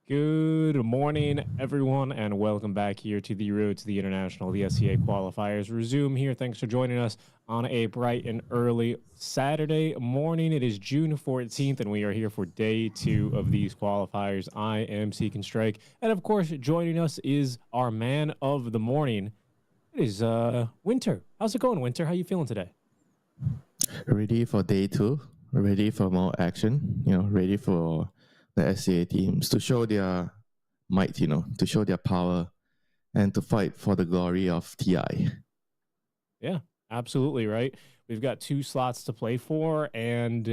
Good morning, everyone, and welcome back here to the Road to the International. The SCA qualifiers resume here. Thanks for joining us on a bright and early Saturday morning. It is June 14th, and we are here for day two of these qualifiers. I am Seek Strike, and of course, joining us is our man of the morning. It is Winter. How's it going, Winter? How you feeling today? Ready for day two, ready for more action, ready for the SCA teams to show their might, to show their power and to fight for the glory of TI. Yeah, absolutely right. We've got two slots to play for, and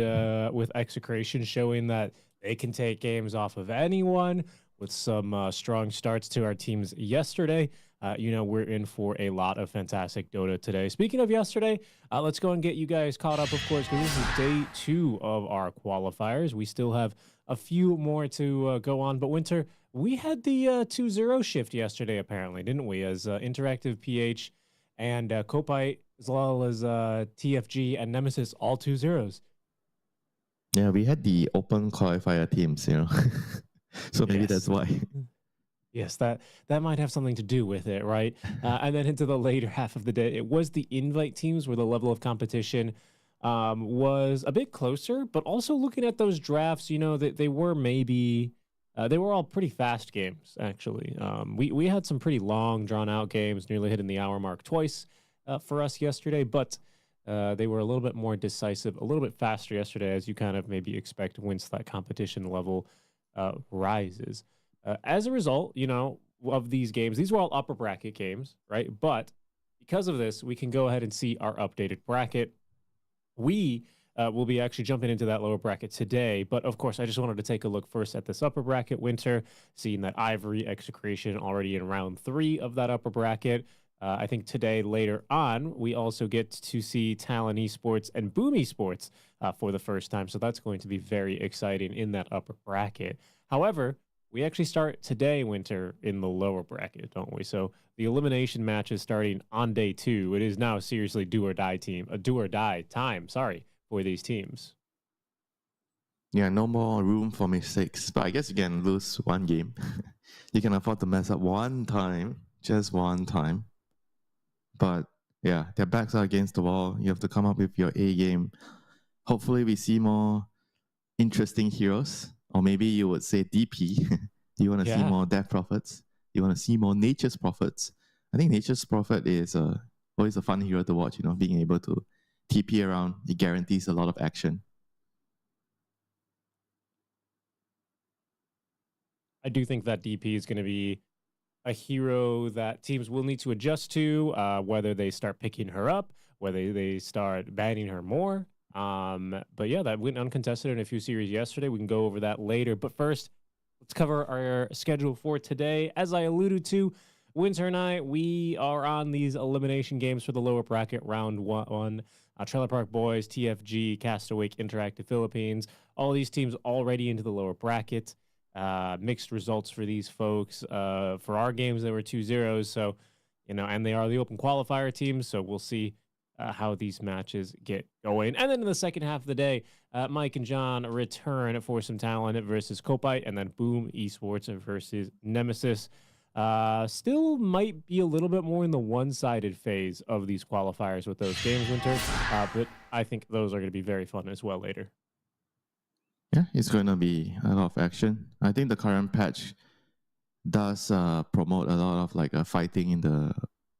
with Execration showing that they can take games off of anyone with some strong starts to our teams yesterday. We're in for a lot of fantastic Dota today. Speaking of yesterday, let's go and get you guys caught up, of course, because this is day two of our qualifiers. We still have a few more to go on, but Winter, we had the 2-0 shift yesterday, apparently, didn't we? As Interactive PH and Kopite, as well as TFG and Nemesis, all 2-0s. Yeah, we had the open qualifier teams, so maybe that's why. Yes, that might have something to do with it, right? And then into the later half of the day, it was the invite teams where the level of competition was a bit closer, but also looking at those drafts, they were maybe they were all pretty fast games, actually. We had some pretty long, drawn-out games, nearly hitting the hour mark twice for us yesterday, but they were a little bit more decisive, a little bit faster yesterday, as you kind of maybe expect once that competition level rises. As a result, of these games, these were all upper bracket games, right? But because of this, we can go ahead and see our updated bracket. We will be actually jumping into that lower bracket today. But of course, I just wanted to take a look first at this upper bracket, Winter, seeing that Ivory Execration already in round 3 of that upper bracket. I think today, later on, we also get to see Talon Esports and Boom Esports for the first time. So that's going to be very exciting in that upper bracket. However, we actually start today, Winter, in the lower bracket, don't we? So the elimination match is starting on day 2. It is now seriously do or die time, for these teams. Yeah, no more room for mistakes. But I guess you can lose one game. You can afford to mess up one time, just one time. But yeah, their backs are against the wall. You have to come up with your A game. Hopefully we see more interesting heroes. Or maybe you would say DP. You want to see more Death Prophets. You want to see more Nature's Prophets. I think Nature's Prophet is always a fun hero to watch, being able to TP around. It guarantees a lot of action. I do think that DP is going to be a hero that teams will need to adjust to, whether they start picking her up, whether they start banning her more. But yeah, that went uncontested in a few series yesterday. We can go over that later. But first, let's cover our schedule for today. As I alluded to, Winter and I, we are on these elimination games for the lower bracket, round one. Trailer Park Boys, TFG, Castaway, Interactive Philippines. All these teams already into the lower bracket. Mixed results for these folks. For our games, there were 2-0s. So, and they are the open qualifier teams. So we'll see how these matches get going. And then in the second half of the day, Mike and John return for some Talon versus Kopite, and then Boom Esports versus Nemesis. Still might be a little bit more in the one-sided phase of these qualifiers with those games, Winter. But I think those are going to be very fun as well later. Yeah, it's going to be a lot of action. I think the current patch does promote a lot of fighting in the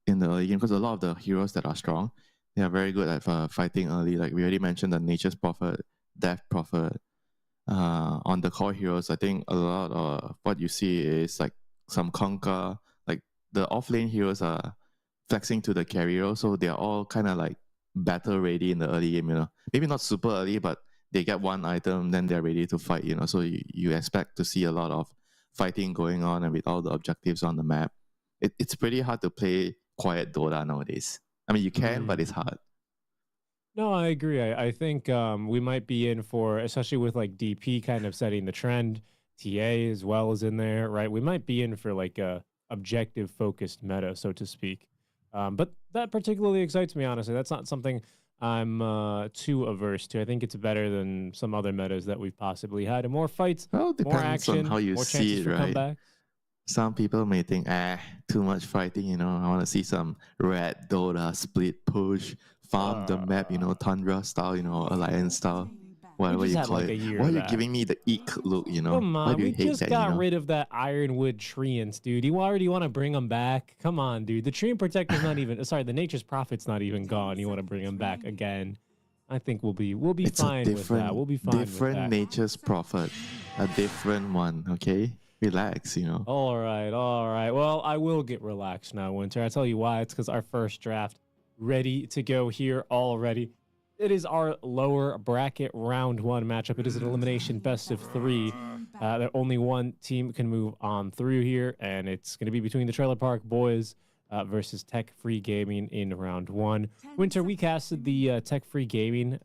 early game, because a lot of the heroes that are strong, they are very good at fighting early. Like we already mentioned, the Nature's Prophet, Death Prophet. On the core heroes, I think a lot of what you see is like some conquer. Like the off-lane heroes are flexing to the carrier, so they are all kind of like battle ready in the early game. Maybe not super early, but they get one item, then they're ready to fight. So you expect to see a lot of fighting going on, and with all the objectives on the map, it's pretty hard to play quiet Dota nowadays. I mean, you can, but it's hard. No, I agree. I think we might be in for, especially with like DP kind of setting the trend, TA as well as in there, right? We might be in for like a objective focused meta, so to speak. But that particularly excites me, honestly. That's not something I'm too averse to. I think it's better than some other metas that we've possibly had. And more fights, Well, it more depends on action, how you more see chances it, for right? comebacks. Some people may think, too much fighting, I want to see some red Dota, split push, farm the map, Tundra style, Alliance style, We whatever just you had call like it. a year Why of are you that. giving me the eek look, Come Why on, do you we hate just that, got rid of that Ironwood Treants, dude. You already want to bring them back? Come on, dude. The Treant Protector's not even. Sorry, the Nature's Prophet's not even gone. You want to bring them back again? I think we'll be It's a fine with that. We'll be fine with different that. nature's prophet, a different one, okay? Relax, All right, all right. Well, I will get relaxed now, Winter. I tell you why. It's because our first draft ready to go here already. It is our lower bracket round one matchup. It is an elimination best of three. That only one team can move on through here, and it's going to be between the Trailer Park Boys versus Tech Free Gaming in round one. Winter, we casted the Tech Free Gaming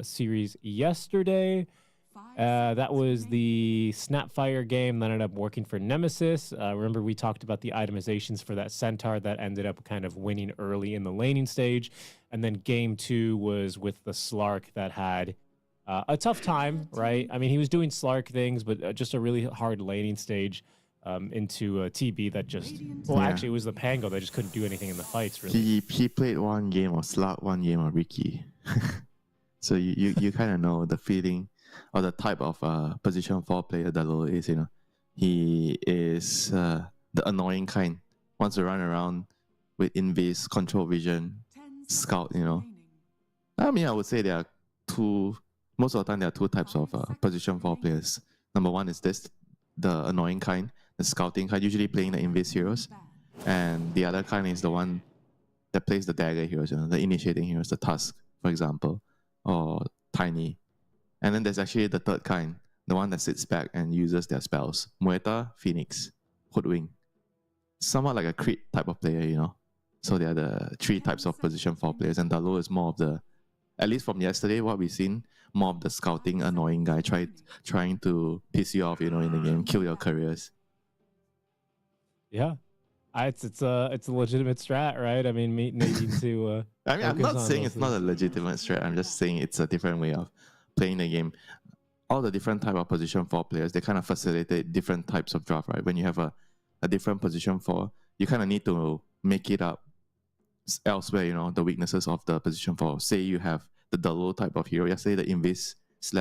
series yesterday. That was the Snapfire game that ended up working for Nemesis. Remember, we talked about the itemizations for that Centaur that ended up kind of winning early in the laning stage. And then game two was with the Slark that had a tough time, right? I mean, he was doing Slark things, but just a really hard laning stage into a TB that just, well, Yeah. actually, it was the Pango that just couldn't do anything in the fights, really. He played one game of Slug, one game of Ricky. So you kind of know the feeling or the type of position 4 player Dalo is, He is the annoying kind. Wants to run around with invis, control vision, scout, I mean, I would say there are most of the time there are two types of position 4 players. Number one is this, the annoying kind, the scouting kind, usually playing the invis heroes. And the other kind is the one that plays the dagger heroes, the initiating heroes, the Tusk, for example, or Tiny. And then there's actually the third kind, the one that sits back and uses their spells. Muerta, Phoenix, Hoodwing. Somewhat like a crit type of player, So there are the three types of position 4 players, and Dalo is more of the, at least from yesterday, what we've seen, more of the scouting, annoying guy, trying to piss you off, in the game, kill your careers. Yeah. It's a legitimate strat, right? I mean, needing to. I mean, I'm not saying it's not a legitimate strat. I'm just saying it's a different way of playing the game. All the different type of position 4 players, they kind of facilitate different types of draft, right? When you have a different position 4, you kind of need to make it up elsewhere, the weaknesses of the position 4. Say you have the Dalo type of hero, yesterday the Invis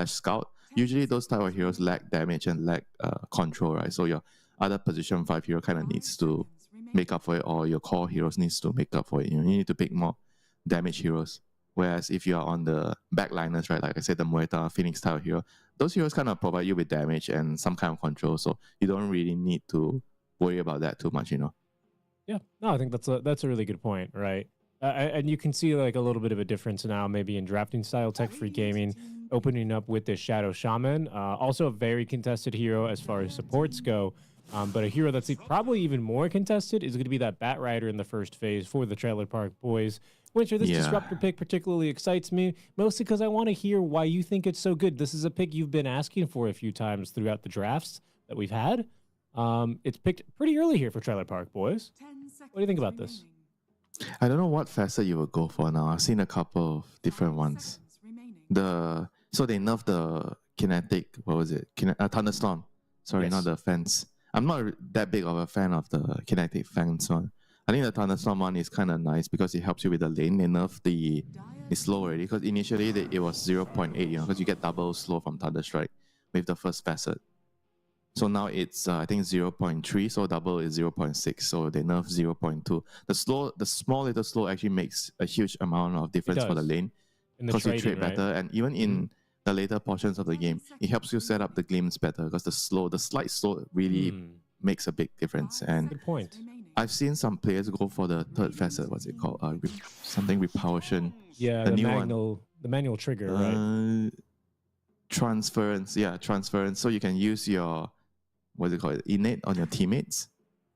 / Scout. Usually those type of heroes lack damage and lack control, right? So your other position 5 hero kind of needs to make up for it, or your core heroes needs to make up for it. You need to pick more damage heroes. Whereas if you are on the backliners, right, like I said, the Muerta, Phoenix style hero, those heroes kind of provide you with damage and some kind of control, so you don't really need to worry about that too much, Yeah, no, I think that's a really good point, right? And you can see like a little bit of a difference now, maybe in drafting style. Tech Free Gaming opening up with this Shadow Shaman, also a very contested hero as far as supports go. But a hero that's probably even more contested is going to be that Bat Rider in the first phase for the Trailer Park Boys. Winter, this Disruptor pick particularly excites me, mostly because I want to hear why you think it's so good. This is a pick you've been asking for a few times throughout the drafts that we've had. It's picked pretty early here for Trailer Park Boys. What do you think about this? I don't know what facet you would go for now. I've seen a couple of different ones. So they nerfed the kinetic, what was it? Thunderstorm. Sorry, Yes. not the fence. I'm not that big of a fan of the kinetic fence one. I think the Thunderstorm one is kind of nice because it helps you with the lane. They nerfed the slow already, because initially it was 0.8, because you get double slow from Thunderstrike with the first facet. So now it's I think 0.3, so double is 0.6. So they nerf 0.2. The small little slow actually makes a huge amount of difference for the lane, because you trade better, and even in the later portions of the game, it helps you set up the glimpse better, because the slight slow really makes a big difference. And good point. I've seen some players go for the third facet. What's it called? Something repulsion. Yeah, the manual trigger, right? Transference. Yeah, transference. So you can use your innate on your teammates,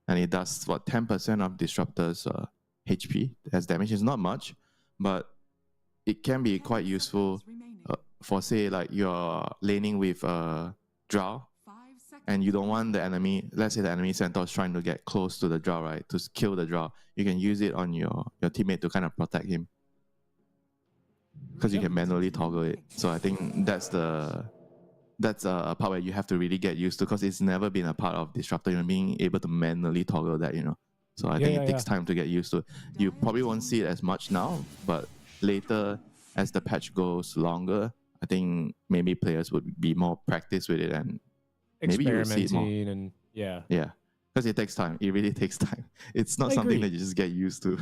and it does 10% of disruptors HP as damage. It's not much, but it can be quite useful for, say, like you're laning with Drow, and you don't want the enemy, let's say the enemy centaur is trying to get close to the Drow, right, to kill the Drow. You can use it on your teammate to kind of protect him. because you can manually toggle it. So I think that's a part where you have to really get used to, because it's never been a part of Disruptor, being able to manually toggle that, So I think it takes time to get used to. You probably won't see it as much now, but later, as the patch goes longer, I think maybe players would be more practiced with it, and maybe you will see it more. And yeah, because it takes time. It really takes time. It's not something that you just get used to.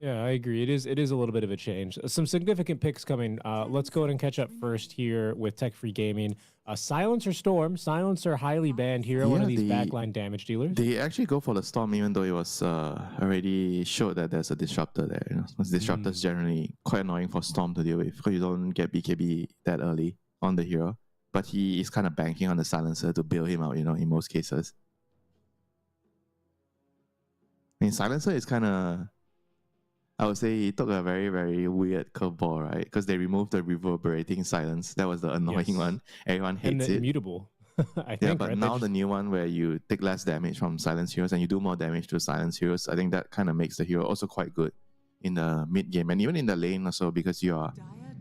Yeah, I agree. It is a little bit of a change. Some significant picks coming. Let's go ahead and catch up first here with Tech Free Gaming. Silencer Storm. Silencer highly banned hero, one of these backline damage dealers. They actually go for the Storm even though it was already showed that there's a Disruptor there. Because Disruptor is generally quite annoying for Storm to deal with, because you don't get BKB that early on the hero. But he is kind of banking on the Silencer to bail him out, in most cases. I mean, Silencer is kind of... I would say he took a very, very weird curveball, right? Because they removed the reverberating silence. That was the annoying one. Everyone hates and it. Immutable. I think, yeah, but now the new one where you take less damage from silence heroes and you do more damage to silence heroes, I think that kind of makes the hero also quite good in the mid game and even in the lane also, because you are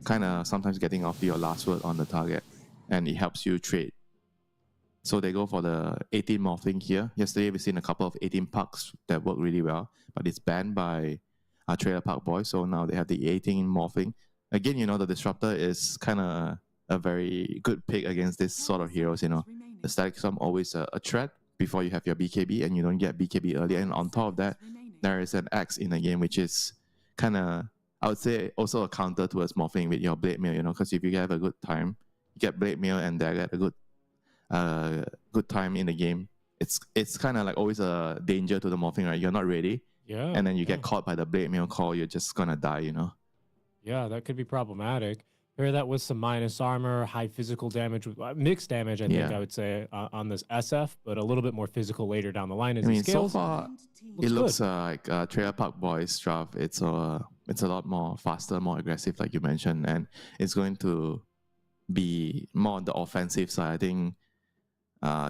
kind of sometimes getting off your last word on the target and it helps you trade. So they go for the 18 Morphling here. Yesterday we've seen a couple of 18 pucks that work really well, but it's banned by Trailer Park Boys, so now they have the 18 Morphling. Again, the Disruptor is kind of a very good pick against this sort of heroes, The Static Storm always a threat before you have your BKB, and you don't get BKB early. And on top of that, there is an Axe in the game, which is kind of, I would say, also a counter towards Morphling with your Blade Mail, because if you have a good time, you get Blade Mail and they get a good time in the game. It's kind of like always a danger to the Morphling, right? You're not ready. Yeah. And then you get caught by the Blade Mail call, you're just gonna die, Yeah, that could be problematic. Pair that with some minus armor, high physical damage, mixed damage, I think I would say, on this SF, but a little bit more physical later down the line as it scales. So far, it looks like Trailer Park Boys draft. It's a lot more faster, more aggressive, like you mentioned, and it's going to be more on the offensive side. I think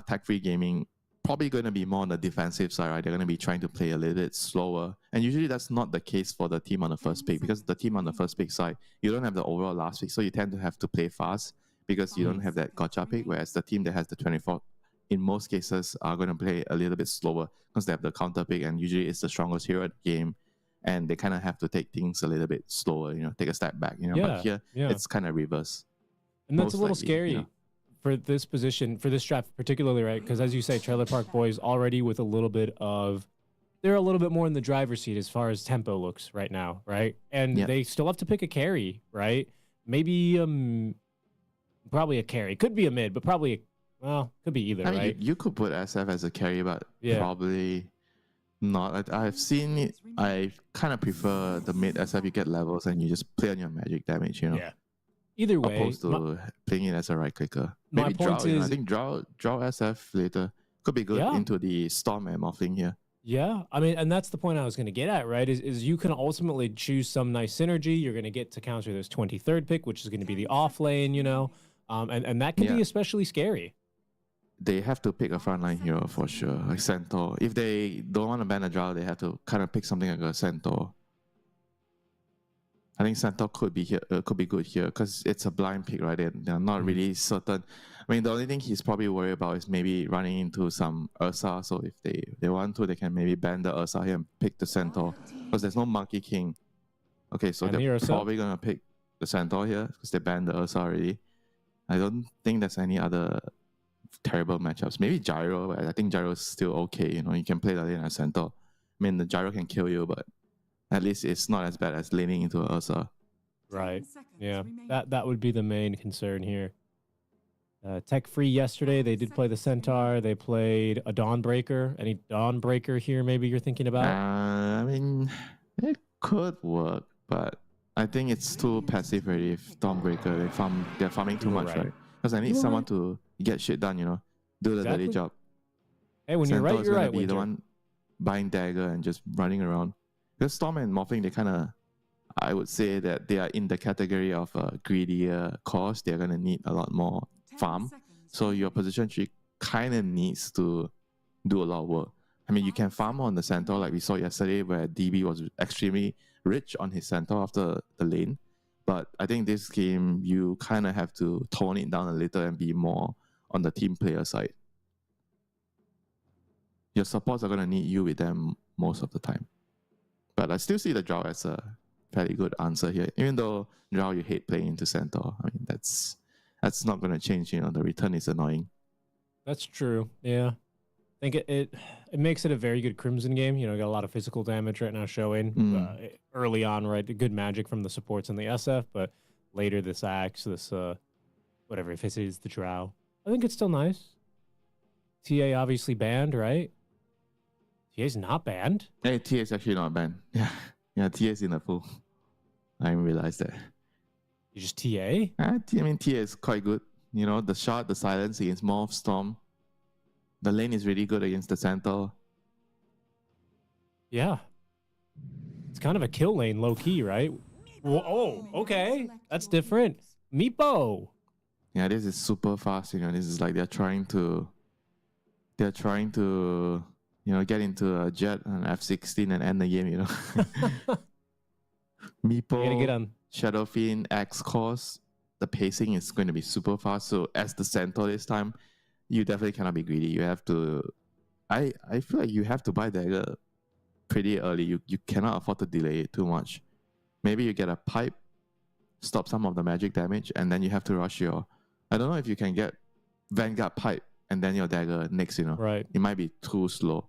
Tech Free Gaming probably going to be more on the defensive side, right? They're going to be trying to play a little bit slower. And usually that's not the case for the team on the first pick, because the team on the first pick side, you don't have the overall last pick, so you tend to have to play fast because you don't have that gotcha pick, whereas the team that has the 24th, in most cases, are going to play a little bit slower because they have the counter pick, and usually it's the strongest hero at the game, and they kind of have to take things a little bit slower, take a step back, But here, it's kind of reverse. And that's a little scary. For this position, for this draft particularly, right? Because as you say, Trailer Park Boys already with a little bit of, they're a little bit more in the driver's seat as far as tempo looks right now, right? And they still have to pick a carry, right? Maybe probably a carry. Could be a mid, but probably, could be either, right? You could put SF as a carry, but probably not. I've seen it. I kind of prefer the mid SF. You get levels and you just play on your magic damage, Yeah. Either way, opposed to playing it as a right clicker. Maybe draw. I think draw SF later could be good into the Storm and Morphling here. Yeah, I mean, and that's the point I was going to get at, right? Is you can ultimately choose some nice synergy. You're going to get to counter this 23rd pick, which is going to be the off lane, and that can be especially scary. They have to pick a frontline hero for sure, like Centaur. If they don't want to ban a draw, they have to kind of pick something like a Centaur. I think Centaur could be here, could be good here because it's a blind pick, right? They're not really certain. I mean, the only thing he's probably worried about is maybe running into some Ursa. So if they want to, they can maybe ban the Ursa here and pick the Centaur because there's no Monkey King. Okay, so they're probably gonna pick the Centaur here because they banned the Ursa already. I don't think there's any other terrible matchups. Maybe Gyro, but I think Gyro is still okay. You can play the lane as Centaur. I mean, the Gyro can kill you, but at least it's not as bad as laning into Ursa. Right. Yeah. That would be the main concern here. Tech Free yesterday, they did play the Centaur. They played a Dawnbreaker. Any Dawnbreaker here maybe you're thinking about? I mean, it could work, but I think it's too passive already. If Dawnbreaker, they're farming too much, right? Because I need someone to get shit done, do the dirty job. Hey, when Centaur you're right, be the one buying dagger and just running around. Because Storm and Morphling, they kind of, I would say that they are in the category of greedier cores. They're going to need a lot more farm. So your position tree kind of needs to do a lot of work. I mean, you can farm on the Centaur like we saw yesterday where DB was extremely rich on his Centaur after the lane. But I think this game, you kind of have to tone it down a little and be more on the team player side. Your supports are going to need you with them most of the time. But I still see the draw as a fairly good answer here. Even though draw, you hate playing into centaur. I mean, that's not going to change. You know, the return is annoying. That's true. Yeah. I think it makes it a very good Crimson game. You know, got a lot of physical damage right now showing early on, right? Good magic from the supports and the SF, but later this Axe, this whatever, if it is the Drow. I think it's still nice. TA obviously banned, right? TA's not banned. Hey, TA is actually not banned. Yeah, TA is in the pool. I didn't realize that. You just TA? I mean, TA is quite good. You know, the shot, the silence against Morph, Storm. The lane is really good against the centaur. Yeah. It's kind of a kill lane, low key, right? Oh, okay. That's different. Meepo. Yeah, this is super fast. You know, this is like they're trying to, you know, get into a jet and F16 and end the game. You know, Meepo, Shadow Fiend, X course. The pacing is going to be super fast. So as the centaur this time, you definitely cannot be greedy. You have to. I feel like you have to buy dagger pretty early. You cannot afford to delay it too much. Maybe you get a pipe, stop some of the magic damage, and then you have to rush your. I don't know if you can get Vanguard pipe and then your dagger next. You know, right? It might be too slow.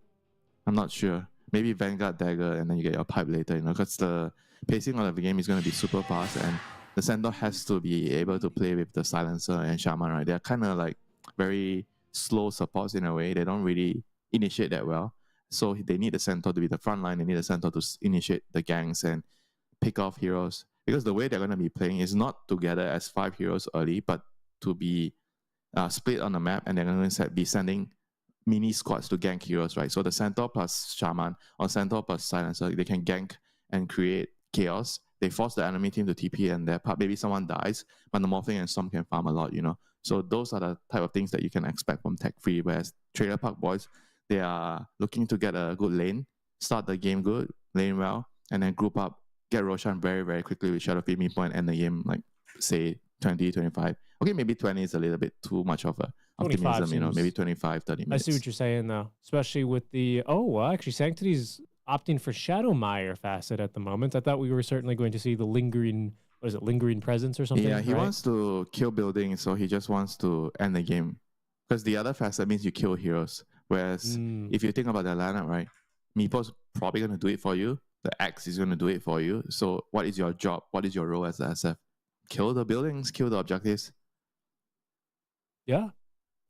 I'm not sure. Maybe Vanguard dagger and then you get your pipe later. You know, because the pacing of the game is going to be super fast, and the centaur has to be able to play with the silencer and shaman. Right? They're kind of like very slow supports in a way. They don't really initiate that well. So they need the centaur to be the front line. They need the centaur to initiate the ganks and pick off heroes. Because the way they're going to be playing is not together as 5 heroes early, but to be split on the map, and they're going to be sending mini squads to gank heroes, right? So the centaur plus shaman or centaur plus silencer, they can gank and create chaos. They force the enemy team to TP, and maybe someone dies, but the Morphling and Storm can farm a lot, you know. So those are the type of things that you can expect from Tech Free. Whereas Trailer Park Boys, they are looking to get a good lane, start the game good, lane well, and then group up, get Roshan very, very quickly with Shadow Fiend Meepo and end the game, like, say, 20, 25. Okay, maybe 20 is a little bit too much of a optimism, you know, maybe 25, 30 minutes. I see what you're saying, though, especially with the, actually, Sanctity's opting for Shadowmire facet at the moment. I thought we were certainly going to see the lingering presence or something? Yeah, he wants to kill buildings, so he just wants to end the game. Because the other facet means you kill heroes. Whereas if you think about the lineup, right, Meepo's probably going to do it for you. The Axe is going to do it for you. So what is your job? What is your role as the SF? Kill the buildings, kill the objectives. Yeah,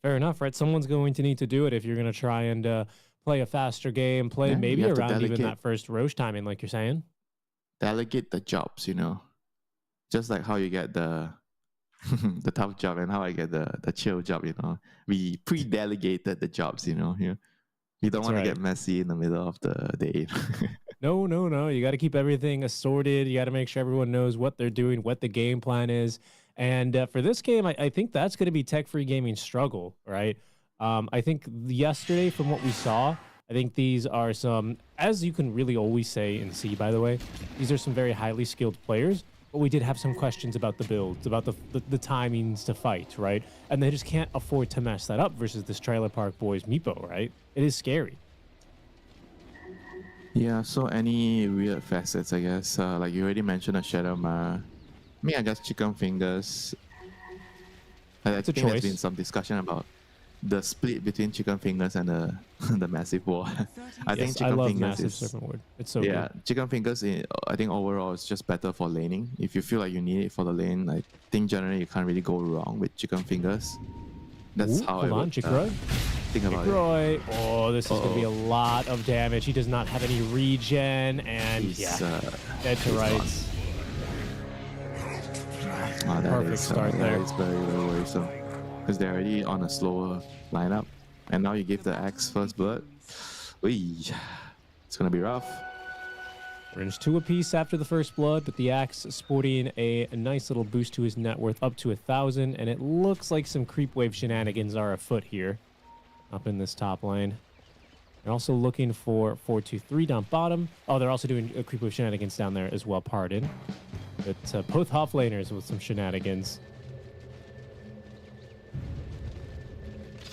fair enough, right? Someone's going to need to do it if you're going to try and play a faster game, maybe around even that first Roche timing, like you're saying. Delegate the jobs, you know. Just like how you get the the tough job and how I get the chill job, you know. We pre-delegated the jobs, you know. You don't want to get messy in the middle of the day. No. You got to keep everything assorted. You got to make sure everyone knows what they're doing, what the game plan is. And for this game, I think that's going to be Tech Free Gaming's struggle, right? I think yesterday, from what we saw, I think these are some, as you can really always say and see, by the way, these are some very highly skilled players. But we did have some questions about the builds, about the timings to fight, right? And they just can't afford to mess that up versus this Trailer Park Boys Meepo, right? It is scary. Yeah, so any weird facets, I guess. Like you already mentioned a Shadowmire. I mean, I guess Chicken Fingers. I think there's been some discussion about the split between Chicken Fingers and the Massive War. I think Chicken love Fingers Massive is Serpent Ward. It's so good. Chicken Fingers, I think overall is just better for laning. If you feel like you need it for the lane, I think generally you can't really go wrong with Chicken Fingers. That's how I would think about it. Oh, this is going to be a lot of damage. He does not have any regen, and dead to rights. Perfect start there. It's very, very worrisome. Because they're already on a slower lineup. And now you give the Axe first blood. It's going to be rough. Range 2 apiece after the first blood, but the Axe sporting a nice little boost to his net worth up to 1,000. And it looks like some creep wave shenanigans are afoot here up in this top lane. They're also looking for 4-2-3 down bottom. Oh, they're also doing a creep wave shenanigans down there as well, pardon. But both offlaners with some shenanigans.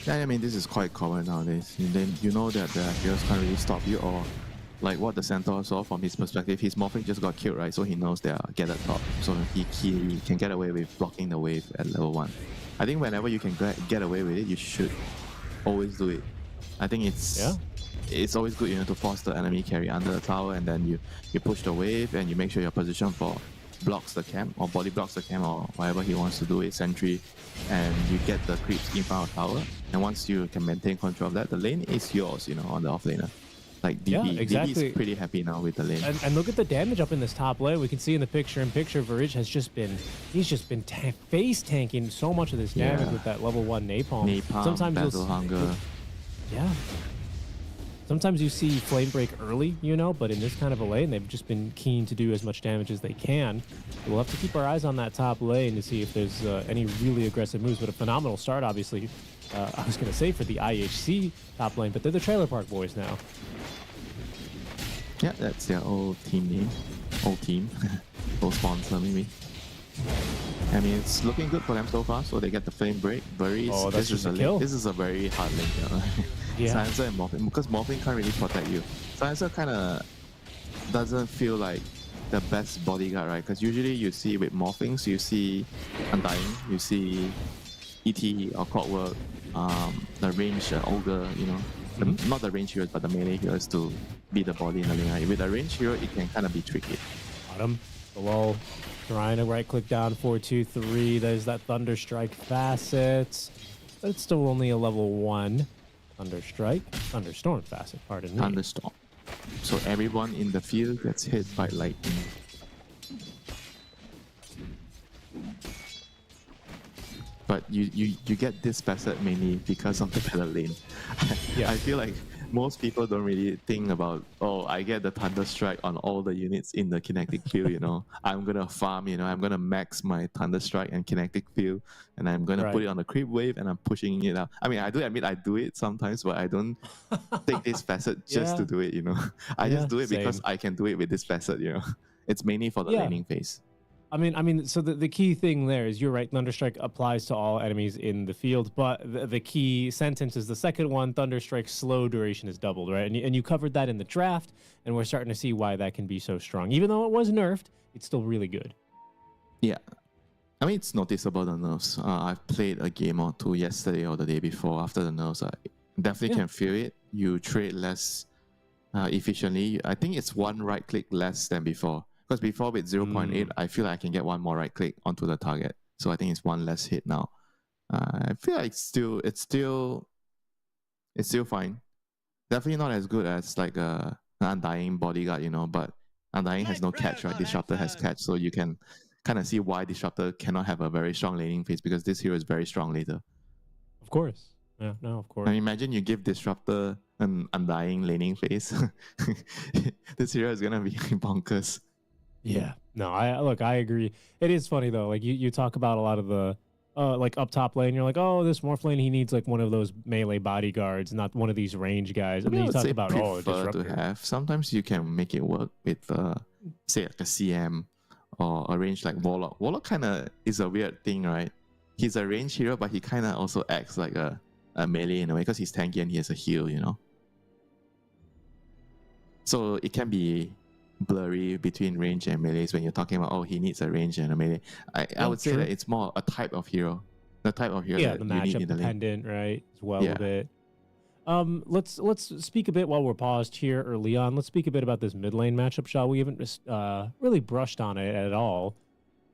Yeah, I mean, this is quite common nowadays. And then you know that the heroes can't really stop you, or like what the Centaur saw from his perspective, his Morphling just got killed, right? So he knows they are get at top. So he can get away with blocking the wave at level 1. I think whenever you can get away with it, you should always do it. I think it's always good, to force the enemy carry under the tower, and then you push the wave and you make sure your position for blocks the camp or body blocks the camp or whatever he wants to do it, sentry, and you get the creeps in front of tower. And once you can maintain control of that, the lane is yours, on the offlaner. Like DB, Yeah, exactly. DB is pretty happy now with the lane. And look at the damage up in this top lane. We can see in the picture-in-picture, Virij has just been, face tanking so much of this damage with that level 1 napalm. Sometimes battle hunger. Yeah. Sometimes you see flame break early, but in this kind of a lane, they've just been keen to do as much damage as they can. We'll have to keep our eyes on that top lane to see if there's any really aggressive moves, but a phenomenal start, obviously. I was going to say for the IHC top lane, but they're the Trailer Park Boys now. Yeah, that's their old team name. Old team. Old sponsor, maybe. I mean, it's looking good for them so far, so they get the flame break. This is a kill. This is a very hard lane. Yeah. Silencer and Morphling, because Morphling can't really protect you. Silencer kind of doesn't feel like the best bodyguard, right? Because usually you see with Morphlings, you see Undying, you see ET or Clockwork, the range Ogre, not the range heroes, but the melee heroes to be the body in the lane. Right? With a range hero, it can kind of be tricky. Bottom, below, trying to right click down 4-2-3. There's that Thunderstrike facet, but it's still only a level 1. Thunderstorm facet, pardon me. Thunderstorm. So everyone in the field gets hit by lightning. But you get this facet mainly because of the better lane. Yeah. I feel like most people don't really think about, I get the Thunderstrike on all the units in the kinetic field, I'm gonna farm, I'm gonna max my Thunderstrike and kinetic field, and I'm gonna put it on the creep wave and I'm pushing it out. I mean, I do admit I do it sometimes, but I don't take this facet just to do it, I just do it because I can do it with this facet, It's mainly for the laning phase. I mean, so the key thing there is, you're right, Thunderstrike applies to all enemies in the field, but the key sentence is the second one, Thunderstrike's slow duration is doubled, right? And you covered that in the draft, and we're starting to see why that can be so strong. Even though it was nerfed, it's still really good. Yeah. I mean, it's noticeable, the nerfs. I've played a game or two yesterday or the day before. After the nerfs, I definitely can feel it. You trade less efficiently. I think it's one right click less than before. Because before with 0.8, I feel like I can get one more right click onto the target. So I think it's one less hit now. I feel like it's still fine. Definitely not as good as like an Undying bodyguard, but Undying has no catch, right? Disruptor has catch, so you can kind of see why Disruptor cannot have a very strong laning phase, because this hero is very strong later. Of course. Yeah, no, of course. I mean, imagine you give Disruptor an Undying laning phase. This hero is going to be bonkers. Yeah, no, I agree. It is funny though. Like you talk about a lot of the like up top lane. You're like, this Morphling, he needs like one of those melee bodyguards, not one of these range guys. And then you talk about Disruptor to have. Sometimes you can make it work with say like a CM or a range like Warlock. Warlock kind of is a weird thing, right? He's a range hero, but he kind of also acts like a melee in a way, because he's tanky and he has a heal, So it can be blurry between range and melees when you're talking about, he needs a range and a melee. I would say that it's more a type of hero. The type of hero that the you need in the lane. dependent, right? As well a bit. Let's speak a bit while we're paused here early on. Let's speak a bit about this mid lane matchup, shall we? Haven't really brushed on it at all.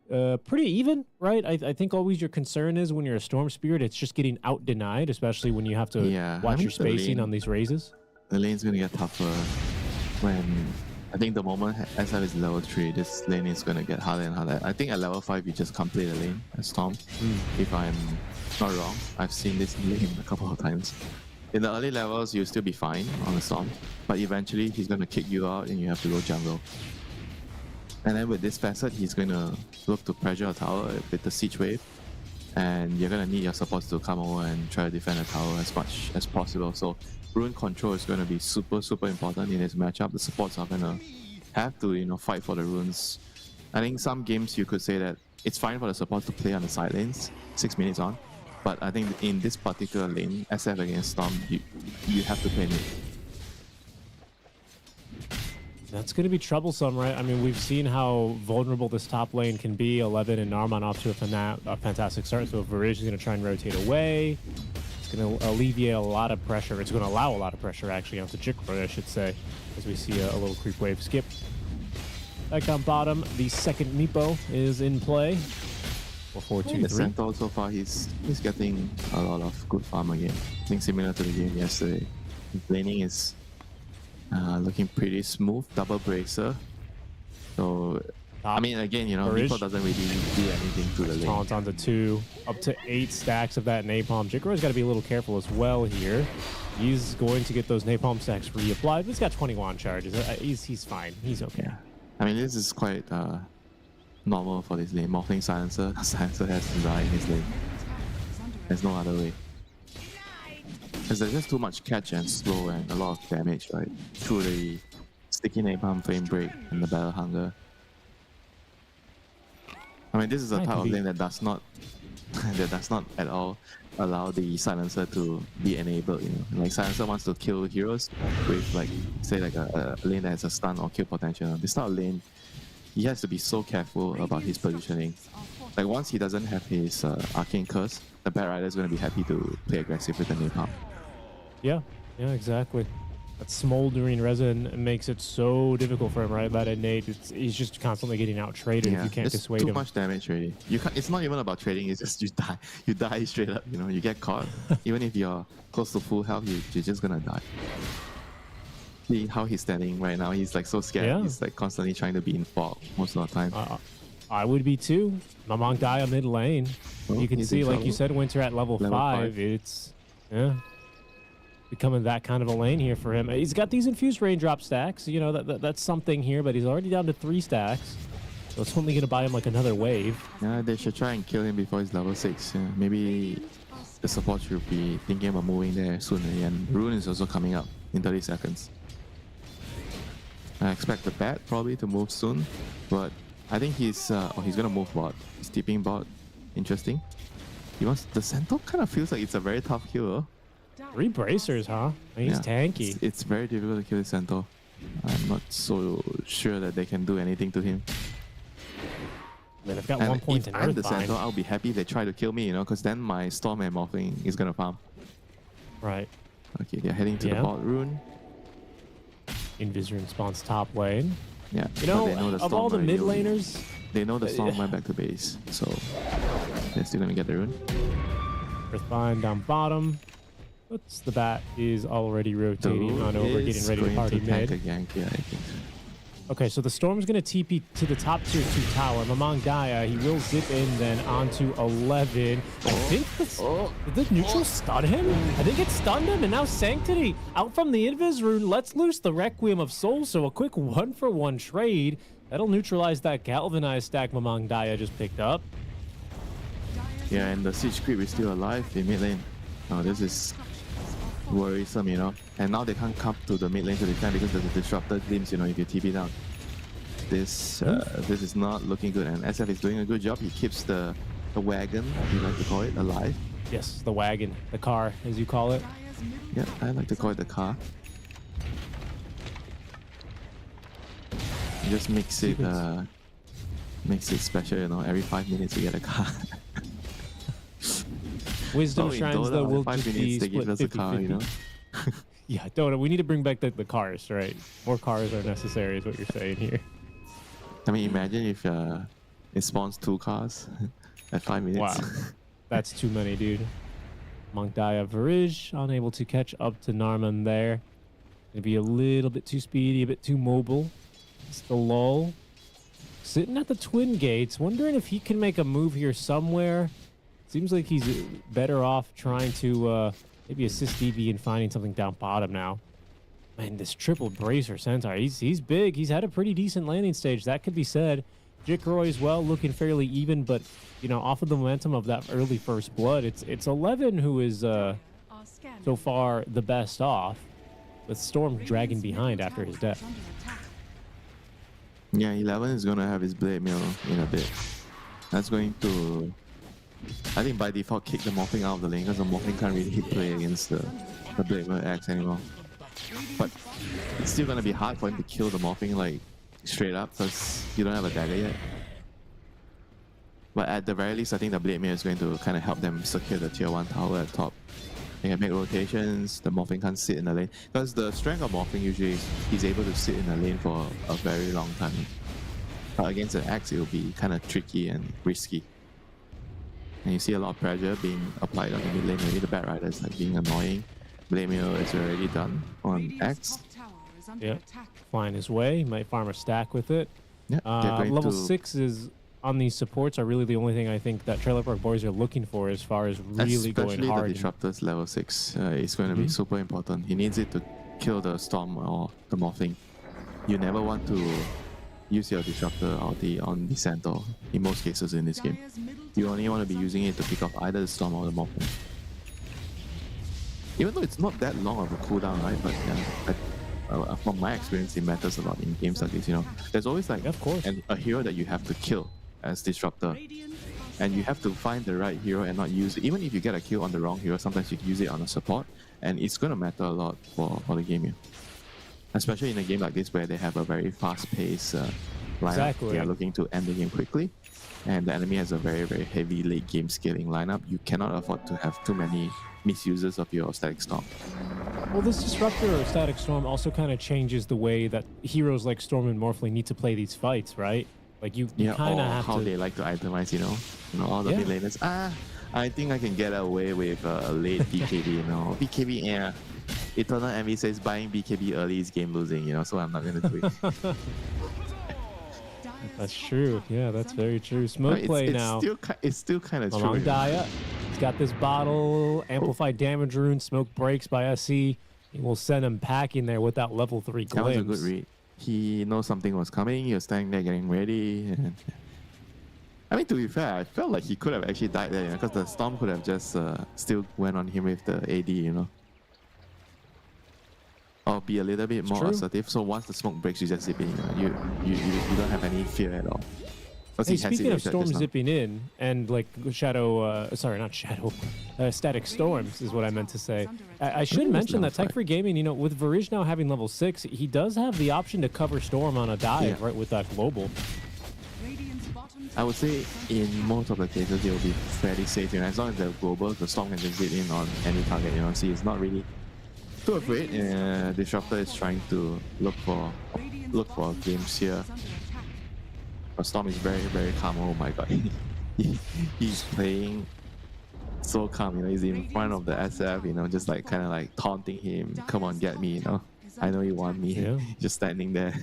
Pretty even, right? I think always your concern is when you're a Storm Spirit, it's just getting out denied, especially when you have to watch your spacing on these raises. The lane's going to get tougher when I think the moment SF is level 3, this lane is going to get harder and harder. I think at level 5, you just complete the lane as Storm. If I'm not wrong, I've seen this lane a couple of times. In the early levels, you'll still be fine on the Storm, but eventually he's going to kick you out and you have to go jungle. And then with this facet, he's going to look to pressure a tower with the siege wave, and you're going to need your supports to come over and try to defend the tower as much as possible. So rune control is going to be super important in this matchup. The supports are going to have to fight for the runes I think some games you could say that it's fine for the support to play on the side lanes, 6 minutes on. But I think in this particular lane, SF against Storm, you have to play mid. That's going to be troublesome, right? I mean, we've seen how vulnerable this top lane can be. 11 and Narman off to a fantastic start. So if Varij is going to try and rotate away, it's going to alleviate a lot of pressure. It's going to allow a lot of pressure, actually, onto Jikroy, I should say, as we see a little creep wave skip. Back on bottom, the second Meepo is in play. 4-4-2-3. The Centaur so far, he's getting a lot of good farm again. I think similar to the game yesterday. His laning is looking pretty smooth, double bracer. So, I mean, again, you know, Meepo doesn't really do anything to the lane. Taunt onto 2, up to 8 stacks of that napalm. Jikroy's got to be a little careful as well here. He's going to get those napalm stacks reapplied, but he's got 21 charges. He's fine. He's okay. Yeah. I mean, this is quite normal for this lane. Morphling Silencer. Silencer has to die in his lane. There's no other way. Because there's just too much catch and slow and a lot of damage, right? Through the sticky napalm frame break and the battle hunger. I mean, this is a type of lane that does not at all allow the silencer to be enabled, you know. Like silencer wants to kill heroes with like say like a lane that has a stun or kill potential. This type of lane, he has to be so careful about his positioning. Like once he doesn't have his arcane curse, the Bat Rider is going to be happy to play aggressive with the napalm. Yeah, exactly. That smoldering resin makes it so difficult for him, right? That innate, he's just constantly getting out traded if you can't dissuade him. Too much damage already. You can't. It's not even about trading. It's just you die. You die straight up. You know, you get caught. Even if you're close to full health, you're just gonna die. See how he's standing right now. He's like so scared. Yeah. He's like constantly trying to be in fog most of the time. I would be too. Mamang Daya mid lane. Well, you can see, like you said, Winter at level 5. It's becoming that kind of a lane here for him. He's got these infused raindrop stacks. You know, that's something here, but he's already down to 3 stacks. So it's only going to buy him like another wave. Yeah, they should try and kill him before he's level 6. Yeah, maybe the support should be thinking about moving there soon. And Rune is also coming up in 30 seconds. I expect the Bat probably to move soon, but I think he's going to move bot. He's tipping bot. Interesting. He wants the Centaur. Kind of feels like it's a very tough kill. 3 bracers, huh? He's tanky. It's very difficult to kill the Centaur. I'm not so sure that they can do anything to him. Man, I've got 1 point if in I'm the Centaur, I'll be happy they try to kill me, you know, because then my Storm and Morphling is gonna farm. Right. Okay, they're heading to the bot rune. Invis spawns top lane. Yeah. You know, of all the mid laners, they know the Storm went back to base, so they're still gonna get the rune. Earthbind down bottom. What's the Bat is already rotating on over, getting ready to party mid. Okay, so the Storm's going to TP to the top tier 2 tower. Mamang Daya, he will zip in then onto 11. I think did the neutral stun him? I think it stunned him, and now Sanctity out from the Invis rune lets loose the Requiem of Souls. So a quick 1-for-1 trade. That'll neutralize that Galvanized stack Mamang Daya just picked up. Yeah, and the Siege Creep is still alive in mid lane. Oh, this is worrisome, you know. And now they can't come to the mid lane to defend because of the disrupted glimpse, you know, if you TP down. This is not looking good, and SF is doing a good job. He keeps the wagon, you like to call it, alive. Yes, the wagon, the car, as you call it. Yeah, I like to call it the car. It just makes it special, you know. Every 5 minutes you get a car. Wisdom Shrines, though, will just be they give us a car, you know. Yeah, we need to bring back the cars, right? More cars are necessary, is what you're saying here. I mean, imagine if it spawns 2 cars at 5 minutes. Wow, that's too many, dude. Monk Daya Varij, unable to catch up to Narman there. Maybe a little bit too speedy, a bit too mobile. It's the lull. Sitting at the Twin Gates, wondering if he can make a move here somewhere. Seems like he's better off trying to maybe assist DB in finding something down bottom now. Man, this triple bracer Centaur, he's big. He's had a pretty decent landing stage, that could be said. Jikroy as well, looking fairly even, but you know, off of the momentum of that early first blood, it's 11 who is so far the best off, with Storm dragging behind after his death. Yeah, 11 is gonna have his blade mill in a bit. That's going to, I think by default, kick the morphing out of the lane because the morphing can't really hit play against the blade mill X anymore. But it's still gonna be hard for him to kill the morphing like straight up because you don't have a dagger yet. But at the very least, I think the blade mill is going to kind of help them secure the tier 1 tower at top. They can make rotations, the morphing can't sit in the lane. Because the strength of morphing usually is he's able to sit in the lane for a very long time. But against an axe, it will be kind of tricky and risky. And you see a lot of pressure being applied on the mid lane. Maybe the Bat Rider is like being annoying. Blade mill is already done on axe. Yeah, flying his way. Might farm a stack with it. Yeah, level 6 is on these supports are really the only thing I think that Trailer Park Boys are looking for as far as really going hard. Especially the Disruptor's level 6 is going to be super important. He needs it to kill the Storm or the Morphing. You never want to use your Disruptor on the Centaur in most cases in this game. You only want to be using it to pick off either the Storm or the Morphing. Even though it's not that long of a cooldown, right? But yeah, from my experience, it matters a lot in games like this. You know, there's always like a hero that you have to kill as Disruptor, and you have to find the right hero and not use it. Even if you get a kill on the wrong hero, sometimes you can use it on a support, and it's gonna matter a lot for the game here. Especially in a game like this where they have a very fast-paced lineup. They are looking to end the game quickly, and the enemy has a very, very heavy late game scaling lineup. You cannot afford to have too many misuses of your Static Storm. Well, this Disruptor or Static Storm also kind of changes the way that heroes like Storm and Morphling need to play these fights, right? Like you kind of have how to... they like to itemize, you know all the mid laners. I think I can get away with a late BKB, you know. BKB, yeah. Eternal Envy says buying BKB early is game losing, you know, so I'm not gonna do it. That's true. Yeah, that's very true. Smoke play now. It's still kind of true. Along Daya. He's got this bottle, amplified damage rune, smoke breaks by SC. We'll send him packing there with that level 3 glimpse. That was a good read. He knows something was coming. He was standing there getting ready. And I mean, to be fair, I felt like he could have actually died there, because the Storm could have just still went on him with the AD, you know. Or be a little bit more assertive. So once the smoke breaks, you just zip in. You don't have any fear at all. Hey, speaking of Storm zipping in, and like Static Storms is what I meant to say. I should mention that Tech Free Gaming, you know, with Varish now having level 6, he does have the option to cover Storm on a dive, right, with that global. I would say in most of the cases, it will be fairly safe. You know, as long as they're global, the Storm can just zip in on any target, you know. See, it's not really too afraid. Disruptor is trying to look for games here. But Storm is very, very calm. Oh my god. He's playing so calm, you know. He's in front of the SF, you know, just like kind of like taunting him. Come on, get me, you know. I know you want me. Yeah. Just standing there.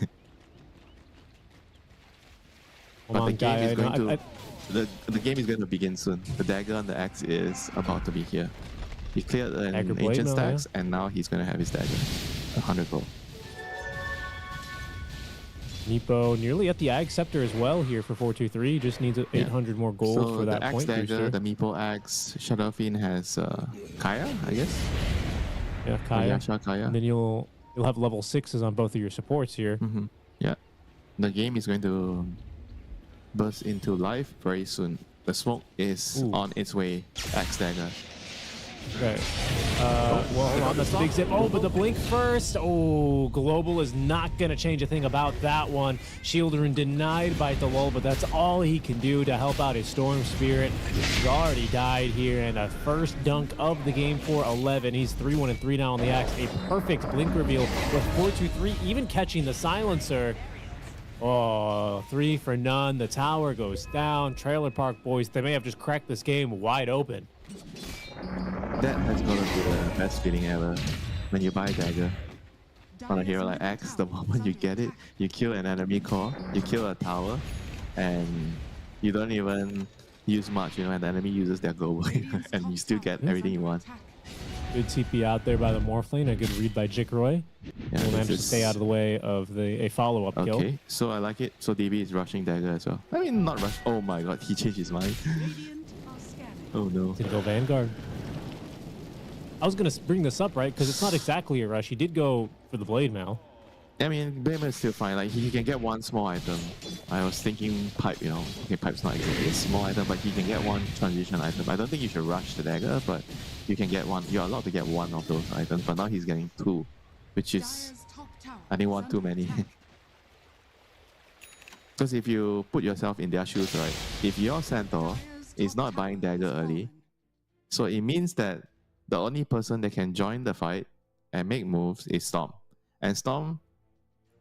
But the game is going to the game is going to begin soon. The dagger on the axe is about to be here. He cleared an ancient stacks, and now he's going to have his dagger. 100 gold. Nepo nearly at the Ag Scepter as well here for 423. Just needs 800 more gold for that point dagger, booster. The Meepo Axe, Shadowfiend has Kaya, I guess. Yeah, Kaya. Kaya. And then you'll have level 6s on both of your supports here. Yeah. The game is going to burst into life very soon. The smoke is on its way. Axe dagger. Okay. Well, hold on. That's the big zip. Oh, but the blink first. Oh, Global is not going to change a thing about that one. Shield Rune denied by Thalul, but that's all he can do to help out his Storm Spirit. He's already died here, and a first dunk of the game for 11. He's 3-1-3 now on the axe. A perfect blink reveal with 4-2-3, even catching the silencer. Oh, 3 for none. The tower goes down. Trailer Park Boys, they may have just cracked this game wide open. That has got to be the best feeling ever. When you buy a dagger on a hero like Axe, the moment you get it, you kill an enemy core, you kill a tower, and you don't even use much, you know, and the enemy uses their global, and you still get everything you want. Good TP out there by the Morphling, a good read by Jikroy. Yeah, will manage to stay out of the way of a follow-up kill. Okay, so I like it. So DB is rushing dagger as well. I mean, not rush. Oh my god, he changed his mind. Oh no. Did he go Vanguard? I was going to bring this up, right? Because it's not exactly a rush. He did go for the Blade Mail. I mean, Blamer is still fine. Like he can get one small item. I was thinking pipe, you know. Okay, pipe's not exactly a small item, but he can get one transition item. I don't think you should rush the dagger, but you can get one. You're allowed to get one of those items, but now he's getting two, which is, I think, one too many. Because if you put yourself in their shoes, right? If your centaur is not buying dagger early, so it means that the only person that can join the fight and make moves is Storm. And Storm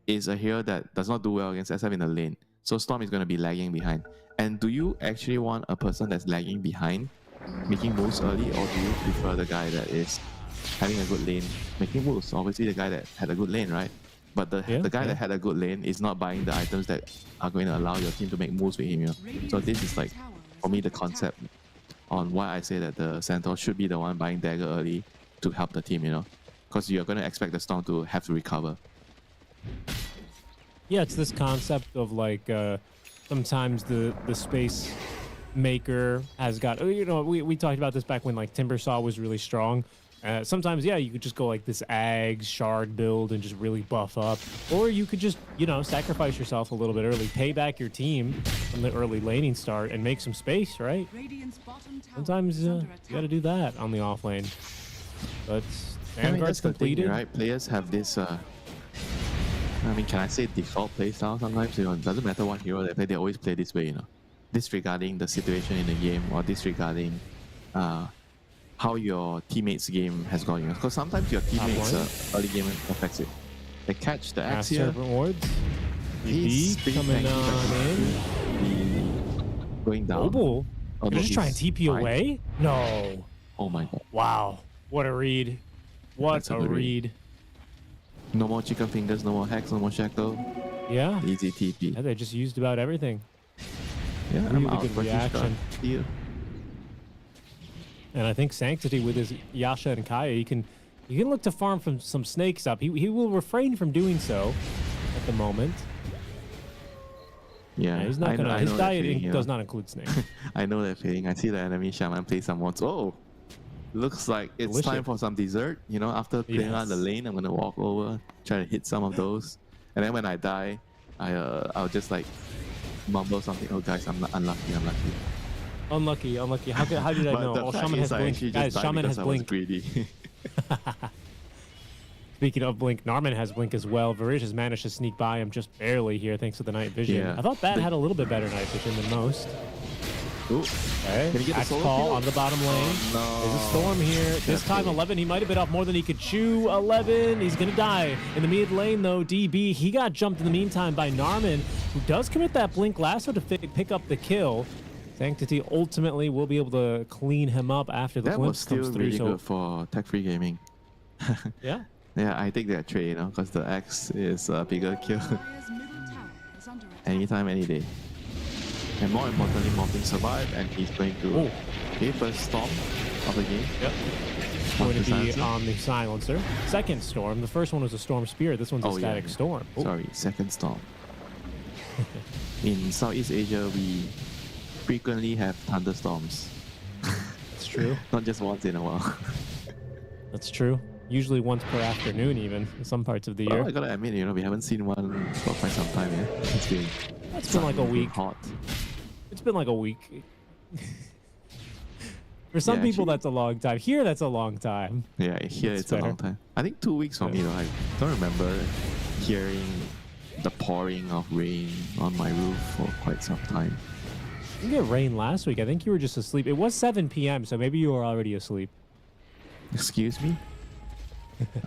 is a hero that does not do well against SF in the lane. So Storm is going to be lagging behind. And do you actually want a person that's lagging behind, making moves early, or do you prefer the guy that is having a good lane, making moves? Obviously the guy that had a good lane, right? But the guy that had a good lane is not buying the items that are going to allow your team to make moves with him. You know? So this is like, for me, the concept on why I say that the Centaur should be the one buying dagger early to help the team, you know? Because you're going to expect the Storm to have to recover. Yeah, it's this concept of like sometimes the space maker has got, you know, we talked about this back when like Timbersaw was really strong. Sometimes, yeah, you could just go like this Ags shard build and just really buff up. Or you could just, you know, sacrifice yourself a little bit early, pay back your team from the early laning start and make some space, right? Sometimes you got to do that on the off lane. But Vanguard's completed. Thing, right? Players have this, I mean, can I say default playstyle sometimes? You know, it doesn't matter what hero they play, they always play this way, you know. Disregarding the situation in the game or disregarding how your teammates' game has gone. You know? Because sometimes your teammates' early game affects it. They catch the axe here. Wards. He's coming on in. Going down. Global. You're just trying to TP away? No. Oh my god. Wow. What a read. What a read. No more chicken fingers, no more hacks, no more shackle. Yeah. Easy TP. Yeah, they just used about everything. Yeah, really I'm out good for reaction. Deal. And I think Sanctity with his Yasha and Kaya, he can look to farm from some snakes up. He will refrain from doing so at the moment. Yeah, he's not gonna. His diet feeling, does not include snakes. I know that feeling. I see the enemy shaman play some mods. Oh, looks like it's time for some dessert. You know, after playing out the lane, I'm gonna walk over, try to hit some of those, and then when I die, I'll just like mumble something. Oh, guys, I'm unlucky. Unlucky. How did I know? Oh, Shaman has blink. Guys, Shaman has blink. Speaking of blink, Narman has blink as well. Varish has managed to sneak by him just barely here thanks to the night vision. Yeah. I thought Bat had a little bit better night vision than most. Ooh. Okay. Can he get Axe the call kill? on the bottom lane. Oh, no. There's a storm here. This time 11, he might have bit off more than he could chew. 11, he's gonna die. In the mid lane though, DB, he got jumped in the meantime by Narman, who does commit that blink lasso to pick up the kill. Sanctity ultimately will be able to clean him up after the glimpse comes through. That was still really good for tech-free gaming. Yeah. Yeah, I take that trade, you know, because the Axe is a bigger kill. Anytime, any day. And more importantly, Morphin survived, and he's going to first storm of the game. Yep. Going to be on the silencer. Second storm. The first one was a storm spirit. This one's a static storm. Oh. Sorry, second storm. In Southeast Asia, we frequently have thunderstorms. That's true. Not just once in a while. That's true. Usually once per afternoon, even in some parts of the year. I gotta admit, you know, we haven't seen one for quite some time. Yeah, it's been like a week. Hot. It's been like a week. For some people, that's a long time. Here, that's a long time. Yeah, here it's a long time. I think 2 weeks for me, though. I don't remember hearing the pouring of rain on my roof for quite some time. You get rain last week. I think you were just asleep. It was 7 p.m., so maybe you were already asleep. Excuse me?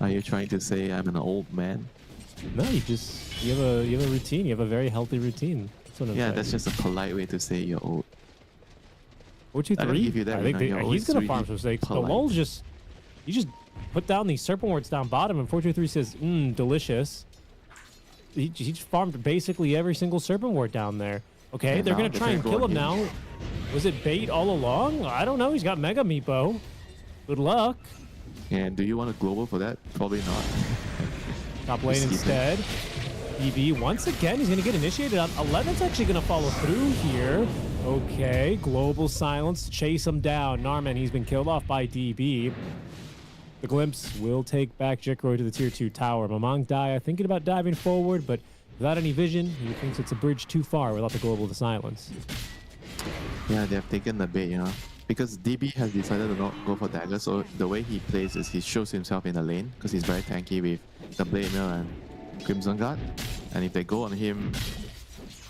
Are you trying to say I'm an old man? No, you have a routine. You have a very healthy routine. That's what I'm saying. That's just a polite way to say you're old. 4-2-3. I think he's gonna farm some snakes. The lul's you just put down these serpent wards down bottom, and 4-2-3 says, delicious. He farmed basically every single serpent ward down there. Okay, and they're gonna try and kill him now. Was it bait all along? I don't know. He's got Mega Meepo. Good luck. And do you want a global for that? Probably not. Top lane instead. DB once again, he's gonna get initiated on 11's actually gonna follow through here. Okay, global silence to chase him down. Narman, he's been killed off by DB. The glimpse will take back Jikro to the tier 2 tower. Mamang Daya thinking about diving forward, but without any vision, he thinks it's a bridge too far without the global to silence. Yeah, they have taken the bait, you know. Because DB has decided to not go for dagger, so the way he plays is he shows himself in the lane, because he's very tanky with the Blade Mill and Crimson Guard. And if they go on him,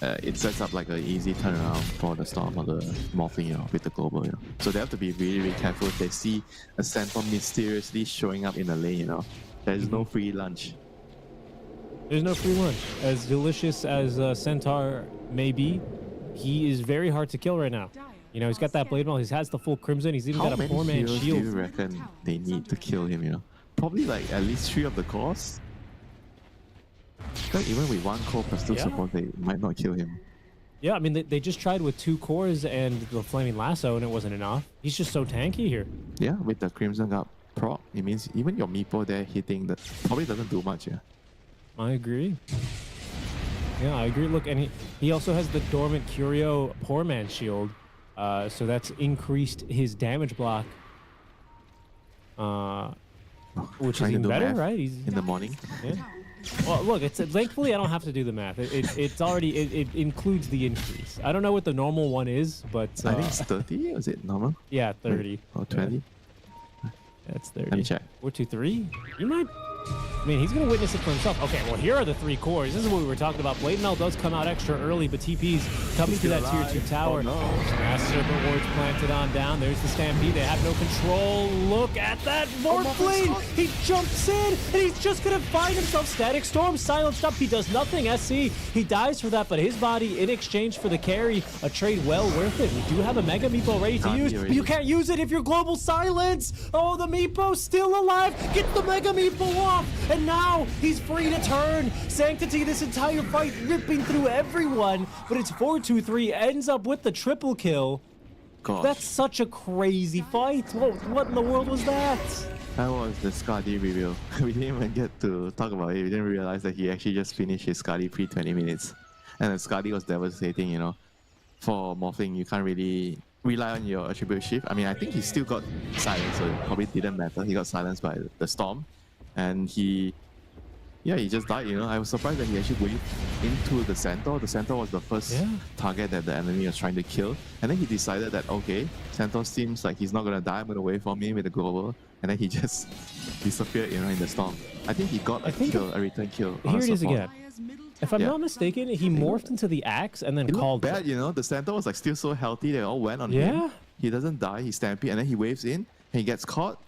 it sets up like an easy turnaround for the Storm or the Morphing, you know, with the global, you know. So they have to be really, really careful if they see a Centaur mysteriously showing up in the lane, you know. There's no free lunch. There's no free lunch. As delicious as Centaur may be, he is very hard to kill right now. You know, he's got that Blade Mail, he has the full Crimson, he's even got a 4-man shield. Do you reckon they need to kill him, you know? Probably like at least 3 of the cores. Because even with 1 core plus 2 support, they might not kill him. Yeah, I mean, they just tried with 2 cores and the Flaming Lasso, and it wasn't enough. He's just so tanky here. Yeah, with the Crimson Guard proc, it means even your Meepo there hitting, that probably doesn't do much, yeah. I agree. Yeah, I agree. Look, and he also has the Dormant Curio Poor Man Shield, so that's increased his damage block, which is even better, right? He's in the morning. Yeah. Well, look, thankfully I don't have to do the math. It's already it includes the increase. I don't know what the normal one is, but I think it's 30. Is it normal? Yeah, 30 or 20. That's 30. Let me check. 423. You might. I mean, he's going to witness it for himself. Okay, well, here are the 3 cores. This is what we were talking about. Blade Mail does come out extra early, but TP's coming to that tier 2 tower. Oh, no. Mass Serpent Wards planted on down. There's the Stampede. They have no control. Look at that Morph Blade. He jumps in, and he's just going to find himself Static Storm silenced up. He does nothing. SC, he dies for that, but his body, in exchange for the carry, a trade well worth it. We do have a Mega Meepo ready to use, but you can't use it if you're global silence. Oh, the Meepo's still alive. Get the Mega Meepo off. And now he's free to turn. Sanctity this entire fight ripping through everyone, but it's 4-2-3 ends up with the triple kill. Gosh. That's such a crazy fight. What in the world was that? That was the Skadi reveal. We didn't even get to talk about it. We didn't realize that he actually just finished his Skadi pre-20 minutes. And the Skadi was devastating, you know. For Morphing, you can't really rely on your attribute shift. I mean, I think he still got silenced, so it probably didn't matter. He got silenced by the Storm. And he just died, you know. I was surprised that he actually went into the Centaur. The Centaur was the first target that the enemy was trying to kill. And then he decided that, okay, Centaur seems like he's not going to die. I'm going to wait for me with the global. And then he just disappeared, you know, in the storm. I think he got a return kill. Here it is again. If I'm not mistaken, he morphed into the axe and then called bad, you know. The Centaur was like still so healthy. They all went on him. He doesn't die. He stampede and then he waves in and he gets caught.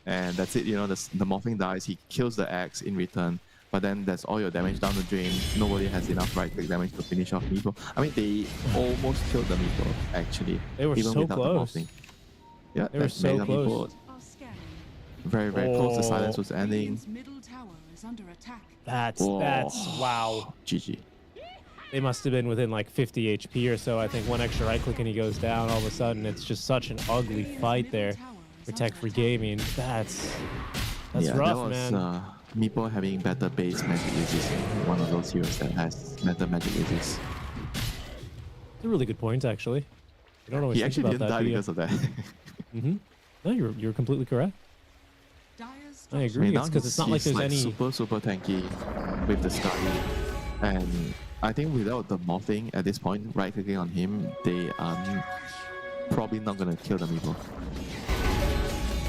And that's it, you know, the Morphing dies, he kills the axe in return, but then that's all your damage down the drain. Nobody has enough right-click damage to finish off Meepo. I mean, they almost killed the Meepo, actually. They were even so without close. The Morphing. Yeah, they were so close. Very, very close. The silence was ending. That's wow. GG. They must have been within like 50 HP or so. I think one extra right-click and he goes down. All of a sudden, it's just such an ugly fight there. For Tech-Free Gaming, that's rough, that was, man. Meepo having better base magic resist, one of those heroes that has better magic resist. It's a really good point, actually. You don't always he think actually about didn't that, die because of that. No, you're completely correct. I agree. It's because it's not like there's any super tanky with the Skadi, and I think without the Morphing at this point, right clicking on him, they are probably not gonna kill the Meepo.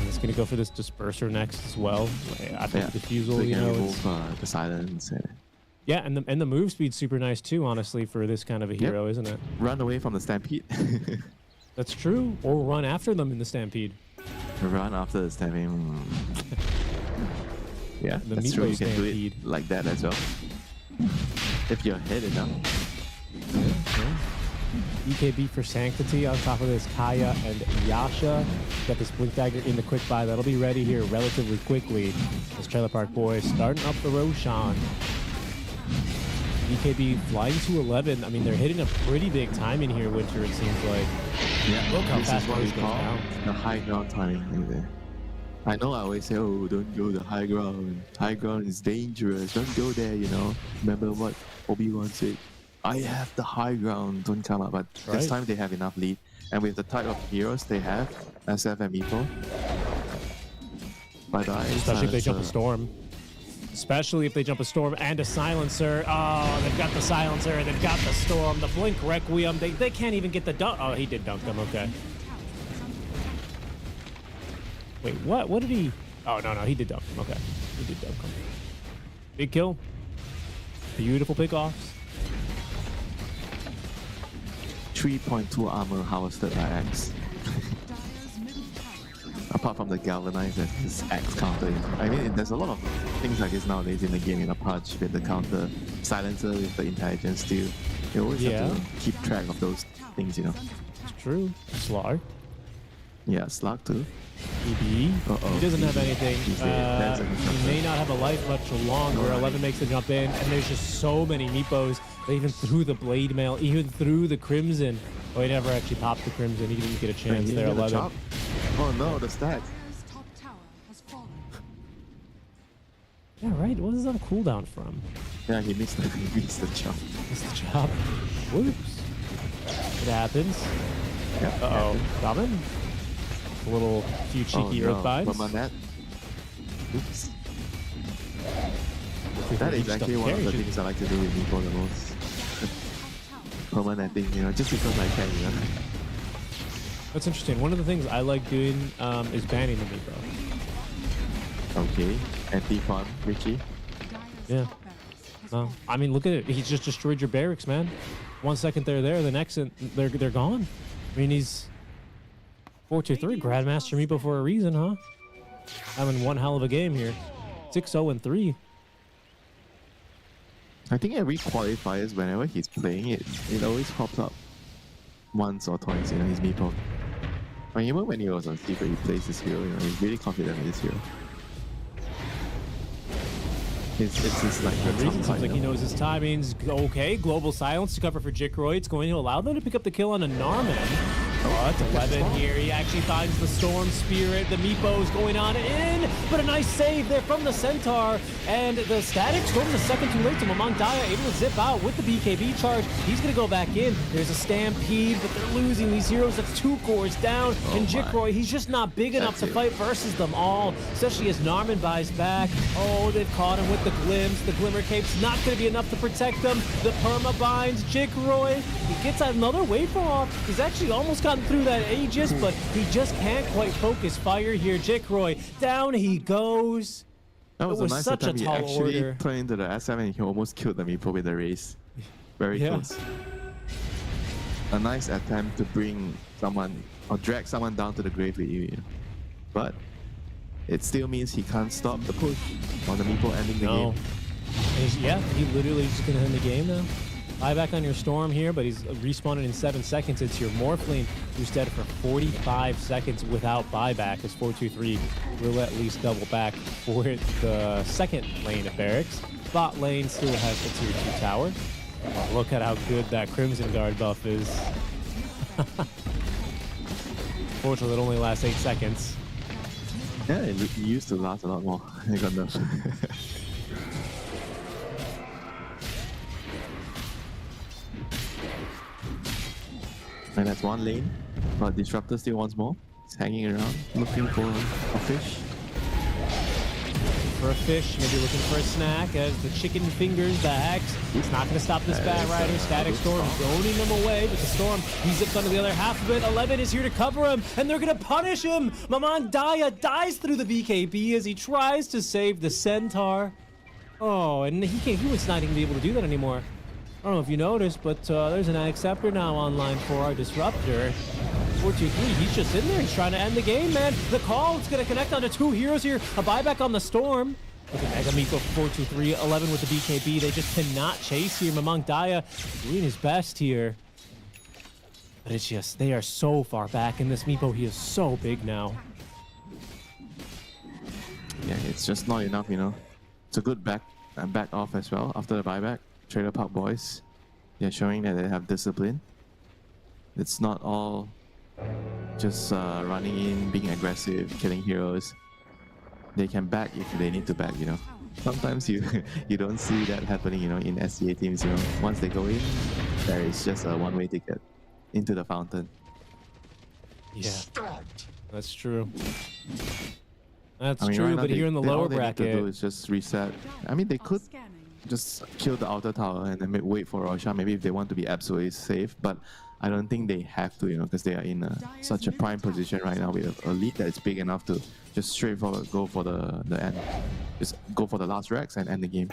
He's gonna go for this Disperser next as well. After the Diffusal, so you know, remove, the silence. Yeah, and the move speed's super nice too, honestly, for this kind of a hero, isn't it? Run away from the Stampede. That's true. Or run after them in the Stampede. Run after the Stampede. Yeah, the that's true. You can Stampede. do it like that as well. If you're ahead enough. EKB for Sanctity on top of this Kaya and Yasha. Got this Blink Dagger in the quick buy. That'll be ready here relatively quickly. This Trailer Park Boys starting up the Roshan. EKB flying to 11. I mean, they're hitting a pretty big time in here, Winter, it seems like. Yeah, look how this fast is what we call down. the high ground timing right there. I know I always say, oh, don't go to high ground. High ground is dangerous. Don't go there, you know. Remember what Obi-Wan said? I have the high ground, don't come up. But this time they have enough lead. And with the type of heroes they have, SF and Meepo, By the eye, Especially if they jump a silencer. storm. Especially if they jump a storm and a silencer. Oh, they've got the silencer. They've got the storm. The blink requiem. They can't even get the dunk. Oh, he did dunk them. Okay. Wait, what? What did he? Oh, no, he did dunk them. Okay. He did dunk them. Big kill. Beautiful pickoffs. 3.2 armor harvested by Axe. Apart from the galvanize and this Axe counter. I mean, there's a lot of things like this nowadays in the game. Punch with the counter, silencer with the intelligence steal. You always have to keep track of those things. It's true. Slug. Yeah, Slug too. EB. He doesn't have anything. He may not have a life much longer. 11 makes the jump in, and there's just so many Meepos. They even threw the blade mail, even threw the crimson. Oh, he never actually popped the crimson. He didn't get a chance there. 11. Oh no, the stack. Yeah, right. What is that cooldown from? Yeah, he missed the jump. Missed the job. Whoops. It happens. Yeah, Uh-oh. Common? A little few cheeky earth vibes. Oops. That is actually one of the things I like to do with Meepo the most. Permanenting, just because I can, That's interesting. One of the things I like doing is banning the Meepo. Okay. Anti-fun, Richie. Yeah. No. I mean, look at it. He's just destroyed your barracks, man. 1 second they're there, the next they're gone. I mean, he's 4-2-3 Grandmaster Meepo for a reason, huh? Having one hell of a game here. 6-0-3. I think every qualifiers, whenever he's playing it, it always pops up once or twice, his Meepo. I mean, even when he was on Steve, he plays this hero, he's really confident with this hero. It's just like the reason seems like he knows his timings. Okay, global silence to cover for Jikroy. It's going to allow them to pick up the kill on a Narman. Oh, it's 11 here. He actually finds the Storm Spirit. The Meepo's going on in, but a nice save there from the Centaur. And the Static Storm, the second too late to Mamang Daya, able to zip out with the BKB charge. He's going to go back in. There's a Stampede, but they're losing these heroes. That's 2 cores down. And Jikroy, he's just not big enough to fight versus them all, especially as Narman buys back. Oh, they've caught him with the glimpse. The Glimmer Cape's not going to be enough to protect them. The Perma binds Jikroy. He gets another wafer off. He's actually almost gotten through that Aegis, but he just can't quite focus fire here. Jikroy, down he goes. That was a nice such attempt. a tall He actually order. turned into the SM and he almost killed the Meepo with the race. Very close. A nice attempt to bring someone or drag someone down to the grave with you. But it still means he can't stop the push on the Meepo ending the game. Yeah, he literally is just gonna end the game now. Buyback on your Storm here, but he's respawning in 7 seconds. It's your Morphling who's dead for 45 seconds without buyback. As 4-2-3 will at least double back for the second lane of barracks. Bot lane still has the tier 2 tower. Oh, look at how good that Crimson Guard buff is. Fortunately, it only lasts 8 seconds. Yeah, it used to last a lot more. I got enough. And that's one lane, but Disruptor still wants more. He's hanging around, looking for a fish. For a fish, maybe looking for a snack as the chicken fingers the Hex. He's not going to stop this Bat Rider. Static Storm zoning them away, but the Storm, he zips onto the other half of it. 11 is here to cover him, and they're going to punish him. Mamang Daya dies through the BKB as he tries to save the Centaur. Oh, and he was not even be able to do that anymore. I don't know if you noticed, but there's an Acceptor now online for our Disruptor. 4-2-3, he's just in there. He's trying to end the game, man. The call, it's going to connect onto 2 heroes here. A buyback on the Storm. Look at Mega Meepo for 4-2-3, 11 with the BKB. They just cannot chase here. Mamang Daya doing his best here. But it's just, they are so far back in this Meepo. He is so big now. Yeah, it's just not enough, It's a good back off as well after the buyback. Trailer Park Boys, they're showing that they have discipline. It's not all just running in, being aggressive, killing heroes. They can back if they need to back, Sometimes you don't see that happening, in SCA teams, Once they go in, there is just a one-way ticket into the fountain. Yeah, that's true. That's I mean, true, right now but here in the lower all they need to do bracket, is just reset. I mean, they could just kill the outer tower and then wait for Roshan, maybe if they want to be absolutely safe, but I don't think they have to, because they are in such a prime position right now with a lead that's big enough to just straightforward go for the end. Just go for the last Rex and end the game.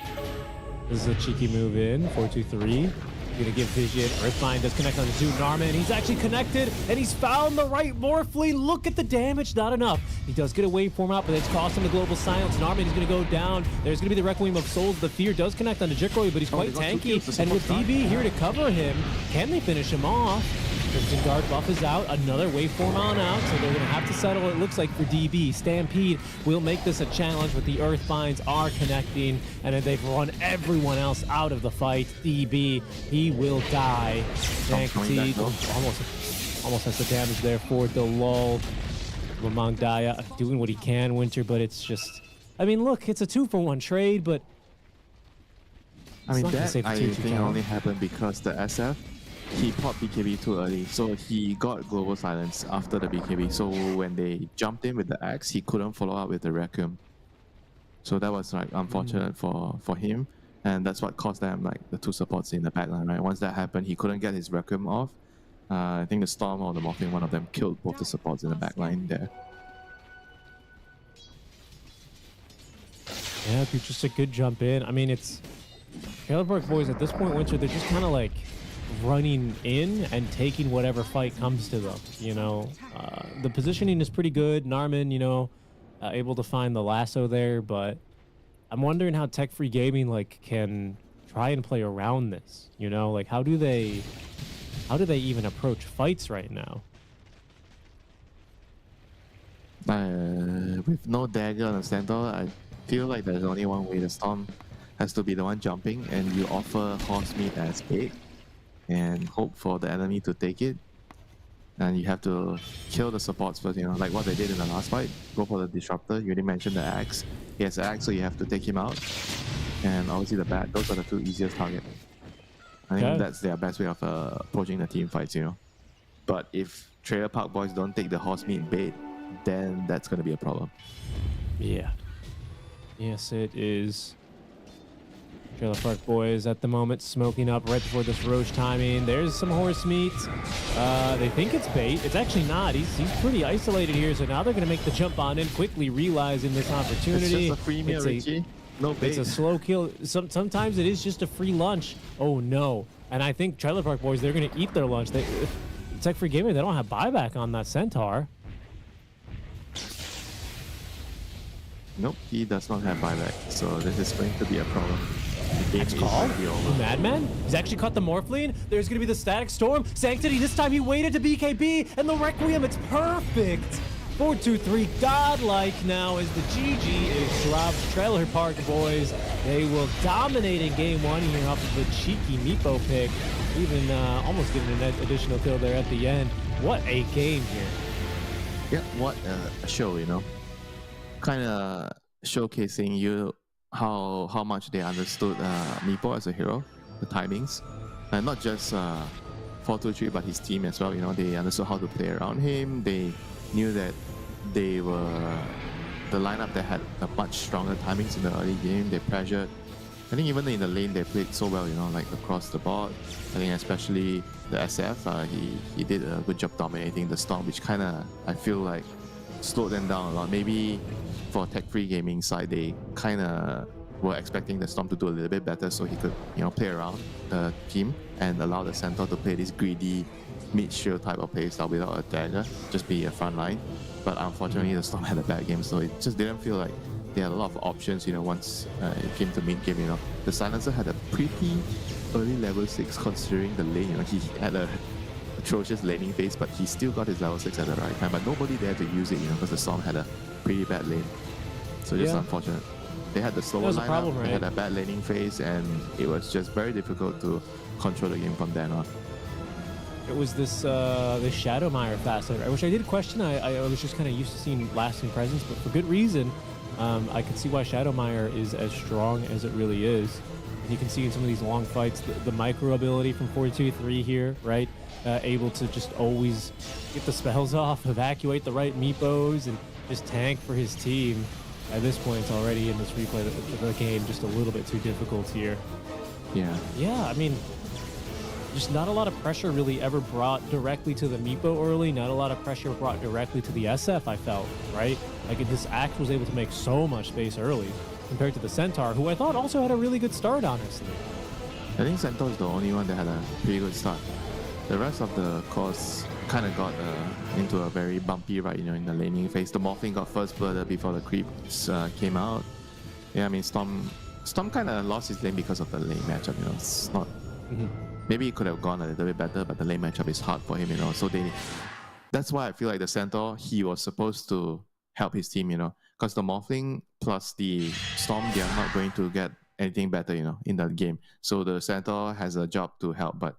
this is a cheeky move in, 4-2-3. Gonna give Vision. Earthbind does connect on the Zoo Narman. He's actually connected, and he's found the right Morphling. Look at the damage, not enough. He does get a waveform out, but it's cost him the global silence. Narman is gonna go down. There's gonna be the Requiem of Souls. The Fear does connect on the Jikroy, but he's quite tanky. And with DB here to cover him, can they finish him off? Crimson Guard buff is out, another waveform on out, so they're gonna have to settle, it looks like, for DB. Stampede will make this a challenge, but the Earthbinds are connecting, and then they've run everyone else out of the fight. DB, he will die. Sanctity almost has the damage there for the lull. Lamang Daya doing what he can, Winter, but it's just, I mean, look, it's a 2-for-1 trade, but I mean, that I think only happened because the SF, he popped BKB too early, so he got global silence after the BKB. So when they jumped in with the axe, he couldn't follow up with the Requiem. So that was like unfortunate for him, and that's what cost them like the 2 supports in the backline, right? Once that happened, he couldn't get his Requiem off. I think the Storm or the Morphling, one of them killed both the supports in the backline there. Yeah, it's just a good jump in. I mean, it's Trailer Park Boys at this point, Winter, they're just kind of like running in and taking whatever fight comes to them, the positioning is pretty good. Narman, able to find the lasso there, but I'm wondering how Tech Free Gaming can try and play around this, like how do they even approach fights right now? With no dagger on the centaur, I feel like there's only one way. The Storm has to be the one jumping, and you offer horse meat as bait and hope for the enemy to take it. And you have to kill the supports first, like what they did in the last fight. Go for the disruptor. You already mentioned the axe. He has the axe, so you have to take him out. And obviously the bat. Those are the 2 easiest targets. I think that's their best way of approaching the team fights, But if Trailer Park Boys don't take the horse meat bait, then that's going to be a problem. Yeah. Yes, it is. Trailer Park Boys at the moment smoking up right before this Roche timing. There's some horse meat. They think it's bait. It's actually not. He's pretty isolated here, so now they're going to make the jump on in, quickly realizing this opportunity. It's just a free meal, Richie. No bait. It's a slow kill. Sometimes it is just a free lunch. Oh, no. And I think Trailer Park Boys, they're going to eat their lunch. Tech Free Gaming, they don't have buyback on that Centaur. Nope, he does not have buyback, so this is going to be a problem. That's called Madman. He's actually caught the Morphling. There's going to be the Static Storm. Sanctity, this time he waited to BKB, and the Requiem, it's perfect. 4-2-3, godlike now as the GG is dropped. Trailer Park Boys, they will dominate in game 1 here off of the cheeky Meepo pick. Even almost getting an additional kill there at the end. What a game here. Yeah, what a show, Kind of showcasing you how much they understood Meepo as a hero, the timings. And not just 4-2-3, but his team as well. They understood how to play around him. They knew that they were the lineup that had a much stronger timings in the early game. They pressured. I think even in the lane they played so well, like across the board. I think especially the SF, he did a good job dominating the Storm, which kind of, I feel like, slowed them down a lot. Maybe for Tech Free Gaming side, they kind of were expecting the Storm to do a little bit better so he could, play around the team and allow the Centaur to play this greedy mid-shield type of playstyle without a dagger, just be a front line. But unfortunately, the Storm had a bad game, so it just didn't feel like they had a lot of options, once it came to mid-game, The Silencer had a pretty early level 6 considering the lane, he had a atrocious laning phase, but he still got his level 6 at the right time, but nobody there to use it, because the Storm had a pretty bad lane. So just unfortunate. They had the slower lineup, they had a bad laning phase, and it was just very difficult to control the game from then on. It was this Shadowmire facet, which I did question. I was just kind of used to seeing lasting presence, but for good reason. I can see why Shadowmire is as strong as it really is. And you can see in some of these long fights, the micro ability from 4-2-3 here, right? Able to just always get the spells off, evacuate the right Meepos, and just tank for his team. At this point, it's already in this replay the game just a little bit too difficult here. Yeah. Yeah, I mean, just not a lot of pressure really ever brought directly to the Meepo early. Not a lot of pressure brought directly to the SF, I felt, right? Like this Axe was able to make so much space early compared to the Centaur, who I thought also had a really good start, honestly. I think Centaur is the only one that had a pretty good start. The rest of the course kind of got into a very bumpy ride, in the laning phase. The Morphling got first blooded before the creeps came out. Yeah, I mean, Storm kind of lost his lane because of the lane matchup, It's not... Maybe it could have gone a little bit better, but the lane matchup is hard for him, So that's why I feel like the Centaur, he was supposed to help his team, because the Morphling plus the Storm, they are not going to get anything better, in that game. So the Centaur has a job to help, but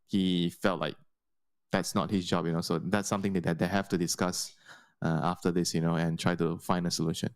he felt like that's not his job, So that's something that they have to discuss after this, and try to find a solution.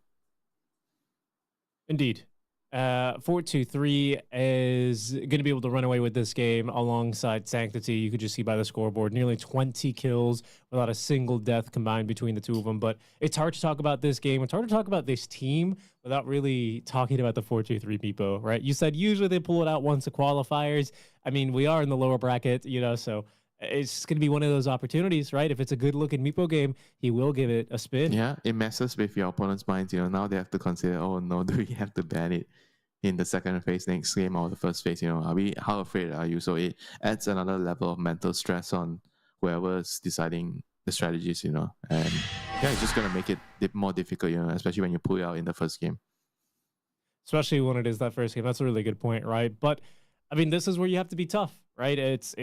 Indeed. 4-2-3 is going to be able to run away with this game alongside Sanctity. You could just see by the scoreboard, nearly 20 kills without a single death combined between the two of them. But it's hard to talk about this game. It's hard to talk about this team without really talking about the 4-2-3 Meepo, right? You said usually they pull it out once the qualifiers. I mean, we are in the lower bracket, so it's going to be one of those opportunities, right? If it's a good-looking Meepo game, he will give it a spin. Yeah, it messes with your opponent's minds. Now they have to consider, oh no, do we have to ban it in the second phase next game or the first phase? How afraid are you? So it adds another level of mental stress on whoever's deciding the strategies, and yeah, it's just going to make it more difficult, especially when you pull it out in the first game. Especially when it is that first game. That's a really good point, right? But I mean, this is where you have to be tough, right? It's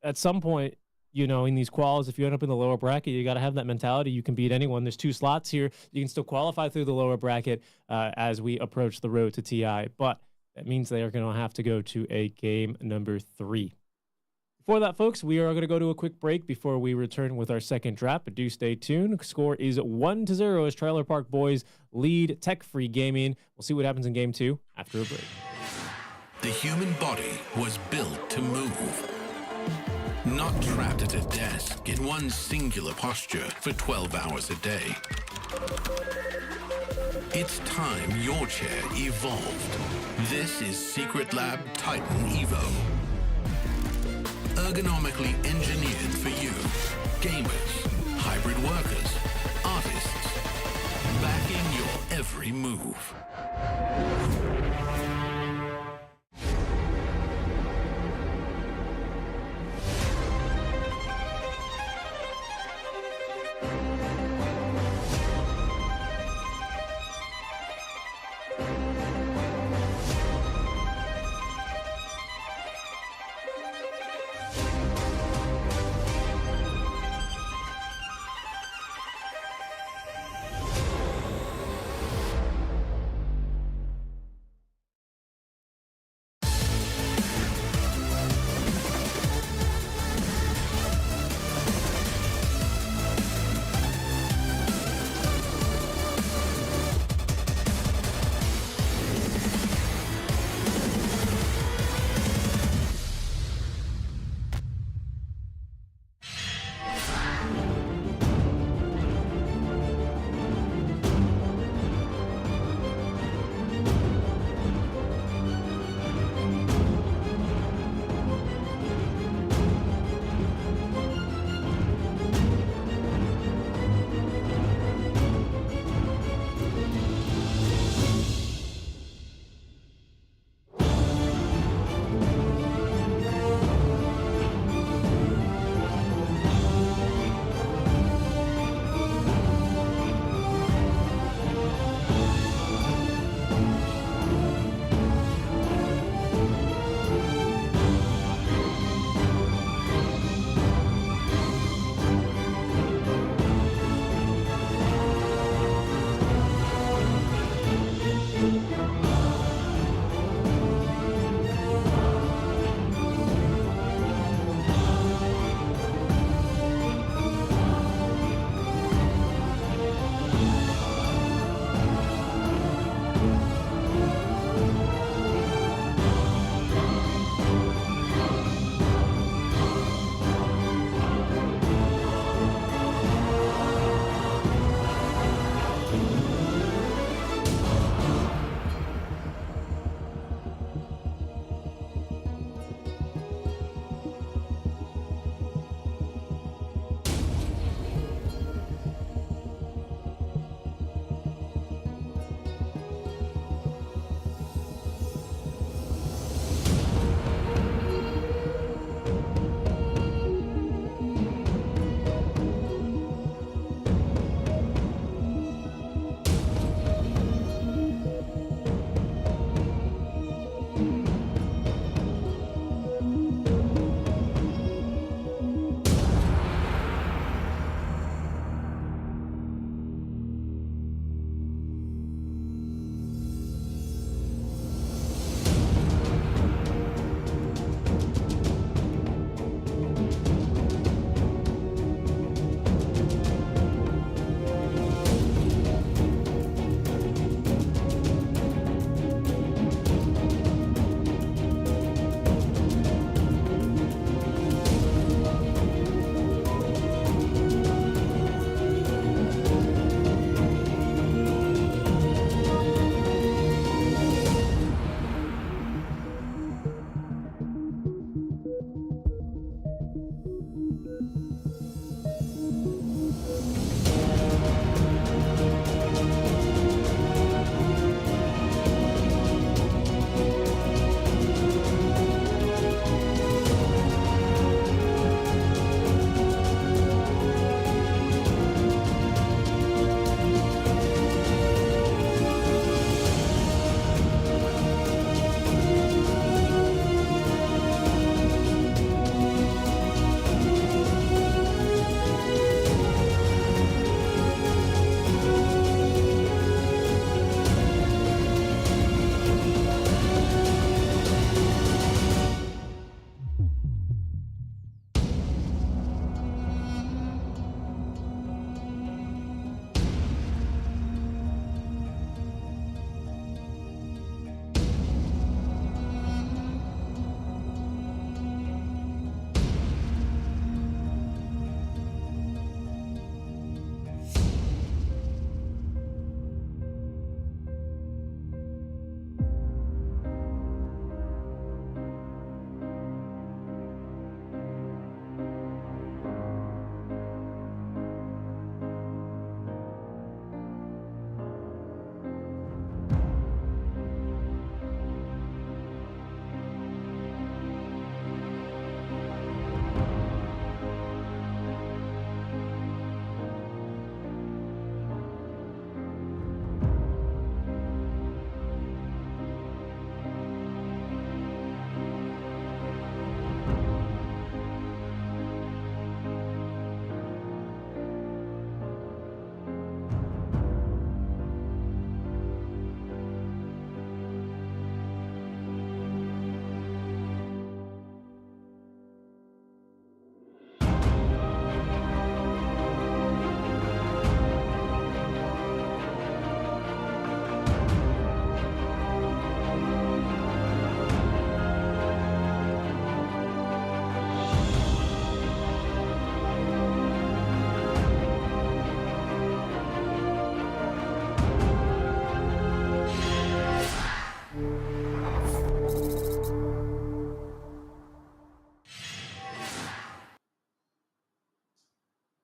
at some point, in these quals, if you end up in the lower bracket, you got to have that mentality. You can beat anyone. There's 2 slots here. You can still qualify through the lower bracket as we approach the road to TI. But that means they are going to have to go to a game number 3. Before that, folks, we are going to go to a quick break before we return with our second draft. But do stay tuned. Score is 1-0 as Trailer Park Boys lead Tech Free Gaming. We'll see what happens in game 2 after a break. The human body was built to move. Not trapped at a desk in one singular posture for 12 hours a day. It's time your chair evolved. This is Secret Lab Titan Evo. Ergonomically engineered for you. Gamers, hybrid workers, artists. Backing your every move.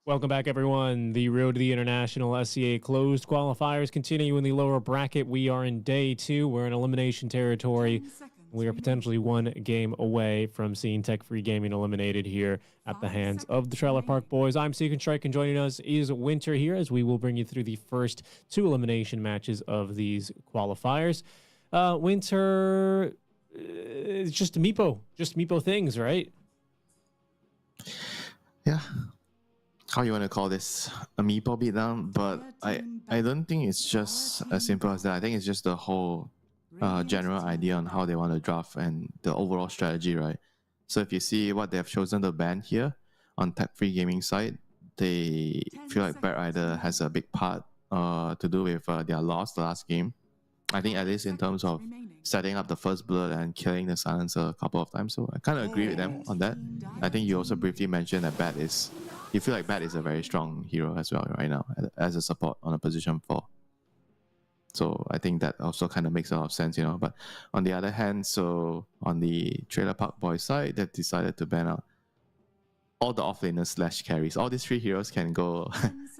Welcome back, everyone. The road to the international SCA closed qualifiers continue in the lower bracket. We are in day 2. We're in elimination territory. We are potentially one game away from seeing Tech Free Gaming eliminated here at the hands of the Trailer Park Boys. I'm Seek and Strike, and joining us is Winter here as we will bring you through the first 2 elimination matches of these qualifiers. Winter, it's just Meepo things, right? Yeah. How you want to call this? A meeple beatdown? But I don't think it's just as simple as that. I think it's just the whole general idea on how they want to draft and the overall strategy, right? So if you see what they have chosen to ban here on Tech Free Gaming side, they feel like Bad Rider has a big part to do with their loss the last game. I think at least in terms of setting up the first bullet and killing the silencer a couple of times. So I kind of agree with them on that. I think you also briefly mentioned that you feel like Bat is a very strong hero as well right now as a support on a position 4. So I think that also kind of makes a lot of sense, But on the other hand, so on the Trailer Park Boys side, they've decided to ban out all the offlaners / carries. All these 3 heroes can go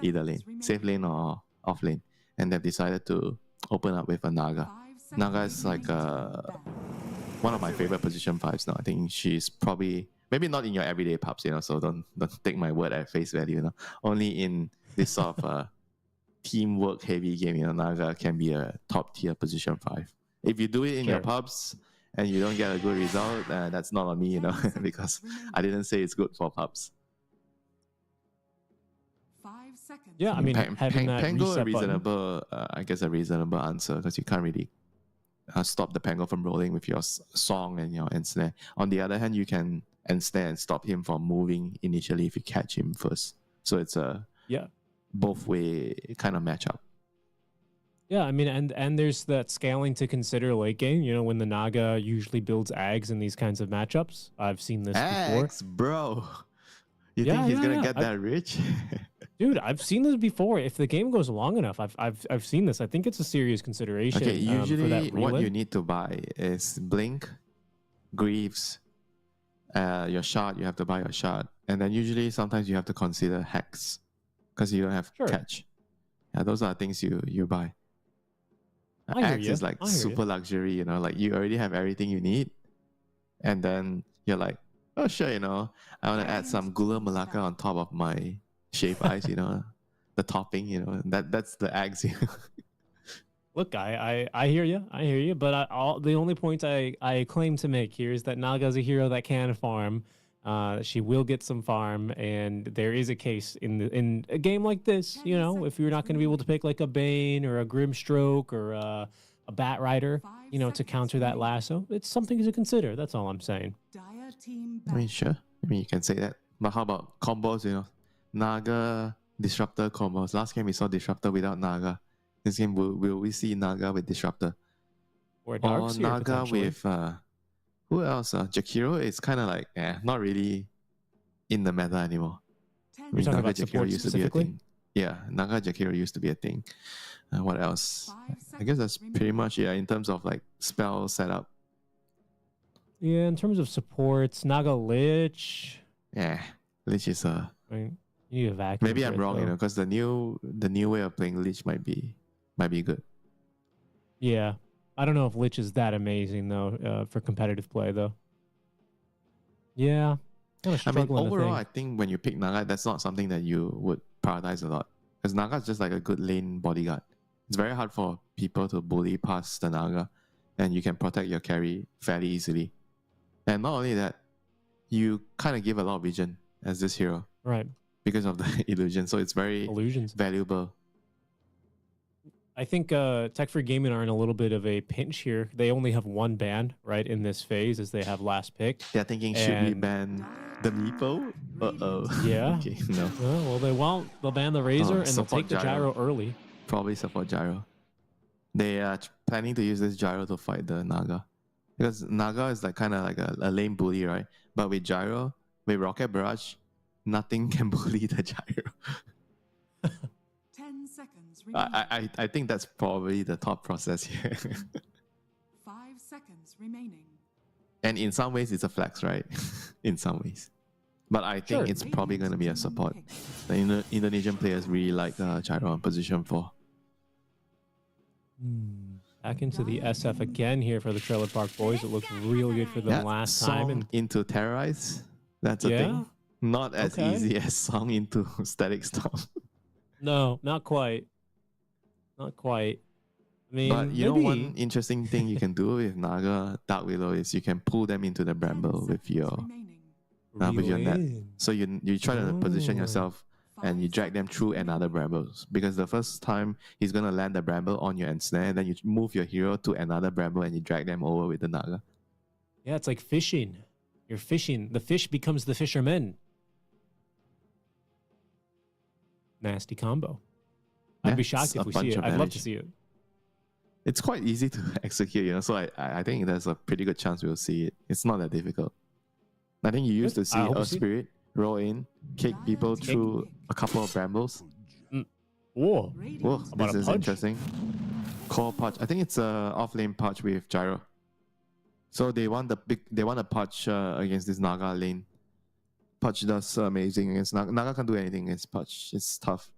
either lane, safe lane or off lane. And they've decided to open up with a Naga. Naga is like one of my favorite position 5s now. I think she's probably maybe not in your everyday pubs, so don't take my word at face value, Only in this sort of teamwork heavy game, Naga can be a top tier position 5. If you do it in your pubs and you don't get a good result, that's not on me, because I didn't say it's good for pubs. Yeah, I mean, having that Pango reset a reasonable, I guess a reasonable answer, because you can't really stop the Pango from rolling with your song and your ensnare. On the other hand, you can ensnare and stop him from moving initially if you catch him first. So it's a both way kind of matchup. Yeah, I mean, and there's that scaling to consider late game. When the Naga usually builds Ags in these kinds of matchups. I've seen this before. Ags, bro. You think he's gonna get that rich? Dude, I've seen this before. If the game goes long enough, I've seen this. I think it's a serious consideration. Okay, usually for that what you need to buy is Blink, Greaves, your shot. You have to buy your shot, and then usually sometimes you have to consider Hex because you don't have catch. Yeah, those are things you buy. Axe is like super luxury, like you already have everything you need, and then you're like, oh sure, I want to add some Gula Melaka on top of my shave ice, the topping, that's the Axe. Look, I hear you, but the only point I claim to make here is that Naga's a hero that can farm. She will get some farm, and there is a case in a game like this, if you're not going to be able to pick like a Bane or a Grimstroke or a Bat Rider, to counter that lasso. It's something to consider. That's all I'm saying. I mean, sure. I mean, you can say that. But how about combos, Naga, Disruptor combos. Last game we saw Disruptor without Naga. This game, will we see Naga with Disruptor? Or Naga with... who else? Jakiro is kind of like, not really in the meta anymore. We're talking about support used to be a thing. Yeah, Naga Jakiro used to be a thing. What else? I guess that's pretty much, in terms of like spell setup. Yeah, in terms of supports, Naga Lich. Yeah, Lich is I mean, you need a vacuum. Maybe I'm wrong, because the new way of playing Lich might be good. Yeah. I don't know if Lich is that amazing, though, for competitive play, though. Yeah. I mean, overall, I think when you pick Naga, that's not something that you would prioritize a lot. Because Naga is just like a good lane bodyguard. It's very hard for people to bully past the Naga, and you can protect your carry fairly easily. And not only that, you kind of give a lot of vision as this hero. Right. Because of the illusion. So it's very valuable. I think Tech Free Gaming are in a little bit of a pinch here. They only have one ban, right, in this phase as they have last pick. They're thinking, should we ban the Meepo? Uh-oh. Yeah. Okay, no. Well, they won't. They'll ban the Razor and they'll take the gyro early. Probably support Gyro. They are planning to use this Gyro to fight the Naga. Because Naga is like kind of like a lame bully, right? But with Gyro, with Rocket Barrage, nothing can bully the Gyro. 10 seconds remaining. I think that's probably the thought process here. 5 seconds remaining. And in some ways, it's a flex, right? In some ways. But I think Sure. it's probably going to be a support. The Indonesian players really like Gyro on position 4. Back into the SF again here for the Trailer Park Boys. It looked real good for them Yeah, last Song time. And into Terrorize. That's a Yeah? thing. Not as Okay. easy as Song into Static Storm. no, not quite. Not quite. I mean, But you know, maybe. one interesting thing you can do with Naga Dark Willow is you can pull them into the 10 bramble with your remaining. with your net. Reel So you try to position Oh. yourself and you drag them through another brambles, because the first time he's gonna land the bramble on your ensnare, and then you move your hero to another bramble and you drag them over with the Naga. Yeah, it's like fishing. You're fishing. The fish becomes the fisherman. Nasty combo. I'd Yeah, be it's shocked a if we see bunch it. of I'd love to damage. see it. It's quite easy to execute, you know. So I think there's a pretty good chance we'll see it. It's not that difficult. I think you used to Good. see I hope we Earth see it. Spirit roll in, kick people through a couple of brambles. Whoa. Whoa, About this a is punch? interesting. Core Pudge. I think it's a off lane Pudge with Gyro. So they want a Pudge against this Naga lane. Pudge does amazing against Naga. Naga can't do anything against Pudge. It's tough.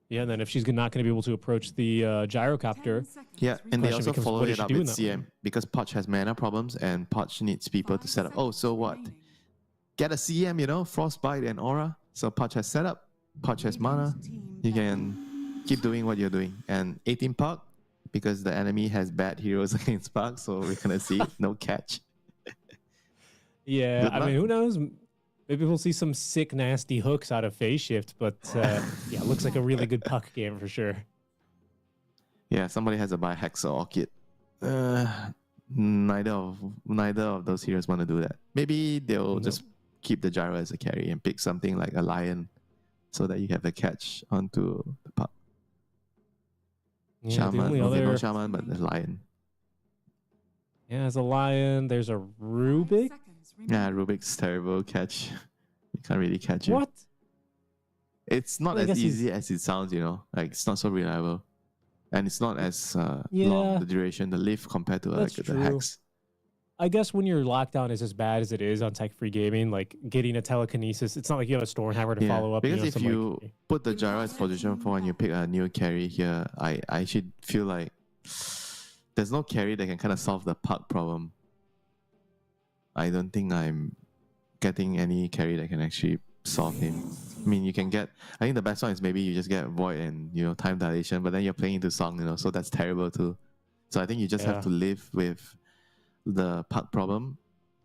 Yeah, and then if she's not going to be able to approach the gyrocopter, Yeah, and they Question also becomes, follow what does it she up do in with that CM lane? because Pudge has mana problems and Pudge needs people to set up. Oh, so what? Get a CM, you know, Frostbite and Aura. So Pudge has setup, Pudge has mana. You can keep doing what you're doing. And 18 Puck, because the enemy has bad heroes against Puck, so we're gonna see no catch. yeah, Good I luck. mean, who knows? Maybe we'll see some sick, nasty hooks out of Phase Shift, but yeah, it looks like a really good puck game for sure. Yeah, somebody has to buy Hex or Orchid. Neither of those heroes want to do that. Maybe they'll Nope. just keep the Gyro as a carry and pick something like a Lion, so that you have the catch onto the puck. Yeah, the Shaman, only okay, no other, Shaman, but the Lion. yeah, there's a Lion, there's a Rubik. Yeah, Rubik's terrible catch. You can't really catch it. What? It's not I as guess he's- easy as it sounds, you know. Like, it's not so reliable. And it's not as Yeah. long, the duration, the lift compared to like That's the true. Hex. I guess when your lockdown is as bad as it is on tech-free gaming, like getting a telekinesis, it's not like you have a Stormhammer to follow up. Because you know, if some, you like, put the Gyro as position 4 and you pick a new carry here, I should feel like there's no carry that can kind of solve the puck problem. I don't think I'm getting any carry that can actually solve him. I mean, you can get, I think the best one is maybe you just get Void and, you know, time dilation, but then you're playing into Song, you know, so that's terrible too. So I think you just Yeah. have to live with the puck problem,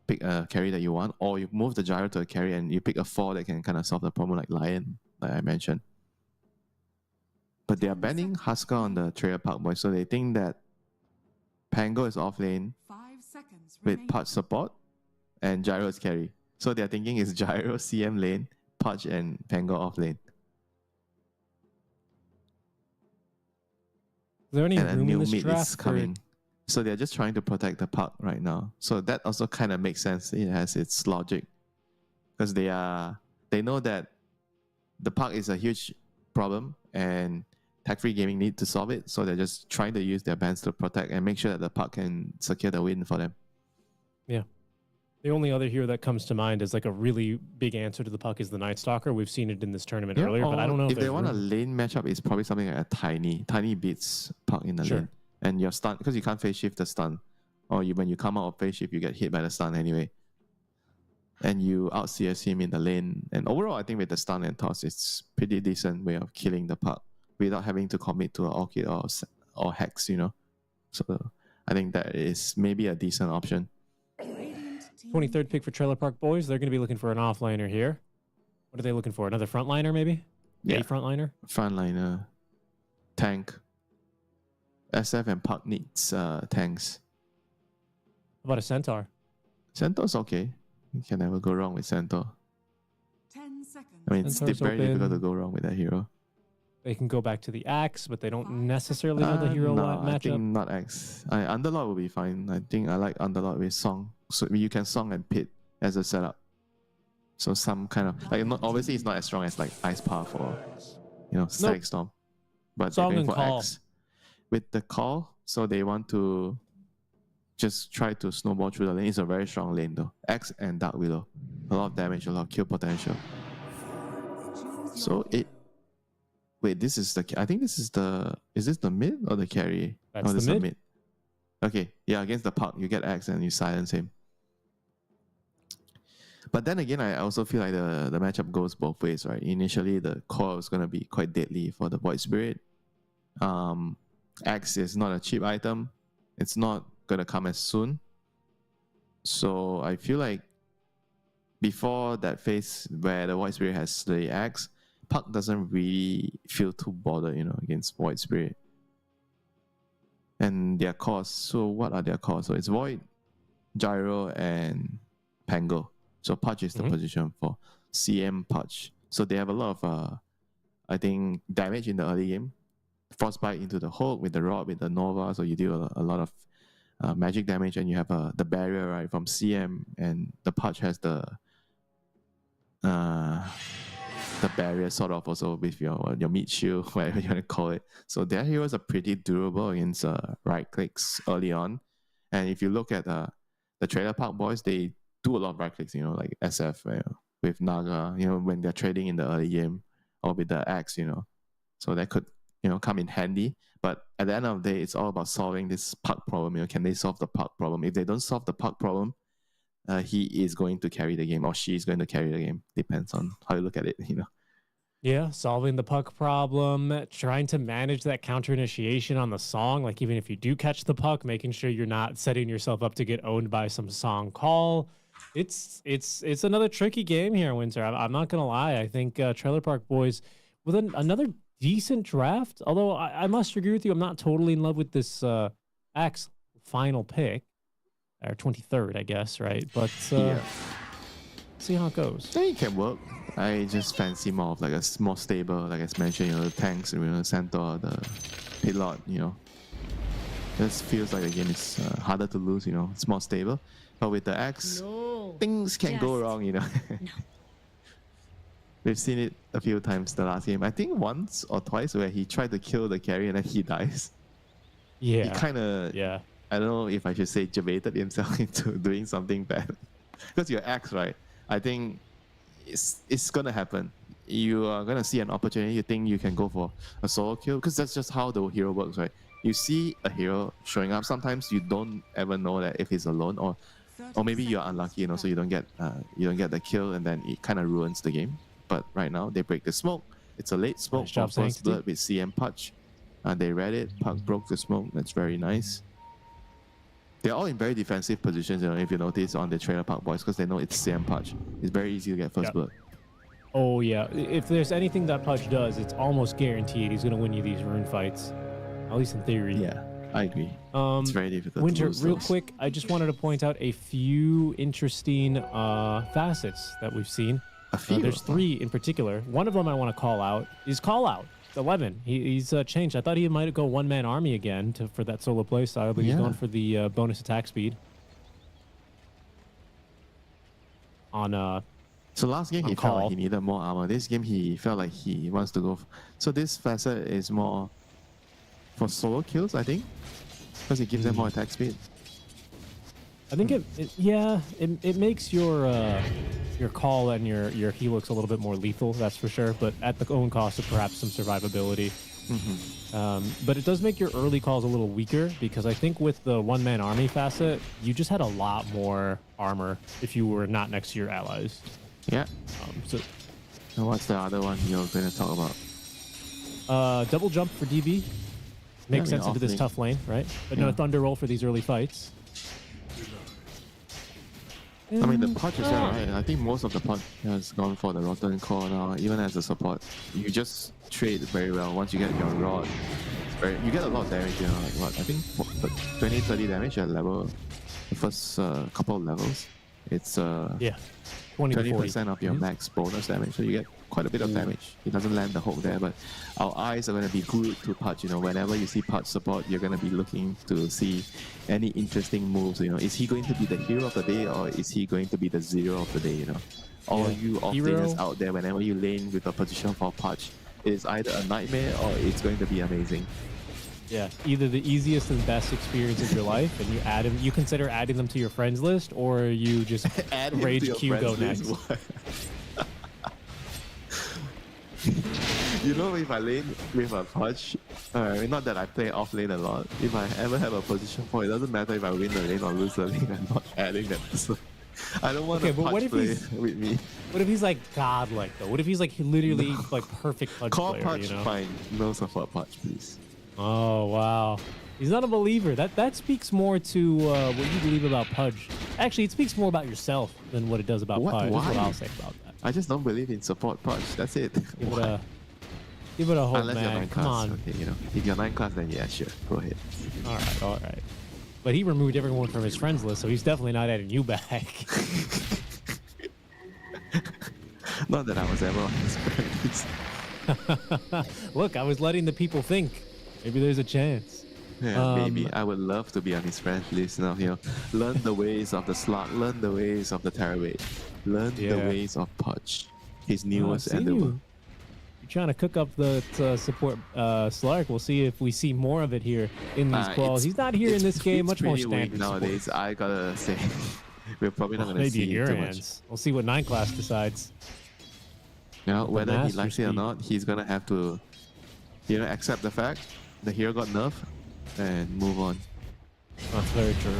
pick a carry that you want, or you move the Gyro to a carry and you pick a 4 that can kind of solve the problem, like Lion, like I mentioned. But they are banning Husker on the Trail Park Boy, so they think that Pango is off lane 5 seconds with remaining. Pudge support and Gyro is carry. So they're thinking is Gyro CM lane, Pudge and Pango off lane. is there any And a room in new this mid draft is coming. So they're just trying to protect the puck right now. So that also kind of makes sense. It has its logic. Because they know that the puck is a huge problem and tech-free gaming need to solve it. So they're just trying to use their bans to protect and make sure that the puck can secure the win for them. The only other hero that comes to mind is like a really big answer to the puck is the Night Stalker. We've seen it in this tournament earlier, but I don't know if they there's want a room. lane matchup, it's probably something like a Tiny. Tiny beats puck in the Sure. lane. And you're stunned because you can't phase shift the stun. Or when you come out of phase shift, you get hit by the stun anyway. And you out CS him in the lane. And overall, I think with the stun and toss, it's pretty decent way of killing the puck without having to commit to an Orchid or Hex, you know. So I think that is maybe a decent option. 23rd pick for Trailer Park Boys. They're going to be looking for an offliner here. What are they looking for? Another frontliner, maybe? Yeah. A frontliner? Frontliner, tank. SF and Puck needs tanks. How about a Centaur? Centaur's okay. You can never go wrong with Centaur. 10 seconds. I mean, it's Centaur's very difficult to open. go wrong with that hero. They can go back to the Axe, but they don't necessarily know the hero no, I matchup. think not X. Underlord will be fine. I think I like Underlord with Song. So you can Song and Pit as a setup. So some kind of like obviously it's not as strong as like Ice Path or Static Storm, but Song they're going and for Call. X with the call. So they want to just try to snowball through the lane. It's a very strong lane though. X and Dark Willow. A lot of damage, a lot of kill potential. So it... Wait, this is the... I think this is the... Is this the mid or the carry? That's this the is mid. Okay, yeah, against the Puck, you get X and you silence him. But then again, I also feel like the matchup goes both ways, right? Initially, the core is going to be quite deadly for the Void Spirit. X is not a cheap item. It's not going to come as soon. So I feel like before that phase where the Void Spirit has the X, Puck doesn't really feel too bothered, against Void Spirit. And their cores, so what are their cores? So it's Void, Gyro, and Pango. So Pudge is the position for CM Pudge. So they have a lot of, I think, damage in the early game. Frostbite into the Hulk with the Rod, with the Nova. So you deal a lot of magic damage, and you have the barrier, right, from CM, and the Pudge has the barrier sort of also with your meat shield, whatever you want to call it. So their heroes are pretty durable against right clicks early on. And if you look at the Trailer Park boys, they do a lot of right clicks, like SF with Naga, when they're trading in the early game, or with the Axe, So that could, come in handy. But at the end of the day, it's all about solving this puck problem. Can they solve the puck problem? If they don't solve the puck problem, he is going to carry the game, or she is going to carry the game. Depends on how you look at it, Yeah, solving the puck problem, trying to manage that counter initiation on the Song. Like, even if you do catch the puck, making sure you're not setting yourself up to get owned by some Song call. It's another tricky game here, Winter. I'm not gonna lie. I think Trailer Park Boys with another decent draft. Although I must agree with you, I'm not totally in love with this Axe final pick, or 23rd, I guess, right? But yeah. See how it goes. I think it can work. I just fancy more of like a more stable, like I mentioned, the tanks, the Centaur, the Pitlot, This feels like the game is harder to lose, It's more stable. But with the Axe, things can go wrong, No. We've seen it a few times the last game. I think once or twice where he tried to kill the carry and then he dies. Yeah. He kind of, I don't know if I should say, javated himself into doing something bad. Because your Axe, right? I think it's gonna happen. You are gonna see an opportunity. You think you can go for a solo kill, because that's just how the hero works, right? You see a hero showing up. Sometimes you don't ever know that if he's alone, or maybe you're unlucky, so you don't get the kill, and then it kind of ruins the game. But right now they break the smoke. It's a late smoke from First Blood with CM Pudge. They read it. Puck broke the smoke. That's very nice. They're all in very defensive positions, if you notice on the Trailer Park boys, because they know it's CM Pudge. It's very easy to get First Blood. Oh yeah, if there's anything that Pudge does, it's almost guaranteed he's going to win you these rune fights, at least in theory. Yeah, I agree. It's very difficult. Winter, to lose real those. quick, I just wanted to point out a few interesting facets that we've seen. A few. There's three in particular. One of them I want to call out is Call Out. 11. He's changed. I thought he might go one-man army again for that solo play style, but he's going for the bonus attack speed. So last game he felt like he needed more armor. This game he felt like he wants to go. So this facet is more for solo kills, I think, because it gives them more attack speed. I think it makes your call and your Helix a little bit more lethal, that's for sure, but at the own cost of perhaps some survivability. But it does make your early calls a little weaker, because I think with the one-man army facet, you just had a lot more armor if you were not next to your allies. Yeah. So what's the other one you're going to talk about? Double jump for DB. Makes sense into this tough lane, right? But no Thunder Roll for these early fights. I mean, the Pudge is right. I think most of the Pudge has gone for the Rotten Core now, even as a support. You just trade very well. Once you get your Rod, you get a lot of damage, like what? I think 20, 30 damage at level, the first couple of levels. It's 20% of your max bonus damage, so you get quite a bit of damage. It doesn't land the hook there, but our eyes are going to be glued to Pudge. Whenever you see Pudge support, you're going to be looking to see any interesting moves. Is he going to be the hero of the day, or is he going to be the zero of the day? All you off-laners out there, whenever you lane with a position for Pudge, it is either a nightmare or it's going to be amazing. Yeah, either the easiest and best experience of your life, and you consider adding them to your friends list, or you just Add him to rage your Q go friends next. list. You know, if I lane with a Pudge, not that I play off lane a lot, if I ever have a position for it, doesn't matter if I win the lane or lose the lane, I'm not adding that person. I don't want Okay, a but what Pudge if play he's- with me. What if he's like godlike though? What if he's like literally like perfect Pudge Call player? Pudge, You know? fine. No support Pudge, please. Oh wow, he's not a believer. That speaks more to what you believe about Pudge. Actually, it speaks more about yourself than what it does about What? Pudge. That's what Why? I'll say about that. I just don't believe in support Pudge. That's it. Give it a hope, Unless you're man. 9 Come class. on. Okay, you know. If you're 9 class, then yeah, sure. Go ahead. All right. But he removed everyone from his friends list, so he's definitely not adding you back. Not that I was ever on his friend list. Look, I was letting the people think. Maybe there's a chance. Yeah, maybe. I would love to be on his friend list now, you know. Learn the ways of the slug, learn the ways of the Terrorweight, learn the Yeah. ways of Pudge, his Oh, I've newest seen endeavor. You're trying to cook up the support Slark. We'll see if we see more of it here in these quals. It's- He's not here in it's- this game. it's Much more pretty weak standard support. nowadays. I gotta say, we're probably not Well, gonna maybe see in your too much. hands. We'll see what 9 class decides. Now, the whether he master likes it or speed. not, he's gonna have to, you know, accept the fact the hero got nerfed and move on. That's very true.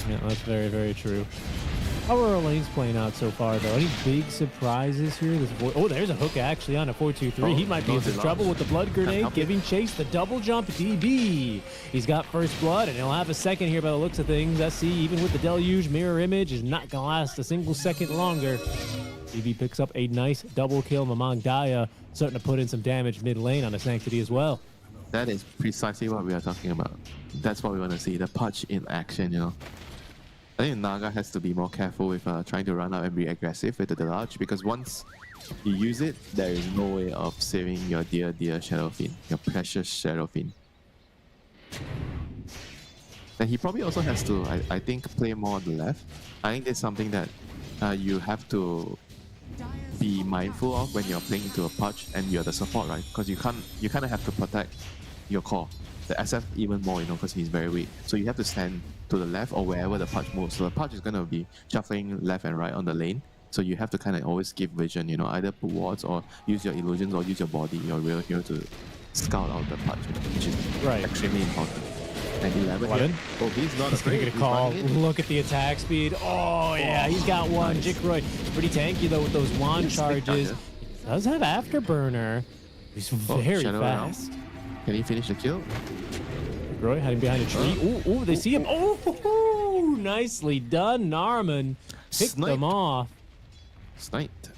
Yeah, that's very, very true. How are our lanes playing out so far, though? Any big surprises here? Oh, there's a hook actually on a 4-2-3. Oh, he might be no in some delay. trouble with the blood grenade, help it. giving chase the double jump DB. He's got first blood, and he'll have a second here by the looks of things. SC, even with the deluge mirror image, is not going to last a single second longer. DB picks up a nice double kill. Mamang Daya starting to put in some damage mid lane on the Sanctity as well. That is precisely what we are talking about. That's what we want to see, the Pudge in action, you know. I think Naga has to be more careful with trying to run out and be aggressive with the deluge, because once you use it, there is no way of saving your dear Shadowfiend, your precious Shadowfiend. And he probably also has to, I think, play more on the left. I think that's something that you have to be mindful of when you're playing into a Pudge and you're the support, right? Because you kind of have to protect your core. The SF even more, you know, because he's very weak. So you have to stand to the left or wherever the Pudge moves. So the Pudge is going to be shuffling left and right on the lane. So you have to kind of always give vision, you know, either put wards or use your illusions or use your body, your real hero, to scout out the Pudge, which is Right. extremely important. And 11 What? here. Oh, he's not He's gonna afraid. get a He's call. running in. Look at the attack speed. Oh yeah, he's got one. nice. Jikroy, pretty tanky though with those wand He's big charges. time, Does have afterburner. He's very Shadow now. fast. Can he finish the kill? Jikroy hiding behind a tree. Ooh, they see him. Oh, nicely done, Narman. Picked Sniped. them off. Sniped.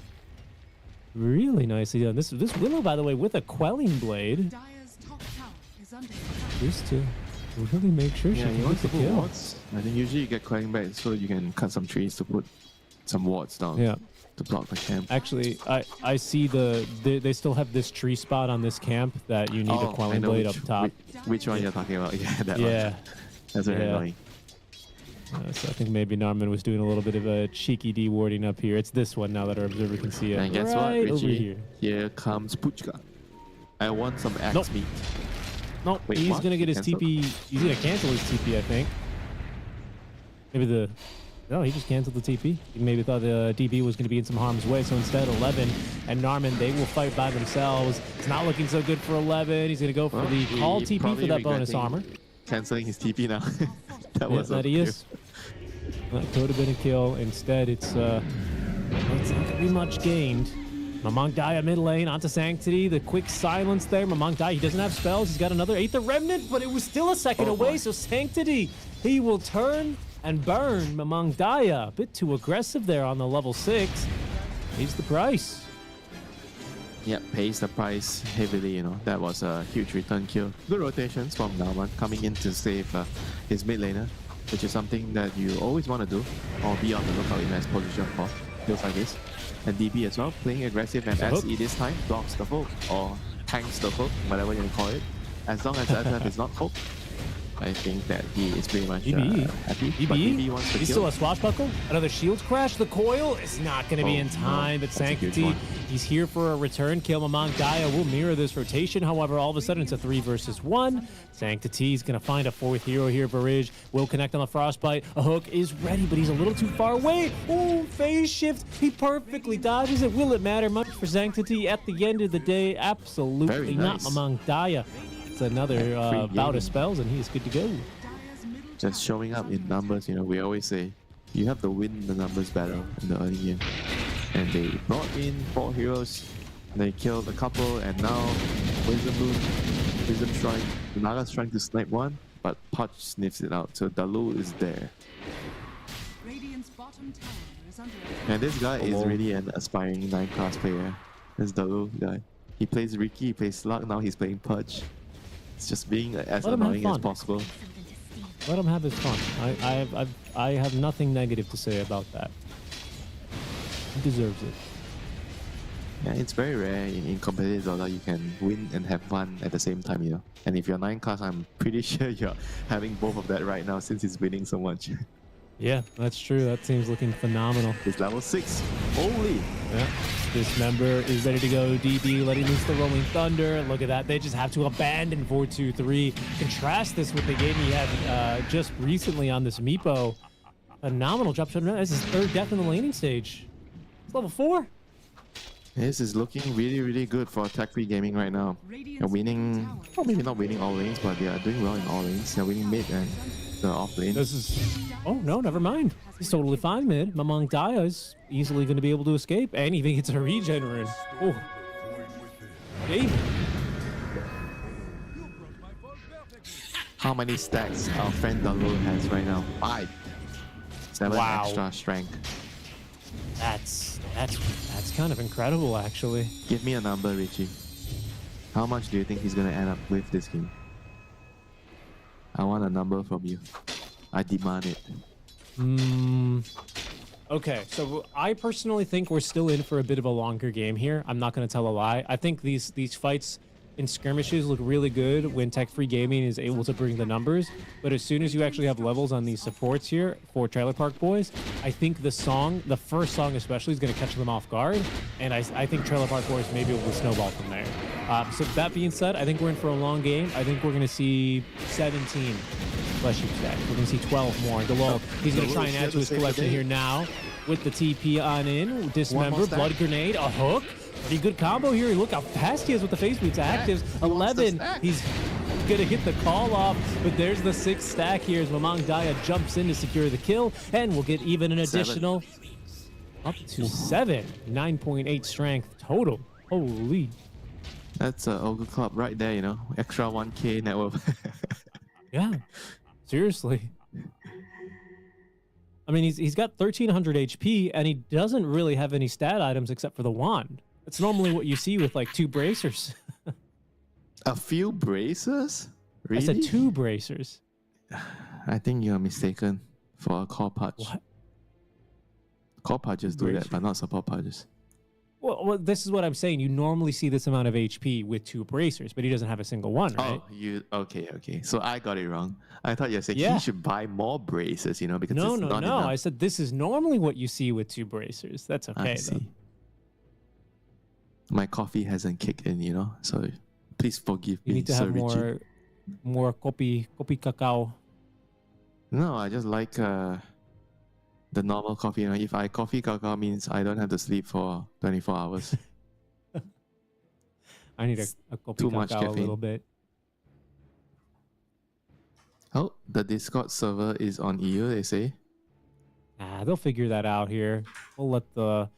Really nicely done. This Willow, by the way, with a quelling blade, Dyer's top tower is under attack. just to really make sure she Yeah, he can wants get to the put kill. wards. I think usually you get quelling back so you can cut some trees to put some wards down. Yeah. To block the camp. Actually, I see they still have this tree spot on this camp that you need a I quelling know blade which, up top. Which one you're talking about? Yeah, that Yeah. one. That's very Yeah. annoying. So I think maybe Narman was doing a little bit of a cheeky dewarding up here. It's this one now that our observer can see it. And guess what, right over Richie? here. Here comes Puchka. I want some axe Nope. meat. No, Wait, he's what? gonna get his Cancel? TP. He's gonna cancel his TP, I think. Maybe no, he just canceled the TP. He maybe thought the DB was gonna be in some harm's way. So instead, 11 and Narman, they will fight by themselves. It's not looking so good for 11. He's gonna go for Well, the he call TP for probably that bonus regretting armor. Canceling his TP now. That Yeah, was that he is. That could have been a kill. Instead, it's not gonna be much gained. Mamang Daya mid lane onto Sanctity. The quick silence there. Mamang Daya, he doesn't have spells. He's got another Aether Remnant, but it was still a second Oh, away. boy. So Sanctity, he will turn and burn Mamang Daya. A bit too aggressive there on the level 6. Pays the price. Yeah, pays the price heavily, you know. That was a huge return kill. Good rotations from Nauman coming in to save his mid laner, which is something that you always want to do or be on the lookout in his position for kills like this. And DB as well, playing aggressive, and It's a SE this time blocks the hook or tanks the hook, whatever you call it. As long as SF is not hooked, I think that he is pretty much BB. happy. But BB, BB wants to he's kill. still a swashbuckle. Another shield crash. The coil is not going to be Oh, in time, no. but That's a huge Sanctity, one. he's here for a return. Kilmamang Gaia will mirror this rotation. However, all of a sudden, it's a 3 versus 1. Sanctity is going to find a 4th hero here. Varij will connect on the Frostbite. A hook is ready, but he's a little too far away. Oh, phase shift. He perfectly dodges it. Will it matter much for Sanctity at the end of the day? Absolutely Very not. nice. Mamang Gaia. It's another Free bout game. of spells, and he's good to go. Just showing up in numbers, we always say you have to win the numbers battle in the early game. And they brought in 4 heroes, they killed a couple, and now Wisdom Shrine, Naga's trying to snipe one, but Pudge sniffs it out, so Dalu is there. Radiant's bottom tower is under attack. And this guy is really an aspiring 9-class player. This Dalu guy. He plays Ricky, he plays Slug, now he's playing Pudge. It's just being as Let him have annoying as fun. possible. Let him have his fun. I have nothing negative to say about that. He deserves it. Yeah, it's very rare in competitive Dota you can win and have fun at the same time. And if you're 9 class, I'm pretty sure you're having both of that right now since he's winning so much. Yeah, that's true. That team's looking phenomenal. He's level 6. Holy! Yeah. This member is ready to go. DB letting loose the Rolling Thunder. Look at that. They just have to abandon 4-2-3. Contrast this with the game he had just recently on this Meepo. Phenomenal drop shot. This is 3rd death in the laning stage. It's level 4. This is looking really, really good for Tech-Free Gaming right now. They're winning, well, maybe not winning all lanes, but they are doing well in all lanes. They're winning mid and the off lane. This is... Oh, no, never mind. He's totally fine mid. Mamang Gaia is easily going to be able to escape, and even gets a regen in. Oh. David. How many stacks our friend Dalu has right now? 5. 7 Wow. extra strength. That's kind of incredible, actually. Give me a number, Richie. How much do you think he's gonna end up with this game? I want a number from you. I demand it. Okay, so I personally think we're still in for a bit of a longer game here. I'm not going to tell a lie. I think these fights in skirmishes look really good when Tech-Free Gaming is able to bring the numbers. But as soon as you actually have levels on these supports here for Trailer Park Boys, I think the first song especially, is going to catch them off guard. And I think Trailer Park Boys may be able to snowball from there. So that being said, I think we're in for a long game. I think we're going to see 17 flesh heap stacks. We're going to see 12 more. DeLol, he's going to try and add to his collection here now with the TP on in. Dismember, Blood Grenade, a hook. Pretty good combo here. Look how fast he is with the face boots actives. 11. He's going to get the call off, but there's the 6th stack here as Mamang Gaia jumps in to secure the kill, and we'll get even an additional up to 7. 9.8 strength total. Holy. That's a Ogre Club right there, Extra 1k net worth. Yeah. Seriously. I mean, he's got 1300 HP, and he doesn't really have any stat items except for the wand. It's normally what you see with like 2 bracers. A few bracers? Really? I said 2 bracers. I think you're mistaken for a core pudge. What? Core pudges do that, Bracer. but not support pudges. Well, this is what I'm saying. You normally see this amount of HP with 2 bracers, but he doesn't have a single one, right? Oh, okay. So I got it wrong. I thought you were saying Yeah. he should buy more bracers, because No. it's not enough. I said this is normally what you see with 2 bracers. That's okay, I though. see. My coffee hasn't kicked in, so please forgive You me, need to Sir have Richie. more kopi cacao. No, I just like the normal coffee. If I coffee cacao means I don't have to sleep for 24 hours. I need a kopi Too much cacao a caffeine. little bit. Oh, the Discord server is on EU, they say. They'll figure that out here. We'll let the...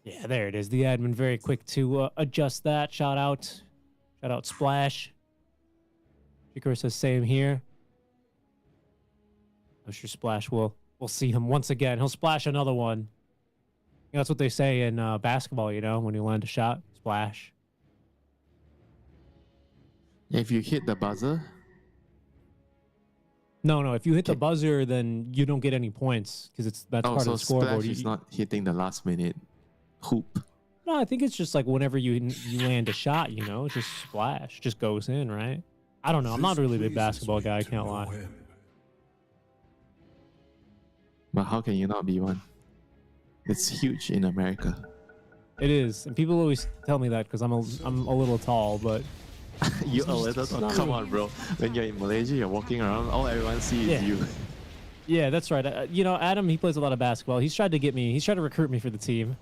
Yeah, there it is. The admin very quick to adjust that. Shout out Splash. Shikura says same here. I'm sure Splash will... We'll see him once again. He'll splash another one. That's what they say in basketball, when you land a shot. Splash. If you hit the buzzer, No. If you hit the buzzer, then you don't get any points because that's part so of the scoreboard. splash is not hitting the last minute hoop. No, I think it's just like whenever you land a shot, just splash, just goes in, right? I don't know. I'm not really a big basketball guy. I can't lie. But how can you not be one? It's huge in America. It is, and people always tell me that because I'm a little tall, but You're a little. Come on, bro. When you're in Malaysia, you're walking around. All everyone sees is you. Yeah, that's right. You know, Adam, he plays a lot of basketball. He's tried to get me. He's tried to recruit me for the team.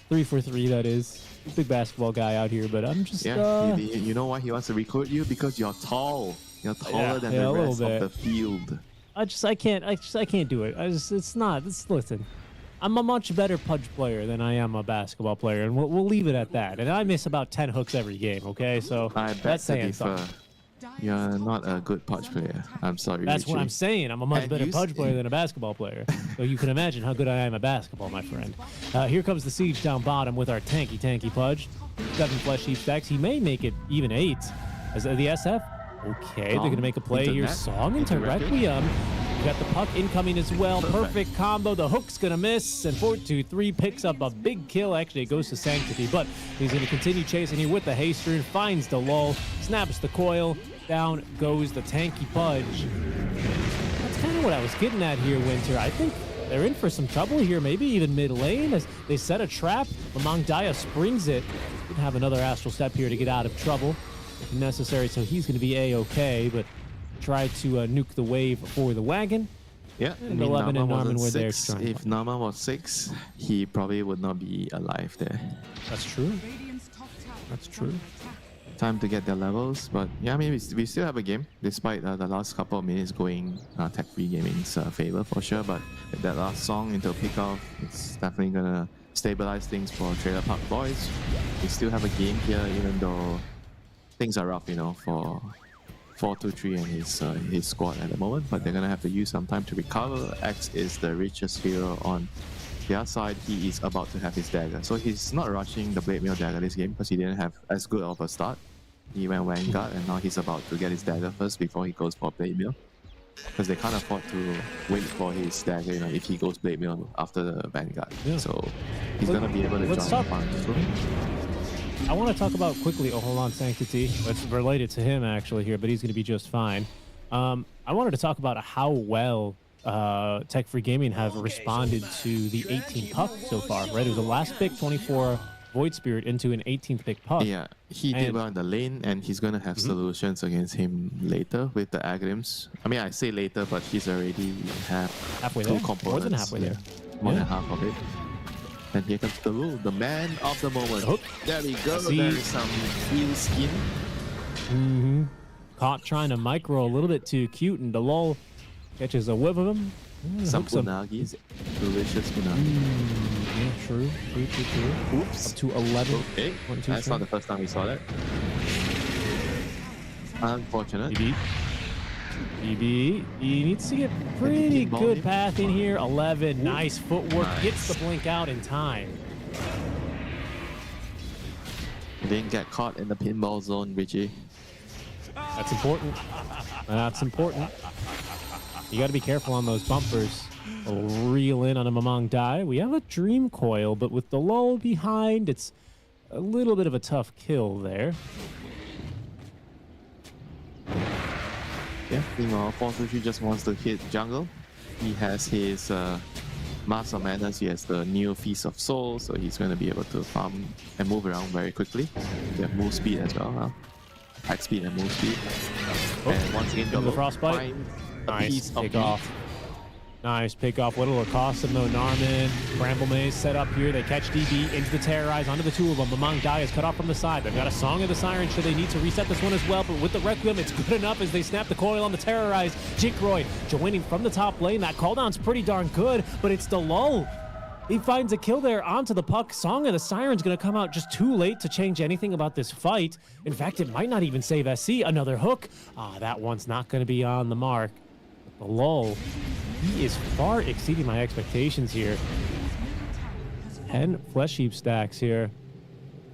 3-for-3, that is. Big basketball guy out here, but I'm just. Yeah, you know why he wants to recruit you? Because you're tall. You're taller than the rest of the field. I can't do it. Listen. I'm a much better Pudge player than I am a basketball player, and we'll leave it at that. And I miss about 10 hooks every game, okay? So I bet that's saying differ. something. You're not a good Pudge player. I'm sorry, That's Richie. what I'm saying. I'm a much better Pudge player than a basketball player. So you can imagine how good I am at basketball, my friend. Here comes the siege down bottom with our tanky Pudge. 7 flesh heap stacks. He may make it even 8. As the SF. Okay, they're going to make a play here. Song into Requiem. We got the puck incoming as well. Perfect combo. The hook's going to miss. And 4-2-3 picks up a big kill. Actually, it goes to Sanctity. But he's going to continue chasing here with the haste rune. Finds the lull. Snaps the coil. Down goes the tanky Pudge. That's kind of what I was getting at here, Winter. I think they're in for some trouble here. Maybe even mid lane as they set a trap. Lamang Daya springs it. Could have another astral step here to get out of trouble if necessary. So he's going to be A-okay. But try to nuke the wave for the wagon. Yeah, and 11 and Norman were there. If Nama was 6, he probably would not be alive there. That's true. That's true. Time to get their levels, but yeah, I mean, we still have a game despite the last couple of minutes going tech-free gaming's favor for sure. But with that last song into a pickoff, it's definitely gonna stabilize things for Trailer Park Boys. We still have a game here, even though things are rough, you know, for 4-2-3 and his squad at the moment. But they're gonna have to use some time to recover. X is the richest hero on their side. He is about to have his dagger, so he's not rushing the Blade Mail dagger this game because he didn't have as good of a start. He went Vanguard and now he's about to get his dagger first before he goes for Blade Mail, because they can't afford to wait for his dagger, you know, if he goes Blade Mail after the Vanguard. Yeah. So he's gonna be able to join the farm soon. I want to talk about quickly, hold on, Sanctity. It's related to him actually here, but he's going to be just fine. I wanted to talk about how well Tech Free Gaming have responded to the 18 puck so far, right? It was the last pick, 24 Void Spirit into an 18th pick puck. Yeah, he did well in the lane, and he's going to have solutions against him later with the Agrims. I mean, I say later, but he's already halfway two there. components. More than halfway there. More than half of it. And here comes the Lul, the man of the moment. Hook. There we go. There is some real skin. Caught trying to micro a little bit too cute, and Delol catches a whiff of him. Some unagi. Delicious unagi. Yeah, true. Oops. Up to 11. Okay. That's not the first time we saw that. Unfortunate. BB, he needs to get pretty good path in here. 11, nice footwork, gets the blink out in time. Didn't get caught in the pinball zone, Richie. That's important. That's important. You got to be careful on those bumpers. Reel in on a Mamang die. We have a Dream Coil, but with the lull behind, it's a little bit of a tough kill there. Yeah, meanwhile, 4-2-3 just wants to hit jungle. He has his Master of Madness, he has the new Feast of Souls, so he's going to be able to farm and move around very quickly. He has move speed as well, huh? Hack speed and move speed. And once again, the frostbite. Nice pick off. Nice pick off. What'll it cost him though? Narman, Bramble Maze set up here. They catch DB into the Terrorize, onto the two of them. Mamang Dai is cut off from the side. They've got a Song of the Siren. Should they need to reset this one as well? But with the Requiem, it's good enough as they snap the coil on the Terrorize. Jinkroid joining from the top lane. That cooldown's pretty darn good, but it's the lull. He finds a kill there onto the puck. Song of the Siren's going to come out just too late to change anything about this fight. In fact, it might not even save SC. Another hook. That one's not going to be on the mark. But the lull, he is far exceeding my expectations here. 10 flesh heap stacks here.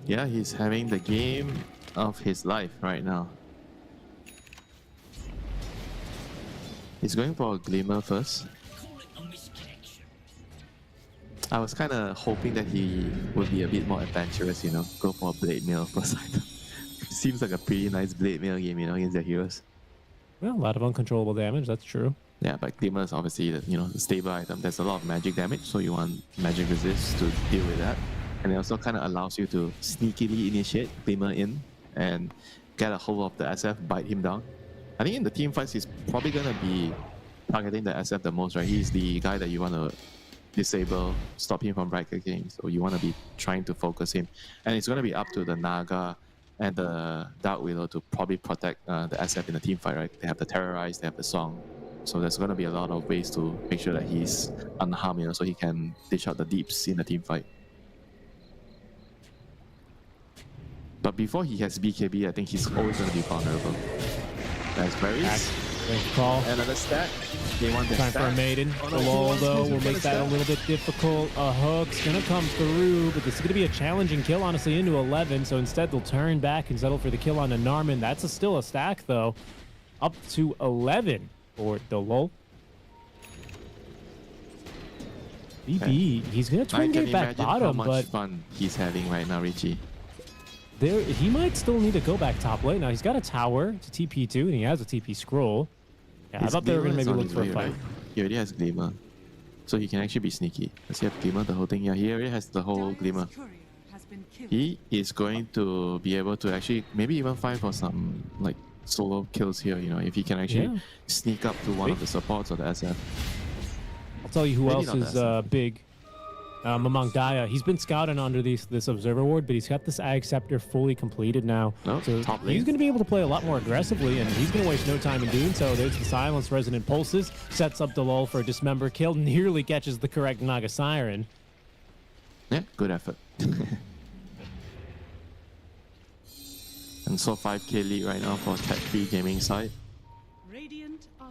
Yeah, he's having the game of his life right now. He's going for a Glimmer first. I was kind of hoping that he would be a bit more adventurous, you know, go for a Blade Mail first item. seems like a pretty nice blade mail game, against their heroes. Well, a lot of uncontrollable damage. That's true. Yeah, but Glimmer is obviously the stable item. There's a lot of magic damage, so you want magic resist to deal with that. And it also kind of allows you to sneakily initiate Glimmer in and get a hold of the SF, bite him down. I think in the team fights, he's probably gonna be targeting the SF the most, right? He's the guy that you want to disable, stop him from right clicking. So you want to be trying to focus him, and it's gonna be up to the Naga and the Dark Willow to probably protect the SF in the team fight, right? They have the Terrorize, they have the Song. So there's going to be a lot of ways to make sure that he's unharmed, so he can dish out the deeps in the team fight. But before he has BKB, I think he's always going to be vulnerable. That's berries. Call. Another stack. They want the Time for a maiden. Oh, The lull, though, will make that a little bit difficult. A hook's going to come through, but this is going to be a challenging kill, honestly, into 11. So instead, they'll turn back and settle for the kill on the Narman. That's still a stack, though. Up to 11 for the lull. BB, he's going to twin gate back bottom, how much fun he's having right now, Richie. He might still need to go back top lane. Now, he's got a tower to TP2, and he has a TP scroll. Yeah, I thought they were going to maybe look for a fight. Right? He already has Glimmer, so he can actually be sneaky. Does he have Glimmer, the whole thing? Yeah, he already has the whole Glimmer. He is going to be able to actually maybe even fight for some like solo kills here, if he can actually sneak up to one of the supports or the SF. I'll tell you who else is big. Among Daya, he's been scouting under this Observer Ward, but he's got this Ag Scepter fully completed now. No, so he's going to be able to play a lot more aggressively, and he's going to waste no time in doing so. There's the Silence, Resonant Pulses, sets up the lull for a Dismember kill, nearly catches the correct Naga Siren. Yeah, good effort. And so 5k lead right now for Tech 3 gaming side.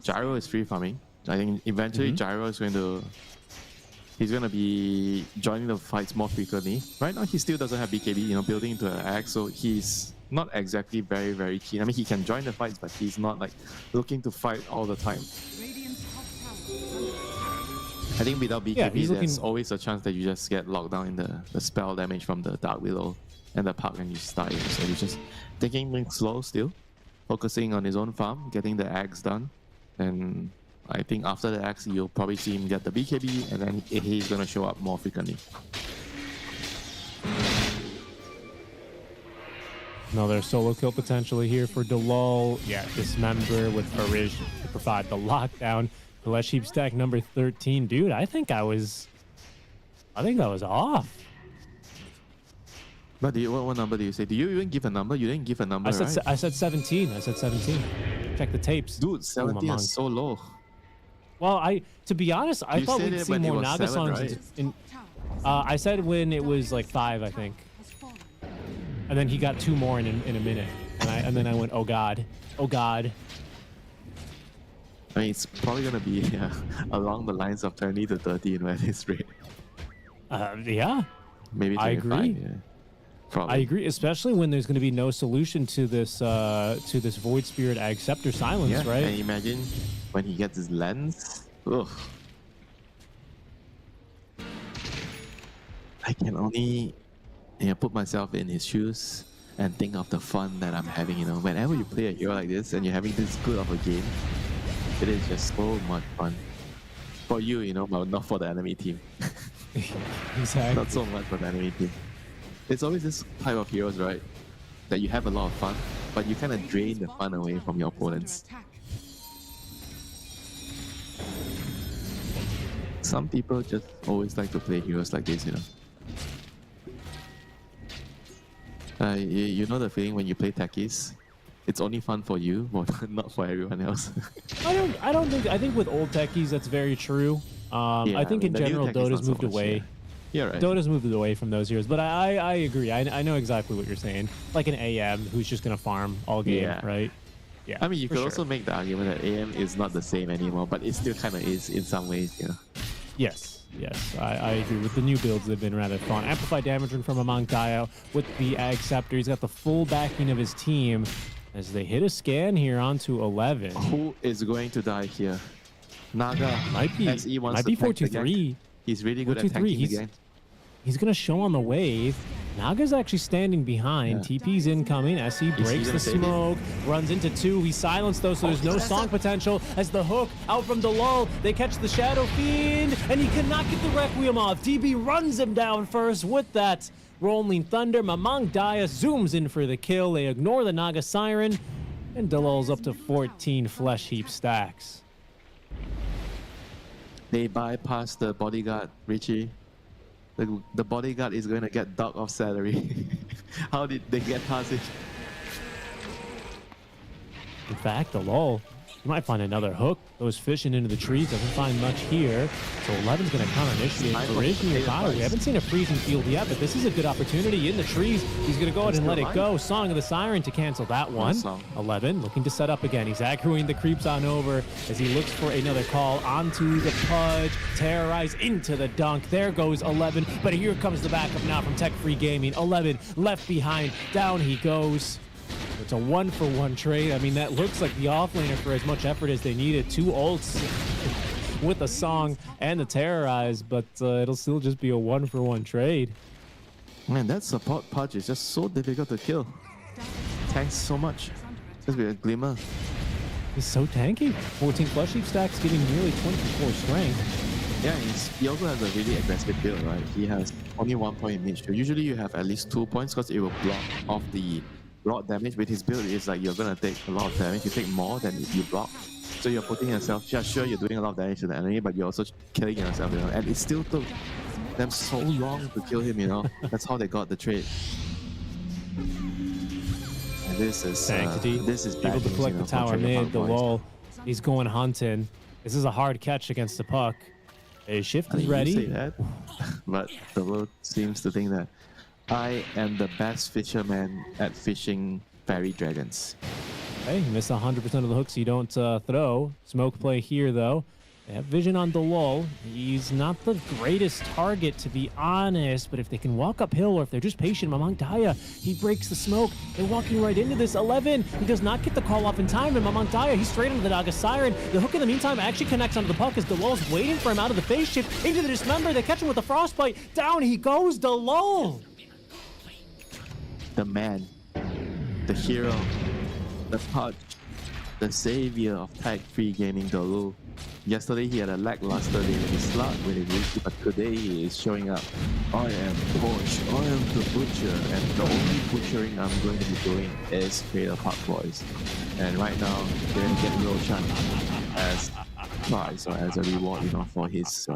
Gyro is free farming. I think eventually Gyro is he's going to be joining the fights more frequently. Right now he still doesn't have BKB, building into an axe, so he's not exactly very, very keen. I mean, he can join the fights, but he's not like looking to fight all the time. I think without BKB, there's always a chance that you just get locked down in the spell damage from the Dark Willow and the Park, and you start. So he's just taking things slow still, focusing on his own farm, getting the axe done, and I think after the axe, you'll probably see him get the BKB, and then he's going to show up more frequently. Another solo kill potentially here for Delul. Yeah, Dismember with Farish to provide the lockdown. The Less Sheep stack number 13. Dude, I think I was off. But what number do you say? Do you even give a number? You didn't give a number, right? I said 17. I said 17. Check the tapes. Dude, 17 is so low. Well, to be honest, I thought we'd see more Naga songs. Right? I said when it was like 5, I think. And then he got 2 more in a minute. And then I went, oh God. Oh God. I mean, it's probably going to be along the lines of 20 to 30 at this rate. Yeah. Maybe 25. I agree. Yeah. Probably. I agree, especially when there's going to be no solution to this Void Spirit Ag Scepter Silence, right? And imagine when he gets his lens. Ugh. I can only put myself in his shoes and think of the fun that I'm having. Whenever you play a hero like this and you're having this good of a game, it is just so much fun for you, but not for the enemy team. Exactly. Not so much for the enemy team. It's always this type of heroes, right? That you have a lot of fun, but you kind of drain the fun away from your opponents. Some people just always like to play heroes like this, You know the feeling when you play techies? It's only fun for you, but not for everyone else. I think with old techies that's very true. I think in general Dota's moved away. Yeah, right. Dota's moved away from those heroes, but I agree. I know exactly what you're saying. Like an AM who's just gonna farm all game, right? Yeah. I mean, you could also make the argument that AM is not the same anymore, but it still kind of is in some ways, Yes, I agree. With the new builds, they've been rather fun. Amplified damage from Among Daya with the Ag Scepter. He's got the full backing of his team as they hit a scan here onto 11. Who is going to die here? Naga. Might be 4-2-3. He's really good at tanking again. He's going to show on the wave. Naga's actually standing behind. TP's incoming. SE breaks the smoke, runs into 2. He's silenced though, so there's no song potential. As the hook out from the lull, they catch the Shadow Fiend, and he cannot get the Requiem off. DB runs him down first with that Rolling Thunder. Mamang Daya zooms in for the kill. They ignore the Naga Siren, and Delul's up to 14 Flesh Heap stacks. They bypass the bodyguard, Richie. The bodyguard is going to get dog off salary. How did they get past it? In fact, the lull, you might find another hook. Goes fishing into the trees, doesn't find much here. So 11's going to counter-initiate for Ishii Okada. We haven't seen a freezing field yet, but this is a good opportunity in the trees. He's going to go ahead and let it go. Song of the Siren to cancel that one. 11 looking to set up again. He's aggroing the creeps on over as he looks for another call onto the Pudge. Terrorize into the dunk. There goes 11, but here comes the backup now from Tech Free Gaming. 11 left behind. Down he goes. It's a 1-for-1 trade. I mean, that looks like the offlaner for as much effort as they needed. 2 ults with the song and the terrorize, but it'll still just be a 1-for-1 trade. Man, that support Pudge is just so difficult to kill. Tanks so much. Just with a glimmer. He's so tanky. 14 Flesh Heap stacks, getting nearly 24 strength. Yeah, he also has a really aggressive build, right? He has only 1 point in mid shield. Usually you have at least 2 points because it will block off the rod damage. With his build, it's like you're gonna take a lot of damage. You take more than you block, so you're putting yourself. Yeah, sure, you're doing a lot of damage to the enemy, but you're also killing yourself. You know, and it still took them so long to kill him. You know, that's how they got the trade. And this is Sanctity. This is able to collect the tower mid. The lull. He's going hunting. This is a hard catch against the puck. His shift is ready. You say that, but the world seems to think that I am the best fisherman at fishing fairy dragons. Hey, you miss 100% of the hooks you don't throw. Smoke play here, though. They have vision on Delul. He's not the greatest target, to be honest, but if they can walk uphill or if they're just patient, Mamang Daya, he breaks the smoke. They're walking right into this. 11, he does not get the call off in time, and Mamang Daya, he's straight into the Naga Siren. The hook in the meantime actually connects onto the puck as Delul's waiting for him out of the phase shift into the Dismember. They catch him with a Frostbite. Down he goes, Delul. The man, the hero, the Pudge, the savior of Tech Free Gaming, Delul. Yesterday he had a lackluster day with his slot when he reached, but today he is showing up. I am Porsche, I am the butcher, and the only butchering I'm going to be doing is Trailer Park Boys. And right now, they're going to get Roshan as prize or as a reward, you know, for his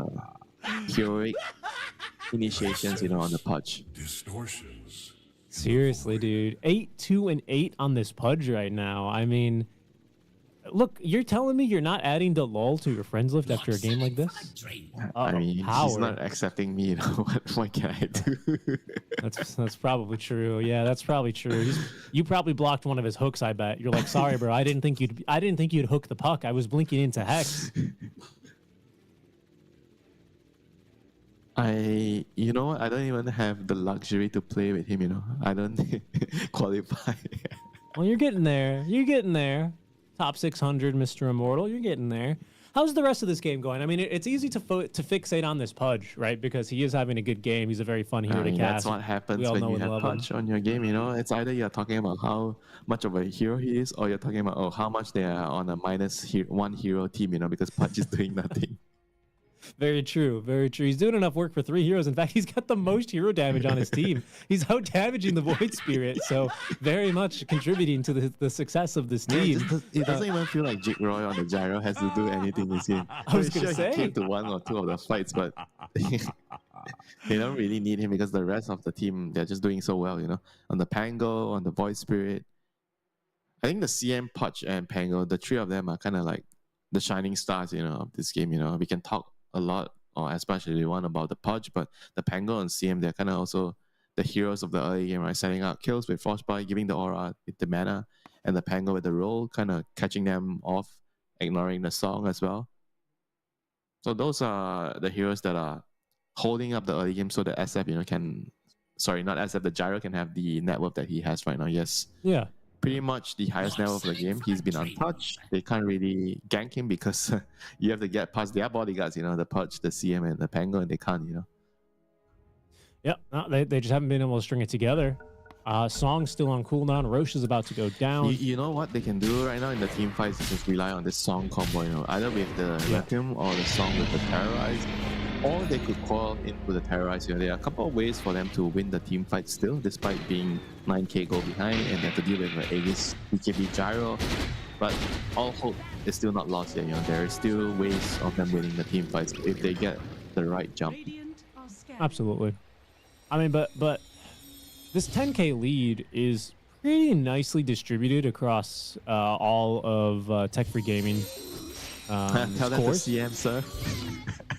heroic initiations, you know, on the Pudge. Distortions. Seriously, dude. 8, 2, and 8 on this Pudge right now. I mean, look, you're telling me you're not adding the lull to your friends list after a game like this? I mean, he's not accepting me, you know, what can I do? That's probably true. Yeah, that's probably true. You probably blocked one of his hooks, I bet. You're like, sorry, bro, I didn't think you'd hook the puck. I was blinking into Hex. You know what? I don't even have the luxury to play with him, you know. I don't qualify. Well, you're getting there. You're getting there. Top 600, Mr. Immortal. You're getting there. How's the rest of this game going? I mean, it's easy to fixate on this Pudge, right? Because he is having a good game. He's a very fun hero to cast. That's what happens when you have Pudge on your game, you know? It's either you're talking about how much of a hero he is, or you're talking about, how much they are on a -1 hero team, you know, because Pudge is doing nothing. Very true, very true. He's doing enough work for 3 heroes. In fact, he's got the most hero damage on his team. He's out damaging the Void Spirit, so very much contributing to the success of this team. It doesn't even feel like Jake Roy on the gyro has to do anything this game. I was going to say. He came to 1 or 2 of the fights, but they don't really need him because the rest of the team, they're just doing so well, you know. On the Pango, on the Void Spirit. I think the CM, Pudge, and Pango, the 3 of them are kind of like the shining stars, you know, of this game, you know. We can talk a lot, or especially one about the Pudge, but the Pango and CM, they're kind of also the heroes of the early game, right? Setting out kills with Frostbite, giving the aura with the mana, and the Pango with the roll, kind of catching them off, ignoring the song as well. So those are the heroes that are holding up the early game so the SF, you know, can... Sorry, not SF, the gyro can have the net worth that he has right now, yes. Yeah. Pretty much the highest net worth of the game. He's been untouched. They can't really gank him because you have to get past their bodyguards, you know, the Pudge, the CM, and the Pango, and they can't, you know. Yep, no, they just haven't been able to string it together. Song's still on cooldown. Roche is about to go down. You know what they can do right now in the team fights is just rely on this Song combo, you know, either with the Requiem or the Song with the Terrorize. Or they could call into the Terrorize. You know, there are a couple of ways for them to win the team fight still, despite being 9k goal behind and they have to deal with the Aegis BKB Gyro. But all hope is still not lost yet. You know, there are still ways of them winning the team fights if they get the right jump. Radiant are scared. Absolutely. I mean, but this 10k lead is pretty nicely distributed across all of Tech Free Gaming. Tell that to cores. CM, sir.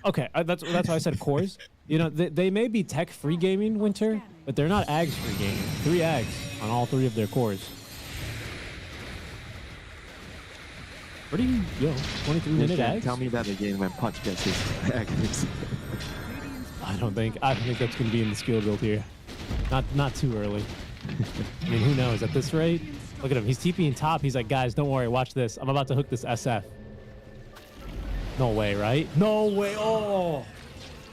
Okay, that's why I said cores. You know, they may be Tech Free Gaming Winter, but they're not Ags Free Gaming. 3 Ags on all 3 of their cores. Pretty, 23-minute Ags. Tell me that again when Punch gets his agonies. I don't think that's going to be in the skill build here. Not too early. I mean, who knows? At this rate, look at him. He's TPing top. He's like, guys, don't worry. Watch this. I'm about to hook this SF. No way, right? No way. Oh.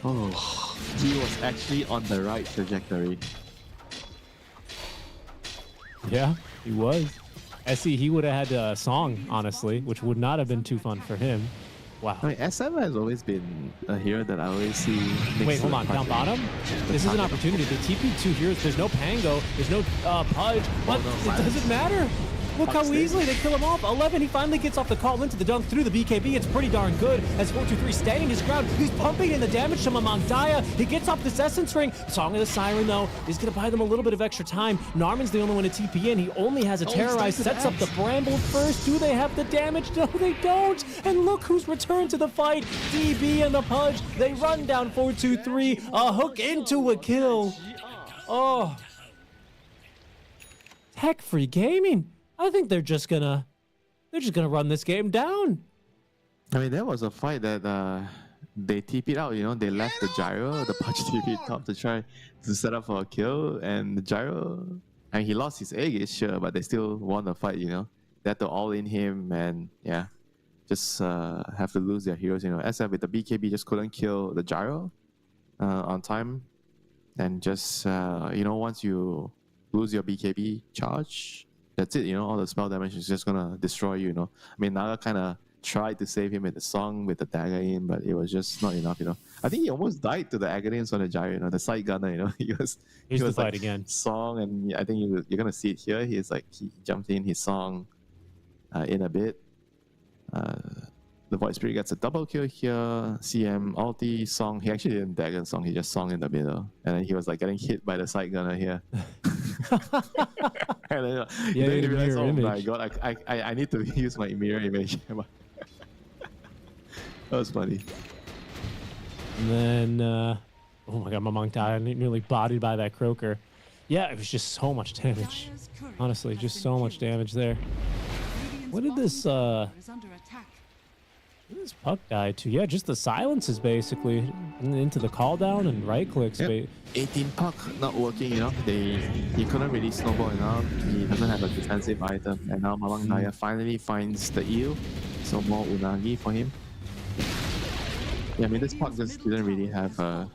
Oh, he was actually on the right trajectory. Yeah, he was. SE, he would have had a song, honestly, which would not have been too fun for him. Wow. I mean, SM has always been a hero that I always see. Wait, hold on. Down bottom? This is an opportunity. They TP 2 heroes. There's no Pango. There's no Pudge. But no, it doesn't matter. Look how easily they kill him off. 11, he finally gets off the call into the dunk through the BKB. It's pretty darn good as 423 standing his ground. He's pumping in the damage to Mamangdaya. He gets off this Essence Ring. Song of the Siren, though, is going to buy them a little bit of extra time. Narman's the only one to TP in. He only has a Terrorize. Sets up the Bramble first. Do they have the damage? No, they don't. And look who's returned to the fight. DB and the Pudge. They run down 423. A hook into a kill. Oh. Tech Free Gaming. I think they're just gonna run this game down. I mean, there was a fight that they TP'd out, you know, they left the Gyro, the Punch TP'd top to try to set up for a kill, and the Gyro, and he lost his Aegis, sure, but they still won the fight, you know. They had to all in him, and yeah, just have to lose their heroes, you know. SF with the BKB just couldn't kill the Gyro on time, and just, you know, once you lose your BKB charge, that's it, you know, all the spell damage is just gonna destroy you, you know. I mean, Naga kind of tried to save him with the song, with the dagger in, but it was just not enough, you know. I think he almost died to the Aghanim's on the Gyro, you know, the side gunner, you know. He was the fight like, again. Song, and I think you're gonna see it here. He jumped in his song in a bit. The Void Spirit gets a double kill here. CM ulti Song. He actually didn't dagger Song. He just Song in the middle, and then he was like getting hit by the side gunner here. And then, Yeah, then you the realize, mirror oh image. my god, I need to use my mirror image. That was funny. And then, oh my god, Mamangdaya nearly bodied by that Croaker. Yeah, it was just so much damage. Dire's courier Honestly, has just been so much killed. damage there. Radiant's What did bottom this, tower is under attack. What did this puck die to? Yeah, just the silences basically. And into the call down and right clicks. Yep. 18 puck not working, you know. He couldn't really snowball enough. He doesn't have a defensive item, and now Mamangdaya finally finds the eel. So more Unagi for him. Yeah, I mean, this puck just didn't really have a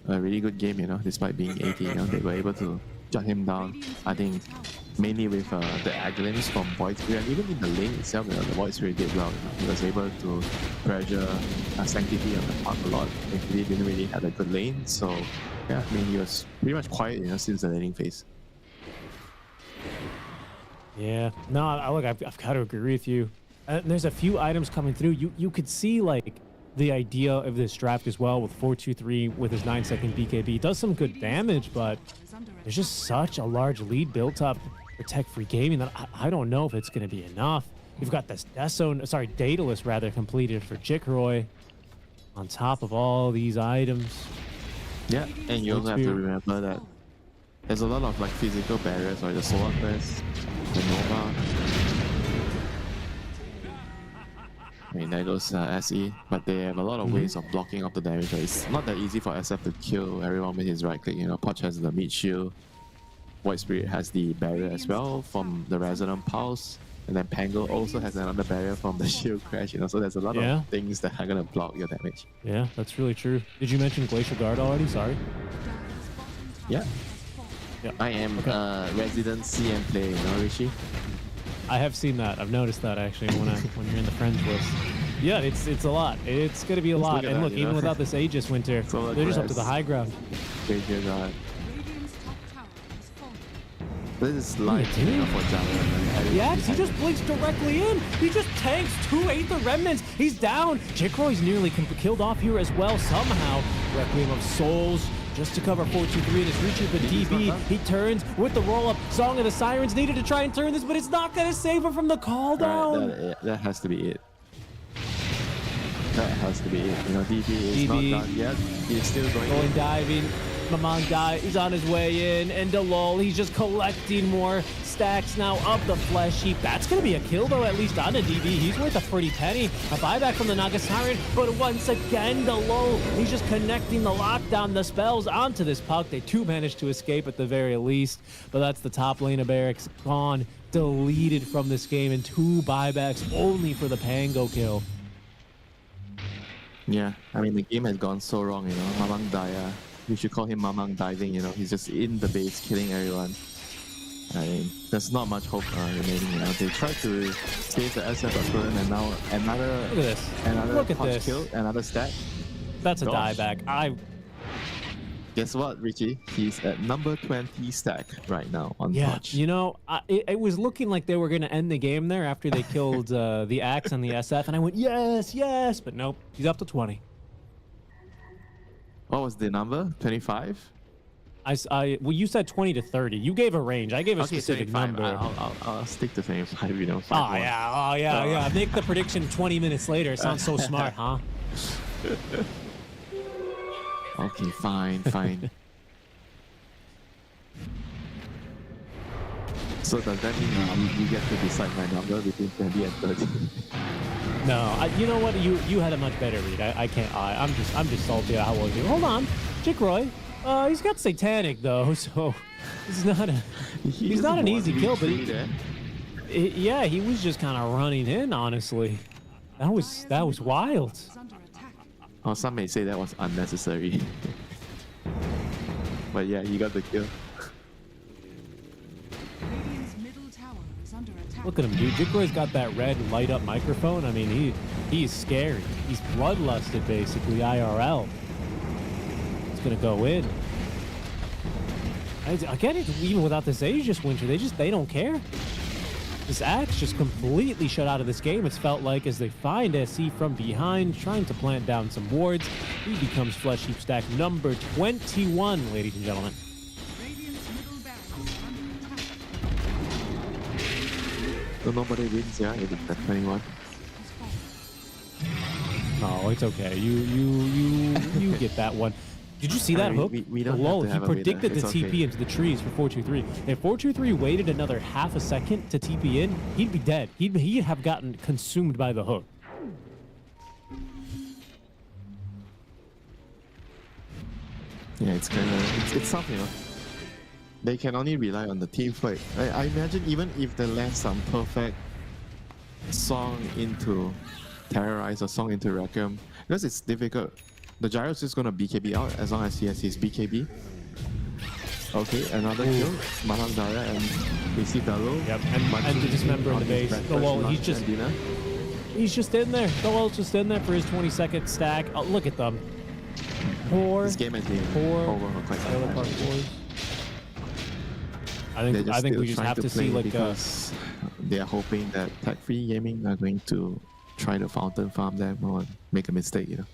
really good game, you know, despite being 80, you know. They were able to shut him down, I think, mainly with the Aghanim's from Void Spirit, and even in the lane itself, you know, the Void Spirit did well. You know. He was able to pressure Sanctity on the park a lot. He didn't really have a good lane, so yeah, I mean, he was pretty much quiet, you know, since the laning phase. Yeah, no, look, I've got to agree with you. There's a few items coming through. You could see like the idea of this draft as well with 423 with his 9-second BKB. Does some good damage, but there's just such a large lead built up for Tech Free Gaming that I don't know if it's going to be enough. You've got this Daedalus rather completed for Jikroy on top of all these items. Yeah, and you also have to remember that there's a lot of like physical barriers, like the Solar Crest, the Nova. I mean, there goes SE, but they have a lot of ways of blocking off the damage. It's not that easy for SF to kill everyone with his right click. You know, Potch has the mid shield, Void Spirit has the barrier as well from the Resonant Pulse, and then Pango also has another barrier from the shield crash. You know, so there's a lot of things that are gonna block your damage. Yeah, that's really true. Did you mention Glacial Guard already? Sorry. Yeah. I am resident CM player, you know, Richie? I have seen that. I've noticed that actually when you're in the friends list. Yeah, it's a lot. It's gonna be a lot. And that, look, even without this Aegis Winter, So they're just up to the high ground. God. Radiant's top tower has fallen. This is live for Java. Yeah, he just blinks directly in. He just tanks 2 Aether Remnants. He's down. Jikroy's nearly killed off here as well somehow. Requiem of Souls just to cover 4-2-3 and it's reaching the DB. He turns with the roll-up. Song of the Sirens needed to try and turn this, but it's not going to save him from the call down. That has to be it. That has to be it. You know, DB is not done yet. He's still going diving. Mamang Dai is on his way in, and Delol, he's just collecting more stacks now of the flesh heap. That's going to be a kill, though, at least on a DB. He's worth a pretty penny. A buyback from the Naga Siren, but once again, Delol, he's just connecting the lockdown, the spells onto this puck. They too managed to escape at the very least, but that's the top lane of Barracks gone, deleted from this game, and 2 buybacks only for the Pango kill. Yeah, I mean, the game has gone so wrong, you know. Mamang Daya. We should call him Mamang Diving, you know. He's just in the base, killing everyone. I mean, there's not much hope remaining, you know. They tried to save the SF opponent, and now another... Look at this. Another Look at punch this. kill, another stack. That's a Gosh. dieback. Guess what, Richie? He's at number 20 stack right now on punch. You know, it was looking like they were going to end the game there after they killed the Axe on the SF, and I went, yes, yes, but nope, he's up to 20. What was the number? 25? Well, you said 20 to 30. You gave a range. I gave a specific 25. number. I'll stick to 25, you know. Oh, yeah. Make the prediction 20 minutes later. It sounds so smart, huh? Okay, fine. So does that mean you get to decide my number between 20 and 30? No, you know what? You had a much better read. I can't. I'm just salty at how well you. Hold on, Jikroy. He's got Satanic though, so he's not an easy kill. But yeah, he was just kind of running in. Honestly, that was wild. Is under attack. Or some may say that was unnecessary. But yeah, he got the kill. Radiant's middle tower is under attack. Look at him, dude. Jikroy's got that red light up microphone. I mean, he's scary. He's bloodlusted basically IRL. It's gonna go in. Again, even without this Aegis Winter, they don't care. This Axe just completely shut out of this game. It's felt like as they find SC from behind, trying to plant down some wards. He becomes Flesh Heap stack number 21, ladies and gentlemen. Radiant's middle barracks is under attack. So nobody wins, yeah, if it's at 21. Has fallen. Oh, it's okay. You get that one. Did you see that hook? We don't Lol, have to he have a winner. predicted the It's TP okay. into the trees for 4-2-3. If 4-2-3 waited another half a second to TP in, he'd be dead. He'd have gotten consumed by the hook. Yeah, it's kind of it's tough, you know. They can only rely on the team fight. I imagine even if they land some perfect song into Terrorize or song into Requiem, because it's difficult. The Gyro's just gonna BKB out as long as he has his BKB. Okay, another kill. Mahang Dara and we see Dalo. Yep, and the Dismember in the base. The wall, he's just in there. The wall's just in there for his 20-second stack. Oh, look at them. This game has been over for quite some time. I think we just have to see like because they are hoping that tech-free gaming are going to try to fountain farm them or make a mistake, you know.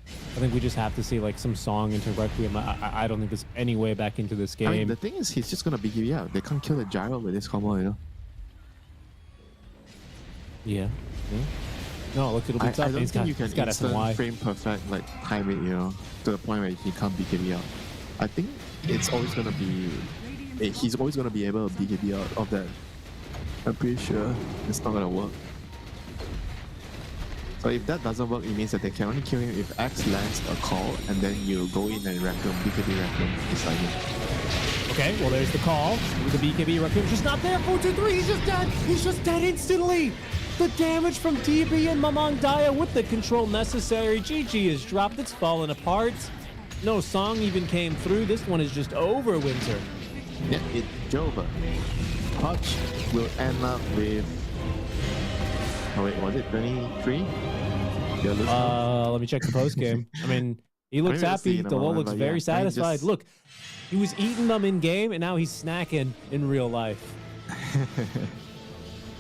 I think we just have to see like some song into Requiem. I don't think there's any way back into this game. I mean, the thing is, he's just gonna BKB out. They can't kill the Gyro with this combo, you know. Yeah. No, look, it'll be tough. I don't think you can got instant SNY. frame perfect, like time it, you know, to the point where he can't BKB out. I think it's always gonna be, he's always gonna be able to BKB out of that. I'm pretty sure it's not gonna work. So if that doesn't work, it means that they can only kill him if X lands a call and then you go in and Requiem, BKB Requiem beside him. Okay, well there's the call. The BKB Requiem's just not there. 4-2-3, he's just dead. He's just dead instantly. The damage from DB and Mamang Daya with the control necessary. GG is dropped. It's fallen apart. no song even came through. This one is just over, Winter. Yeah, it's over. Hutch will end up with. Oh wait, was it 23? Let me check the post game. I mean, he looks we'll see happy. in a Delol moment, looks but very yeah, satisfied. just- Look, he was eating them in game, and now he's snacking in real life.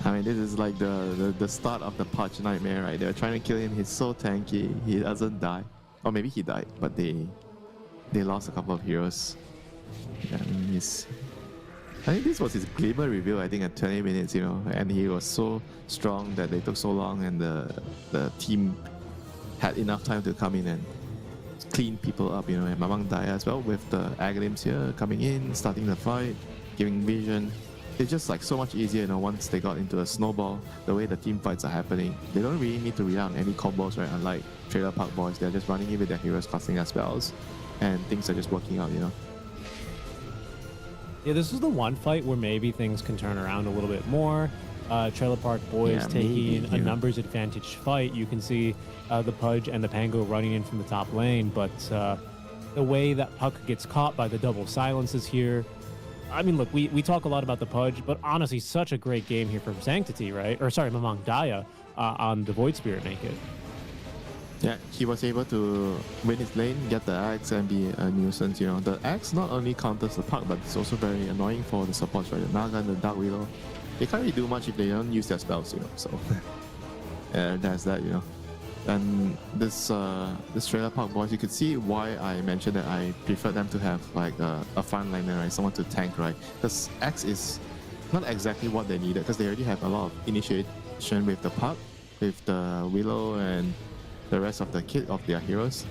I mean, this is like the start of the Pudge nightmare, right? They're trying to kill him. He's so tanky. He doesn't die, or maybe he died, but they lost a couple of heroes. Yeah, I mean, I think this was his glimmer reveal. I think at 20 minutes, and he was so strong that they took so long, and the team had enough time to come in and clean people up, and Mamang Daya as well with the Agalims here coming in, starting the fight, giving vision. It's just like so much easier, once they got into a snowball, the way the team fights are happening. They don't really need to rely on any combos, right? Unlike Trailer Park Boys, they're just running in with their heroes, casting their spells, and things are just working out, Yeah, this is the one fight where maybe things can turn around a little bit more. Trailer Park Boys Yeah, taking maybe, a yeah. numbers advantage fight. You can see the Pudge and the Pango running in from the top lane, but the way that Puck gets caught by the double silences here. I mean, look, we talk a lot about the Pudge, but honestly, such a great game here from Sanctity, right? Or sorry, Mamang Daya on the Void Spirit make it. Yeah, he was able to win his lane, get the axe, and be a nuisance. The axe not only counters the Puck, but it's also very annoying for the supports, right? The Naga and the Dark Willow. They can't really do much if they don't use their spells, So there's that, And this Trailer Park Boys, you could see why I mentioned that I prefer them to have like a frontliner, right? Someone to tank, right? Because Axe is not exactly what they needed, because they already have a lot of initiation with the Puck, with the Willow and the rest of the kit of their heroes.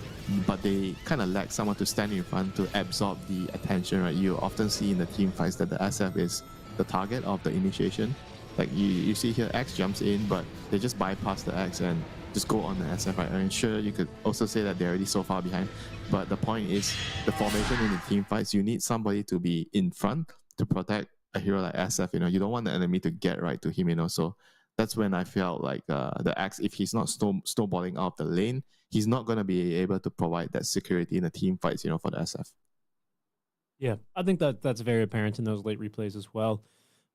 But they kind of lack someone to stand in front to absorb the attention, right? You often see in the team fights that the SF is the target of the initiation. Like you see here, Axe jumps in, but they just bypass the Axe and just go on the SF, right? I mean, sure, you could also say that they're already so far behind, but the point is the formation in the team fights, you need somebody to be in front to protect a hero like SF, you don't want the enemy to get right to him, so that's when I felt like the Axe, if he's not snowballing out the lane, he's not going to be able to provide that security in the team fights, for the SF. Yeah, I think that's very apparent in those late replays as well.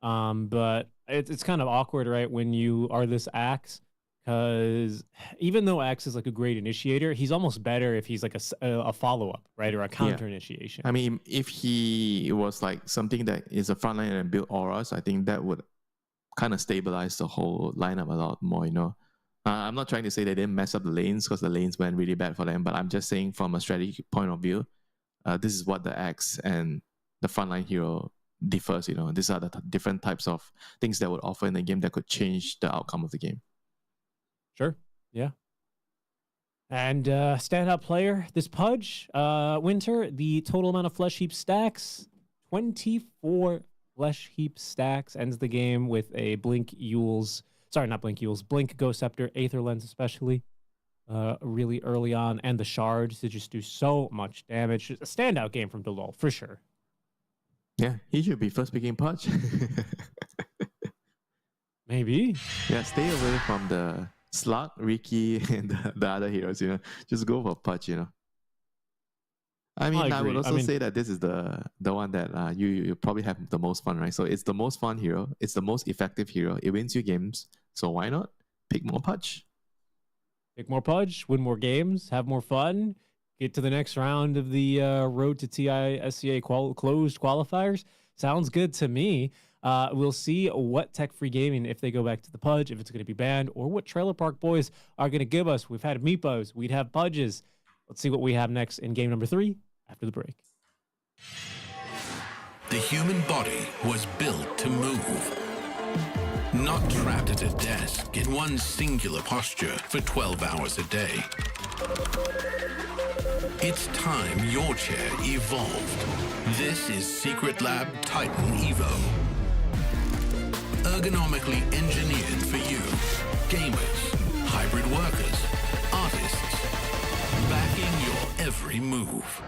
But it's kind of awkward, right, when you are this Axe, because even though Axe is like a great initiator, he's almost better if he's like a follow-up, right, or a counter initiation. I mean, if he was like something that is a frontline and build auras, I think that would kind of stabilize the whole lineup a lot more, I'm not trying to say they didn't mess up the lanes, because the lanes went really bad for them, but I'm just saying from a strategy point of view, this is what the Axe and the frontline hero differs, These are the different types of things that would offer in the game that could change the outcome of the game. Sure, yeah. And standout player, this Pudge, Winter, the total amount of flesh heap stacks, 24 flesh heap stacks, ends the game with a Blink Ghost Scepter, Aether Lens especially, really early on, and the shards to just do so much damage. A standout game from Delol, for sure. Yeah, he should be first picking Pudge. Maybe. Yeah, stay away from the Slug, Ricky, and the other heroes, Just go for Pudge, I mean, I would also say that this is the one that you probably have the most fun, right? So it's the most fun hero. It's the most effective hero. It wins you games. So why not pick more Pudge? Pick more Pudge, win more games, have more fun, get to the next round of the Road to TI-SCA closed qualifiers. Sounds good to me. We'll see what Tech Free Gaming, if they go back to the Pudge, if it's going to be banned, or what Trailer Park Boys are going to give us. We've had Meepos, we'd have Pudges. Let's see what we have next in game number 3 after the break. The human body was built to move. Not trapped at a desk in one singular posture for 12 hours a day. It's time your chair evolved. This is Secret Lab Titan Evo. Ergonomically engineered for you. Gamers, hybrid workers, artists. Backing your every move.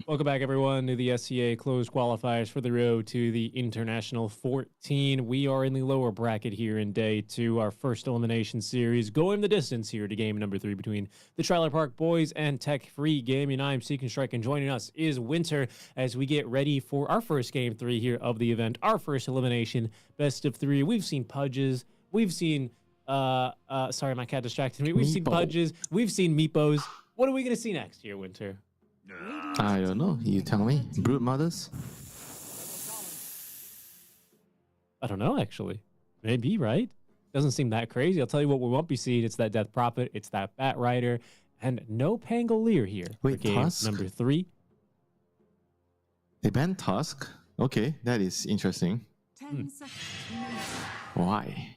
Welcome back, everyone, to the SCA closed qualifiers for the road to the International 14. We are in the lower bracket here in day 2, our first elimination series, going the distance here to game number 3 between the Trailer Park Boys and Tech Free Gaming. I'm Seek and Strike, and joining us is Winter as we get ready for our first game 3 here of the event, our first elimination, best of 3. We've seen Pudges, we've seen, sorry, my cat distracted me. We've seen Pudges, we've seen Meepos. What are we going to see next here, Winter? I don't know. You tell me. Brood mothers? I don't know, actually. Maybe, right? Doesn't seem that crazy. I'll tell you what we won't be seeing. It's that Death Prophet. It's that Bat Rider. And no Pangolier here. Wait, for game Tusk? number 3. They banned Tusk? Okay, that is interesting. 10 seconds remaining. Why?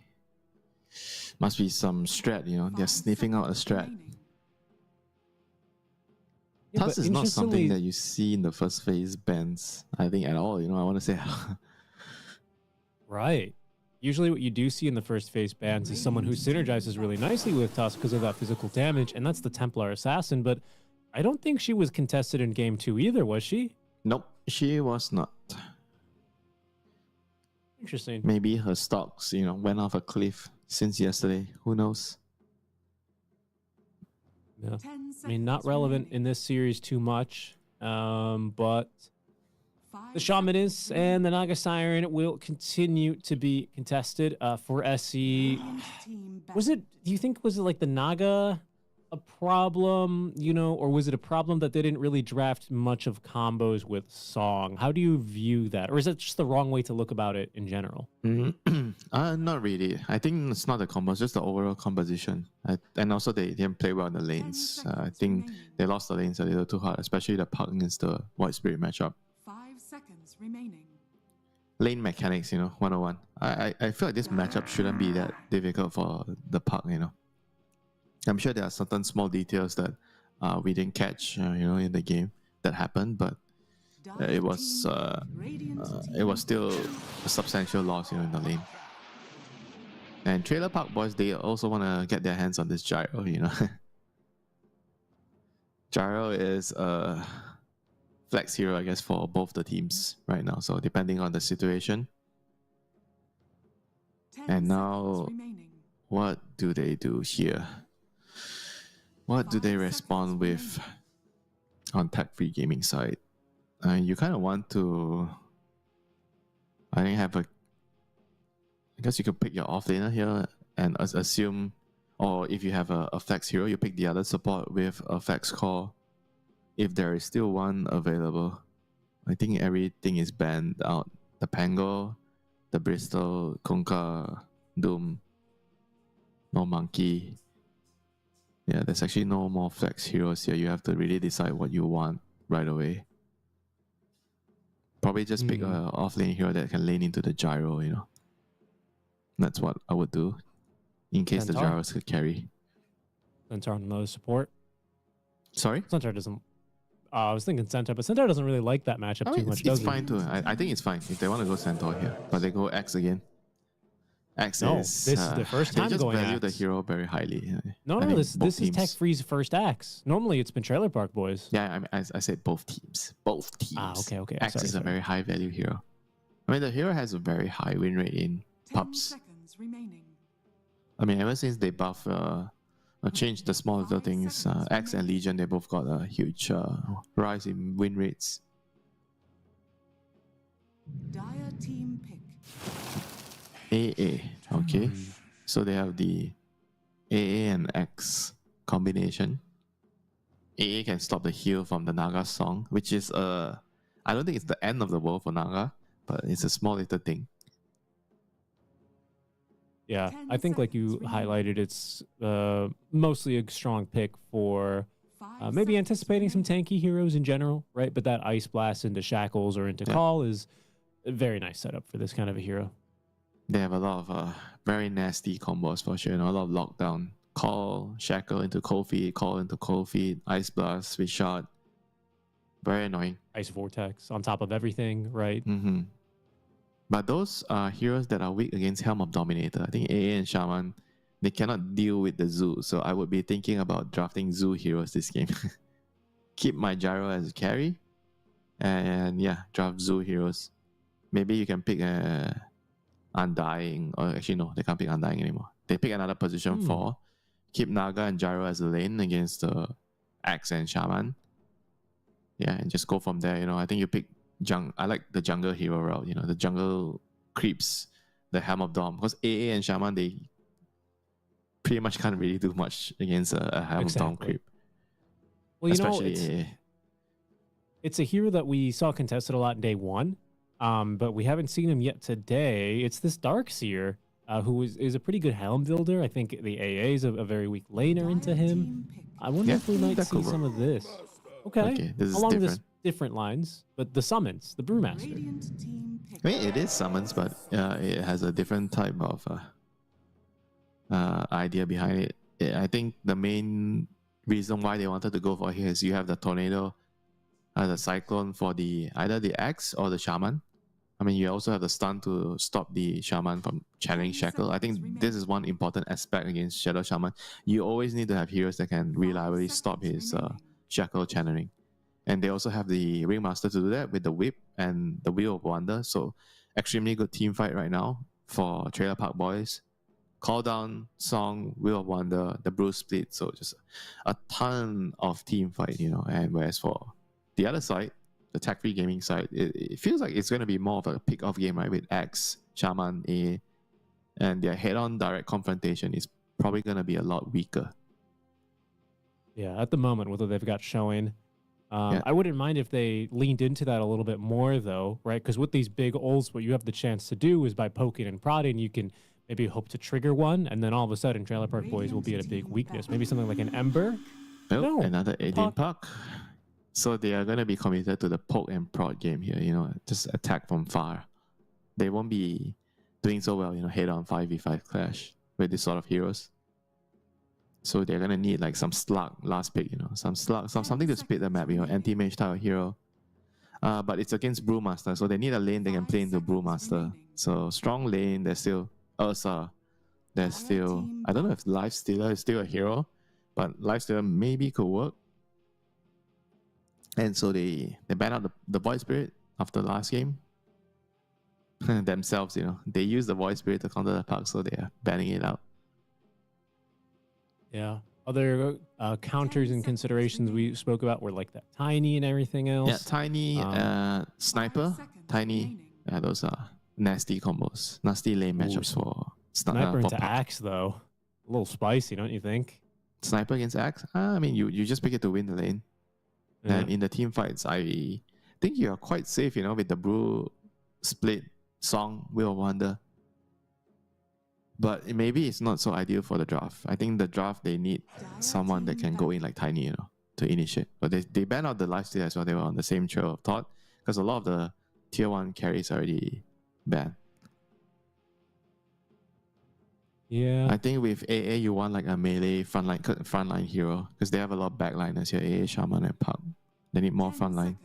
Must be some strat, you know. They're 5 sniffing out a seconds strat. remaining. Yeah, Tusk but is not something interestingly- that you see in the first phase bans, I think, at all. You know, I want to say. Right. Usually what you do see in the first phase bans is someone who synergizes really nicely with Tusk because of that physical damage, and that's the Templar Assassin, but I don't think she was contested in game 2 either, was she? Nope, she was not. Interesting. Maybe her stocks, you know, went off a cliff since yesterday. Who knows? Yeah. 10 I mean, not seconds relevant remaining. in this series too much, but 5 the Shamaness seconds and the Naga Siren will continue to be contested for SC. remaining. Team Was it, do you think, was it like the Naga a problem, you know, or was it a problem that they didn't really draft much of combos with Song? How do you view that? Or is that just the wrong way to look about it in general? Not really. I think it's not the combo, it's just the overall composition. And also they didn't play well in the 10 lanes. I seconds think remaining. they lost the lanes a little too hard, especially the Puck against the White Spirit matchup. 5 seconds remaining. Lane mechanics, you know, 101. I feel like this matchup shouldn't be that difficult for the Puck, you know. I'm sure there are certain small details that we didn't catch, you know, in the game that happened, but it was still a substantial loss, you know, in the lane. And Trailer Park Boys, they also want to get their hands on this Gyro, you know. Gyro is a flex hero, I guess, for both the teams right now. So depending on the situation. 10 And seconds now, remaining. what do they do here? What do 5 they seconds respond with remaining. on tech-free gaming side? You kind of want to, I think, have a. I guess you could pick your offlaner here and assume, or if you have a flex hero, you pick the other support with a flex core. If there is still one available, I think everything is banned out. The Pango, the Bristol, Kunkka, Doom, no Monkey. Yeah, there's actually no more flex heroes here. You have to really decide what you want right away. Probably just pick a offlane hero that can lane into the Gyro, you know. That's what I would do in case the Centaur? Gyros could carry. Centaur on another support. Sorry? Centaur doesn't. I was thinking Centaur, but Centaur doesn't really like that matchup I too mean, much, it's does he? fine too. I think it's fine if they want to go Centaur here, but they go X again. X No, is this is the first they time just going value the Axe. hero very highly. No, I no, think this both is Tech teams. Free's first axe. Normally it's been Trailer Park Boys. Yeah, I mean, I said both teams. Both teams. Okay. X Sorry, is a sorry. very high value hero. I mean, the hero has a very high win rate in 10 pubs. seconds remaining. I mean, ever since they buff, changed the small little 5 things, seconds X and remaining. Legion, they both got a huge rise in win rates. Dire team pick. AA, okay. So they have the AA and X combination. AA can stop the heal from the Naga song, which is I don't think it's the end of the world for Naga, but it's a small little thing. Yeah, 10 I think like you seconds highlighted, it's mostly a strong pick for 5 maybe seconds anticipating some remaining. tanky heroes in general, right? But that Ice Blast into Shackles or into Yeah. Call is a very nice setup for this kind of a hero. They have a lot of very nasty combos for sure, and a lot of lockdown. Call, shackle into cold feet, call into cold feet, ice blast, switch shot. Very annoying. Ice Vortex on top of everything, right? Mm-hmm. But those are heroes that are weak against Helm of Dominator. I think AA and Shaman, they cannot deal with the Zoo, so I would be thinking about drafting Zoo heroes this game. Keep my Gyro as a carry, And yeah, draft Zoo heroes. Maybe you can pick Undying, or actually no, they can't pick Undying anymore. They pick another position 4, keep Naga and Gyro as a lane against the Axe and Shaman. Yeah, and just go from there. You know, I think you pick I like the jungle hero route. You know, the jungle creeps the Helm of Dawn, because AA and Shaman, they pretty much can't really do much against a Helm of Dawn creep. Well, you especially know, AA. It's a hero that we saw contested a lot in day 1, but we haven't seen him yet today. It's this Darkseer, who is a pretty good Helm builder. I think the AA is a very weak laner into him. I wonder if we might see some of this. Okay, this is along different. different lines, but the summons, the Brewmaster. I mean, it is summons, but it has a different type of idea behind it. I think the main reason why they wanted to go for here is you have the Tornado, the Cyclone for either the Axe or the Shaman. I mean, you also have the stun to stop the Shaman from channeling Shackle. I think this is one important aspect against Shadow Shaman. You always need to have heroes that can reliably stop his Shackle channeling. And they also have the Ringmaster to do that with the Whip and the Wheel of Wonder. So extremely good team fight right now for Trailer Park Boys. Call Down, Song, Wheel of Wonder, the Bruce Split. So just a ton of team fight, you know. And whereas for the other side, the tech-free gaming side, it feels like it's going to be more of a pick-off game, right? With Axe, Shaman, A, and their head-on direct confrontation is probably going to be a lot weaker. Yeah, at the moment, with what they've got showing. I wouldn't mind if they leaned into that a little bit more, though, right? Because with these big ults, what you have the chance to do is by poking and prodding, you can maybe hope to trigger one, and then all of a sudden, Trailer Park Boys will be at a big weakness. Maybe something like an Ember. No, another 18 puck. So they are going to be committed to the poke and prod game here, you know, just attack from far. They won't be doing so well, you know, head-on 5v5 clash with this sort of heroes. So they're gonna need like some slug last pick, you know, something to split the map, you know, anti-mage type of hero. But it's against Brewmaster, so they need a lane they can play into Brewmaster. So strong lane. There's still Ursa. There's still, I don't know if Lifestealer is still a hero, but Lifestealer maybe could work. And so they ban out the Void Spirit after last game. Themselves, you know, they use the Void Spirit to counter the puck, so they are banning it out. Yeah. Other counters and considerations we spoke about were like that Tiny and everything else. Yeah, Tiny, Sniper, Tiny. Yeah, those are nasty combos. Nasty lane matchups for Sniper into Puck. Axe, though. A little spicy, don't you think? Sniper against Axe? I mean, you just pick it to win the lane. Yeah. And in the team fights, I think you are quite safe, you know, with the Brew Split, Song, Wheel of Wonder. But maybe it's not so ideal for the draft. I think the draft, they need someone that can go in like Tiny, you know, to initiate. But they banned out the Lifesteal as well. They were on the same trail of thought because a lot of the tier 1 carries are already banned. Yeah. I think with AA, you want like a melee frontline hero because they have a lot of backliners here, AA, Shaman, and Puck. They need more frontline.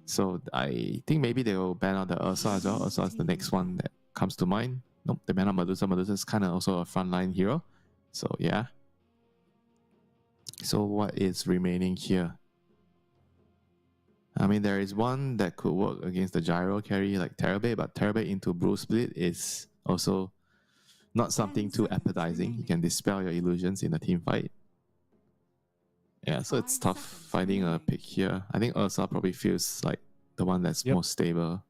So I think maybe they will ban out the Ursa as well. Ursa is the next one that comes to mind. Nope, they ban out Medusa. Medusa is kind of also a frontline hero. So yeah. So what is remaining here? I mean, there is one that could work against the Gyro carry like Terabit, but Terabit into Brew Split is also not something too appetizing. You can dispel your illusions in a team fight. Yeah, so it's tough finding a pick here. I think Ursa probably feels like the one that's most stable.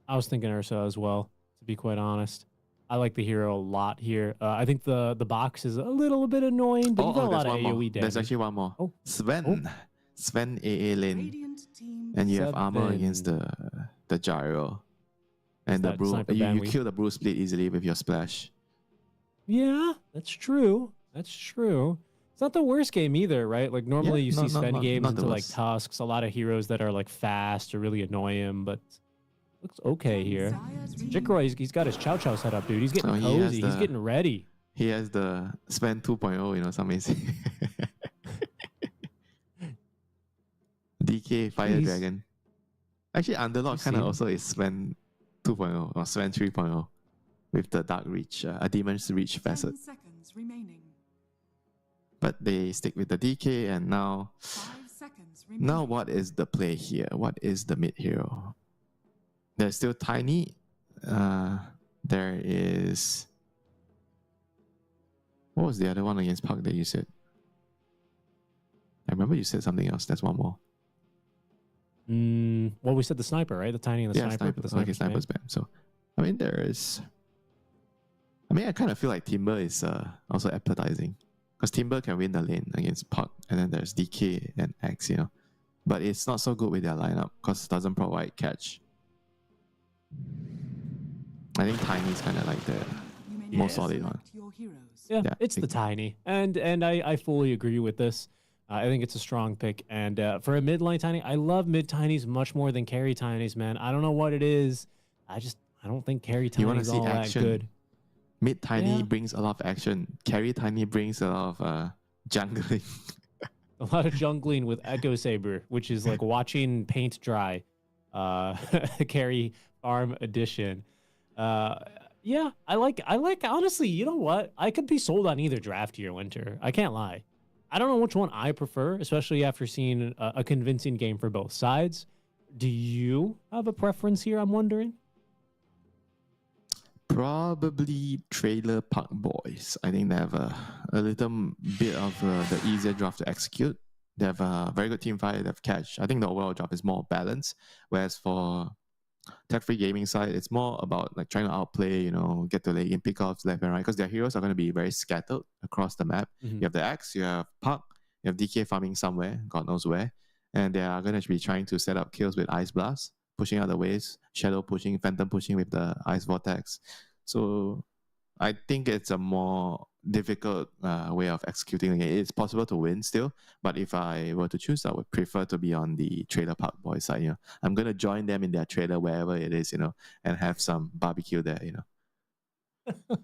I was thinking Ursa as well, to be quite honest. I like the hero a lot here. I think the box is a little bit annoying, but you got a lot of AoE damage. There's actually one more. Sven. Sven AA lane. And you have armor against the Gyro. And the Brew. You kill the Brew Split easily with your splash. Yeah, that's true. That's true. It's not the worst game either, right? Like normally you see Sven games into like Tusks, a lot of heroes that are like fast or really annoy him, but looks okay here. Jikroy, he's got his Chow Chow set up, dude. He's getting cozy. He's getting ready. He has the Sven 2.0, you know, some amazing. DK Fire Dragon. Actually, Underlord kind of also is Sven 2.0 or Sven 3.0 with the Dark Reach, a Demon's Reach facet. But they stick with the DK, and now seconds remaining. Now, what is the play here? What is the mid hero? There's still Tiny. There is. What was the other one against Puck that you said? I remember you said something else. That's one more. Well, we said the sniper, right? The tiny and the Yeah, sniper. sniper. The Okay, sniper's bam. So, I mean, there is. I mean, I kind of feel like Timber is also appetizing because Timber can win the lane against Puck, and then there's DK and X, you know. But it's not so good with their lineup because it doesn't provide catch. I think Tiny is kind of like the You may more now solid one. select your heroes. Yeah, Yeah, it's the big- tiny, and I fully agree with this. I think it's a strong pick, and for a mid-lane tiny, I love mid tinies much more than carry tinies, man. I don't know what it is. I don't think carry You want to tinies see all that action. good. Mid Tiny Yeah. brings a lot of action. Carry Tiny brings a lot of jungling. A lot of jungling with Echo Saber, which is like watching paint dry. Carry farm edition. Yeah, I like honestly, you know what? I could be sold on either draft year winter. I can't lie. I don't know which one I prefer, especially after seeing a convincing game for both sides. Do you have a preference here? I'm wondering. Probably Trailer Park Boys. I think they have a little bit of the easier draft to execute. They have a very good team fight. They have catch. I think the overall draft is more balanced. Whereas for Tech Free Gaming side, it's more about like trying to outplay, you know, get to late game pickoffs left and right because their heroes are going to be very scattered across the map. Mhm. You have the Axe, you have Puck, you have DK farming somewhere, God knows where. And they are going to be trying to set up kills with Ice Blast, pushing out the waves, Shadow pushing, Phantom pushing with the Ice Vortex. So I think it's a more difficult way of executing the game. It's possible to win still, but if I were to choose, I would prefer to be on the Trailer Park Boys side. You know, I'm gonna join them in their trailer wherever it is, you know, and have some barbecue there. You know,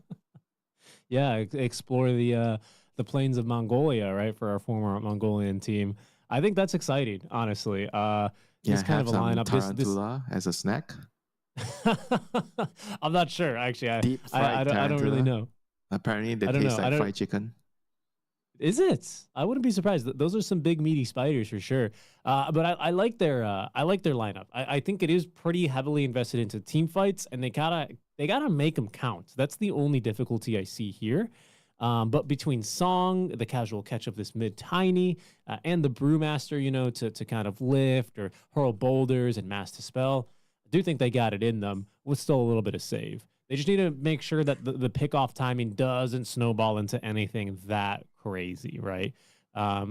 Yeah, explore the plains of Mongolia, right? For our former Mongolian team. I think that's exciting, honestly. yeah, This kind have of a some lineup. tarantula as a snack. I'm not sure, actually. Deep I fried don't really tarantula. know. Apparently, they I don't taste know. I like don't- fried chicken. Is it? I wouldn't be surprised. Those are some big meaty spiders for sure. But I like their lineup. I think it is pretty heavily invested into team fights, and they gotta make them count. That's the only difficulty I see here. But between Song, the casual catch of this mid tiny, and the Brewmaster, you know, to kind of lift or hurl boulders and mass dispel, I do think they got it in them with still a little bit of save. They just need to make sure that the pickoff timing doesn't snowball into anything that crazy, right?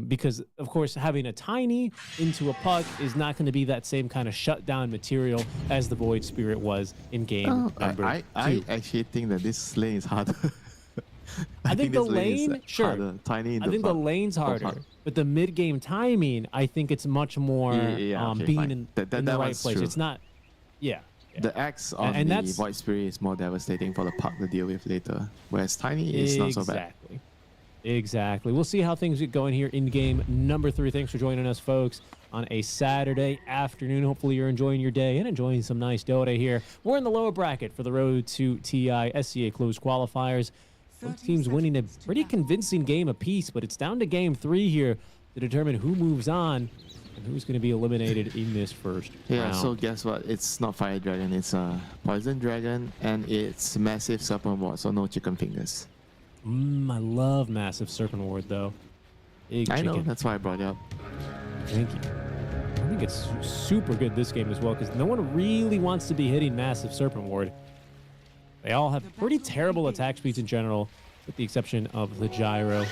Because, of course, having a tiny into a puck is not going to be that same kind of shutdown material as the Void Spirit was in game number I two. actually think that this lane is harder. I think the this is lane, sure. harder. Tiny in I think the front. lane's harder, hard. but the mid-game timing, I think it's much more Okay, being fine. in That the right one's place. true. It's not, yeah. The axe on And the that's- Void Spirit is more devastating for the puck to deal with later, whereas Tiny is not so bad. Exactly. We'll see how things get going here in game number 3. Thanks for joining us, folks, on a Saturday afternoon. Hopefully you're enjoying your day and enjoying some nice Dota here. We're in the lower bracket for the road to TI SCA closed qualifiers. Both 30 teams winning a seconds to pretty go. convincing game apiece, but it's down to game 3 here to determine who moves on and who's going to be eliminated in this first Yeah, round. so guess what? It's not Fire Dragon, it's a Poison Dragon, and it's Massive Serpent Ward, so no chicken fingers. I love Massive Serpent Ward, though. Big I know, chicken. that's why I brought it up. Thank you. I think it's super good this game as well because no one really wants to be hitting Massive Serpent Ward. They all have pretty terrible attack speeds in general, with the exception of the Gyro.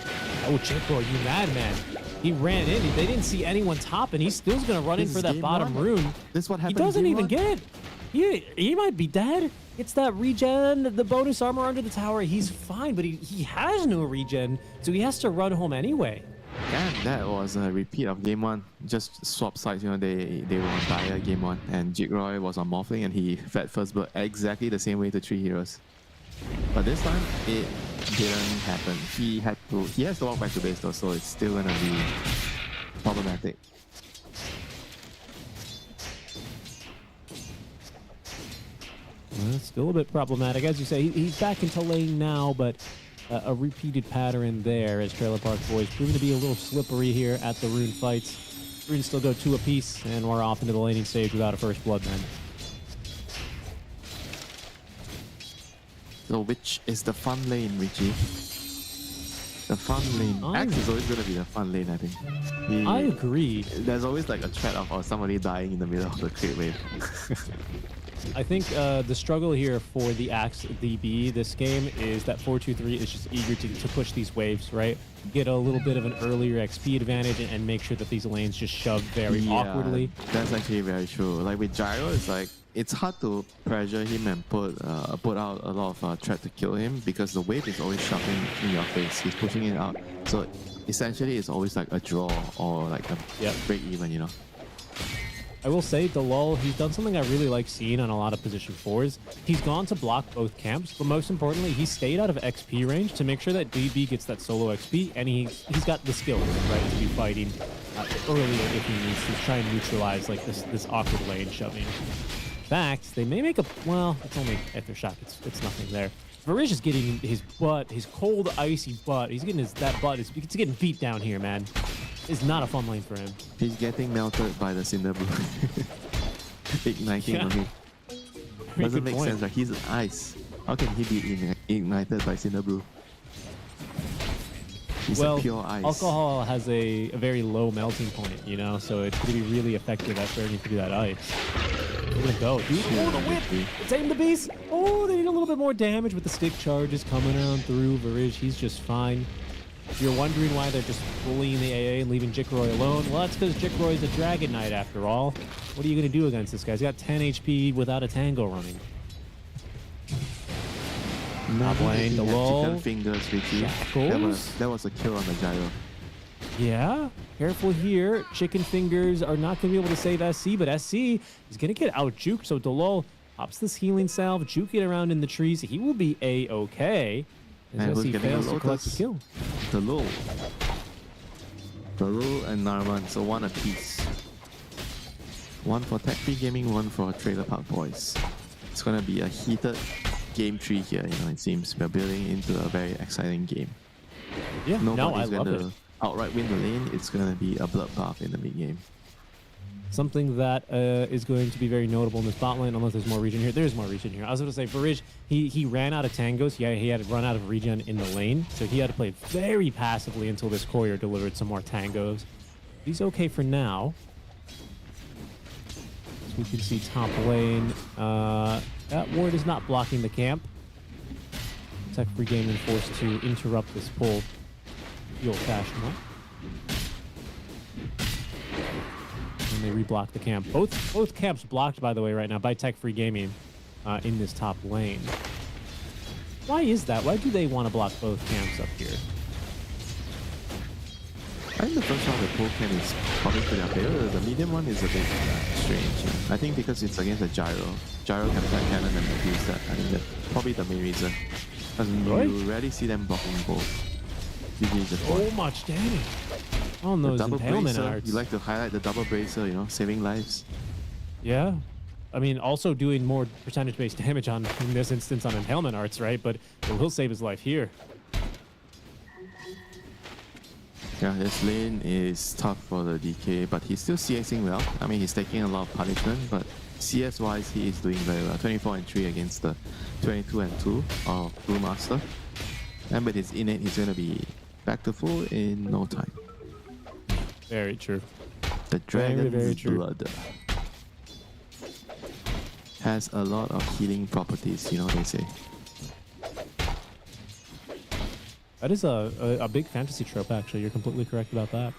Oh, Chipro, you madman. He ran in. They didn't see anyone top, and he's still going to run in This for is that game bottom one. rune. This is what He happened in doesn't game even one. get it. He might be dead. It's that regen, the bonus armor under the tower. He's fine, but he has no regen, so he has to run home anyway. Yeah, that was a repeat of game 1. Just swap sides, you know, they were on Dire game 1, and Jigroy was on Morphling, and he fed first blood exactly the same way to 3 heroes. But this time, it didn't happen. He has to walk back to base though, so it's still gonna be problematic. Well, it's still a bit problematic. As you say, he's back into lane now, but a repeated pattern there as Trailer Park Boys proving to be a little slippery here at the rune fights. Bruins still go 2 apiece, and we're off into the laning stage without a first blood then. So which is the fun lane, Richie? The fun lane. Axe is always going to be the fun lane, I think. I agree. There's always like a threat of somebody dying in the middle of the crit wave. I think the struggle here for the Axe DB this game is that 423 is just eager to push these waves, right? Get a little bit of an earlier XP advantage and make sure that these lanes just shove very awkwardly. That's actually very true. Like with Gyro, it's like it's hard to pressure him and put out a lot of threat to kill him because the wave is always shoving in your face. He's pushing it out. So essentially, it's always like a draw or like a break even, you know. I will say, Delul, he's done something I really like seeing on a lot of position 4s. He's gone to block both camps, but most importantly, he stayed out of XP range to make sure that DB gets that solo XP, and he's got the skills, right, to be fighting earlier if he needs to try and neutralize like this awkward lane shoving. In fact, they may make a, well, it's only Aftershock, it's nothing there. Varish is getting his butt, his cold, icy butt. He's getting that butt, it's getting beat down here, man. It's not a fun lane for him. He's getting melted by the Cinder Brew. Igniting on him. Doesn't make sense, right? He's ice. How can he be ignited by Cinder Brew? He's a pure ice. Alcohol has a very low melting point, you know, so it's going to be really effective at starting to do that ice. We're going to go. Dude, oh, the whip! Tame the beast! Oh, they need a little bit more damage with the stick charges coming around through. Varish, he's just fine. If you're wondering why they're just bullying the AA and leaving Jikroy alone, well, that's because Jikroy's a Dragon Knight after all. What are you going to do against this guy? He's got 10 HP without a tango running. Top lane, the wall. Chicken fingers, Richie. That was a kill on the Gyro. Yeah, careful here. Chicken fingers are not going to be able to save SC, but SC is going to get out juked. So Delul pops this healing salve, juke it around in the trees. He will be A-okay. And who's getting a collect the kill? Delul and Narman, so one apiece. One for Tech Free Gaming, one for Trailer Park Boys. It's gonna be a heated game 3 here, you know, it seems. We're building into a very exciting game. Yeah, nobody's gonna outright win the lane, it's gonna be a bloodbath in the mid game. Something that is going to be very notable in this bot lane, unless there's more regen here. There's more regen here. I was going to say, Varish, he ran out of tangos. He had to run out of regen in the lane, so he had to play very passively until this courier delivered some more tangos. He's okay for now. So we can see top lane. That ward is not blocking the camp. Tech Free Gaming forced to interrupt this pull the old-fashioned way. And they reblock the camp. Both camps blocked, by the way, right now by Tech Free Gaming in this top lane. Why is that? Why do they want to block both camps up here? I think the first one, the pull camp is probably pretty okay. The medium one is a bit strange. I think because it's against the Gyro. Gyro can flat cannon and abuse that. I think that's probably the main reason. Because you rarely see them blocking both. Usually just so much damage. On those impalement arts. You like to highlight the double bracer, you know, saving lives. Yeah. I mean, also doing more percentage-based damage on, in this instance, on impalement arts, right? But it will save his life here. Yeah, this lane is tough for the DK, but he's still CXing well. I mean, he's taking a lot of punishment, but CS-wise, he is doing very well. 24 and 3 against the 22 and 2 of Brewmaster. And with his innate, he's going to be back to full in no time. Very true. The Dragon's Blood has a lot of healing properties, you know, they say. That is a big fantasy trope, actually. You're completely correct about that.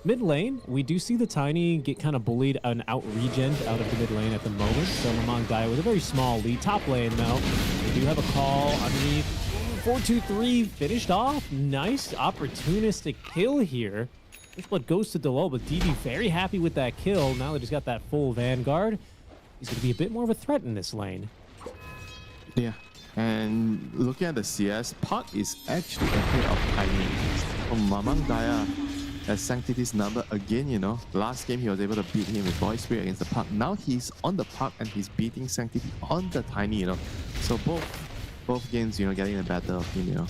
Mid lane, we do see the Tiny get kind of bullied and out-regen out of the mid lane at the moment. So Lamang Gaia with a very small lead. Top lane, though, they do have a call underneath. 4-2-3 finished off. Nice opportunistic kill here. This blood goes to Delul, but DB very happy with that kill. Now that he's got that full Vanguard, he's going to be a bit more of a threat in this lane. Yeah, and looking at the CS, Puck is actually ahead of Tiny. Mamang Daya has Sanctity's number again, you know. Last game he was able to beat him with Voice Spirit against the Puck. Now he's on the Puck and he's beating Sanctity on the Tiny, you know. So both games, you know, getting the better of him, you know.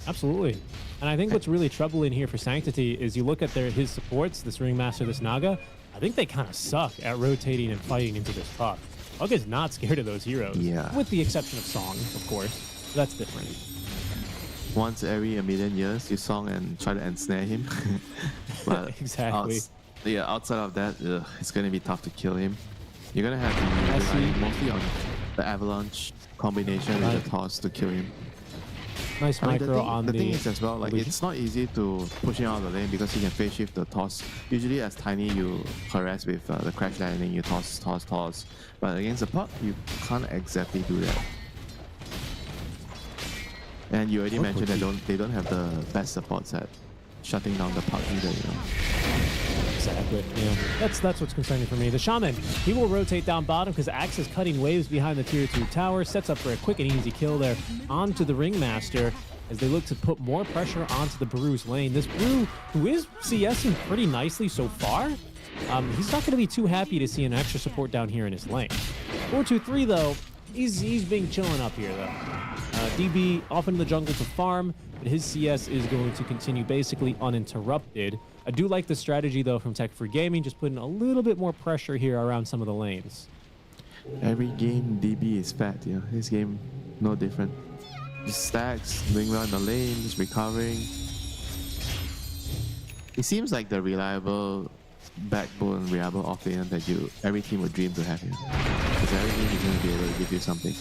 Absolutely. And I think what's really troubling here for Sanctity is you look at his supports, this Ringmaster, this Naga, I think they kind of suck at rotating and fighting into this puck. Puck is not scared of those heroes. Yeah. With the exception of Song, of course. So that's different. Once every a million years, you song and try to ensnare him. But Exactly. Outside of that, it's going to be tough to kill him. You're going to have to rely mostly on the Avalanche combination with the toss to kill him. Nice micro on the thing is as well, like it's not easy to push him out of the lane because he can phase shift the toss. Usually as Tiny, you harass with the crash landing, you toss. But against the puck, you can't exactly do that. And you already mentioned that they don't have the best supports at shutting down the puck either, you know. Exactly. Yeah. That's what's concerning for me. The Shaman, he will rotate down bottom because Axe is cutting waves behind the tier 2 tower, sets up for a quick and easy kill there onto the Ringmaster as they look to put more pressure onto the Brew's lane. This Brew, who is CSing pretty nicely so far, he's not going to be too happy to see an extra support down here in his lane. 4-2-3 though, he's being chilling up here though. DB off into the jungle to farm, but his CS is going to continue basically uninterrupted. I do like the strategy though from Tech Free Gaming, just putting a little bit more pressure here around some of the lanes. Every game DB is fat, you know. This game no different. Just stacks, doing well in the lane, just recovering. It seems like the reliable backbone, reliable offlaner that every team would dream to have here. Because every game is going to be able to give you something.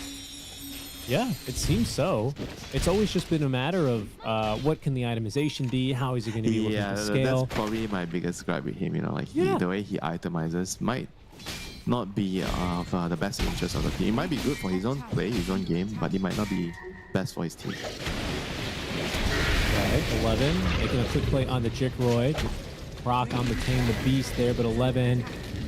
Yeah, it seems so. It's always just been a matter of what can the itemization be, how is he going to be looking to scale. That's probably my biggest gripe with him, you know, like the way he itemizes might not be of the best interest of the team. It might be good for his own play, his own game, but it might not be best for his team. Right, 11 making a quick play on the Jickroy. Proc on the Tame the Beast there, but 11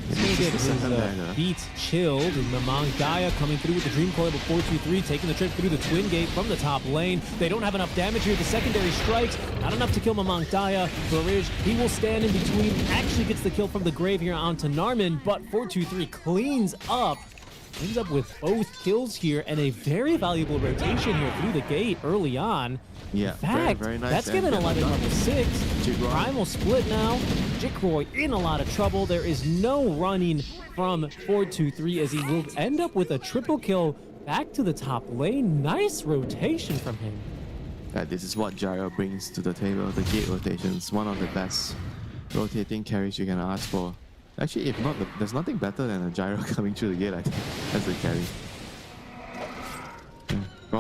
he's going to get his beats chilled. And Mamang Gaia coming through with the Dream Coil of 4-2-3, taking the trip through the Twin Gate from the top lane. They don't have enough damage here. The secondary strikes, not enough to kill Mamang Gaia. Barrage, he will stand in between, actually gets the kill from the grave here onto Narman, but 4-2-3 cleans up. Ends up with both kills here and a very valuable rotation here through the gate early on. Yeah, in fact, very nice. That's given 11 level 6. Primal split now. Jickroy in a lot of trouble. There is no running from 4-2-3 as he will end up with a triple kill back to the top lane. Nice rotation from him. This is what Gyro brings to the table. The gate rotations, one of the best rotating carries you can ask for. Actually, if not, there's nothing better than a Gyro coming through the gate, I think, as the carry.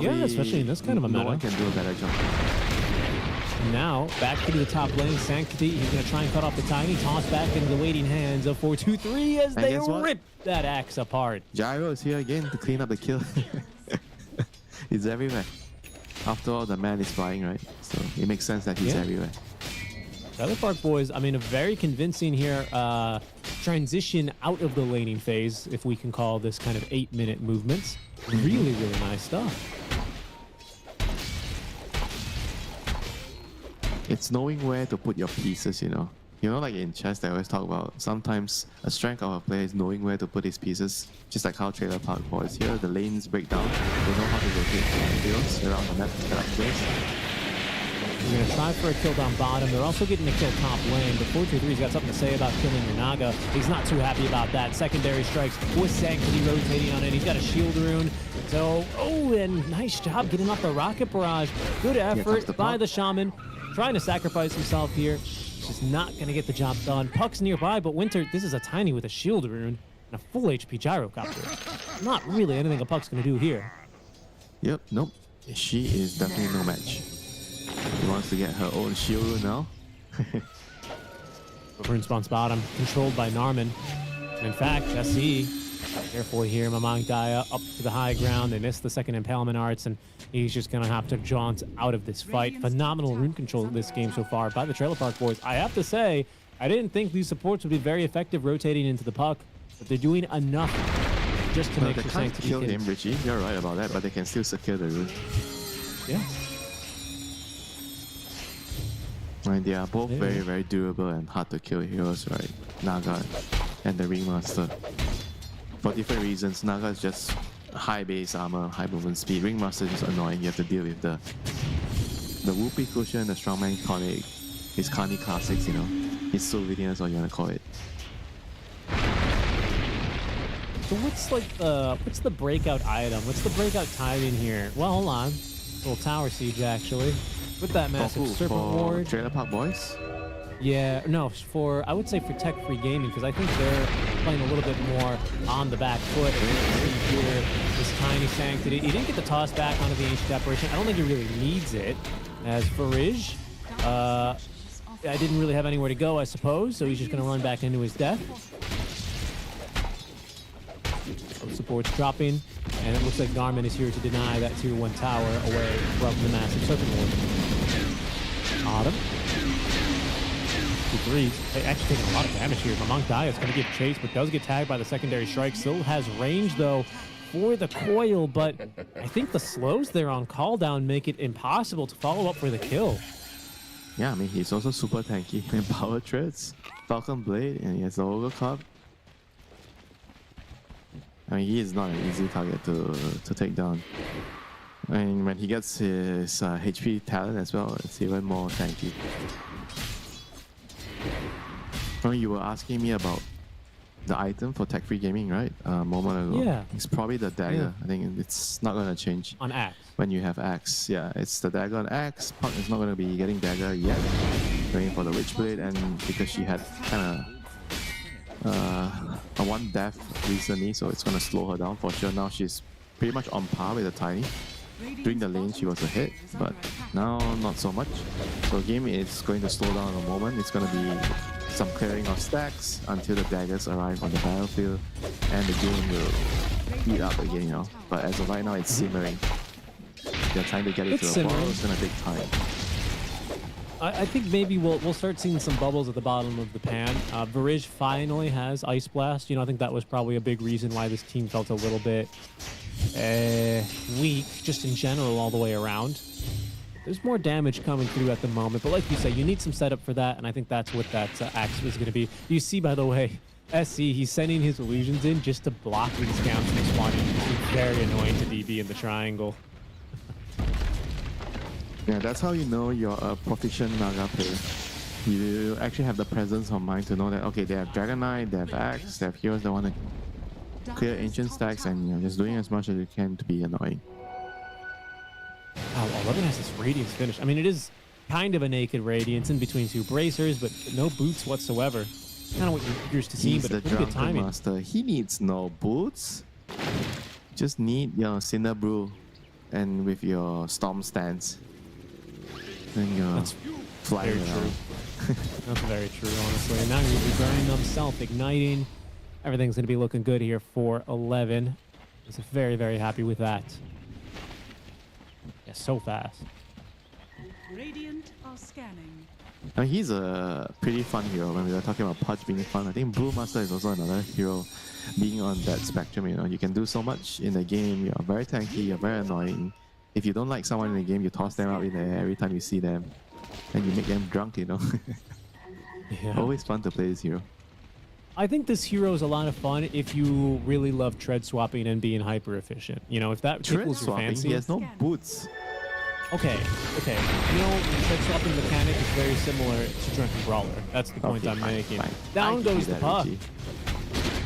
Yeah, especially in this kind of a meta. No one can do a better job. Now, back to the top lane, Sanctity. He's going to try and cut off the Tiny. Toss back into the waiting hands of 4-2-3 as they rip that axe apart. Gyro is here again to clean up the kill. He's everywhere. After all, the man is flying, right? So it makes sense that he's everywhere. Trailer Park Boys, I mean, a very convincing here transition out of the laning phase, if we can call this kind of 8-minute movements. Really, really nice stuff. It's knowing where to put your pieces, you know. You know, like in chess, they always talk about sometimes a strength of a player is knowing where to put his pieces. Just like how Trailer Park Boys here, the lanes break down. They know how to rotate fields around the map to set up plays. They're going to try for a kill down bottom. They're also getting a kill top lane. But 4-2-3's got something to say about killing your Naga. He's not too happy about that. Secondary strikes with Sanctity rotating on it. He's got a shield rune. So, and nice job getting off the rocket barrage. Good effort by the Shaman. Trying to sacrifice himself here. Just not going to get the job done. Puck's nearby, but Winter, this is a Tiny with a shield rune and a full HP Gyrocopter. Not really anything a Puck's going to do here. Yep, nope. She is definitely no match. She wants to get her own shield rune now. Rune spawns bottom, controlled by Narman. And in fact, SE, careful here, Mamang Gaia up to the high ground. They missed the second impalement arts, and he's just going to have to jaunt out of this fight. Phenomenal rune control this game so far by the Trailer Park Boys. I have to say, I didn't think these supports would be very effective rotating into the puck, but they're doing enough just to make sure Sanctity kill him, Richie. You're right about that, but they can still secure the rune. Yeah. Right, they are both very, very durable and hard to kill heroes, right? Naga and the Ringmaster. For different reasons, Naga is just high base armor, high movement speed. Ringmaster is just annoying. You have to deal with the the Whoopee Cushion, the Strongman Tonic, his Carney Classics, you know, his souvenirs, or you want to call it. So what's the breakout item? What's the breakout timing here? Well, hold on. A little tower siege actually. With that massive serpent for ward. Trailer Park Boys? Yeah, no, I would say for Tech Free Gaming, because I think they're playing a little bit more on the back foot. As you can see here, this tiny Sanctity. He didn't get the toss back onto the Ancient Apparition. I don't think he really needs it. As for Ridge, I didn't really have anywhere to go, I suppose, so he's just going to run back into his death. Support's dropping, and it looks like Garmin is here to deny that tier 1 tower away from the massive Serpent Ward. Autumn. 2-3. Actually taking a lot of damage here. Mamang Daya is going to get chased, but does get tagged by the secondary strike. Still has range, though, for the coil, but I think the slows there on call down make it impossible to follow up for the kill. Yeah, I mean, he's also super tanky in power treads, Falcon Blade, and he has the Ogre Club. I mean, he is not an easy target to take down. And when he gets his HP talent as well, it's even more tanky. When you were asking me about the item for Tech Free Gaming, right? A moment ago. Yeah. It's probably the dagger. Yeah. I think it's not going to change. On Axe. When you have Axe. Yeah, it's the dagger on Axe. Puck is not going to be getting dagger yet. Going for the Witchblade, and because she had kind of a one death recently, so it's going to slow her down for sure. Now she's pretty much on par with the Tiny. During the lane she was a hit, but now not so much. So game is going to slow down in a moment. It's going to be some clearing of stacks until the daggers arrive on the battlefield, and the game will heat up again, you know. But as of right now, it's simmering. They're trying to get it to a boil. It's going to take time. I think maybe we'll start seeing some bubbles at the bottom of the pan. Varij finally has Ice Blast. You know, I think that was probably a big reason why this team felt a little bit weak, just in general, all the way around. There's more damage coming through at the moment, but like you say, you need some setup for that, and I think that's what that axe is going to be. You see, by the way, SC, he's sending his illusions in just to block these scouts from spawning. It's very annoying to DB in the triangle. Yeah, that's how you know you're a proficient Naga player. You actually have the presence of mind to know that, okay, they have Dragon Knight, they have Axe, they have heroes that want to clear ancient stacks, and you know, just doing as much as you can to be annoying. Wow, 11 has this Radiance finish. I mean, it is kind of a naked Radiance in between two bracers, but no boots whatsoever. Kind of what you're used to seeing, but the pretty good Drunken timing. Master. He needs no boots. Just need your Cinder Brew, and with your Storm Stance. Then you're flying Very around. true. That's very true, honestly. And now he's going to be burning himself, igniting. Everything's going to be looking good here for 11. He's very, very happy with that. Yeah, so fast. Radiant are scanning. Now, he's a pretty fun hero. When we were talking about Pudge being fun, I think Brewmaster is also another hero being on that spectrum. You know, you can do so much in the game. You're very tanky, you're very annoying. If you don't like someone in the game, you toss them out in the air every time you see them. And you make them drunk, you know. Yeah. Always fun to play this hero. I think this hero is a lot of fun if you really love tread swapping and being hyper efficient. You know, if that Tread tickles your swapping, fancy. he has no boots. Okay. You know, the tread swapping mechanic is very similar to Drunken Brawler. That's the point I'm making. Fine. Down goes the puck. Richie.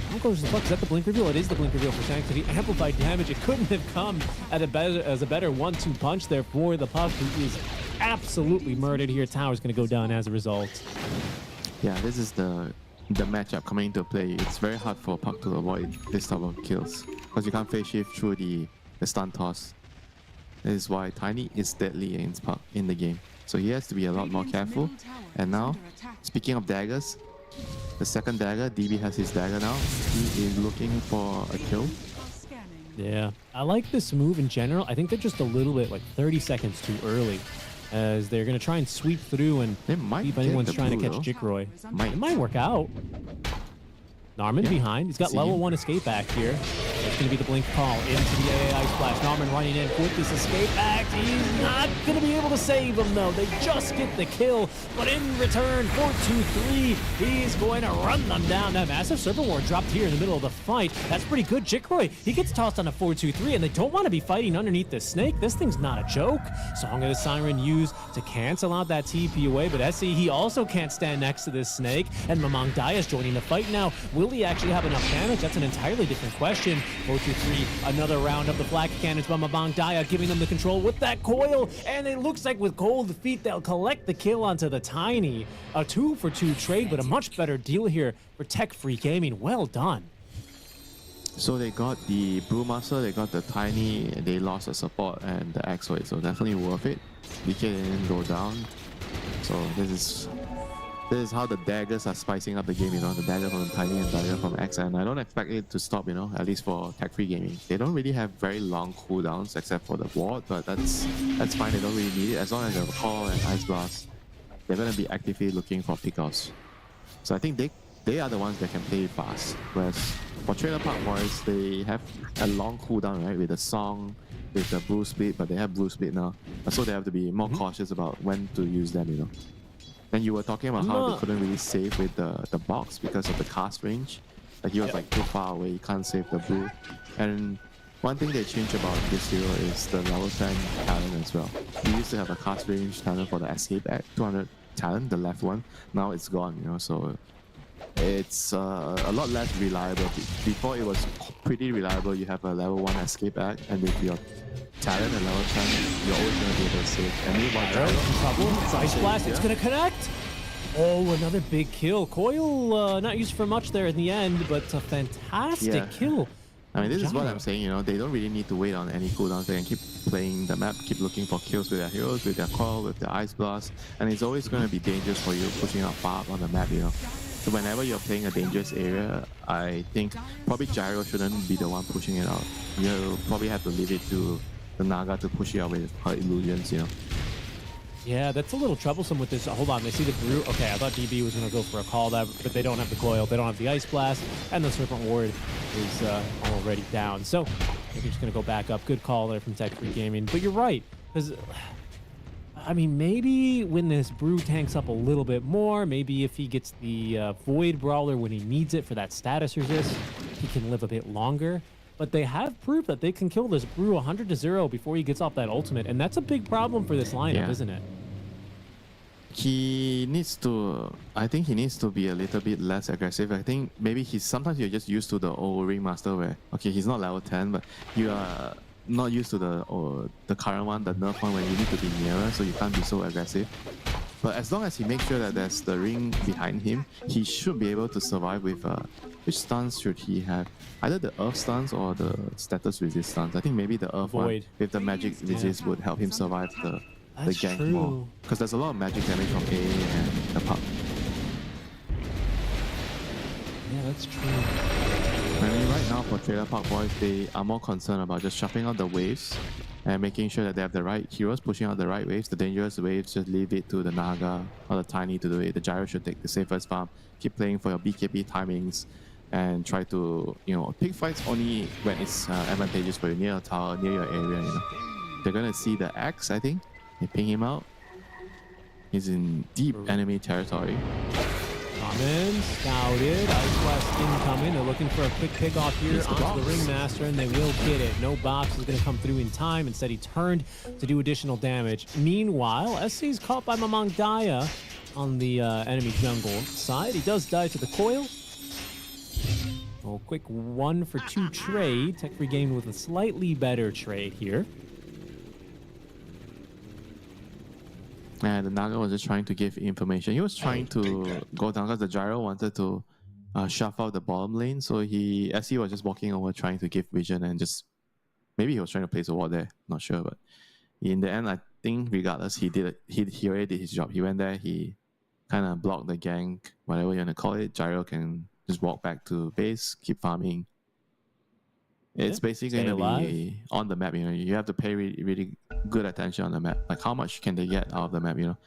Down goes the puck. Is that the blink reveal? It is the blink reveal for Sanctity. Amplified damage. It couldn't have come at as a better 1-2 punch there for the puck, who is absolutely murdered here. Tower's going to go down as a result. Yeah, this is the matchup coming into play. It's very hard for Puck to avoid this type of kills because you can't phase shift through the stun toss. This is why Tiny is deadly against Puck in the game. So he has to be a lot more careful. And now, speaking of daggers, the second dagger, DB has his dagger now. He is looking for a kill. Yeah, I like this move in general. I think they're just a little bit, like 30 seconds too early, as they're going to try and sweep through and They might see if get anyone's the trying to blue, catch though. Jikroy. Might. It might work out. Narman behind. He's got See level him. 1 escape back here. It's going to be the blink call into the AI splash. Norman running in with this escape act. He's not going to be able to save him, though. They just get the kill, but in return, 4-2-3, he's going to run them down. That massive Serpent Ward dropped here in the middle of the fight. That's pretty good. Jikroy, he gets tossed on a 4-2-3, and they don't want to be fighting underneath the snake. This thing's not a joke. Song of the Siren used to cancel out that TP away, but SE, he also can't stand next to this snake, and Mamang Daya's joining the fight now. Will he actually have enough damage? That's an entirely different question. 4-2-3, another round of the flak cannons by Mamang Daya, giving them the control with that coil, and it looks like with cold feet, they'll collect the kill onto the Tiny. A 2-for-2 trade, but a much better deal here for Tech Free Gaming. Well done. So they got the Brewmaster, they got the Tiny, they lost the support and the X-Wave, so definitely worth it. DK didn't go down. So this is how the daggers are spicing up the game, you know, the dagger from the Tiny and dagger from X, and I don't expect it to stop, you know, at least for Tech Free Gaming. They don't really have very long cooldowns except for the ward, but that's fine, they don't really need it. As long as they have Call and Ice Blast, they're going to be actively looking for pickoffs. So I think they are the ones that can play fast, whereas for Trailer Park Boys, they have a long cooldown, right, with the Song, with the Blue Split, but they have Blue Split now, so they have to be more cautious about when to use them, you know. And you were talking about how they couldn't really save with the box because of the cast range. Like he was like too far away, you can't save the blue. And one thing they changed about this hero is the level 10 talent as well. We used to have a cast range talent for the escape at 200 talent, the left one. Now it's gone, you know, so it's a lot less reliable. Before it was pretty reliable, you have a level 1 escape act, and with your talent and level 10, you're always going to be able to save. And meanwhile, trouble. Ice Blast, it's going to connect. Oh, another big kill. Coil not used for much there in the end, but a fantastic kill. I mean, this is what I'm saying, you know, they don't really need to wait on any cooldowns. They can keep playing the map, keep looking for kills with their heroes, with their Coil, with their Ice Blast, and it's always going to be dangerous for you pushing out far up on the map, you know. So whenever you're playing a dangerous area, I think probably Gyro shouldn't be the one pushing it out. You'll probably have to leave it to the Naga to push it out with her illusions, you know. Yeah, that's a little troublesome with this. Hold on, they see the Brew. Okay, I thought DB was going to go for a call, but they don't have the Coil, they don't have the Ice Blast, and the Serpent Ward is already down. So they're just going to go back up. Good call there from Tech Free Gaming. But you're right, because I mean, maybe when this Brew tanks up a little bit more, maybe if he gets the Void Brawler when he needs it for that status resist, he can live a bit longer. But they have proof that they can kill this Brew 100-0 before he gets off that ultimate, and that's a big problem for this lineup, isn't it? He needs to, I think he needs to be a little bit less aggressive. I think maybe sometimes you're just used to the old Ringmaster where, okay, he's not level 10, but you are not used to the current one, the nerf one, where you need to be nearer, so you can't be so aggressive. But as long as he makes sure that there's the ring behind him, he should be able to survive with, which stance should he have? Either the Earth stance or the status resist stance. I think maybe the Earth one with the magic resist would help him survive the gank more. Because there's a lot of magic damage from A and the pub. Yeah, that's true. I mean, right now for Trailer Park Boys, they are more concerned about just shuffling out the waves and making sure that they have the right heroes pushing out the right waves. The dangerous waves, just leave it to the Naga or the Tiny to do it. The Gyro should take the safest farm. Keep playing for your BKB timings and try to, you know, pick fights only when it's advantageous for you, near a tower, near your area, you know. They're gonna see the Axe, I think. They ping him out. He's in deep enemy territory. Coming, scouted, Ice Blast incoming. They're looking for a quick pickoff here onto the Ringmaster, and they will get it. No box is going to come through in time. Instead, he turned to do additional damage. Meanwhile, SC's caught by Mamang Daya on the enemy jungle side. He does die to the Coil. Oh, quick 1-for-2 trade. Tech Free Gaming with a slightly better trade here. And the Naga was just trying to give information. He was trying to go down because the Gyro wanted to shove out the bottom lane. So SC was just walking over trying to give vision and just... Maybe he was trying to place a ward there. Not sure, but in the end, I think regardless, he already did his job. He went there, he kind of blocked the gank, whatever you want to call it. Gyro can just walk back to base, keep farming. It's basically going to be on the map, you know. You have to pay really good attention on the map. Like, how much can they get out of the map, you know?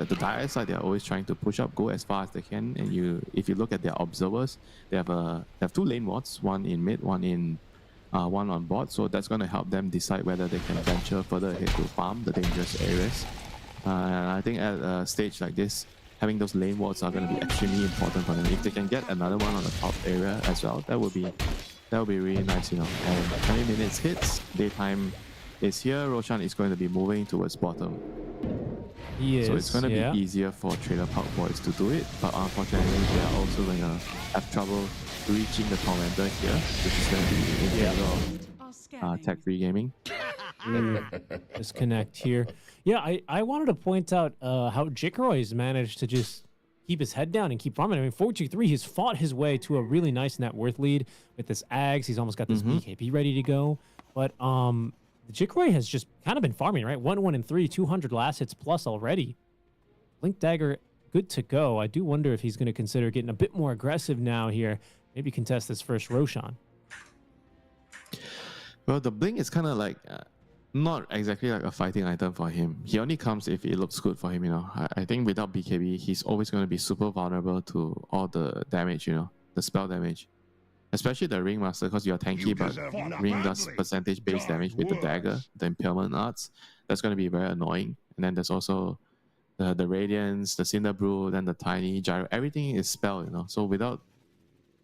The dire side, they're always trying to push up, go as far as they can. And if you look at their observers, they have 2 lane wards, one in mid, one in one on board, so that's going to help them decide whether they can venture further ahead to farm the dangerous areas. And I think at a stage like this, having those lane wards are going to be extremely important for them. If they can get another one on the top area as well, that would be really nice, you know. And 20 minutes hits, daytime is here. Roshan is going to be moving towards bottom. He is, so it's going to be easier for Trailer Park Boys to do it, but unfortunately they are also going to have trouble reaching the Tormentor here, which is going to be in favor of tech-free gaming. Disconnect here. Yeah, I wanted to point out how Jikroy's managed to just keep his head down and keep farming. I mean, 4-2-3, he's fought his way to a really nice net worth lead with this Ags. He's almost got this BKB ready to go. But Jikroy has just kind of been farming, right? 1-1-3, 200 last hits plus already. Blink Dagger, good to go. I do wonder if he's going to consider getting a bit more aggressive now here. Maybe contest this first Roshan. Well, the Blink is kind of like not exactly like a fighting item for him. He only comes if it looks good for him, you know. I think without BKB, he's always going to be super vulnerable to all the damage, you know, the spell damage. Especially the Ringmaster, because you're tanky, but Ring does percentage-based damage with the dagger, the Impalement Arts. That's going to be very annoying. And then there's also the Radiance, the Cinder Brew, then the Tiny Gyro. Everything is spell, you know. So without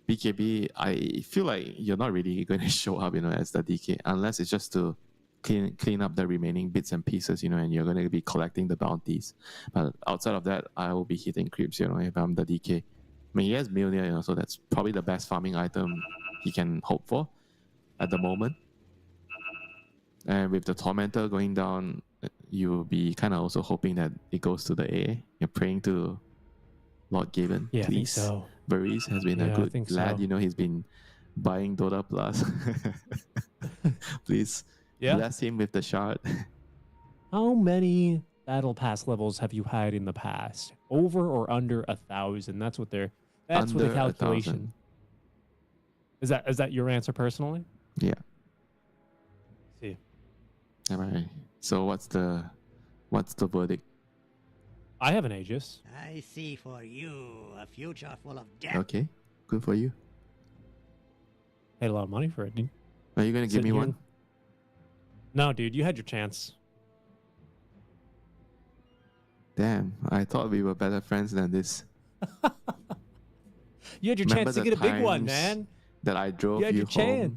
BKB, I feel like you're not really going to show up, you know, as the DK, unless it's just to clean up the remaining bits and pieces, you know, and you're going to be collecting the bounties. But outside of that, I will be hitting creeps, you know, if I'm the DK. I mean, he has Mjolnir, you know, so that's probably the best farming item he can hope for at the moment. And with the Tormentor going down, you'll be kind of also hoping that it goes to the A. You're praying to Lord Gaben, yeah, please. I think so. Varese has been a good lad, you know, he's been buying Dota Plus. Please bless him with the shard. How many Battle Pass levels have you had in the past? Over or under 1,000? That's what they're. That's what the calculation. Is that your answer personally? Yeah. See. All right. So what's the verdict? I have an Aegis. I see for you a future full of death. Okay, good for you. Paid a lot of money for it, dude. Are you gonna give me one? No, dude, you had your chance. Damn, I thought we were better friends than this. You had your chance to get a big one, man. That I drove you home. Chance.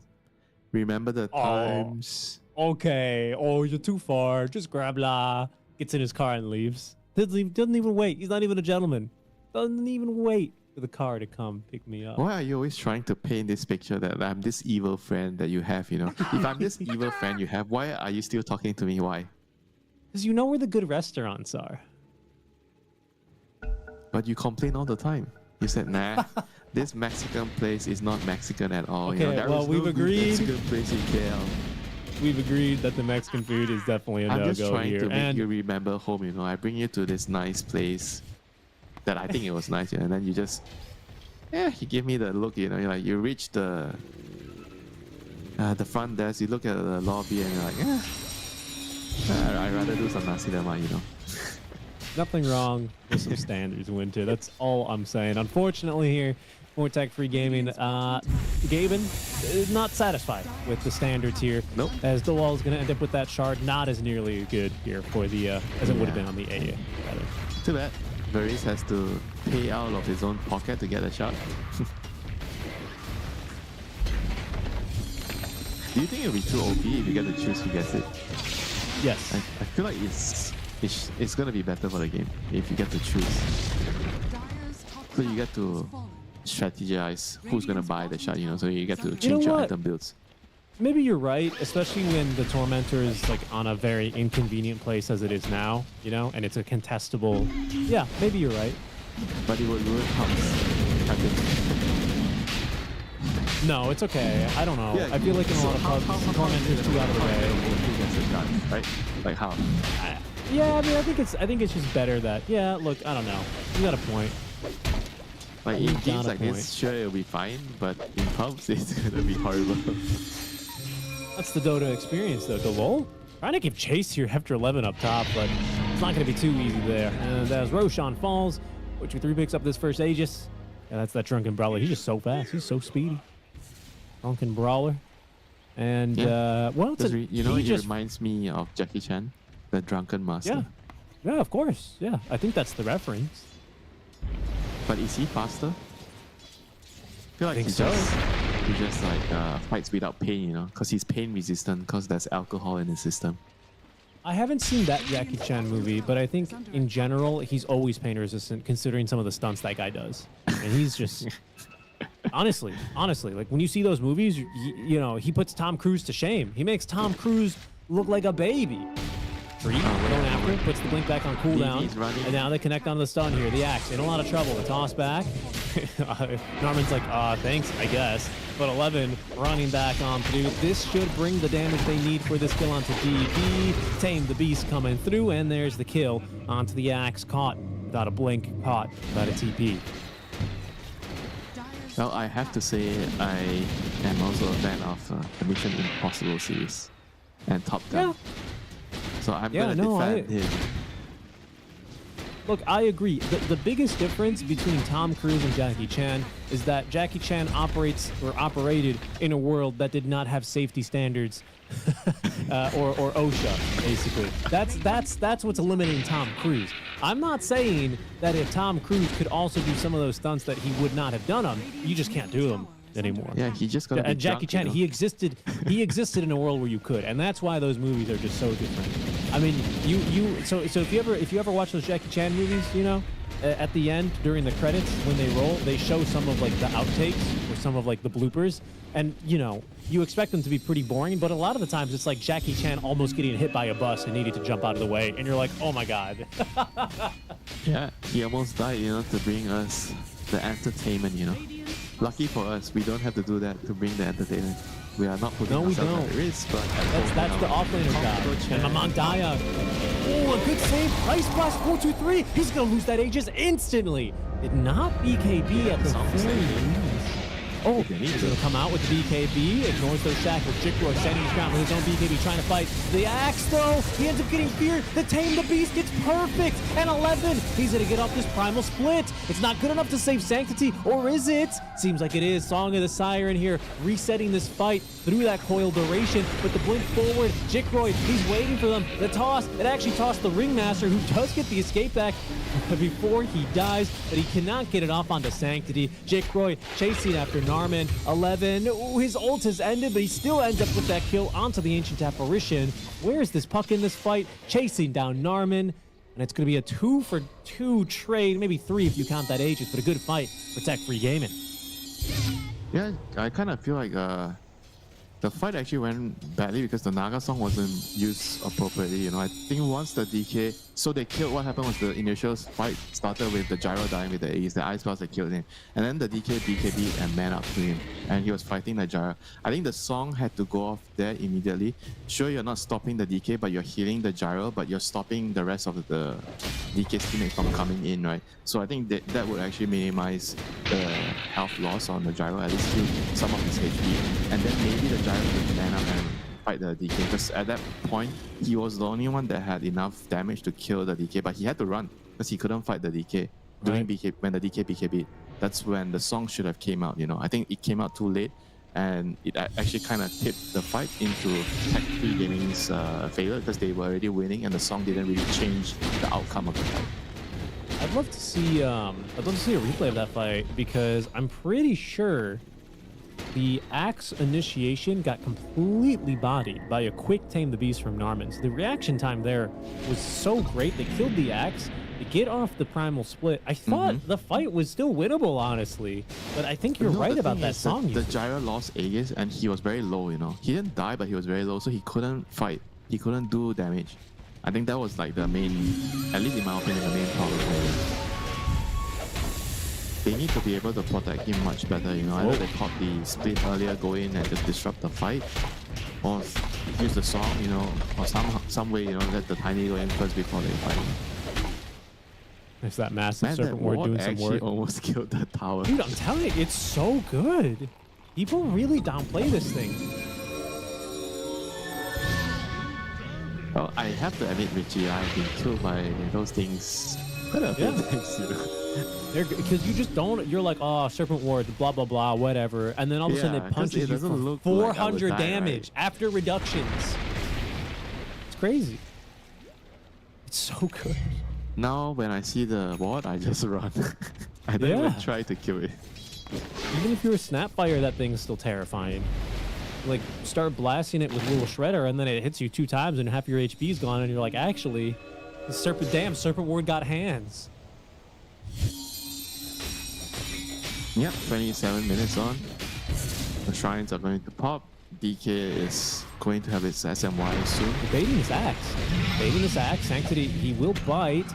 Remember the times. Okay. Oh, you're too far. Just grab la. Gets in his car and leaves. Doesn't even wait. He's not even a gentleman. Doesn't even wait for the car to come pick me up. Why are you always trying to paint this picture that I'm this evil friend that you have, you know? If I'm this evil friend you have, why are you still talking to me? Why? Because you know where the good restaurants are. But you complain all the time. You said, nah, this Mexican place is not Mexican at all. Okay, you know, well, we've agreed. Mexican place in KL. We've agreed that the Mexican food is definitely a no-go here. I'm just trying to make you remember home, you know. I bring you to this nice place that I think it was nice, you know, and then you just, you give me the look, you know, you're like, you reach the front desk, you look at the lobby and you're like, I'd rather do some nasi lemak, you know. Nothing wrong with some standards, Winter. That's all I'm saying. Unfortunately here, for tech-free gaming, Gaben is not satisfied with the standards here. Nope. As the wall is going to end up with that shard, not as nearly good here for the as it would have been on the A. Rather. Too bad. Varese has to pay out of his own pocket to get a shot. Do you think it'll be too OP if you get to choose who gets it? Yes. I feel like it's going to be better for the game if you get to choose. So you get to strategize who's going to buy the shot, you know, so you get to change your item builds. Maybe you're right, especially when the Tormentor is like on a very inconvenient place as it is now, you know, and it's a contestable. Yeah, maybe you're right. But it would ruin pumps, I think. No, it's okay. I don't know. Yeah, I feel like in a lot of pubs, Tormentor's too out of the way. Who gets the shot, right? Like how? Yeah, I mean, I think it's just better that. Yeah, look, I don't know. You got a point. Like in games like this, sure it'll be fine, but in pubs it's gonna be horrible. That's the Dota experience, though. DeLol trying to give chase here after 11 up top, but it's not going to be too easy there. And as Roshan falls, 4-2-3 picks up this first Aegis. Yeah, that's that Drunken Brawler. He's just so fast. He's so speedy. Drunken Brawler. And well, it's You know, he it just reminds me of Jackie Chan, the drunken master. yeah, of course, yeah. I think that's the reference. But is he faster? I feel like think he so. just like fights without pain, you know, because he's pain resistant because there's alcohol in his system. I haven't seen that Jackie Chan movie, but I think in general he's always pain resistant, considering some of the stunts that guy does. And he's just honestly, like when you see those movies, you know, he puts Tom Cruise to shame. He makes Tom Cruise look like a baby. Three, going after it, puts the blink back on cooldown, and now they connect onto the stun here. The axe in a lot of trouble. The toss back. Norman's like, thanks, I guess. But 11 running back on through. This should bring the damage they need for this kill onto DP. Tame the beast coming through, and there's the kill onto the axe. Caught without a blink, caught without a TP. Well, I have to say I am also a fan of the Mission Impossible series and Top Gun. Yeah. So I'm gonna defend him. Look, I agree. The biggest difference between Tom Cruise and Jackie Chan is that Jackie Chan operated in a world that did not have safety standards or OSHA, basically. That's what's eliminating Tom Cruise. I'm not saying that if Tom Cruise could also do some of those stunts that he would not have done them, you just can't do them anymore. Yeah, he just got. And Jackie Chan, you know? he existed in a world where you could, and that's why those movies are just so different. I mean, so if you ever watch those Jackie Chan movies, you know, at the end during the credits when they roll, they show some of like the outtakes or some of like the bloopers, and you know, you expect them to be pretty boring, but a lot of the times it's like Jackie Chan almost getting hit by a bus and needing to jump out of the way, and you're like, oh my god. Yeah, he almost died, you know, to bring us the entertainment, you know. Lucky for us, we don't have to do that to bring the entertainment. We are not putting ourselves at risk, but that's the offlaner job. And Mamandaya, oh, a good save. Ice Blast 423. He's gonna lose that Aegis instantly. Did not BKB at the very least. Oh, he's gonna come out with the BKB, ignores those shackles. Jikroy standing his ground with his own BKB, trying to fight the axe though. He ends up getting feared. The Tame the Beast gets perfect. And 11, he's gonna get off this primal split. It's not good enough to save Sanctity, or is it? Seems like it is. Song of the Siren here, resetting this fight through that coil duration. But the blink forward, Jikroy, he's waiting for them. The toss, it actually tossed the Ringmaster, who does get the escape back before he dies, but he cannot get it off onto Sanctity. Jikroy chasing after Narman. 11, ooh, his ult has ended, but he still ends up with that kill onto the Ancient Apparition. Where is this puck in this fight? Chasing down Narman, and it's going to be a 2-for-2 trade, maybe 3 if you count that Aegis, but a good fight for Tech Free Gaming. yeah, I kind of feel like the fight actually went badly because the Naga song wasn't used appropriately. You know, I think once the DK, so they killed. What happened was the initial fight started with the Gyro dying with the Ace, the Ice Blast that killed him, and then the DK BKB and man up to him, and he was fighting the Gyro. I think the song had to go off there immediately. Sure, you're not stopping the DK, but you're healing the Gyro, but you're stopping the rest of the DK's teammate from coming in, right? So I think that would actually minimize the health loss on the Gyro, at least heal some of his HP, and then maybe the Gyro could man up and fight the DK, because at that point he was the only one that had enough damage to kill the DK, but he had to run because he couldn't fight the DK during BK when the DK BKB. That's when the song should have came out. You know, I think it came out too late, and it actually kind of tipped the fight into Tech Free Gaming's favor because they were already winning, and the song didn't really change the outcome of the fight. I'd love to see a replay of that fight, because I'm pretty sure the axe initiation got completely bodied by a quick Tame the Beast from Narman. So the reaction time there was so great. They killed the axe to get off the primal split. I thought the fight was still winnable, honestly, but I think you're right about that song. The Gyro lost Aegis and he was very low, you know. He didn't die, but he was very low, so he couldn't fight. He couldn't do damage. I think that was like the main, at least in my opinion, the main problem. They need to be able to protect him much better, you know. Either they caught the split earlier, go in and just disrupt the fight, or use the song, you know, or some way, you know, let the Tiny go in first before they fight. It's that massive serpent ward doing some work. Almost killed the tower. Dude, I'm telling you, it's so good. People really downplay this thing. Well, I have to admit, Richie, I've been killed by those things Quite a few Yeah. things, you know. Because you just don't. You're like, oh, Serpent Ward, blah blah blah, whatever, and then all of a sudden Yeah, it 'cause punches it you doesn't for look like I would 400 die, right? damage after reductions. It's crazy. It's so good. Now when I see the ward, I just run. I don't even Yeah. try to kill it. Even if you're a Snapfire, that thing's still terrifying. Like, start blasting it with Little Shredder, and then it hits you 2 times, and half your HP's gone, and you're like, actually, the Serpent Ward got hands. Yep, 27 minutes on. The shrines are going to pop. DK is going to have its SMY soon. Baiting his axe. Baiting his axe. Sanctity, he will bite.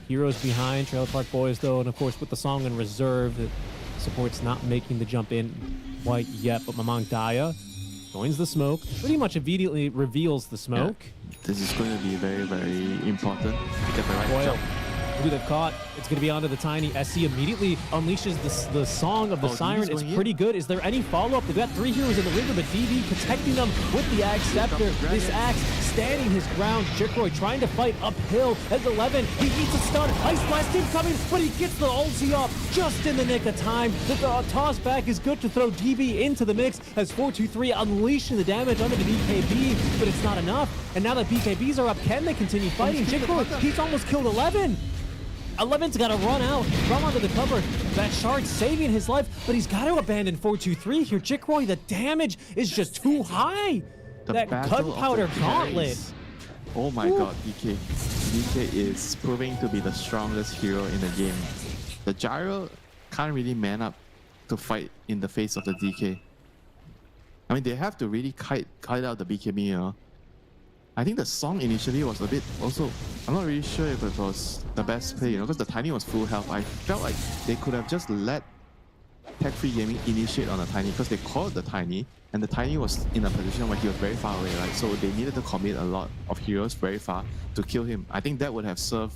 Heroes behind. Trailer Park Boys, though, and of course, with the song in reserve, it supports not making the jump in quite yet. But Mamang Daya joins the smoke. Pretty much immediately reveals the smoke. Yeah, this is going to be very, very important to get the right Boyle. jump. Who they've caught. It's going to be onto the Tiny. SC immediately unleashes the song of the Oh, Siren. DB's It's going pretty in. good. Is there any follow-up? They've got 3 heroes in the river, but DB protecting them with the Axe Scepter. This Axe standing his ground. Jikroy trying to fight uphill as 11. He eats a stun. Ice Blast incoming, but he gets the ulti up just in the nick of time. The toss back is good to throw DB into the mix as 423 unleashing the damage under the BKB, but it's not enough. And now that BKBs are up, can they continue fighting? Jikroy, he's almost killed 11. 11's got to run onto the cover. That shard saving his life, but he's got to abandon 423 here. Jikroy, the damage is just too high. The That battle of gunpowder the gauntlet. carries. Oh my god, DK. DK is proving to be the strongest hero in the game. The Gyro can't really man up to fight in the face of the DK. I mean, they have to really kite out the BKB, you know. I think the song initially was a bit also, I'm not really sure if it was the best play, you know, because the Tiny was full health. I felt like they could have just let Tech Free Gaming initiate on the Tiny because they called the Tiny and the Tiny was in a position where he was very far away, right? So they needed to commit a lot of heroes very far to kill him. I think that would have served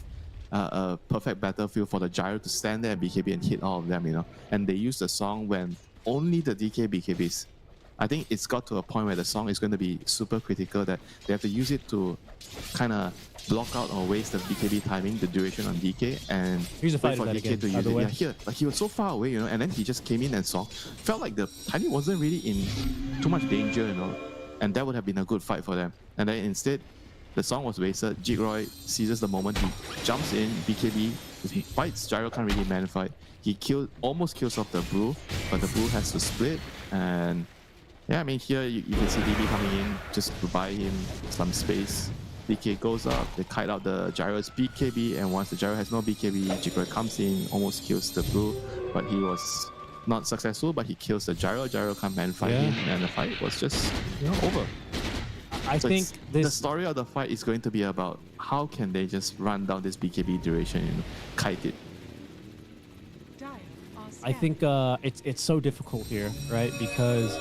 a perfect battlefield for the Gyro to stand there and BKB and hit all of them, you know. And they used the song when only the DK BKBs. I think it's got to a point where the song is going to be super critical that they have to use it to kind of block out or waste the BKB timing, the duration on DK, and Here's a wait fight for of that DK again, to by use the it. way. Yeah, here, like he was so far away, you know, and then he just came in and saw. Felt like the Tiny wasn't really in too much danger, you know, and that would have been a good fight for them. And then instead, the song was wasted. Jigroy seizes the moment, he jumps in, BKB, he fights, Gyro can't really man fight. He almost kills off the Brew, but the Brew has to split, and yeah, I mean, here you can see DB coming in just to buy him some space. DK goes up, they kite out the Gyro's BKB, and once the Gyro has no BKB, Jigroy comes in, almost kills the Brew, but he was not successful, but he kills the Gyro. Gyro can't man fight him, and the fight was just over. I So think the this. story of the fight is going to be about how can they just run down this BKB duration, you know, kite it. Dire are I think it's so difficult here, right? Because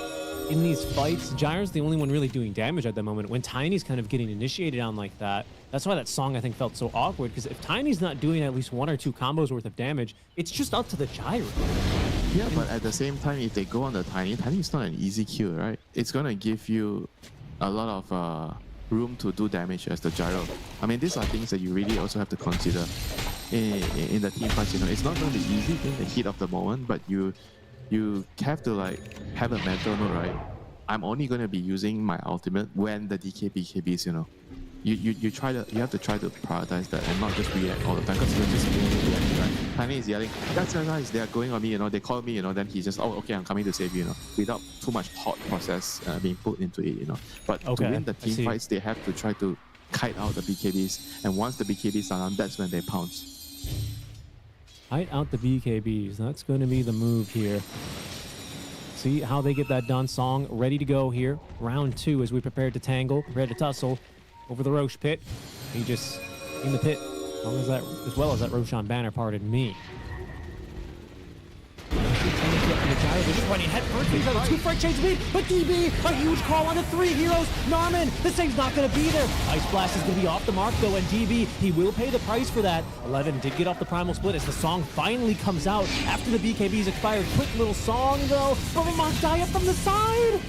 in these fights, Gyro's the only one really doing damage at the moment. When Tiny's kind of getting initiated on like that, that's why that song I think felt so awkward. Because if Tiny's not doing at least 1 or 2 combos worth of damage, it's just up to the Gyro. Yeah, but at the same time, if they go on the Tiny is not an easy kill, right? It's gonna give you a lot of room to do damage as the Gyro. I mean, these are things that you really also have to consider in the team fights. You know, it's not going to be easy in the heat of the moment, but you have to like have a mental note, right? I'm only going to be using my ultimate when the DK BKBs, you know. You have to try to prioritize that and not just react all the time, because you're just reacting, right? Tiny is yelling, that's so nice, they are going on me, you know, they call me, you know, then he's just, oh, okay, I'm coming to save you, you know, without too much thought process being put into it, you know. But Okay, to win the I team see. fights, they have to try to kite out the BKBs, and once the BKBs are on, that's when they pounce. Hide out the BKBs. That's going to be the move here. See how they get that done. Song ready to go here. Round 2 as we prepare to tangle, prepare to tussle over the Roche pit. He just in the pit, as well as that Roshan banner, pardon me. They're just running head first. He's got a 2 front chains lead, but DB, a huge call on the 3 heroes. Narman, this thing's not going to be there. Ice Blast is going to be off the mark though, and DB, he will pay the price for that. 11 did get off the primal split as the song finally comes out after the BKB's expired. Quick little song though, but Mamang Daya from the side.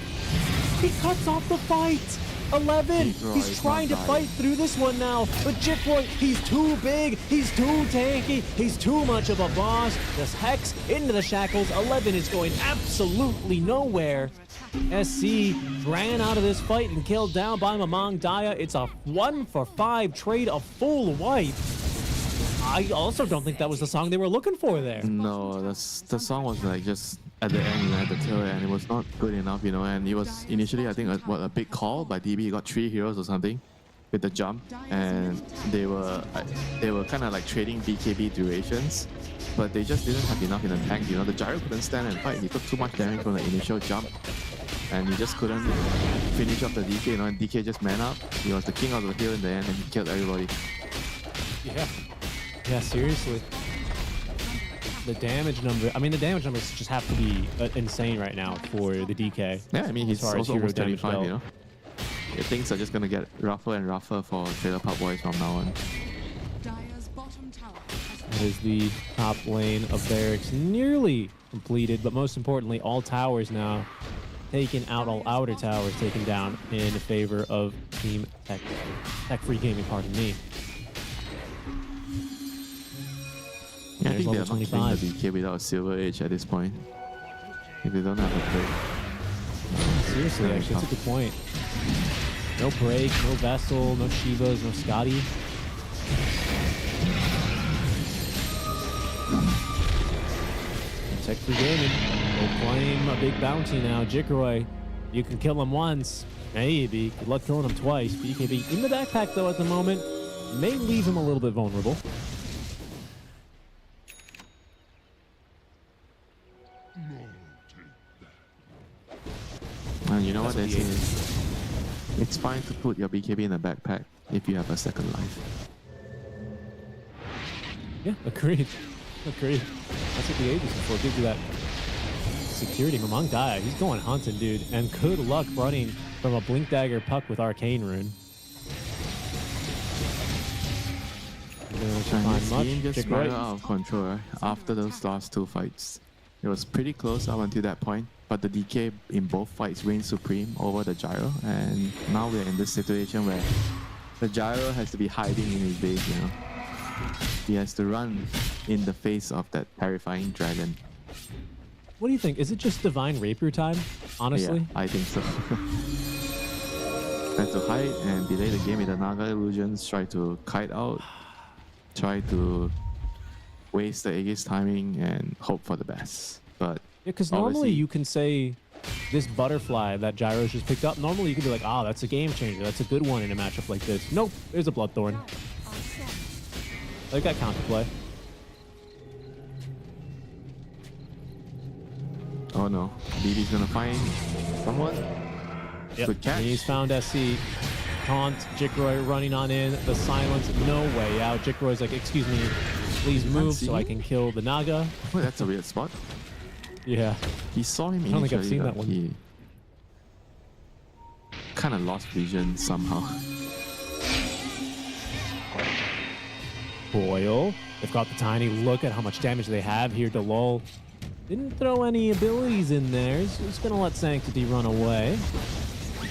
He cuts off the fight. 11, Jicroy he's is trying to not fight dying. through this one now, but Jicroy, he's too big, he's too tanky, he's too much of a boss. This Hex into the shackles, 11 is going absolutely nowhere. SC ran out of this fight and killed down by Mamang Daya. It's a 1-for-5 trade, a full wipe. I also don't think that was the song they were looking for there. No, the song was like just at the end, at the tail end. It was not good enough, and it was initially, I think, a big call by DB. He got 3 heroes or something with the jump, and they were kind of like trading BKB durations, but they just didn't have enough in the tank. The gyro couldn't stand and fight. He took too much damage from the initial jump, and he just couldn't finish off the DK. And DK just man up. He was the king of the hill in the end, and he killed everybody. Yeah, seriously. The damage numbers just have to be insane right now for the DK. Yeah, I mean, he's as far as also hero almost damage 35, belt. Things are just going to get rougher and rougher for Trailer Park Boys from now on. Dire's bottom tower has That is the top lane of barracks nearly completed, but most importantly, all towers now taken out, all outer towers taken down in favor of Team Tech Free Gaming, pardon me. Yeah, I There's think they're level not 25. killing the DK without a Silver Edge at this point. If they don't have a break. Seriously, actually, that's a good point. No break, no Vessel, no Shivas, no Scotty. Tech Free Gaming, they claim a big bounty now. Jicroy, you can kill him once, maybe. Good luck killing him twice. BKB in the backpack, though, at the moment. May leave him a little bit vulnerable. And you know what they That's say what is, it's fine to put your BKB in a backpack if you have a second life. Yeah, agreed. Agreed. That's what the age is for. Gives you that security. Mamang Daya, he's going hunting, dude. And good luck running from a Blink Dagger puck with Arcane Rune. And this game just spiraled out of control after those last 2 fights. It was pretty close up until that point, but the DK in both fights reigned supreme over the gyro, and now we're in this situation where the gyro has to be hiding in his base, He has to run in the face of that terrifying dragon. What do you think? Is it just Divine Rapier time, honestly? Yeah, I think so. Have to hide and delay the game with the Naga illusions, try to kite out, try to waste the Aegis timing and hope for the best. But Yeah, because normally obviously- you can say this butterfly that Gyro's just picked up, normally you could be like, oh, that's a game changer. That's a good one in a matchup like this. Nope, there's a Bloodthorn. Like that counterplay. Oh no, BB's gonna find someone. Yep. Good catch. And he's found SC. Taunt, Jicroy running on in. The silence, no way out. Jicroy's like, excuse me, please move see so I him? can kill the Naga. Oh, that's a weird spot. Yeah. He saw him I don't think I've initially, seen but that one. he kind of lost vision somehow. Boyle. They've got the tiny look at how much damage they have here. Delol didn't throw any abilities in there. He's going to let Sanctity run away.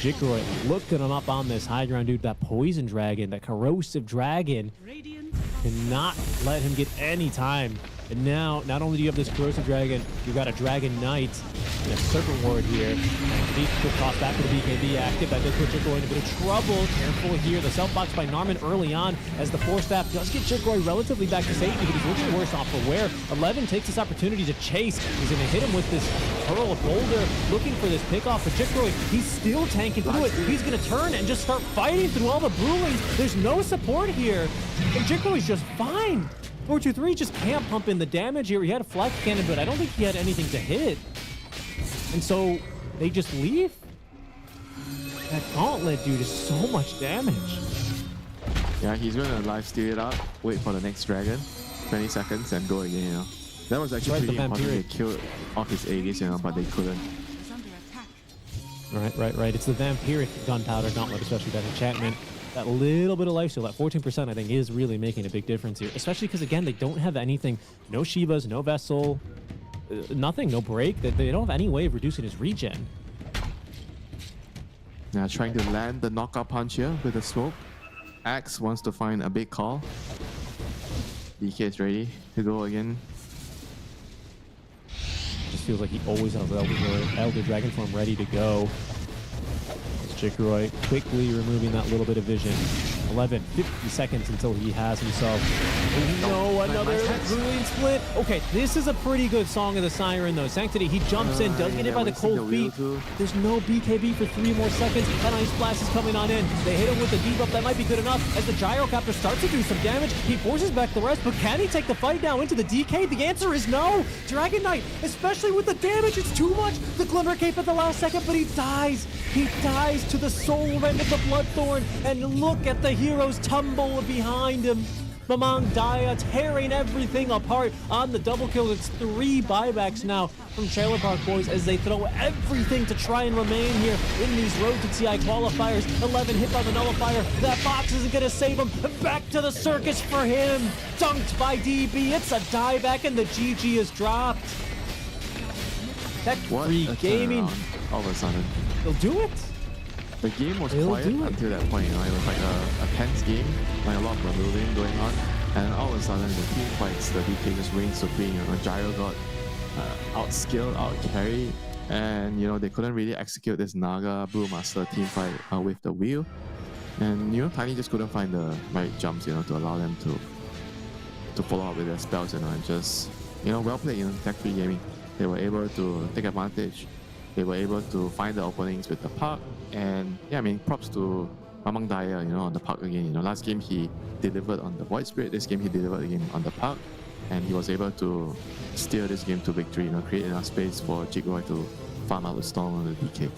Jicroy looking him up on this high ground, dude. That poison dragon, that corrosive dragon, radiant cannot let him get any time. And now, not only do you have this corrosive dragon, you've got a dragon knight and a serpent ward here. Deep quick toss back to the BKB active. That does put Jicroy in a bit of trouble. Careful here. The self box by Narman early on as the force staff does get Jicroy relatively back to safety, but he's looking worse off for wear. 11 takes this opportunity to chase. He's going to hit him with this hurl of boulder, looking for this pickoff. But Jicroy, he's still tanking through it. He's going to turn and just start fighting through all the brewings. There's no support here. And Jicroy's just fine. 423 just can't pump in the damage here. He had a flag cannon, but I don't think he had anything to hit. And so they just leave. That gauntlet, dude, is so much damage. Yeah, he's gonna live steal it up, wait for the next dragon, 20 seconds, and go again. That was actually Right, pretty the important. They vampiric. killed off his Aegis, but they couldn't. is under attack. Right. It's the vampiric gunpowder gauntlet, especially that enchantment. That little bit of life steal, that 14%, I think, is really making a big difference here. Especially because, again, they don't have anything. No Shivas, no Vessel, nothing, no break. They don't have any way of reducing his regen. Now trying to land the knockout punch here with the smoke. Axe wants to find a big call. DK is ready to go again. Just feels like he always has Elder Dragon form ready to go. Jickeroy quickly removing that little bit of vision. 50 seconds until he has himself. Oh no, another Brilliant Split. Okay, this is a pretty good Song of the Siren though. Sanctity, he jumps in, does get hit by the cold feet. There's no BKB for 3 more seconds. That Ice Blast is coming on in. They hit him with the debuff. That might be good enough as the Gyrocopter starts to do some damage. He forces back the rest, but can he take the fight now into the DK? The answer is no. Dragon Knight, especially with the damage, it's too much. The Glimmer Cape at the last second, but he dies. He dies to the soul rend of the Bloodthorn, and look at the heroes tumble behind him. Mamang Daya tearing everything apart on the double kill. It's 3 buybacks now from Trailer Park Boys as they throw everything to try and remain here in these Road to TI qualifiers. 11 hit by the Nullifier. That box isn't going to save him. Back to the circus for him. Dunked by DB. It's a dieback and the GG is dropped. Tech Free Gaming. All of a sudden. They'll do it. The game was quiet until that point, you know, it was like a tense game, like a lot of maneuvering going on, and all of a sudden the team fights, the DK just reigns supreme, you know, Gyro got outskilled, outcarried, and you know, they couldn't really execute this Naga Brewmaster team fight with the wheel, and you know, Tiny just couldn't find the right jumps, you know, to allow them to follow up with their spells, you know, and just, you know, well played, you know, Tech Free Gaming. They were able to take advantage. They were able to find the openings with the puck, and yeah, I mean, props to Mamang Daya, you know, on the puck again. You know, last game he delivered on the Void Spirit. This game he delivered again on the puck, and he was able to steer this game to victory. You know, create enough space for Jickeroy to farm out the storm on the DK.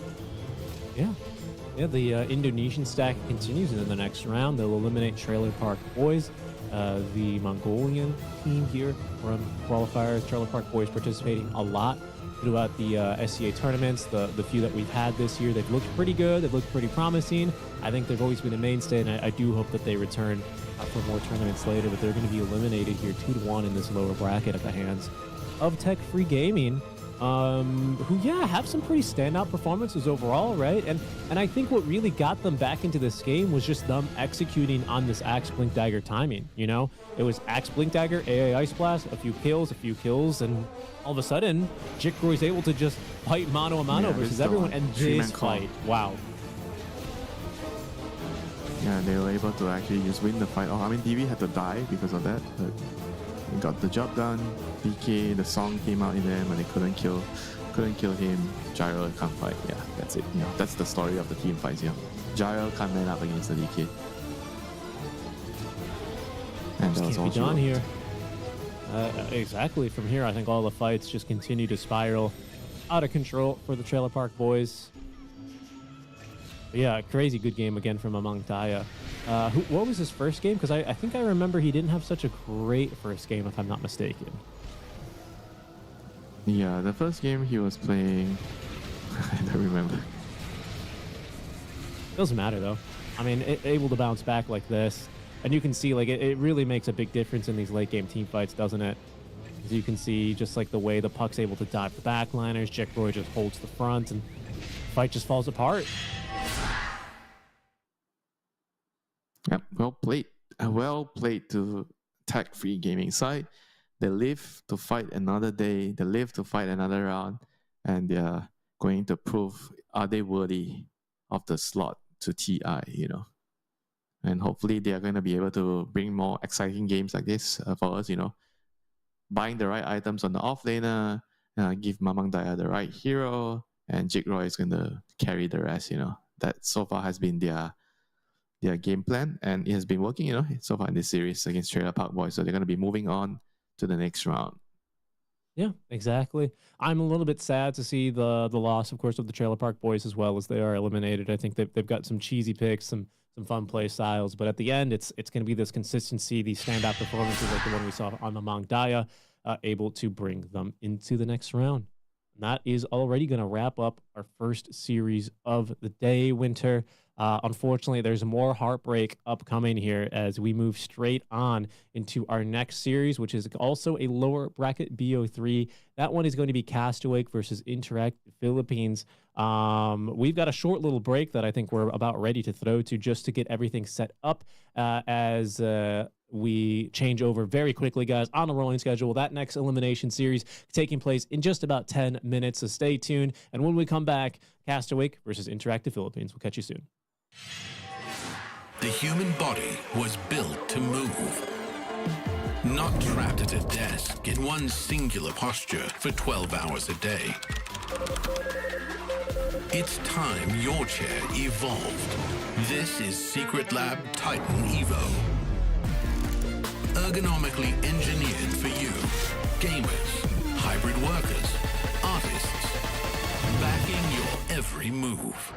Yeah, the Indonesian stack continues into the next round. They'll eliminate Trailer Park Boys. The Mongolian team here from Qualifiers. Trailer Park Boys participating a lot throughout the SCA tournaments, the few that we've had this year. They've looked pretty good. They've looked pretty promising. I think they've always been a mainstay, and I do hope that they return for more tournaments later, but they're going to be eliminated here 2-1 in this lower bracket at the hands of Tech Free Gaming, who, yeah, have some pretty standout performances overall, right? And I think what really got them back into this game was just them executing on this Axe Blink Dagger timing, you know? It was Axe Blink Dagger, AA Ice Blast, a few kills, and all of a sudden, Jickeroy's able to just fight mano a mano versus everyone, and this fight, wow. Yeah, they were able to actually just win the fight. Oh, I mean, DB had to die because of that, but he got the job done. DK, the song came out in them, and they couldn't kill him. Gyro can't fight. Yeah, that's it. You know, that's the story of the team fights. Yeah, Gyro can't man up against the DK. And that was can't be done here. Exactly. From here, I think all the fights just continue to spiral out of control for the Trailer Park Boys. But yeah, crazy good game again from Mamang Daya. What was his first game? Because I think I remember he didn't have such a great first game, if I'm not mistaken. Yeah, the first game he was playing, I don't remember. Doesn't matter though. I mean, able to bounce back like this. And you can see, like, it really makes a big difference in these late game team fights, doesn't it? As you can see, just like the way the puck's able to dive the backliners, Jickeroy just holds the front, and the fight just falls apart. Yep, well played. Well played to Tech Free Gaming side. They live to fight another day. They live to fight another round, and they're going to prove, are they worthy of the slot to TI, you know? And hopefully they are going to be able to bring more exciting games like this for us, you know. Buying the right items on the offlaner, give Mamang Daya the right hero, and Jickeroy is going to carry the rest, you know. That so far has been their game plan, and it has been working, you know, so far in this series against Trailer Park Boys. So they're going to be moving on to the next round. Yeah, exactly. I'm a little bit sad to see the loss, of course, of the Trailer Park Boys as well, as they are eliminated. I think they've got some cheesy picks, some fun play styles, but at the end, it's going to be this consistency, these standout performances like the one we saw on the Mamang Daya, able to bring them into the next round. And that is already going to wrap up our first series of the day, Winter. Unfortunately, there's more heartbreak upcoming here as we move straight on into our next series, which is also a lower bracket BO3. That one is going to be Castaway versus Interact Philippines. We've got a short little break that I think we're about ready to throw to just to get everything set up as we change over very quickly, guys, on a rolling schedule. That next elimination series taking place in just about 10 minutes, so stay tuned. And when we come back, Castaway versus Interactive Philippines. We'll catch you soon. The human body was built to move, not trapped at a desk in one singular posture for 12 hours a day. It's time your chair evolved. This is Secret Lab Titan Evo. Ergonomically engineered for you, gamers, hybrid workers, artists, backing your every move.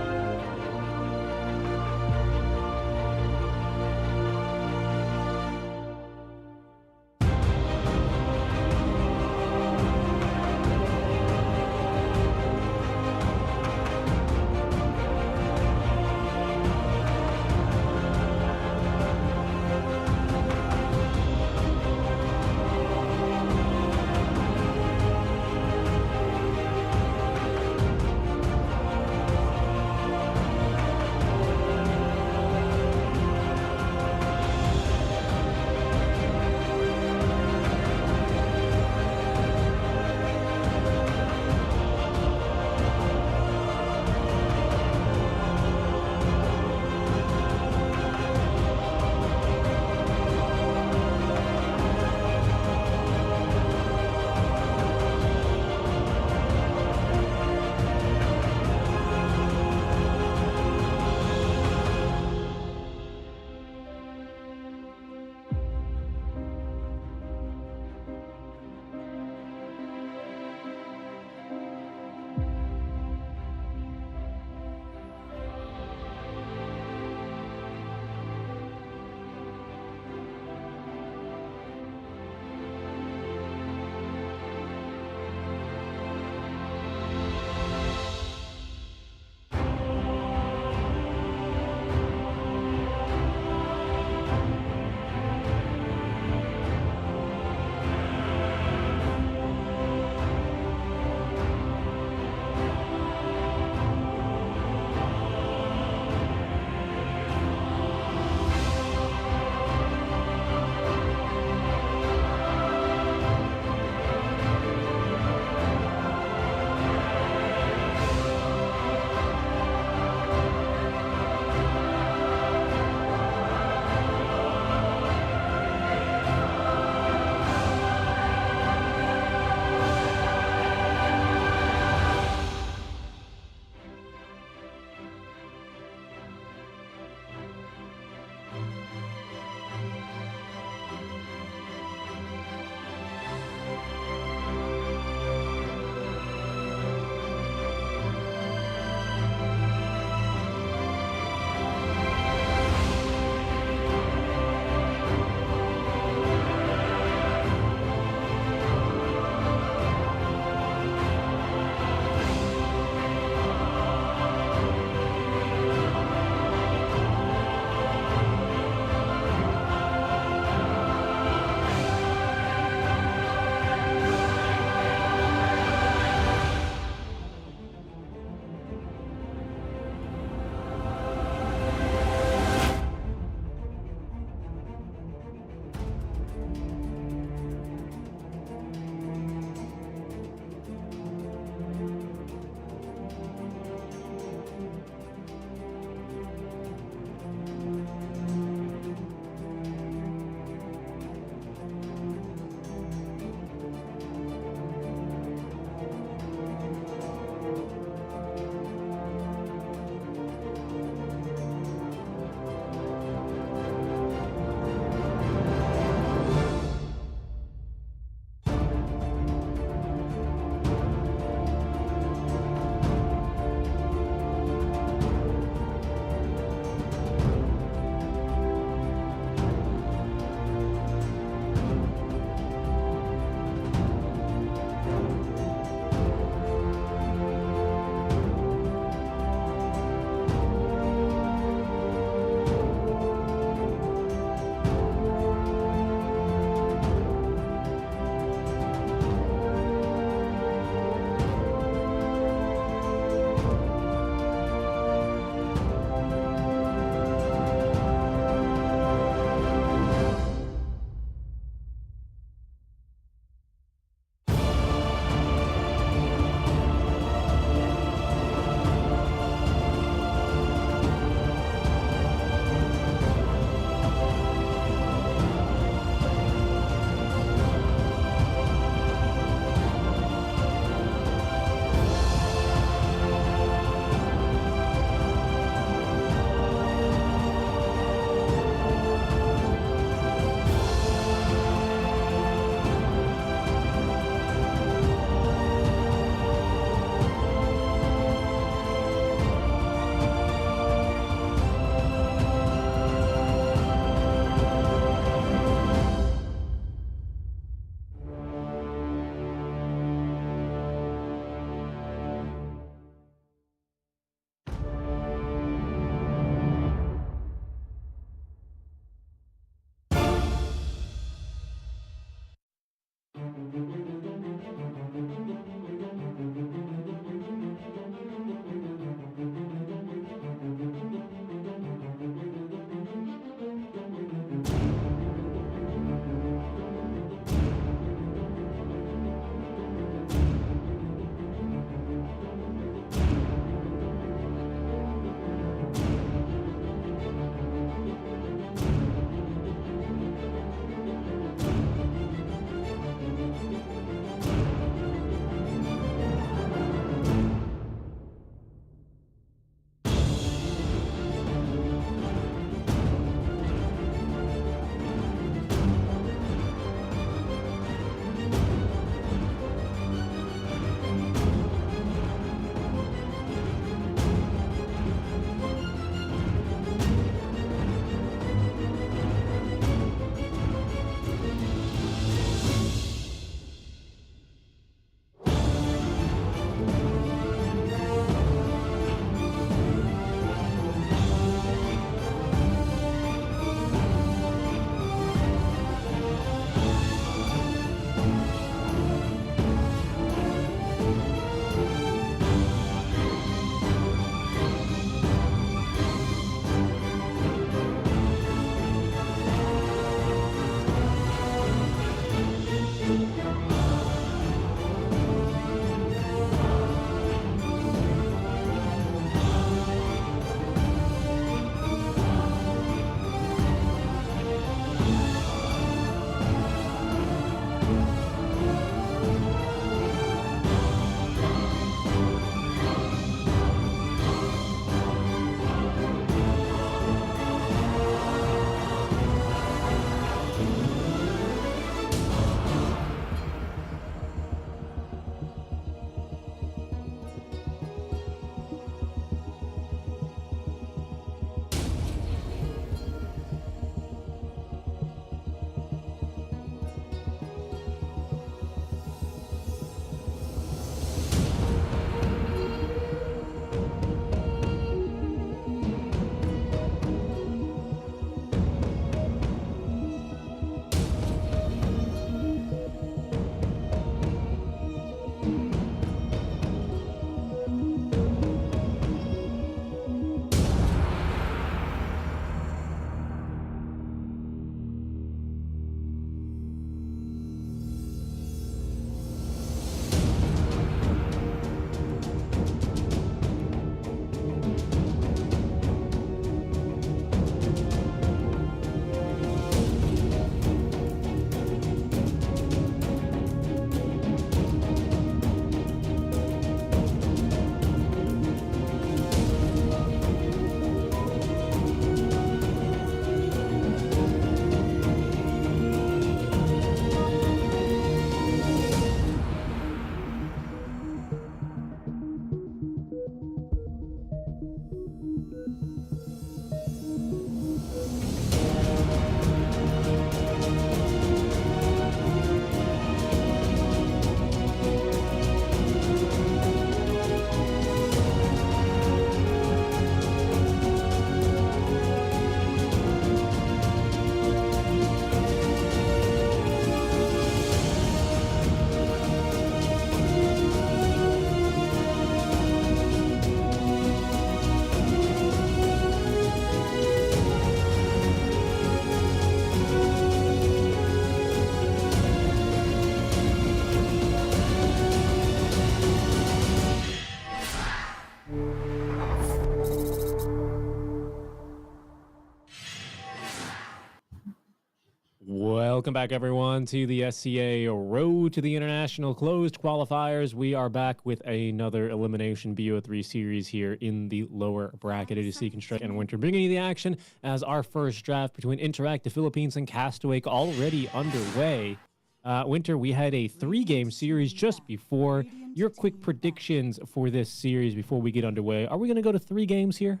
Welcome back, everyone, to the SCA Road to the International Closed Qualifiers. We are back with another Elimination BO3 series here in the lower bracket. It is Seek and Strike and Winter bringing you the action as our first draft between Interactive Philippines and Castaway already underway. Winter, we had a 3-game series just before. Your quick predictions for this series before we get underway. Are we going to go to 3 games here?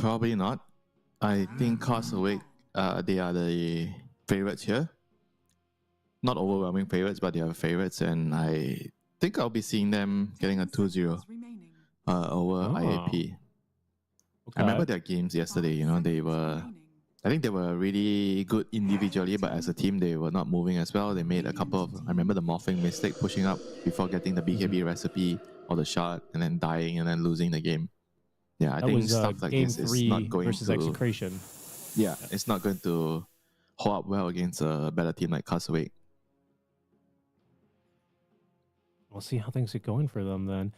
Probably not. I think Castaway, they are the favorites here. Not overwhelming favorites, but they are favorites, and I think I'll be seeing them getting a 2-0 over IAP. I remember their games yesterday. You know, I think they were really good individually, but as a team, they were not moving as well. They made a couple of, I remember the morphing mistake, pushing up before getting the BKB recipe or the shot, and then dying and then losing the game. Yeah, I think stuff like this is not going versus to... Execration. Yeah, it's not going to hold up well against a better team like Castaway. We'll see how things get going for them then.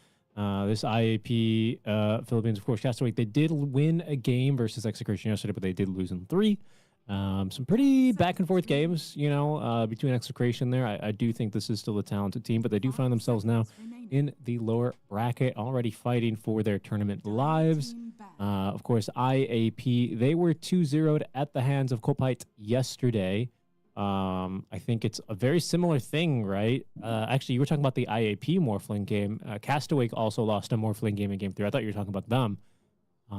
This IAP Philippines, of course, Castaway, they did win a game versus Execration yesterday, but they did lose in 3. Some pretty back and forth games, you know, between Execration there. I do think this is still a talented team, but they do find themselves now in the lower bracket, already fighting for their tournament lives. Of course, IAP, they were 2-0'd at the hands of Kopite yesterday. I think it's a very similar thing, right? Actually, you were talking about the IAP Morphling game. Castaway also lost a Morphling game in Game 3. I thought you were talking about them.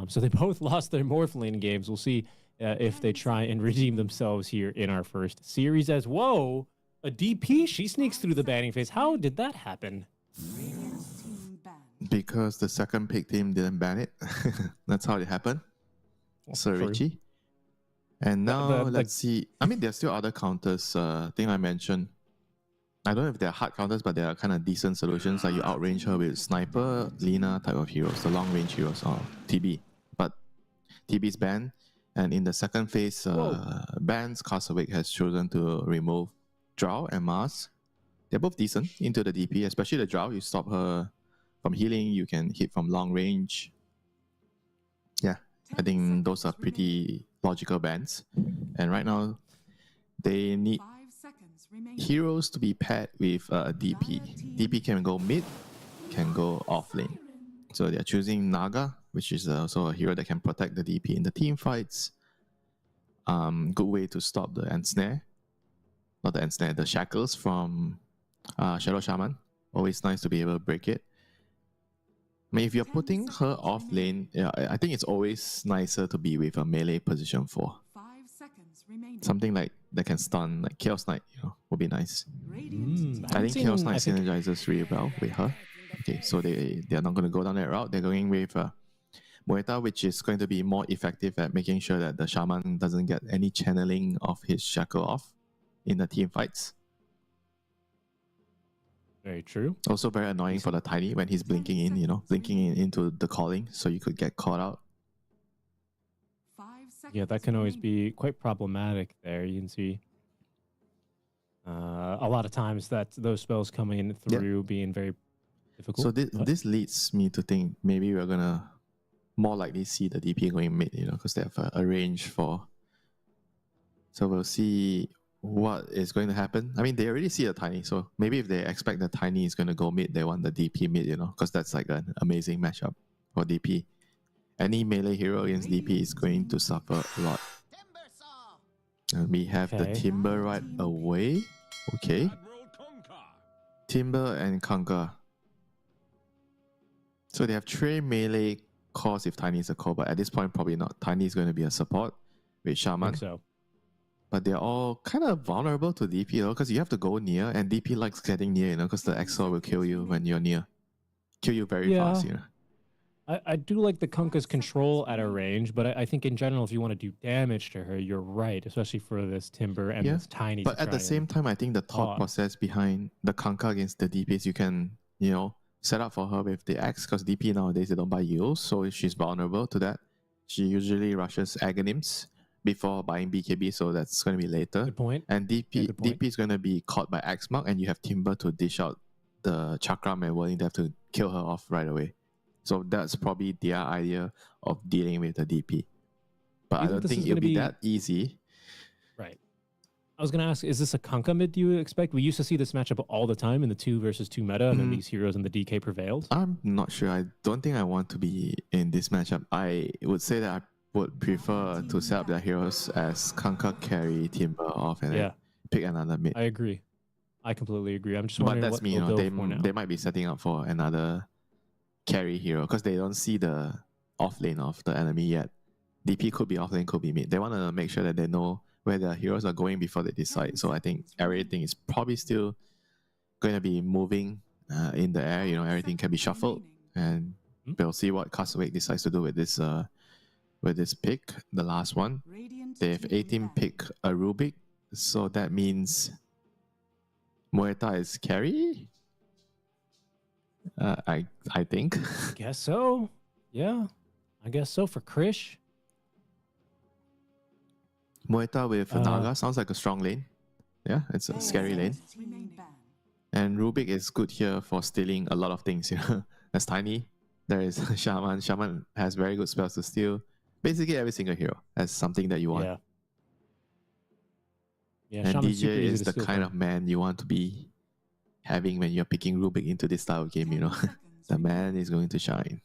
So they both lost their Morphling games. We'll see if they try and redeem themselves here in our first series as, whoa, a DP? She sneaks through the banning phase. How did that happen? Because the second pick team didn't ban it. That's how it happened. So Richie. And now let's see. I mean, there's still other counters. I think I mentioned. I don't know if they're hard counters, but they are kind of decent solutions. Like you outrange her with Sniper, Lina type of heroes, the long range heroes, or TB. But TB's banned. And in the second phase, bans, Castaway has chosen to remove Drow and Mars. They're both decent into the DP, especially the Drow. You stop her from healing, you can hit from long range. Yeah, I think those are pretty logical bans. And right now, they need heroes to be paired with DP. DP can go mid, can go off lane. So they're choosing Naga, which is also a hero that can protect the DP in the team fights. Good way to stop the ensnare. Not the ensnare, the shackles from Shadow Shaman. Always nice to be able to break it. I mean, if you're putting her off lane, yeah, I think it's always nicer to be with a melee position 4. Something like that can stun, like Chaos Knight, you know, would be nice. I think Chaos Knight synergizes really well with her. Okay, so they are not going to go down that route. They're going with Moeta, which is going to be more effective at making sure that the Shaman doesn't get any channeling of his shackle off in the team fights. Very true. Also very annoying for the Tiny when he's blinking in, you know, blinking in into the calling, so you could get caught out. Yeah, that can always be quite problematic there. You can see a lot of times that those spells coming through being very difficult. So this leads me to think maybe we're going to more likely see the DP going mid, you know, because they have a range for... So we'll see what is going to happen. I mean, they already see a Tiny, so maybe if they expect the Tiny is going to go mid, they want the DP mid, you know, because that's like an amazing matchup for DP. Any melee hero against DP is going to suffer a lot. And we have the Timber right away. Okay. Timber and Conquer. So they have Trey melee cores if Tiny is a core, but at this point, probably not. Tiny is going to be a support with Shaman. I think so. But they're all kind of vulnerable to DP, though, because you have to go near, and DP likes getting near, you know, because the XOR will kill you when you're near. Kill you very fast, you know. I do like the Kunkka's control at a range, but I think in general, if you want to do damage to her, you're right, especially for this Timber and this Tiny. But at the same time, I think the thought process behind the Kunkka against the DP is you can, you know, set up for her with the Axe, because DP nowadays, they don't buy heals, so she's vulnerable to that. She usually rushes Aghanims before buying BKB, so that's going to be later. Good point. And DP is going to be caught by Axe Mark, and you have Timber to dish out the Chakram and willing to have to kill her off right away. So that's probably their idea of dealing with the DP. But I don't think it'll be that easy. I was going to ask, is this a Kunkka mid do you expect? We used to see this matchup all the time in the 2 versus 2 meta, and then these heroes in the DK prevailed. I'm not sure. I don't think I want to be in this matchup. I would say that I would prefer to set up their heroes as Kunkka carry Timber off and then pick another mid. I agree. I completely agree. I'm just But wondering that's what me, they'll go for now. they might be setting up for another carry hero because they don't see the off lane of the enemy yet. DP could be off lane, could be mid. They want to make sure that they know where their heroes are going before they decide. So I think everything is probably still going to be moving in the air. You know, everything can be shuffled, and we'll see what Castaway decides to do with this pick. The last one, they have 18 pick a Rubik, so that means Muerta is carry. I think. I guess so. Yeah, I guess so for Krish. Muerta with Naga sounds like a strong lane. Yeah, it's a scary lane. And Rubik is good here for stealing a lot of things. You know, that's Tiny. There is Shaman. Shaman has very good spells to steal. Basically, every single hero has something that you want. Yeah. Yeah. And Shaman's super DJ easy is to the steal kind from. of man you want to be having when you're picking Rubik into this style of game. You know, the man is going to shine.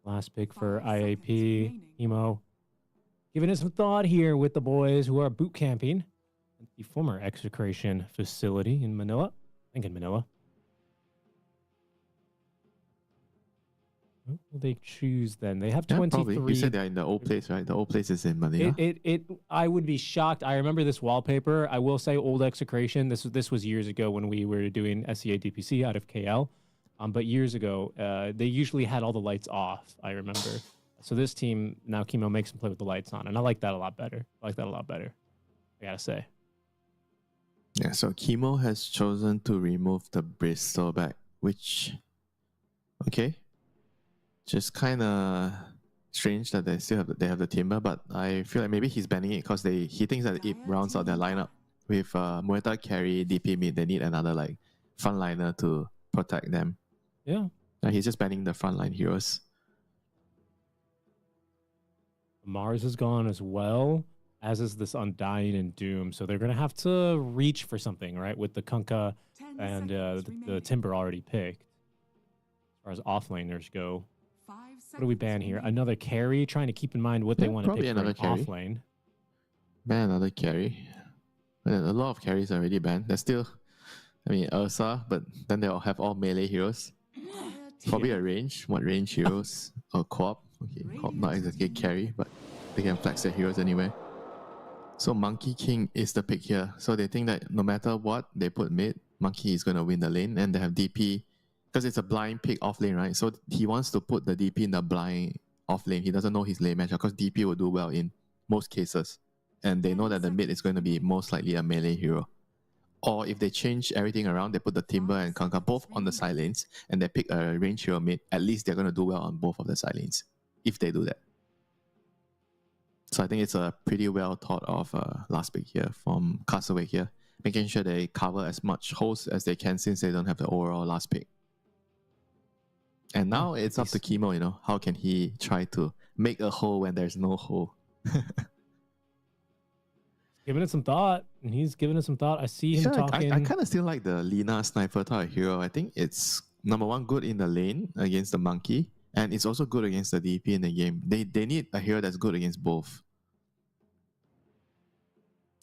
Last pick for IAP. Emo. Giving it some thought here with the boys who are boot camping at the former execration facility in Manila. I think in Manila. What will they choose then? They have 23. Probably. You said they're in the old place, right? The old place is in Manila. I would be shocked. I remember this wallpaper. I will say old execration. This was years ago when we were doing SEA DPC out of KL. But years ago, they usually had all the lights off, I remember. So this team, now Chemo makes them play with the lights on. And I like that a lot better. I gotta say. Yeah, so Chemo has chosen to remove the Bristol back, which, okay. Just kind of strange that they have the Timber, but I feel like maybe he's banning it because he thinks that it rounds out their lineup. With Muerta carry, DP mid, they need another like frontliner to protect them. Yeah. He's just banning the frontline heroes. Mars is gone as well, as is this Undying and Doom. So they're going to have to reach for something, right? With the Kunkka and the Timber already picked. As far as offlaners go. What do we ban here? Another carry, trying to keep in mind what they want to pick for an offlane. Ban another carry. A lot of carries are already banned. There's still, Ursa, but then they'll have all melee heroes. Probably a range. What range heroes? Or co-op. Okay, co-op not exactly carry, but they can flex their heroes anyway. So Monkey King is the pick here. So they think that no matter what they put mid, Monkey is going to win the lane, and they have DP because it's a blind pick off lane, right? So he wants to put the DP in the blind off lane. He doesn't know his lane matchup because DP will do well in most cases, and they know that the mid is going to be most likely a melee hero. Or if they change everything around, they put the Timber and Kunkka both on the side lanes, and they pick a range hero mid, at least they're going to do well on both of the side lanes, if they do that. So I think it's a pretty well thought of last pick here from Castaway here, making sure they cover as much holes as they can since they don't have the overall last pick. And now it's up to Chemo, how can he try to make a hole when there's no hole? Giving it some thought, and he's giving it some thought. I see him talking. I kind of still like the Lina Sniper type hero. I think it's number one, good in the lane against the Monkey, and it's also good against the DP in the game. They need a hero that's good against both.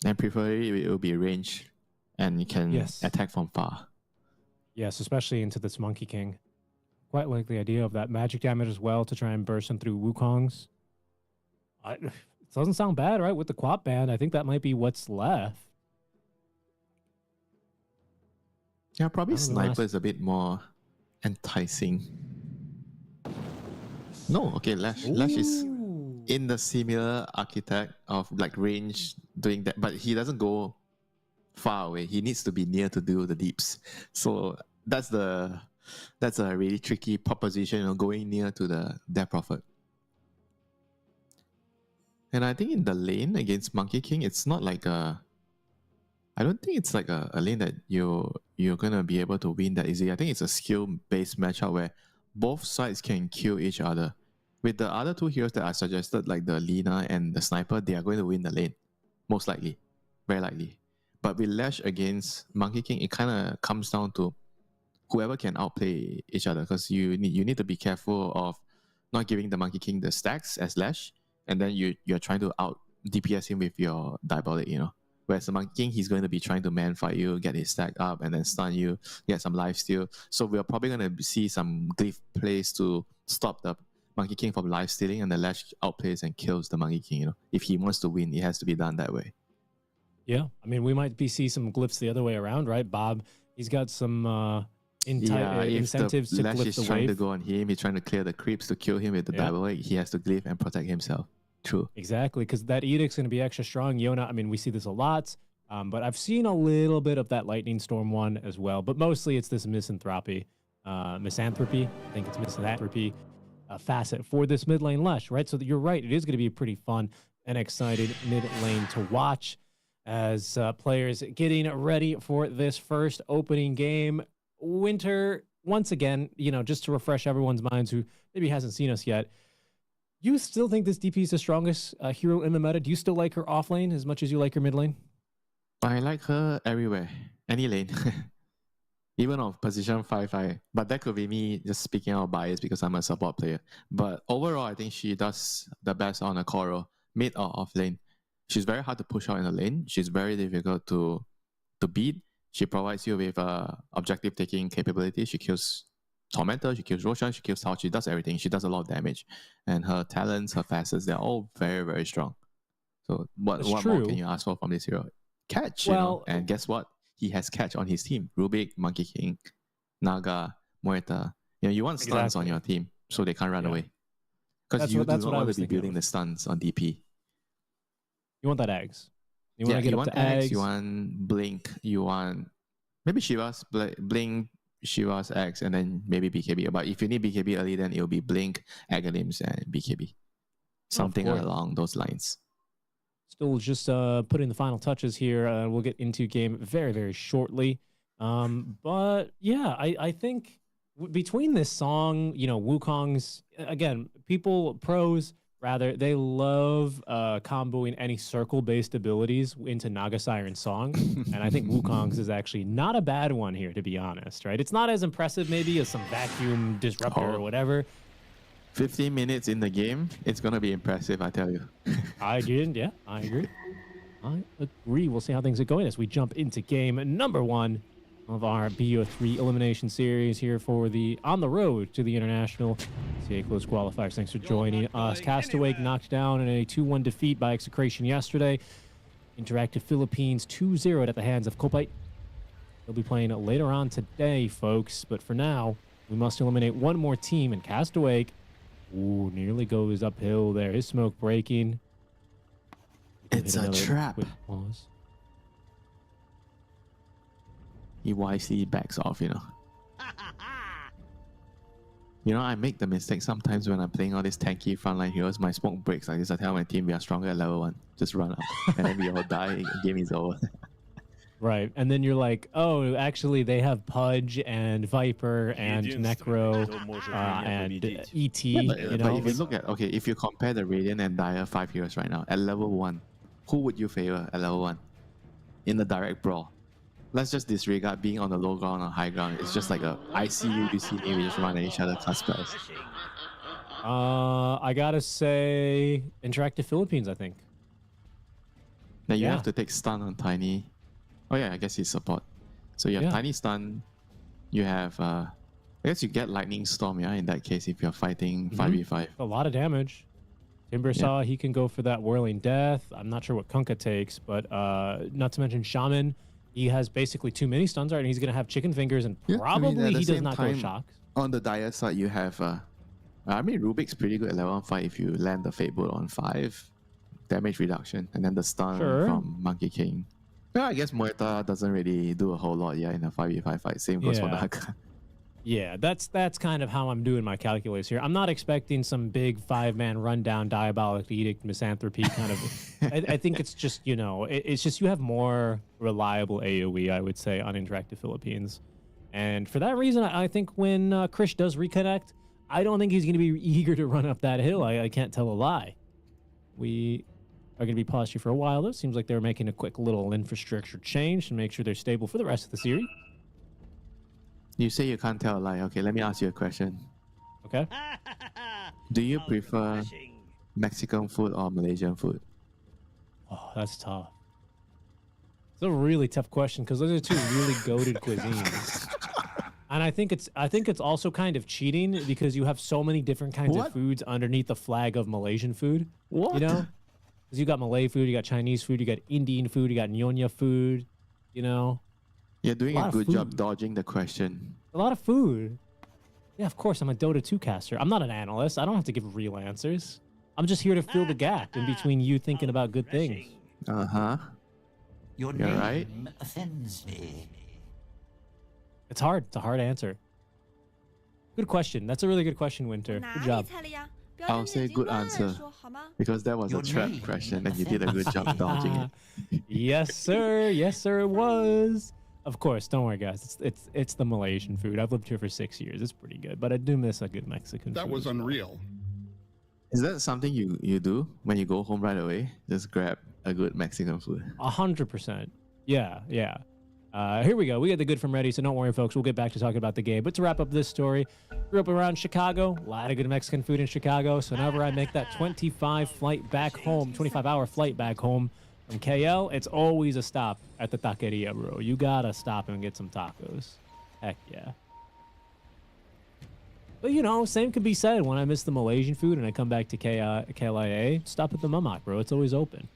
And preferably it will be range, and you can attack from far. Yes, especially into this Monkey King. Quite like the idea of that magic damage as well to try and burst him through Wukongs. It doesn't sound bad, right? With the Quap ban, I think that might be what's left. Yeah, probably Sniper is a bit more enticing. No, okay, Lash is in the similar architect of like range doing that, but he doesn't go far away. He needs to be near to do the deeps. So that's a really tricky proposition, going near to the Death Prophet. And I think in the lane against Monkey King, it's not like I don't think it's like a lane that you're gonna be able to win that easily. I think it's a skill-based matchup where both sides can kill each other. With the other two heroes that I suggested, like the Lina and the Sniper, they are going to win the lane. most likely, very likely. But with Lash against Monkey King, it kind of comes down to whoever can outplay each other, because you need to be careful of not giving the Monkey King the stacks as Lash, and then you're trying to out DPS him with your Diabolic, you know. Whereas the Monkey King, he's going to be trying to man fight you, get his stack up, and then stun you, get some lifesteal. So we're probably going to see some glyph plays to stop the Monkey King from lifestealing, and the Lash outplays and kills the Monkey King, you know. If he wants to win, it has to be done that way. Yeah, I mean, we might see some glyphs the other way around, right? Bob, he's got some incentives to Lash glyph is the trying wave. to go on him, he's trying to clear the creeps to kill him with the Diabolic. He has to glyph and protect himself. True. Exactly, because that Edict's going to be extra strong. Yona, I mean, we see this a lot, but I've seen a little bit of that Lightning Storm one as well. But mostly it's this misanthropy, I think it's misanthropy facet for this mid lane Lash, right? So that you're right, it is going to be pretty fun and excited mid lane to watch as players getting ready for this first opening game. Winter, once again, you know, just to refresh everyone's minds who maybe hasn't seen us yet, you still think this DP is the strongest hero in the meta? Do you still like her off lane as much as you like her mid lane? I like her everywhere, any lane. Even on position 5-5. But that could be me just speaking out of bias because I'm a support player. But overall, I think she does the best on a core role, mid or off lane. She's very hard to push out in the lane. She's very difficult to beat. She provides you with objective taking capability. She kills Tormentor, she kills Roshan, she kills Tao. She does everything. She does a lot of damage. And her talents, her facets, they're all very, very strong. So what more can you ask for from this hero? Catch, you know? And guess what? He has catch on his team. Rubik, Monkey King, Naga, Muerta. You know, you want stuns on your team so they can't run away. Because you do not want to be building the stuns on DP. You want that eggs. You want to get up to eggs. You want Blink. You want maybe Shiva's Blink, Shiva's eggs, and then maybe BKB. But if you need BKB early, then it'll be Blink, Agalims, and BKB. Something along those lines. Still just putting the final touches here. We'll get into game very, very shortly. But yeah, I think between this song, you know, Wukong's, again, pros, they love comboing any circle-based abilities into Naga Siren's song. And I think Wukong's is actually not a bad one here, to be honest, right? It's not as impressive maybe as some Vacuum Disruptor or whatever. 15 minutes in the game, it's going to be impressive, I tell you. I agree. I agree. We'll see how things are going as we jump into game number 1 of our BO3 elimination series here for on the road to the international CA Close Qualifiers. Thanks for joining us. Castaway knocked down in a 2-1 defeat by Execration yesterday. Interactive Philippines 2-0 at the hands of Kopite. They'll be playing later on today, folks. But for now, we must eliminate one more team, and Castaway, nearly goes uphill there. His smoke breaking. It's a trap. He wisely backs off, you know. You know, I make the mistake sometimes when I'm playing all these tanky frontline heroes. My smoke breaks like this. I tell my team we are stronger at level 1. Just run up. And then we all die. Game is over. Right. And then you're like, oh, actually, they have Pudge and Viper and Necro and ET. Yeah, but if you look at, if you compare the Radiant and Dire 5 heroes right now, at level 1, who would you favor at level 1? In the direct brawl. Let's just disregard being on the low ground or high ground. It's just like I see you, you see me, we just run at each other, cast spells. I gotta say Interactive Philippines, I think. Now you have to take stun on Tiny. Oh yeah, I guess he's support. So you have Tiny stun. You have I guess you get Lightning Storm, in that case if you're fighting 5v5. A lot of damage. Timbersaw, he can go for that Whirling Death. I'm not sure what Kunkka takes, but not to mention Shaman. He has basically 2 mini stuns, right? And he's going to have Chicken Fingers, and probably he does not go Shocks. On the Dire side, you have... Rubik's pretty good at level 1 5 if you land the Fate Bolt on 5. Damage reduction, and then the stun from Monkey King. Well, I guess Muerta doesn't really do a whole lot in a 5v5 fight. Same goes for Naga. Yeah, that's kind of how I'm doing my calculus here. I'm not expecting some big 5-man rundown, Diabolic Edict, Misanthropy kind of... I think it's just, it's just you have more reliable AoE, I would say, on Interactive Philippines. And for that reason, I think when Krish does reconnect, I don't think he's going to be eager to run up that hill. I can't tell a lie. We are going to be paused here for a while, though. Seems like they're making a quick little infrastructure change to make sure they're stable for the rest of the series. You say you can't tell a lie. Okay, let me ask you a question. Okay. Do you prefer Mexican food or Malaysian food? Oh, that's tough. It's a really tough question because those are two really goated cuisines. And I think it's also kind of cheating because you have so many different kinds of foods underneath the flag of Malaysian food. What? You know? Because you got Malay food, you got Chinese food, you got Indian food, you got Nyonya food, you know? You're doing a good job food. dodging the question. A lot of food. Yeah, of course, I'm a Dota 2 caster. I'm not an analyst. I don't have to give real answers. I'm just here to fill the gap in between you thinking about good things. Uh-huh. Your You're name right. offends me. It's hard. It's a hard answer. Good question. That's a really good question, Winter. Good job. I'll say good answer because that was a Your trap name question and you did a good job dodging it. Yes, sir. Yes, sir, it was. Of course, don't worry, guys. It's the Malaysian food. I've lived here for 6 years. It's pretty good, but I do miss a good Mexican food. That was unreal. Is that something you do when you go home right away? Just grab a good Mexican food. 100%. Yeah, yeah. Here we go. We got the good from ready, so don't worry, folks. We'll get back to talking about the game. But to wrap up this story, grew up around Chicago. A lot of good Mexican food in Chicago. So whenever I make that 25-hour flight back home from KL, it's always a stop at the taqueria, bro. You gotta stop and get some tacos. Heck yeah. But, you know, same could be said when I miss the Malaysian food and I come back to KLIA. Stop at the Mamak, bro. It's always open.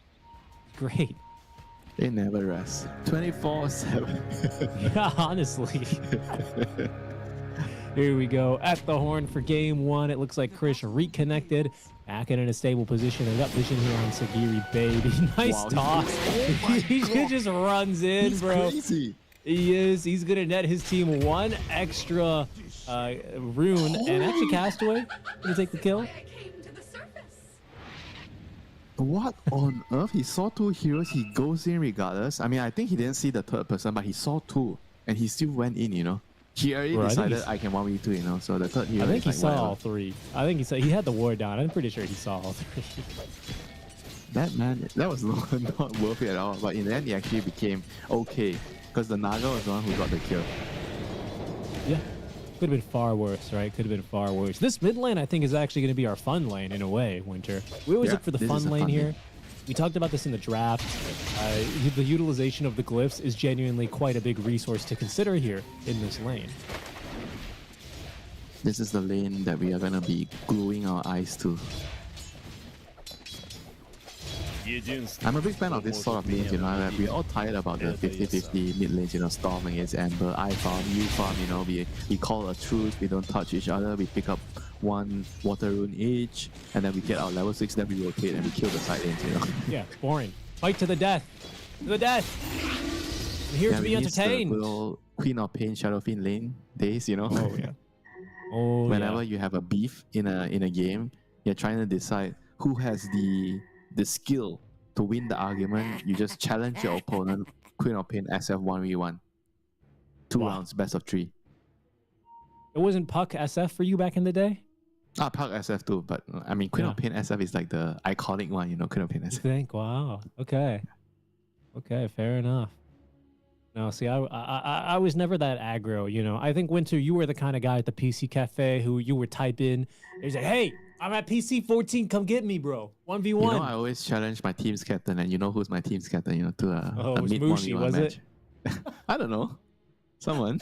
Great. It never rests. 24/7. Yeah, honestly. Here we go. At the horn for game one. It looks like Krish reconnected. Back in a stable position. I got vision here on Sagiri, baby. Nice toss. He just runs in, He's bro. crazy. He is. He's going to net his team one extra rune. And actually, Castaway going to take the kill. What on earth? He saw two heroes. He goes in regardless. I mean, I think he didn't see the third person, but he saw two. And he still went in, you know. He already decided I can 1v2, you know. So the third hero I think he is saw like, all three. I think he had the ward down. I'm pretty sure he saw all three. That man, that was not worth it at all. But in the end, he actually became okay. Because the Naga was the one who got the kill. Yeah. Could have been far worse, right? Could have been far worse. This mid lane, I think, is actually going to be our fun lane in a way, Winter. We always look for the fun lane here. We talked about this in the draft. The utilization of the glyphs is genuinely quite a big resource to consider here in this lane. This is the lane that we are going to be gluing our eyes to. I'm a big fan of this sort of lanes, you know, that we're all tired about the 50-50 mid lanes, you know, Storm against Amber, I farm, you farm, you know, we call a truce, we don't touch each other, we pick up one water rune each, and then we get our level 6, then we rotate and we kill the side lanes, you know. Yeah, it's boring. Fight to the death. To the death. I'm here to be entertained. The good old Queen of Pain, Shadowfiend lane days, you know. Oh, yeah. Oh, Whenever you have a beef in a game, you're trying to decide who has the skill to win the argument. You just challenge your opponent, Queen of Pain SF 1v1. 2 rounds, best of 3. It wasn't Puck SF for you back in the day? Puck SF too, but I mean, Queen of Pain SF is like the iconic one, you know, Queen of Pain You SF. think? Wow. Okay. Okay, fair enough. No, see, I was never that aggro, you know. I think, Winter, you were the kind of guy at the PC cafe who you would type in, and he's like, hey, I'm at PC 14, come get me, bro. 1v1. You know, I always challenge my team's captain, and you know who's my team's captain, you know, to a mid Mushi, 1v1 was match. it? I don't know. Someone.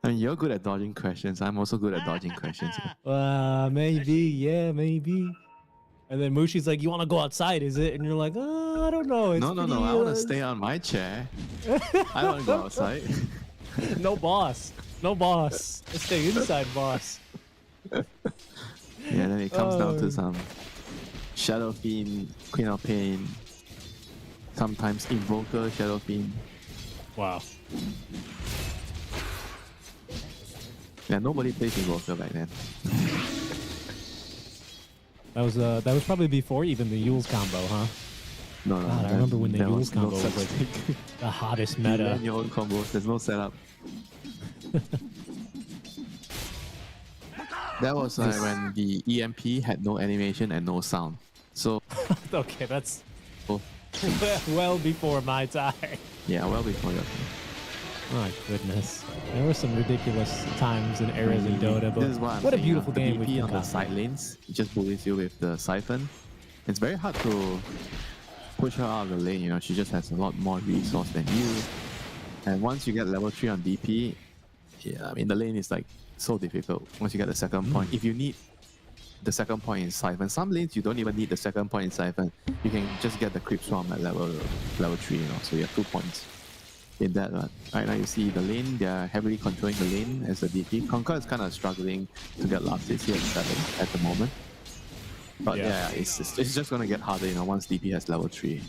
I mean, you're good at dodging questions. I'm also good at dodging questions. Maybe, yeah, maybe. And then Mushi's like, you want to go outside, is it? And you're like, I don't know. It's No. I want to stay on my chair. I don't want to go outside. No boss. No boss. Let's stay inside, boss. Yeah, then it comes down to some Shadow Fiend, Queen of Pain, sometimes Invoker, Shadow Fiend. Wow. Yeah, nobody plays Invoker back then. That was probably before even the Yules combo, huh? No. God, I remember when the there Yules was no combo was such like thing. the hottest You meta. learn your own combos. There's no setup. That was when the EMP had no animation and no sound. So, Okay, that's oh, well before my time. yeah, well before your time. My goodness. There were some ridiculous times and eras in Dota, but This is what I'm what a saying, beautiful the game DP we've on the concocted. side lanes, it just bullies you with the siphon. It's very hard to push her out of the lane, you know, she just has a lot more resource than you. And once you get level 3 on DP, yeah, I mean, the lane is like so difficult once you get the second point. If you need the second point in siphon, some lanes you don't even need the second point in siphon. You can just get the creep swarm at level 3, you know, so you have 2 points in that one. Right now you see the lane, they're heavily controlling the lane as a DP. Conquer is kind of struggling to get last hits here at 7 at the moment. But yeah, it's just going to get harder, you know, once DP has level 3.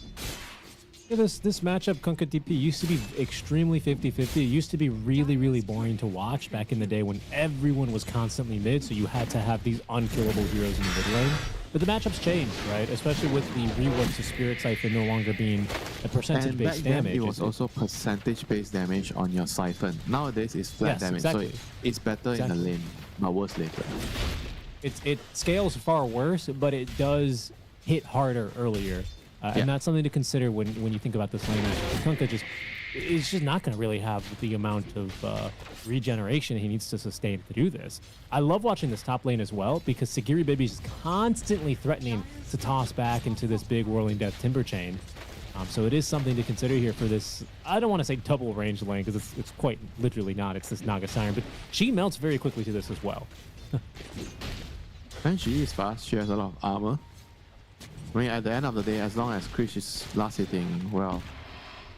Yeah, this matchup, Kunkka DP, used to be extremely 50-50. It used to be really, really boring to watch back in the day when everyone was constantly mid, so you had to have these unkillable heroes in the mid lane. But the matchups changed, right? Especially with the rework to Spirit Siphon no longer being a And back percentage-based then, damage. it was also percentage-based damage on your siphon. Nowadays, it's flat Yes, damage, exactly. so it's better in the lane, but worse later. It scales far worse, but it does hit harder earlier. Yeah. And that's something to consider when you think about this lane matchup. Kunkka is just not going to really have the amount of regeneration he needs to sustain to do this. I love watching this top lane as well because Sagiri Baby is constantly threatening to toss back into this big whirling death timber chain. So it is something to consider here for this. I don't want to say double range lane because it's quite literally not. It's this Naga Siren, but she melts very quickly to this as well. And she is fast, she has a lot of armor. I mean, at the end of the day, as long as Krish is last hitting well,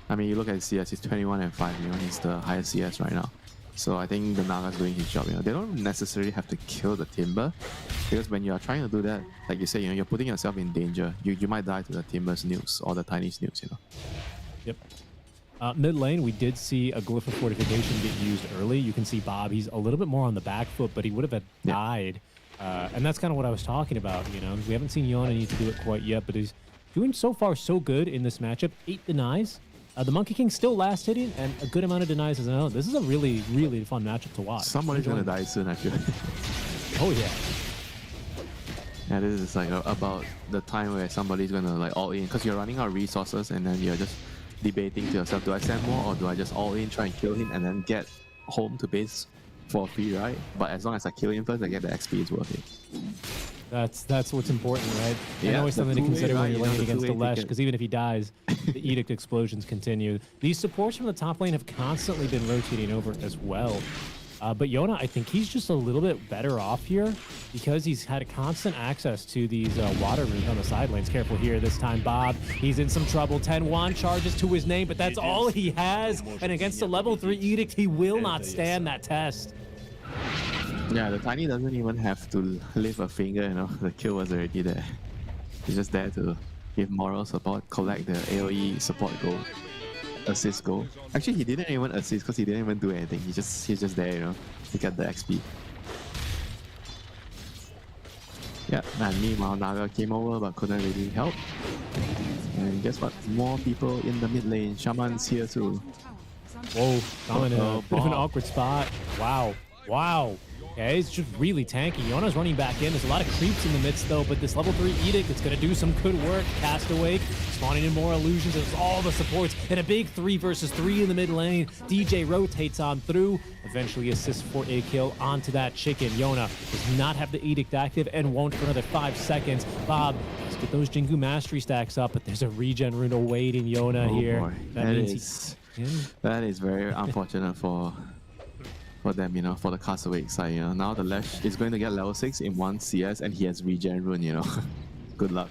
I mean, you look at his CS, he's 21 and 5, you know, he's the highest CS right now. So I think the Naga's doing his job, you know. They don't necessarily have to kill the Timber, because when you are trying to do that, like you say, you know, you're putting yourself in danger. You might die to the Timber's nukes or the tiny nukes, you know. Yep. Mid lane, we did see a Glyph of Fortification get used early. You can see Bob, he's a little bit more on the back foot, but he would have died. And that's kind of what I was talking about, you know. We haven't seen Yona need to do it quite yet, but he's doing so far so good in this matchup. 8 denies. The Monkey King still last hitting, and a good amount of denies as well. This is a really, really fun matchup to watch. Somebody's gonna die soon, I feel. Oh, yeah. Yeah, this is like about the time where somebody's gonna like all in, because you're running out of resources and then you're just debating to yourself, do I send more or do I just all in, try and kill him and then get home to base for free, right? But as long as I kill him first, I get the XP, it's worth it. That's what's important, right? And Yeah, always the something to two-way, consider when right? you're You know, laning the against the two-way Lesh, ticket. because even if he dies, the Edict explosions continue. These supports from the top lane have constantly been rotating over as well. But Yona, I think he's just a little bit better off here because he's had constant access to these water runes on the side lanes. Careful here this time, Bob. He's in some trouble. 10-1 charges to his name, but that's all he has. And against the level 3 Edict, he will not stand that test. Yeah, the Tiny doesn't even have to lift a finger, you know, the kill was already there. He's just there to give moral support, collect the AoE support goal, assist goal. Actually, he didn't even assist because he didn't even do anything. He's just there, you know, to get the XP. Yeah, and meanwhile, Naga came over but couldn't really help. And guess what? More people in the mid lane. Shaman's here too. Whoa, I'm in a Uh-oh, bit of an Bob. awkward spot. Wow. Wow. Okay, it's just really tanky. Yona's running back in. There's a lot of creeps in the midst, though, but this level 3 Edict, it's going to do some good work. Cast Awake, spawning in more illusions. There's all the supports and a big 3 versus 3 in the mid lane. DJ rotates on through, eventually assists for a kill onto that chicken. Yona does not have the Edict active and won't for another 5 seconds. Bob, let's get those Jingu Mastery stacks up, but there's a regen rune awaiting Yona here. Boy. That is very unfortunate for them, you know, for the Castaway side, you know. Now the Lash is going to get level 6 in 1 CS and he has regen rune, you know. Good luck.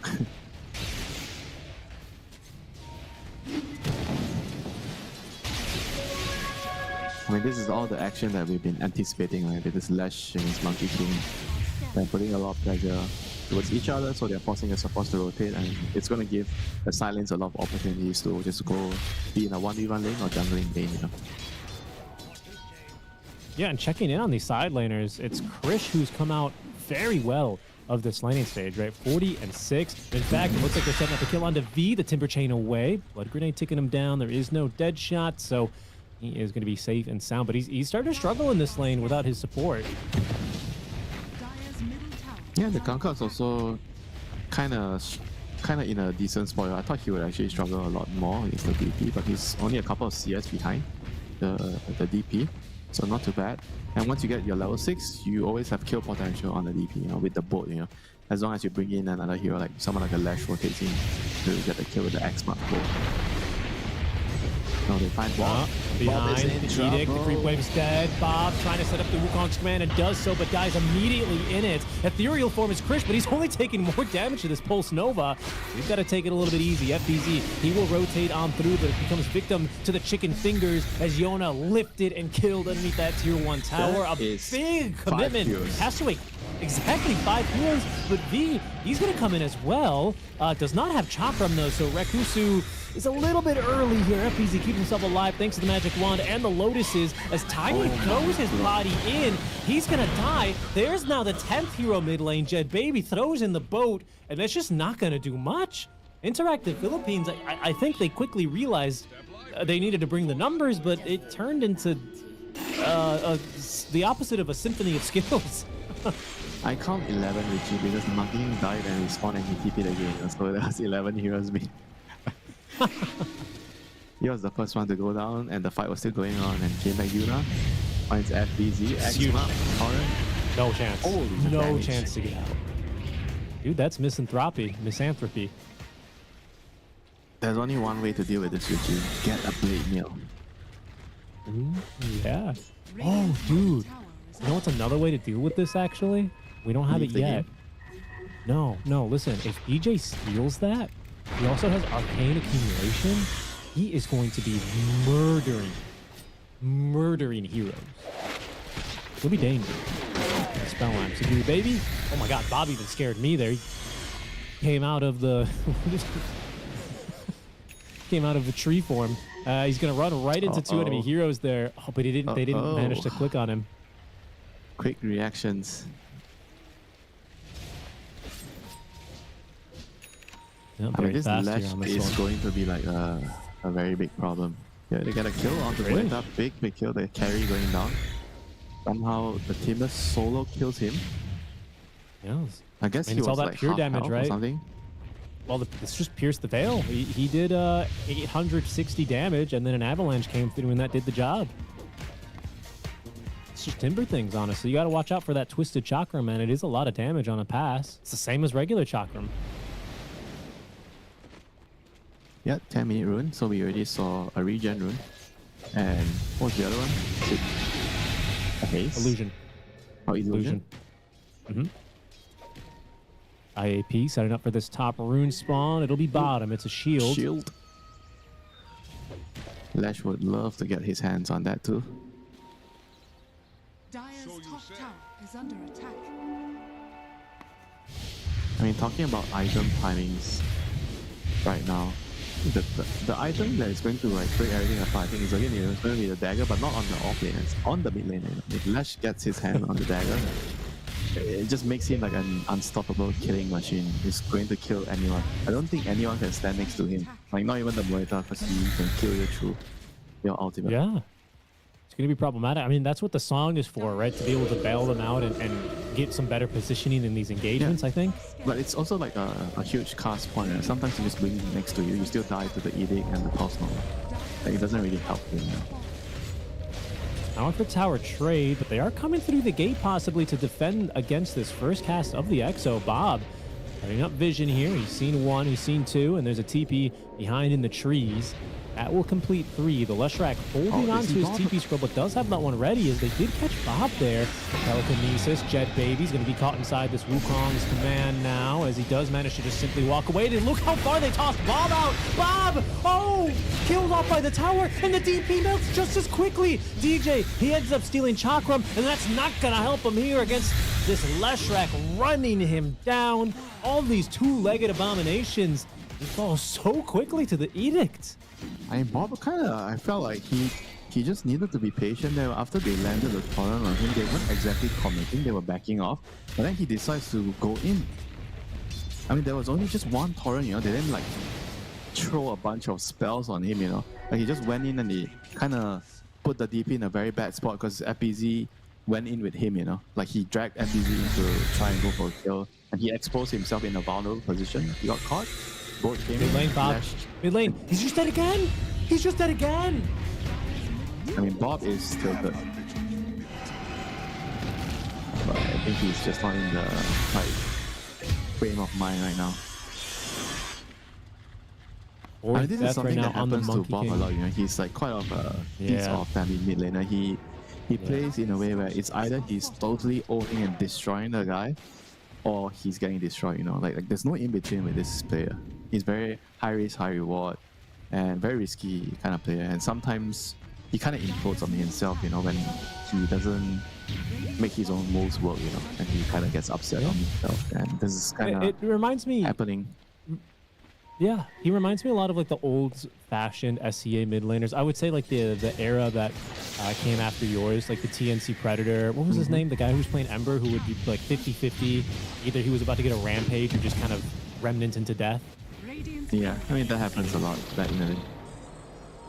I mean, this is all the action that we've been anticipating, right? With this Lash against Monkey King. They're putting a lot of pressure towards each other, so they're forcing the supports to rotate, and it's going to give the Silence a lot of opportunities to just go be in a 1v1 lane or jungling lane, you know. Yeah, and checking in on these side laners, it's Krish who's come out very well of this laning stage, right? 40 and 6. In fact, it looks like they're setting up a kill onto V, the Timber Chain away. Blood Grenade taking him down. There is no dead shot, so he is going to be safe and sound. But he's starting to struggle in this lane without his support. Dire's middle tower Yeah, the Conquer is also kind of kind of in a decent spot. I thought he would actually struggle a lot more against the DP, but he's only a couple of CS behind the DP, so not too bad. And once you get your level 6, you always have kill potential on the DP, with the boat, as long as you bring in another hero, like someone like a Lash rotates in to get the kill with the X Mark boat. No, they find Bob. Behind Bob is in the Edict, the creep wave is dead. Bob trying to set up the Wukong's command and does so, but dies immediately in it. Ethereal form is Krish, but he's only taking more damage to this Pulse Nova. We've got to take it a little bit easy. FBZ, he will rotate on through, but becomes victim to the chicken fingers as Yona lifted and killed underneath that tier 1 tower. That a is big commitment. 5 heroes. Has to wait. Exactly 5 heroes, but V, he's going to come in as well. Does not have Chakram though, so Rekusu is a little bit early here. FBZ keeps himself alive thanks to the Magic Wand and the Lotuses as Tiny throws his body in. He's going to die. There's now the 10th hero mid lane. Jed Baby throws in the boat, and that's just not going to do much. Interactive Philippines, I think they quickly realized they needed to bring the numbers, but it turned into the opposite of a symphony of skills. I count 11 Richie because Monkey died and respawned and he TP'd again, so there was 11 heroes being. He was the first one to go down and the fight was still going on and came back Yuna. Finds FBZ, X-Mark, Torrent. No chance. Holy no damage. chance to get out. Dude, that's misanthropy. There's only one way to deal with this, Richie. Get a blade meal. Ooh, yeah. Oh, dude. You know what's another way to deal with this, actually? We don't have Leave it the yet. game. No, listen. If EJ steals that, he also has Arcane Accumulation. He is going to be murdering heroes. He'll be dangerous. Spell Lamp Security, baby. Oh my god, Bob even scared me there. He came out of the... came out of the tree form. He's going to run right into two enemy heroes there. Oh, but they didn't manage to click on him. Quick reactions. Yeah, I mean, very this fast Lash here on this is one. going to be like a very big problem. Yeah, they get a kill on the Really? point up. Big kill. The carry going down. Somehow the Timber solo kills him. Yeah. I guess I mean, he it's all was that like pure half damage, health or right? something. Well, this just pierced the veil. He did 860 damage, and then an avalanche came through, and that did the job. It's just Timber things, honestly. You got to watch out for that Twisted Chakram, man. It is a lot of damage on a pass. It's the same as regular Chakram. Yeah, 10-minute rune. So we already saw a regen rune. And what was the other one? Is it a haste? Illusion. Oh, illusion. IAP setting up for this top rune spawn. It'll be bottom. It's a shield. Shield. Lash would love to get his hands on that too. Dire's top tower is under attack. I mean, talking about item timings right now, the item that is going to like break everything apart, I think is again it's going to be the dagger, but not on the off lane. It's on the mid lane. If Lash gets his hand on the dagger, it just makes him like an unstoppable killing machine. He's going to kill anyone. I don't think anyone can stand next to him. Like not even the Moita, because he can kill you through your ultimate. Yeah. It's going to be problematic. I mean, that's what the song is for, right? To be able to bail them out and get some better positioning in these engagements, I think. But it's also like a huge cast point. Right? Sometimes you just bring him next to you, you still die to the Edict and the Pulse Nova. Like, it doesn't really help you. I want the tower trade, but they are coming through the gate possibly to defend against this first cast of the Exo. Bob putting up vision here. He's seen one, he's seen two, and there's a TP behind in the trees. That will complete 3. The Leshrac holding on to his TP scroll, but does have that one ready as they did catch Bob there. Telekinesis, Jet Baby's going to be caught inside this Wukong's command now as he does manage to just simply walk away. And look how far they tossed Bob out. Bob! Oh! Killed off by the tower, and the DP melts just as quickly. DJ, he ends up stealing Chakram, and that's not going to help him here against this Leshrac running him down. All these two-legged abominations. He falls so quickly to the Edict. I mean, Bob I felt like he just needed to be patient there. After they landed the torrent on him, they weren't exactly committing, they were backing off. But then he decides to go in. I mean, there was only just one torrent, they didn't like throw a bunch of spells on him, Like he just went in and he kind of put the DP in a very bad spot because FPZ went in with him, you know. Like he dragged FBZ into try and go for a kill, and he exposed himself in a vulnerable position. He got caught. Both came Mid lane, Bob. flashed. Mid lane. He's just dead again. He's just dead again. I mean, Bob is still good, but I think he's just not in the right frame of mind right now. Or This is death something right that now on the happens to Monkey Bob King. a lot. You know, he's like quite of a piece Yeah. of family mid laner. He plays in a way where it's either he's totally owning and destroying the guy, or he's getting destroyed. You know, like there's no in between with this player. He's very high risk, high reward, and very risky kind of player. And sometimes he kind of implodes on himself. You know, when he doesn't make his own moves work. You know, and he kind of gets upset on himself. And this is kind It of reminds me. happening. Yeah, he reminds me a lot of like the old-fashioned SCA mid laners. I would say like the era that came after yours, like the TNC Predator. What was his name? The guy who was playing Ember, who would be like 50-50. Either he was about to get a rampage or just kind of remnant into death. Radiant's Yeah, I mean that happens a lot back in the day.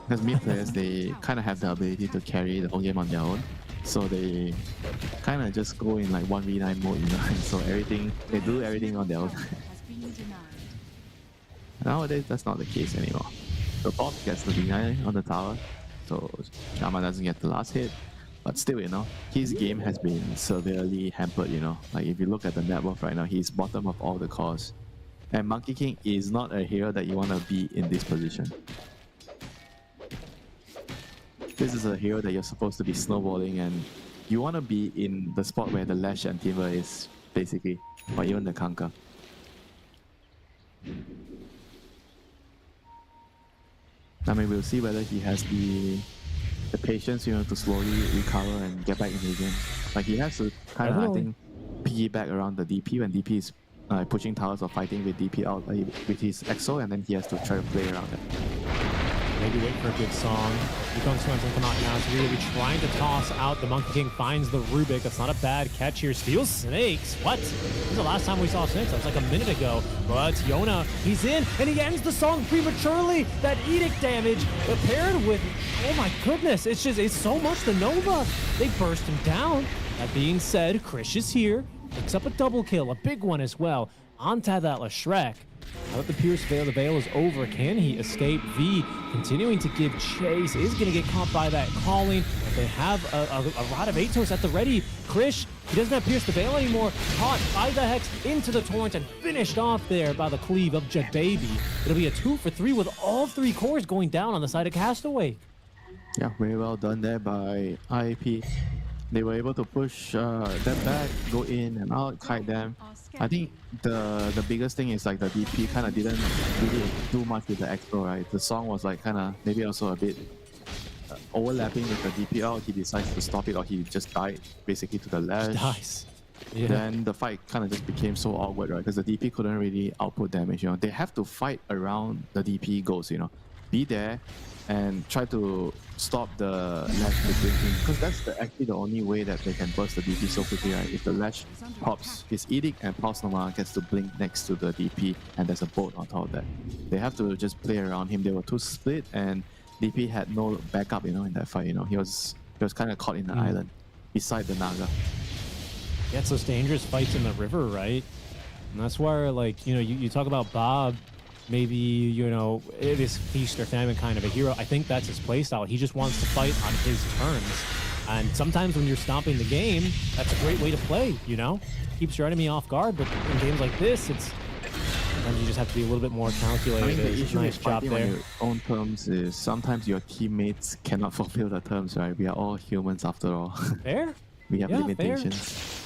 Because mid players, they kind of have the ability to carry the whole game on their own, so they kind of just go in like 1v9 mode, you know. So everything they do everything on their own. has been denied. Nowadays, that's not the case anymore. So Bob gets the deny on the tower, so Shama doesn't get the last hit. But still, you know, his game has been severely hampered, you know. Like if you look at the net worth right now, he's bottom of all the cores. And Monkey King is not a hero that you want to be in this position. This is a hero that you're supposed to be snowballing, and you want to be in the spot where the Lash and Timber is, basically, or even the Kanka. I mean, we'll see whether he has the patience, you know, to slowly recover and get back in the game. Like he has to kind of, I Definitely. think, piggyback around the DP when DP is pushing towers or fighting with DP out with his EXO, and then he has to try to play around it. Maybe wait for a good song. Yukon Swanson come out now. So really trying to toss out. The Monkey King finds the Rubik. That's not a bad catch here. Steals Snakes. What? This is the last time we saw Snakes. That was like a minute ago. But Yona, he's in, and he ends the song prematurely. That Edict damage paired with, oh my goodness, it's so much the Nova. They burst him down. That being said, Krish is here. Picks up a double kill, a big one as well. Onto that Shrek. Now that the Pierce Veil, the Veil is over, can he escape? V continuing to give chase, is going to get caught by that calling. But they have a Rod of Atos at the ready. Krish, he doesn't have Pierce the Veil anymore. Caught by the Hex into the Torrent and finished off there by the cleave of Jet Baby. It'll be a 2 for 3 with all 3 cores going down on the side of Castaway. Yeah, very well done there by IAP. They were able to push them back, go in and out, kite them. I think the biggest thing is like the DP kind of didn't really do much with the expo, right? The song was like kind of maybe also a bit overlapping with the DP out. He decides to stop it, or he just died basically to the Lash. Nice. Yeah. Then the fight kind of just became so awkward, right? Because the DP couldn't really output damage. You know, they have to fight around the DP goals. You know, be there and try to stop the Lash blinking, because that's actually the only way that they can burst the DP so quickly, right? If the Lash pops his Edict and Pulse Nova gets to blink next to the DP and there's a boat on top of that. They have to just play around him. They were too split and DP had no backup, you know, in that fight. You know, he was kind of caught in the island beside the Naga. Yeah, it's those dangerous fights in the river, right? And that's where, like, you know, you talk about Bob, maybe, you know, it is feast or famine kind of a hero. I think that's his playstyle. He just wants to fight on his terms. And sometimes when you're stopping the game, that's a great way to play, you know? Keeps your enemy off guard, but in games like this, sometimes you just have to be a little bit more calculated. I mean, the issue Nice with job fighting on there. your own terms is sometimes your teammates cannot fulfill the terms, right? We are all humans after all. Fair? We have Yeah, fair. limitations.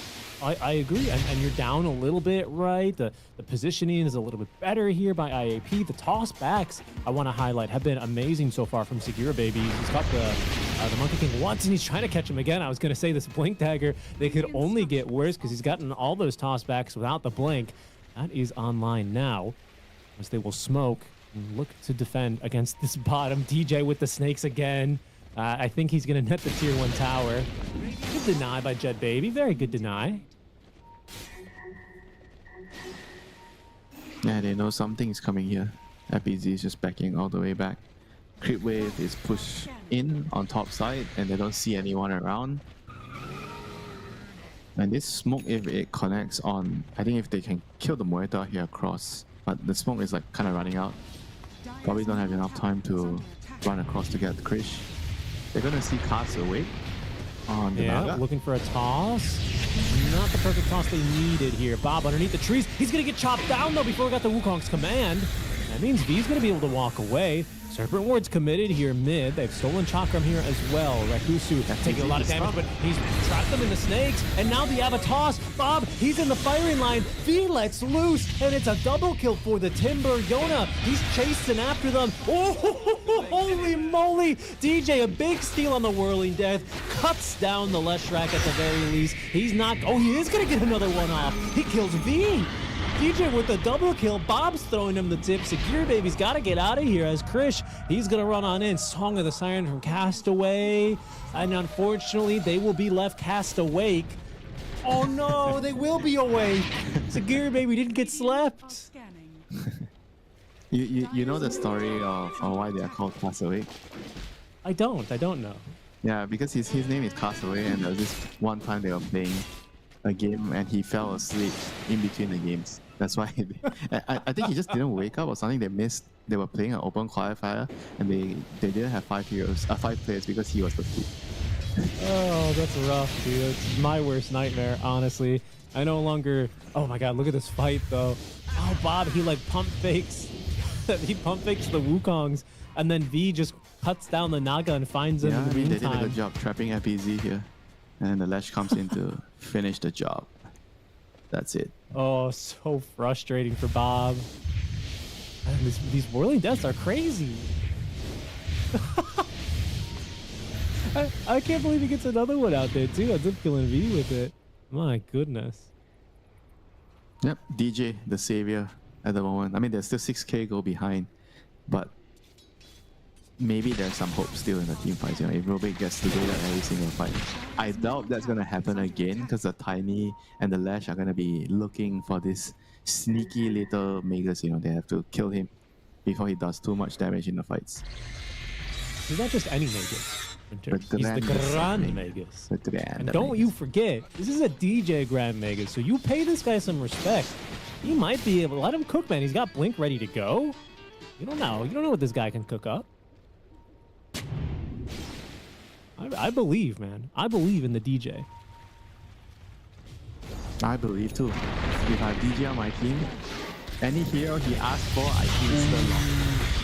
I agree, and you're down a little bit, right? The positioning is a little bit better here by IAP. The toss backs, I want to highlight, have been amazing so far from Segura Baby. He's got the Monkey King once, and he's trying to catch him again. I was going to say this Blink Dagger, they could only get worse because he's gotten all those toss backs without the Blink. That is online now, as they will smoke and look to defend against this bottom. DJ with the snakes again. I think he's going to net the tier 1 tower. Good deny by Jet Baby. Very good deny. Yeah, they know something is coming here. FBZ is just backing all the way back. Creep Wave is pushed in on top side and they don't see anyone around. And this smoke, if it connects on, I think if they can kill the Moeta here across, but the smoke is like kind of running out. Probably don't have enough time to run across to get the Krish. They're gonna see Cast away on the Naga. Looking for a toss. Not the perfect toss they needed here. Bob underneath the trees. He's gonna get chopped down though before we got the Wukong's command. That means V's gonna be able to walk away. Serpent Ward's committed here mid. They've stolen Chakram here as well. Rakusu taking a lot of damage, but he's trapped them in the snakes. And now the Avatos. Bob, he's in the firing line. V lets loose, and it's a double kill for the Timber. Yona, he's chasing after them. Oh, holy moly. DJ, a big steal on the Whirling Death. Cuts down the Leshrac at the very least. He's not, oh, he is gonna get another one off. He kills V. DJ with the double kill. Bob's throwing him the tip. Secure Baby's got to get out of here as Krish, he's going to run on in. Song of the Siren from Castaway. And unfortunately, they will be left cast awake. Oh no, they will be awake. Secure Baby didn't get slept. Scanning. You know the story of why they are called Castaway? I don't know. Yeah, because his name is Castaway, and there was this one time they were playing a game and he fell asleep in between the games. That's why I think he just didn't wake up or something. They missed. They were playing an open qualifier and they didn't have 5 players because he was asleep. Oh, that's rough, dude. It's my worst nightmare, honestly. I no longer. Oh my god, look at this fight though. Oh, Bob, he like pump fakes. He pump fakes the Wukongs, and then V just cuts down the Naga and finds him Yeah, in the I mean, they did a meantime. good job trapping FPZ here, and the Lash comes in to finish the job. That's it. Oh, so frustrating for Bob. Man, these Whirling Deaths are crazy. I can't believe he gets another one out there too. Ends up killing V with it. My goodness. Yep, DJ, the savior at the moment. I mean, there's still 6k go behind, but maybe there's some hope still in the team fights. You know, if Robic gets to go at every single fight. I doubt that's going to happen again because the Tiny and the Lash are going to be looking for this sneaky little Magus. You know, they have to kill him before he does too much damage in the fights. He's not just any Magus. He's the Grand Grand Magus. The Grand And don't you forget, this is a DJ Grand Magus, so you pay this guy some respect. He might be able to let him cook, man. He's got Blink ready to go. You don't know. You don't know what this guy can cook up. I believe, man. I believe in the DJ. I believe too. If I have DJ on my team, any hero he asks for, I instantly lock.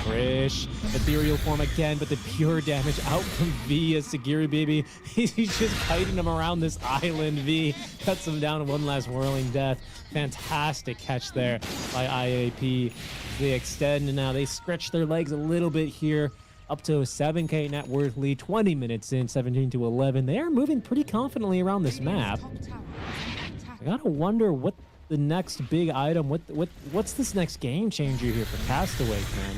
Krish, ethereal form again, but the pure damage out from V as Sagiri Baby. He's just kiting him around this island. V cuts him down one last Whirling Death. Fantastic catch there by IAP. They extend and now they stretch their legs a little bit here. Up to a 7k net worth lead, 20 minutes in, 17 to 11. They are moving pretty confidently around this map. I gotta wonder what the next big item, what's this next game changer here for Castaways, man?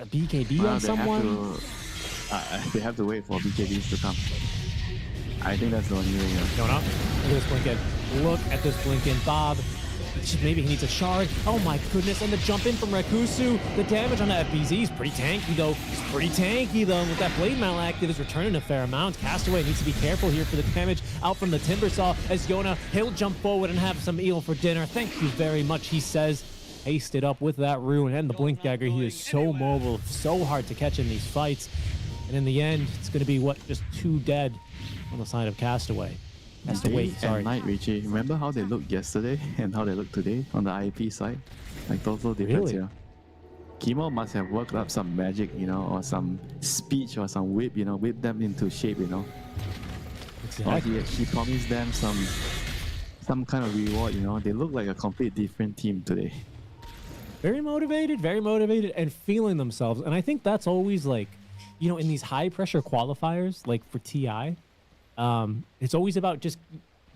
A BKB on someone? They have to wait for BKBs to come. I think that's the only way. No. Look at this Blinken. Look at this Blinken. Bob. Maybe he needs a shard. Oh my goodness. And the jump in from Rakusu. The damage on that FBZ is pretty tanky though. It's pretty tanky though. With that Blade Mail active is returning a fair amount. Castaway needs to be careful here for the damage out from the Timbersaw as Yona, he'll jump forward and have some eel for dinner. Thank you very much, he says. Hasted up with that rune and the Blink Dagger. He is so mobile, so hard to catch in these fights. And in the end, it's going to be, what, just 2 dead on the side of Castaway. Day and night, Richie. Remember how they looked yesterday and how they look today on the IP side? Like total difference here. Kimo must have worked up some magic, you know, or some speech or some whip, you know, whip them into shape, you know. Exactly. Or he promised them some kind of reward, you know. They look like a complete different team today. Very motivated and feeling themselves. And I think that's always like, you know, in these high pressure qualifiers, like for TI, it's always about just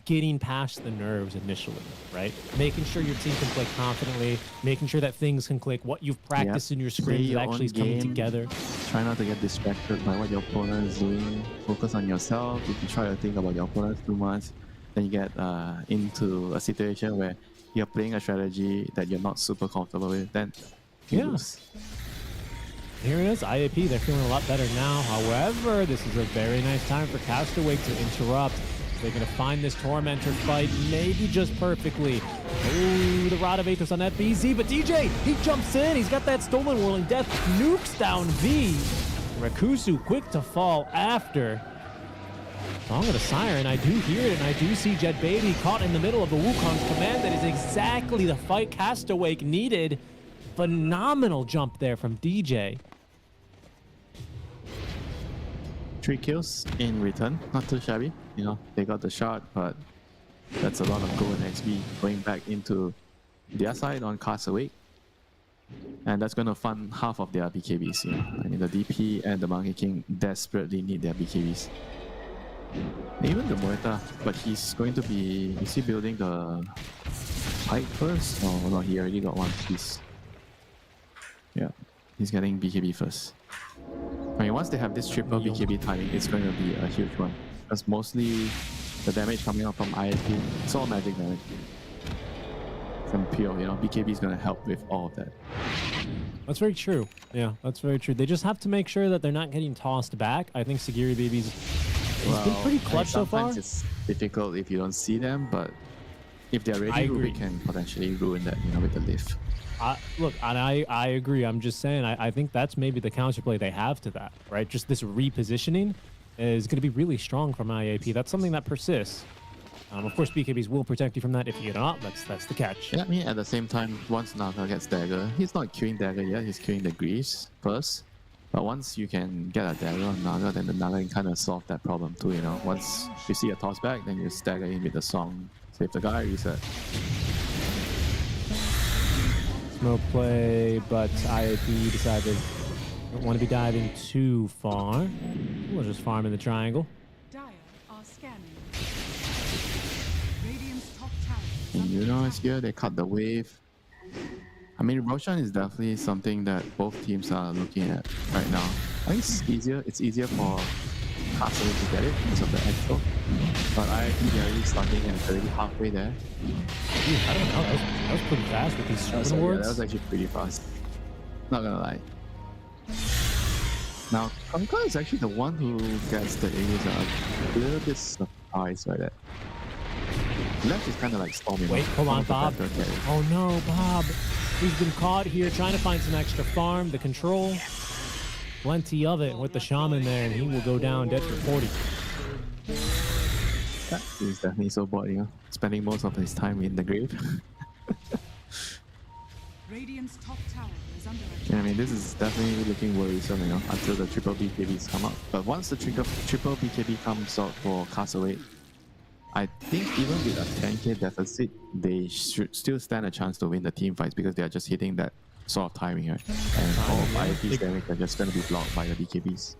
getting past the nerves initially, right? Making sure your team can play confidently, making sure that things can click, what you've practiced in your scrims actually is coming together. Try not to get distracted by what your opponent is doing. Focus on yourself. If you try to think about your opponent too much, then you get into a situation where you're playing a strategy that you're not super comfortable with, then you lose. Here it is, IAP, they're feeling a lot better now. However, this is a very nice time for Castaway to interrupt. They're going to find this Tormentor fight maybe just perfectly. Ooh, the Rod of Aethys on that BZ, but DJ, he jumps in. He's got that Stolen Whirling Death, nukes down V. Rakusu quick to fall after. Song of the Siren, I do hear it, and I do see Jet Baby caught in the middle of the Wukong's command. That is exactly the fight Castawake needed. Phenomenal jump there from DJ. 3 kills in return, not too shabby. You know, they got the shot, but that's a lot of gold and XP going back into their side on Castaway. And that's going to fund half of their BKBs. You know? I mean, the DP and the Monkey King desperately need their BKBs. Even the Moeta, but he's going to be... Is he building the pipe first? Oh no, he already got one piece. Yeah, he's getting BKB first. I mean, once they have this triple BKB timing, it's going to be a huge one. Because mostly the damage coming out from IAP, it's all magic damage. From pure, you know, BKB is going to help with all of that. That's very true. Yeah, that's very true. They just have to make sure that they're not getting tossed back. I think Sagiri Baby's he's been pretty clutch so far. Sometimes it's difficult if you don't see them, but if they're ready, Ruby can potentially ruin that, you know, with the lift. Look, and I agree. I'm just saying, I think that's maybe the counterplay they have to that, right? Just this repositioning is going to be really strong from IAP. That's something that persists. Of course, BKBs will protect you from that if you get out. That's the catch. Yeah, I mean, at the same time, once Naga gets Dagger, he's not queuing Dagger yet, he's queuing the Greaves first. But once you can get a Dagger on Naga, then the Naga can kind of solve that problem too, you know? Once you see a toss back, then you stagger in with the song, save the guy, reset. Smoke play, but IAP decided they don't want to be diving too far. We'll just farm in the triangle. Dire are scanning. Radiant's top tower is And under you know, attack. it's here, they cut the wave. I mean, Roshan is definitely something that both teams are looking at right now. I think it's easier for Castle to get it because of the expo. But I think they're already starting and it's already halfway there. Dude, I don't know. That was pretty fast with these Yeah, Serpent Wards. that was actually pretty fast. Not gonna lie. Now, Kanka is actually the one who gets the areas a little bit surprised by that. Left is kind of like storming. Wait, hold on, Bob. Okay. Oh no, Bob. He's been caught here trying to find some extra farm. The control, plenty of it with the shaman there, and he will go down dead for 40. He's definitely so bored, you know, spending most of his time in the grave. Radiant's top tower is under attack. Yeah, I mean, this is definitely looking worrisome, you know, until the triple BKBs come out. But once the triple BKB comes out for Castaway, I think even with a 10k deficit, they should still stand a chance to win the team fights because they are just hitting that sort of timing, right? And all of IFP's damage are just going to be blocked by the BKBs.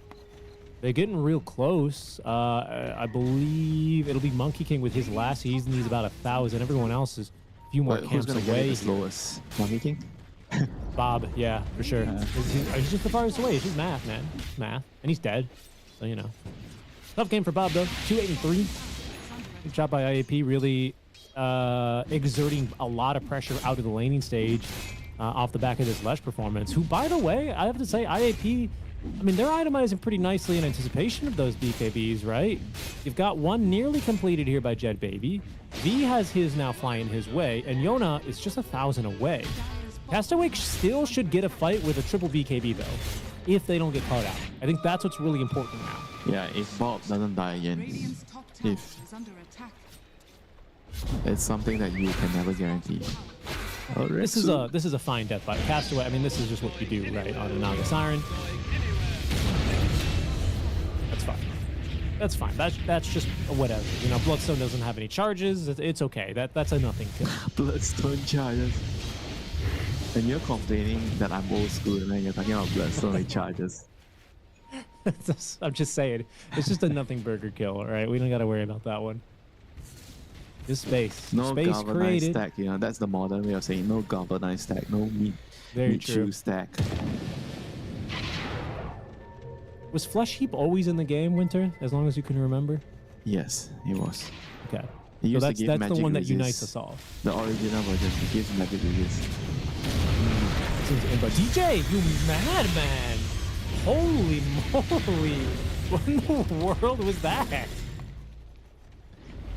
They're getting real close. I believe it'll be Monkey King with his last. He needs about 1,000. Everyone else is a few more But who's camps going to get away. it the slowest? Monkey King? Bob, yeah, for sure. He's just the farthest away. It's just math, man. It's math. And he's dead. So, you know. Tough game for Bob, though. 2-8-3. Good job by IAP, really exerting a lot of pressure out of the laning stage off the back of this Lesh performance, who, by the way, I have to say, IAP, I mean, they're itemizing pretty nicely in anticipation of those BKBs, right? You've got one nearly completed here by Jet Baby. V has his now flying his way, and Yona is just 1,000 away. Castaway still should get a fight with a triple BKB, though, if they don't get caught out. I think that's what's really important now. Yeah, if Bob doesn't die again, Radiant's top tower if is under attack. it's something that you can never guarantee. This is a fine death by Castaway. I mean, this is just what you do, right, on a Naga Siren. That's fine. That's fine. That's just whatever. You know, Bloodstone doesn't have any charges. It's okay. That's a nothing kill. Bloodstone charges. And you're complaining that I'm old school and then you're talking about Bloodstone charges. I'm just saying. It's just a nothing burger kill, all right? We don't got to worry about that one. Just space. No Space galvanized created. stack, you know, that's the modern way of saying no galvanized stack, no meat Very meat true. shoe stack. Was Flesh Heap always in the game, Winter, as long as you can remember? Yes, it was. Okay. He So used to that's give the magic one that resist. unites us all. The original version, he gives magic resist. But DJ, you madman! Holy moly! What in the world was that?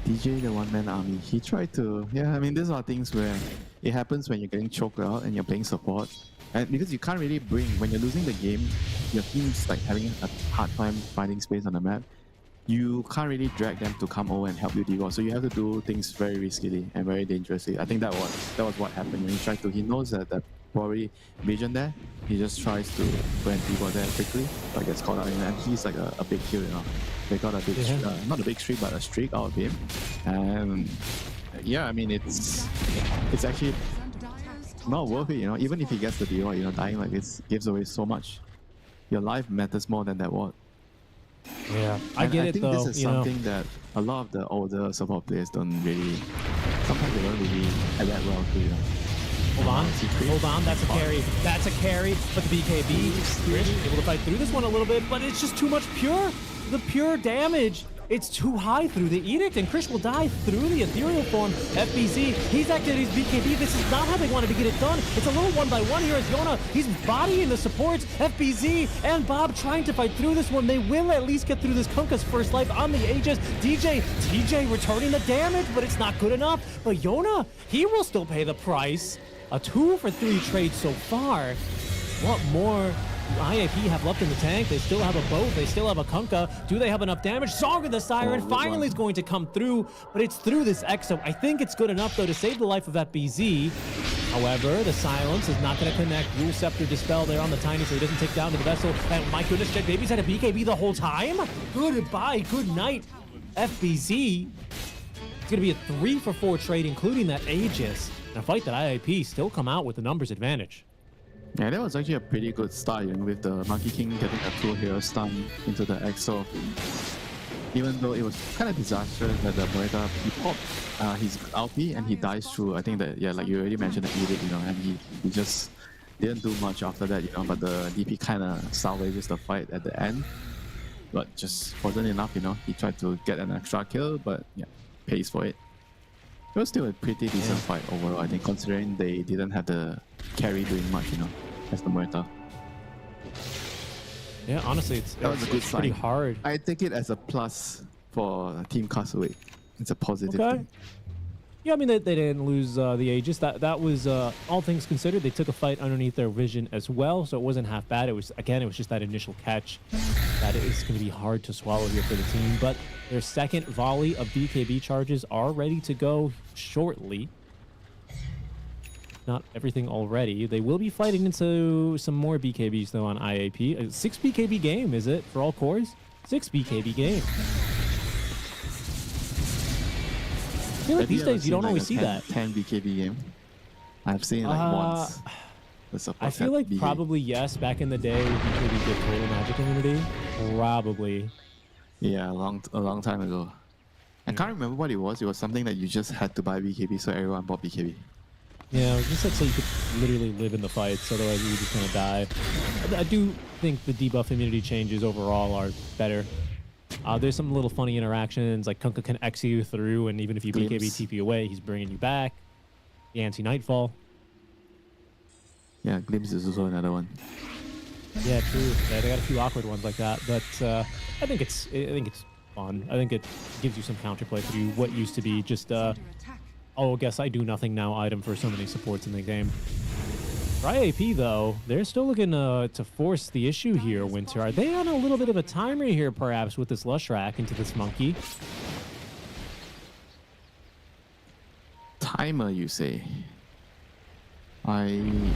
DJ, the one-man army, he tried to, yeah, I mean, these are things where it happens when you're getting choked out and you're playing support. And because you can't really bring, when you're losing the game, your team's like having a hard time finding space on the map, you can't really drag them to come over and help you devour. So you have to do things very riskily and very dangerously. I think that was what happened when he tried to, he knows that probably vision there, he just tries to go and devour there quickly, but gets caught out in that. He's like a big kill, you know. They got a big, not a big streak, but a streak out of him. And yeah, I mean, it's actually not worth it, you know. Even if he gets the devour, you know, dying like this gives away so much. Your life matters more than that ward. Yeah, I get it though. I think this is something that a lot of the older support players don't really, sometimes they don't really adapt well to, you know. Hold on, that's a carry. That's a carry, but the BKB, Krish able to fight through this one a little bit, but it's just too much the pure damage. It's too high through the Edict, and Krish will die through the Ethereal form. FBZ, he's activated his BKB. This is not how they wanted to get it done. It's a little 1-by-1 here as Yona, he's bodying the supports. FBZ and Bob trying to fight through this one. They will at least get through this Kunkka's first life on the Aegis. TJ returning the damage, but it's not good enough. But Yona, he will still pay the price. A 2-for-3 trade so far. What more IAP have left in the tank? They still have a boat. They still have a Kunkka. Do they have enough damage? Song of the Siren finally is going to come through, but it's through this Exo. I think it's good enough, though, to save the life of FBZ. However, the silence is not going to connect. Rule Scepter Dispel there on the Tiny, so he doesn't take down to the Vessel. And my goodness, Jet Baby's had a BKB the whole time? Goodbye, good night, FBZ. It's going to be a 3-for-4 trade, including that Aegis. In a fight that IAP still come out with the numbers advantage. Yeah, that was actually a pretty good start, you know, with the Monkey King getting a 2-hero stun into the EXO. Even though it was kind of disastrous that the Moreta, he popped his LP and he dies through, I think that, yeah, like you already mentioned, the Edict, you know, and he just didn't do much after that, you know, but the DP kind of salvages the fight at the end. But just wasn't enough, you know. He tried to get an extra kill, but yeah, pays for it. It was still a pretty decent fight overall, I think, considering they didn't have the carry doing much, you know, as the Moreta. Yeah, honestly, that was a good pretty sign. hard. I take it as a plus for Team Castaway. It's a positive thing. Yeah, I mean, they didn't lose the Aegis. That was, all things considered, they took a fight underneath their vision as well, so it wasn't half bad. It was, again, it was just that initial catch that is going to be hard to swallow here for the team. But their second volley of BKB charges are ready to go shortly. Not everything already. They will be fighting into some more BKBs, though, on IAP. A 6 BKB game, is it, for all cores? 6 BKB game. I feel like these days you don't always see that. 10 BKB game. I've seen it like once. I feel like probably yes. Back in the day, BKB did total Magic community. Probably. Yeah, a long time ago. I can't remember what it was. It was something that you just had to buy BKB, so everyone bought BKB. Yeah, it was just so you could literally live in the fights. Otherwise, you would just kind of die. I do think the debuff immunity changes overall are better. There's some little funny interactions, like Kunkka can X you through, and even if you BKB TP away, he's bringing you back. The anti-Nightfall. Yeah, Glimpse is also another one. Yeah, true. Yeah, they got a few awkward ones like that, but I think it's fun. I think it gives you some counterplay through what used to be just oh, guess I do nothing now item for so many supports in the game. For IAP, though, they're still looking to force the issue here, Winter. Are they on a little bit of a timer here, perhaps, with this Lushrak into this Monkey? Timer, you say? I mean,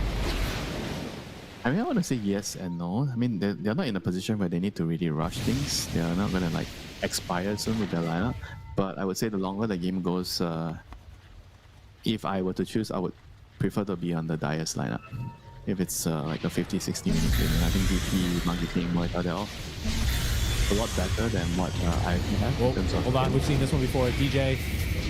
I want to say yes and no. I mean, they're not in a position where they need to really rush things. They are not going to, like, expire soon with their lineup. But I would say the longer the game goes, if I were to choose, I would prefer to be on the Dias lineup. If it's like a 50-60 minute game, I think DP, Monkey King, Moita, they're all a lot better than what I have. Well, hold on, we've seen this one before. DJ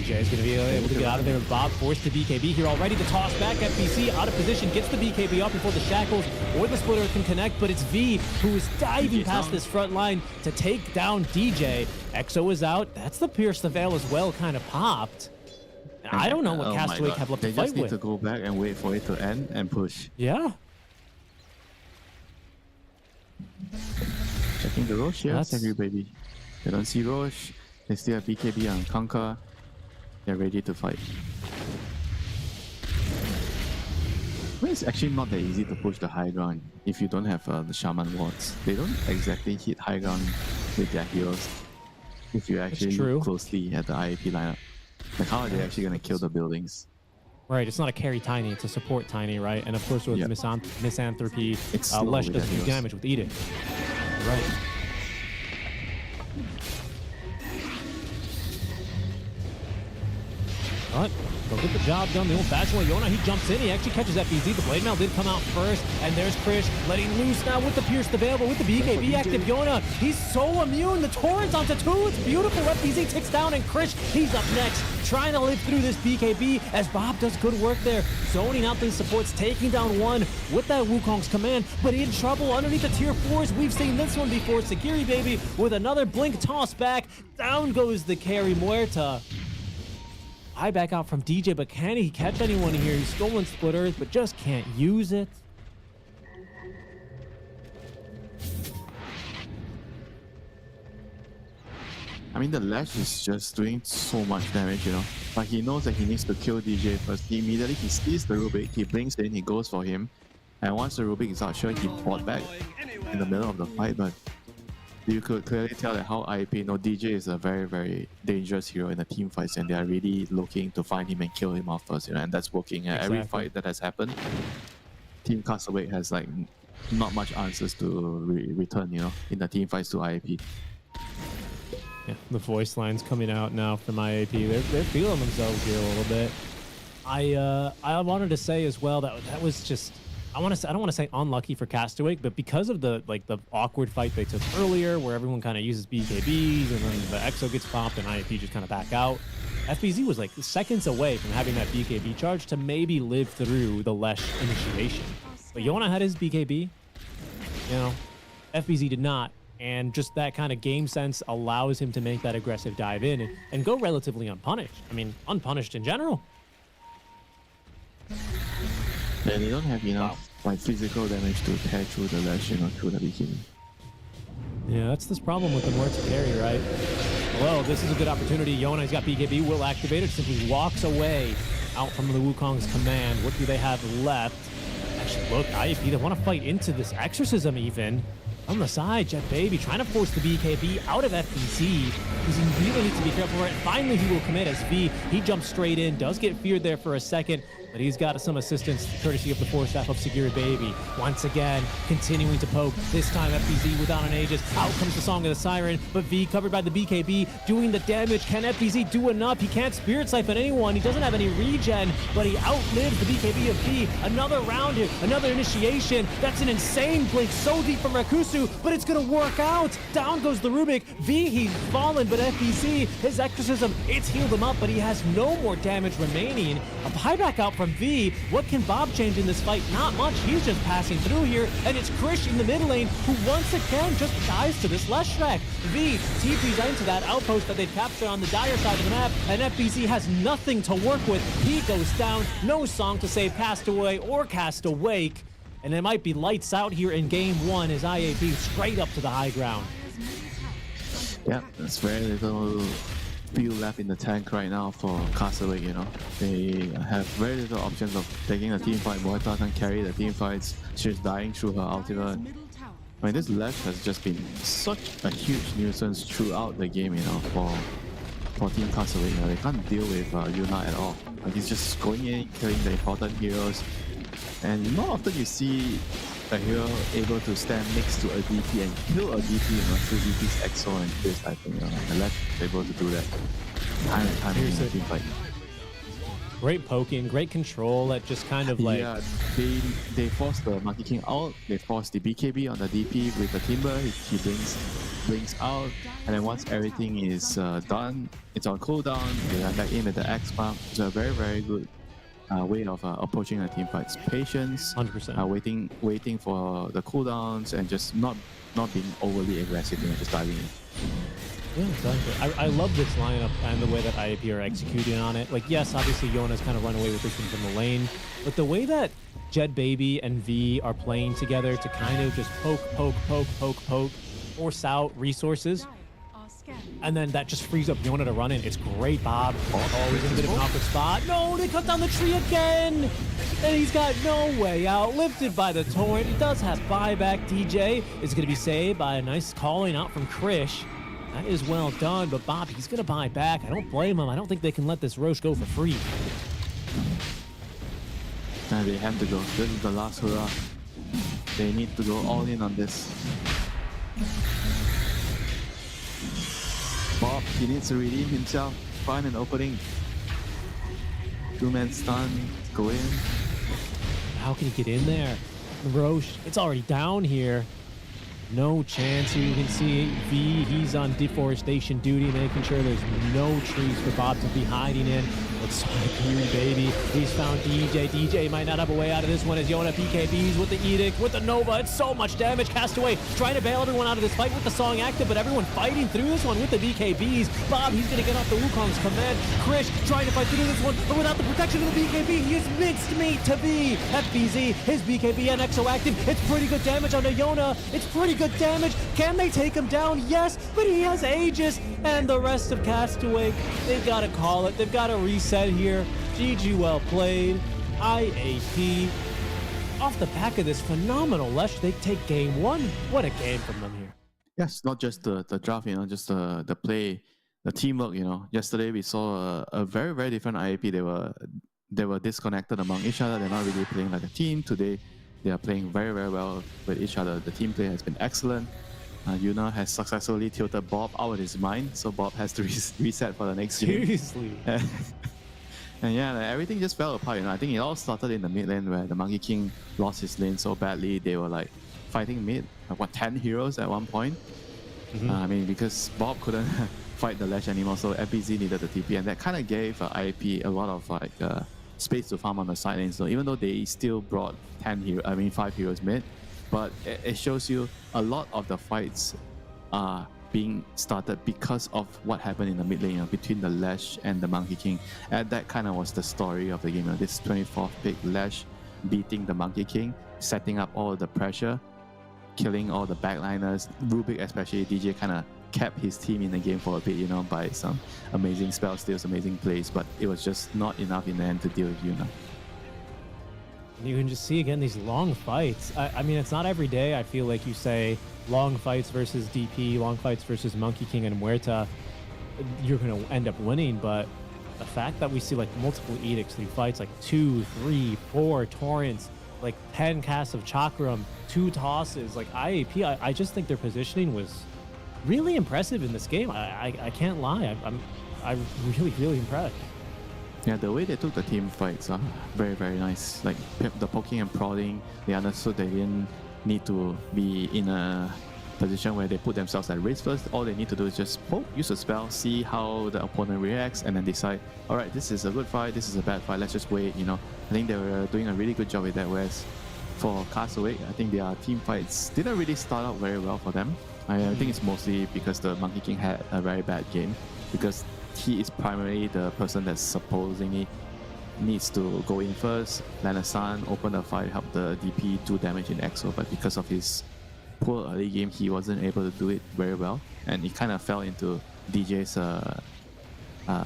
is going to be able to get out of there. Bob forced to BKB here already. The toss back. FBC out of position, gets the BKB up before the Shackles or the Splitter can connect, but it's V who is diving past this front line to take down DJ. EXO is out. That's the Pierce the Veil as well, kind of popped. I don't know what Castaway have left to fight with. They just need to go back and wait for it to end and push. Yeah. Checking the Roche here, thank you, baby. They don't see Roche. They still have BKB on Kunkka. They're ready to fight. Well, it's actually not that easy to push the high ground if you don't have the shaman wards. They don't exactly hit high ground with their heroes. If you actually look closely at the IAP lineup, like how are they actually going to kill the buildings? Right, it's not a carry Tiny, it's a support Tiny, right? And of course with Misanthropy, Lesh does do damage with Edict. Right. But go get the job done the old-fashioned way. Yona, he jumps in. He actually catches FBZ. The Blade Mail did come out first. And there's Krish letting loose now with the Pierce available with the BKB active. Yona, he's so immune. The Torrents onto 2. It's beautiful. FBZ ticks down. And Krish, he's up next. Trying to live through this BKB as Bob does good work there. Zoning out these supports, taking down 1 with that Wukong's command. But in trouble underneath the tier 4s. We've seen this one before. Sagiri, baby, with another blink toss back. Down goes the carry Muerta. Eye back out from DJ, but can he catch anyone here? He's stolen Split Earth, but just can't use it. I mean, the Lash is just doing so much damage, you know. But he knows that he needs to kill DJ first. He sees the Rubik, he brings in, he goes for him. And once the Rubik is out, sure, he fought back in the middle of the fight, but you could clearly tell that how IAP, you know, DJ is a very, very dangerous hero in the team fights, and they are really looking to find him and kill him off first, you know, and that's working. Every fight that has happened, Team Castaway has like not much answers to return, you know, in the team fights to IAP. Yeah, the voice lines coming out now from IAP. They're feeling themselves here a little bit. I wanted to say as well that was just, I don't want to say unlucky for Castaway, but because of the awkward fight they took earlier, where everyone kind of uses BKBs and then the Exo gets popped and IAP just kind of back out. FBZ was like seconds away from having that BKB charge to maybe live through the Lesh initiation. But Yona had his BKB, you know, FBZ did not. And just that kind of game sense allows him to make that aggressive dive in and go relatively unpunished. I mean, unpunished in general. Yeah, they don't have enough like physical damage to tear through the Lash, you know, through the beginning. Yeah, that's this problem with the Muerta carry, right? Well, this is a good opportunity. Yona's got BKB, will activate it, simply walks away out from the Wukong's command. What do they have left? Actually, look, IAP, they want to fight into this Exorcism even. On the side, Jet Baby trying to force the BKB out of FBZ. He really needs to be careful right. Finally, he will commit as V. He jumps straight in, does get feared there for a second, but he's got some assistance courtesy of the Force Staff of Sagiri Baby. Once again, continuing to poke. This time, FBZ without an Aegis. Out comes the Song of the Siren, but V covered by the BKB, doing the damage. Can FBZ do enough? He can't Spirit Siphon anyone. He doesn't have any regen, but he outlives the BKB of V. Another round here, another initiation. That's an insane blink, so deep from Rakusu, but it's gonna work out. Down goes the Rubik. V, he's fallen, but FBZ, his Exorcism, it's healed him up, but he has no more damage remaining. A buyback out from V. What can Bob change in this fight? Not much. He's just passing through here, and it's Krish in the mid lane who once again just dies to this Lesh Shrek. V TPs into that outpost that they've captured on the dire side of the map, and FBZ has nothing to work with. He goes down. No song to save Castaway or Cast Awake. And it might be lights out here in game 1 as IAP straight up to the high ground. Yeah, there's very little fuel left in the tank right now for Castaway, you know. They have very little options of taking a team fight. Muerta can carry the team fights. She's dying through her ultimate. I mean, this Lash has just been such a huge nuisance throughout the game, you know, for Team Castaway. You know, they can't deal with Yuna at all. Like, he's just going in, killing the important heroes. And not often you see a hero able to stand next to a DP and kill a DP, you know, through DP's Exo and this type of thing, you know. And Lash is able to do that time and time in a team fight. Great poking, great control that just kind of like... Yeah, they force the Monkey King out, they force the BKB on the DP with the Timber, he brings out, and then once everything is done, it's on cooldown, they run back in with the X pump. It's a very, very good way of approaching a team fight. Patience, 100%. Waiting for the cooldowns and just not being overly aggressive, you know, just diving in. Yeah, exactly. I love this lineup and the way that IAP are executing on it. Like, yes, obviously Yona's kind of run away with this one from the lane, but the way that Jed Baby and V are playing together to kind of just poke, force out resources. and then that just frees up Yona to run in. It's great, Bob. Oh, he's in a bit of an awkward spot. No, they cut down the tree again! And he's got no way out. Lifted by the torrent. He does have buyback. DJ is going to be saved by a nice calling out from Krish. That is well done, but Bob, he's going to buy back. I don't blame him. I don't think they can let this Roche go for free. They have to go. This is the last hurrah. They need to go all in on this. Bob, he needs to redeem himself. Find an opening. Two-man stun. Go in. How can he get in there? Roche, it's already down here. No chance here. You can see V, he's on deforestation duty, making sure there's no trees for Bob to be hiding in. It's Sonic Fury, baby. He's found DJ. DJ might not have a way out of this one as Yona BKBs with the Edict, with the Nova. It's so much damage. Castaway trying to bail everyone out of this fight with the song active, but everyone fighting through this one with the BKBs. Bob, he's going to get off the Wukong's command. Krish trying to fight through this one, but without the protection of the BKB, he is minced meat to be. FBZ, his BKB and EXO active. It's pretty good damage on the Yona. It's pretty good damage. Can they take him down? Yes, but he has Aegis. And the rest of Castaway, they've got to call it. They've got to reset here. GG, well played. IAP. Off the back of this phenomenal Lesh, they take game one. What a game from them here. Yes, not just the draft, just the play, the teamwork, Yesterday we saw a very, very different IAP. They were disconnected among each other. They're not really playing like a team. Today, they are playing very, very well with each other. The team play has been excellent. Yuna has successfully tilted Bob out of his mind, so Bob has to reset for the next game. Seriously. And yeah, everything just fell apart. I think it all started in the mid lane where the Monkey King lost his lane so badly. They were like fighting mid, 10 heroes at one point. Because Bob couldn't fight the Lash anymore, so FBZ needed the TP, and that kind of gave IAP a lot of space to farm on the side lane. So even though they still brought 5 heroes mid, but it shows you a lot of the fights are being started because of what happened in the mid lane between the Lash and the Monkey King. And that kind of was the story of the game. This 24th pick, Lash beating the Monkey King, setting up all the pressure, killing all the backliners. Rubik, especially DJ, kind of kept his team in the game for a bit, by some amazing spell steals, amazing plays, but it was just not enough in the end to deal with Yuna. You can just see again these long fights. I mean, it's not every day I feel like you say long fights versus DP, long fights versus Monkey King and Muerta, you're going to end up winning. But the fact that we see like multiple edicts through fights, like 2, 3, 4 torrents, like 10 casts of Chakram, 2 tosses, like IAP, I just think their positioning was really impressive in this game. I can't lie. I'm really, really impressed. Yeah, the way they took the team fights are very, very nice. Like the poking and prodding, they understood they didn't need to be in a position where they put themselves at risk first. All they need to do is just poke, use a spell, see how the opponent reacts, and then decide, all right, this is a good fight, this is a bad fight, let's just wait, I think they were doing a really good job with that, whereas for Castaway, I think their team fights didn't really start out very well for them. I think it's mostly because the Monkey King had a very bad game, because he is primarily the person that supposedly needs to go in first, land a stun, open the fight, help the DP do damage in EXO, but because of his poor early game, he wasn't able to do it very well, and it kind of fell into DJ's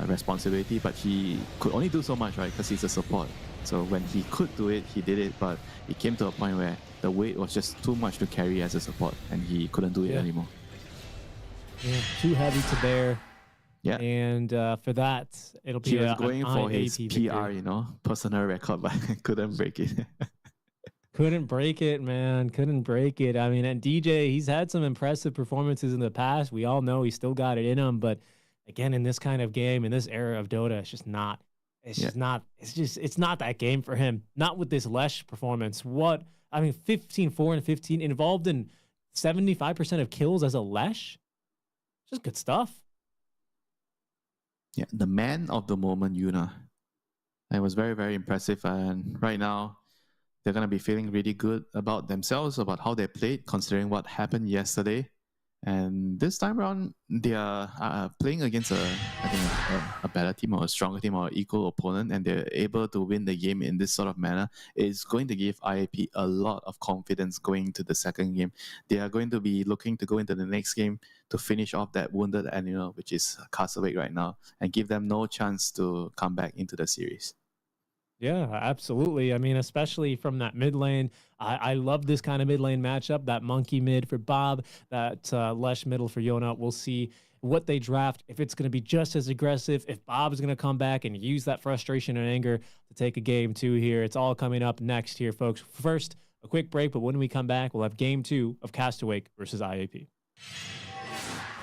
responsibility, but he could only do so much, right, because he's a support. So when he could do it, he did it, but it came to a point where the weight was just too much to carry as a support, and he couldn't do it anymore. Yeah, too heavy to bear. Yeah, and for that, it'll be he was going for his victory. PR, personal record, but couldn't break it. Couldn't break it, man. Couldn't break it. I mean, and DJ, he's had some impressive performances in the past. We all know he's still got it in him, but again, in this kind of game, in this era of Dota, it's just not. It's not that game for him. Not with this Lesh performance. 15, 4 and 15, involved in 75% of kills as a Lesh. Just good stuff. Yeah, the man of the moment, Yuna. It was very, very impressive. And right now, they're going to be feeling really good about themselves, about how they played, considering what happened yesterday. And this time around, they are playing against a better team or a stronger team or equal opponent, and they're able to win the game in this sort of manner. It's going to give IAP a lot of confidence going into the second game. They are going to be looking to go into the next game to finish off that wounded animal, which is Castaway right now, and give them no chance to come back into the series. Yeah, absolutely. I mean, especially from that mid lane. I love this kind of mid lane matchup. That monkey mid for Bob, that Lesh middle for Yona. We'll see what they draft, if it's going to be just as aggressive, if Bob's going to come back and use that frustration and anger to take a game 2 here. It's all coming up next here, folks. First, a quick break, but when we come back, we'll have game 2 of Castaway versus IAP.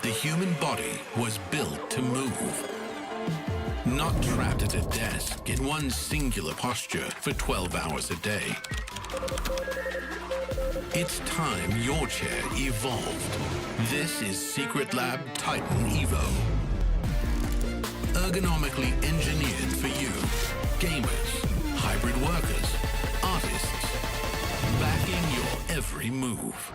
The human body was built to move. Not trapped at a desk in one singular posture for 12 hours a day. It's time your chair evolved. This is Secret Lab Titan Evo. Ergonomically engineered for you. Gamers, hybrid workers, artists. Backing your every move.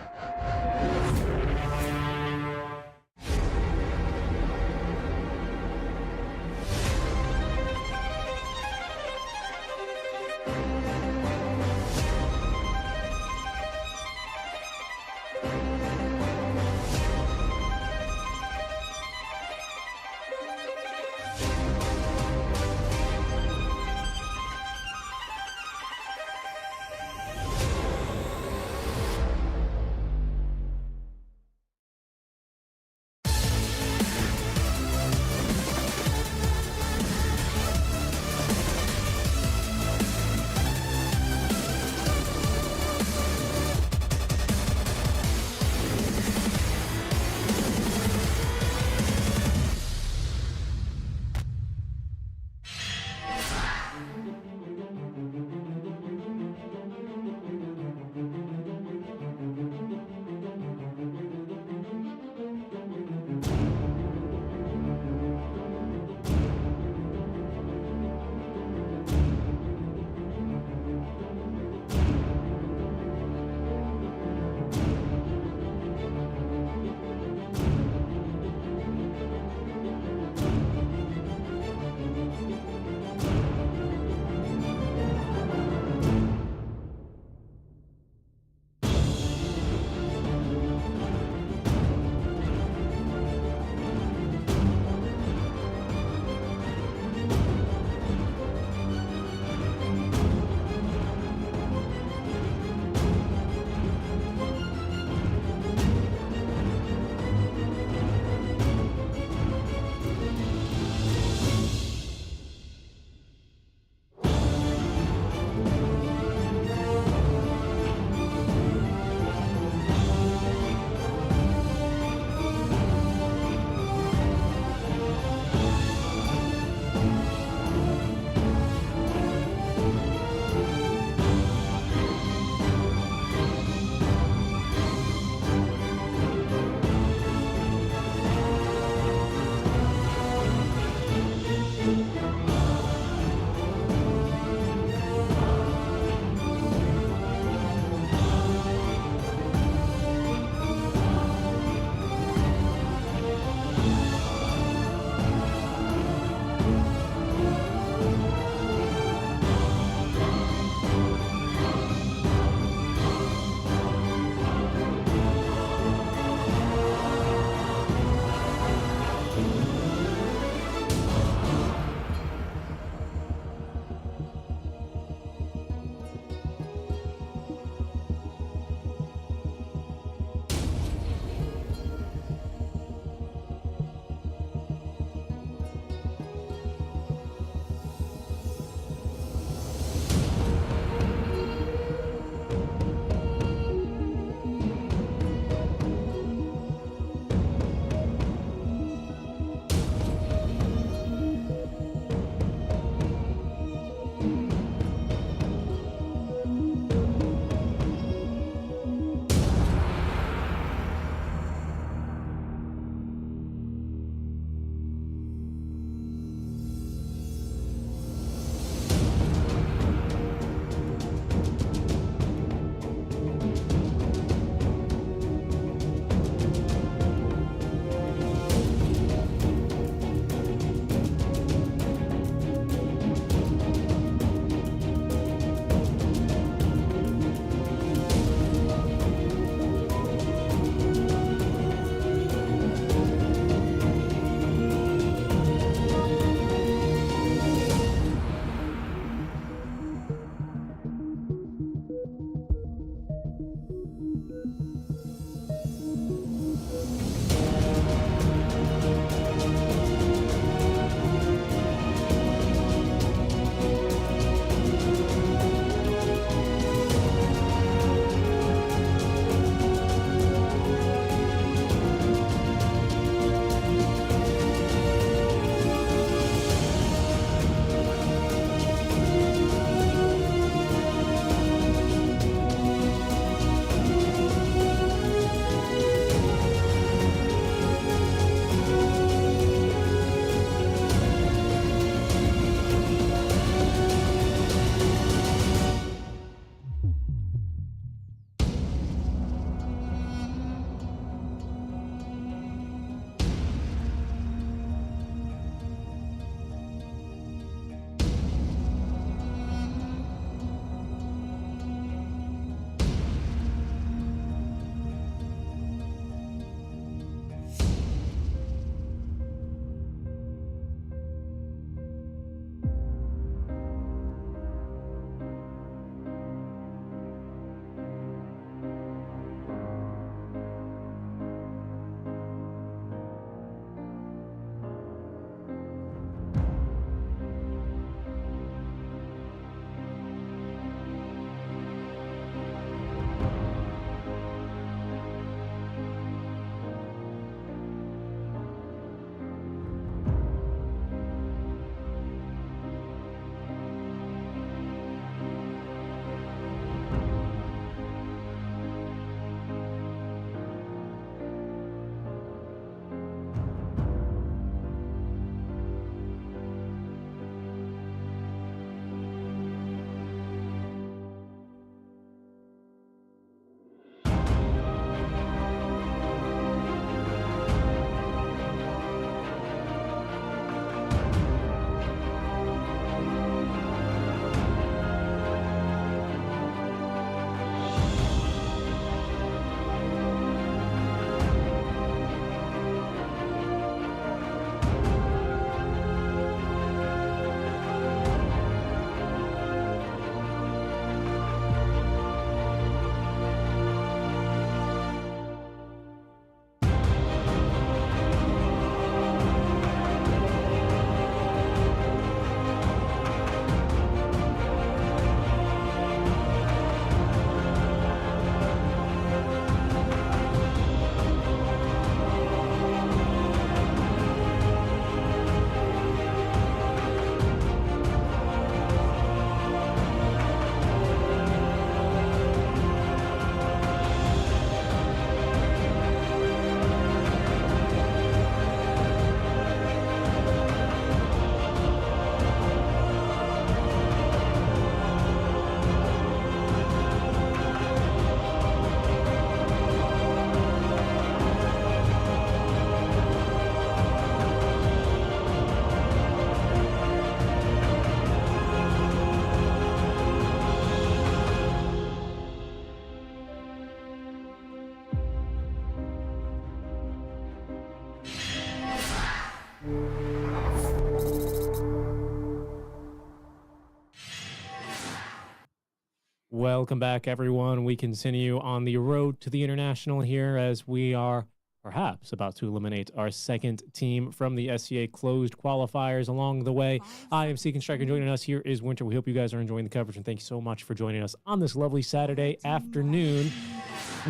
Welcome back, everyone. We continue on the road to the international here as we are perhaps about to eliminate our second team from the SCA closed qualifiers along the way. I am Seeking Striker. Joining us here is Winter. We hope you guys are enjoying the coverage, and thank you so much for joining us on this lovely Saturday afternoon.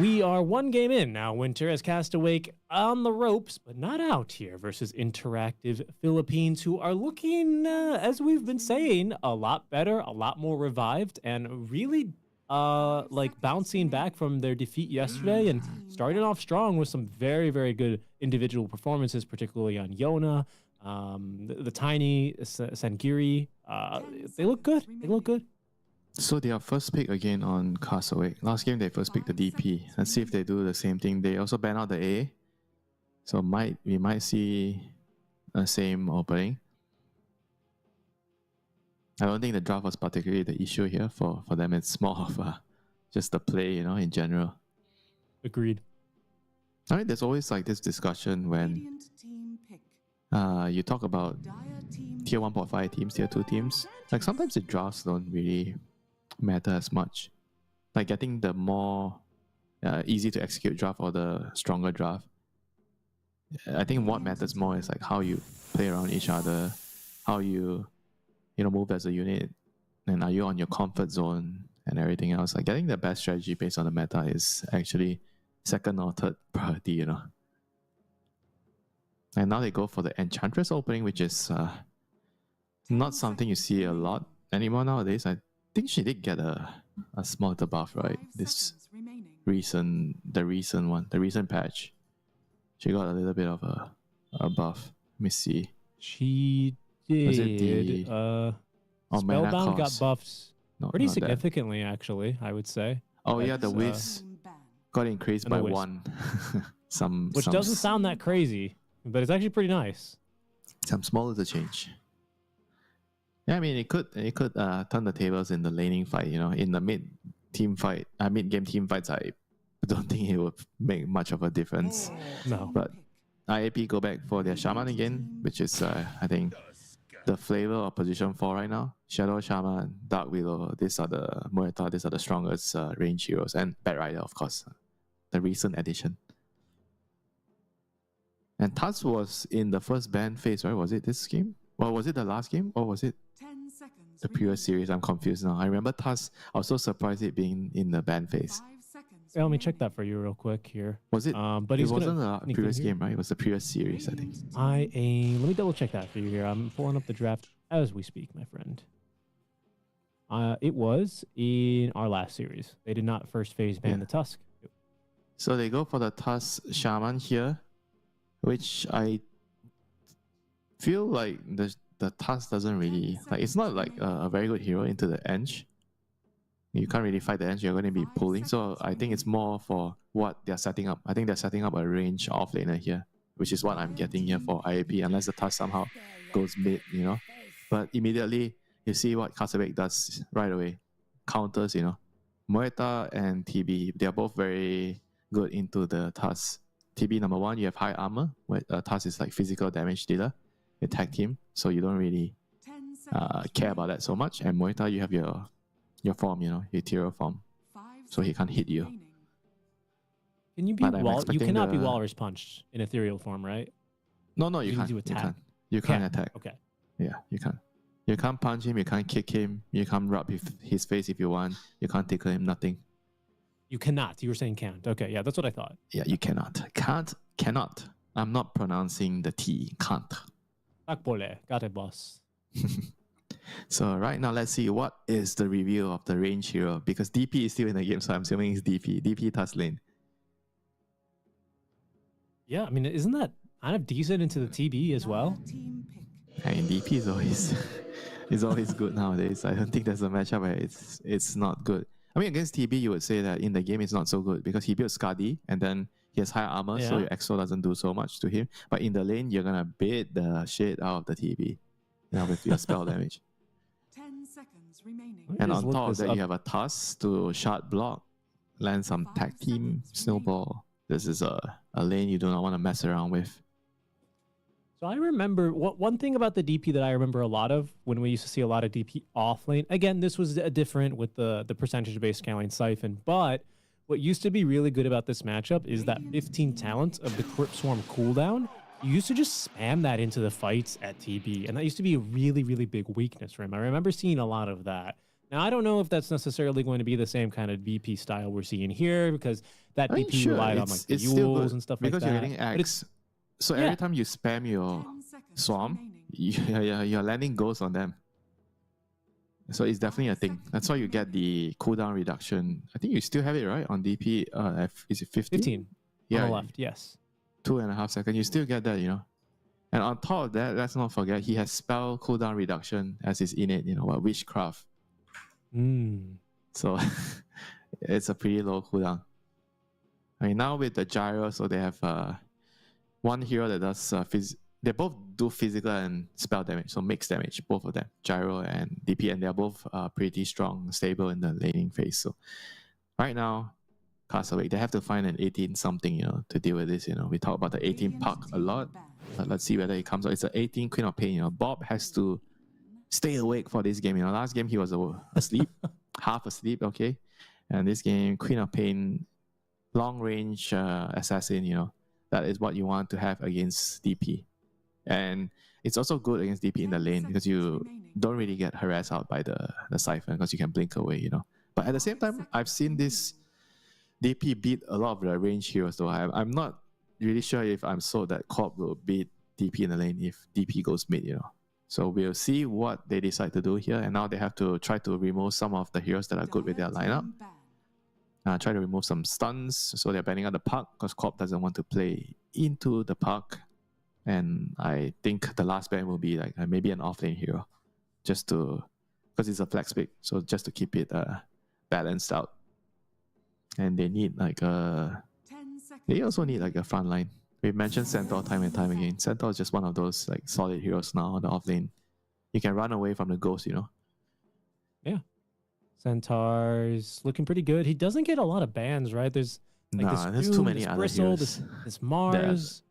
We are one game in now, Winter, as Castawake on the ropes, but not out here versus Interactive Philippines, who are looking, as we've been saying, a lot better, a lot more revived, and really like bouncing back from their defeat yesterday and starting off strong with some very, very good individual performances, particularly on Yona, the tiny Sangiri. They look good. They look good. So their first pick again on Castaway. Last game they first picked the DP. Let's see if they do the same thing. They also ban out the A. So we might see the same opening. I don't think the draft was particularly the issue here for them. It's more of just the play, in general. Agreed. I mean, there's always like this discussion when you talk about tier 1.5 teams, tier 2 teams. Like sometimes the drafts don't really matter as much. Like getting the more easy to execute draft or the stronger draft. I think what matters more is like how you play around each other, how you move as a unit, and are you on your comfort zone and everything else. Like getting the best strategy based on the meta is actually second or third priority, And now they go for the Enchantress opening, which is not something you see a lot anymore nowadays. I think she did get a small buff, right? The recent patch. She got a little bit of a buff. Let me see. She did. Was it the Spellbound got cost? buffs No, pretty not that. significantly, actually, I would say. Oh yeah, the That's, Whiz got increased and by the Whiz. 1. Which doesn't sound that crazy, but it's actually pretty nice. Some small little change. Yeah, I mean it could turn the tables in the laning fight. In the mid game team fights, I don't think it would make much of a difference. No. But IAP go back for their Shaman again, which is I think the flavor of position 4 right now. Shadow Shaman, Dark Willow, these are the Muerta, these are the strongest range heroes, and Bat Rider, of course, the recent addition. And Taz was in the first ban phase, right? Was it this game? Or was it the last game? Or was it the previous series? I'm confused now. I remember Taz, I was so surprised it being in the ban phase. Yeah, let me check that for you real quick here. Was it? But It he's wasn't gonna the sneak previous in here. game, right? It was the previous series, I think. Let me double check that for you here. I'm pulling up the draft as we speak, my friend. It was in our last series. They did not first phase ban the Tusk. So they go for the Tusk Shaman here, which I feel like the Tusk doesn't really, like, it's not like a very good hero into the Eng. You can't really fight the Eng, you're going to be pulling. So I think it's more for what they're setting up. I think they're setting up a range offlaner here, which is what I'm getting here for IAP, unless the Tusk somehow goes mid, But immediately, you see what Castaway does right away. Counters, Muerta and TB, they're both very good into the Tusk. TB number 1, you have high armor. Tusk is like physical damage dealer. Attack team, so you don't really care about that so much. And Muerta, you have your form, your ethereal form, so he can't hit you. Can you be you cannot be Walrus punched in ethereal form, right? No, you You can't. need to attack. You can't attack. Okay. Yeah, you can't. You can't punch him. You can't kick him. You can't rub his face if you want. You can't tickle him. Nothing. You cannot. You were saying can't. Okay, yeah, that's what I thought. Yeah, you cannot. Cannot. I'm not pronouncing the T. Can't. Akbole. Got it, boss. So right now, let's see what is the review of the range hero, because DP is still in the game, so I'm assuming it's DP. DP Tusk lane. Yeah, I mean, isn't that kind of decent into the TB as well? I mean, DP is always is always good nowadays. I don't think there's a matchup where it's not good. I mean, against TB, you would say that in the game it's not so good because he builds Skadi and then he has high armor, so your EXO doesn't do so much to him. But in the lane, you're gonna bait the shit out of the TB, with your spell damage. 10 seconds remaining. And Just on look top of this that, up. you have a Tusk to shard block, land some tag team snowball. This is a lane you do not want to mess around with. So I remember one thing about the DP that I remember a lot of when we used to see a lot of DP off lane. Again, this was different with the percentage-based scaling siphon, but what used to be really good about this matchup is that 15 talent of the Crypt Swarm cooldown. You used to just spam that into the fights at TB, and that used to be a really, really big weakness for him. I remember seeing a lot of that. Now, I don't know if that's necessarily going to be the same kind of DP style we're seeing here, because that I mean, DP sure, relied on like the it's still good Yules and stuff like that. because you're getting But X. So yeah. every time you spam your 10 seconds swarm, remaining. you're landing ghosts on them. So it's definitely a thing. That's why you get the cooldown reduction. I think you still have it, right? On DP, is it 15? 15 Yeah, on the left, yes. 2.5 seconds. You still get that, you know. And on top of that, let's not forget, he has spell cooldown reduction as his innate, you know, what witchcraft. So it's a pretty low cooldown. I mean, now with the gyro, so they have one hero that does they both do physical and spell damage, so mixed damage, both of them, gyro and DP, and they're both pretty strong, stable in the laning phase. So right now, Castaway, they have to find an 18 something, you know, to deal with this. You know, we talk about the 18 puck a lot. Let's see whether it comes out. It's an 18 Queen of Pain. You know, Bob has to stay awake for this game. You know, last game he was asleep, half asleep. Okay, and this game, Queen of Pain, long range assassin. You know, that is what you want to have against DP, and it's also good against DP in the lane because you don't really get harassed out by the siphon because you can blink away. You know, but at the same time, I've seen this DP beat a lot of the range heroes. Though I'm not really sure if I'm sold that Corp will beat DP in the lane if DP goes mid, you know. So we'll see what they decide to do here. And now they have to try to remove some of the heroes that are good with their lineup. Try to remove some stuns. So they're banning out the puck because Corp doesn't want to play into the puck. And I think the last ban will be like maybe an offlane hero. Just to, because it's a flex pick. So just to keep it balanced out. And they need like a... They also need like a front line. We've mentioned Centaur time and time again. Centaur is just one of those like solid heroes now on the off lane. You can run away from the ghost, you know. Yeah. Centaur's looking pretty good. He doesn't get a lot of bans, right? There's like there's too many other Bristle, heroes. this Mars.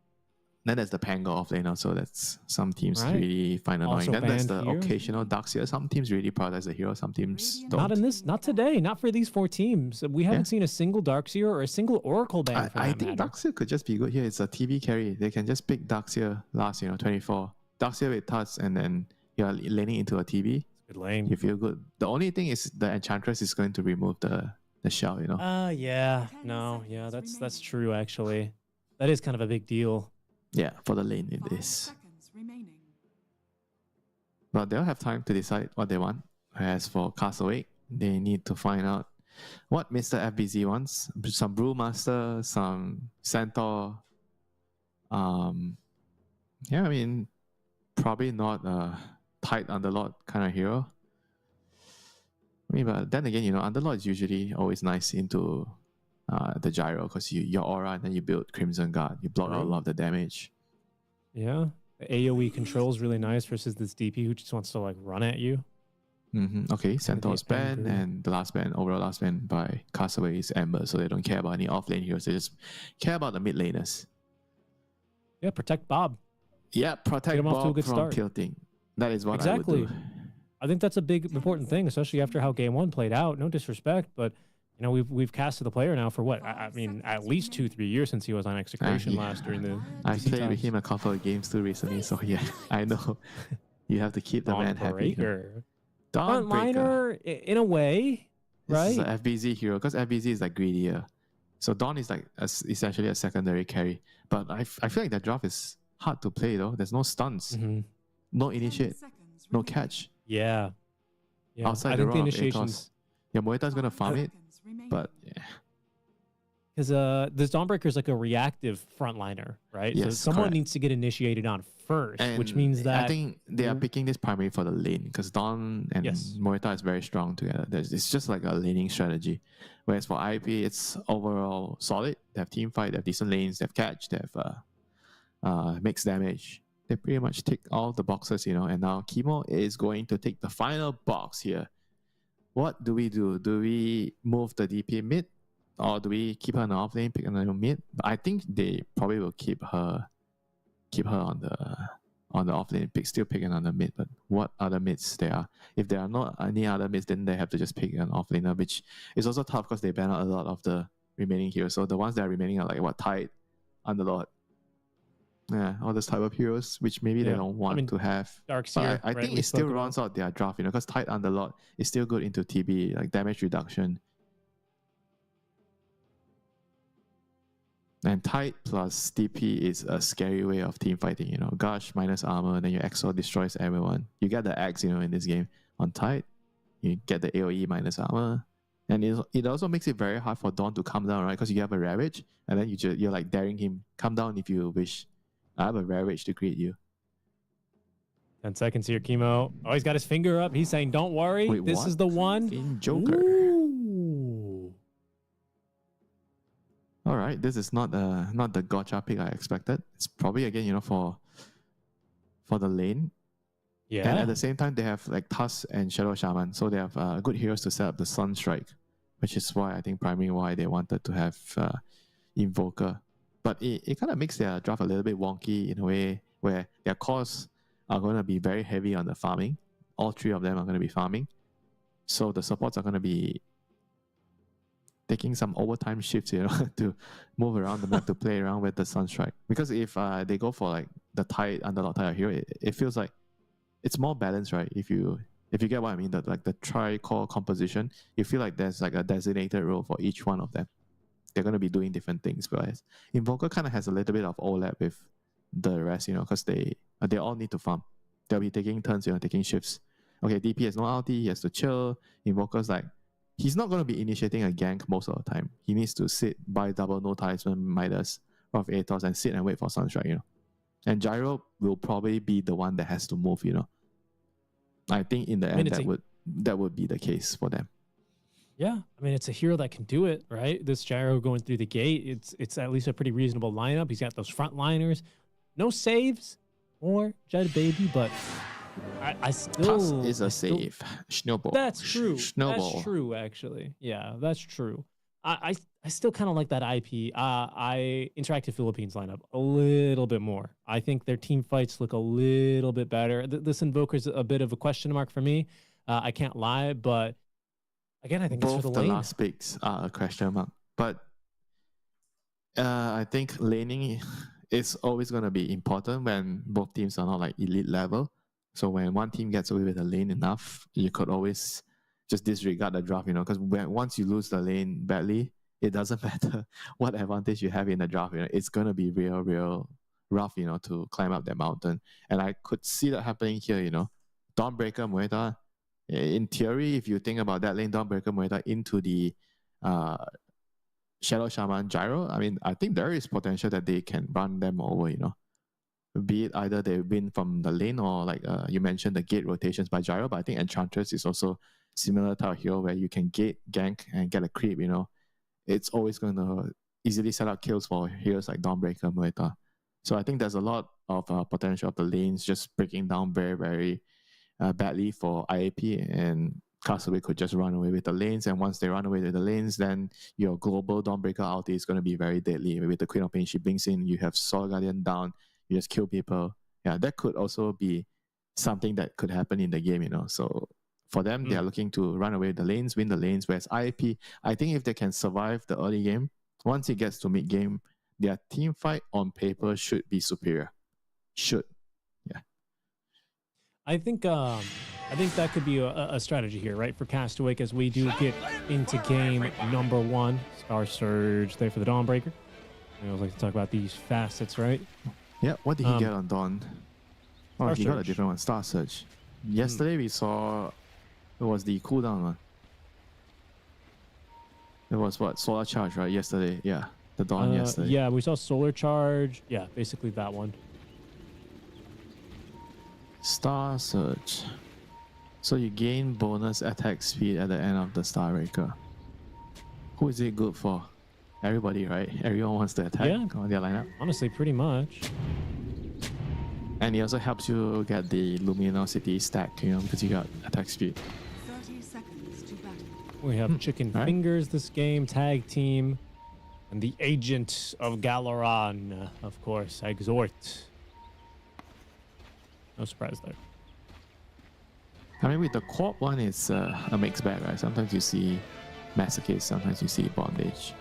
Then there's the Pango off lane also. That's some teams Right. really find annoying. Also Then there's the banned here. occasional Darkseer. Some teams really prioritize the hero. Some teams don't. Not today. Not for these 4 teams. We haven't seen a single Darkseer or a single Oracle ban. I think Darkseer could just be good here. It's a TV carry. They can just pick Darkseer last, 24. Darkseer with Tuts, and then you're laning into a TV. Good lane. You feel good. The only thing is the Enchantress is going to remove the shell, you know. Yeah. No, yeah, that's true actually. That is kind of a big deal. Yeah, for the lane it is. But they'll have time to decide what they want. As for Castaway, they need to find out what Mr. FBZ wants. Some Brewmaster, some Centaur. Yeah, I mean, probably not a tight Underlord kind of hero. I mean, but then again, Underlord is usually always nice into the gyro because your aura, and then you build Crimson Guard. You block out a lot of the damage. Yeah. The AoE control is really nice versus this DP who just wants to like run at you. Okay, Centaur's ban, Ember. and the overall last ban by Castaway is Ember, so they don't care about any offlane heroes. They just care about the mid laners. Yeah, protect Bob. Yeah, protect him off to a Bob good from start. tilting. That is what Exactly. I would do. I think that's a big important thing, especially after how game 1 played out. No disrespect, but we've casted the player now for what? I mean, at least 2-3 years since he was on Execration last during the. I DC played with times. him a couple of games too recently, so yeah, I know. You have to keep the man happy. Frontliner, Dawnbreaker. in a way, right? This is an FBZ hero because FBZ is like greedier. So Dawn is like essentially a secondary carry. But I feel like that draft is hard to play though. There's no stuns, no initiate, no catch. Yeah. Outside I the think the role of initiations. Atos. Yeah, Moeta's gonna farm it, but yeah. Because this Dawnbreaker is like a reactive frontliner, right? Yes, so someone correct. needs to get initiated on first, which And means that I think they are picking this primarily for the lane because Dawn and Yes. Moeta is very strong together. It's just like a laning strategy. Whereas for IP, it's overall solid. They have team fight, they have decent lanes, they have catch, they have mixed damage. They pretty much tick all the boxes, And now Chemo is going to take the final box here. What do we do? Do we move the DP mid? Or do we keep her on the offlane, pick another mid? But I think they probably will keep her on on the off lane, still pick another mid. But what other mids there are? If there are not any other mids, then they have to just pick an off laner, which is also tough because they ban out a lot of the remaining heroes. So the ones that are remaining are like Tide, Underlord. Yeah, all those type of heroes, which maybe they don't want to have. Darkseer, but I think it still rounds out their draft, because Tide Underlord is still good into TB, like damage reduction. And Tide plus DP is a scary way of team fighting, Gush minus armor, then your Exo destroys everyone. You get the axe, in this game. On Tide, you get the AoE minus armor. And it also makes it very hard for Dawn to come down, right? Because you have a Ravage, and then you're like daring him, come down if you wish. I have a Ravage to greet you. 10 seconds here, Chemo. Oh, he's got his finger up. He's saying, don't worry. Wait, this what? is the one. In Joker. Ooh. All right, this is not the gotcha pick I expected. It's probably, again, for the lane. Yeah. And at the same time, they have like Tusk and Shadow Shaman. So they have good heroes to set up the Sunstrike, which is why I think primarily why they wanted to have Invoker. But it kind of makes their draft a little bit wonky in a way where their cores are going to be very heavy on the farming. All three of them are going to be farming. So the supports are going to be taking some overtime shifts, to move around the map to play around with the Sunstrike. Because if they go for like the Tide, Underlord Tide hero, it feels like it's more balanced, right? If you get what I mean, like the tri-core composition, you feel like there's like a designated role for each one of them. They're going to be doing different things, but Invoker kind of has a little bit of overlap with the rest, because they all need to farm. They'll be taking turns, taking shifts. Okay, DP has no ulti, he has to chill. Invoker's like, he's not going to be initiating a gank most of the time. He needs to sit, buy double no talisman Midas of Aethos and sit and wait for Sunstrike, And Gyro will probably be the one that has to move, I think in the end that would be the case for them. Yeah, I mean, it's a hero that can do it, right? This Gyro going through the gate, it's at least a pretty reasonable lineup. He's got those frontliners. No saves or Jed Baby, but I still... Tusk is a save. Snowball. That's true. Snowball. That's true, actually. Yeah, that's true. I still kind of like that IP. Interactive Philippines lineup a little bit more. I think their team fights look a little bit better. This Invoker's a bit of a question mark for me. I can't lie, but again, I think both it's for the lane. last picks are a question mark. But I think laning is always going to be important when both teams are not like elite level. So when one team gets away with the lane enough, you could always just disregard the draft, because once you lose the lane badly, it doesn't matter what advantage you have in the draft. It's going to be real rough, to climb up that mountain. And I could see that happening here, Dawnbreaker Mueta. In theory, if you think about that lane, Dawnbreaker Mueta into the Shadow Shaman Gyro, I mean, I think there is potential that they can run them over, Be it either they win from the lane or like you mentioned the gate rotations by Gyro, but I think Enchantress is also similar type of hero where you can gate, gank, and get a creep, It's always going to easily set up kills for heroes like Dawnbreaker Mueta. So I think there's a lot of potential of the lanes just breaking down very, very badly for IAP, and Castaway could just run away with the lanes, and once they run away with the lanes, then your global Dawnbreaker ulti is going to be very deadly. With the Queen of Pain, she blinks in, you have Soul Guardian down, you just kill people. Yeah, that could also be something that could happen in the game, So for them, they are looking to run away with the lanes, win the lanes, whereas IAP, I think if they can survive the early game, once it gets to mid-game, their team fight on paper should be superior. Should. Yeah. I think that could be a strategy here, right, for Castaway, as we do get into game number 1. Star Surge there for the Dawnbreaker. I always like to talk about these facets, right? Yeah, what did he get on Dawn? Oh, Star he got a Surge. different one, Star Surge. Yesterday we saw, it was the cooldown one. It was what, Solar Charge, right? Yesterday, yeah. The Dawn yesterday. Yeah, we saw Solar Charge. Yeah, basically that one. Star Surge. So you gain bonus attack speed at the end of the Star Breaker. Who is it good for? Everybody, right? Everyone wants to attack on their lineup. Honestly, pretty much. And it also helps you get the Luminosity stack, because you got attack speed. 30 seconds to battle. We have Chicken Fingers this game, tag team, and the Agent of Galaran, of course, Exhort. No surprise there. I mean, with the Quap one, it's a mixed bag, right? Sometimes you see Masochist, sometimes you see Bondage.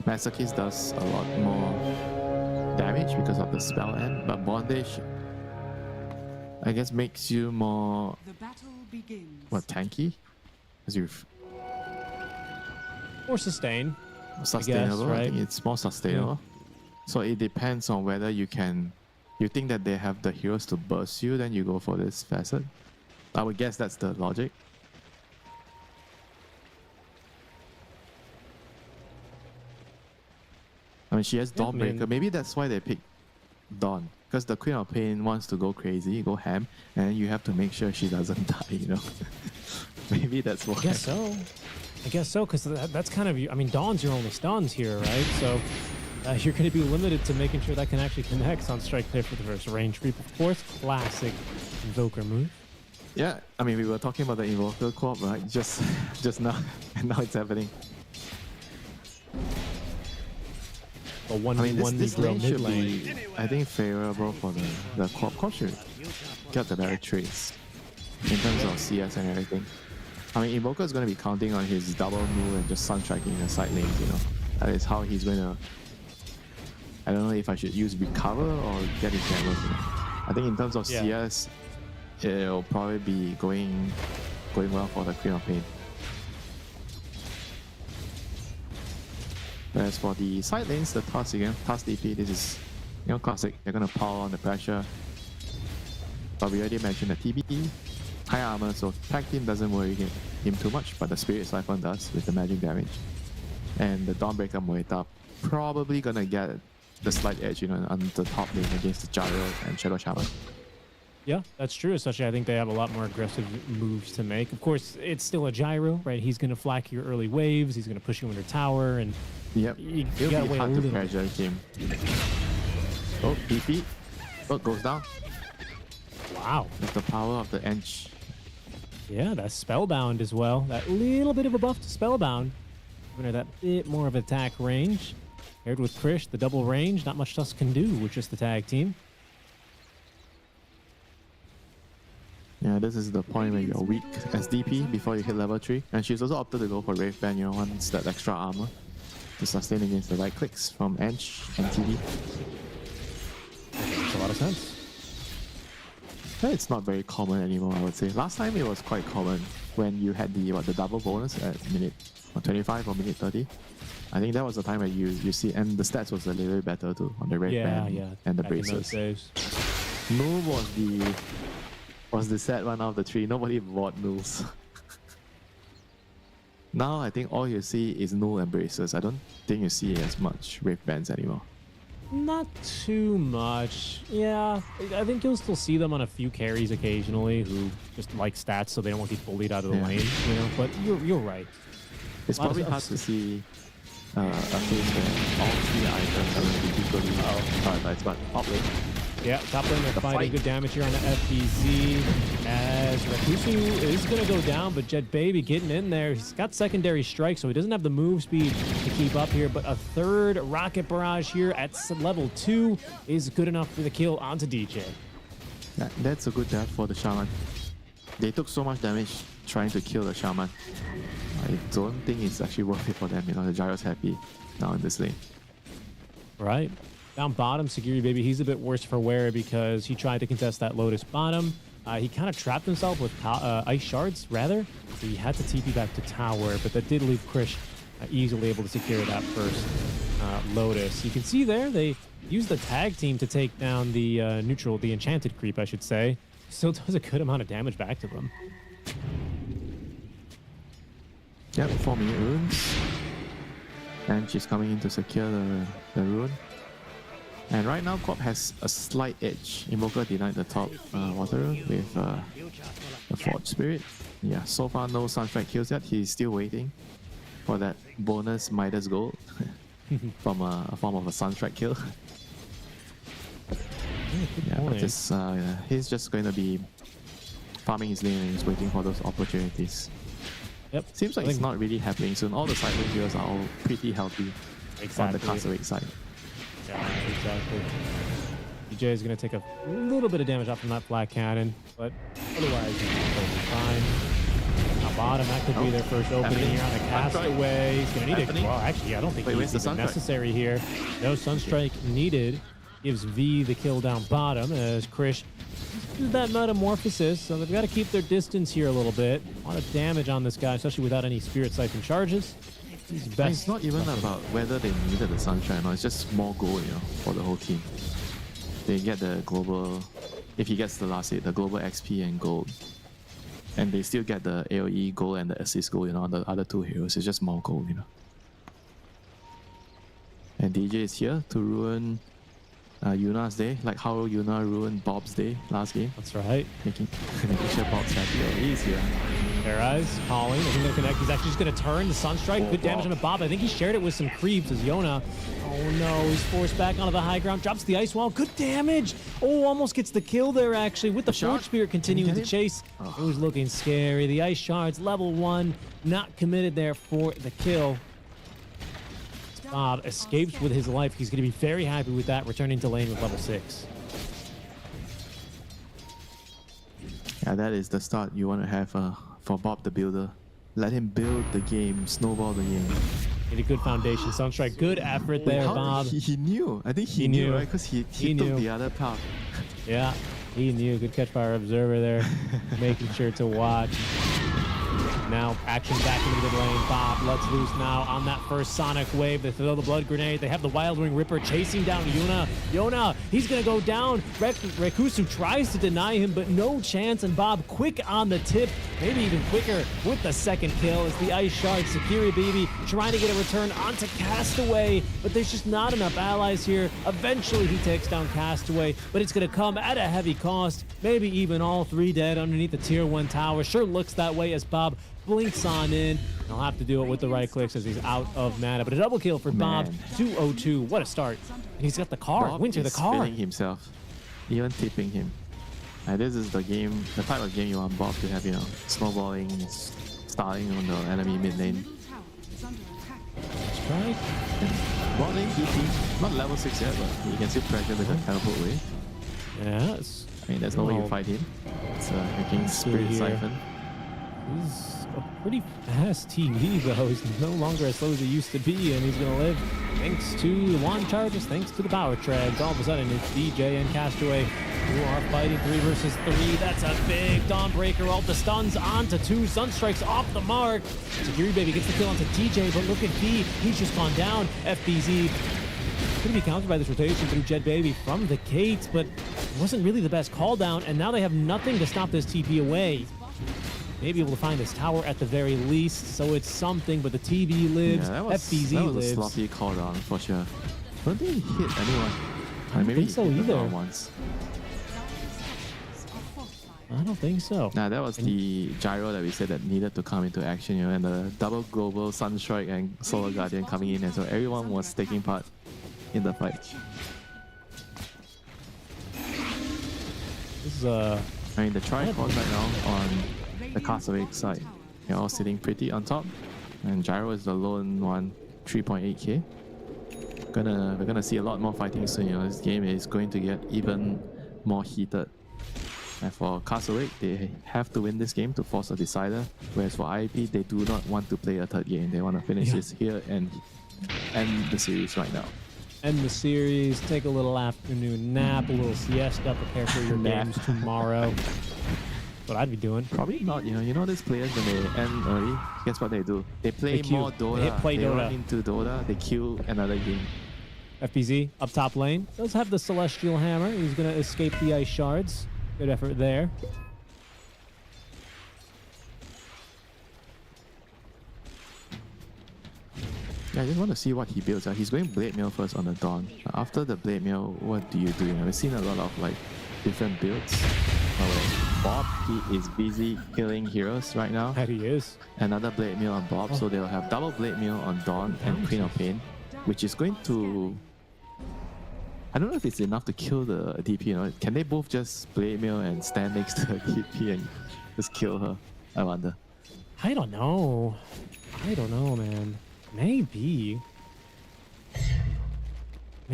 Masochist does a lot more damage because of the spell end, but Bondage, I guess, makes you more, The battle begins. what, tanky? Because you're Or sustain. sustainable. I right? think it's more sustainable. So it depends on whether you think that they have the heroes to burst you, then you go for this facet. I would guess that's the logic. I mean, she has Yeah, Dawnbreaker. Maybe that's why they picked Dawn. Because the Queen of Pain wants to go crazy, go ham, and you have to make sure she doesn't die, you know? Maybe that's why. I guess so, because that's kind of, I mean, Dawn's your only stuns here, right? So you're going to be limited to making sure that can actually connect on strike there for the first range creep. Of course, classic Invoker move. Yeah, I mean, we were talking about the Invoker Corp, right? Just now, and now it's happening. A 1v1 I mean, this Negro lane mid should lane. be, I think, favorable for the Corp. Corp should get the better trades in terms of CS and everything. I mean, Invoker is going to be counting on his double move and just sun striking the side lanes, you know. That is how he's going to... I don't know if I should use Recover or get his damage. You know. I think in terms of CS, it'll probably be going well for the Queen of Pain. Whereas for the side lanes, the Tusk again, Tusk DP, this is, you know, classic. They're going to power on the pressure. But we already mentioned the TBE. High armor, so tag team doesn't worry him too much, but the Spirit Siphon does with the magic damage. And the Dawnbreaker Moeta probably gonna get the slight edge, you know, on the top lane against the Gyro and Shadow Shaman. Yeah, that's true. Especially, I think they have a lot more aggressive moves to make. Of course, it's still a Gyro, right? He's going to flack your early waves. He's going to push you under tower, and yep, you it'll gotta be wait a hard to little pressure him. Oh, DP. Oh, goes down. Wow. That's the power of the Ench. Yeah, that's Spellbound as well. That little bit of a buff to Spellbound. Giving her that bit more of attack range. Paired with Krish, the double range. Not much else can do with just the tag team. Yeah, this is the point where you're weak as DP before you hit level 3. And she's also opted to go for Wraith Band, you know, wants that extra armor to sustain against the right clicks from Ench and TD. Makes a lot of sense. It's not very common anymore, I would say. Last time it was quite common when you had the double bonus at minute 25 or minute 30. I think that was the time where you see, and the stats was a little bit better too on the red band and the back in those braces. days. Null was the sad one out of the three. Nobody bought Nulls. Now I think all you see is Null and braces. I don't think you see as much Wraith Bands anymore. Not too much. Yeah, I think you'll still see them on a few carries occasionally who just like stats so they don't want to get bullied out of the lane, you know, but you're right. It's probably hard to see a case where all three items are going to be equally prioritized, but top lane. Yeah, top lane they're fighting good damage here on the FPZ as Rakusu is going to go down, but Jet Baby getting in there. He's got secondary strike, so he doesn't have the move speed to keep up here, but a third Rocket Barrage here at level 2 is good enough for the kill onto DJ. Yeah, that's a good death for the Shaman. They took so much damage trying to kill the Shaman. I don't think it's actually worth it for them. You know, the Gyro's happy now in this lane. Right. Down bottom, Sagiri Baby, he's a bit worse for wear because he tried to contest that Lotus bottom. He kind of trapped himself with Ice Shards, rather. So he had to TP back to tower, but that did leave Krish easily able to secure that first Lotus. You can see there, they used the tag team to take down the the enchanted creep, I should say. Still does a good amount of damage back to them. Yep, 4 minute runes. And she's coming in to secure the rune. And right now, Corp has a slight edge. Invoker denied the top water rune with the Forge Spirit. Yeah, so far no Sunstrike kills yet. He's still waiting for that bonus Midas Gold from a form of a Sunstrike kill. Yeah, but this, he's just going to be farming his lane and he's waiting for those opportunities. Yep. Seems like it's not really happening soon. All the side lane heroes are all pretty healthy on the Castaway side. Yeah, exactly. DJ is going to take a little bit of damage off from that flat cannon, but otherwise he's totally fine. Now bottom, that could be their first opening here on the castaway. He's going to need it. Well, actually, I don't think it's even necessary here. No Sunstrike needed. Gives V the kill down bottom as Krish uses that metamorphosis, so they've got to keep their distance here a little bit. A lot of damage on this guy, especially without any Spirit Siphon charges. He's best. It's not even about whether they needed the Sunshine or not. It's just more goal, for the whole team. They get the global, if he gets the last hit, the global XP and gold. And they still get the AoE gold and the assist gold, on the other two heroes. It's just more gold, And DJ is here to ruin Yuna's day, like how Yuna ruined Bob's day last game. That's right. Making sure Bob's happy. He's here. Fair Eyes, calling. I think they're connect. He's actually just going to turn the Sunstrike. Good damage on the Bob. I think he shared it with some creeps as Yona. Oh no, he's forced back onto the high ground. Drops the ice wall. Good damage. Oh, almost gets the kill there actually with the Forge Spirit continuing to chase. Oh. It was looking scary. The ice shards, level 1, not committed there for the kill. Bob escapes with his life. He's going to be very happy with that, returning to lane with level 6. Yeah, that is the start you want to have for Bob the Builder. Let him build the game, snowball the game. Need a good foundation. Sunstrike, good effort there, Bob. He knew. I think he knew, right? Because he took the other path. Yeah, he knew. Good catch by our observer there, making sure to watch. Now action back into the mid lane. Bob lets loose now on that first Sonic wave. They throw the Blood Grenade. They have the Wild Wing Ripper chasing down Yuna. Yona, he's going to go down. Rekusu tries to deny him, but no chance. And Bob quick on the tip, maybe even quicker with the second kill as the Ice Shard, Sakiri Baby trying to get a return onto Castaway, but there's just not enough allies here. Eventually he takes down Castaway, but it's going to come at a heavy cost. Maybe even all 3 dead underneath the tier 1 tower. Sure looks that way as Bob blinks on in. He'll have to do it with the right clicks as he's out of mana. But a double kill for Bob. 2-0-2. What a start. And he's got the card. Bob Winter the card. Spinning himself, even tipping him. And this is the game, the type of game you want Bob to have, snowballing, starting on the enemy mid lane. That's right. Bot lane DP, not level 6 yet, but you can still pressure with the teleport wave. Yes. I mean, there's no way you fight him. It's making Spirit Siphon. He's a pretty fast TV though. He's no longer as slow as he used to be, and he's gonna live thanks to the wand charges, thanks to the power treads. All of a sudden it's DJ and Castaway who are fighting 3 versus 3. That's a big Dawnbreaker ult. The stuns onto 2. Sunstrikes off the mark. Sakiri Baby gets the kill onto DJ, but look at V. He's just gone down. FBZ going to be countered by this rotation through Jet Baby from the Kates, but it wasn't really the best call down, and now they have nothing to stop this TP away. Maybe able to find this tower at the very least, so it's something, but the TB lives, yeah, FBZ that was lives. a sloppy call down for sure. I don't think he hit anyone. I don't think so either. Once. I don't think so. Nah, that was the gyro that we said that needed to come into action, and the double global Sunstrike and Solar Guardian coming in, and so everyone was taking part in the fight. This is I mean, the tripod right now on the Castaway side, they're all sitting pretty on top, and gyro is the lone one, 3.8k. We're gonna see a lot more fighting soon. This game is going to get even more heated. And for Castaway, they have to win this game to force a decider. Whereas for IAP, they do not want to play a third game. They want to finish this here and end the series right now. End the series, take a little afternoon nap, a little siesta, prepare for your games tomorrow. That's what I'd be doing. Probably not. You know these players when they end early, guess what they do? They play more Dota. They hit play Dota. Run into Dota, they kill another game. FBZ up top lane does have the Celestial Hammer. He's going to escape the Ice Shards. Good effort there. Yeah, I just want to see what he builds. He's going Blade Mail first on the Dawn. After the Blade Mail, what do you do? We've seen a lot of different builds. Bob, he is busy killing heroes right now. That he is. Another Blade Mail on Bob, so they'll have double Blade Mail on Dawn and Queen of Pain, which is going to... I don't know if it's enough to kill the DP. Can they both just Blade Mail and stand next to the DP and just kill her? I wonder. I don't know. I don't know, man. Maybe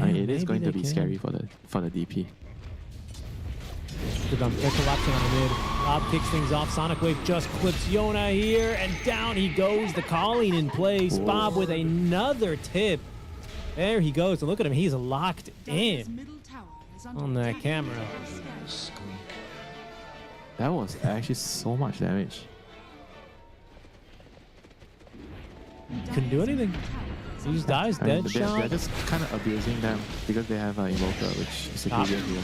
I mean, Man, it is maybe going to they be can. scary for the DP. They're collapsing on the mid. Bob kicks things off. Sonic Wave just clips Yona here, and down he goes. The calling in place. Whoa. Bob with another tip. There he goes. And look at him. He's locked Dire's in middle tower is under on that attack. camera. That was actually so much damage. Couldn't do anything. He just dies. I mean, Dead they're shot. just kind of abusing them because they have an Invoker, which is a Stop. good deal.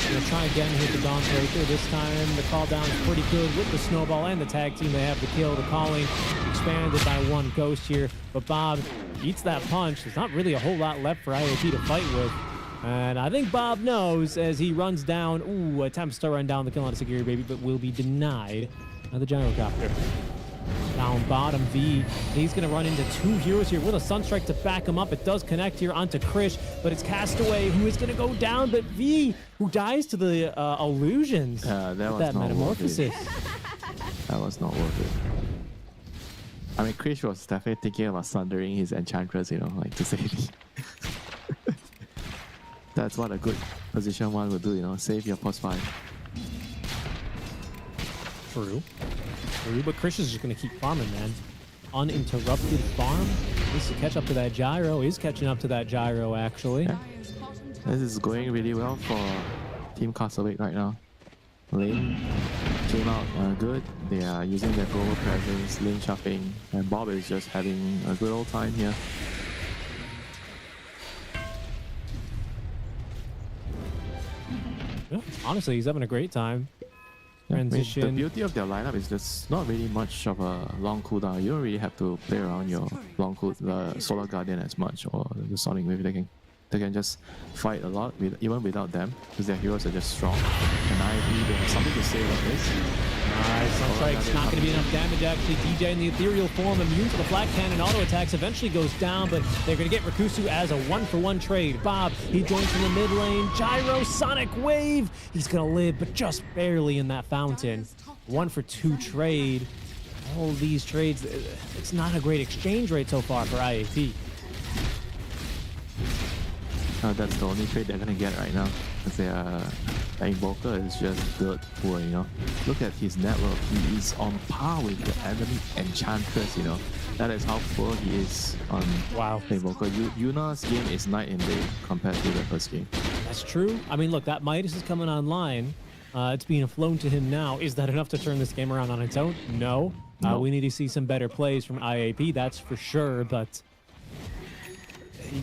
Gonna try again, hit the Dawn Breaker. This time the call down is pretty good with the snowball and the tag team. They have the kill. The calling expanded by one ghost here, but Bob eats that punch. There's not really a whole lot left for IAP to fight with. And I think Bob knows as he runs down. Ooh, attempts to run down the kill on a Sagiri Baby, but will be denied by the Gyrocopter. Down bottom, V. He's going to run into two heroes here with a Sunstrike to back him up. It does connect here onto Krish, but it's Castaway who is going to go down. But V, who dies to the illusions. That was That not metamorphosis. worth it. That was not worth it. I mean, Krish was definitely thinking about sundering his Enchantress, you know, like to save me. That's what a good position one would do, you know, save your post 5. True. But Krish is just going to keep farming, man. Uninterrupted farm. Needs to catch up to that gyro. Is catching up to that gyro, actually. Yeah. Dire's bottom tower This is going really well for Team Castlevake right now. Lane came out good. They are using their global presence, lane shopping, and Bob is just having a good old time here. Yeah, honestly, he's having a great time. I mean, Transition. the beauty of their lineup is there's not really much of a long cooldown. You don't really have to play around your long cool, the Solar Guardian as much, or the Sonic Wave. They can just fight a lot even without them because their heroes are just strong. And IB, they have something to say about this. Nice. Sunstrike's not going to be enough damage, actually. DJ in the ethereal form, immune to the flat cannon auto attacks, eventually goes down, but they're going to get Rakusu as a one-for-one trade. Bob, he joins from the mid lane. Gyro, Sonic Wave. He's going to live, but just barely in that fountain. 1-for-2 trade. All these trades, it's not a great exchange rate so far for IAP. That's the only trade they're gonna get right now. Because their Invoker is just dirt poor, you know. Look at his net worth. He is on par with the enemy Enchantress, you know. That is how poor he is on Wow. the Invoker. Yuna's game is night and day compared to the first game. That's true. I mean, look, that Midas is coming online. It's being flown to him now. Is that enough to turn this game around on its own? No. No. We need to see some better plays from IAP, that's for sure, but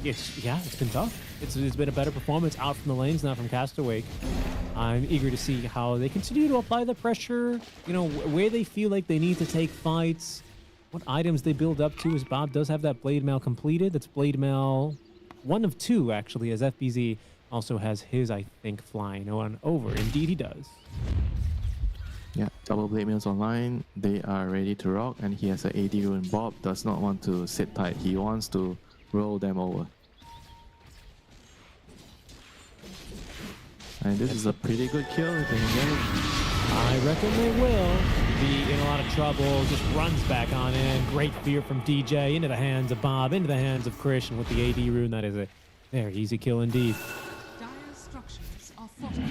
it's been tough. It's been a better performance out from the lanes, not from Castaway. I'm eager to see how they continue to apply the pressure, you know, where they feel like they need to take fights, what items they build up to, as Bob does have that Blade Mail completed. That's Blade Mail 1 of 2, actually, as FBZ also has his, I think, flying on over. Indeed, he does. Yeah, double Blade Mails online. They are ready to rock, and he has an AD rune. Bob does not want to sit tight. He wants to roll them over. And this is a pretty good kill if they can get it. I reckon they will be in a lot of trouble. Just runs back on in. Great fear from DJ into the hands of Bob, into the hands of Krish, and with the AD rune, that is a very easy kill indeed. Dire's structures are fortified.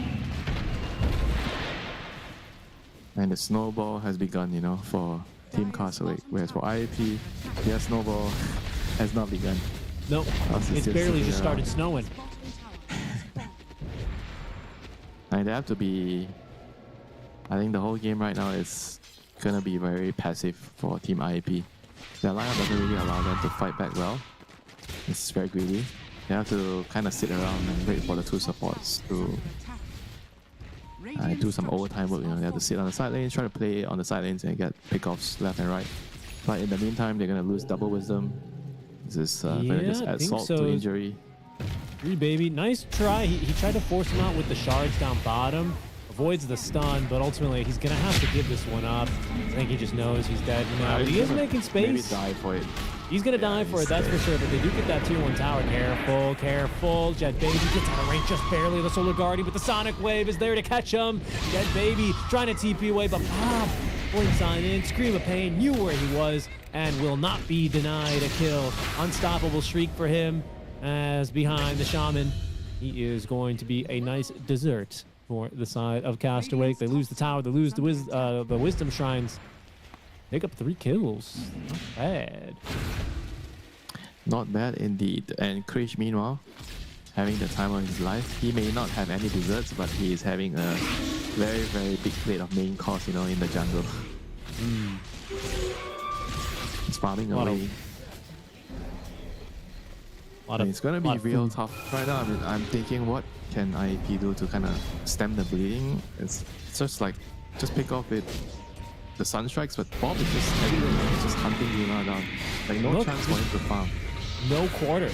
And the snowball has begun, you know, for Team Castlevake. Whereas for IAP, their snowball has not begun. Nope, Us is it's still barely sitting just started around. snowing. Bottom tower is falling. And they have to be... I think the whole game right now is gonna be very passive for Team IAP. Their lineup doesn't really allow them to fight back well. It's very greedy. They have to kind of sit around and wait for the two supports to do some overtime work. You know, they have to sit on the side lanes, try to play on the side lanes and get pickoffs left and right. But in the meantime, they're gonna lose double wisdom. This is gonna just Yeah, I add think salt so. to injury. Three baby, nice try. He tried to force him out with the shards down bottom. Avoids the stun, but ultimately he's gonna have to give this one up. I think he just knows he's dead now. But he is making Maybe space. die for it. He's gonna die for it, that's for sure. But they do get that tier 1 tower. Careful, careful. Jet Baby gets out of range just barely. The Solar Guardian, but the Sonic Wave is there to catch him. Jet Baby trying to TP away, but Bob blinks on in. Scream of Pain knew where he was and will not be denied a kill. Unstoppable streak for him. as behind the shaman, he is going to be a nice dessert for the side of Castaway. They lose the tower, they lose the wisdom shrines. Pick up 3 kills. Not bad. Not bad indeed. And Krish, meanwhile, having the time of his life. He may not have any desserts, but he is having a very, very big plate of main course, you know, in the jungle. He's farming away. It's gonna be real tough right now. I mean, I'm thinking, what can IAP do to kind of stem the bleeding? It's just like, just pick off it. The sun strikes, but Bob is just everywhere. He's just hunting Yuna down. Like no chance for him to farm. No quarter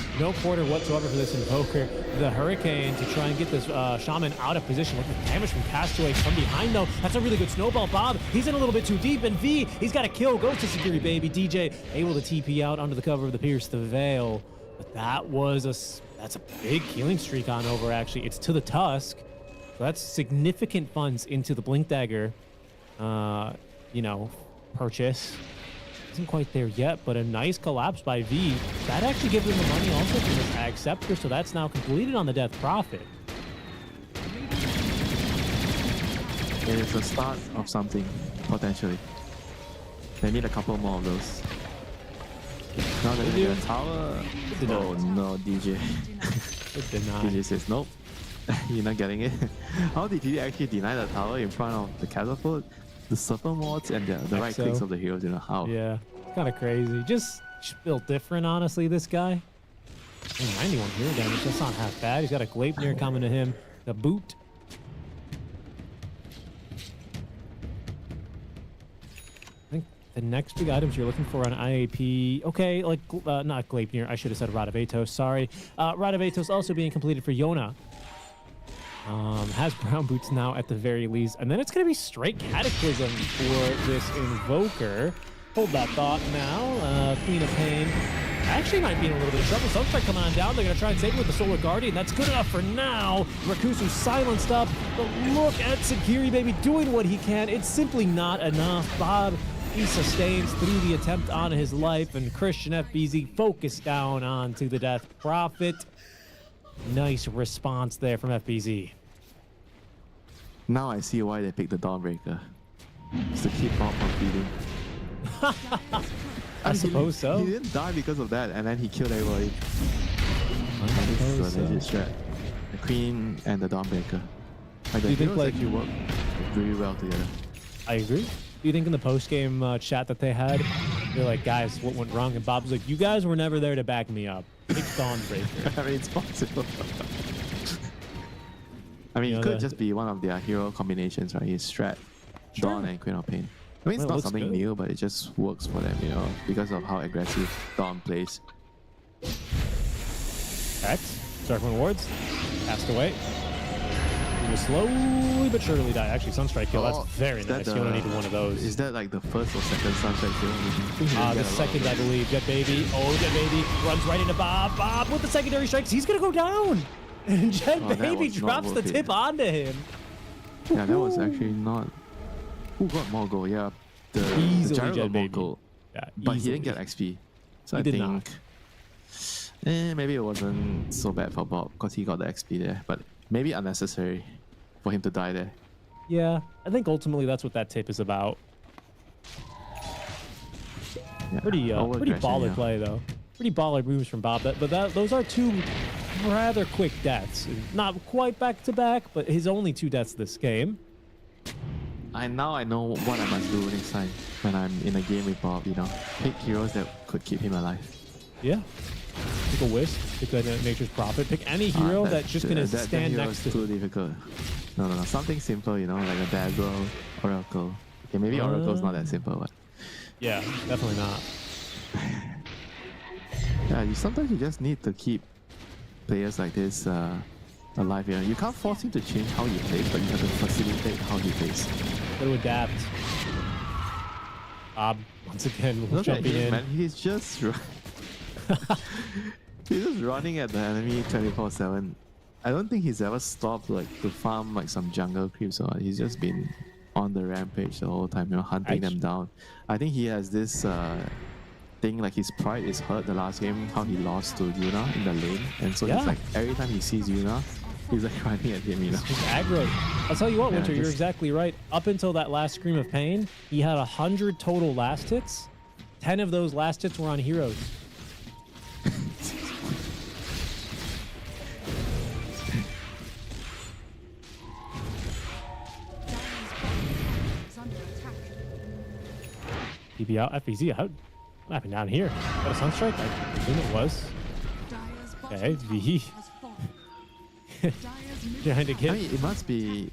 whatsoever for this Invoker. The Hurricane to try and get this Shaman out of position. Look at the damage from Castaway from behind though. That's a really good snowball. Bob, he's in a little bit too deep, and V, he's got a kill. Goes to Security Baby. DJ able to TP out under the cover of the Pierce the Veil. But that's a big healing streak on over actually. It's to the Tusk. So that's significant funds into the Blink Dagger, you know, purchase. Isn't quite there yet, but a nice collapse by V. That actually gives him the money also from this Ag Scepter, so that's now completed on the Death Prophet. It is the start of something, potentially. They need a couple more of those. Now they're gonna get a tower. Oh no, DJ. DJ says nope. You're not getting it. How did he actually deny the tower in front of the catapult? The Serpent Wards and the right clicks of the heroes, you know how? Yeah, kind of crazy. Just built different, honestly, this guy. 91 hero damage, that's not half bad. He's got a Gleipnir coming to him. The boot. I think the next big items you're looking for on IAP, okay, like, not Gleipnir, I should have said Rod of Atos, sorry. Rod of Atos also being completed for Yona. Has brown boots now at the very least, and then it's gonna be straight Cataclysm for this Invoker. Hold that thought now. Queen of Pain actually might be in a little bit of trouble. Sunstrike coming on down. They're gonna try and save it with the Solar Guardian. That's good enough for now. Rakusu silenced up, but look at Sagiri Baby doing what he can. It's simply not enough. Bob, he sustains through the attempt on his life, and Christian FBZ focused down onto the Death Prophet. Nice response there from FBZ. Now I see why they picked the Dawnbreaker. It's to keep Bob from feeding. I suppose so. He didn't die because of that, and then he killed everybody. This is a legit strat. The Queen and the Dawnbreaker. Like the heroes actually work really well together. I agree. Do you think in the post-game chat that they had, they're like, guys, what went wrong? And Bob's like, you guys were never there to back me up. Pick Dawnbreaker. I mean, it's possible. I mean, it could just be one of their hero combinations, right? His strat, Dawn and Queen of Pain. I mean, it's not something new, but it just works for them, you know, because of how aggressive Dawn plays. X, Darkmoon Wards, passed away. He will slowly but surely die. Actually, Sunstrike kill, that's very nice. You don't need one of those. Is that like the first or second Sunstrike kill? The second, I believe. Jet Baby. Oh, Jet Baby runs right into Bob. Bob with the secondary strikes. He's going to go down. And Jet Baby drops the tip onto him. Yeah, that was actually not... Who got more gold? Yeah, the Gyro got more gold. Yeah, but he didn't get XP. So I think... maybe it wasn't so bad for Bob because he got the XP there. But maybe unnecessary for him to die there. Yeah, I think ultimately that's what that tip is about. Yeah, pretty baller play though. Pretty baller moves from Bob. But those are two rather quick deaths. Not quite back to back, but his only 2 deaths this game. Now I know what I must do next time when I'm in a game with Bob. You know, pick heroes that could keep him alive. Yeah. Pick a Wisp, pick a Nature's Prophet, pick any hero that's just going to stand next to... too difficult. No. Something simple, you know, like a Dazzle, Oracle. Okay, maybe Oracle's not that simple, but... Yeah, definitely not. Yeah, sometimes you just need to keep players like this alive here. You can't force him to change how he plays, but you have to facilitate how he plays. Got to adapt. Bob, once again, jumping in. Man, he's just... he's just running at the enemy 24/7. I don't think he's ever stopped like to farm like some jungle creeps or he's just been on the rampage the whole time, you know, hunting them down. I think he has this think like his pride is hurt the last game, how he lost to Yuna in the lane. And so Yeah. he's like, every time he sees Yuna, he's like running at him, you know. Just aggro. I'll tell you what, Yeah, Winter, you're just- exactly right. Up until that last Scream of Pain, he had 100 total last hits. 10 of those last hits were on heroes. Is under attack. TP out, FBZ out. What happened down here? Got a Sunstrike? I presume it was. Dire's bottom Okay, tower V. has fallen. Dire's middle Trying to I get. mean,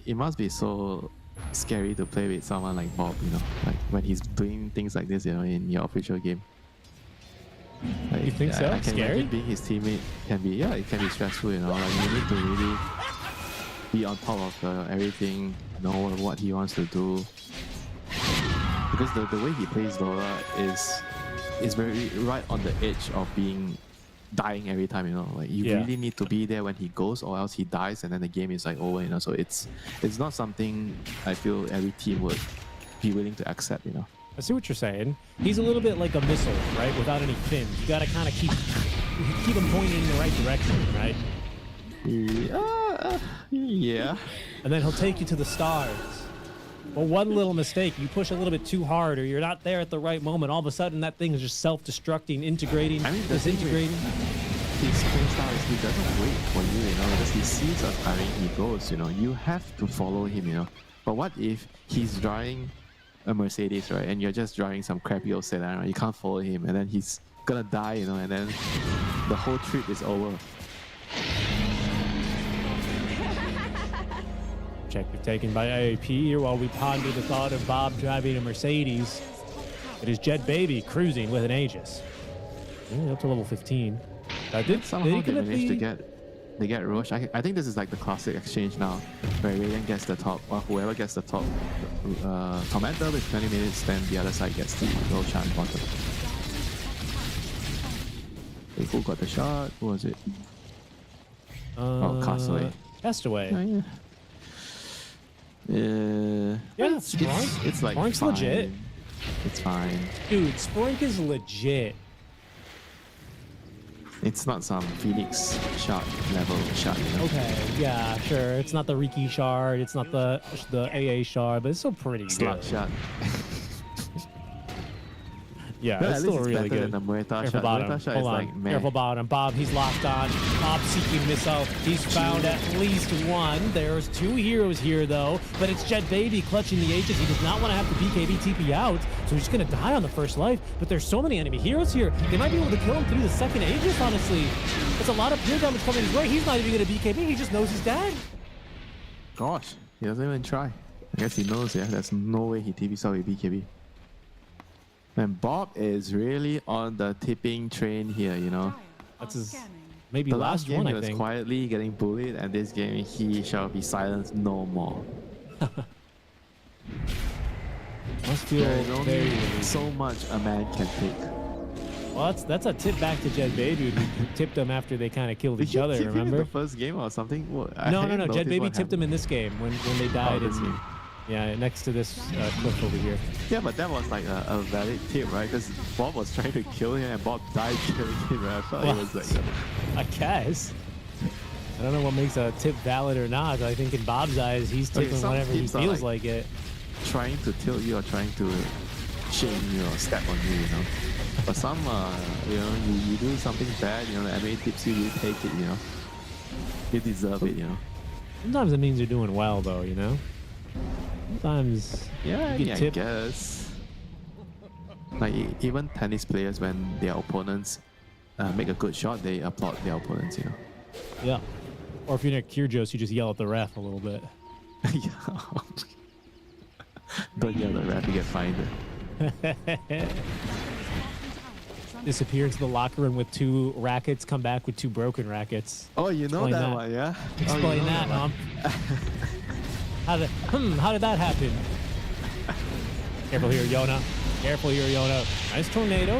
it must be so scary to play with someone like Bob, you know, like when he's doing things like this, you know, in your official game. Like, You think so? I can Scary? imagine being his teammate can be, yeah, it can be stressful, you know, like you need to really be on top of everything, know what he wants to do. Because the way he plays Dora is very right on the edge of being dying every time, you know, like you Yeah. really need to be there when he goes, or else he dies and then the game is like over, you know. So it's not something I feel every team would be willing to accept, you know. I see what you're saying. He's a little bit like a missile, right? Without any fins. You got to kind of keep him pointing in the right direction, right? Yeah. And then he'll take you to the stars. But one little mistake, you push a little bit too hard, or you're not there at the right moment. All of a sudden, that thing is just self-destructing, integrating, I mean, the thing with- disintegrating. His playstyle is he doesn't wait for you, you know, because he sees us coming, he goes, you know. You have to follow him, you know. But what if he's driving a Mercedes, right, and you're just driving some crappy old sedan, right? You can't follow him, and then he's gonna die, you know, and then the whole trip is over. Objective taken by AAP here while we ponder the thought of Bob driving a Mercedes. It is Jet Baby cruising with an Aegis. Up to level 15. Did Somehow he they commit managed to the- get Roche. I think this is like the classic exchange now, where Radiant gets the top, or whoever gets the top Tormentor with 20 minutes, then the other side gets the Roshan bottom. Hey, who got the shot? Who was it? Castaway. Castaway. Yeah, Yeah, Sprunk. it's like Sprunk's fine. legit. It's fine. Dude, Sprunk is legit. It's not some Phoenix shot level shot, you know? Okay, yeah, sure. It's not the Riki shard, it's not the AA shard, but it's still pretty Slug good. shot. Yeah, Well, it's at still least it's really better good. than the Muerta Careful shot. bottom. Muerta shot Hold is on. like, man. Careful bottom. Bob, he's locked on. Bob seeking missile. He's found at least one. There's two heroes here, though. But it's Jet Baby clutching the Aegis. He does not want to have the BKB TP out, so he's going to die on the first life. But there's so many enemy heroes here. They might be able to kill him through the second Aegis, honestly. It's a lot of peer damage coming his way. He's not even going to BKB. He just knows he's dead. Gosh, he doesn't even try. I guess he knows, yeah. There's no way he TPs out with BKB. And Bob is really on the tipping train here, you know. That's his Scanning. maybe The last last game one, he I was think. quietly getting bullied, and this game he shall be silenced no more. Must feel There is very only relieved. so much a man can take. Well, that's a tip back to Jet Baby, who tipped them after they kind of killed Did each he other, tip him in remember? the first game or something? No. Jet Baby tipped him in this game when they died. this in, game. yeah, next to this cliff over here. Yeah, but that was like a valid tip, right? Because Bob was trying to kill him and Bob died killing him, right? I thought Well, it was like... I guess. I don't know what makes a tip valid or not. But I think in Bob's eyes, he's Okay, tipping some whenever he tips are feels like- like it. trying to tilt you or trying to shame you or step on you, you know. But some, you know, you do something bad, you know, the MA tips you, you take it, you know. You deserve it, you know. Sometimes it means you're doing well, though, you know? Sometimes Yeah, you get I tipped. guess. Like, even tennis players, when their opponents make a good shot, they applaud their opponents, you know. Yeah. Or if you're near Kyrgios, you just yell at the ref a little bit. Yeah. Don't yell at the ref, you get fined. Disappear into the locker room with 2 rackets, come back with 2 broken rackets. Oh, you know Explain that, that. one, yeah? Explain oh, you know that, one. How did that happen? Careful here, Yona. Careful here, Yona. Nice tornado.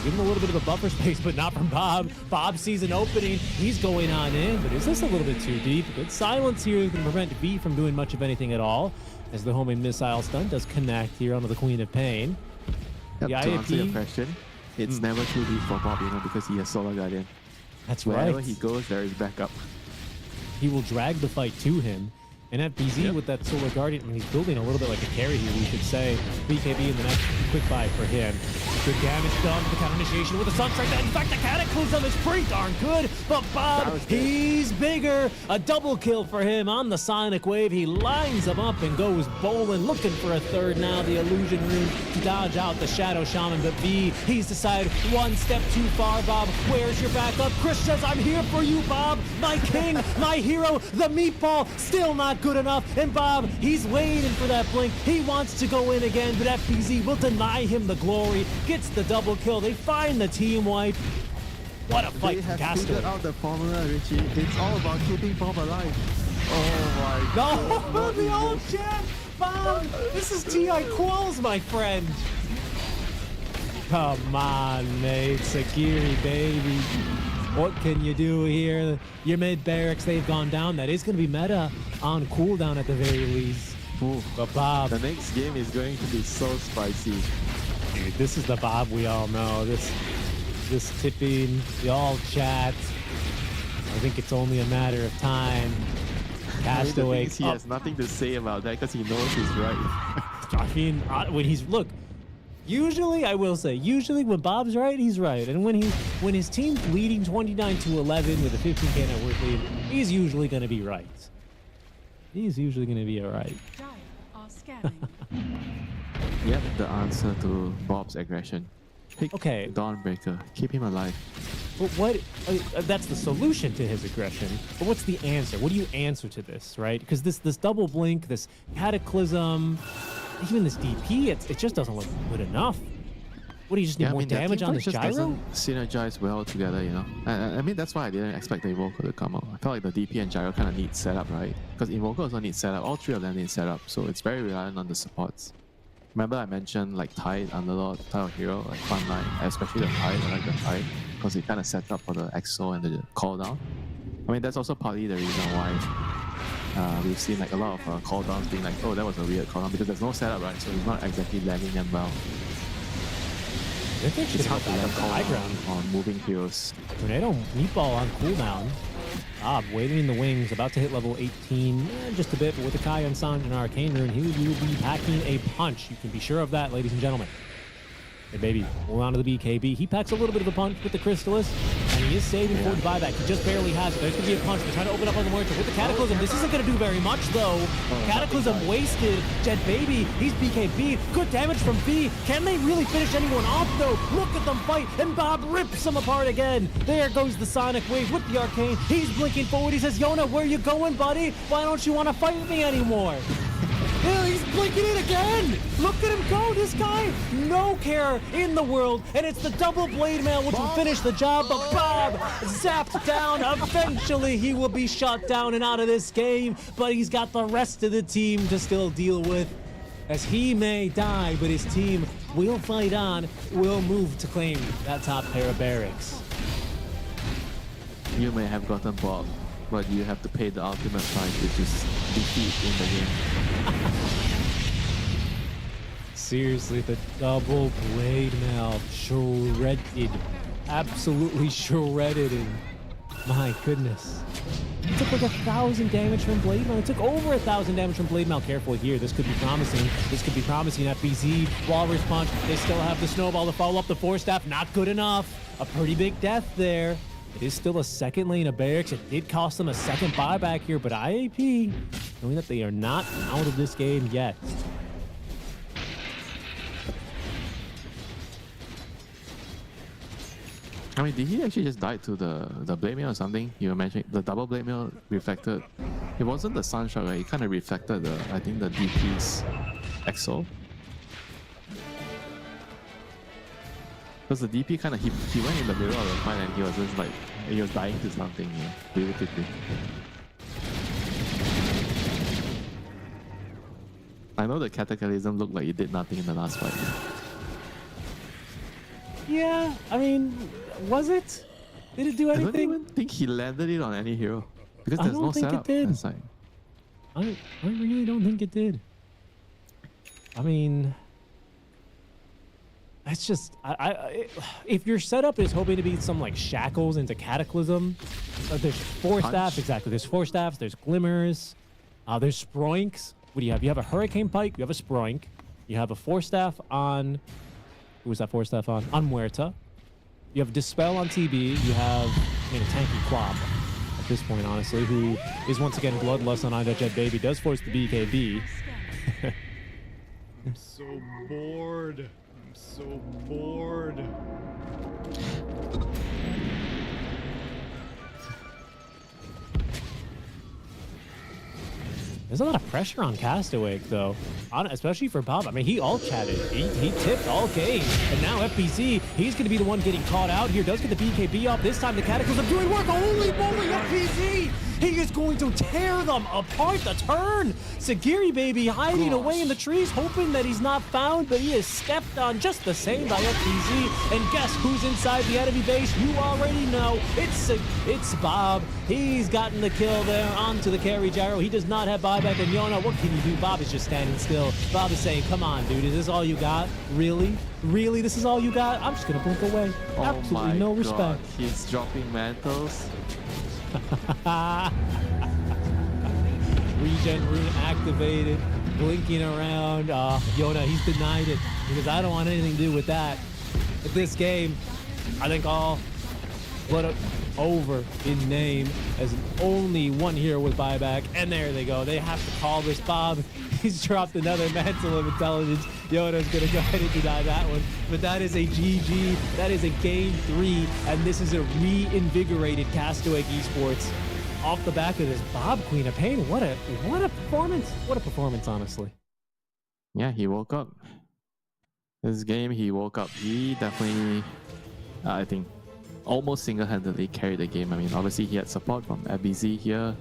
Give him a little bit of a buffer space, but not from Bob. Bob sees an opening. He's going on in, but is this a little bit too deep? Good silence here is going to prevent V from doing much of anything at all, as the homing missile stun does connect here onto the Queen of Pain. Yep, The to answer your IAP question, it's never too deep for Bob, because he has Solar Guardian. That's Wherever right. he goes, there is backup. He will drag the fight to him. And FBZ with that Solar Guardian, I mean, he's building a little bit like a carry here, we could say. BKB in the next quick buy for him. Good damage done with the counter initiation with the Sunstrike. In fact, the Cataclysm is pretty darn good, but Bob, he's bigger. A double kill for him on the Sonic Wave. He lines them up and goes bowling, looking for a third now. The Illusion Rune to dodge out the Shadow Shaman, but B, he's decided one step too far. Bob, where's your backup? Chris says, I'm here for you, Bob. My king, my hero, the meatball, still not good enough. And Bob, he's waiting for that blink. He wants to go in again, but FBZ will deny him the glory. Gets the double kill. They find the team wipe. What a fight They from have figured Castaway. out the formula, Richie. It's all about keeping Bob alive. Oh my No, the old champ, Bob. This is TI Qualls, my friend. Come on, mate. Sagiri, baby. What can you do here? Your mid barracks, they've gone down. That is going to be meta on cooldown at the very least. Ooh. But Bob, The next game is going to be so spicy. dude, this is the Bob we all know. This tipping, the all chat. I think it's only a matter of time. Castaway. He has nothing to say about that because he knows he's right. I mean, when he's look. Usually, I will say, usually when Bob's right, he's right, and when his team's leading 29-11 with a 15K net worth lead, he's usually going to be right. He's usually going to be all right. Dire are scanning. Yep, the answer to Bob's aggression. Pick Okay. Dawnbreaker. Keep him alive. But what? That's the solution to his aggression. But what's the answer? What do you answer to this, right? Because this double blink, this cataclysm, even this DP, it just doesn't look good enough. What do you just need more their damage team on fight this just gyro? doesn't synergize well together, I mean, that's why I didn't expect the Invoker to come out. I felt like the DP and gyro kind of need setup, right? Because Invoker also needs setup. All three of them need setup, so it's very reliant on the supports. Remember I mentioned like Tide, Underlord, type of hero, like frontline, especially the Tide. I like the Tide because it kind of sets up for the EXO and the call down. I mean, that's also partly the reason why we've seen like a lot of call downs being like, oh, that was a weird call down because there's no setup, right? So it's not exactly landing them well. It's hard to land call high down ground. on moving heroes. Tornado meatball on cooldown. Bob waiting in the wings, about to hit level 18, just a bit, but with a Kai on Sanj and Arcane Rune, he will be packing a punch. You can be sure of that, ladies and gentlemen. Hey, baby, hold on to the BKB. He packs a little bit of a punch with the Crystallis, and he is saving for the buyback. He just barely has it. There's going to be a punch. They're trying to open up on the Mortar with the Cataclysm. This isn't going to do very much, though. Cataclysm wasted. Jet Baby, he's BKB. Good damage from B. Can they really finish anyone off, though? Look at them fight, and Bob rips them apart again. There goes the Sonic Wave with the Arcane. He's blinking forward. He says, Yona, where you going, buddy? Why don't you want to fight me anymore? Yeah, he's blinking it again! Look at him go, this guy! No care in the world, and it's the double blade mail which will finish the job, but Bob zapped down. Eventually, he will be shut down and out of this game, but he's got the rest of the team to still deal with. As he may die, but his team will fight on, will move to claim that top pair of barracks. You may have gotten Bob, but you have to pay the ultimate price, which is defeat in the game. Seriously, the double blade mail shredded. Absolutely shredded. And my goodness. It took like 1,000 damage from blade mail. It took over 1,000 damage from blade mail. Careful here. This could be promising. This could be promising. FBZ, Walrus Punch. They still have the snowball to follow up the Force Staff. Not good enough. A pretty big death there. It is still a second lane of barracks. It did cost them a second buyback here, but IAP, knowing that they are not out of this game yet. I mean, did he actually just die to the blade mail or something? You were mentioning the double blade mail reflected. It wasn't the sunshot, right? It kind of reflected I think the DP's EXO. Because the DP kind of he went in the middle of the fight and he was just like he was dying to something, really quickly. I know the Cataclysm looked like it did nothing in the last fight. Yeah, I mean, was it? Did it do I don't anything? even think he landed it on any hero because I there's don't no think it setup. did. It's like, I really don't think it did. I mean, It's just, if your setup is hoping to be some like shackles into Cataclysm, there's 4 staffs, exactly. There's 4 staffs, there's Glimmers, there's Sproinks. What do you have? You have a Hurricane Pike, you have a Sproink, you have a 4 staff on, who was that 4 staff on? On Muerta. You have Dispel on TB, you have, I mean, a tanky Quap at this point, honestly, who is once again Bloodlust on Ida Jet Baby, does force the BKB. I'm so bored. I'm so bored. There's a lot of pressure on Castaway, though, especially for Bob. I mean, he all chatted. He tipped all game. And now FBZ, he's going to be the one getting caught out here. Does get the BKB off. This time the Cataclysm doing work. Holy moly, FBZ! He is going to tear them apart. The turn. Sagiri, baby, hiding away in the trees, hoping that he's not found, but he is stepped on just the same by FBZ. And guess who's inside the enemy base? You already know. It's Bob. He's gotten the kill there onto the carry gyro. He does not have buyback. And Yona, what can you do? Bob is just standing still. Bob is saying, come on, dude. Is this all you got? Really? Really? This is all you got? I'm just going to blink away. Oh Absolutely no respect. God. He's dropping mantles. Regen rune activated, blinking around. Yona, he's denied it because I don't want anything to do with that. At this game, I think all but over in name as only one hero with buyback, and there they go. They have to call this Bob. He's dropped another mantle of intelligence. Yoda's gonna go ahead and deny that one, but that is a GG. That is a game 3, and this is a reinvigorated Castaway Esports off the back of this Bob Queen of Pain. What a performance! What a performance, honestly. Yeah, he woke up. This game, he woke up. He definitely, I think, almost single-handedly carried the game. I mean, obviously he had support from FBZ here,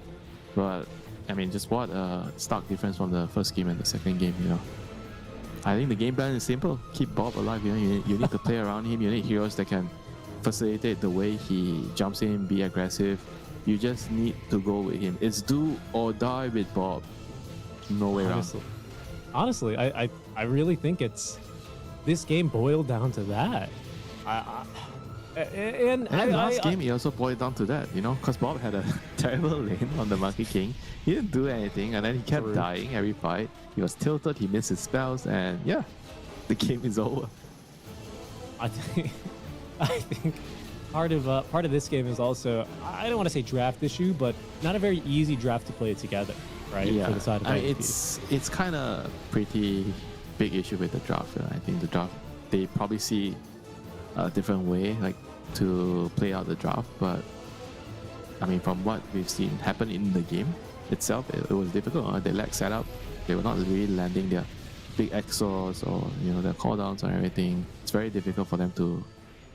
but I mean, just what a stark difference from the first game and the second game, you know. I think the game plan is simple. Keep Bob alive, you know. You need to play around him. You need heroes that can facilitate the way he jumps in, be aggressive. You just need to go with him. It's do or die with Bob. No way around. Honestly, I really think this game boiled down to that. And last game, he also boiled down to that, you know, because Bob had a terrible lane on the Monkey King. He didn't do anything, and then he kept dying every fight. He was tilted, he missed his spells, and yeah, the game is over. I think part of this game is also, I don't want to say draft issue, but not a very easy draft to play together, right? Yeah, For the side of it's kind of pretty big issue with the draft. I think the draft, they probably see a different way, like, to play out the draft, but I mean, from what we've seen happen in the game itself, it was difficult. They lacked setup. They were not really landing their big exos or, you know, their cooldowns and everything. It's very difficult for them to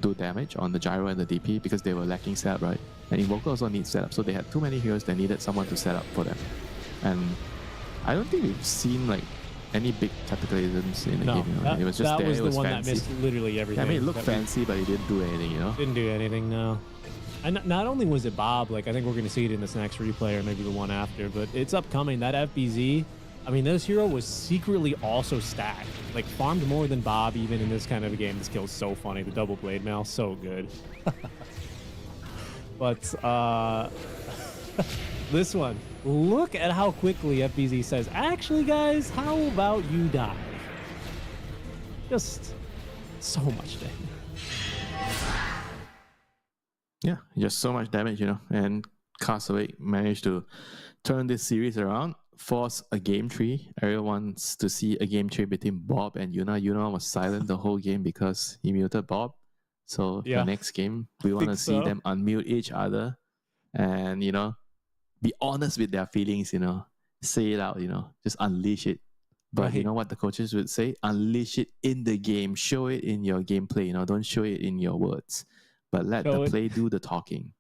do damage on the gyro and the DP because they were lacking setup, right? And Invoker also needs setup, so they had too many heroes that needed someone to set up for them. And I don't think we've seen like any big cataclysms in the game. You know? It was just that was it the was one fancy. that missed literally everything. I mean, it looked fancy, but it didn't do anything, you know? Didn't do anything, no. And not only was it Bob, like, I think we're going to see it in this next replay or maybe the one after, but it's upcoming. That FBZ, I mean, this hero was secretly also stacked. Like, farmed more than Bob even in this kind of a game. This kill's so funny. The double blade mail, so good. But this one, look at how quickly FBZ says, actually, guys, how about you die? Just so much damage. Yeah, just so much damage, you know. And Castaway managed to turn this series around, force a game 3. Everyone wants to see a game 3 between Bob and Yuna. Yuna was silent the whole game because he muted Bob. So the next game, we want to see them unmute each other and, you know, be honest with their feelings, you know. Say it out, you know. Just unleash it. But you know what the coaches would say? Unleash it in the game. Show it in your gameplay, you know. Don't show it in your words. But let the play do the talking.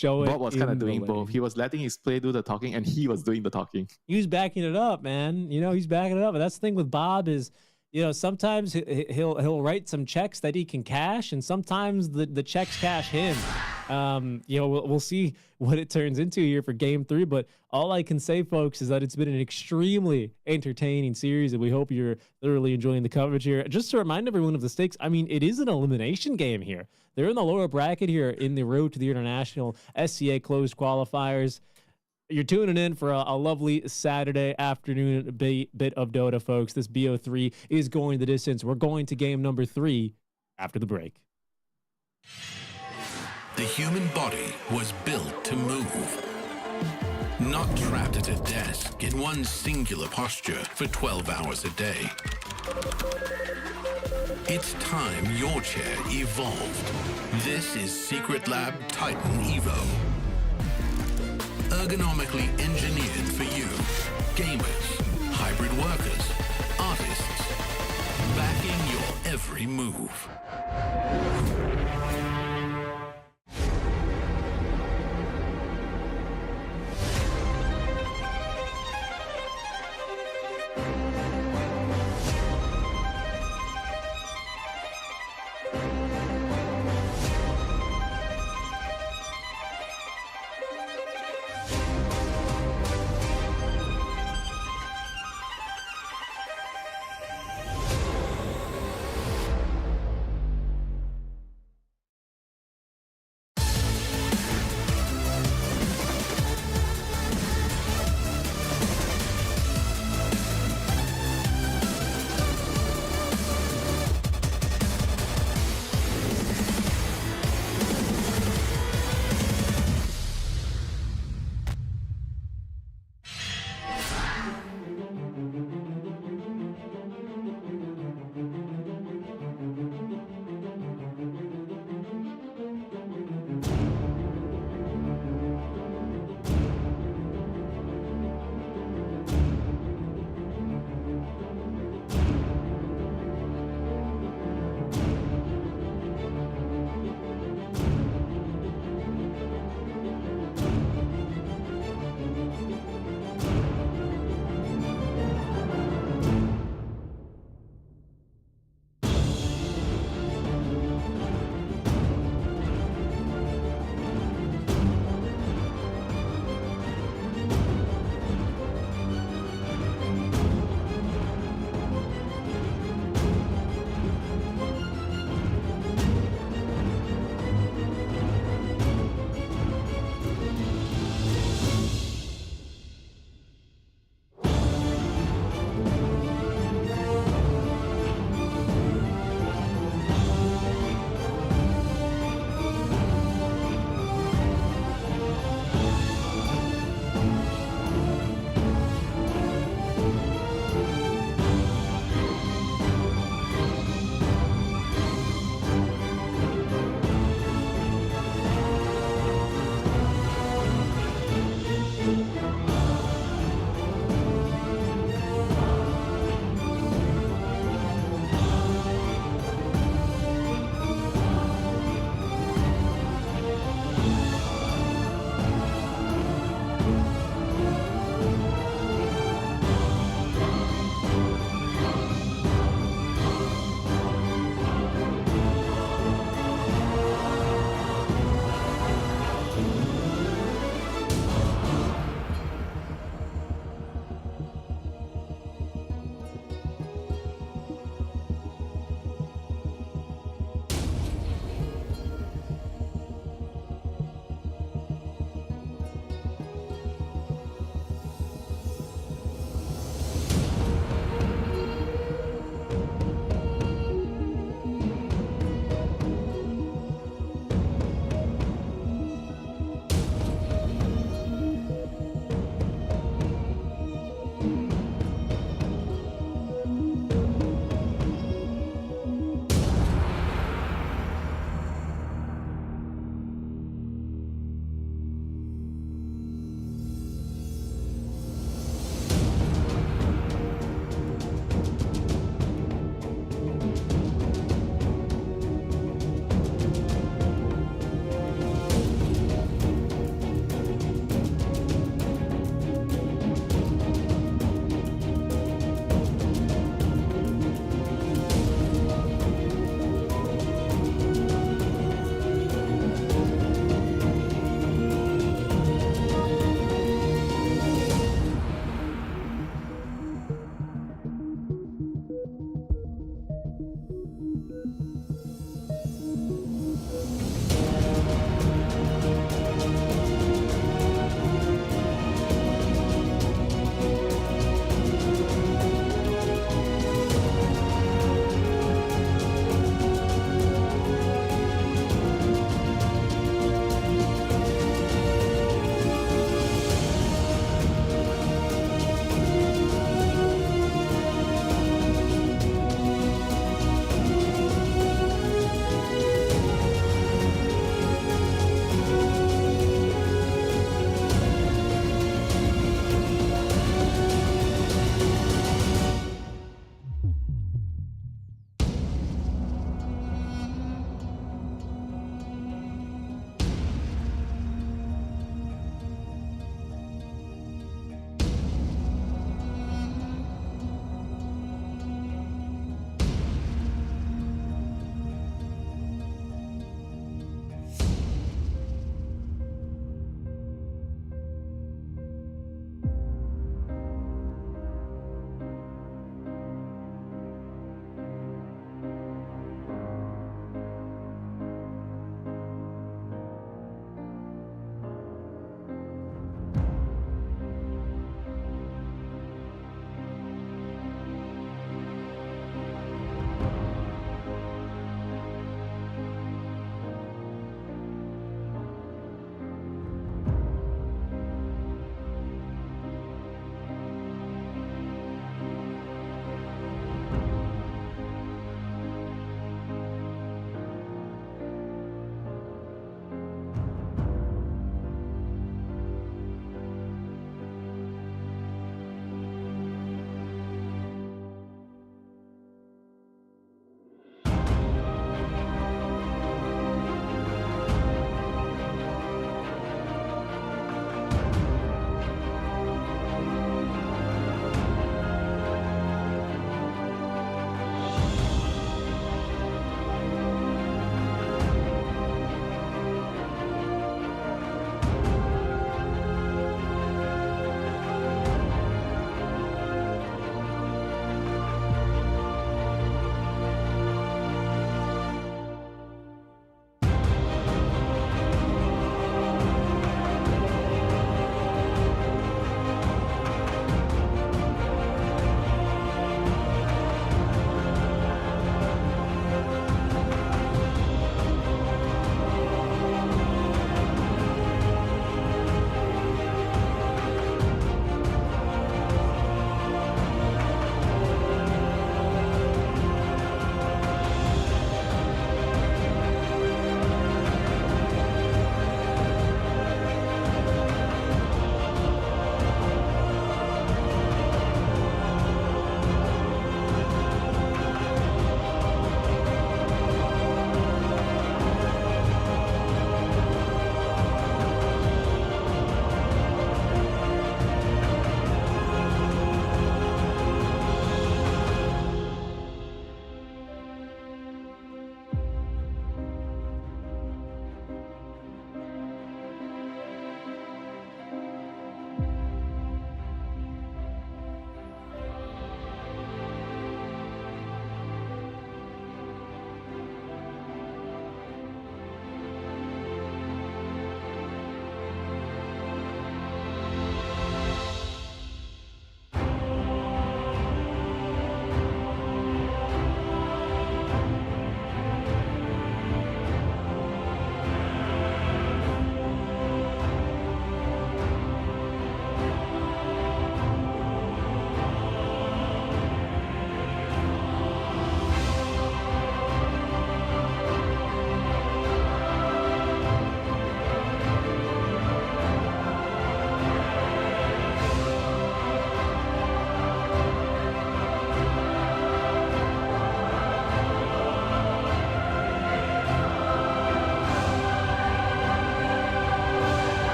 Bob was kind of doing both. He was letting his play do the talking, and he was doing the talking. He was backing it up, man. You know, he's backing it up. And that's the thing with Bob is, you know, sometimes he'll write some checks that he can cash, and sometimes the checks cash him. We'll see what it turns into here for game 3. But all I can say, folks, is that it's been an extremely entertaining series, and we hope you're thoroughly enjoying the coverage here. Just to remind everyone of the stakes, I mean, it is an elimination game here. They're in the lower bracket here in the road to the international SCA closed qualifiers. You're tuning in for a lovely Saturday afternoon bit of Dota, folks. This BO3 is going the distance. We're going to game number 3 after the break. The human body was built to move, not trapped at a desk in one singular posture for 12 hours a day. It's time your chair evolved. This is Secret Lab Titan Evo. Ergonomically engineered for you, gamers, hybrid workers, artists, backing your every move.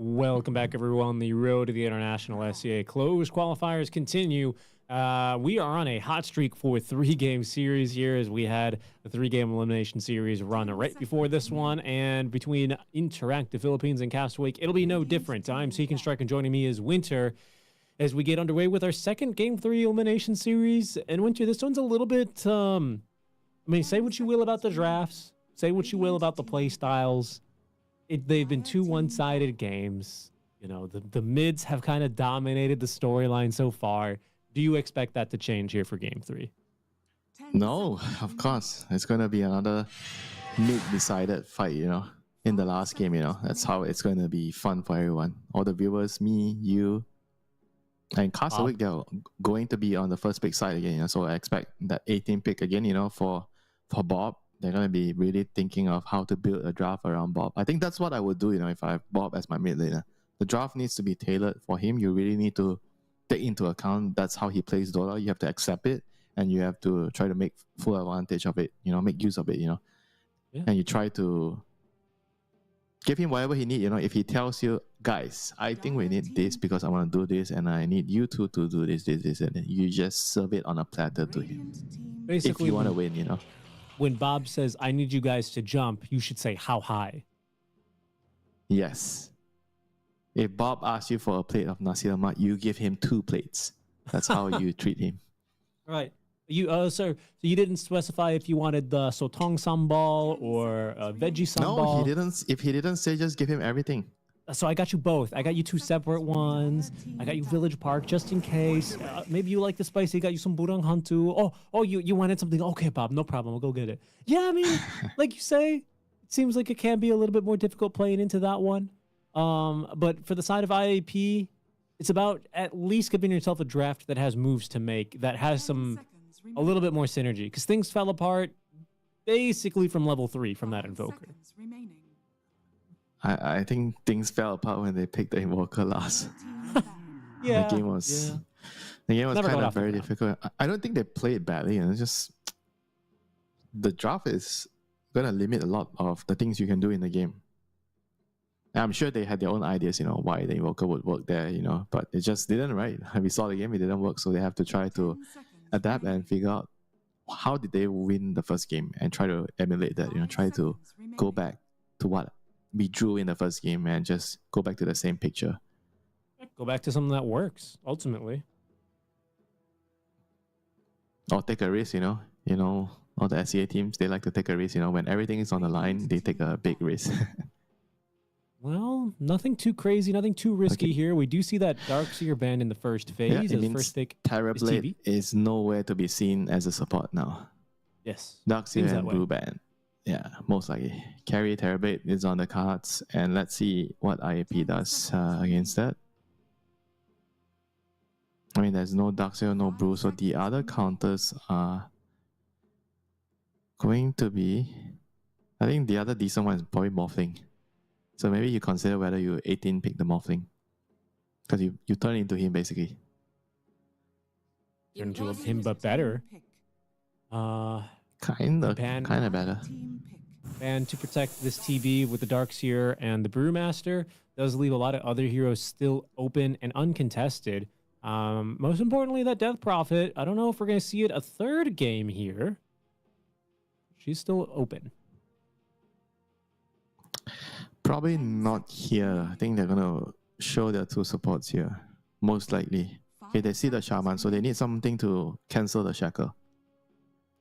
Welcome back, everyone. The road to the International SCA closed qualifiers continue. We are on a hot streak for 3-game series here, as we had the 3-game elimination series run right before this one. And between Interactive Philippines and Castaway, it'll be no different. I'm Seeking Strike, and joining me is Winter as we get underway with our second Game 3 elimination series. And Winter, this one's a little bit, say what you will about the drafts, say what you will about the play styles. They've been 2 one-sided games. You know, the mids have kind of dominated the storyline so far. Do you expect that to change here for Game 3? No, of course. It's going to be another mid-decided fight, in the last game, That's how it's going to be fun for everyone. All the viewers, me, you, and Castaway, they're going to be on the first pick side again. So I expect that 18 pick again, for Bob. They're going to be really thinking of how to build a draft around Bob. I think that's what I would do, if I have Bob as my mid laner. The draft needs to be tailored for him. You really need to take into account that's how he plays Dota. You have to accept it, and you have to try to make full advantage of it, make use of it, Yeah. And you try to give him whatever he needs, If he tells you, guys, I think we need this because I want to do this, and I need you two to do this, and then you just serve it on a platter to him. Basically, if you want to win, When Bob says, I need you guys to jump, you should say, how high? Yes. If Bob asks you for a plate of nasi lemak, you give him 2 plates. That's how you treat him. Right. Sir, so you didn't specify if you wanted the sotong sambal or veggie sambal? No, he didn't. If he didn't say, just give him everything. So I got you both. I got you 2 separate ones. I got you Village Park just in case. Maybe you like the spicy. Got you some burang hantu. Oh, you wanted something. Okay, Bob, no problem. We'll go get it. Yeah, I mean, like you say, it seems like it can be a little bit more difficult playing into that one. But for the side of IAP, it's about at least giving yourself a draft that has moves to make, that has a little bit more synergy. Because things fell apart basically from level 3 from that Invoker. I think things fell apart when they picked the Invoker last. Yeah. The game was kind of very difficult. I don't think they played badly, and it's just the draft is gonna limit a lot of the things you can do in the game. And I'm sure they had their own ideas, why the Invoker would work there, but it just didn't, right? We saw the game, it didn't work, so they have to try to adapt and figure out how did they win the first game and try to emulate that, try to go back to what we drew in the first game and just go back to the same picture. Go back to something that works, ultimately. Or take a risk, all the SEA teams, they like to take a risk, when everything is on the line, they take a big risk. Well, nothing too crazy, nothing too risky here. We do see that Darkseer banned in the first phase. It means first pick Terrorblade is nowhere to be seen as a support now. Yes. Darkseer and Blue ban. Yeah, most likely. Carry Terrorblade is on the cards, and let's see what IAP does against that. I mean, there's no Darkseer, no Blue, so the other counters are going to be... I think the other decent one is probably Morphling. So maybe you consider whether you 18 pick the Morphling. Because you turn into him, basically. Turn into him, but better. Kind of better. And to protect this TB with the Darkseer and the Brewmaster does leave a lot of other heroes still open and uncontested. Most importantly, that Death Prophet. I don't know if we're going to see it a third game here. She's still open. Probably not here. I think they're going to show their 2 supports here. Most likely. Okay, they see the Shaman, so they need something to cancel the Shackle.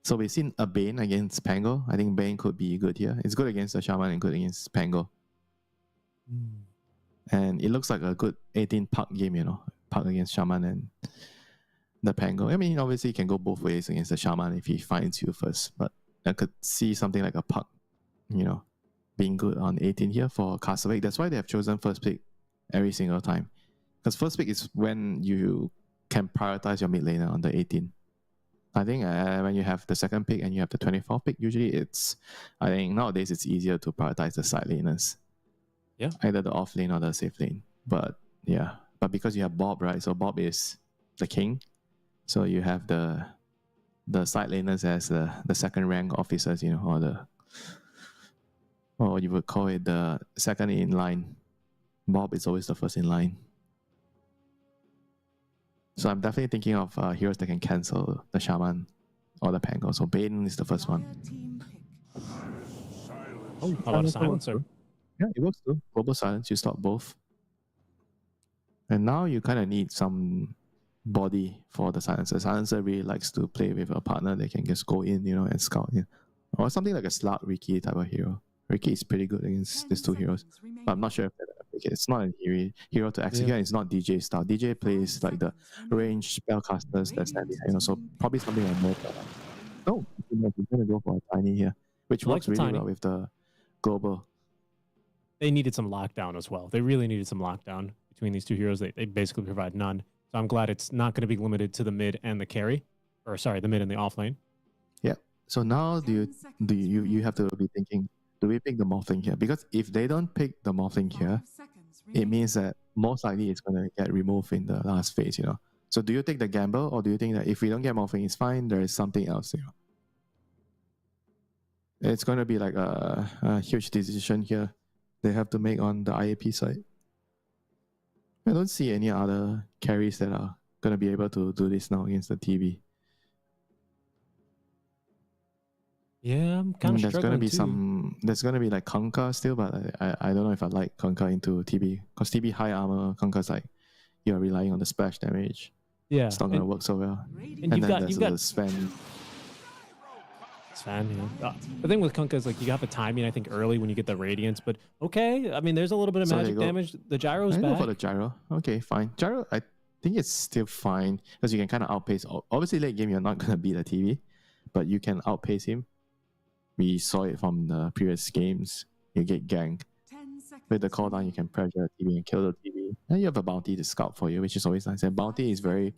So we've seen a Bane against Pango. I think Bane could be good here. It's good against the Shaman and good against Pango. And it looks like a good 18 Puck game, Puck against Shaman and the Pango. I mean, obviously, you can go both ways against the Shaman if he finds you first. But I could see something like a Puck, being good on 18 here for Castaway. That's why they have chosen first pick every single time. Because first pick is when you can prioritize your mid laner on the 18. I think when you have the second pick and you have the 24th pick, usually I think nowadays it's easier to prioritize the side laners. Yeah. Either the off lane or the safe lane. But yeah. But because you have Bob, right? So Bob is the king. So you have the side laners as the second rank officers, or you would call it the second in line Bob is always the first in line. So I'm definitely thinking of heroes that can cancel the Shaman or the Pango. So Bane is the first one. Dire team pick. Oh, how about a silencer? Yeah, it works too. Global Silence, you stop both. And now you kind of need some body for the Silencer. Silencer really likes to play with a partner that can just go in, and scout in. Or something like a Slug Ricky type of hero. Ricky is pretty good against these two heroes. But I'm not sure if it's not a hero to execute, and it's not DJ style. DJ plays like the range spellcasters that stand behind, so probably something like more. No, he's going to go for a tiny here, which works really well with the global. They needed some lockdown as well. They really needed some lockdown between these two heroes. They basically provide none. So I'm glad it's not going to be limited to the mid and the carry. Or sorry, the mid and the off lane. Yeah. So now you have to be thinking, do we pick the Morphling here? Because if they don't pick the Morphling here, it means that most likely it's going to get removed in the last phase, So do you take the gamble, or do you think that if we don't get Morphling, it's fine, there is something else, It's going to be like a huge decision here they have to make on the IAP side. I don't see any other carries that are going to be able to do this now against the TB. Yeah, I'm kind of there's struggling there's gonna be like Kunkka still, but I don't know if I like Kunkka into TB, because TB high armor, Kunkka's like you're relying on the splash damage. Yeah, it's not gonna work so well. And you've got Sven. Sven, yeah. The thing with Kunkka is like you have a timing, I think, early when you get the radiance, but okay. I mean, there's a little bit of magic damage. The gyro's back. Go for the gyro. Okay, fine. Gyro, I think it's still fine because you can kind of outpace. Obviously, late game you're not gonna beat the TB, but you can outpace him. We saw it from the previous games. You get ganked. With the cooldown, you can pressure the TB and kill the TB. And you have a bounty to scout for you, which is always nice. And bounty is very,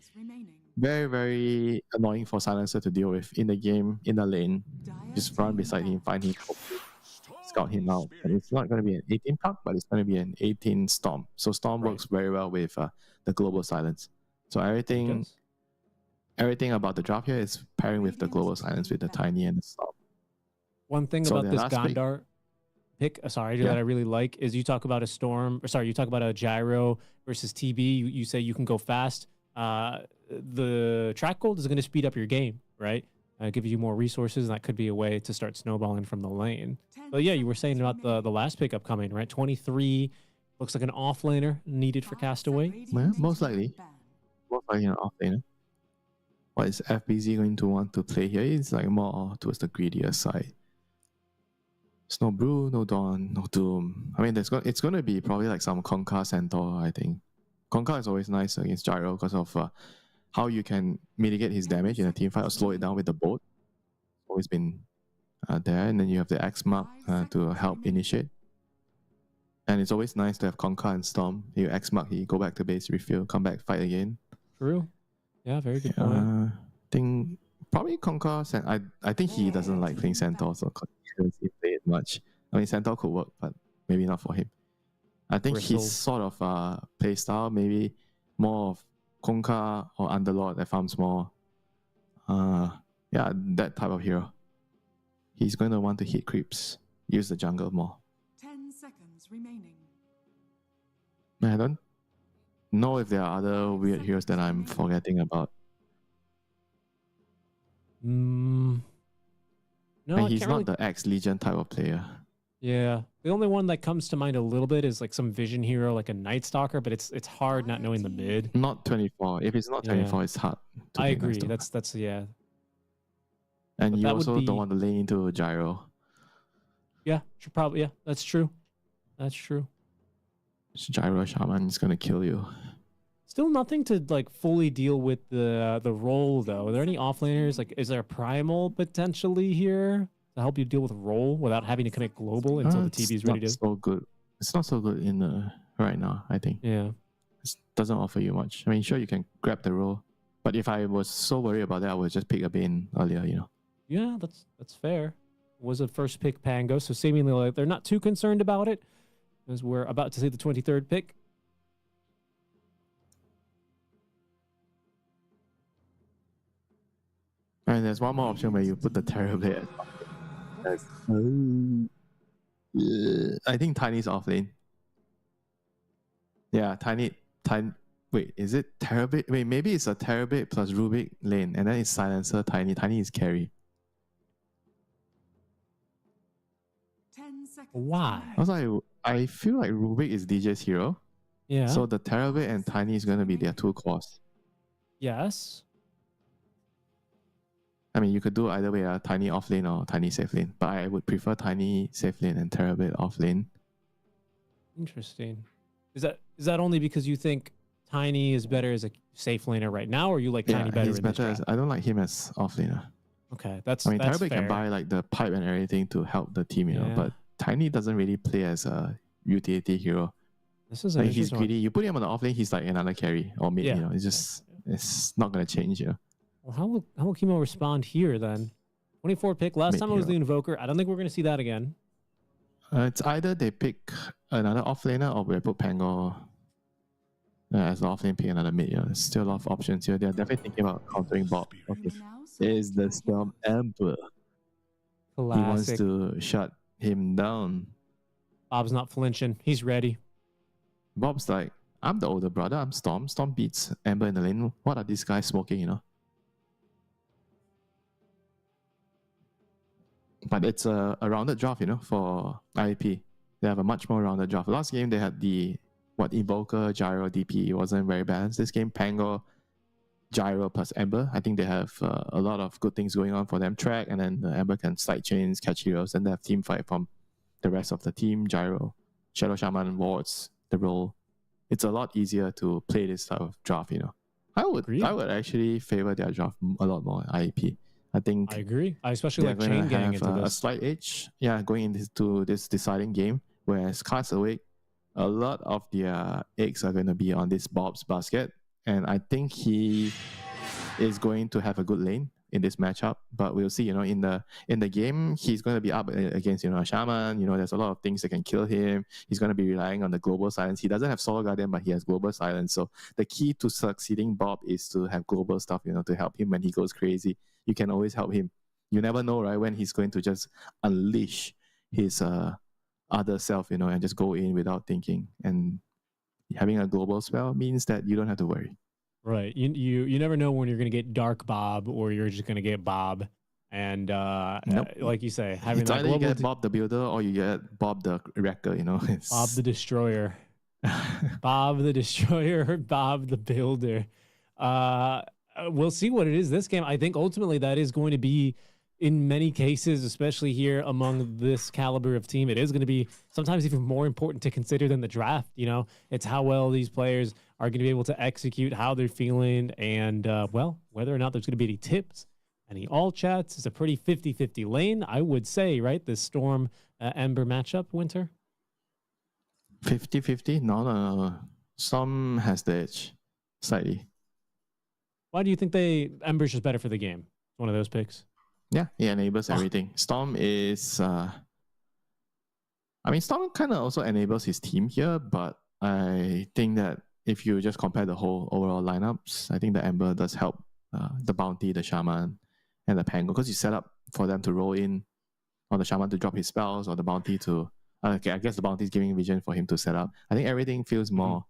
very, very annoying for Silencer to deal with in the game, in the lane. Just run beside him, find him, scout him out. And it's not going to be an 18 puck, but it's going to be an 18 Storm. So Storm works very well with the Global Silence. So everything about the drop here is pairing with the Global Silence with the Tiny and the Storm. One thing about this Gondar pick, that I really like is you talk about you talk about a gyro versus TB. You say you can go fast. The track gold is going to speed up your game, right? Give you more resources, and that could be a way to start snowballing from the lane. But yeah, you were saying about the last pick upcoming, right? 23 looks like an offlaner needed for Castaway. Well, most likely an offlaner. What is FBZ going to want to play here? It's like more towards the greedier side. There's no Brew, no Dawn, no Doom. I mean, it's going to be probably like some Kunkka Centaur, I think. Kunkka is always nice against Gyro because of how you can mitigate his damage in a team fight or slow it down with the boat. Always been there. And then you have the X-Mark to help initiate. And it's always nice to have Kunkka and Storm. You X-Mark, you go back to base, refill, come back, fight again. True. Yeah, very good point. I think probably Kunkka. I think he doesn't like playing Centaur, so he doesn't play it much. I mean, Centaur could work, but maybe not for him. I think his sort of play style maybe more of Kunkka or Underlord that farms more. That type of hero. He's going to want to hit creeps, use the jungle more. 10 seconds remaining. I don't know if there are other weird heroes that I'm forgetting about. No, and he's not the ex-Legion type of player. Yeah, the only one that comes to mind a little bit is like some vision hero, like a Night Stalker, but it's hard not knowing the mid. Not 24. If it's not 24, it's hard. I agree. That's yeah. And you also don't want to lane into a gyro. Yeah, probably. Yeah, that's true. That's true. Gyro Shaman is gonna kill you. Still nothing to like fully deal with the role though. Are there any offlaners? Like, is there a primal potentially here to help you deal with role without having to connect global until the TB is ready to? It's not so good. It's not so good in right now, I think. Yeah. It doesn't offer you much. I mean, sure, you can grab the role, but if I was so worried about that, I would just pick a Bane earlier, Yeah, that's fair. Was a first pick Pango, so seemingly like they're not too concerned about it, as we're about to see the 23rd pick. And there's one more option where you put the Terrorblade. I think Tiny's off lane. Yeah, tiny. Wait, is it Terabit? Wait, maybe it's a Terabit plus Rubik lane, and then it's Silencer, Tiny. Tiny is carry. 10 seconds. Why? I feel like Rubik is DJ's hero. Yeah. So the Terabit and Tiny is going to be their two cores. Yes. I mean, you could do either way, Tiny off lane or Tiny safe lane. But I would prefer Tiny safe lane and Terabit off lane. Interesting. Is that only because you think Tiny is better as a safe laner right now, or you like Tiny better? He's in this better. draft? I don't like him as off laner. Okay, that's. I mean, that's Terabit fair. can buy like the pipe and everything to help the team, you know. Yeah. But Tiny doesn't really play as a utility hero. This is Like an he's interesting one. greedy. You put him on the off lane, he's like another carry or mid. Yeah. You know, it's not gonna change. You know. Well, how will Chemo respond here then? 24 pick. Last Mid time it was the hero. Invoker. I don't think we're going to see that again. It's either they pick another off laner or they put Pango as the off lane, pick another mid. You know, there's still a lot of options here. They're definitely thinking about countering Bob. Okay. Now Is the select Storm Emperor. He wants Classic. to shut him down. Bob's not flinching. He's ready. Bob's like, I'm the older brother. I'm Storm. Storm beats Amber in the lane. What are these guys smoking, you know? But it's a rounded draft, you know, for IAP. They have a much more rounded draft. Last game, they had the, Evoker, Gyro, DP. It wasn't very balanced. This game, Pango, Gyro plus Ember. I think they have a lot of good things going on for them. Track, and then Ember can slide chains, catch heroes, and they have team fight from the rest of the team. Gyro, Shadow Shaman, Wards, the role. It's a lot easier to play this type of draft, you know. I would actually favor their draft a lot more, IAP. I think I agree. I especially they're like going chain to gang have into a this. slight edge, going into this deciding game. Whereas Cards Awake, a lot of their eggs are going to be on this Bob's basket, and I think he is going to have a good lane in this matchup. But we'll see. You know, in the game, he's going to be up against a shaman. You know, there's a lot of things that can kill him. He's going to be relying on the global silence. He doesn't have Solar Guardian, but he has global silence. So the key to succeeding Bob is to have global stuff. You know, to help him when he goes crazy. You can always help him. You never know, right, when he's going to just unleash his other self, you know, and just go in without thinking. And having a global spell means that you don't have to worry. Right. You never know when you're going to get Dark Bob or you're just going to get Bob. And Nope. like you say, having It's that either you global get Bob the Builder or you get Bob the Wrecker, you know. It's... Bob the Destroyer. Bob the Destroyer, Bob the Builder. We'll see what it is this game. I think ultimately that is going to be, in many cases, especially here among this caliber of team, it is going to be sometimes even more important to consider than the draft. You know, it's how well these players are going to be able to execute, how they're feeling, and, whether or not there's going to be any tips, any all chats. It's a pretty 50-50 lane, I would say, right? This Storm Ember matchup, Winter? 50-50? No. Storm has the edge, slightly. Why do you think Ember's just better for the game? One of those picks. Yeah, he enables everything. Storm is... Storm kind of also enables his team here, but I think that if you just compare the whole overall lineups, I think the Ember does help the Bounty, the Shaman, and the Pango, because you set up for them to roll in, or the Shaman to drop his spells, or the Bounty to... okay, I guess the Bounty is giving vision for him to set up. I think everything feels more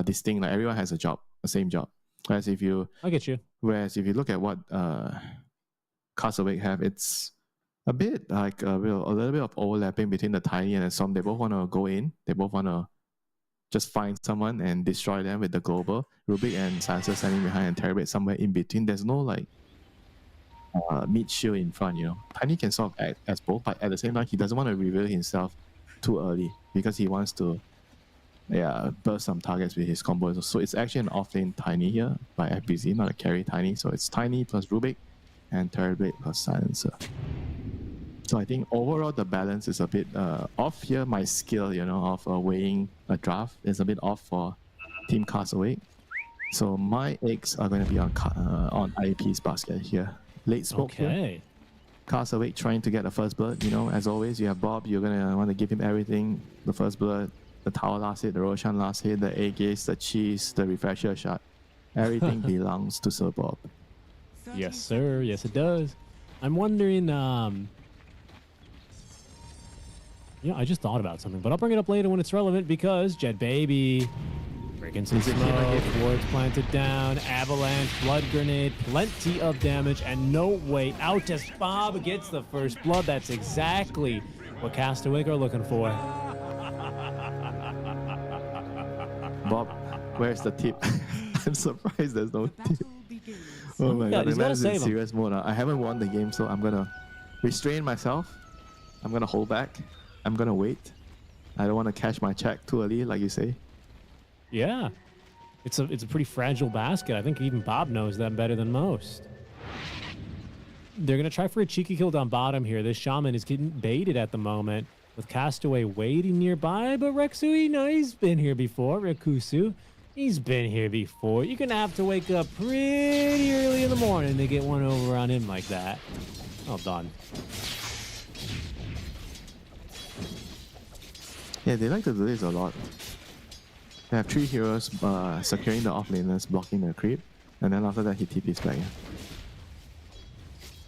distinct, like everyone has the same job. Whereas if you look at what Castawake have, it's a bit like a little bit of overlapping between the Tiny and the Storm. They both want to go in. They both want to just find someone and destroy them with the global. Rubik and Sansa standing behind and Terabit somewhere in between. There's no like mid shield in front, you know. Tiny can sort of act as both, but at the same time, he doesn't want to reveal himself too early because he wants to burst some targets with his combos. So it's actually an offlane Tiny here by FBZ, not a carry Tiny. So it's Tiny plus Rubik and Terabit plus Silencer. So I think overall the balance is a bit off here. My skill, you know, of weighing a draft is a bit off for Team Castaway. So my eggs are going to be on IAP's basket here. Late smoke here. Castaway trying to get the first blood. You know, as always, you have Bob. You're going to want to give him everything. The first blood, the tower last hit, the Roshan last hit, the A-Gaze, the cheese, the refresher shot. Everything belongs to Sir Bob. Yes, sir. Yes, it does. I'm wondering, I just thought about something, but I'll bring it up later when it's relevant because Jet Baby Breaking some Is it smoke, him wards planted down, avalanche, blood grenade, plenty of damage, and no way out as Bob gets the first blood. That's exactly what Castaway are looking for. Bob, where's the tip? I'm surprised there's no The tip. battle begins. Oh my Yeah, god, he's the gotta man is in save him. serious mode. I haven't won the game, so I'm gonna restrain myself. I'm gonna hold back. I'm gonna wait. I don't want to cash my check too early, like you say. Yeah, it's a pretty fragile basket. I think even Bob knows that better than most. They're gonna try for a cheeky kill down bottom here. This shaman is getting baited at the moment with Castaway waiting nearby, but Rexu, no, he's been here before. Rekusu, he's been here before. You're gonna have to wake up pretty early in the morning to get one over on him like that. Well done. Yeah, they like to do this a lot. They have 3 heroes securing the offlaners, blocking the creep, and then after that he TPs back. Yeah.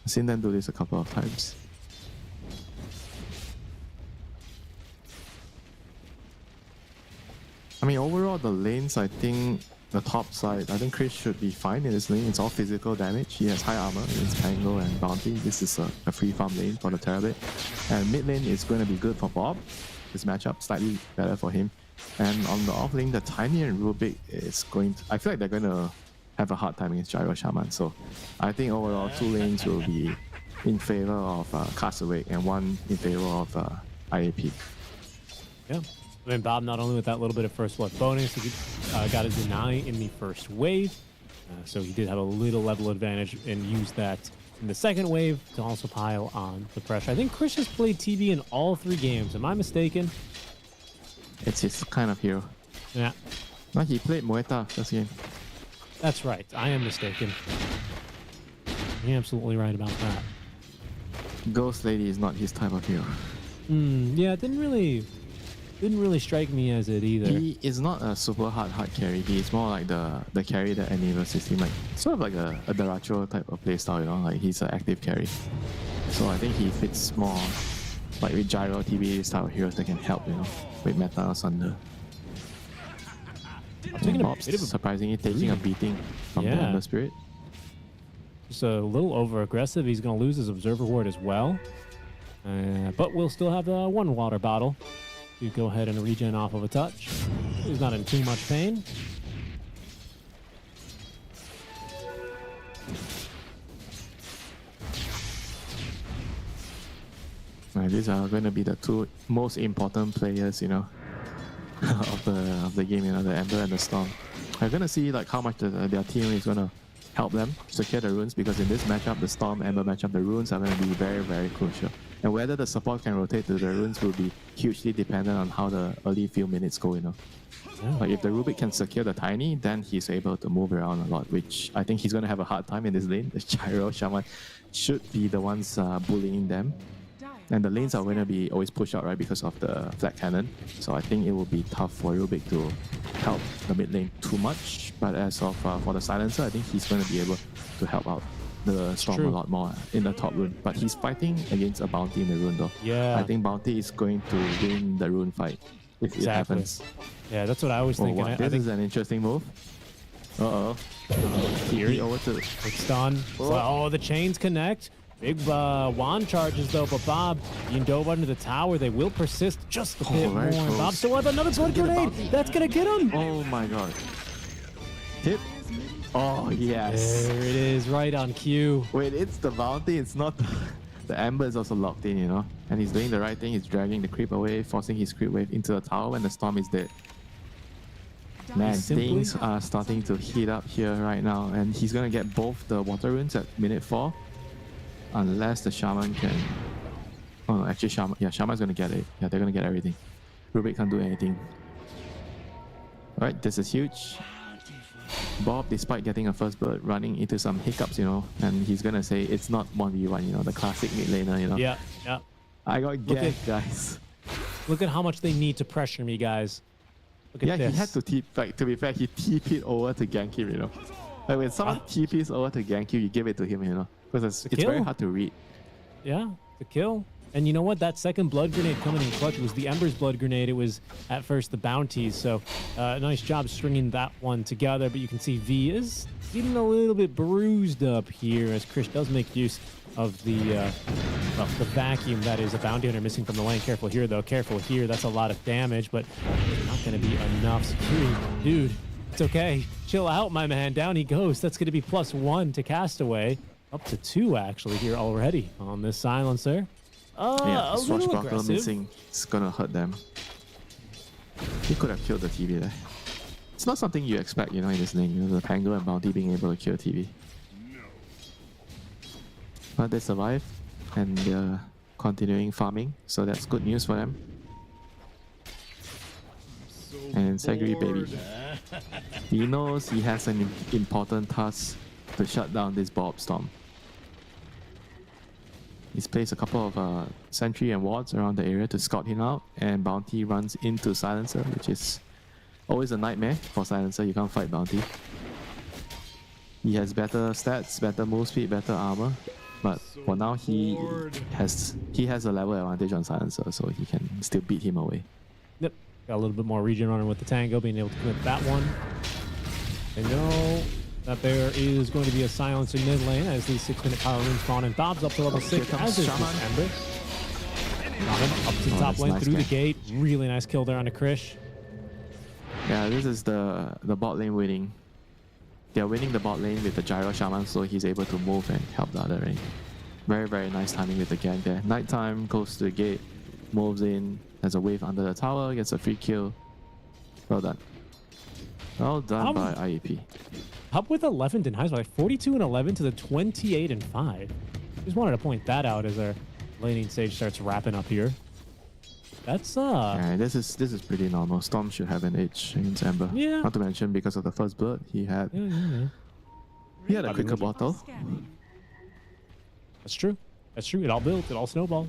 I've seen them do this a couple of times. I mean, overall, the lanes, I think the top side, I think Chris should be fine in this lane. It's all physical damage. He has high armor against Pango and Bounty. This is a free farm lane for the Terrabit. And mid lane is going to be good for Bob. This matchup slightly better for him. And on the off lane, the Tiny and Rubik is going to, I feel like they're going to have a hard time against Gyro Shaman. So I think overall 2 lanes will be in favor of Castaway and 1 in favor of IAP. Yeah. I mean, Bob, not only with that little bit of first blood bonus, he got a deny in the first wave. So he did have a little level advantage and used that in the second wave to also pile on the pressure. I think Chris has played TB in all 3 games. Am I mistaken? It's his kind of hero. Yeah, No, he played Moeta first game. that's right. I am mistaken. You're absolutely right about that. Ghost Lady is not his type of hero. Yeah, it didn't really strike me as it either. He is not a super hard carry. He is more like the carry that enables his team, like sort of like a Daracho type of playstyle, you know, like he's an active carry. So I think he fits more like with Gyro, TB, this type of heroes that can help, you know, with Meta or Sunder. Taking a Bob's bit of a surprisingly taking a beating from the Yeah. Ember Spirit. Just a little over aggressive. He's going to lose his Observer Ward as well. But we'll still have 1 water bottle. You go ahead and regen off of a touch. He's not in too much pain. These are going to be the 2 most important players, you know, of the game, you know, the Ember and the Storm. I'm going to see like how much their team is going to help them secure the runes, because in this matchup, the Storm Ember matchup, the runes are going to be very, very crucial. And whether the support can rotate to the runes will be hugely dependent on how the early few minutes go, you know. Like if the Rubik can secure the Tiny, then he's able to move around a lot, which I think he's going to have a hard time in this lane. The Gyro Shaman should be the ones bullying them. And the lanes are going to be always pushed out, right, because of the flat cannon. So I think it will be tough for Rubik to help the mid lane too much. But as of for the Silencer, I think he's going to be able to help out the Storm a lot more in the top rune. But he's fighting against a Bounty in the rune though. Yeah. I think Bounty is going to win the rune fight if it happens. Yeah, that's what I was Oh, thinking. wow. I This think is an interesting move. Uh-oh. Fury. Over to... it's done. So, the chains connect. Big wand charges though, but Bob being dove under the tower. They will persist just a bit more. very close. Bob still has another blood grenade. That's gonna get him. Oh my god. Hit. Oh, yes. There it is, right on cue. Wait, it's the Bounty, it's not the Ember is also locked in, you know? And he's doing the right thing, he's dragging the creep away, forcing his creep wave into the tower when the Storm is dead. Man, Simply- things are starting to heat up here right now, and he's gonna get both the water runes at minute 4. Unless the Shaman can... Oh no, actually Shaman's gonna get it. Yeah, they're gonna get everything. Rubik can't do anything. Alright, this is huge. Bob, despite getting a first blood, running into some hiccups, you know, and he's gonna say it's not 1v1, you know, the classic mid laner, you know. Yeah, yeah. I got Look gagged, at- guys. Look at how much they need to pressure me, guys. Look at Yeah, this. he had to like, to be fair, he TP'd over to gank him, you know. Like when someone TP's over to gank you, you give it to him, you know. Because it's very kill. hard to read. Yeah, the kill. And you know what? That second blood grenade coming in clutch was the Ember's blood grenade. It was at first the bounties. So nice job stringing that one together. But you can see V is getting a little bit bruised up here as Krish does make use of the vacuum that is a bounty hunter missing from the lane. Careful here, though. Careful here. That's a lot of damage, but not going to be enough security. Dude, it's okay. Chill out, my man. Down he goes. That's going to be +1 to Castaway. Up to 2, actually, here already on this silencer. Yeah, A little Swashbuckler aggressive. missing. It's gonna hurt them. He could have killed the TV there. It's not something you expect, you know, in this lane. You know, the Pango and Bounty being able to kill TV. But they survive, and they're continuing farming, so that's good news for them. So And Sagri, baby. bored. He knows he has an important task to shut down this Bob Storm. He's placed a couple of sentry and wards around the area to scout him out, and Bounty runs into Silencer, which is always a nightmare for Silencer. You can't fight Bounty. He has better stats, better move speed, better armor, but for now he has a level advantage on Silencer, so he can still beat him away. Yep. Got a little bit more regen running with the Tango, being able to commit that one. They know that there is going to be a silence in mid lane as these 6-minute power runes spawn, and Bob's up to level 6 comes as is Shaman. this Ember. Got him up to the top that's lane nice, through man. the gate. Really nice kill there on the Krish. Yeah, this is the bot lane winning. They're winning the bot lane with the Gyro Shaman, so he's able to move and help the other lane. Very, very nice timing with the gank there. Nighttime goes to the gate, moves in, has a wave under the tower, gets a free kill. Well done. Well done by IEP. Up with 11 denies by 42 and 11 to the 28 and 5. Just wanted to point that out as our laning stage starts wrapping up here. That's Yeah, this is pretty normal. Storm should have an edge against Ember. Yeah. Not to mention because of the first blood, he had yeah. a quicker bottle. Scanning. That's true. That's true. It all built. It all snowballed.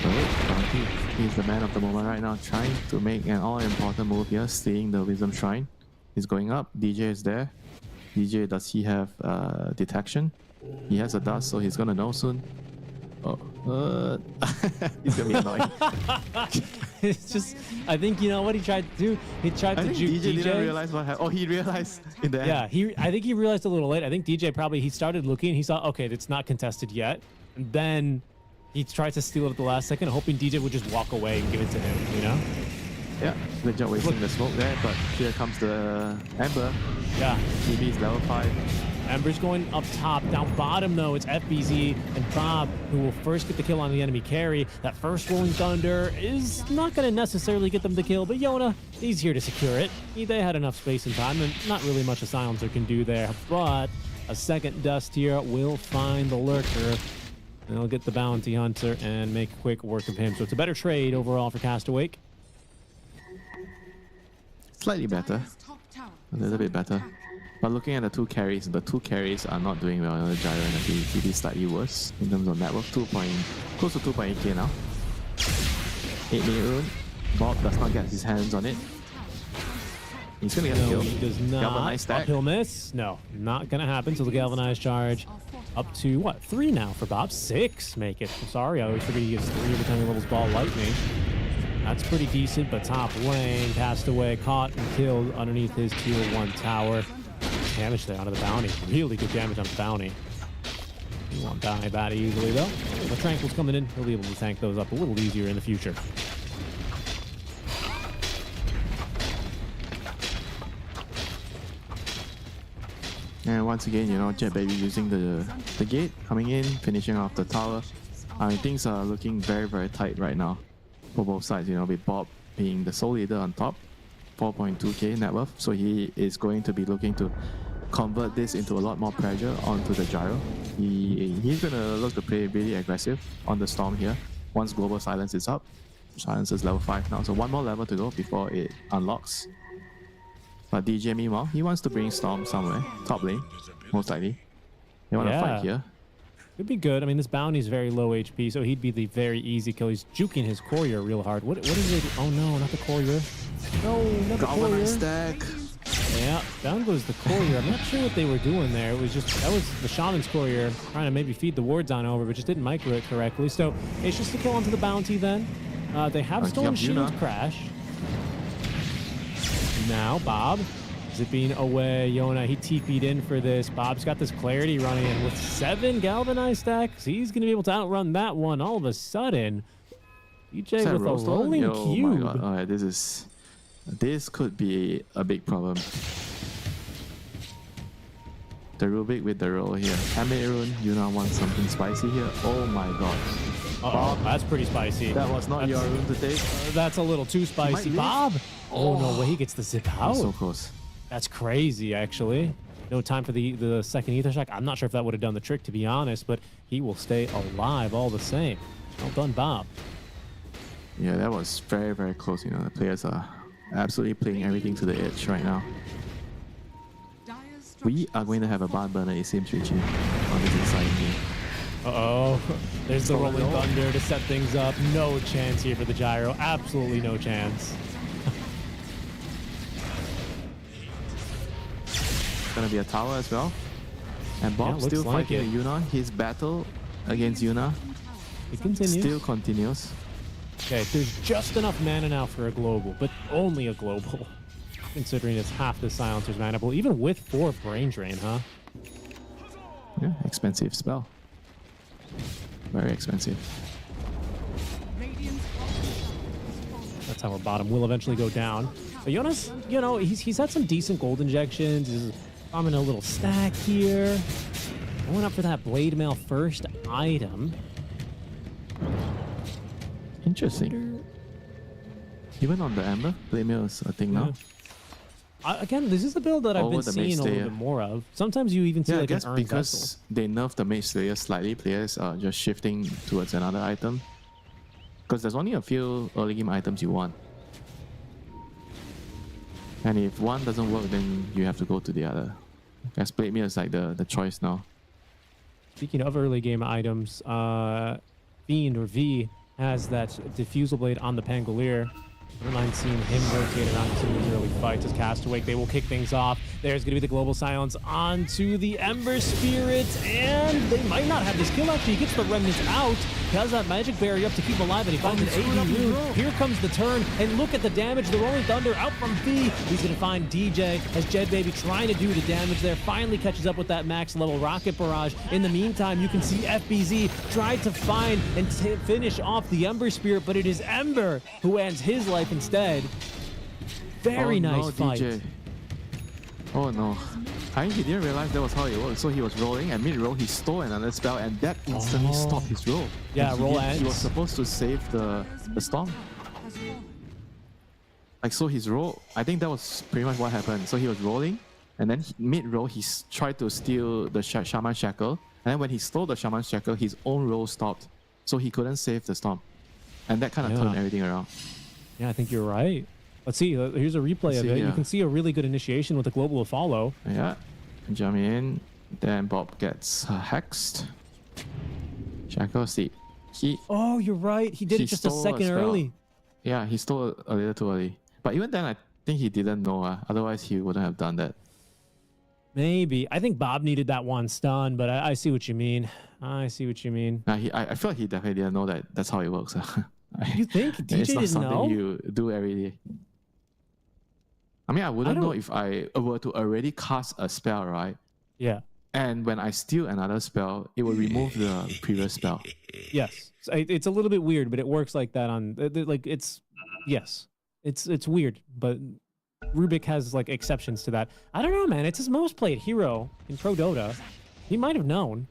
Bounty, he's the man of the moment right now, trying to make an all-important move here, stealing the Wisdom Shrine. He's going up. DJ is there. DJ, does he have detection? He has a dust, so he's gonna know soon. Oh, he's gonna be annoying. It's just, I think, you know what he tried to do? He tried I to think juke DJ DJ. didn't realize what happened. Oh, he realized in the end. Yeah, I think he realized a little late. I think DJ probably, he started looking, he saw, okay, it's not contested yet. And then he tried to steal it at the last second, hoping DJ would just walk away and give it to him, you know? Yeah, good job wasting the smoke there, but here comes the Ember. Yeah. TB is level 5. Ember's going up top. Down bottom, though, it's FBZ and Bob who will first get the kill on the enemy carry. That first Rolling Thunder is not going to necessarily get them the kill, but Yona, he's here to secure it. They had enough space and time, and not really much a silencer can do there. But a second dust here will find the lurker. They'll get the bounty hunter and make quick work of him. So it's a better trade overall for Castaway. Slightly better. Dire's top tower A is little bit under better. attack. But looking at the two carries are not doing well. The Gyro and the TB slightly worse in terms of network. Close to 2.8k now. 8 minute rune. Bob does not get his hands on it. He's gonna get a No, kill. he does not. Galvanized stack. Uphill miss. No, not going to happen. So the galvanized charge up to, what, 3 now for Bob? 6 make it. I'm sorry, I always forget he gets 3 every time he levels ball lightning. That's pretty decent, but top lane, Castaway caught and killed underneath his tier 1 tower. Damage there onto the bounty. Really good damage on the bounty. He won't die that easily, though. The Tranquil's coming in. He'll be able to tank those up a little easier in the future. And once again, you know, Jet Baby using the gate, coming in, finishing off the tower. I mean, things are looking very, very tight right now for both sides, you know, with Bob being the sole leader on top, 4.2k net worth. So he is going to be looking to convert this into a lot more pressure onto the Gyro. He's going to look to play really aggressive on the Storm here once Global Silence is up. Silence is level 5 now, so one more level to go before it unlocks. But DJ, meanwhile, he wants to bring Storm somewhere, top lane, most likely. They want to fight here. Could be good. I mean, this bounty's very low HP, so he'd be the very easy kill. He's juking his courier real hard. What is it? Oh no, not the courier. No, not the courier. Galvanized stack. Yeah, down goes the courier. I'm not sure what they were doing there. It was just, that was the shaman's courier trying to maybe feed the wards on over, but just didn't micro it correctly. So it's just a kill onto the bounty then. They have Storm Shield crash. Now Bob zipping away. Yona, he TP'd in for this. Bob's got this clarity running in with 7 galvanized stacks. He's going to be able to outrun that one all of a sudden. DJ with a rolling cube. My God. All right, this could be a big problem. The Rubik with the roll here. Cameroon, Yuna wants something spicy here. Oh my God. Oh, that's pretty spicy. That was not your room to take. That's a little too spicy. Bob! Oh, no way, he gets the zip out. So close. That's crazy, actually. No time for the second ether shock. I'm not sure if that would have done the trick, to be honest, but he will stay alive all the same. Well done, Bob. Yeah, that was very, very close. You know, the players are absolutely playing everything to the edge right now. We are going to have a barn burner, it seems, Richie, on this exciting game. Uh-oh. There's the rolling thunder to set things up. No chance here for the gyro. Absolutely no chance. Gonna be a tower as well. And Bob still fighting with Yuna. His battle against Yuna it continues. Still continues. Okay, there's just enough mana now for a global, but only a global. Considering it's half the silencer's mana pool, even with 4 brain drain, huh? Yeah, expensive spell. Very expensive. That's how our bottom will eventually go down. But Jonas, you know, he's had some decent gold injections. He's farming a little stack here. Going up for that blade mail first item. Interesting. Even on the Ember, blade mail is a thing now. Again, this is a build that I've been seeing a little bit more of. Sometimes you even see like an earned because vessel. they nerfed the Mage Slayer slightly, players are just shifting towards another item. Because there's only a few early game items you want. And if one doesn't work, then you have to go to the other. As blade mail is like the choice now. Speaking of early game items, Fiend or V has that diffusal blade on the Pangolier. I don't mind seeing him rotate around some of these early fights as Castaway. They will kick things off. There's going to be the Global Silence onto the Ember Spirit, and they might not have this kill. Actually, he gets the Remnants out. He has that magic barrier up to keep him alive, and he finds an AD rune. Here comes the turn, and look at the damage. The Rolling Thunder out from V. He's going to find DJ as Jed Baby trying to do the damage there. Finally catches up with that max level Rocket Barrage. In the meantime, you can see FBZ tried to find and finish off the Ember Spirit, but it is Ember who ends his life instead. Very nice fight. DJ. Oh no. I think he didn't realize that was how it worked. So he was rolling, and mid-roll he stole another spell, and that instantly stopped his roll. Yeah, roll ends. He was supposed to save the storm. Like, so his roll, I think that was pretty much what happened. So he was rolling, and then mid-roll he tried to steal the Shaman Shackle, and then when he stole the Shaman Shackle, his own roll stopped. So he couldn't save the storm. And that kind of turned everything around. Yeah, I think you're right. Let's see. Here's a replay of it. You can see a really good initiation with the global to follow. Yeah. Jump in. Then Bob gets hexed. Shackle, see. Oh, you're right. He did it just a second early. Yeah, he stole a little too early. But even then, I think he didn't know. Otherwise, he wouldn't have done that. Maybe. I think Bob needed that one stun, but I see what you mean. I see what you mean. I feel like he definitely didn't know that that's how it works. You think? DJ it's not didn't something know? you do every day. I mean, I wouldn't know if I were to already cast a spell, right? Yeah. And when I steal another spell, it will remove the previous spell. Yes. It's a little bit weird, but it works like that on like it's weird, but Rubik has like exceptions to that. I don't know, man. It's his most played hero in Pro Dota. He might have known.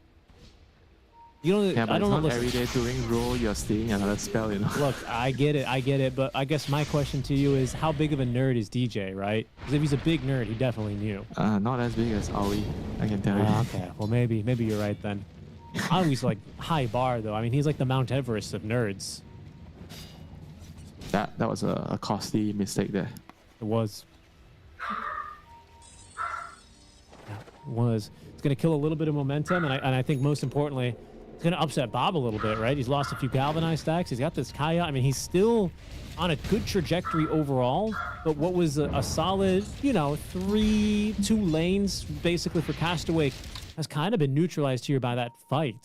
You know, yeah, but I don't know. Not every day doing roll, you're stealing another spell, you know. Look, I get it, but I guess my question to you is, how big of a nerd is DJ, right? Because if he's a big nerd, he definitely knew. Not as big as Aoi, I can tell you. Okay, well maybe you're right then. Aoi's like high bar though. I mean, he's like the Mount Everest of nerds. That was a costly mistake there. It was. Yeah, it was. It's going to kill a little bit of momentum, and I think most importantly, It's going to upset Bob a little bit, right? He's lost a few galvanized stacks. He's got this Kaya. I mean, he's still on a good trajectory overall, but what was a solid, you know, 2 lanes basically for Castaway has kind of been neutralized here by that fight.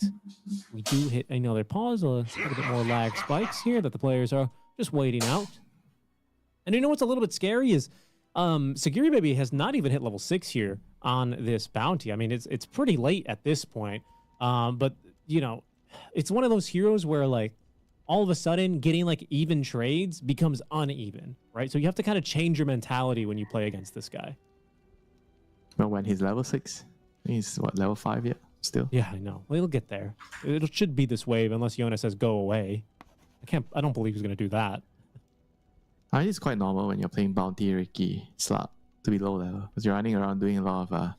We do hit another pause, a little bit more lag spikes here that the players are just waiting out. And you know what's a little bit scary is Sagiri Baby has not even hit level 6 here on this bounty. I mean, it's pretty late at this point, but, you know, it's one of those heroes where, like, all of a sudden getting like even trades becomes uneven, right? So you have to kind of change your mentality when you play against this guy. But when he's level 6, he's what, level 5 yet? Still? Yeah, I know. Well, he'll get there. It should be this wave unless Yona says go away. I don't believe he's gonna do that. I think it's quite normal when you're playing Bounty, Ricky, Slap to be low level. Because you're running around doing a lot of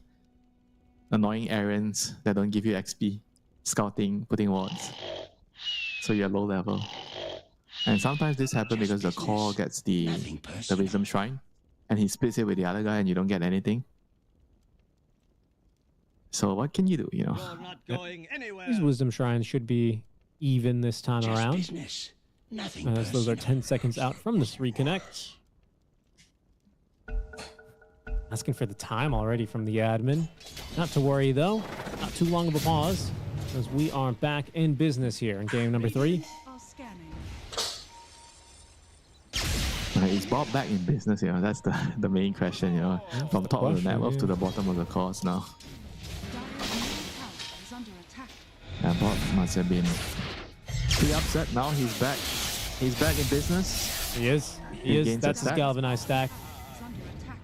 annoying errands that don't give you XP. Scouting, putting wards. So you're low level. And sometimes this happens because the core gets the Wisdom Shrine. And he splits it with the other guy and you don't get anything. So what can you do, you know? You're not going anywhere. These Wisdom Shrines should be even this time Just around. business. Nothing As those are personal. 10 seconds out from this reconnect. Asking for the time already from the admin. Not to worry though. Not too long of a pause. As we are back in business here in game number 3. Are scanning. Is Bob back in business, you know? That's the main question, you know? From top of the network to the bottom of the course now. Dire's middle tower is under attack. And Bob must have been pretty upset. Now he's back. He's back in business. He is. He He is. gains That's a his stack. galvanized stack. Is under attack.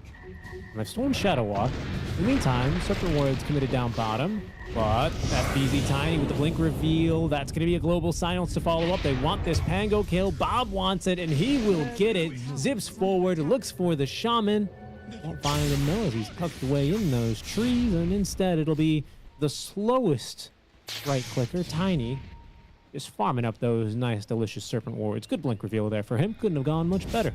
And I've stolen Shadow Walk. In the meantime, Serpent Ward's committed down bottom. But that BZ Tiny with the blink reveal, that's going to be a global silence to follow up. They want this Pango kill. Bob wants it, and he will get it. Zips forward, looks for the Shaman. Won't find him though as he's tucked away in those trees. And instead, it'll be the slowest right clicker, Tiny, just farming up those nice, delicious Serpent Wards. Good blink reveal there for him. Couldn't have gone much better.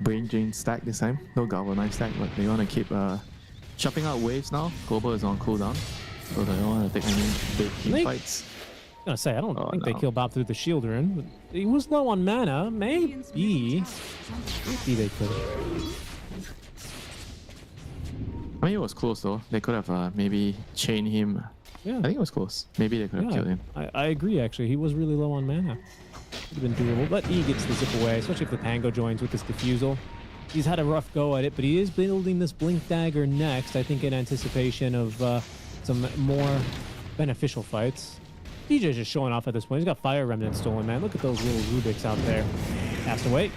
Brain Drain stack this time. No galvanized stack, but they want to keep chopping out waves now. Global is on cooldown. So they don't want to take any big team They- fights. I was gonna say, I don't Oh, think no. they kill Bob through the shield rune, but he was low on mana. Radiant's middle Maybe. tower is under attack. Maybe they could. I mean, it was close though. They could have maybe chained him. Yeah. I think it was close. Maybe they could have killed him. I agree, actually. He was really low on mana. Would have been doable, but he gets the zip away, especially if the Pango joins with this Diffusal. He's had a rough go at it, but he is building this Blink Dagger next, I think in anticipation of some more beneficial fights. DJ's just showing off at this point. He's got Fire Remnant stolen, man. Look at those little Rubiks out there. Cast away.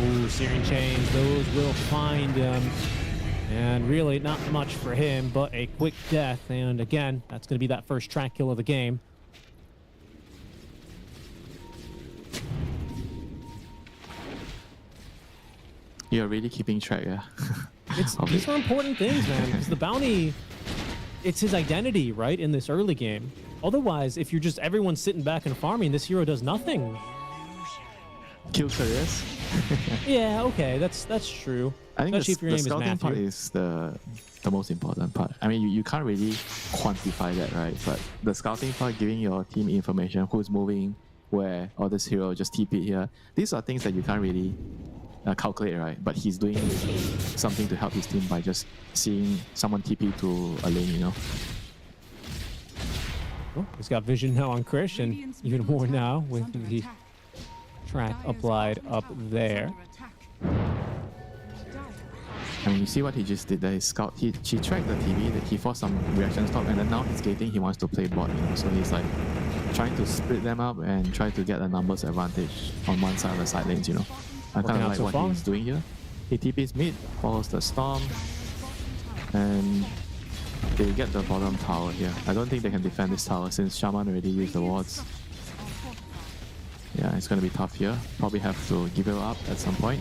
Ooh, Searing Chains. Those will find him. And really not much for him, but a quick death. And again, that's going to be that first track kill of the game. You're really keeping track, yeah. These are important things, man, because the bounty, it's his identity, right, in this early game. Otherwise, if you're just everyone sitting back and farming, this hero does nothing. Kill careers. Yeah, okay, that's true. I think Especially if your the name is scouting part Matthew. is the most important part. I mean, you can't really quantify that, right? But the scouting part, giving your team information, who's moving, where, or this hero just TP here. These are things that you can't really calculate, right? But he's doing something to help his team by just seeing someone TP to a lane, you know? Oh, he's got vision now on Krish, and Radiant's even middle more tower now is with under the attack. track Dire's applied bottom up tower is there. under attack. Dire I mean, you see what he just did there. His scout, he tracked the TV, that he forced some reaction stop, and then now he's gating, he wants to play bot, you know? So he's like trying to split them up and try to get a numbers advantage on one side of the side lanes, you know? I Working kind out of like so what far. he's doing here. He TP's mid, follows the storm, and they get the bottom tower here. I don't think they can defend this tower since Shaman already used the wards. Yeah, it's gonna be tough here. Probably have to give it up at some point.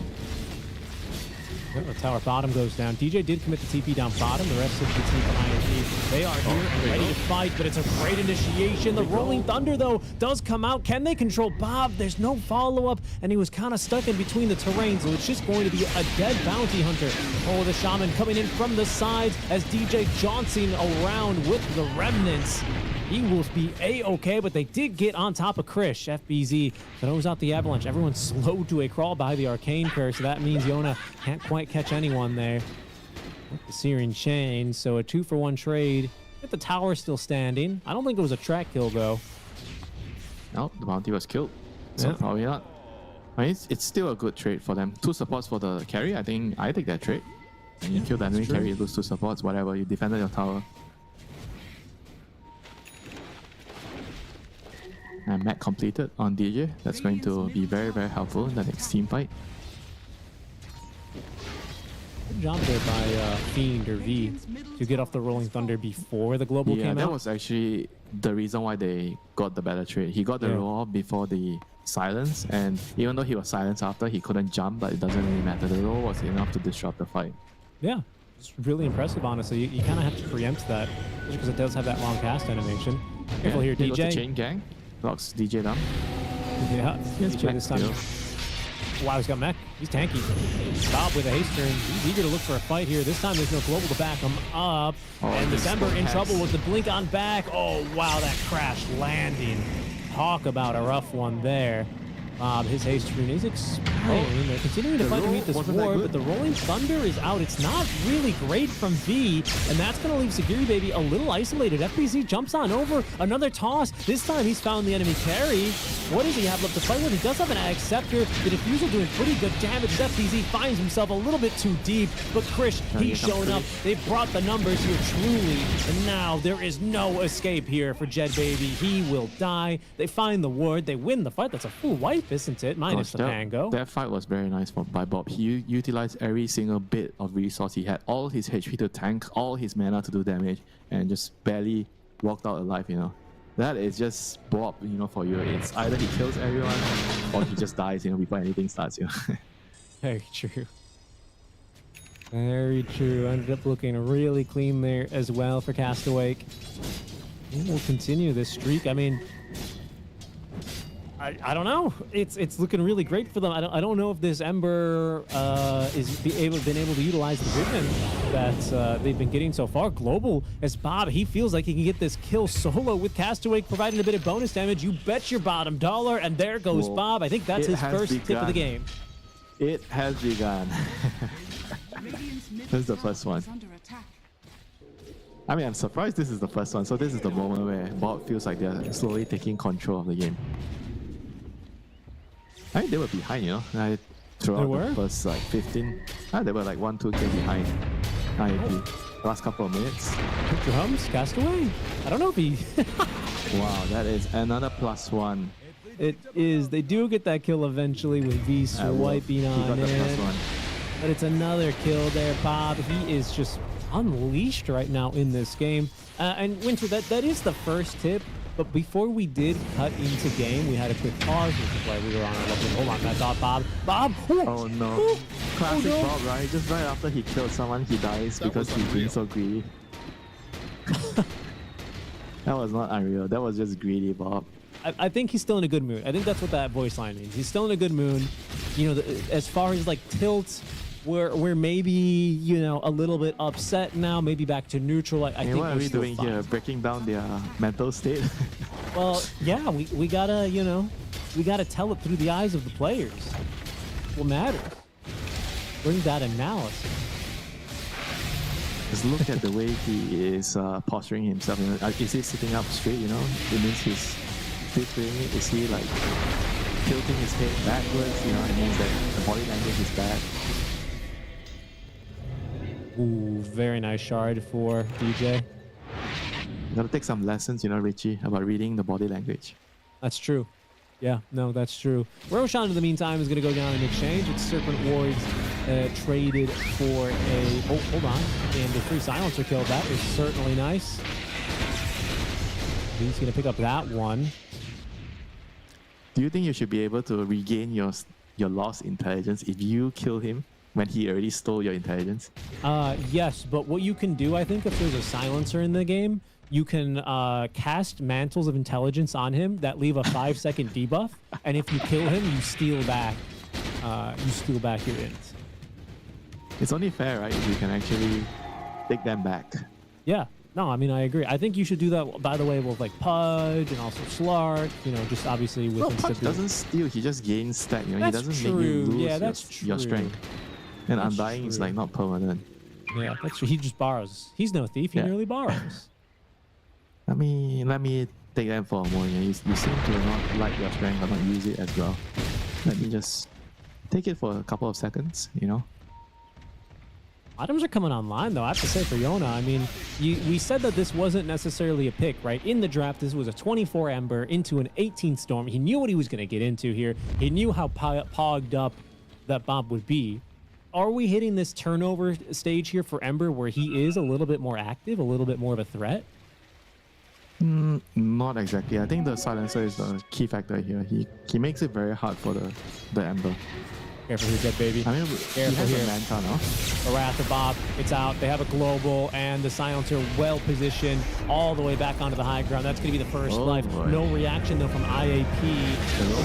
The tower bottom goes down. DJ did commit the TP down bottom. The rest of the team from INT, they are here and ready to fight, but it's a great initiation. The Rolling Thunder, though, does come out. Can they control Bob? There's no follow-up, and he was kind of stuck in between the terrains, so it's just going to be a dead bounty hunter. Oh, the Shaman coming in from the sides as DJ Johnson around with the remnants. He will be A-okay, but they did get on top of Krish. FBZ throws out the avalanche. Everyone's slowed to a crawl by the arcane curse, so that means Yona can't quite catch anyone there. With the Searing Chain, so a 2-for-1 trade. With the tower still standing. I don't think it was a track kill, though. No, the bounty was killed. So Yeah. probably not. I mean, it's still a good trade for them. 2 supports for the carry. I think I take that trade. And you kill the enemy carry, you lose 2 supports, whatever. You defended your tower. And Mac completed on DJ. That's going to be very, very helpful in the next team fight. Good job there by Fiend or V to get off the Rolling Thunder before the global Yeah, came that out. was actually the reason why they got the better trade. He got the Yeah. roar before the silence, and even though he was silenced after, he couldn't jump, but it doesn't really matter. The roar was enough to disrupt the fight. Yeah, it's really impressive, honestly. You kind of have to preempt that, just because it does have that long cast animation. Careful here, He goes to DJ. chain gang, blocks DJ down. Yeah, Yes, DJ Mac this time. still. Wow, he's got mech. He's tanky. Bob with a haste turn. He's eager to look for a fight here. This time there's no global to back him up. Oh, and he's December in so trouble fast. with the blink on back. Oh, wow, that crash landing. Talk about a rough one there. Bob, his haste turn is expiring. They're continuing to The fight to roll meet this wasn't that ward, good. but the Rolling Thunder is out. It's not really great from V, and that's going to leave Sagiri Baby a little isolated. FBZ jumps on over. Another toss. This time he's found the enemy carry. What does he have left to fight with? He does have an Ag Scepter. The Diffusal doing pretty good damage. FBZ finds himself a little bit too deep, but Krish, he's get showing up. They've brought the numbers here truly, and now there is no escape here for Jed Baby. He will die. They find the ward. They win the fight. That's a full wipe, isn't it? Minus the Pango. That fight was very nice by Bob. He utilized every single bit of resource he had, all his HP to tank, all his mana to do damage, and just barely walked out alive, you know. That is just Bob, you know, for you. It's either he kills everyone or he just dies, you know, before anything starts, you know. Very true. Very true. Ended up looking really clean there as well for Castaway. And we'll continue this streak. I mean, I don't know. It's looking really great for them. I don't know if this Ember been able to utilize the vision that they've been getting so far. Global as Bob, he feels like he can get this kill solo with Castaway, providing a bit of bonus damage. You bet your bottom dollar, and there goes Whoa. Bob. I think that's It his has first tip of the begun. game. It has begun. Radiant's middle This is the tower first one. is under attack. I mean, I'm surprised this is the first one. So this is the moment where Bob feels like they're slowly taking control of the game. I think they were behind, you know. Throughout They were? the first like 15. They were like 1-2k behind IAP. Last couple of minutes. Drums, Castaway. I don't know if he. Wow, that is another +1. It is. They do get that kill eventually with V swiping He on got the it. +1. But it's another kill there, Bob. He is just unleashed right now in this game. And Winter, that is the first tip. But before we did cut into game, we had a quick pause, which is why we were on our level. Hold on, that's off, Bob. Bob! Oh no. Oh, Classic no. Bob, right? Just right after he killed someone, he dies because he's being so greedy. That was not unreal. That was just greedy, Bob. I think he's still in a good mood. I think that's what that voice line means. He's still in a good mood. You know, as far as like tilts, we're maybe, you know, a little bit upset now, maybe back to neutral. I Hey, think what are we're we still doing fine. here? Breaking down their mental state? Well, yeah, we gotta, you know, we gotta tell it through the eyes of the players. What matters? Bring that analysis. Just look at the way he is posturing himself. You know, is he sitting up straight? You know, it means he's filtering it. Is he like tilting his head backwards? You know, it means that the body language is bad. Ooh, very nice shard for DJ. You gotta take some lessons, you know, Richie, about reading the body language. That's true. Yeah, no, that's true. Roshan, in the meantime, is going to go down in exchange. It's Serpent Wards traded for a... Oh, hold on. And the free silencer kill. That is certainly nice. He's going to pick up that one. Do you think you should be able to regain your lost intelligence if you kill him? when he already stole your intelligence? Yes, but what you can do, I think, if there's a silencer in the game, you can cast mantles of intelligence on him that leave a 5-second debuff, and if you kill him, you steal back your int. It's only fair, right? If you can actually take them back. Yeah. No, I mean, I agree. I think you should do that, by the way, with like Pudge and also Slark, you know, just obviously with No, Punch doesn't steal, he just gains stack, you know, That's he doesn't make you true. lose Yeah, that's your true. strength. And That's Undying is true. like not permanent. Yeah, that's true. He just borrows. He's no thief. He Yeah. merely borrows. Let me take them for a moment. You seem to not like your strength or not use it as well. Let me just take it for a couple of seconds, you know? Items are coming online, though. I have to say for Yona, I mean, we said that this wasn't necessarily a pick, right? In the draft, this was a 24 Ember into an 18 Storm. He knew what he was going to get into here. He knew how pogged up that Bob would be. Are we hitting this turnover stage here for Ember where he is a little bit more active, a little bit more of a threat? Not exactly. I think the silencer is the key factor here. He makes it very hard for the Ember. Careful here, Jet Baby. I mean, he Careful has here. a Manta, no? The Wrath of Bob, it's out. They have a global, and the silencer well positioned all the way back onto the high ground. That's going to be the first Oh, life. boy. No reaction, though, from IAP.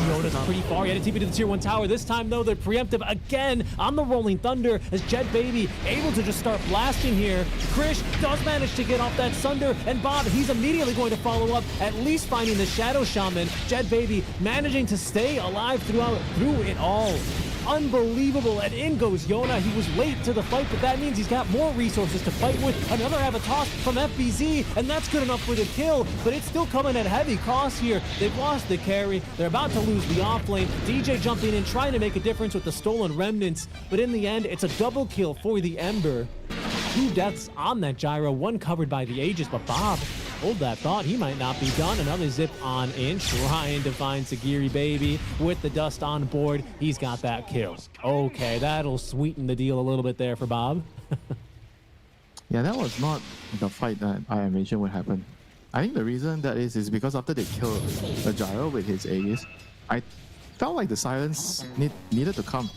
Yoda's pretty far. He had a TP to the tier 1 tower. This time, though, they're preemptive again on the Rolling Thunder as Jet Baby able to just start blasting here. Krish does manage to get off that Sunder, and Bob, he's immediately going to follow up, at least finding the Shadow Shaman. Jet Baby managing to stay alive through it all. Unbelievable, and in goes Yona. He was late to the fight, but that means he's got more resources to fight with. Another Avatar from FBZ, and that's good enough for the kill, but it's still coming at heavy cost here. They've lost the carry. They're about to lose the offlane. DJ jumping in, trying to make a difference with the stolen remnants, but in the end, it's a double kill for the Ember. 2 deaths on that gyro, 1 covered by the Aegis, but Bob, hold that thought, he might not be done. Another zip on in, trying to find Sagiri Baby with the dust on board. He's got that kill. Okay, that'll sweeten the deal a little bit there for Bob. Yeah, that was not the fight that I envisioned would happen. I think the reason that is because after they killed the gyro with his Aegis, I felt like the silence needed to come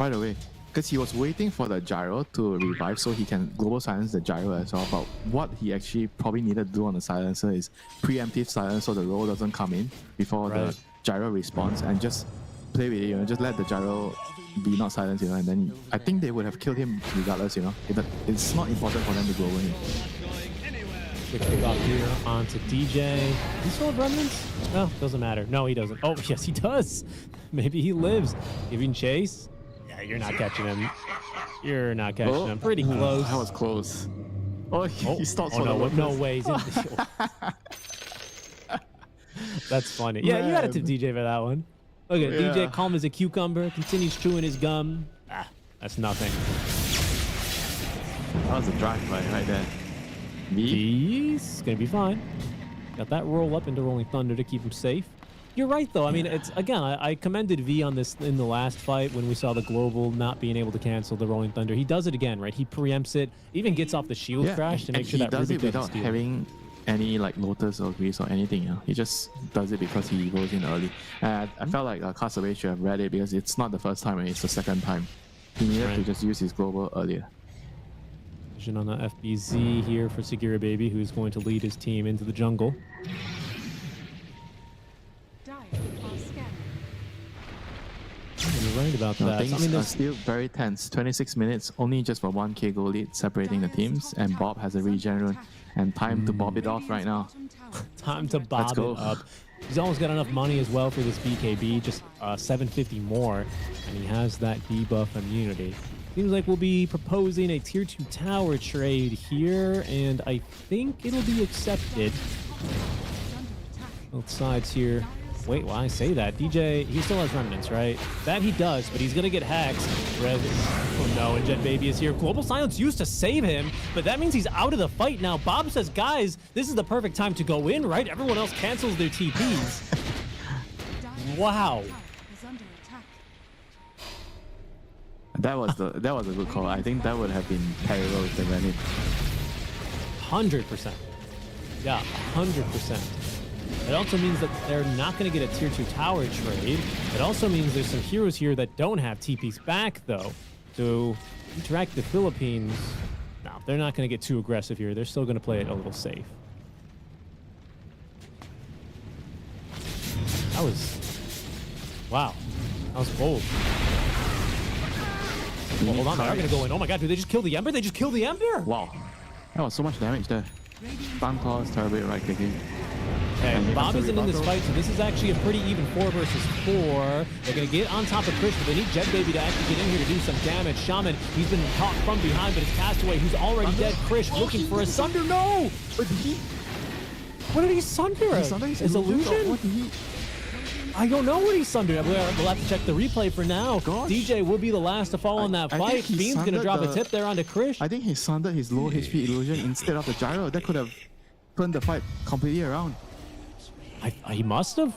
right away. Because he was waiting for the gyro to revive so he can global silence the gyro as well. But what he actually probably needed to do on the silencer is preemptive silence so the roll doesn't come in before the gyro responds, and just play with it, you know, just let the gyro be not silenced, you know, and then I think they would have killed him regardless, you know. It's not important for them to go over him. Quick pick off here onto DJ. Does he still have remnants? No, doesn't matter. No, he doesn't. Oh, yes, he does. Maybe he lives. Giving chase. Yeah, you're not catching him. You're not catching him. Pretty close. That was close. Oh, he stopped for no, the no way. He's in That's funny. Yeah, you got it to DJ for that one. Look at DJ, calm as a cucumber, continues chewing his gum. Ah, that's nothing. That was a drive-by right there. He's gonna be fine. Got that roll up into Rolling Thunder to keep him safe. You're right, though. I mean, it's again, I commended V on this in the last fight when we saw the global not being able to cancel the Rolling Thunder. He does it again, right? He preempts it, even gets off the shield crash to make sure that does Rubik it without doesn't steal. having any like Lotus or Grease or anything, you know? He just does it because he goes in early. And I felt like Castaway should have read it because it's not the first time, it's the second time. He needed to just use his global earlier. Vision on the FBZ here for Segura Baby, who's going to lead his team into the jungle. You're right about that. Things I mean, are there's still very tense. 26 minutes, only just for 1k goal lead separating the teams, and Bob has a regen and time to bob it off right now. time to bob go. it up. He's almost got enough money as well for this BKB, just 750 more, and he has that debuff immunity. Seems like we'll be proposing a tier 2 tower trade here, and I think it'll be accepted. Both sides here. Wait, why I say that? DJ, he still has remnants, right? That he does, but he's gonna get hexed. Oh no, and Jet Baby is here. Global Silence used to save him, but that means he's out of the fight now. Bob says, guys, this is the perfect time to go in, right? Everyone else cancels their TPs. Wow. That was a good call. I think that would have been terrible if they ran it. 100%. Yeah, 100%. It also means that they're not going to get a tier 2 tower trade. It also means there's some heroes here that don't have TPs back, though. to interact with the Philippines. No, they're not going to get too aggressive here. They're still going to play it a little safe. That was... Wow. That was bold. Well, hold on, they are going to go in. Oh my god, did they just kill the Ember? They just killed the Ember! Wow. That was so much damage there. Stun toss, turret right clicking. Okay, And Bob he has to isn't in this rebuttal. fight, so this is actually a pretty even 4 versus 4. They're going to get on top of Chris, but they need Jet Baby to actually get in here to do some damage. Shaman, he's been caught from behind, but it's Castaway who's already dead. Chris looking for a Sunder. No! But he... What did he Sunder? He sundered his His illusion? What did he... I don't know what he sundered. We'll have to check the replay for now. Gosh. DJ will be the last to fall in that I think fight. he Beam's going to sundered drop a the- tip there onto Krish. I think he sundered his low HP illusion instead of the gyro. That could have turned the fight completely around. He must have.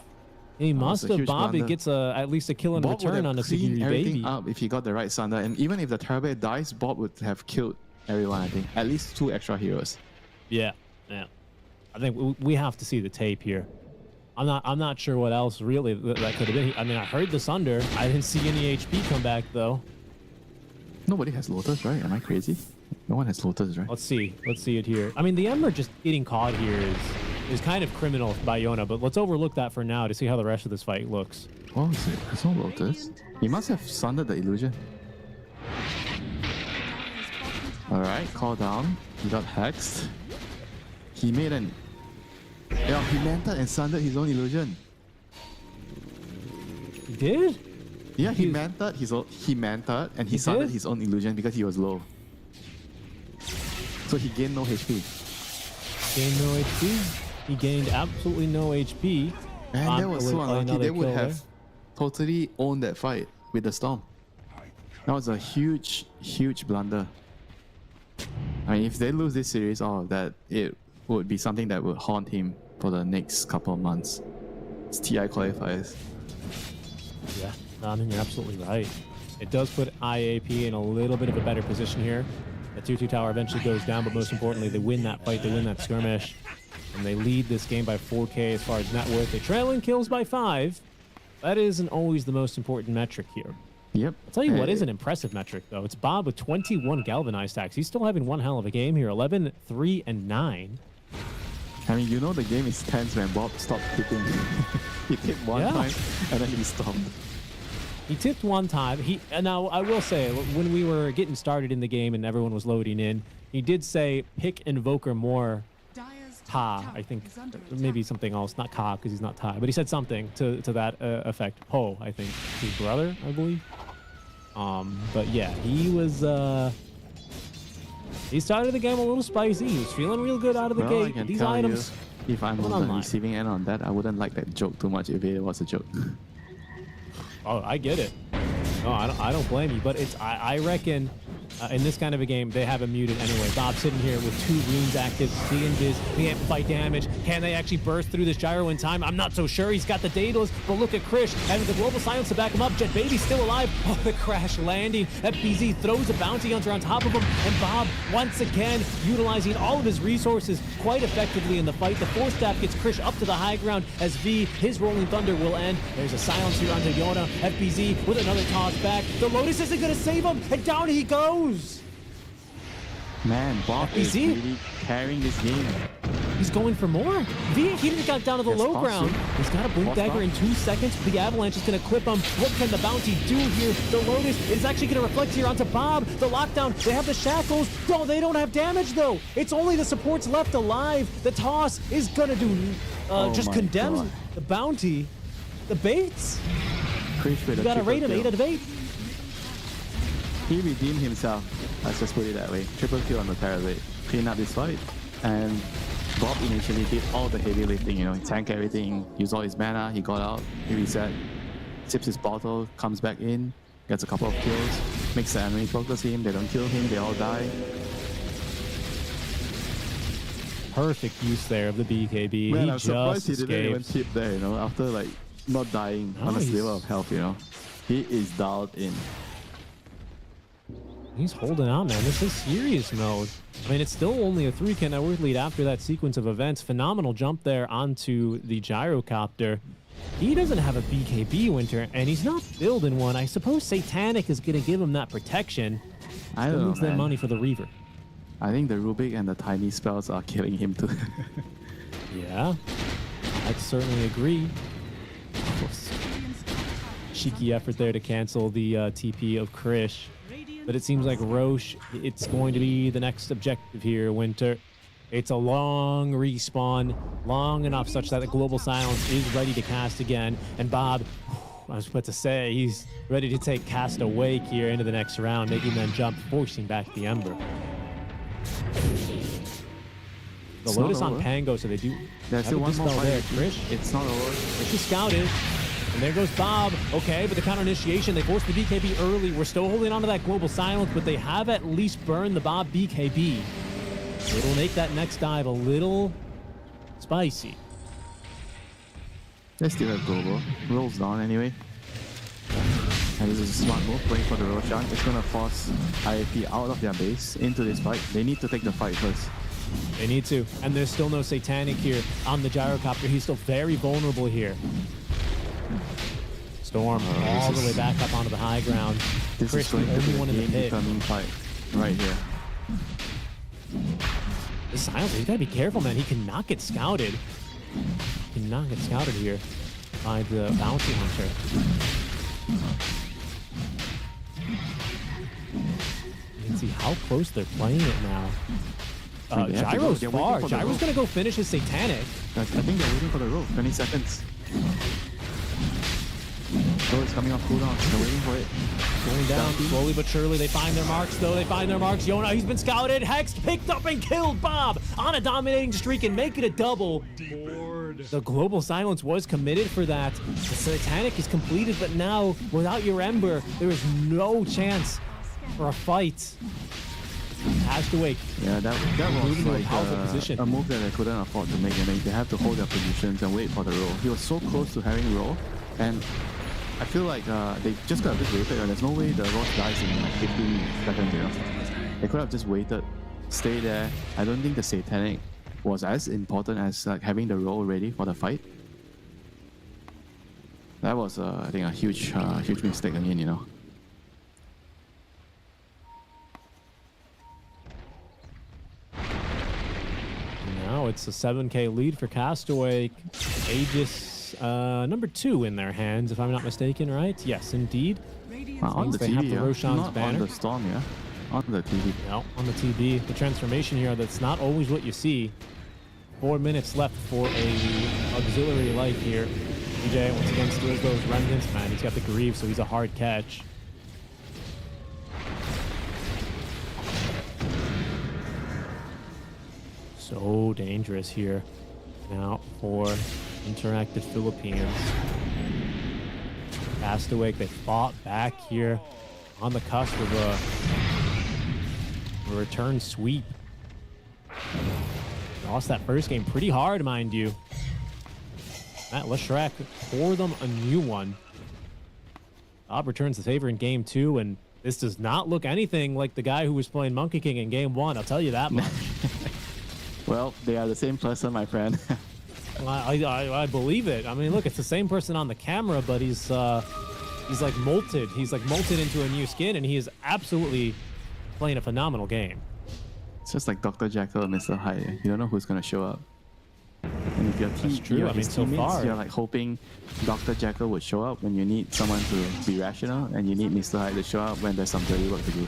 He must a have. huge Bobby blunder. gets at least a kill in Bob would return have on a cleaned Sagiri everything Baby. up if he got the right sunder. And even if the Terabit dies, Bob would have killed everyone, I think. At least 2 extra heroes. Yeah, yeah. I think we have to see the tape here. I'm not sure what else really that could have been. I mean, I heard the Sunder. I didn't see any HP come back though. Nobody has Lotus, right? Am I crazy? No one has Lotus, right? Let's see it here. I mean, the Ember just getting caught here is kind of criminal by Yona, but let's overlook that for now to see how the rest of this fight looks. What was it? There's no Lotus. He must have sundered the illusion. Alright, call down. He got hexed. He made an... Yeah, he manted and sundered his own illusion. He did? Yeah, he manted and he He sundered did? his own illusion because he was low. So he gained no HP. Gained no HP. He gained absolutely no HP. And that was so unlucky. Another They would kill have there. totally owned that fight with the Storm. That was a huge, huge blunder. I mean, if they lose this series, that it would be something that would haunt him for the next couple of months. It's TI qualifiers. Yeah, no, I mean, you're absolutely right. It does put IAP in a little bit of a better position here. The 2-2 tower eventually goes down, but most importantly, they win that fight, they win that skirmish, and they lead this game by 4K as far as net worth. They trail in kills by 5. That isn't always the most important metric here. Yep. I'll tell you what is an impressive metric, though. It's Bob with 21 galvanized stacks. He's still having one hell of a game here. 11, 3, and 9. I mean, you know the game is tense when Bob stopped tipping. He tipped one Yeah. time and then he stopped. He tipped one time. And now I will say, when we were getting started in the game and everyone was loading in, he did say pick Invoker more Dire's Ta, top I think. is under Maybe attack. something else. Not Ka, because he's not Thai. But he said something to that effect. Ho, I think. His brother, I believe. But yeah, he was... he started the game a little spicy. He was feeling real good out of the Well, I gate. can These tell items... you, if I'm Come on the online. receiving end on that, I wouldn't like that joke too much if it was a joke. Oh, I get it. No, I don't blame you. But I reckon in this kind of a game, they have him muted anyway. Bob sitting here with 2 runes active, the invis, the amplify damage. Can they actually burst through this gyro in time? I'm not so sure. He's got the Daedalus, but look at Krish having the global silence to back him up. Jet Baby's still alive. Oh, the crash landing. FBZ throws a bounty hunter on top of him, and Bob once again utilizing all of his resources quite effectively in the fight. The 4-staff gets Krish up to the high ground as V, his rolling thunder will end. There's a silence here onto Yona. FBZ with another toss back. The Lotus isn't going to save him, and down he goes. Man, Bob is FBZ? really carrying this game. He's going for more. V, he just got down to the Yes, low boss ground. soon. He's got a blink Boss dagger boss. in 2 seconds. The avalanche is going to clip him. What can the bounty do here? The Lotus is actually going to reflect here onto Bob. The lockdown, they have the shackles. No, they don't have damage though. It's only the supports left alive. The toss is going to do, Oh just my condemns God. the bounty. The baits. Krish with You a got to triple rate him kill. 8 out of 8. He redeemed himself. Let's just put it that way. Triple kill on the Terrorblade. Clean up this fight. And Bob initially did all the heavy lifting, he tanked everything, used all his mana, he got out, he reset, sips his bottle, comes back in, gets a couple of kills, makes the enemy focus him, they don't kill him, they all die. Perfect use there of the BKB. Man, he I'm surprised he just didn't even escapes. tip there, after not dying on a Nice. sliver of health, He is dialed in. He's holding out, man. This is serious mode. I mean, it's still only a 3K net worth lead after that sequence of events. Phenomenal jump there onto the gyrocopter. He doesn't have a BKB, Winter, and he's not building one. I suppose Satanic is going to give him that protection. I Still don't know, needs that man. money for the Reaver. I think the Rubik and the tiny spells are killing him too. Yeah, I'd certainly agree. Cheeky effort there to cancel the TP of Krish. But it seems like Roche, it's going to be the next objective here, Winter. It's a long respawn, long enough such that the Global Silence is ready to cast again. And Bob, I was about to say, he's ready to take Cast Awake here into the next round, making them jump, forcing back the Ember. The It's Lotus not on over. Pango, so they do There's have still a one more dispel fight. there. Krish, It's not over. Krish is scouted. And there goes Bob. Okay, but the counter initiation, they forced the BKB early. We're still holding on to that Global Silence, but they have at least burned the Bob BKB. It'll make that next dive a little spicy. They still have global. Rolls down anyway. And this is a smart move going for the Roshan. It's gonna force IAP out of their base into this fight. They need to take the fight first. They need to. And there's still no Satanic here on the Gyrocopter. He's still very vulnerable here. Storm all the way back up onto the high ground. This Krish, is going the to only be a one in the pit. game-determining fight right here. The Silence, he's got to be careful, man. He cannot get scouted. He cannot get scouted here by the Bounty Hunter. You can see how close they're playing it now. They have to go. Gyro's They're waiting far. for the Gyro's rope. going to go finish his Satanic. I think they're waiting for the rope. 20 seconds. Oh, it's coming off cooldown. They're waiting for it. Going down slowly but surely. They find their marks, though. They find their marks. Yona, he's been scouted. Hex picked up and killed Bob on a dominating streak and make it a double. The Global Silence was committed for that. The Satanic is completed, but now, without your Ember, there is no chance for a fight. Cast Awake. Yeah, that was Moving to a like powerful position. a move that they couldn't afford to make, and they have to hold their positions and wait for the roll. He was so close to having roll, and I feel like they just got a bit waited, and there's no way the Roche dies in like 15 seconds, you know. They could have just waited, stay there. I don't think the Satanic was as important as like having the roll ready for the fight. That was, I think, a huge mistake again, you know. Now it's a 7K lead for Castaway. Aegis number 2 in their hands, if I'm not mistaken, right? Yes, indeed. On the They have TV, the yeah. Roshan's Not banner. on the Storm, yeah. On the TV. No, on the TB. The transformation here, that's not always what you see. 4 minutes left for a auxiliary life here. DJ once again steals those remnants. Man, he's got the Grieve, so he's a hard catch. So dangerous here now for Interactive Philippines. Castaway, they fought back here on the cusp of a return sweep. Lost that first game pretty hard, mind you. Matt Leshrek for them a new one. Bob returns the favor in game 2, and this does not look anything like the guy who was playing Monkey King in game 1, I'll tell you that much. Well, they are the same person, my friend. I believe it. I mean, look, it's the same person on the camera, but he's like molted. He's like molted into a new skin, and he is absolutely playing a phenomenal game. It's just like Dr. Jekyll and Mr. Hyde. You don't know who's gonna show up. And if your team, true. I mean, so far. you're like hoping Dr. Jekyll would show up when you need someone to be rational, and you need Mr. Hyde to show up when there's some dirty work to do.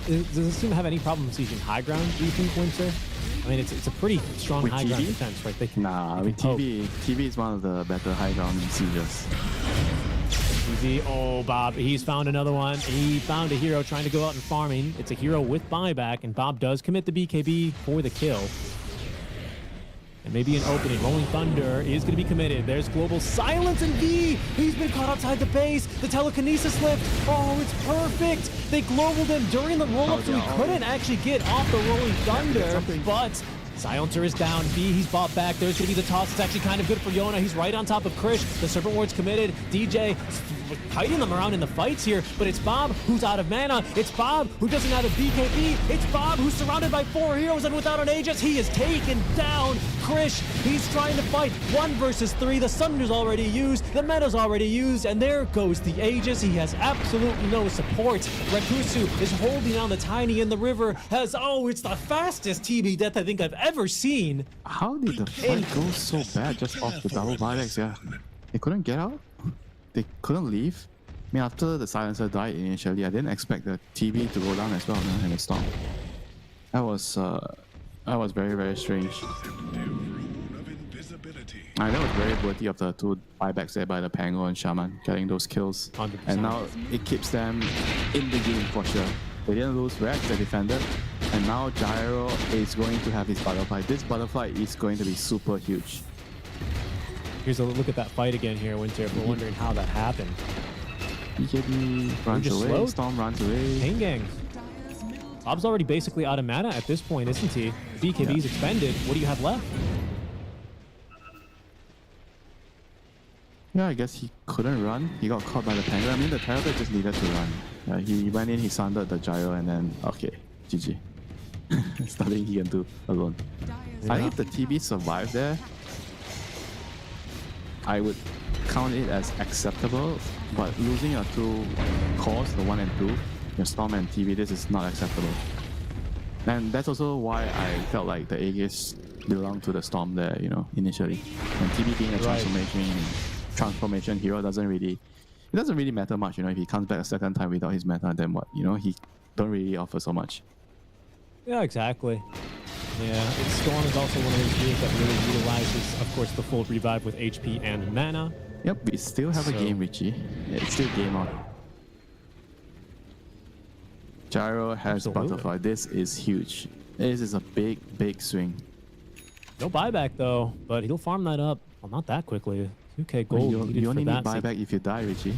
Does this team have any problem sieging high ground, do you think, Winter? I mean, it's a pretty strong With high ground TV? defense, right? Nah, they with can poke. TV is one of the better high ground sieges. Easy. Oh, Bob, he's found another one. He found a hero trying to go out and farming. It's a hero with buyback, and Bob does commit the BKB for the kill. And maybe an opening. Rolling Thunder is going to be committed. There's Global Silence and V. He's been caught outside the base. The telekinesis lift. Oh, it's perfect. They globaled him during the roll-up, so he couldn't actually get off the Rolling Thunder. But Silencer is down. V, he's bought back. There's going to be the toss. It's actually kind of good for Yona. He's right on top of Krish. The Serpent Ward's committed. DJ kiting them around in the fights here, but it's Bob who's out of mana. It's Bob who doesn't have a BKB. It's Bob who's surrounded by 4 heroes, and without an Aegis, he is taken down. Krish, he's trying to fight 1 versus 3. The Sunder's already used, the meta's already used, and there goes the Aegis. He has absolutely no support. Rakusu is holding on the Tiny in the river. It's the fastest TB death I think I've ever seen. How did the fight go so bad just off the double buybacks? Yeah, they couldn't get out. They couldn't leave. I mean, after the silencer died initially, I didn't expect the TB to go down as well, and it stopped. That was very, very strange. That was very worthy of the 2 buybacks there by the Pango and Shaman, getting those kills. 100%. And now it keeps them in the game for sure. They didn't lose Rex, they defended. And now Gyro is going to have his butterfly. This butterfly is going to be super huge. Here's a look at that fight again here, Winter, if we're wondering how that happened. BKB runs just away, slowed. Storm runs away. Pain Gang. Bob's already basically out of mana at this point, isn't he? BKB's expended. What do you have left? Yeah, I guess he couldn't run. He got caught by the Pango. I mean, the Terrorblade just needed to run. He went in, he sundered the Gyro, and then, okay, GG. There's nothing he can do alone. I think if the TB survived there, I would count it as acceptable, but losing your 2 cores, the 1 and 2, your Storm and TB, this is not acceptable. And that's also why I felt like the Aegis belonged to the Storm there, initially. And TB being a transformation hero doesn't really matter much, if he comes back a second time without his meta, then what? He don't really offer so much. Yeah, exactly. Yeah, Storm is also one of those heroes that really utilizes, of course, the full revive with HP and mana. Yep, we still have a game, Richie. It's still game on. Gyro has butterfly. This is huge. This is a big, big swing. No buyback though, but he'll farm that up. Well, not that quickly. 2k gold. You only need buyback if you die, Richie.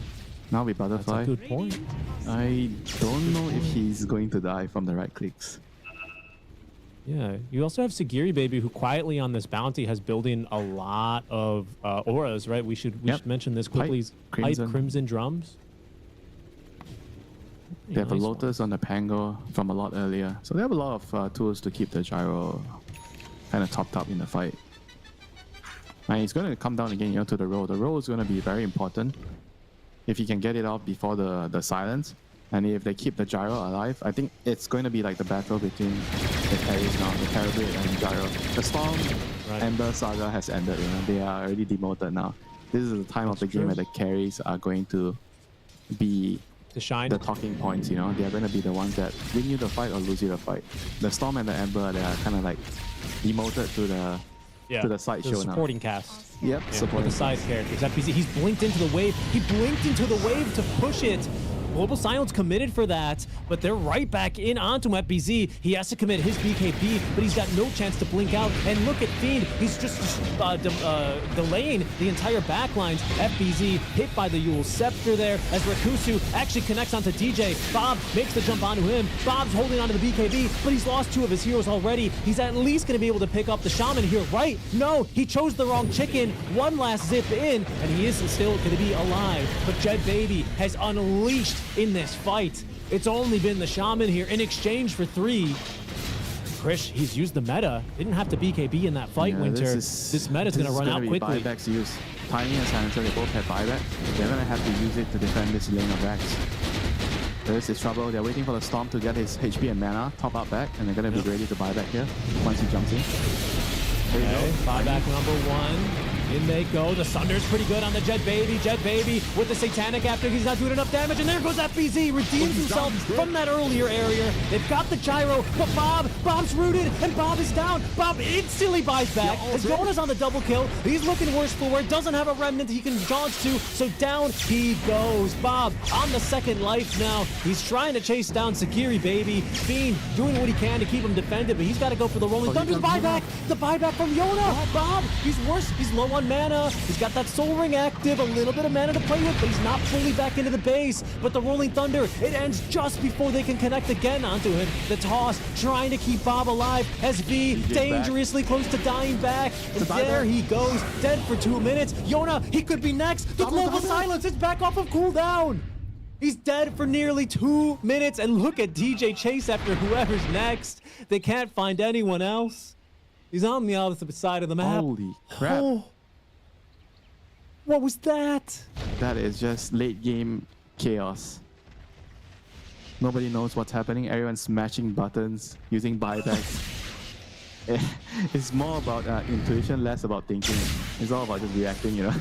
Now with butterfly. That's a good point. I don't know if he's going to die from the right clicks. Yeah, you also have Sagiri Baby, who quietly on this bounty has building a lot of auras, right? We should mention this quickly. Hype Crimson Drums. They have a Lotus on the Pango from a lot earlier. So they have a lot of tools to keep the Gyro kind of topped up in the fight. And he's going to come down again to the roll. The roll is going to be very important if he can get it out before the silence. And if they keep the Gyro alive, I think it's going to be like the battle between the carries now, the Terrorblade and Gyro. The Storm Ember Saga has ended, they are already demoted now. This is the time of the game where the carries are going to be the talking points, They are going to be the ones that win you the fight or lose you the fight. The Storm and the Ember, they are kind of like demoted to the sideshow now. Supporting cast. Yep, supporting the side characters. FBZ, he's blinked into the wave. He blinked into the wave to push it. Global Silence committed for that, but they're right back in onto him at BZ. He has to commit his BKB, but he's got no chance to blink out. And look at Fiend, he's just delaying the entire backlines. FBZ hit by the Yule Scepter there as Rakusu actually connects onto DJ. Bob makes the jump onto him. Bob's holding onto the BKB, but he's lost 2 of his heroes already. He's at least going to be able to pick up the Shaman here, right? No, he chose the wrong chicken. One last zip in, and he is still going to be alive. But Jed Baby has unleashed in this fight. It's only been the Shaman here in exchange for 3. Krish, he's used the meta. Didn't have to BKB in that fight, Winter. This meta's going to run out quickly. Buybacks used. Tiny and Silencer, they both have buyback. They're going to have to use it to defend this lane of Rex. There's his trouble. They're waiting for the Storm to get his HP and mana, top up back, and they're going to be ready to buy back here once he jumps in. There you go. Buyback number 1. In they go. The Sunder's pretty good on the Jed Baby. Jed Baby with the Satanic after he's not doing enough damage. And there goes FBZ. Redeems himself from that earlier area. They've got the Gyro, but Bob's rooted, and Bob is down. Bob instantly buys back. As Jonas on the double kill. He's looking worse for wear. Doesn't have a remnant he can jaunt to. So down he goes. Bob on the second life now. He's trying to chase down Sagiri Baby. Fiend doing what he can to keep him defended, but he's got to go for the Rolling Thunder's buyback. The buyback from Yona. Bob, he's worse. He's low on on mana. He's got that Soul Ring active, a little bit of mana to play with, but he's not fully back into the base. But the Rolling Thunder, it ends just before they can connect again onto him. The toss, trying to keep Bob alive. SV dangerously close to dying back. And there he goes, dead for 2 minutes. Yona, he could be next. The Global Silence is back off of cooldown. He's dead for nearly 2 minutes. And look at DJ Chase after whoever's next. They can't find anyone else. He's on the opposite side of the map. Holy crap. Oh, what was that? That is just late game chaos. Nobody knows what's happening. Everyone's smashing buttons, using buybacks. It's more about intuition, less about thinking. It's all about just reacting, you know.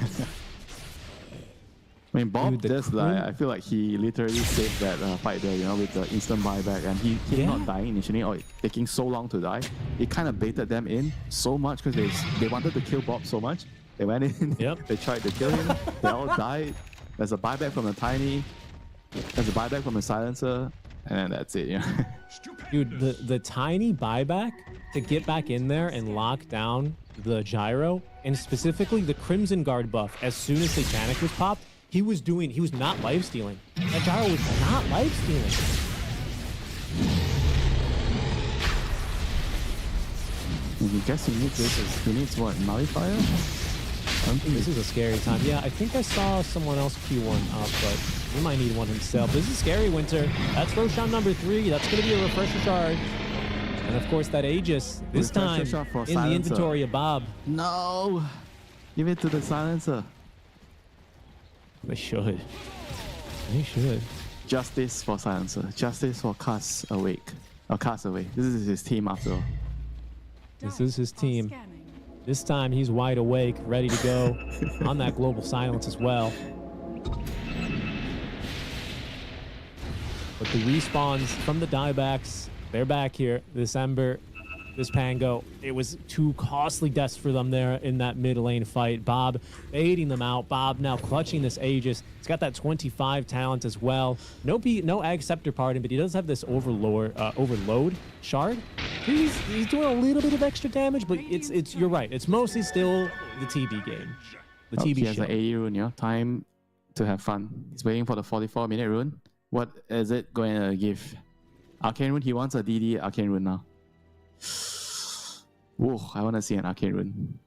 I mean, Bob Dude, just like, I feel like he literally saved that fight there, you know, with the instant buyback, and he not dying initially or taking so long to die. It kind of baited them in so much because they wanted to kill Bob so much. They went in, they tried to kill him, they all died. There's a buyback from the Tiny, there's a buyback from the Silencer, and then that's it, you know. Dude, the Tiny buyback to get back in there and lock down the gyro, and specifically the Crimson Guard buff, as soon as Satanic was popped, he was not life-stealing. That gyro was not life-stealing. I guess he needs this. He needs what? Qualifier? This is a scary time. Yeah, I think I saw someone else Q1 up, but he might need one himself. This is scary, Winter. That's Roshan number 3. That's going to be a refresher charge. And of course, that Aegis, this time in Silencer. the inventory of Bob. No! Give it to the Silencer. They should. They should. Justice for Silencer. Justice for Cast Awake. Or Cast Away. This is his team after all. This is his team. This time he's wide awake, ready to go on that Global Silence as well. But the respawns from the diebacks, they're back here. This Ember, this Pango, it was 2 costly deaths for them there in that mid lane fight. Bob baiting them out. Bob now clutching this Aegis. He's got that 25 talent as well. No Ag Scepter pardon, but he does have this overload shard. He's doing a little bit of extra damage, but it's you're right. It's mostly still the TB game. The TB he has show. an AE rune, yeah. Time to have fun. He's waiting for the 44-minute rune. What is it going to give? Arcane rune. He wants a DD Arcane rune now. Whoa, I want to see an Arcane rune.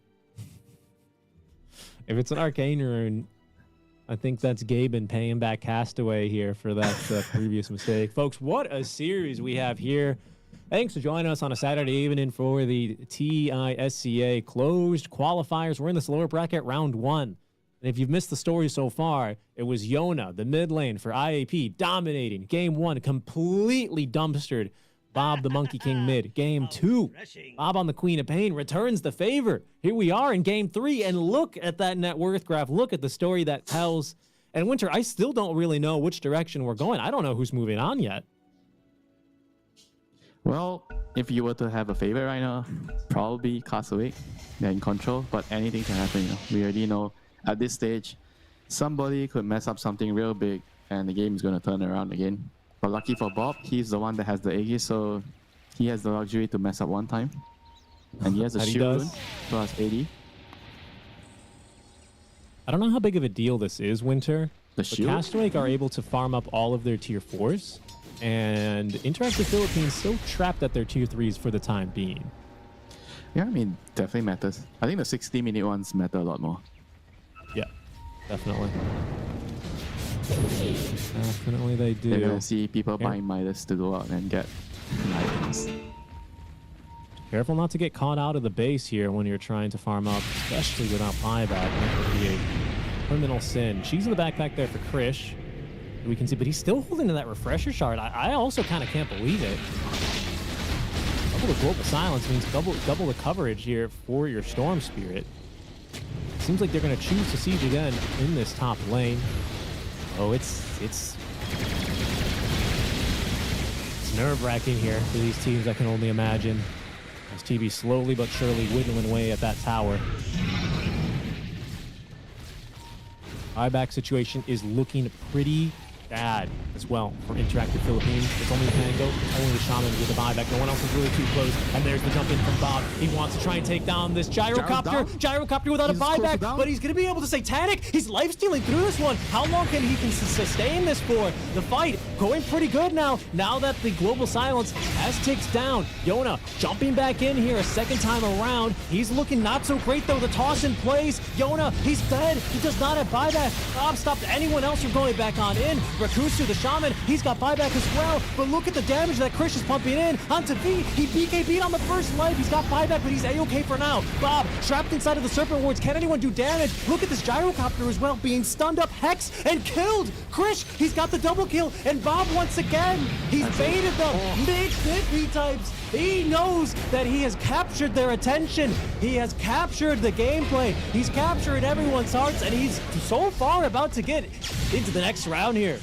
If it's an Arcane rune, I think that's Gaben paying back Castaway here for that previous mistake. Folks, what a series we have here. Thanks for joining us on a Saturday evening for the TISCA closed qualifiers. We're in this lower bracket round 1. And if you've missed the story so far, it was Yona, the mid lane for IAP, dominating. Game 1, completely dumpstered Bob the Monkey King mid. Game 2, Bob on the Queen of Pain returns the favor. Here we are in Game 3, and look at that net worth graph. Look at the story that tells. And Winter, I still don't really know which direction we're going. I don't know who's moving on yet. Well, if you were to have a favorite right now, probably Castaway. They're in control, but anything can happen, you know. We already know at this stage, somebody could mess up something real big and the game is going to turn around again. But lucky for Bob, he's the one that has the Aegis, so he has the luxury to mess up one time. And he has a shield rune plus 80. I don't know how big of a deal this is, Winter. The but shield? Castaway are able to farm up all of their tier 4s. And Interactive Philippines still trapped at their tier 3s for the time being. Yeah, I mean, definitely matters. I think the 60-minute ones matter a lot more. Yeah, definitely. Definitely they do. You're going to see people buying Midas to go out and get items. Careful not to get caught out of the base here when you're trying to farm up, especially without buyback. That would be a criminal sin. She's in the backpack there for Krish. We can see, but he's still holding to that refresher shard. I also kind of can't believe it. Double the Global Silence means double the coverage here for your Storm Spirit. Seems like they're going to choose to siege again in this top lane. Oh, it's nerve-wracking here for these teams, I can only imagine. As TB slowly but surely whittling away at that tower. Buyback situation is looking pretty bad as well for Interactive Philippines. It's only Tango, only the Shaman with the buyback. No one else is really too close. And there's the jump in from Bob. He wants to try and take down this Gyrocopter. Gyrocopter without a buyback, but he's going to be able to Satanic. He's life-stealing through this one. How long can he sustain this for? The fight going pretty good now. Now that the Global Silence has ticked down. Yona jumping back in here a second time around. He's looking not so great though. The toss in place. Yona, he's dead. He does not have buyback. Bob stopped anyone else from going back on in. Rakusu, the Shaman, he's got buyback as well. But look at the damage that Krish is pumping in onto V. He BKB'd on the first life. He's got buyback, but he's A-okay for now. Bob trapped inside of the Serpent Wards. Can anyone do damage? Look at this Gyrocopter as well, being stunned up, Hex, and killed. Krish, he's got the double kill. And Bob once again, he's baited them. Big V-types. He knows that he has captured their attention. He has captured the gameplay. He's captured everyone's hearts, and he's so far about to get into the next round here.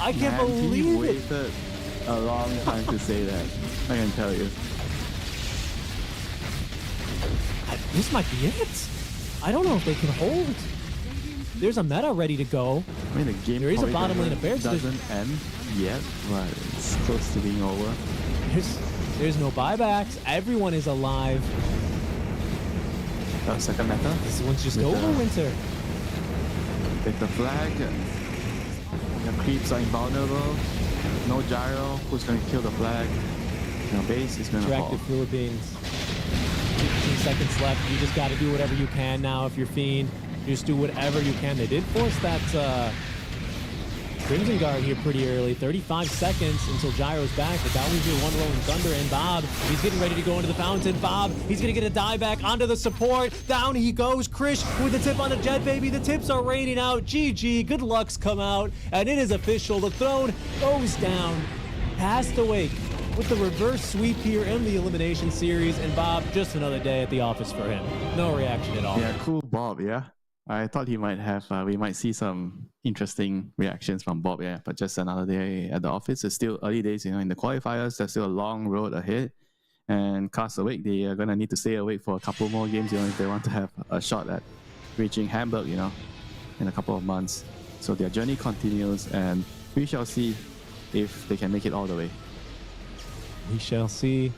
I can't believe he it. waited a long time to say that. I can tell you. This might be it. I don't know if they can hold. There's a meta ready to go. I mean, the game There is a bottom lane of Bears. doesn't end yet, but it's close to being over. There's no buybacks. Everyone is alive. Second meta. This one's just With over, the- Winter. With the flag, the creeps are invulnerable. No gyro. Who's going to kill the flag? Your base is going to fall. Interactive Philippines. 15 seconds left. You just got to do whatever you can now if you're Fiend. Just do whatever you can. They did force that Crimson Guard here pretty early. 35 seconds until Gyro's back, but that was your one Rolling Thunder. And Bob, he's getting ready to go into the fountain. Bob, he's going to get a die back onto the support. Down he goes. Krish with the tip on the Jet, baby. The tips are raining out. GG. Good luck's come out. And it is official. The throne goes down. Past the wake with the reverse sweep here in the Elimination Series. And Bob, just another day at the office for him. No reaction at all. Yeah, cool Bob, yeah. I thought he might have, we might see some interesting reactions from Bob, yeah, but just another day at the office. It's still early days, in the qualifiers. There's still a long road ahead. And Cast Awake, they are going to need to stay awake for a couple more games, if they want to have a shot at reaching Hamburg, in a couple of months. So their journey continues, and we shall see if they can make it all the way. We shall see.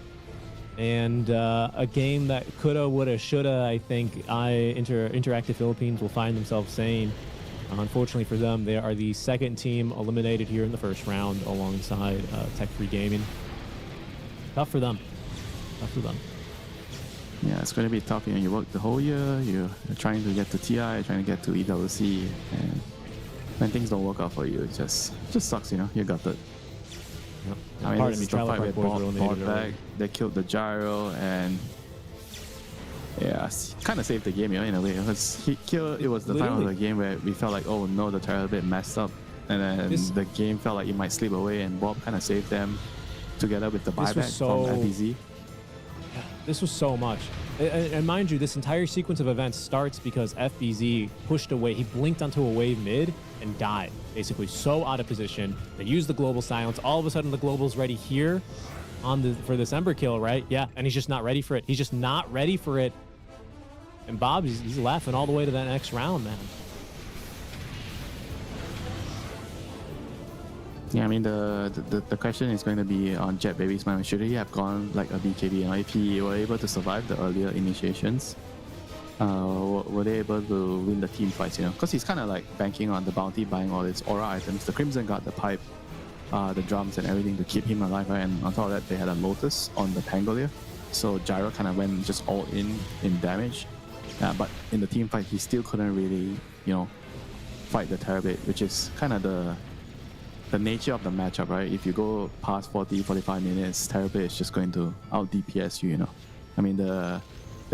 And a game that coulda, woulda, shoulda, I think Interactive Philippines will find themselves saying. Unfortunately for them, they are the second team eliminated here in the first round alongside Tech Free Gaming. Tough for them. Tough for them. Yeah, it's going to be tough. You work the whole year, you're trying to get to TI, trying to get to EWC, and when things don't work out for you, it just sucks, you got it. Yep. I mean, Pardon this me, is the Trailer fight Park with Boys were eliminated back. early. They killed the gyro, and yeah, kind of saved the game, in a way. Because it was the time of the game where we felt like, oh no, the Terror bit messed up, and then the game felt like it might slip away, and Bob kind of saved them together with the buyback from FBZ. This was so much. And mind you, this entire sequence of events starts because FBZ pushed away. He blinked onto a wave mid and died. Basically, so out of position. They used the global silence. All of a sudden, the global's ready here for this Ember kill, right? Yeah, and he's just not ready for it. He's just not ready for it. And Bob, he's laughing all the way to that next round, man. Yeah, I mean, the question is going to be on Jet Baby's mind. Should he have gone like a BKB? If he were able to survive the earlier initiations, were they able to win the team fights, Because he's kind of like banking on the bounty, buying all these aura items. The Crimson got the pipe, the drums and everything to keep him alive, right? And on top of that, they had a Lotus on the Pangolier. So Gyro kind of went just all in damage. But in the team fight, he still couldn't really, fight the Terrabit, which is kind of the nature of the matchup, right? If you go past 40, 45 minutes, Terrabit is just going to out DPS you, I mean, the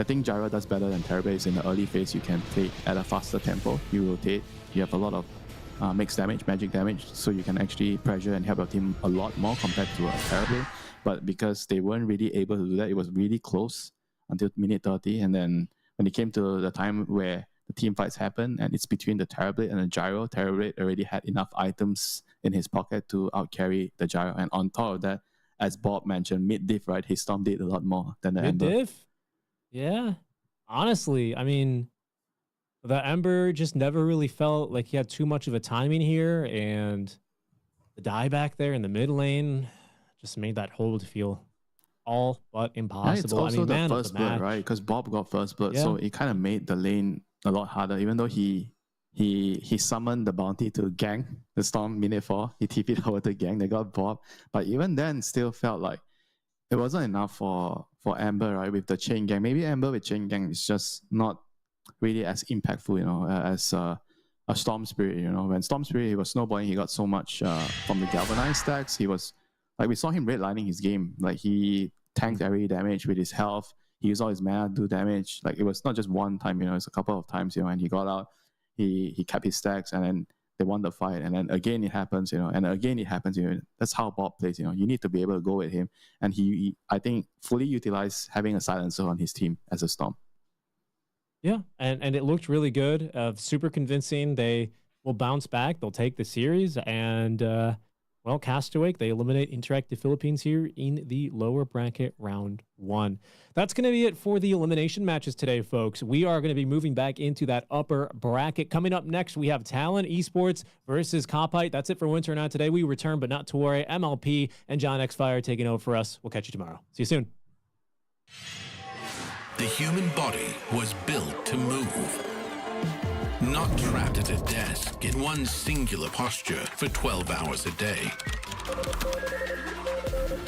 thing Gyro does better than Terrabit is in the early phase, you can play at a faster tempo. You rotate, you have a lot of mixed damage, magic damage, so you can actually pressure and help your team a lot more compared to a Terrabit. But because they weren't really able to do that, it was really close until minute 30, and then when it came to the time where the team fights happened, and it's between the Terrabit and the Gyro, Terrabit already had enough items in his pocket to outcarry the Gyro. And on top of that, as Bob mentioned, mid-diff, right? His Storm did a lot more than the Ember. Mid-diff? Yeah. Honestly, I mean, The Ember just never really felt like he had too much of a timing here, and the die back there in the mid lane just made that hold feel all but Yeah, impossible. it's also the man of first the blood, match. right? Because Bob got first blood, Yeah. so it kind of made the lane a lot harder. Even though he summoned the bounty to gang the Storm minute 4, he TP'd over to gang. They got Bob, but even then, still felt like it wasn't enough for Amber, right? With the chain gang, maybe Amber with chain gang is just not really as impactful, as a Storm Spirit. When Storm Spirit he was snowballing, he got so much from the galvanized stacks. He was like, we saw him redlining his game. Like, he tanked every damage with his health. He used all his mana to do damage. Like, it was not just one time, it's a couple of times, and he got out. He kept his stacks, and then they won the fight. And then again it happens, and again it happens. That's how Bob plays. You need to be able to go with him, and he I think fully utilized having a silencer on his team as a Storm. Yeah, and it looked really good. Super convincing. They will bounce back. They'll take the series, and well, Castaway, they eliminate Interactive Philippines here in the lower bracket round 1. That's going to be it for the elimination matches today, folks. We are going to be moving back into that upper bracket. Coming up next, we have Talon Esports versus Copite. That's it for Winter Night today. We return, but not to worry. MLP and John X Fire taking over for us. We'll catch you tomorrow. See you soon. The human body was built to move. Not trapped at a desk in one singular posture for 12 hours a day.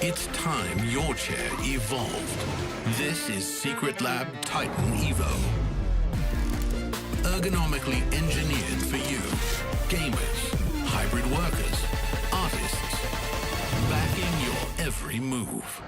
It's time your chair evolved. This is Secret Lab Titan Evo. Ergonomically engineered for you. Gamers, hybrid workers, artists. Backing your every move.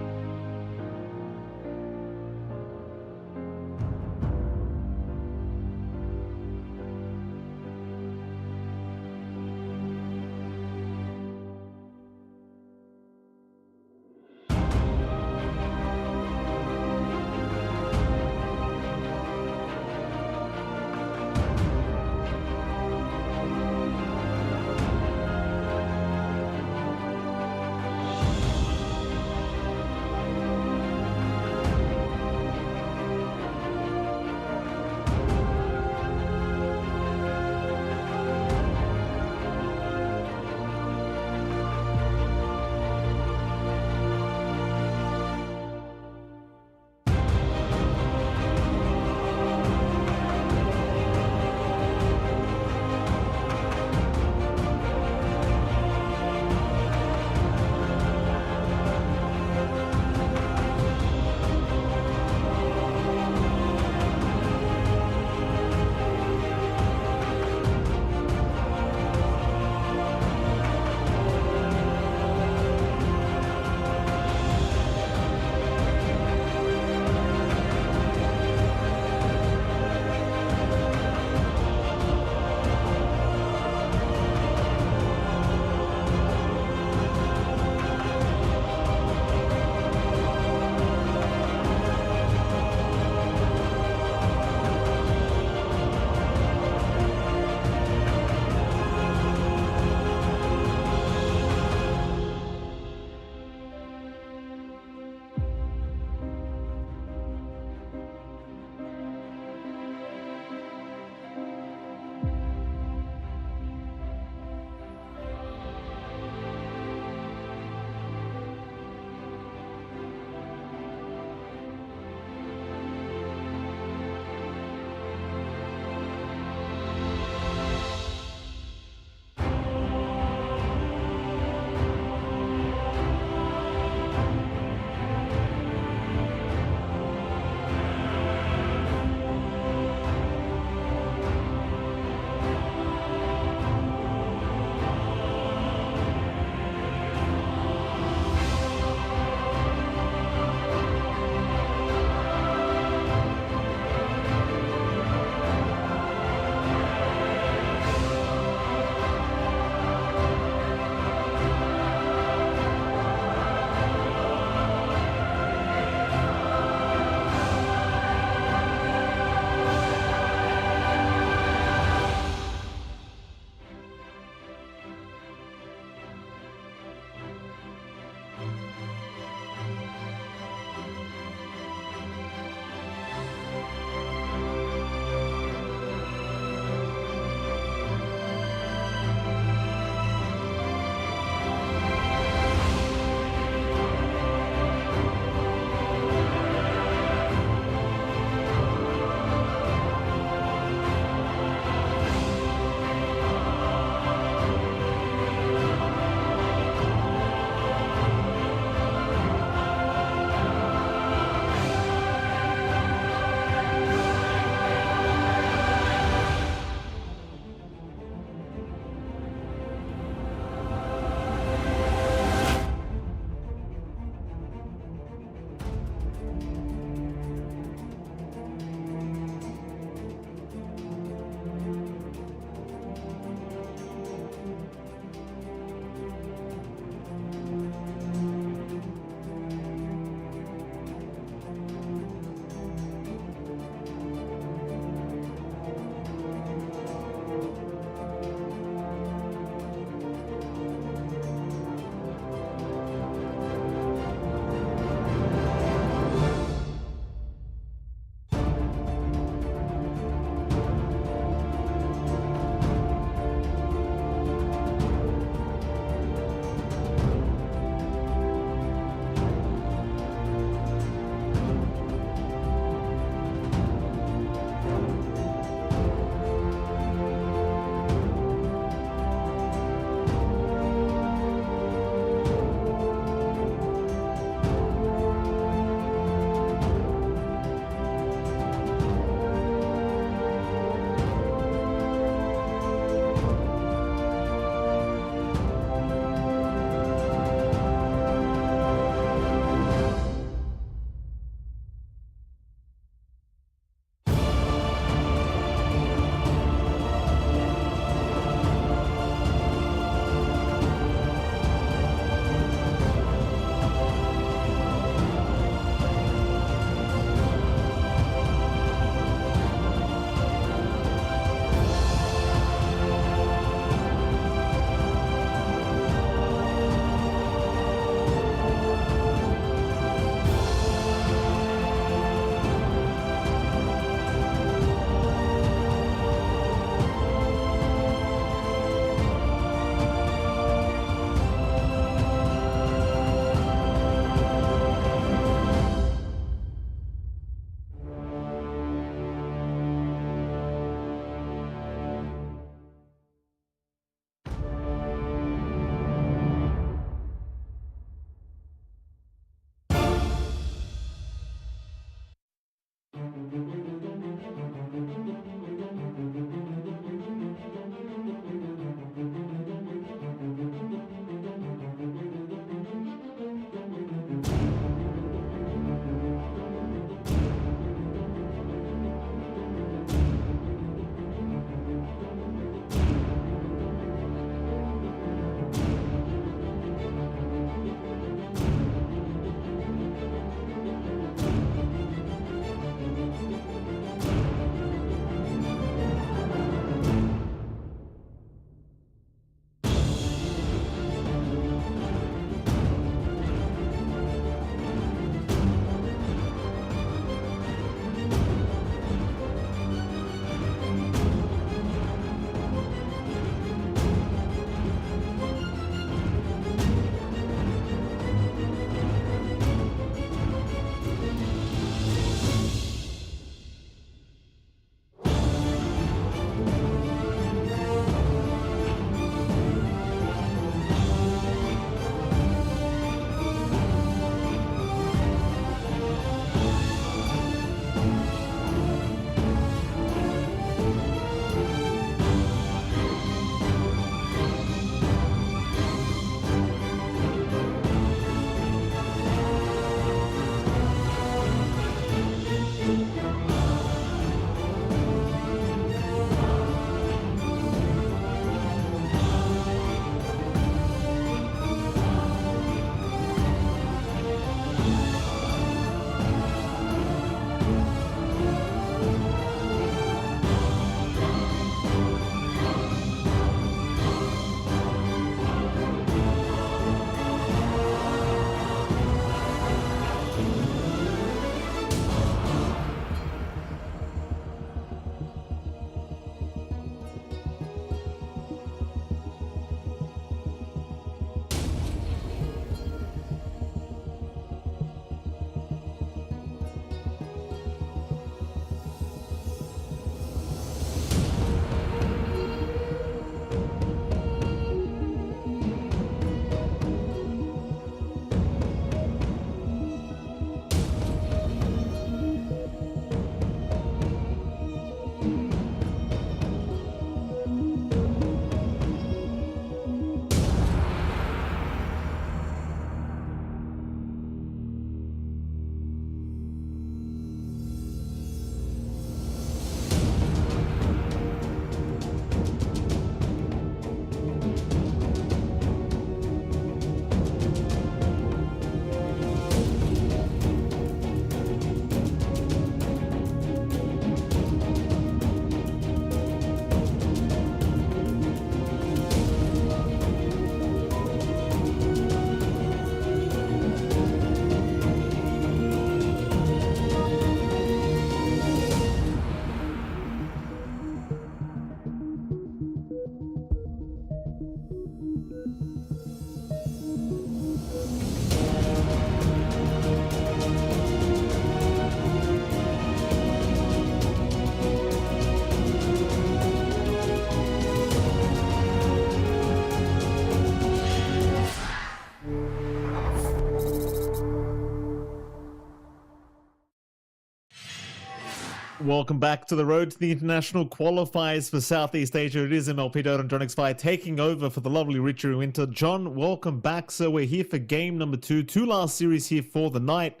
Welcome back to the road to the international qualifiers for Southeast Asia. It is MLP Dota and John X5 taking over for the lovely Richard Winter. John, welcome back. So we're here for game number 2. 2 last series here for the night.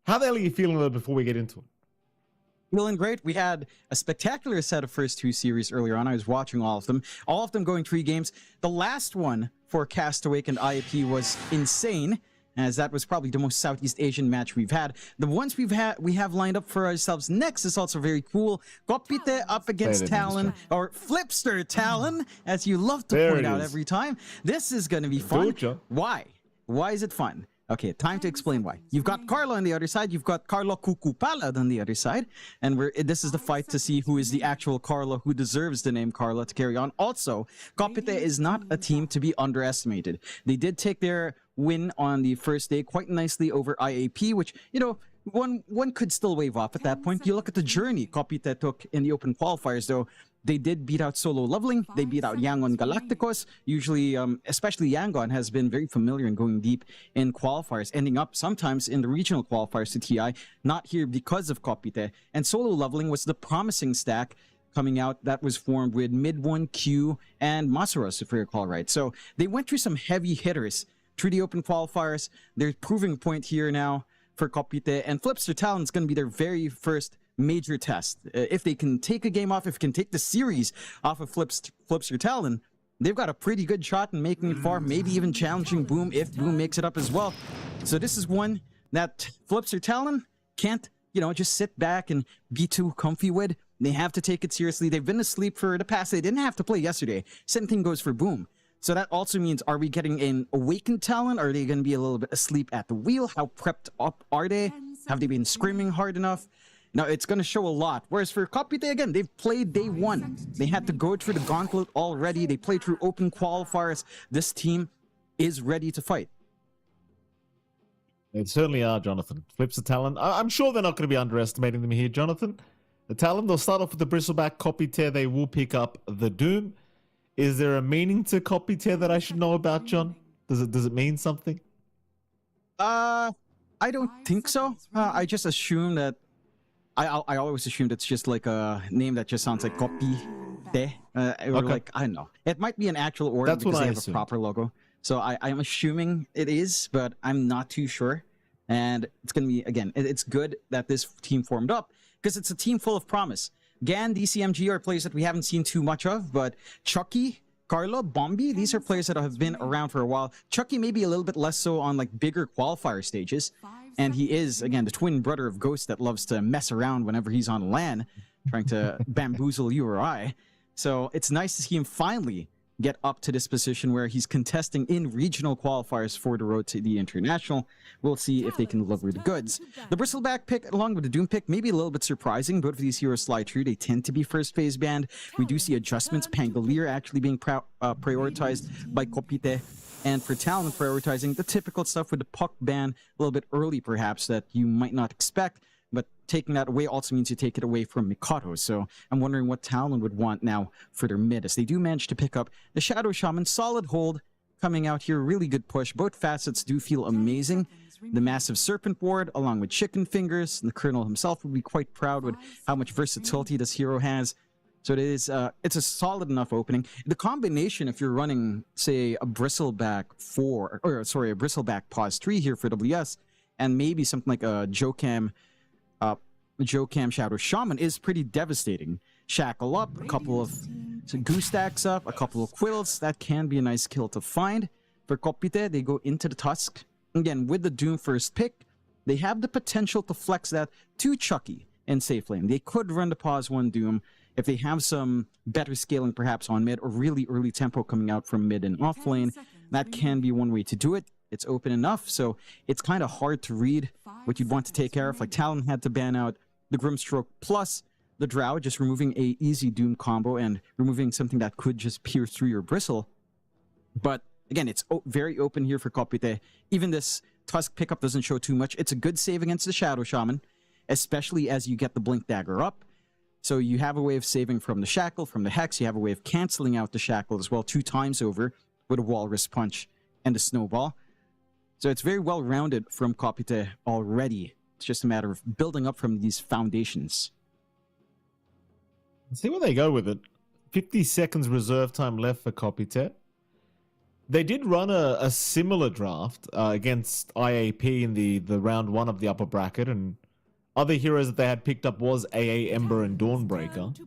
How the hell are you feeling though before we get into it? Feeling great. We had a spectacular set of first 2 series earlier on. I was watching all of them going 3 games. The last one for Castawake and IAP was insane, as that was probably the most Southeast Asian match we've had. The ones we have lined up for ourselves next is also very cool. Kopite up against Talon, or Flipster Talon, as you love to point out every time. This is going to be fun. Why? Why is it fun? Okay, time to explain why. You've got Carlo on the other side. You've got Carlo Kukupalad on the other side. And this is the fight to see who is the actual Carlo, who deserves the name Carlo to carry on. Also, Kopite is not a team to be underestimated. They did take their win on the first day quite nicely over IAP, which, you know, one could still wave off at that point. You look at the journey Kopite took in the open qualifiers, though. They did beat out Solo Leveling. They beat out Yangon Galacticos. Usually, especially Yangon has been very familiar in going deep in qualifiers, ending up sometimes in the regional qualifiers to TI, not here because of Kopite. And Solo Leveling was the promising stack coming out that was formed with Mid1, Q, and Masaros, if I recall right. So they went through some heavy hitters through the open qualifiers. They're proving point here now for Kopite, and Flipster Talon is going to be their very first major test. If they can take a game off, if they can take the series off of Flipster Talon, they've got a pretty good shot in making it far, maybe even challenging Boom if Boom makes it up as well. So this is one that Flipster Talon can't, you know, just sit back and be too comfy with. They have to take it seriously. They've been asleep for the past. They didn't have to play yesterday. Same thing goes for Boom. So that also means, are we getting an awakened Talon? Are they going to be a little bit asleep at the wheel? How prepped up are they? Have they been screaming hard enough? Now, it's going to show a lot. Whereas for Kopite, again, they've played day 1. They had to go through the gauntlet already. They played through open qualifiers. This team is ready to fight. They certainly are, Jonathan. Flipster Talon. I'm sure they're not going to be underestimating them here, Jonathan. The Talon, they'll start off with the Bristleback. Kopite, they will pick up the Doom. Is there a meaning to Kopite that I should know about, John? Does it mean something? I don't think so. I just assume that I always assumed it's just like a name that just sounds like copy te. Or like, I don't know. It might be an actual order because they have a proper logo. So I'm assuming it is, but I'm not too sure. And it's going to be, again, it's good that this team formed up because it's a team full of promise. Gan, DCMG are players that we haven't seen too much of, but Chucky, Carlo, Bombi, these are players that have been around for a while. Chucky maybe a little bit less so on like bigger qualifier stages. And he is, again, the twin brother of Ghost that loves to mess around whenever he's on LAN, trying to bamboozle you or I. So it's nice to see him finally get up to this position where he's contesting in regional qualifiers for the road to the international. We'll see if they can deliver the goods. The Bristleback pick, along with the Doom pick, maybe a little bit surprising. Both of these heroes slide through. They tend to be first phase banned. We do see adjustments. Pangolier actually being prioritized by Kopite. And for Talon, prioritizing the typical stuff with the puck ban a little bit early, perhaps, that you might not expect. But taking that away also means you take it away from Mikado. So I'm wondering what Talon would want now for their mid, as they do manage to pick up the Shadow Shaman. Solid hold coming out here. Really good push. Both facets do feel amazing. The massive Serpent Ward, along with Chicken Fingers. The Colonel himself would be quite proud with how much versatility this hero has. So it is, it's a solid enough opening. The combination, if you're running, say, a Bristleback 4, or sorry, a Bristleback Pause 3 here for WS, and maybe something like a Jocam Shadow Shaman is pretty devastating. Shackle up, a couple of Goose Stacks up, a couple of Quills. That can be a nice kill to find. For Kopite, they go into the Tusk. Again, with the Doom first pick, they have the potential to flex that to Chucky in safe lane. They could run the Pause 1 Doom if they have some better scaling perhaps on mid, or really early tempo coming out from mid and off lane. That can be one way to do it. It's open enough, so it's kind of hard to read what you'd want to take care of. Like Talon had to ban out the Grimstroke plus the Drow, just removing a easy Doom combo and removing something that could just pierce through your bristle. But again, it's very open here for Kopite. Even this Tusk pickup doesn't show too much. It's a good save against the Shadow Shaman, especially as you get the Blink Dagger up. So you have a way of saving from the Shackle, from the Hex. You have a way of canceling out the Shackle as well 2 times over with a Walrus Punch and a Snowball. So it's very well-rounded from Kopite already. It's just a matter of building up from these foundations. Let's see where they go with it. 50 seconds reserve time left for Copytet. They did run a similar draft against IAP in the round 1 of the upper bracket, and other heroes that they had picked up was AA, Ember, and Dawnbreaker.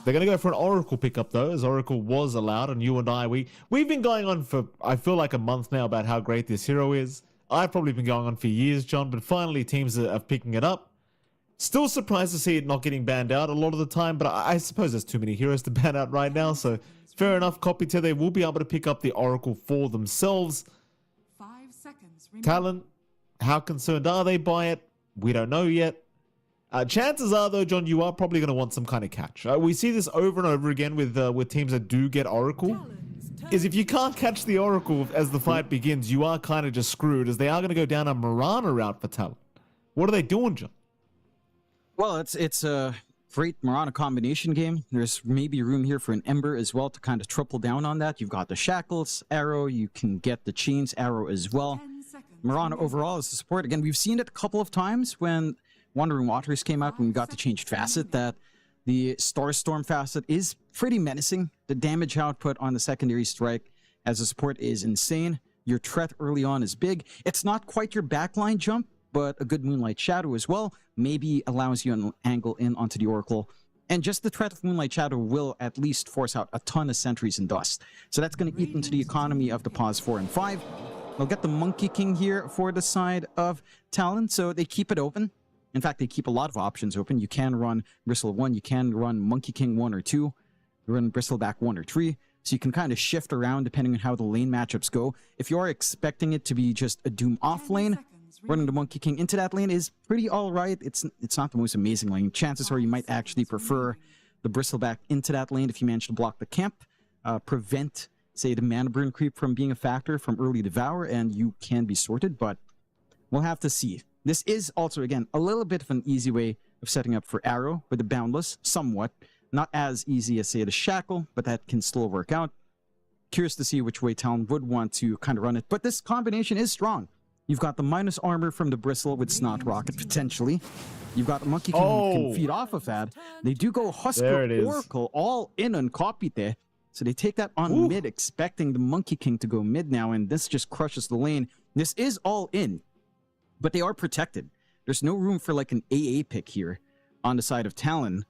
They're going to go for an Oracle pickup, though, as Oracle was allowed, and you and I, we've been going on for, I feel like, a month now about how great this hero is. I've probably been going on for years, John, but finally teams are picking it up. Still surprised to see it not getting banned out a lot of the time, but I suppose there's too many heroes to ban out right now, so fair enough. Copytet, they will be able to pick up the Oracle for themselves. 5 seconds remaining. Talon, how concerned are they by it? We don't know yet. Chances are, though, John, you are probably going to want some kind of catch. We see this over and over again with teams that do get Oracle. Is if you can't catch the Oracle as the fight begins, you are kind of just screwed, as they are going to go down a Mirana route for Talon. What are they doing, John? Well, it's a great Mirana combination game. There's maybe room here for an Ember as well to kind of triple down on that. You've got the Shackles arrow. You can get the Chains arrow as well. 10 seconds Mirana remaining. overall is the support. Again, we've seen it a couple of times when Wandering Waters came out, when we got the changed facet, that the Starstorm facet is pretty menacing. The damage output on the secondary strike as a support is insane. Your threat early on is big. It's not quite your backline jump, but a good Moonlight Shadow as well maybe allows you an angle in onto the Oracle. And just the threat of Moonlight Shadow will at least force out a ton of sentries and dust. So that's going to eat into the economy of the pause 4 and 5. They'll get the Monkey King here for the side of Talon, so they keep it open. In fact, they keep a lot of options open. You can run Bristle 1, you can run Monkey King 1 or 2, you run Bristleback 1 or 3. So you can kind of shift around depending on how the lane matchups go. If you are expecting it to be just a Doom off lane, running the Monkey King into that lane is pretty alright. It's not the most amazing lane. Chances are you might actually prefer the Bristleback into that lane if you manage to block the camp, prevent, say, the mana burn creep from being a factor from early Devour, and you can be sorted, but we'll have to see. This is also, again, a little bit of an easy way of setting up for Arrow with the Boundless, somewhat. Not as easy as, say, the Shackle, but that can still work out. Curious to see which way Talon would want to kind of run it, but this combination is strong. You've got the minus armor from the Bristle with Snot Rocket, potentially. You've got the Monkey King who can feed off of that. They do go Husker Oracle all in on Copyte. So they take that on mid, expecting the Monkey King to go mid now, and this just crushes the lane. This is all in, but they are protected. There's no room for like an AA pick here on the side of Talon.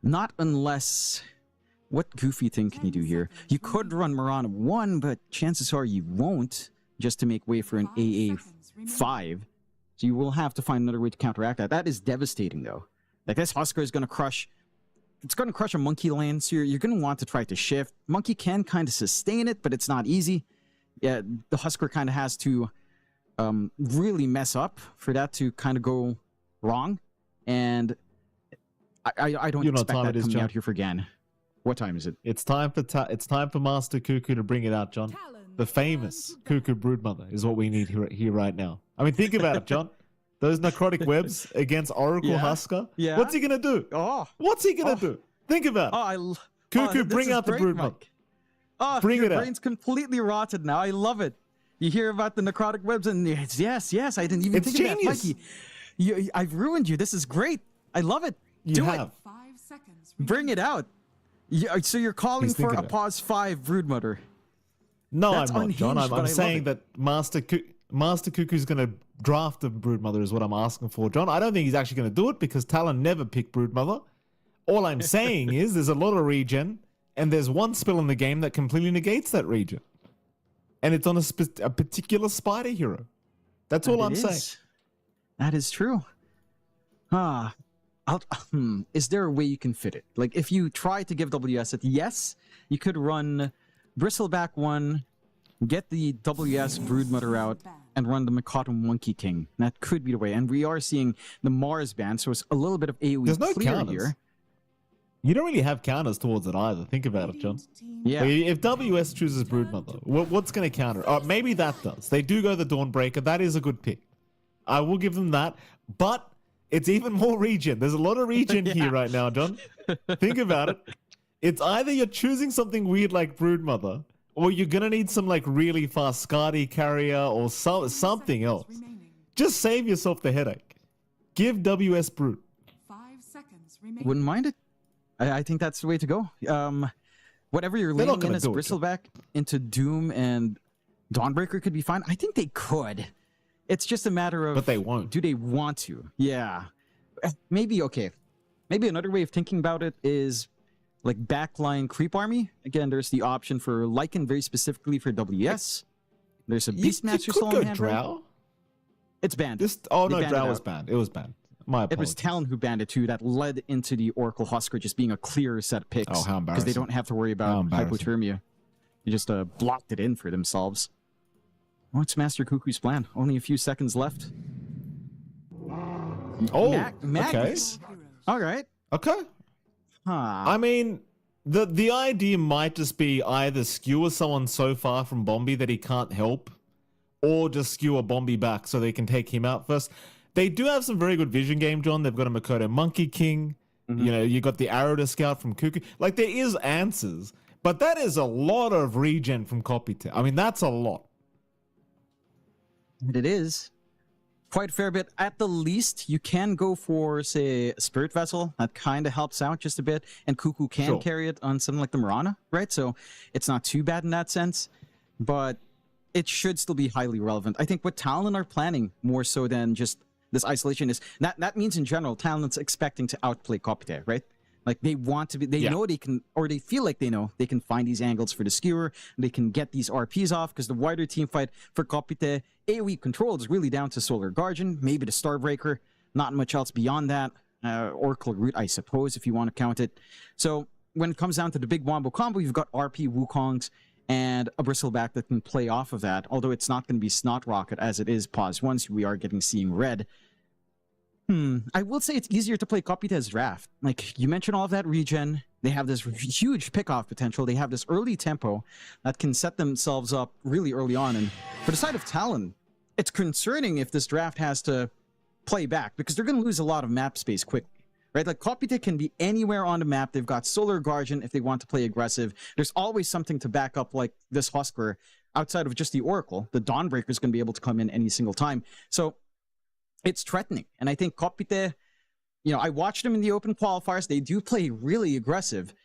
Not unless... What goofy thing can you do here? You could run Mirana 1, but chances are you won't, just to make way for an AA 5. So you will have to find another way to counteract that. That is devastating, though. Like, this Husker is going to crush... It's going to crush a Monkey lane, so you're going to want to try to shift. Monkey can kind of sustain it, but it's not easy. Yeah, the Husker kind of has to really mess up for that to kind of go wrong. And I don't expect that coming out here for Gan. What time is it? It's time for Master Cuckoo to bring it out, John. The famous Cuckoo Broodmother is what we need here right now. I mean, think about it, John. Those necrotic webs against Oracle Husker. Yeah. What's he gonna do? What's he gonna do? Think about it. Cuckoo, bring out the Broodmother. Bring it out. Your brain's completely rotted now. I love it. You hear about the necrotic webs, and yes, I didn't even think of that, Mikey. I've ruined you. This is great. I love it. Do it. 5 seconds. Bring it out. So you're calling for a pause 5 Broodmother. No, That's I'm not, John. I'm saying that Master Cuckoo's going to draft a Broodmother is what I'm asking for, John. I don't think he's actually going to do it because Talon never picked Broodmother. All I'm saying is there's a lot of regen, and there's one spell in the game that completely negates that regen. And it's on a particular spider hero. That's all I'm saying. That is true. Is there a way you can fit it? Like, if you try to give WS it, yes, you could run Bristleback 1, get the WS Broodmother out, and run the Mikoto Monkey King. That could be the way. And we are seeing the Mars ban, so it's a little bit of AoE There's no clear counters here. You don't really have counters towards it either. Think about it, John. Yeah. Like, if WS chooses Broodmother, what's going to counter? Maybe that does. They do go the Dawnbreaker. That is a good pick. I will give them that. But it's even more regen. There's a lot of regen here right now, John. Think about it. It's either you're choosing something weird like Broodmother, or you're going to need some like really fast Skadi carrier or something else. Just save yourself the headache. Give WS Brood. 5 seconds remaining. Wouldn't mind it. I think that's the way to go. Whatever you're They're not leaning in gonna as do it, Bristleback into Doom and Dawnbreaker could be fine. I think they could. It's just a matter of... But they won't. Do they want to? Yeah. Maybe, okay. Maybe another way of thinking about it is like backline creep army. Again, there's the option for Lycan very specifically for WS. There's a Beastmaster you still could on go hand, right? Drow. It's banned. This, They no, banned Drow it was out. banned. It was banned. My It was apologies. Talon who banned it too. That led into the Oracle Husker just being a clear set of picks. Oh, how because they embarrassing. don't have to worry How about embarrassing. hypothermia. They just blocked it in for themselves. What's Master Cuckoo's plan? Only a few seconds left. Oh, Magnus. All right. okay. Huh. I mean, the idea might just be either skewer someone so far from Bombi that he can't help, or just skewer Bombi back so they can take him out first. They do have some very good vision game, John. They've got a Makoto Monkey King. Mm-hmm. You know, you got the Arrow to Scout from Cuckoo. Like, there is answers, but that is a lot of regen from Kopite. I mean, that's a lot. It is quite a fair bit. At the least, you can go for, say, a Spirit Vessel. That kind of helps out just a bit. And Cuckoo can Sure. carry it on something like the Mirana, right? So it's not too bad in that sense. But it should still be highly relevant. I think what Talon are planning more so than just this isolation is that means in general, Talon's expecting to outplay Kopite, right? Like they want to be, they know they can, or they feel like they know they can find these angles for the skewer. They can get these RPs off because the wider team fight for Kopite, AoE control is really down to Solar Guardian, maybe the Starbreaker, not much else beyond that. Oracle Root, I suppose, if you want to count it. So when it comes down to the big Wombo combo, you've got RP Wukongs and a Bristleback that can play off of that. Although it's not going to be Snot Rocket as it is Pause once we are getting Seeing Red. I will say it's easier to play Kopite's draft. Like, you mentioned all of that regen. They have this huge pick-off potential. They have this early tempo that can set themselves up really early on. And for the side of Talon, it's concerning if this draft has to play back because they're going to lose a lot of map space quickly. Right? Like, Kopite can be anywhere on the map. They've got Solar Guardian if they want to play aggressive. There's always something to back up like this Husker outside of just the Oracle. The Dawnbreaker is going to be able to come in any single time. So it's threatening. And I think Kopite, you know, I watched them in the open qualifiers. They do play really aggressive.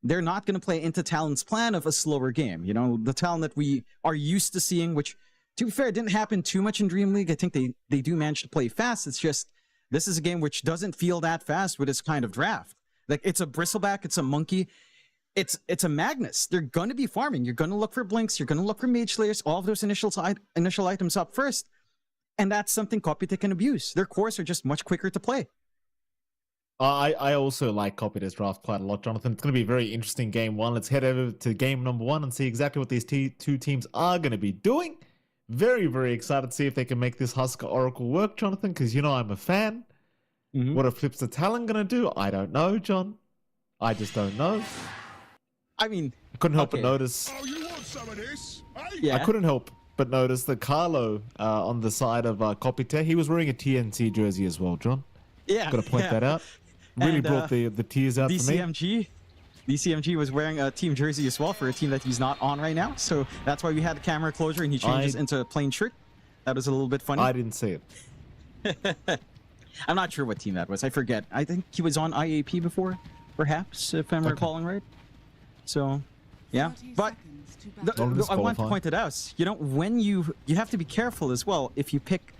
They're not going to play into Talon's plan of a slower game. You know, the Talon that we are used to seeing, which, to be fair, didn't happen too much in Dream League. I think they do manage to play fast. It's just, this is a game which doesn't feel that fast with its kind of draft. Like, it's a Bristleback, it's a Monkey, it's a Magnus. They're going to be farming. You're going to look for Blinks, you're going to look for Mage Slayers, all of those initial items up first. And that's something Kopite can abuse. Their cores are just much quicker to play. I also like Kopite's draft quite a lot, Jonathan. It's going to be a very interesting game one. Let's head over to game number one and see exactly what these two teams are going to be doing. Very, very excited to see if they can make this Husker Oracle work, Jonathan, because you know I'm a fan. What are Flips the Talon going to do? I don't know, John. I just don't know. I mean, I couldn't help but notice. Oh, you want some of this? yeah. I couldn't help but notice that Carlo on the side of Kopite, he was wearing a TNC jersey as well, John. Yeah. Got to point that out. Really And, brought the tears out for me. DCMG was wearing a team jersey as well for a team that he's not on right now. So that's why we had a camera closure and he changes into a plain shirt. That was a little bit funny. I didn't see it. I'm not sure what team that was. I forget. I think he was on IAP before, perhaps, if I'm recalling right. So, yeah. 30 But seconds to battle. Don't I want to disqualify. point it out. You know, when you have to be careful as well if you pick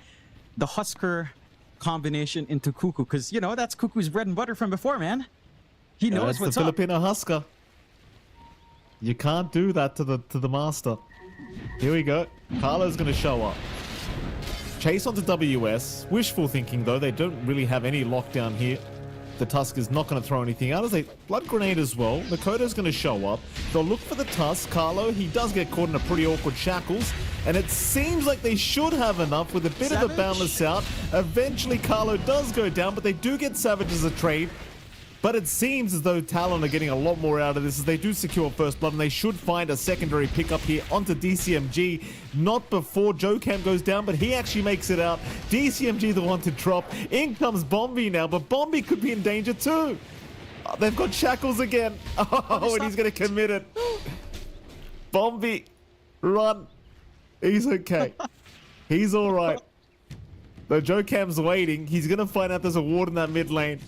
the Husker combination into Cuckoo, because, you know, that's Cuckoo's bread and butter from before, man. He knows That's what's the up. Filipino Husker. You can't do that to the master. Here we go. Carlo's going to show up. Chase onto WS. Wishful thinking, though. They don't really have any lockdown here. The Tusk is not going to throw anything out. As a Blood Grenade as well. Makoto's going to show up. They'll look for the Tusk. Carlo, he does get caught in a pretty awkward shackles. And it seems like they should have enough with a bit of a boundless out. Eventually, Carlo does go down, but they do get Savage as a trade. But it seems as though Talon are getting a lot more out of this as they do secure first blood, and they should find a secondary pickup here onto DCMG. Not before Joe Cam goes down, but he actually makes it out. DCMG the one to drop. In comes Bombi now, but Bombi could be in danger too. Oh, they've got shackles again. Oh, and he's going to commit it. Bombi, run. He's okay. He's all right. Though Joe Cam's waiting, he's going to find out there's a ward in that mid lane.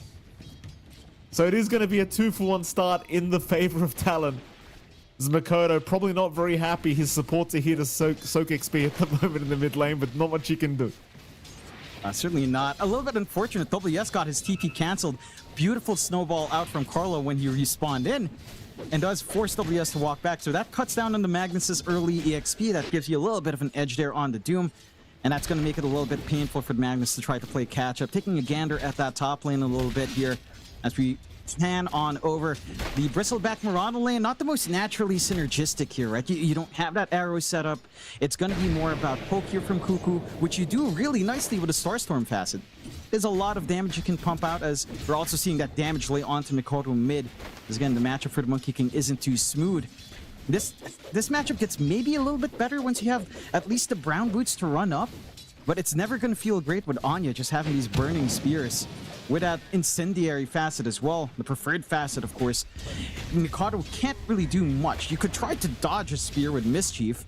So it is going to be a 2-for-1 start in the favor of Talon. As Makoto probably not very happy. His supports are here to soak XP at the moment in the mid lane, but not much he can do. Certainly not. A little bit unfortunate. WS got his TP cancelled. Beautiful snowball out from Carlo when he respawned in, and does force WS to walk back. So that cuts down on the Magnus's early EXP. That gives you a little bit of an edge there on the Doom. And that's going to make it a little bit painful for Magnus to try to play catch up. Taking a gander at that top lane a little bit here as we pan on over the Bristleback Marauder lane. Not the most naturally synergistic here, right? You don't have that arrow set up. It's going to be more about poke here from Cuckoo, which you do really nicely with a Starstorm facet. There's a lot of damage you can pump out, as we're also seeing that damage lay onto Mikoto mid. Because again, the matchup for the Monkey King isn't too smooth. This matchup gets maybe a little bit better once you have at least the brown boots to run up, but it's never going to feel great with Anya just having these burning spears with that incendiary facet as well, the preferred facet, of course. Mikado can't really do much. You could try to dodge a spear with Mischief.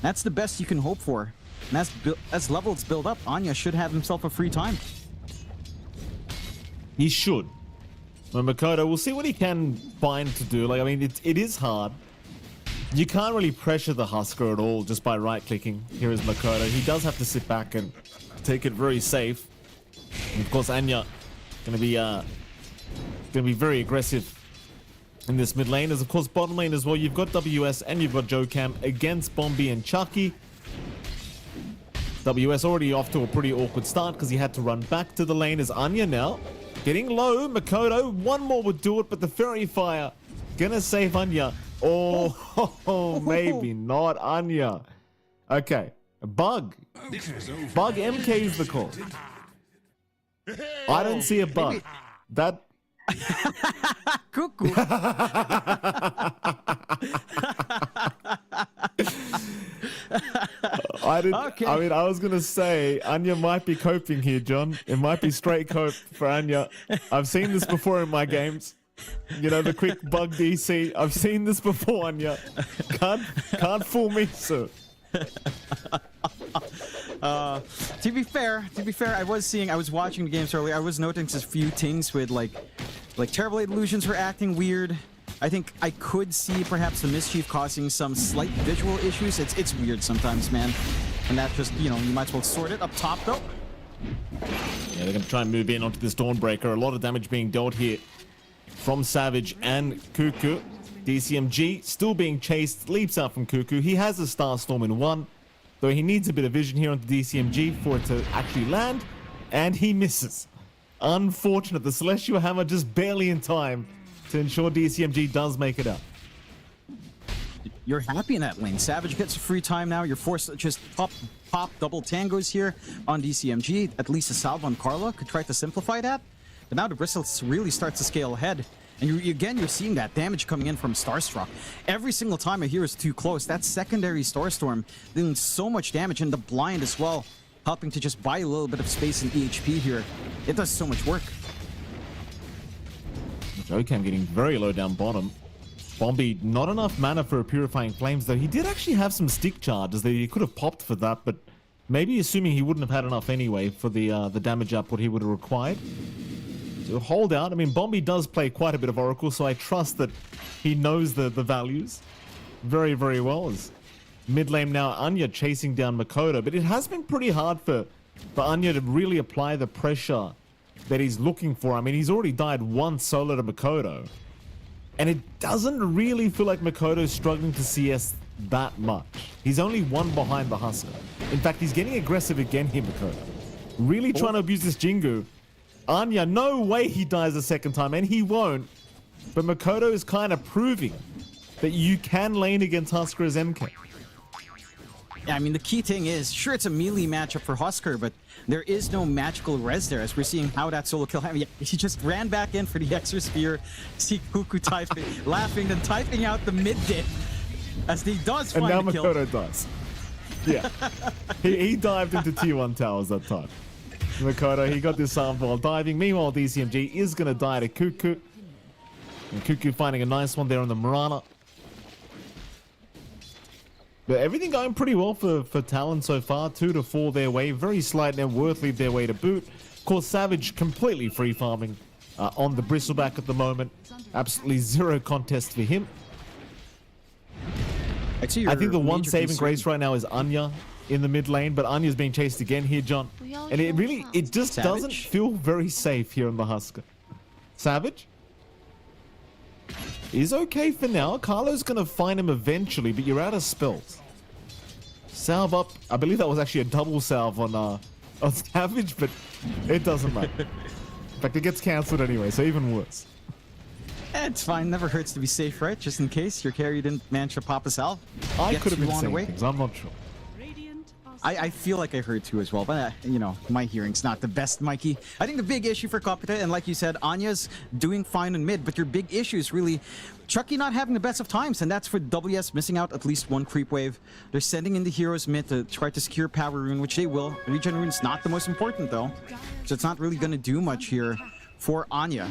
That's the best you can hope for. And as levels build up, Anya should have himself a free time. He should. Well, Makoto, we'll see what he can find to do. Like, I mean, it is hard. You can't really pressure the Husker at all just by right-clicking. Here is Makoto. He does have to sit back and take it very safe. And of course, Anya gonna be very aggressive in this mid lane. As of course, bottom lane as well. You've got WS and you've got Joe Cam against Bombi and Chucky. WS already off to a pretty awkward start because he had to run back to the lane. As Anya now getting low. Makoto, one more would do it, but the Fairy Fire gonna save Anya. Oh, maybe not Anya. Okay, bug MK is the call. I don't see a bug. That Cuckoo. I didn't. Okay. I mean, I was gonna say Anya might be coping here, John. It might be straight cope for Anya. I've seen this before in my games. You know, the quick bug DC. I've seen this before, Anya. Can't fool me, sir. To be fair, I was watching the games earlier. I was noticing a few things with like Terrible Illusions were acting weird. I think I could see perhaps the Mischief causing some slight visual issues. It's weird sometimes, man. And that just, you know, you might as well sort it up top though. Yeah, they're gonna try and move in onto this Dawnbreaker. A lot of damage being dealt here from Savage and Cuckoo. DCMG still being chased, leaps out from Cuckoo. He has a Starstorm in one, though he needs a bit of vision here onto DCMG for it to actually land, and he misses. Unfortunate, the Celestial Hammer just barely in time to ensure DCMG does make it up. You're happy in that lane. Savage gets a free time now. You're forced to just pop double tangos here on DCMG. At least a salve on Carla could try to simplify that. But now the Bristles really starts to scale ahead. And you're seeing that damage coming in from Starstruck. Every single time a hero is too close, that secondary Starstorm doing so much damage, and the blind as well, helping to just buy a little bit of space in EHP here. It does so much work. Jokam getting very low down bottom. Bombi, not enough mana for a Purifying Flames, though he did actually have some stick charges that he could have popped for that, but maybe assuming he wouldn't have had enough anyway for the damage output he would have required. So hold out. I mean, Bombi does play quite a bit of Oracle, so I trust that he knows the values very, very well. As mid lane now, Anya chasing down Makoto, but it has been pretty hard for Anya to really apply the pressure that he's looking for. I mean, he's already died once solo to Makoto, and it doesn't really feel like Makoto's struggling to CS that much. He's only one behind the Husker. In fact, he's getting aggressive again here, Makoto. Really trying to abuse this Jingu. Anya, no way he dies a second time, and he won't. But Makoto is kind of proving that you can lane against Husker as MK. Yeah, I mean, the key thing is, sure, it's a melee matchup for Husker, but there is no magical res there, as we're seeing how that solo kill happened. Yeah, he just ran back in for the Extra Spear, see Cuckoo typing, laughing, then typing out the mid-dip, as he does find and now the kill. Makoto does. Yeah. he dived into T1 towers that time. Makoto, he got this sample while diving. Meanwhile, DCMG is going to die to Cuckoo. And Cuckoo finding a nice one there on the Mirana. But everything going pretty well for Talon so far. 2 to 4 their way. Very slight net worth lead their way to boot. Of course, Savage completely free farming on the bristleback at the moment. Absolutely zero contest for him. I think the one saving grace right now is Anya in the mid lane, but Anya's being chased again here, John. And it just doesn't feel very safe here in the Husker. Savage is okay for now. Carlo's going to find him eventually, but you're out of spells. Salve up. I believe that was actually a double salve on Savage, but it doesn't matter. In fact, it gets cancelled anyway, so even worse. It's fine. Never hurts to be safe, right? Just in case your carry didn't manage to pop a salve. I could have been saying things. I'm not sure. I feel like I heard too as well, but you know, my hearing's not the best, Mikey. I think the big issue for Kopita, and like you said, Anya's doing fine in mid, but your big issue is really Chucky not having the best of times, and that's for WS missing out at least one creep wave. They're sending in the heroes mid to try to secure Power Rune, which they will. Regen Rune's not the most important though, so it's not really going to do much here for Anya.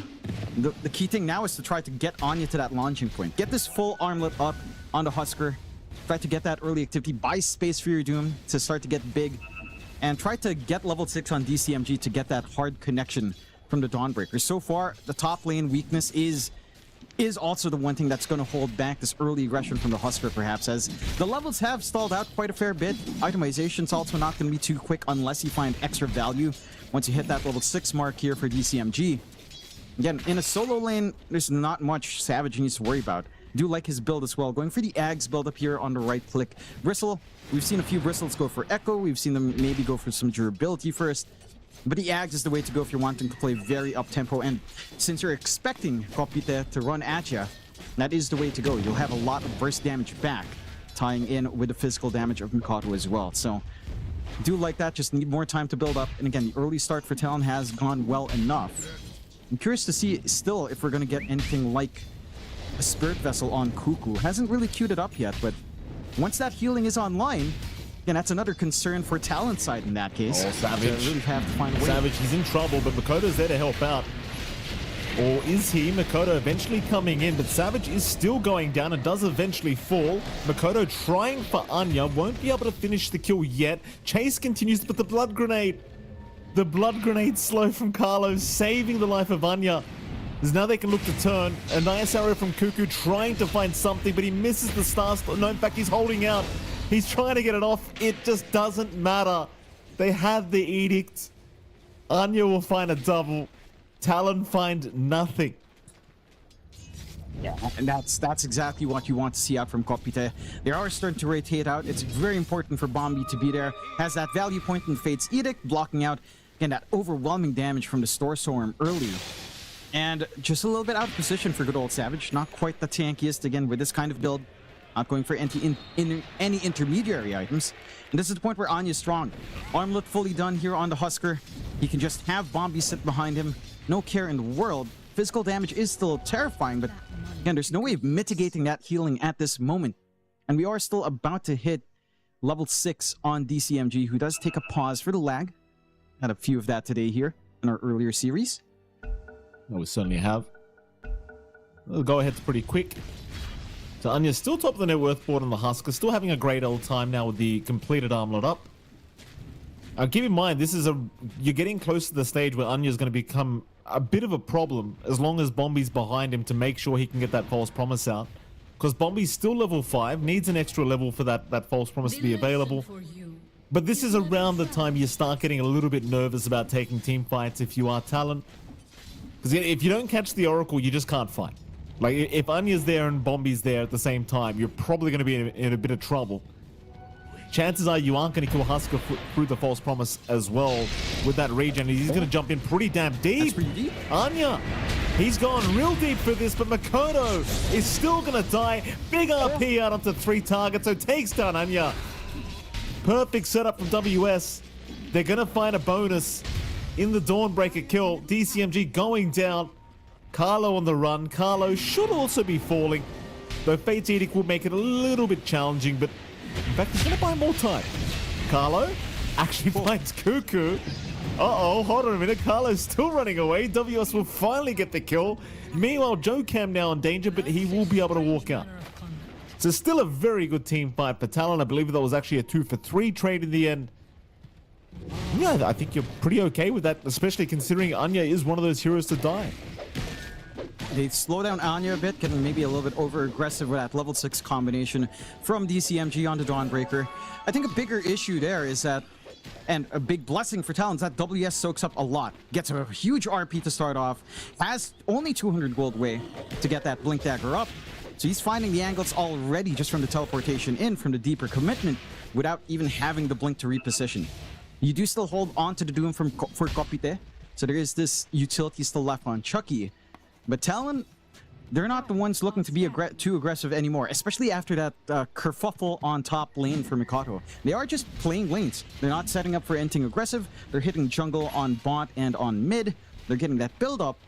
The key thing now is to try to get Anya to that launching point. Get this full armlet up on the Husker. Try to get that early activity, buy space for your Doom to start to get big, and try to get level 6 on DCMG to get that hard connection from the Dawnbreaker. So far, the top lane weakness is also the one thing that's going to hold back this early aggression from the Husker, perhaps, as the levels have stalled out quite a fair bit. Itemization's also not going to be too quick unless you find extra value once you hit that level 6 mark here for DCMG. Again, in a solo lane, there's not much Savage needs to worry about. Do like his build as well. Going for the Ags build up here on the right click. Bristle, we've seen a few Bristles go for Echo. We've seen them maybe go for some durability first. But the Ags is the way to go if you're wanting to play very up-tempo. And since you're expecting Kopite to run at you, that is the way to go. You'll have a lot of burst damage back, tying in with the physical damage of Mikado as well. So do like that, just need more time to build up. And again, the early start for Talon has gone well enough. I'm curious to see still if we're going to get anything like a Spirit Vessel on Cuckoo. Hasn't really queued it up yet, but once that healing is online, again, that's another concern for Talon's side in that case. Oh, Savage. So really have to find a way. Savage, he's in trouble, but Makoto's there to help out. Or is he? Makoto eventually coming in, but Savage is still going down and does eventually fall. Makoto trying for Anya, won't be able to finish the kill yet. Chase continues, but the blood grenade. The blood grenade slow from Carlo, saving the life of Anya. As now they can look to turn. A nice arrow from Cuckoo trying to find something, but he misses the star. No, in fact, he's holding out. He's trying to get it off. It just doesn't matter. They had the edict. Anya will find a double. Talon find nothing. Yeah, and that's exactly what you want to see out from Kopite. They are starting to rotate out. It's very important for Bombi to be there. Has that value point in Fate's Edict, blocking out, again, that overwhelming damage from the Store Storm early. And just a little bit out of position for good old Savage. Not quite the tankiest, again, with this kind of build. Not going for any intermediary items. And this is the point where Anya's strong. Armlet fully done here on the Husker. He can just have Bombi sit behind him. No care in the world. Physical damage is still terrifying, but again, there's no way of mitigating that healing at this moment. And we are still about to hit level 6 on DCMG, who does take a pause for the lag. Had a few of that today here in our earlier series. We certainly have. The go-ahead's pretty quick. So Anya's still top of the net worth board on the Husker, still having a great old time now with the completed armlet up. Keep in mind, this is you're getting close to the stage where Anya's going to become a bit of a problem as long as Bombi's behind him to make sure he can get that false promise out. Because Bombi's still level 5, needs an extra level for that false promise to be available. But this is around the time you start getting a little bit nervous about taking team fights if you are Talon. Because if you don't catch the Oracle, you just can't fight. Like, if Anya's there and Bombi's there at the same time, you're probably going to be in a bit of trouble. Chances are you aren't going to kill Husker through the false promise as well with that regen. He's going to jump in pretty damn deep. That's pretty deep. Anya, he's gone real deep for this, but Makoto is still going to die. Big RP out onto 3 targets, so takes down Anya. Perfect setup from WS. They're going to find a bonus in the Dawnbreaker kill. DCMG going down. Carlo on the run. Carlo should also be falling, though Fate's Edict will make it a little bit challenging, but in fact, he's going to buy more time. Carlo actually finds Cuckoo. Uh-oh, hold on a minute. Carlo's still running away. WS will finally get the kill. Meanwhile, Joe Cam now in danger, but he will be able to walk out. So still a very good team fight for Talon. I believe that was actually a 2-for-3 trade in the end. Yeah, I think you're pretty okay with that, especially considering Anya is one of those heroes to die. they slow down Anya a bit, getting maybe a little bit over aggressive with that level 6 combination from DCMG onto Dawnbreaker. I think a bigger issue there is that, and a big blessing for Talon, is that WS soaks up a lot. Gets a huge RP to start off, has only 200 gold way to get that Blink Dagger up. So he's finding the angles already just from the teleportation in, from the deeper commitment, without even having the Blink to reposition. You do still hold on to the Doom for Kopite, so there is this utility still left on Chucky. But Talon, they're not the ones looking to be too aggressive anymore, especially after that kerfuffle on top lane for Mikoto. They are just playing lanes. They're not setting up for anything aggressive. They're hitting jungle on bot and on mid. They're getting that build up.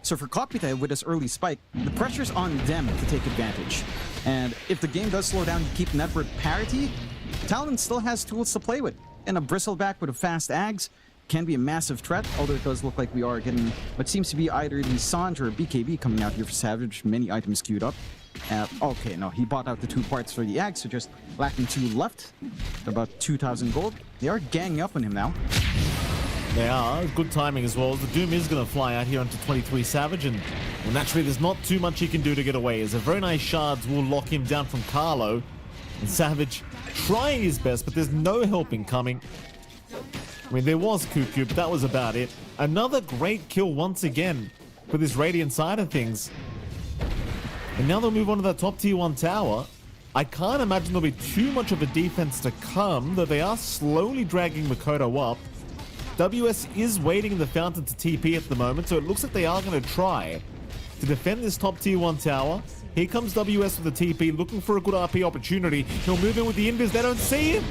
So for Kopite, with this early spike, the pressure's on them to take advantage. And if the game does slow down to keep network parity, Talon still has tools to play with. And a Bristleback with a fast Ags can be a massive threat, although it does look like we are getting what seems to be either the Sanj or BKB coming out here for Savage. Many items queued up. Okay, no, he bought out the 2 parts for the Ags, so just lacking 2 left. About 2,000 gold. They are ganging up on him now. They are. Good timing as well. The Doom is going to fly out here onto 23 Savage, and well, naturally there's not too much he can do to get away, as a very nice shards will lock him down from Carlo. And Savage trying his best, but there's no helping coming. I mean, there was Cuckoo, but that was about it. Another great kill once again for this Radiant side of things. And now they'll move on to that top tier 1 tower. I can't imagine there'll be too much of a defense to come, though they are slowly dragging Mikoto up. WS is waiting in the fountain to TP at the moment, so it looks like they are going to try to defend this top tier 1 tower. Here comes WS with the TP, looking for a good RP opportunity. He'll move in with the invis. They don't see him.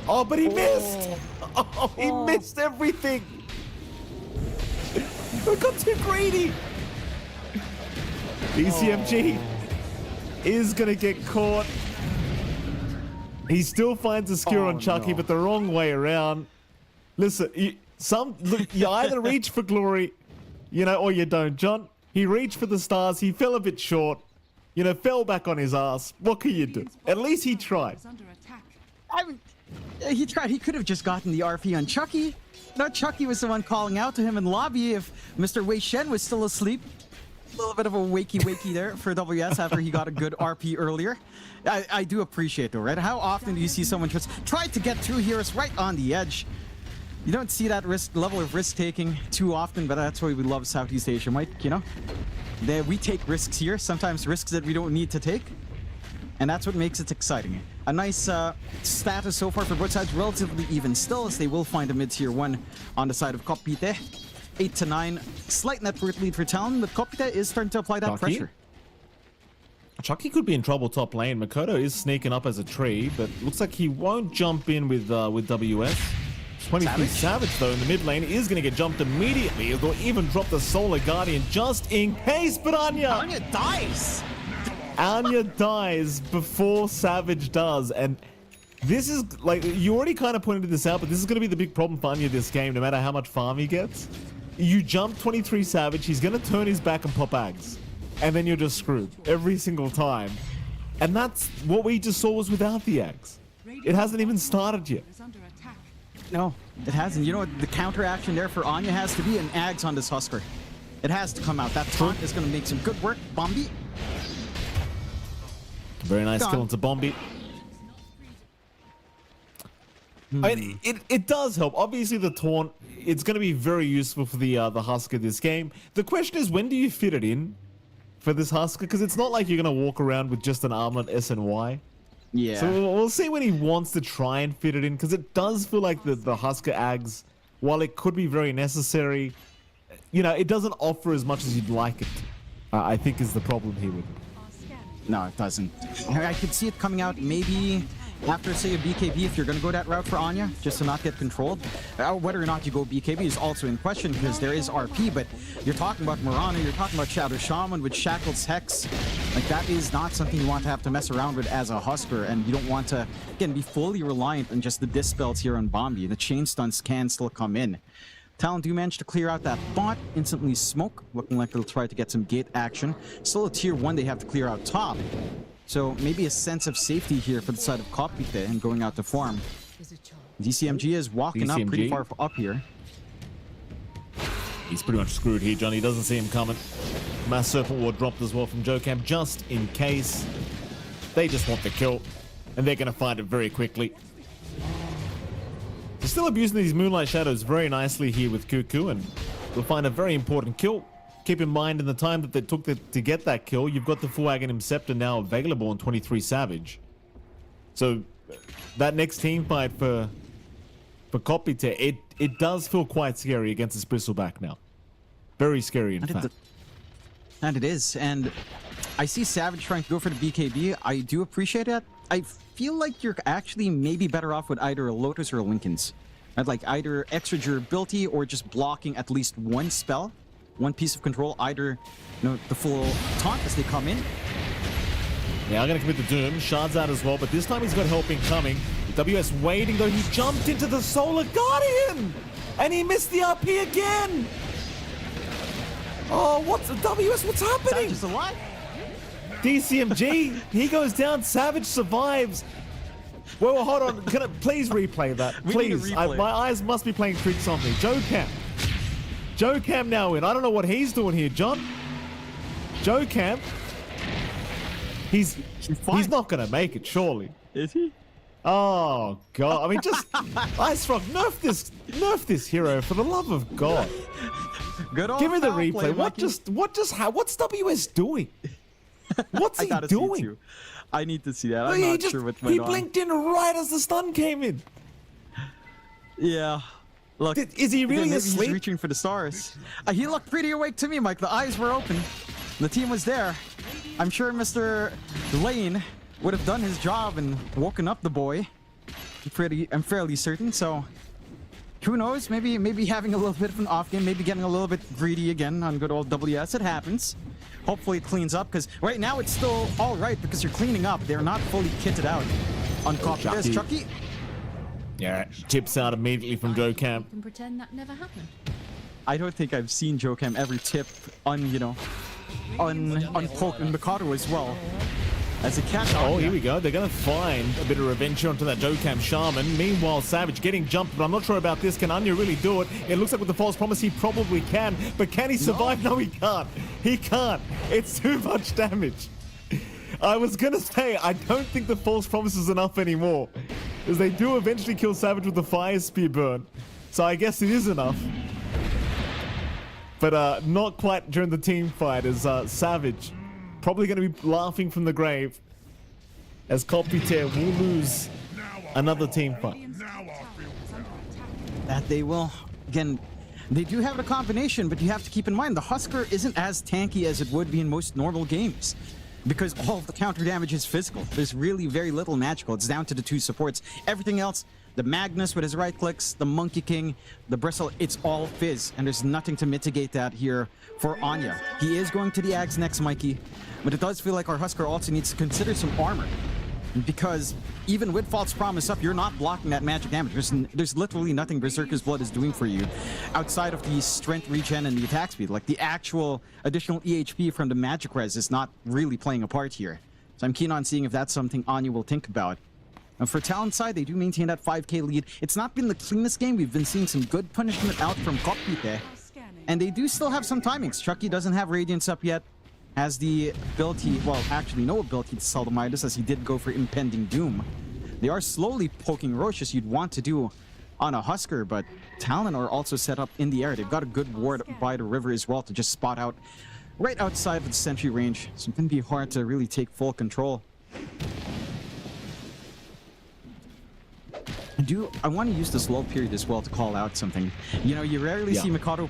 Oh, but he missed. Oh, he missed everything. We got too greedy. DCMG is going to get caught. He still finds a skewer on Chucky, but the wrong way around. Listen, you either reach for glory, or you don't. John, he reached for the stars. He fell a bit short. Fell back on his ass. What can you do? At least he tried. He tried. He could have just gotten the RP on Chucky. No, Chucky was the one calling out to him in lobby if Mr. Wei Shen was still asleep. A little bit of a wakey there for WS after he got a good RP earlier. I do appreciate though, right? How often do you see someone just try to get through heroes right on the edge? You don't see that level of risk taking too often, but that's why we love Southeast Asia, Mike, we take risks here, sometimes risks that we don't need to take. And that's what makes it exciting. A nice status so far for both sides, relatively even still, as they will find a mid-tier 1 on the side of Kopite. 8 to 9, slight net worth lead for Talon, but Kopite is starting to apply that pressure. Chucky could be in trouble top lane. Mikoto is sneaking up as a tree, but looks like he won't jump in with WS. 23 Savage, though, in the mid lane is going to get jumped immediately. He'll even drop the Solar Guardian just in case, but Anya dies! Anya dies before Savage does, and this is, you already kind of pointed this out, but this is going to be the big problem for Anya this game, no matter how much farm he gets. You jump 23 Savage, he's going to turn his back and pop Ags, and then you're just screwed every single time. And that's what we just saw was without the Ags. It hasn't even started yet. No, it hasn't. You know what the counter action there for Anya has to be? An Ags on this Husker. It has to come out. That taunt is going to make some good work. Bombi. Very nice kill into Bombi. I mean, it does help. Obviously, the taunt, it's going to be very useful for the Husker this game. The question is, when do you fit it in for this Husker? Because it's not like you're going to walk around with just an armlet S and Y. Yeah. So we'll see when he wants to try and fit it in, because it does feel like the Husker Ags, while it could be very necessary, it doesn't offer as much as you'd like it to. I think is the problem here with it. No, it doesn't. I could see it coming out maybe after, say, a BKB, if you're going to go that route for Anya, just to not get controlled. Whether or not you go BKB is also in question, because there is RP, but you're talking about Murana, you're talking about Shadow Shaman with Shackles Hex. That is not something you want to have to mess around with as a Husker, and you don't want to, again, be fully reliant on just the dispels here on Bombi. The chain stunts can still come in. Talon do manage to clear out that bot, instantly smoke, looking like they'll try to get some gate action. Still a tier 1 they have to clear out top. So maybe a sense of safety here for the side of Kopite and going out to farm. DCMG is walking up pretty far up here. He's pretty much screwed here, John. He doesn't see him coming. Mass Serpent Ward dropped as well from Jokam, just in case. They just want the kill, and they're going to find it very quickly. They're still abusing these Moonlight Shadows very nicely here with Cuckoo, and they'll find a very important kill. Keep in mind, in the time that they took to get that kill, you've got the full Aghanim Scepter now available on 23 Savage. So that next team fight for Kopite, it does feel quite scary against this Bristleback now. Very scary, in fact. And it is. And I see Savage trying to go for the BKB. I do appreciate it. I feel like you're actually maybe better off with either a Lotus or a Linken's. I'd like either extra durability or just blocking at least one spell, one piece of control, either the full taunt as they come in. Yeah, I'm going to commit the Doom. Shard's out as well, but this time he's got help incoming. WS waiting, though. He jumped into the Solar Guardian! And he missed the RP again! Oh, what's WS? What's happening? Savage is alive. DCMG, he goes down. Savage survives. Well, hold on. Can I please replay that? Please. My eyes must be playing tricks on me. Jokam now in. I don't know what he's doing here, John. Jokam. He's not going to make it, surely. Is he? Oh, God. I mean, just... Ice Rock, nerf this hero, for the love of God. Good old Give me the foul replay. play, What's WS doing? What's he doing? I need to see that. I'm not sure what's going on. He blinked in right as the stun came in. Yeah. Look, is he really asleep? He's reaching for the stars. He looked pretty awake to me, Mike. The eyes were open. The team was there. I'm sure Mr. Lane would have done his job and woken up the boy. I'm fairly certain. So, who knows? Maybe having a little bit of an off game, maybe getting a little bit greedy again on good old WS. It happens. Hopefully it cleans up, because right now it's still all right because you're cleaning up. They're not fully kitted out on copy. There's Chucky. Yeah, tips out immediately from Jokam. Can pretend that never happened. I don't think I've seen Jokam ever tip on Poke and Mikado as well. As a catch. Oh, here we go. They're going to find a bit of revenge here onto that Jokam Shaman. Meanwhile, Savage getting jumped, but I'm not sure about this. Can Anya really do it? It looks like with the false promise he probably can, but can he survive? No, he can't. He can't. It's too much damage. I was going to say, I don't think the false promise is enough anymore, as they do eventually kill Savage with the Fire Spear burn. So I guess it is enough. But not quite during the team fight, as Savage probably going to be laughing from the grave as Kopite will lose another team fight. That they will. Again, they do have a combination, but you have to keep in mind the Husker isn't as tanky as it would be in most normal games, because all of the counter damage is physical. There's really very little magical. It's down to the two supports. Everything else, the Magnus with his right clicks, the Monkey King, the Bristle, it's all fizz, and there's nothing to mitigate that here for Anya. He is going to the Ags next, Mikey, but it does feel like our Husker also needs to consider some armor, because even with False Promise up, you're not blocking that magic damage. There's literally nothing Berserker's Blood is doing for you outside of the strength regen and the attack speed. Like, the actual additional EHP from the magic res is not really playing a part here. So I'm keen on seeing if that's something Anya will think about. And for talent side, they do maintain that 5k lead. It's not been the cleanest game. We've been seeing some good punishment out from Kopite, and they do still have some timings. Chucky doesn't have Radiance up yet. Has the ability, well, actually no ability to sell the Midas, as he did go for Impending Doom. They are slowly poking Roche, as you'd want to do on a Husker, but Talon are also set up in the air. They've got a good ward by the river as well to just spot out right outside of the sentry range, so it can be hard to really take full control. I want to use this lull period as well to call out something. You know, you rarely see Mikado,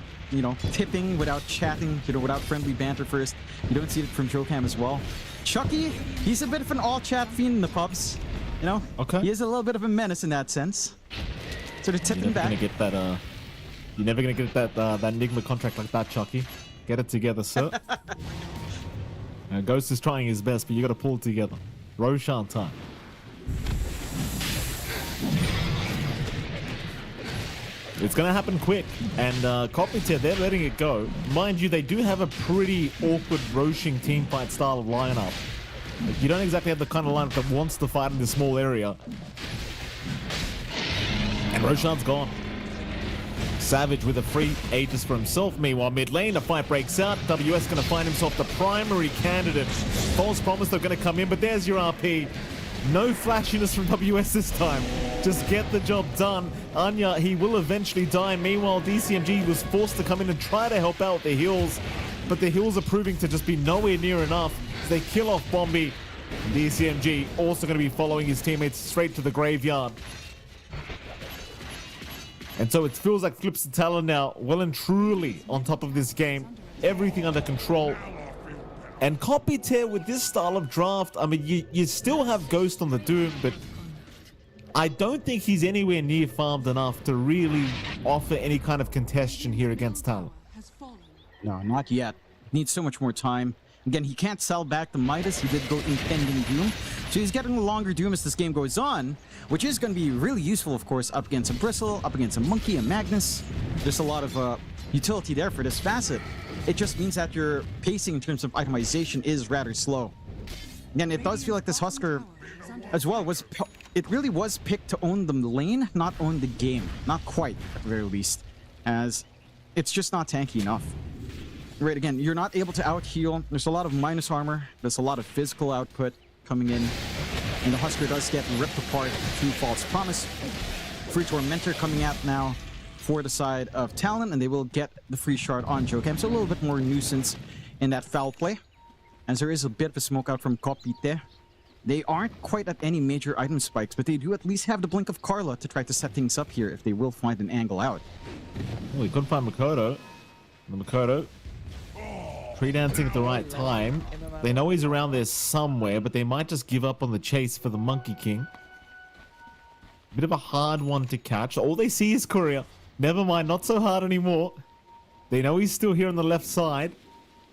tipping without chatting, without friendly banter first. You don't see it from Jokam as well. Chucky, he's a bit of an all-chat fiend in the pubs. Okay. He is a little bit of a menace in that sense. Sort of tipping back. You're never gonna get that Enigma contract like that, Chucky. Get it together, sir. Ghost is trying his best, but you gotta pull it together. Roshan time. It's going to happen quick, and Kopite, they're letting it go. Mind you, they do have a pretty awkward Roshing teamfight style of lineup. Like, you don't exactly have the kind of lineup that wants to fight in this small area. And Roshan's gone. Savage with a free Aegis for himself. Meanwhile, mid lane, a fight breaks out. WS going to find himself the primary candidate. False promise they're going to come in, but there's your RP. No flashiness from WS this time. Just get the job done. Anya, he will eventually die. Meanwhile, DCMG was forced to come in and try to help out with the heals, but the heals are proving to just be nowhere near enough. They kill off Bombi. DCMG also going to be following his teammates straight to the graveyard. And so it feels like Flips and Talon now well and truly on top of this game. Everything under control. And Copytear with this style of draft, I mean, you still have Ghost on the Doom, but I don't think he's anywhere near farmed enough to really offer any kind of contention here against Talon. No, not yet. Needs so much more time. Again, he can't sell back the Midas. He did go Impending Doom. So he's getting a longer Doom as this game goes on, which is going to be really useful, of course, up against a Bristle, up against a Monkey, a Magnus. There's a lot of utility there for this facet. It just means that your pacing in terms of itemization is rather slow. Again, it does feel like this Husker as well it really was picked to own the lane, not own the game. Not quite, at the very least, as it's just not tanky enough. Right, again, you're not able to out-heal. There's a lot of minus armor. There's a lot of physical output coming in. And the Husker does get ripped apart through False Promise. Free Tormentor coming out now for the side of Talon, and they will get the free shard on Jokam. So a little bit more nuisance in that foul play, as there is a bit of a smoke out from Kopite. They aren't quite at any major item spikes, but they do at least have the blink of Carla to try to set things up here if they will find an angle out. Oh, we couldn't find Makoto. The Makoto pre-dancing at the right time. They know he's around there somewhere, but they might just give up on the chase for the Monkey King. Bit of a hard one to catch. All they see is Courier. Never mind, not so hard anymore. They know he's still here on the left side.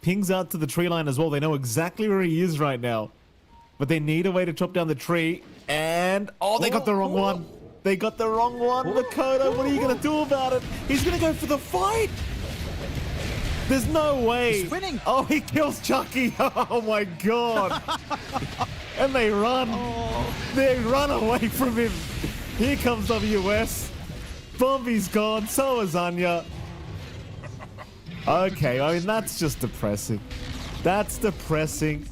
Pings out to the tree line as well. They know exactly where he is right now. But they need a way to chop down the tree. And, oh, they got the wrong one. They got the wrong one. Makoto, what are you going to do about it? He's going to go for the fight. There's no way. He's winning. Oh, he kills Chucky. Oh, my God. And they run. They run away from him. Here comes WS. Bombi's gone. So is Anya. Okay, I mean, that's just depressing. That's depressing.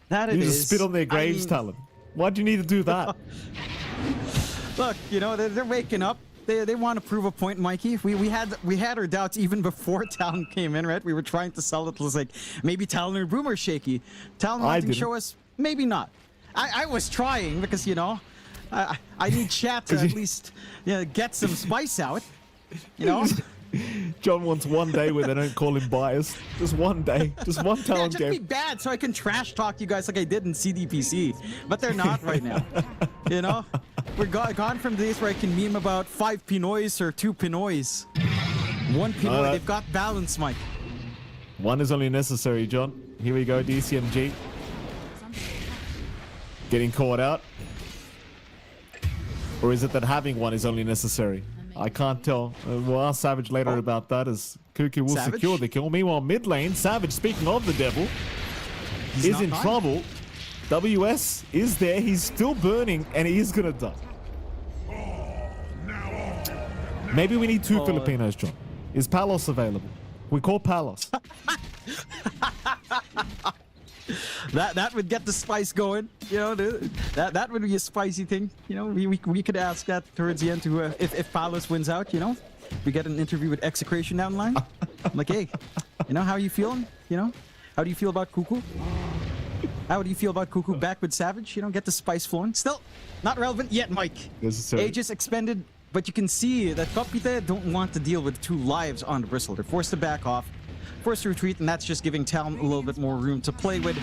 That it you is. just spit on their graves, Talon. Why'd you need to do that? Look, you know, they're waking up. They want to prove a point, Mikey. We had our doubts even before Talon came in, right? We were trying to sell it. It was like, maybe Talon or Boom are shaky. Talon wanted to show us, maybe not. I was trying because, you know, I need chat to at least get some spice out, you know? John wants one day where they don't call him biased. Just one day. Just one Talon game. Just be bad so I can trash talk you guys like I did in CDPC. But they're not right now. You know? We're gone from days where I can meme about 5 Pinoys or 2 Pinoys. 1 Pinoy, they've got balance, Mike. One is only necessary, John. Here we go, DCMG. Getting caught out. Or is it that having one is only necessary? I can't tell. We'll ask Savage later about that, as Kuku will secure the kill. Meanwhile, mid lane, Savage, speaking of the devil, is in trouble. WS is there. He's still burning, and he is going to die. Maybe we need 2 Filipinos, John. Is Palos available? We call Palos. That would get the spice going, you know. That would be a spicy thing, you know. We could ask that towards the end to if Palos wins out, you know, we get an interview with Execration down the line. I'm like, hey, you know, how are you feeling? You know, how do you feel about Kuku? How do you feel about Kuku back with Savage? You know, get the spice flowing. Still not relevant yet, Mike. Aegis expended, but you can see that Kopite don't want to deal with 2 lives on the Bristle. They're forced to back off. Forced to retreat, and that's just giving Talon a little bit more room to play with.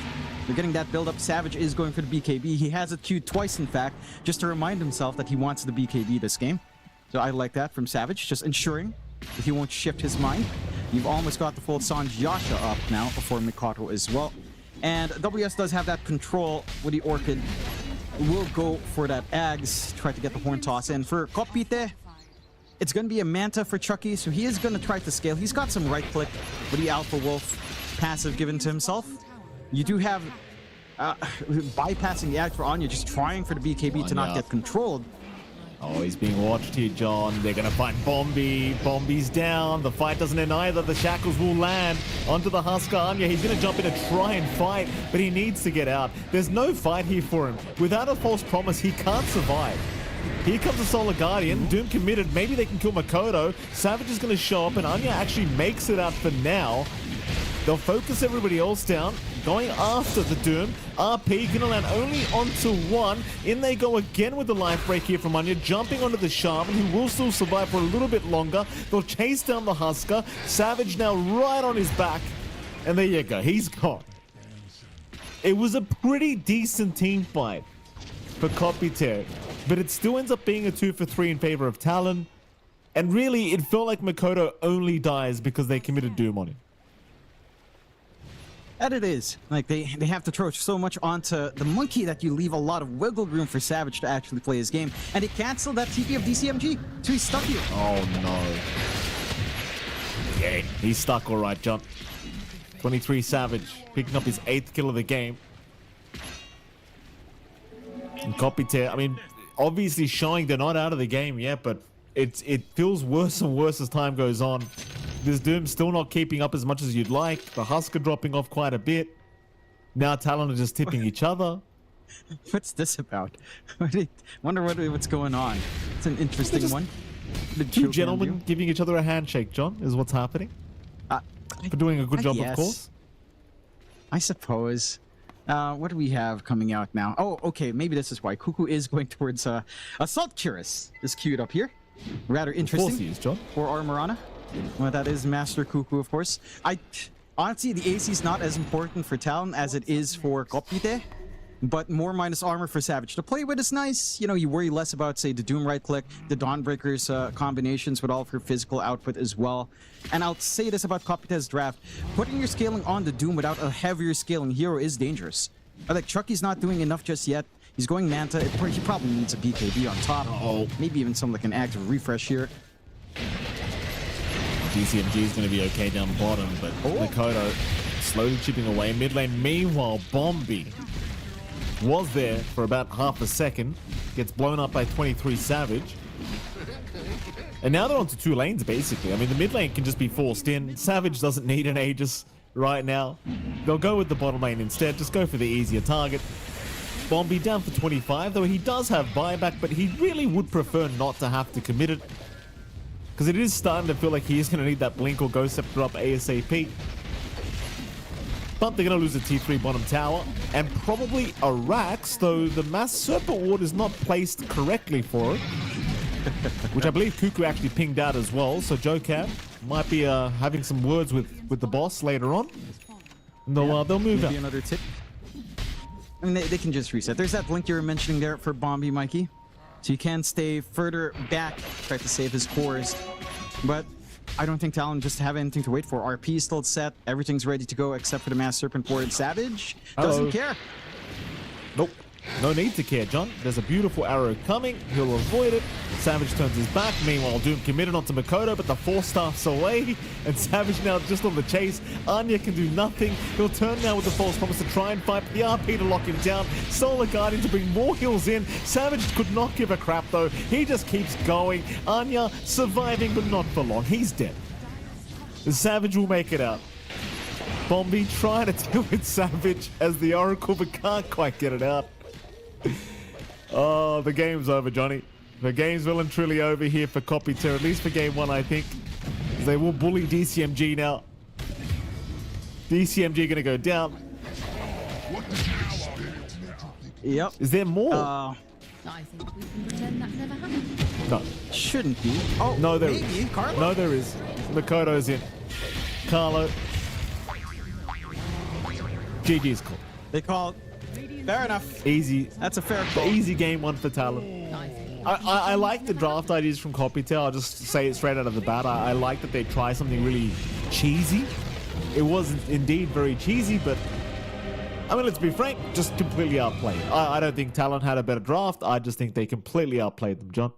They're getting that build up. Savage is going for the BKB. He has it queued twice, in fact, just to remind himself that he wants the BKB this game. So I like that from Savage, just ensuring that he won't shift his mind. You've almost got the full Sanj Yasha up now before Mikoto as well. And WS does have that control with the Orchid. Will go for that Ags, try to get the Horn Toss in. For Kopite, it's going to be a Manta for Chucky, so he is going to try to scale. He's got some right click with the Alpha Wolf passive given to himself. You do have bypassing the Ag for Anya, just trying for the BKB to not get controlled. Oh, he's being watched here, John. They're going to find Bombi. Bombi's down. The fight doesn't end either. The shackles will land onto the Husker Anya. He's going to jump in and try and fight, but he needs to get out. There's no fight here for him. Without a false promise, he can't survive. Here comes the Solar Guardian. Doom committed. Maybe they can kill Makoto. Savage is going to show up, and Anya actually makes it out for now. They'll focus everybody else down, going after the Doom. RP going to land only onto one. In they go again with the life break here from Anya, jumping onto the Shaman, who will still survive for a little bit longer. They'll chase down the Husker. Savage now right on his back. And there you go. He's gone. It was a pretty decent team fight for Kopiter, but it still ends up being a 2 for 3 in favor of Talon. And really, it felt like Makoto only dies because they committed Doom on him. And it is. Like, they have to throw so much onto the monkey that you leave a lot of wiggle room for Savage to actually play his game. And he canceled that TP of DCMG, so he's stuck here. Oh, no. Yeah, he's stuck all right, John. 23 Savage, picking up his 8th kill of the game. And Kopiter, I mean, obviously showing they're not out of the game yet, but it feels worse and worse as time goes on. This Doom's still not keeping up as much as you'd like. The Husker dropping off quite a bit. Now Talon are just tipping each other. What's this about? Wonder what's going on. It's an interesting one. Two gentlemen giving each other a handshake, John, is what's happening. For doing a good job, of course. I suppose. What do we have coming out now? Oh, okay. Maybe this is why Cuckoo is going towards Assault Cuirass is queued up here. Rather interesting. Of course he is, John. For Armorana. Well, that is Master Cuckoo, of course. Honestly, the AC is not as important for Talon as it is for Kopite. But more minus armor for Savage to play with is nice. You know, you worry less about, say, the Doom right click, the Dawnbreaker's combinations with all of her physical output as well. And I'll say this about Kopite's draft. Putting your scaling on the Doom without a heavier scaling hero is dangerous. Like, Chucky's not doing enough just yet. He's going Manta. He probably needs a BKB on top. Maybe even some like an active refresh here. DCMG is going to be okay down bottom, but Makoto slowly chipping away. Mid lane, meanwhile, Bombi was there for about half a second. Gets blown up by 23 Savage. And now they're onto 2 lanes, basically. I mean, the mid lane can just be forced in. Savage doesn't need an Aegis right now. They'll go with the bottom lane instead. Just go for the easier target. Bombi down for 25, though he does have buyback, but he really would prefer not to have to commit it. Because it is starting to feel like he is going to need that Blink or Ghost Scepter up ASAP. But they're going to lose a T3 bottom tower. And probably a Rax, though the Mass Serpent Ward is not placed correctly for it. Which I believe Cuckoo actually pinged out as well. So Joker might be having some words with the boss later on. And they'll move out. Another tip. I mean, they can just reset. There's that Blink you were mentioning there for Bombi, Mikey. So you can stay further back, try to save his cores. But I don't think Talon just have anything to wait for. RP is still set. Everything's ready to go except for the Mass Serpent Ward. Savage doesn't care. Nope. No need to care, John. There's a beautiful arrow coming. He'll avoid it. Savage turns his back. Meanwhile, Doom committed onto Makoto, but the 4 staff's away. And Savage now just on the chase. Anya can do nothing. He'll turn now with the false promise to try and fight the RP to lock him down. Solar Guardian to bring more heals in. Savage could not give a crap, though. He just keeps going. Anya surviving, but not for long. He's dead. Savage will make it out. Bombi trying to deal with Savage as the Oracle, but can't quite get it out. Oh, the game's over, Johnny. The game's well and truly over here for Kopiter, at least for game 1, I think. They will bully DCMG now. DCMG gonna go down. Yep. Is there more? I think we can pretend that never happened. No. Shouldn't be. Oh, No, there maybe. is. Carlo? No, there is. Makoto's in. Carlo. GG's call. They call it. Fair enough. Easy. That's a fair The call. easy game 1 for Talon. I like the draft ideas from Kopiter. I'll just say it straight out of the bat. I like that they try something really cheesy. It was indeed very cheesy, but I mean, let's be frank, just completely outplayed. I don't think Talon had a better draft. I just think they completely outplayed them, John.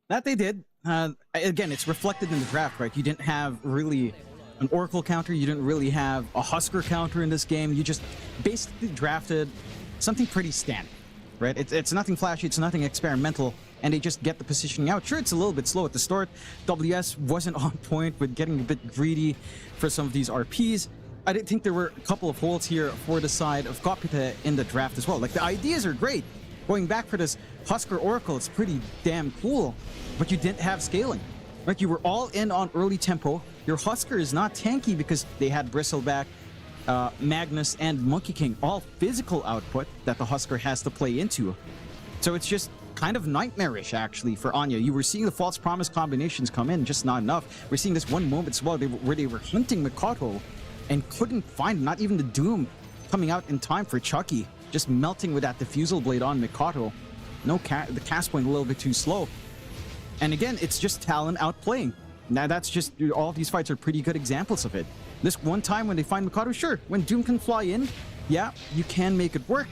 That they did. Again, it's reflected in the draft, right? You didn't have really an Oracle counter. You didn't really have a Husker counter in this game. You just basically drafted something pretty standard, right? It's nothing flashy. It's nothing experimental. and they just get the positioning out. Sure, it's a little bit slow at the start. WS wasn't on point with getting a bit greedy for some of these RPs. I did think there were a couple of holes here for the side of Kopite in the draft as well. Like, the ideas are great. Going back for this Husker Oracle, it's pretty damn cool, but you didn't have scaling. Like, you were all in on early tempo. Your Husker is not tanky because they had Bristleback, Magnus, and Monkey King, all physical output that the Husker has to play into. So it's just kind of nightmarish, actually, for Anya. You were seeing the false promise combinations come in, just not enough. We're seeing this one moment as well where they were hunting Mikoto and couldn't find not even the Doom coming out in time for Chucky, just melting with that diffusal blade on Mikoto. No, the cast point a little bit too slow. And again, it's just Talon outplaying. Now that's just, all of these fights are pretty good examples of it. This one time when they find Mikoto, sure, when Doom can fly in, yeah, you can make it work,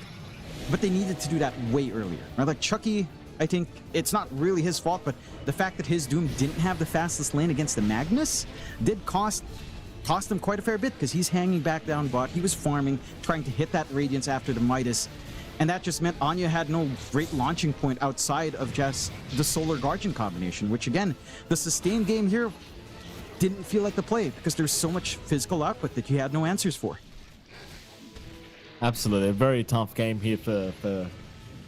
but they needed to do that way earlier. Right? Like Chucky, I think it's not really his fault, but the fact that his Doom didn't have the fastest lane against the Magnus did cost him quite a fair bit, because he's hanging back down bot. He was farming, trying to hit that Radiance after the Midas. And that just meant Anya had no great launching point outside of just the Solar Guardian combination, which again, the sustain game here didn't feel like the play because there's so much physical output that you had no answers for. Absolutely, a very tough game here for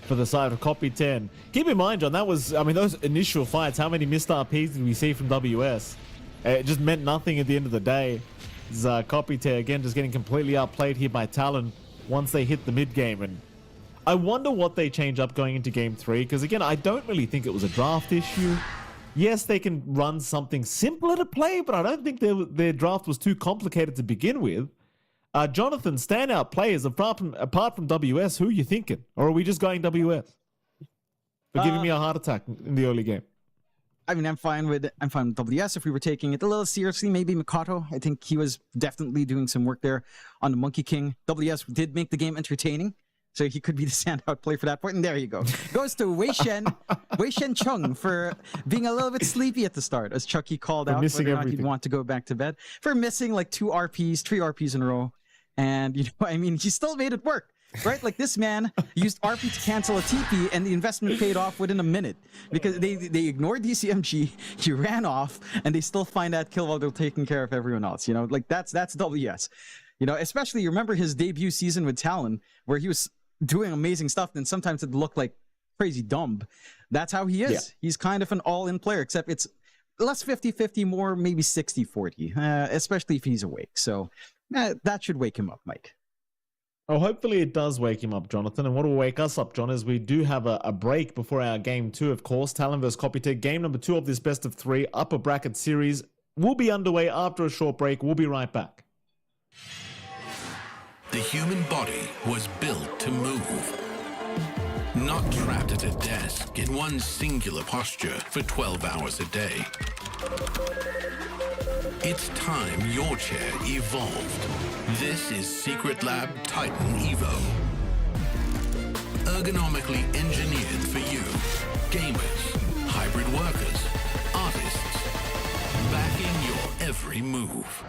the side of Copy 10. Keep in mind, John, that was, I mean, those initial fights, how many missed RPs did we see from WS? It just meant nothing at the end of the day. Copy 10, again, just getting completely outplayed here by Talon once they hit the mid game. And I wonder what they change up going into game 3, because again, I don't really think it was a draft issue. Yes, they can run something simpler to play, but I don't think their draft was too complicated to begin with. Jonathan, standout players, apart from WS, who are you thinking? Or are we just going WS? For giving me a heart attack in the early game. I mean, I'm fine with WS. If we were taking it a little seriously, maybe Mikoto. I think he was definitely doing some work there on the Monkey King. WS did make the game entertaining, so he could be the standout play for that point. And there you go. Goes to Wei Shen Chung for being a little bit sleepy at the start, as Chucky called out whether or not he'd want to go back to bed. For missing like 3 RPs in a row. And, you know, I mean, he still made it work, right? Like, this man used RP to cancel a TP, and the investment paid off within a minute because they ignored DCMG, he ran off, and they still find that kill while they're taking care of everyone else. You know, like, that's WS. You know, especially, you remember his debut season with Talon, where he was doing amazing stuff, and sometimes it looked like crazy dumb. That's how he is. Yeah. He's kind of an all-in player, except it's less 50-50, more maybe 60-40, especially if he's awake. So that should wake him up, Mike. Oh, hopefully it does wake him up, Jonathan. And what will wake us up, John, is we do have a break before our game 2, of course. Talon vs. Copytek, game number 2 of this best of 3 upper bracket series will be underway after a short break. We'll be right back. The human body was built to move. Not trapped at a desk in one singular posture for 12 hours a day. It's time your chair evolved. This is Secret Lab Titan Evo. Ergonomically engineered for you. Gamers, hybrid workers, artists. Backing your every move.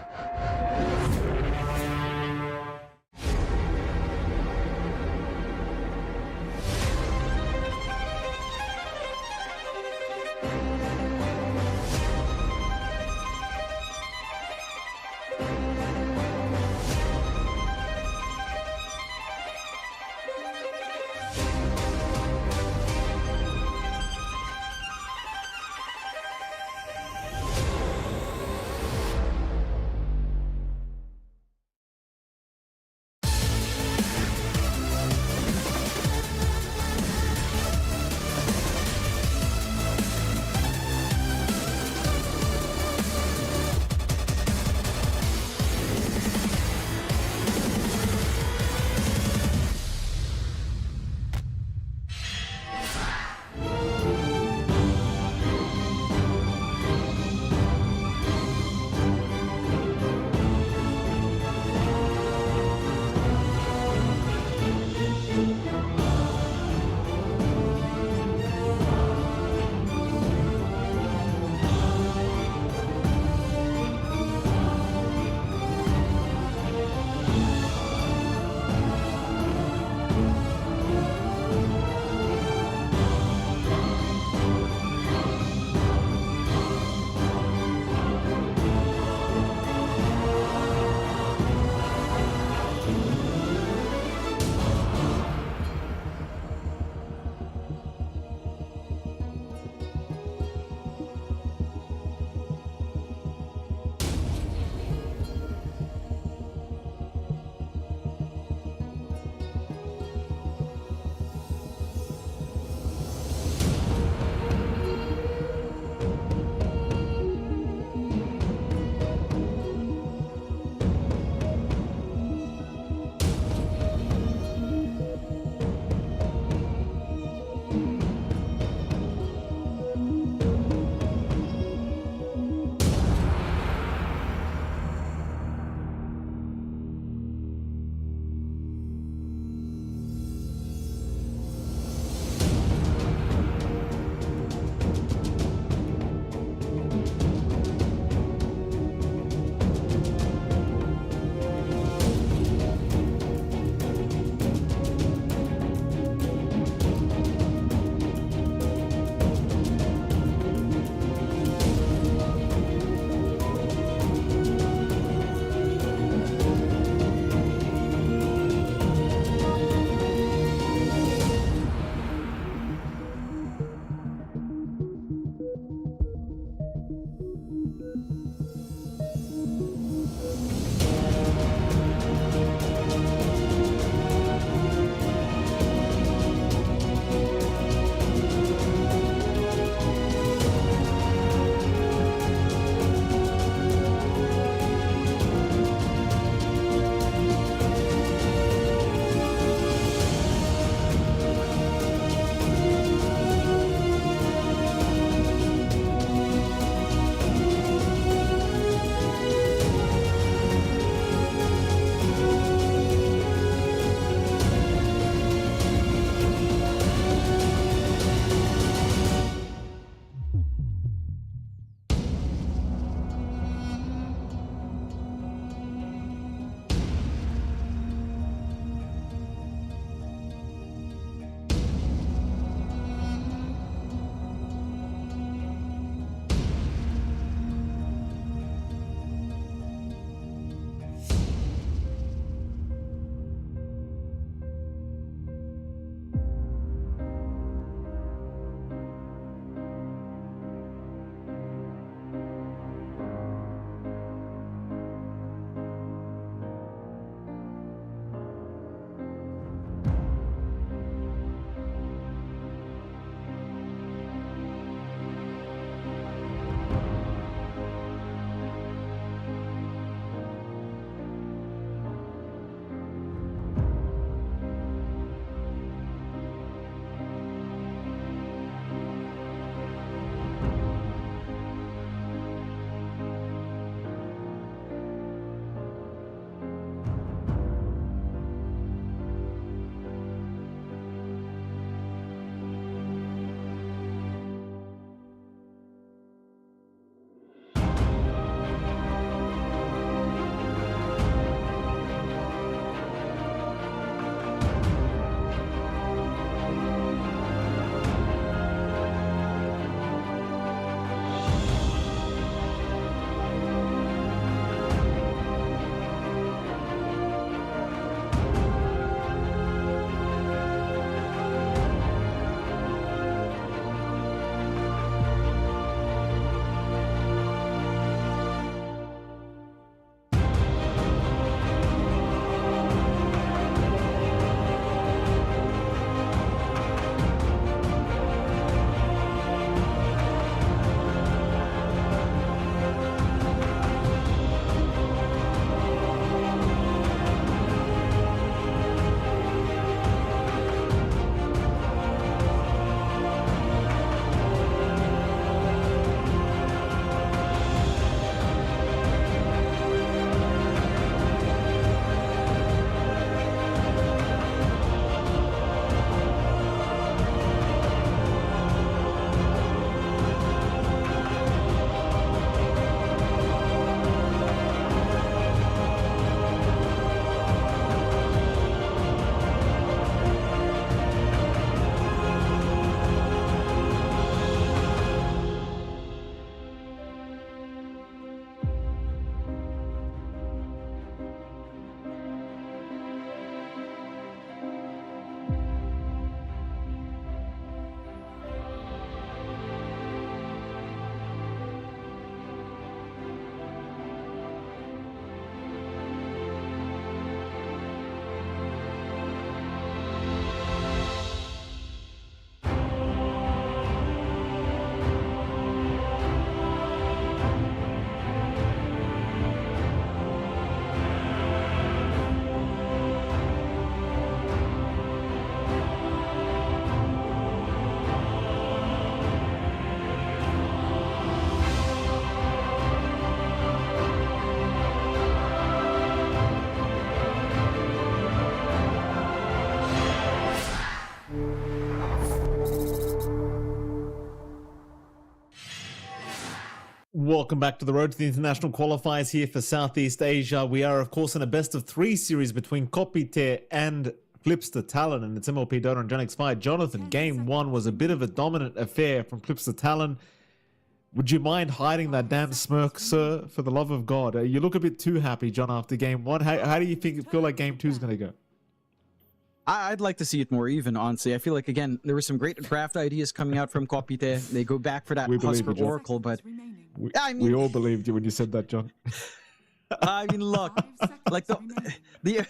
welcome back to the road to the international qualifiers here for Southeast Asia. We are, of course, in a best-of-3 series between Kopite and Flipster Talon, and it's MLP Dota and Jonix Fight. Jonathan, game 1 was a bit of a dominant affair from Flipster Talon. Would you mind hiding that damn smirk, sir? For the love of God. You look a bit too happy, John, after game 1. How do you feel like game 2 is going to go? I'd like to see it more even, honestly. I feel like, again, there were some great draft ideas coming out from Kopite. They go back for that Husker Oracle, but... We all believed you when you said that, John. I mean, look, like the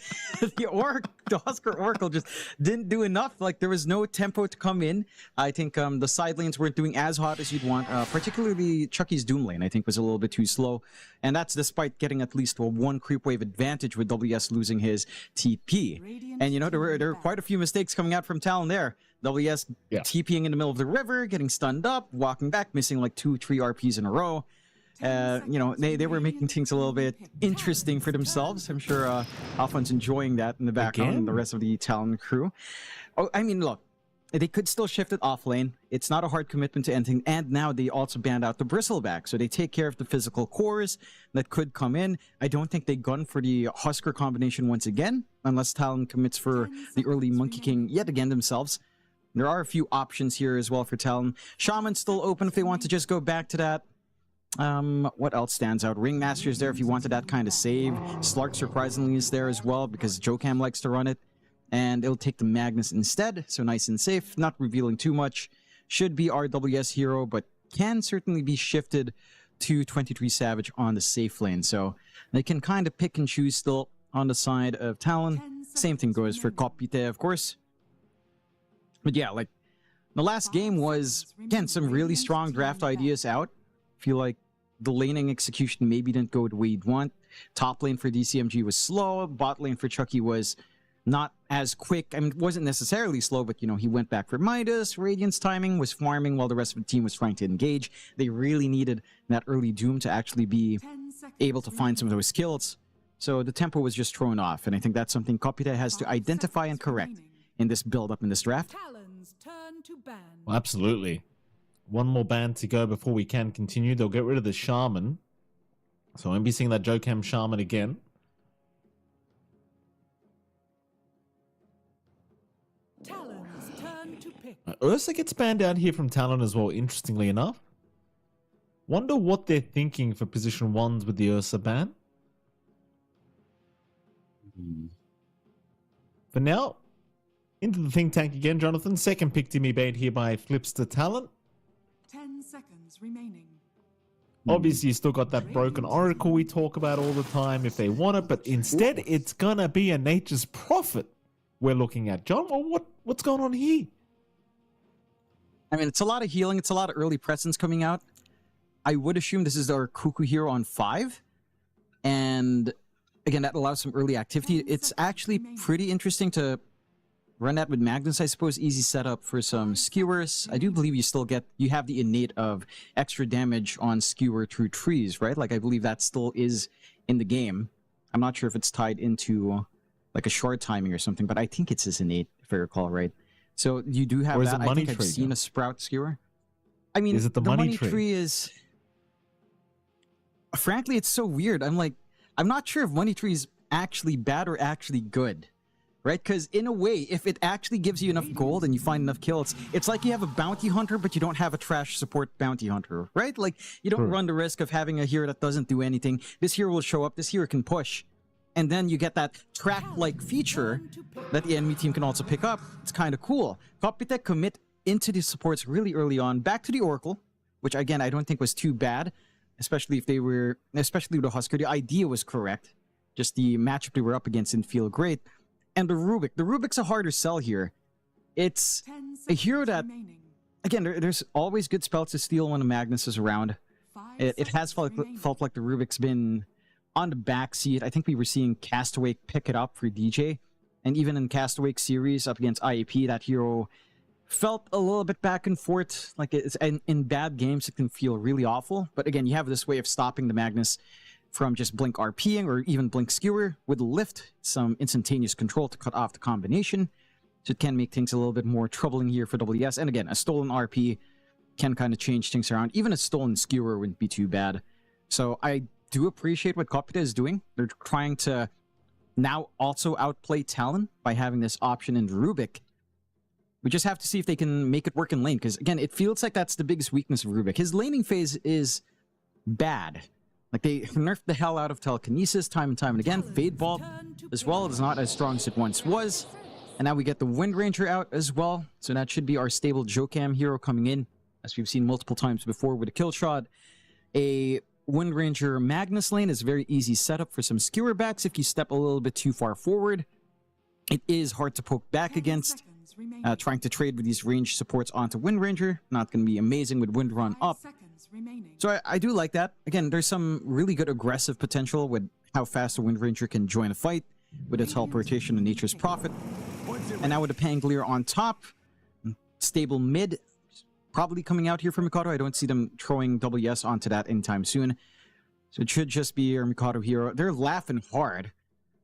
Husker Oracle just didn't do enough. Like, there was no tempo to come in. I think the side lanes weren't doing as hot as you'd want. Particularly Chucky's Doom lane, I think, was a little bit too slow. And that's despite getting at least a 1 creep wave advantage with WS losing his TP. And, you know, there were quite a few mistakes coming out from Talon there. WS TPing in the middle of the river, getting stunned up, walking back, missing like 2-3 RPs in a row. You know, they were making things a little bit interesting for themselves. I'm sure Alphonse enjoying that in the background and the rest of the Talon crew. Oh, I mean, look, they could still shift it off lane. It's not a hard commitment to anything. And now they also banned out the Bristleback. So they take care of the physical cores that could come in. I don't think they gun for the Husker combination once again, unless Talon commits for the early Monkey King yet again themselves. There are a few options here as well for Talon. Shaman's still open if they want to just go back to that. What else stands out? Ringmaster is there if you wanted that kind of save. Slark surprisingly is there as well because Jokam likes to run it. And it'll take the Magnus instead, so nice and safe. Not revealing too much. Should be RWS hero, but can certainly be shifted to 23 Savage on the safe lane. So they can kind of pick and choose still on the side of Talon. Same thing goes for Kopite, of course. But yeah, like, the last game was, again, some really strong draft ideas out. Feel like the laning execution maybe didn't go the way you'd want. Top lane for DCMG was slow. Bot lane for Chucky was not as quick. I mean, it wasn't necessarily slow, but, you know, he went back for Midas. Radiant's timing was farming while the rest of the team was trying to engage. They really needed that early Doom to actually be able to find some of those kills. So the tempo was just thrown off, and I think that's something Kopite has to identify and correct in this build-up in this draft. Well, absolutely. One more ban to go before we can continue. They'll get rid of the Shaman. So I won't be seeing that Jokam Shaman again. Talon's turn to pick. Ursa gets banned out here from Talon as well, interestingly enough. Wonder what they're thinking for position 1s with the Ursa ban. For now, into the think tank again, Jonathan. Second pick to be made here by Flipster Talon. 10 seconds remaining. Obviously, you still got that broken Oracle we talk about all the time if they want it, but instead, it's gonna be a Nature's Prophet we're looking at. John, well, what's going on here? I mean, it's a lot of healing. It's a lot of early presence coming out. I would assume this is our Cuckoo hero on 5. And again, that allows some early activity. It's actually pretty interesting to run that with Magnus, I suppose. Easy setup for some skewers. I do believe you have the innate of extra damage on skewer through trees, right? Like, I believe that still is in the game. I'm not sure if it's tied into like a short timing or something, but I think it's his innate, if I recall right. So you do have that. I think I've seen a sprout skewer. I mean, is it the money tree is... Frankly, it's so weird. I'm not sure if money tree is actually bad or actually good. Right? Because in a way, if it actually gives you enough gold and you find enough kills, it's like you have a bounty hunter, but you don't have a trash support bounty hunter, right? Like, you don't run the risk of having a hero that doesn't do anything. This hero will show up, this hero can push. And then you get that track-like feature that the enemy team can also pick up. It's kind of cool. Kopite commit into the supports really early on. Back to the Oracle, which again, I don't think was too bad, especially with the Husker. The idea was correct. Just the matchup they were up against didn't feel great. And the Rubik. The Rubik's a harder sell here. It's a hero that, again, there's always good spells to steal when a Magnus is around. It has felt like the Rubik's been on the back seat. I think we were seeing Castaway pick it up for DJ. And even in Castaway series up against IAP, that hero felt a little bit back and forth. Like, in bad games, it can feel really awful. But again, you have this way of stopping the Magnus from just blink RPing or even blink skewer with lift, some instantaneous control to cut off the combination. So it can make things a little bit more troubling here for WS. And again, a stolen RP can kind of change things around. Even a stolen skewer wouldn't be too bad. So I do appreciate what Kopita is doing. They're trying to now also outplay Talon by having this option in Rubik. We just have to see if they can make it work in lane, because again, it feels like that's the biggest weakness of Rubik. His laning phase is bad. Like, they nerfed the hell out of telekinesis time and time and again. Fade Ball as well is not as strong as it once was. And now we get the Wind Ranger out as well. So that should be our stable Jokam hero coming in, as we've seen multiple times before with a kill shot. A Wind Ranger Magnus lane is a very easy setup for some skewer backs if you step a little bit too far forward. It is hard to poke back against. Trying to trade with these range supports onto Wind Ranger, not going to be amazing with Wind Run up. So I do like that. Again, there's some really good aggressive potential with how fast a Wind Ranger can join a fight with its teleportation and Nature's Prophet. And now with a Pangolier on top, stable mid, probably coming out here for Mikado. I don't see them throwing WS onto that anytime soon. So it should just be your Mikado hero. They're laughing hard.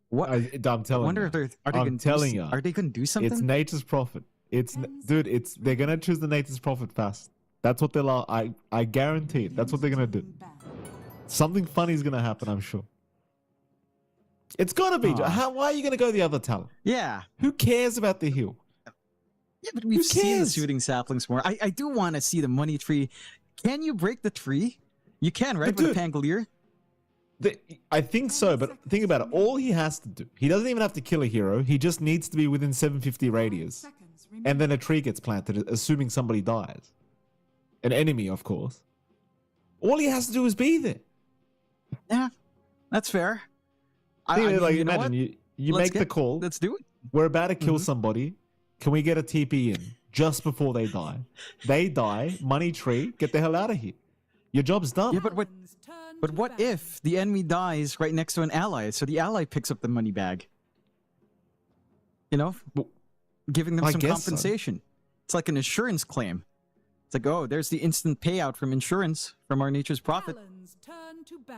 What? I'm telling I wonder you. if they're I'm telling you. Are they going to do something? It's Nature's Prophet. They're gonna choose the Nature's Prophet fast. That's what they'll. I guarantee it. That's what they're gonna do. Something funny is gonna happen, I'm sure. It's gotta be. Why are you gonna go the other talent? Yeah. Who cares about the heal? Yeah, but we've seen the shooting saplings more. I do want to see the money tree. Can you break the tree? You can, right? With a Pangolier? I think so, but think about it. All he has to do, he doesn't even have to kill a hero. He just needs to be within 750 radius. And then a tree gets planted, assuming somebody dies. An enemy, of course. All he has to do is be there. Yeah, that's fair. Imagine you make the call. Let's do it. We're about to kill somebody. Can we get a TP in just before they die? They die, money tree, get the hell out of here. Your job's done. Yeah, but what if the enemy dies right next to an ally, so the ally picks up the money bag? You know, giving them some compensation. So. It's like an insurance claim. It's like, oh, there's the instant payout from insurance from our Nature's Prophet.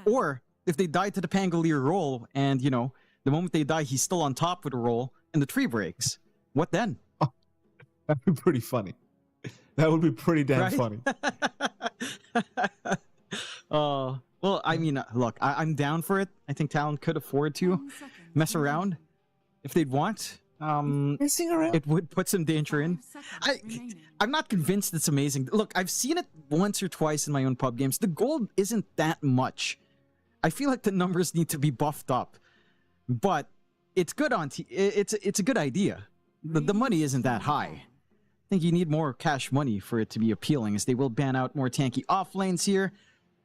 Or if they die to the Pangolier roll, and you know, the moment they die, he's still on top with a roll, and the tree breaks. What then? Oh, that'd be pretty funny. That would be pretty damn funny. Well, I mean, look, I'm down for it. I think Talon could afford to mess around if they'd want. Messing around. It would put some danger in. I'm not convinced it's amazing. Look, I've seen it once or twice in my own pub games. The gold isn't that much. I feel like the numbers need to be buffed up, but it's good on. It's a good idea. The money isn't that high. I think you need more cash money for it to be appealing, as they will ban out more tanky off lanes here.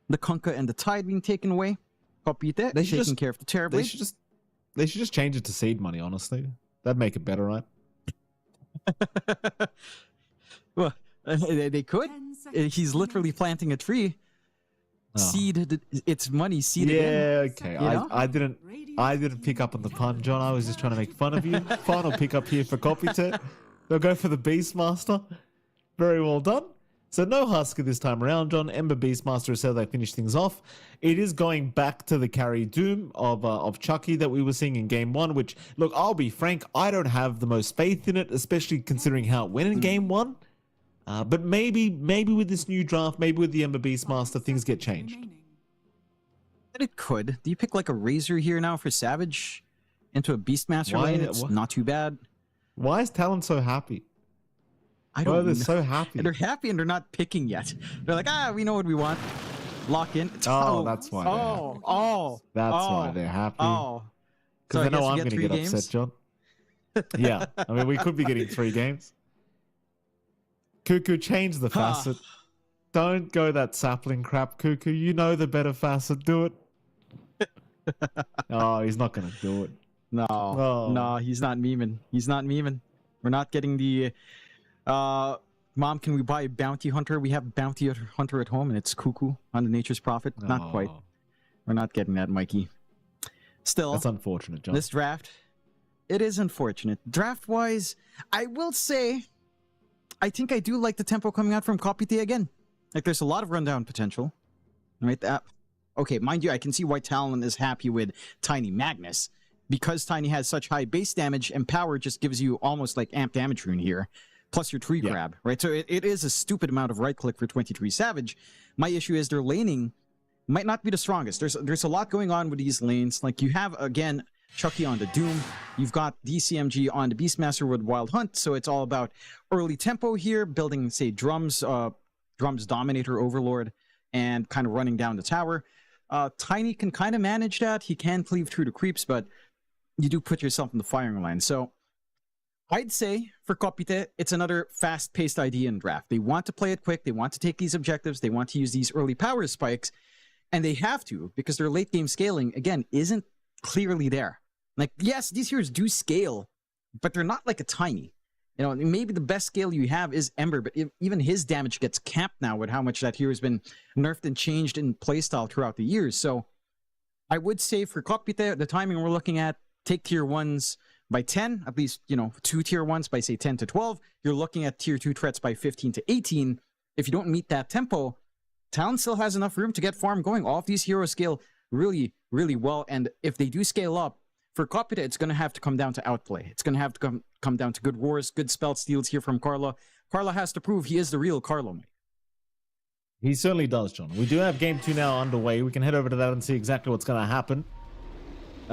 The Kunkka and the Tide being taken away. Kopita taking care of the terribly. They should just change it to seed money, honestly. That'd make it better, right? Well, they could. He's literally planting a tree. Seed, it's money seeded in. Yeah, okay. I didn't pick up on the pun, John. I was just trying to make fun of you. Final pick up here for Kopita. They'll go for the Beastmaster. Very well done. So no Husker this time around, John. Ember Beastmaster is how they finish things off. It is going back to the carry doom of Chucky that we were seeing in Game 1, which, look, I'll be frank, I don't have the most faith in it, especially considering how it went in Game 1. But maybe with this new draft, maybe with the Ember Beastmaster, things get changed. But it could. Do you pick like a Razor here now for Savage into a Beastmaster lane? It's not too bad. Why is Talon so happy? I don't know. They're so happy. And they're happy and they're not picking yet. They're like, we know what we want. Lock in. That's why. That's why they're happy. Oh. Because they know I'm going to get upset, John. Yeah. I mean, we could be getting 3 games. Cuckoo, change the facet. Don't go that sapling crap, Cuckoo. You know the better facet. Do it. Oh, he's not going to do it. No, he's not memeing. He's not memeing. We're not getting the... Mom, can we buy a Bounty Hunter? We have Bounty Hunter at home, and it's Cuckoo on the Nature's Prophet. Not quite. We're not getting that, Mikey. Still, that's unfortunate, John. This draft, it is unfortunate. Draft-wise, I will say, I think I do like the tempo coming out from Kopita again. Like, there's a lot of rundown potential. Right? Okay, mind you, I can see why Talon is happy with Tiny Magnus. Because Tiny has such high base damage, and power just gives you almost like amp damage rune here. Plus your tree grab, right? So it is a stupid amount of right click for 23 Savage. My issue is their laning might not be the strongest. There's a lot going on with these lanes. Like you have, again, Chucky on the Doom. You've got DCMG on the Beastmaster with Wild Hunt. So it's all about early tempo here, building, say, drums, Dominator, Overlord, and kind of running down the tower. Tiny can kind of manage that. He can cleave through the creeps, but you do put yourself in the firing line. So I'd say for Kopite, it's another fast-paced idea in draft. They want to play it quick. They want to take these objectives. They want to use these early power spikes. And they have to, because their late-game scaling, again, isn't clearly there. Like, yes, these heroes do scale, but they're not like a Tiny. You know, maybe the best scale you have is Ember, but even his damage gets capped now with how much that hero has been nerfed and changed in playstyle throughout the years. So I would say for Kopite, the timing we're looking at, take tier 1s by 10, at least, you know, 2 tier 1s by, say, 10 to 12. You're looking at tier 2 threats by 15 to 18. If you don't meet that tempo, Talon still has enough room to get farm going. All of these heroes scale really, really well. And if they do scale up, for Kopite, it's going to have to come down to outplay. It's going to have to come down to good wars, good spell steals here from Carla. Carla has to prove he is the real Carlo, mate. He certainly does, John. We do have Game 2 now underway. We can head over to that and see exactly what's going to happen.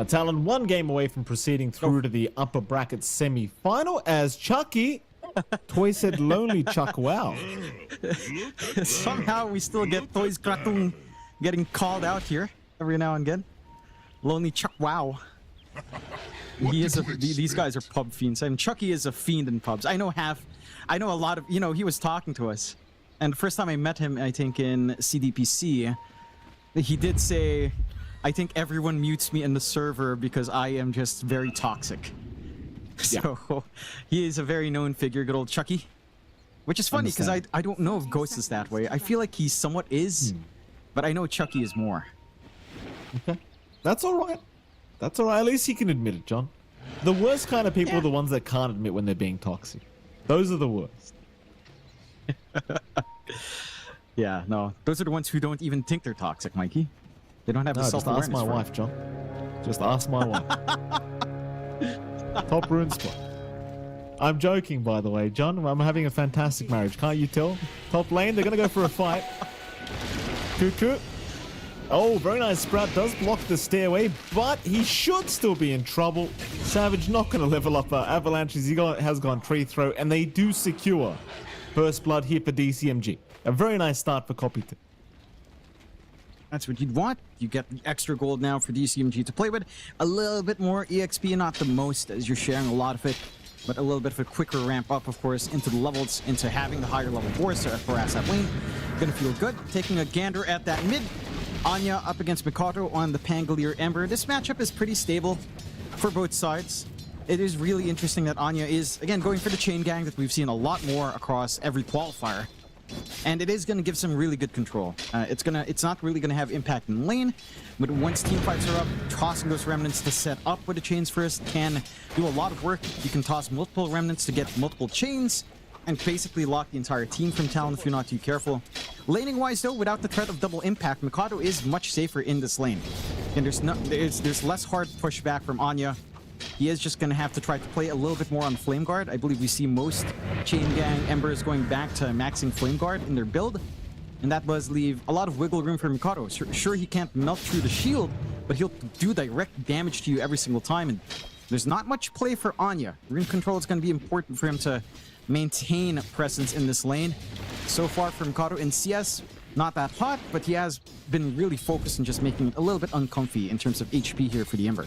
Talon 1 game away from proceeding through to the upper bracket semi-final as Chucky... Toy said lonely Chuck, wow. Somehow we still get Toys Kratung getting called out here every now and again. Lonely Chuck, wow. These guys are pub fiends. I mean, Chucky is a fiend in pubs. I know a lot of, you know, he was talking to us. And the first time I met him, I think in CDPC, he did say, I think everyone mutes me in the server because I am just very toxic. So yeah. He is a very known figure, good old Chucky. Which is funny because I don't know if Ghost is that way. I feel like he somewhat is, but I know Chucky is more. Okay. That's alright. That's alright. At least he can admit it, John. The worst kind of people are the ones that can't admit when they're being toxic. Those are the worst. Yeah, no. Those are the ones who don't even think they're toxic, Mikey. They don't have the self-awareness. Just ask my wife, John. Just ask my wife. Top rune spot. I'm joking, by the way, John. I'm having a fantastic marriage. Can't you tell? Top lane, they're going to go for a fight. Cuckoo. Oh, very nice. Sprout does block the stairway, but he should still be in trouble. Savage not going to level up Avalanche as he has gone tree throw, and they do secure first blood here for DCMG. A very nice start for Kopite. That's what you'd want. You get the extra gold now for DCMG to play with. A little bit more EXP, not the most as you're sharing a lot of it, but a little bit of a quicker ramp up, of course, into the levels, into having the higher level force to harass that lane. Gonna feel good. Taking a gander at that mid. Anya up against Mikoto on the Pangolier Ember. This matchup is pretty stable for both sides. It is really interesting that Anya is, again, going for the chain gang that we've seen a lot more across every qualifier. And it is going to give some really good control. It's not really going to have impact in lane, but once team fights are up, tossing those remnants to set up with the chains first can do a lot of work. You can toss multiple remnants to get multiple chains and basically lock the entire team from Talon if you're not too careful. Laning wise though, without the threat of double impact, Mikado is much safer in this lane. And there's less hard pushback from Anya. He is just going to have to try to play a little bit more on Flame Guard. I believe we see most Chain Gang Embers going back to maxing Flame Guard in their build. And that does leave a lot of wiggle room for Mikado. Sure, he can't melt through the shield, but he'll do direct damage to you every single time. And there's not much play for Anya. Rune control is going to be important for him to maintain presence in this lane. So far for Mikado in CS, not that hot, but he has been really focused on just making it a little bit uncomfy in terms of HP here for the Ember.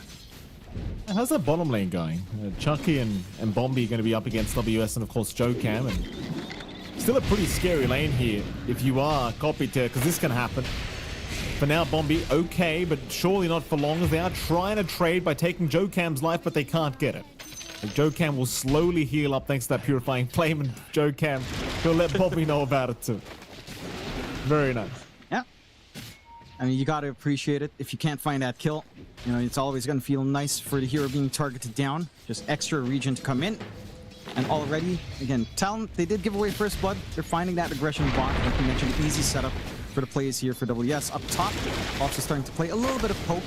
How's that bottom lane going? Chucky and Bombi are going to be up against WS and of course Jokam, and still a pretty scary lane here if you are Kopite, because this can happen. For now, Bombi okay, but surely not for long as they are trying to trade by taking Jokam's life, but they can't get it. Jokam will slowly heal up thanks to that Purifying Flame, and Jokam will let Bombi know about it too. Very nice. Yeah. I mean, you got to appreciate it. If you can't find that kill, you know, it's always going to feel nice for the hero being targeted down. Just extra region to come in. And already, again, Talon, they did give away first blood. They're finding that aggression bot. Like you mentioned, easy setup for the plays here for WS. Up top, also starting to play a little bit of poke.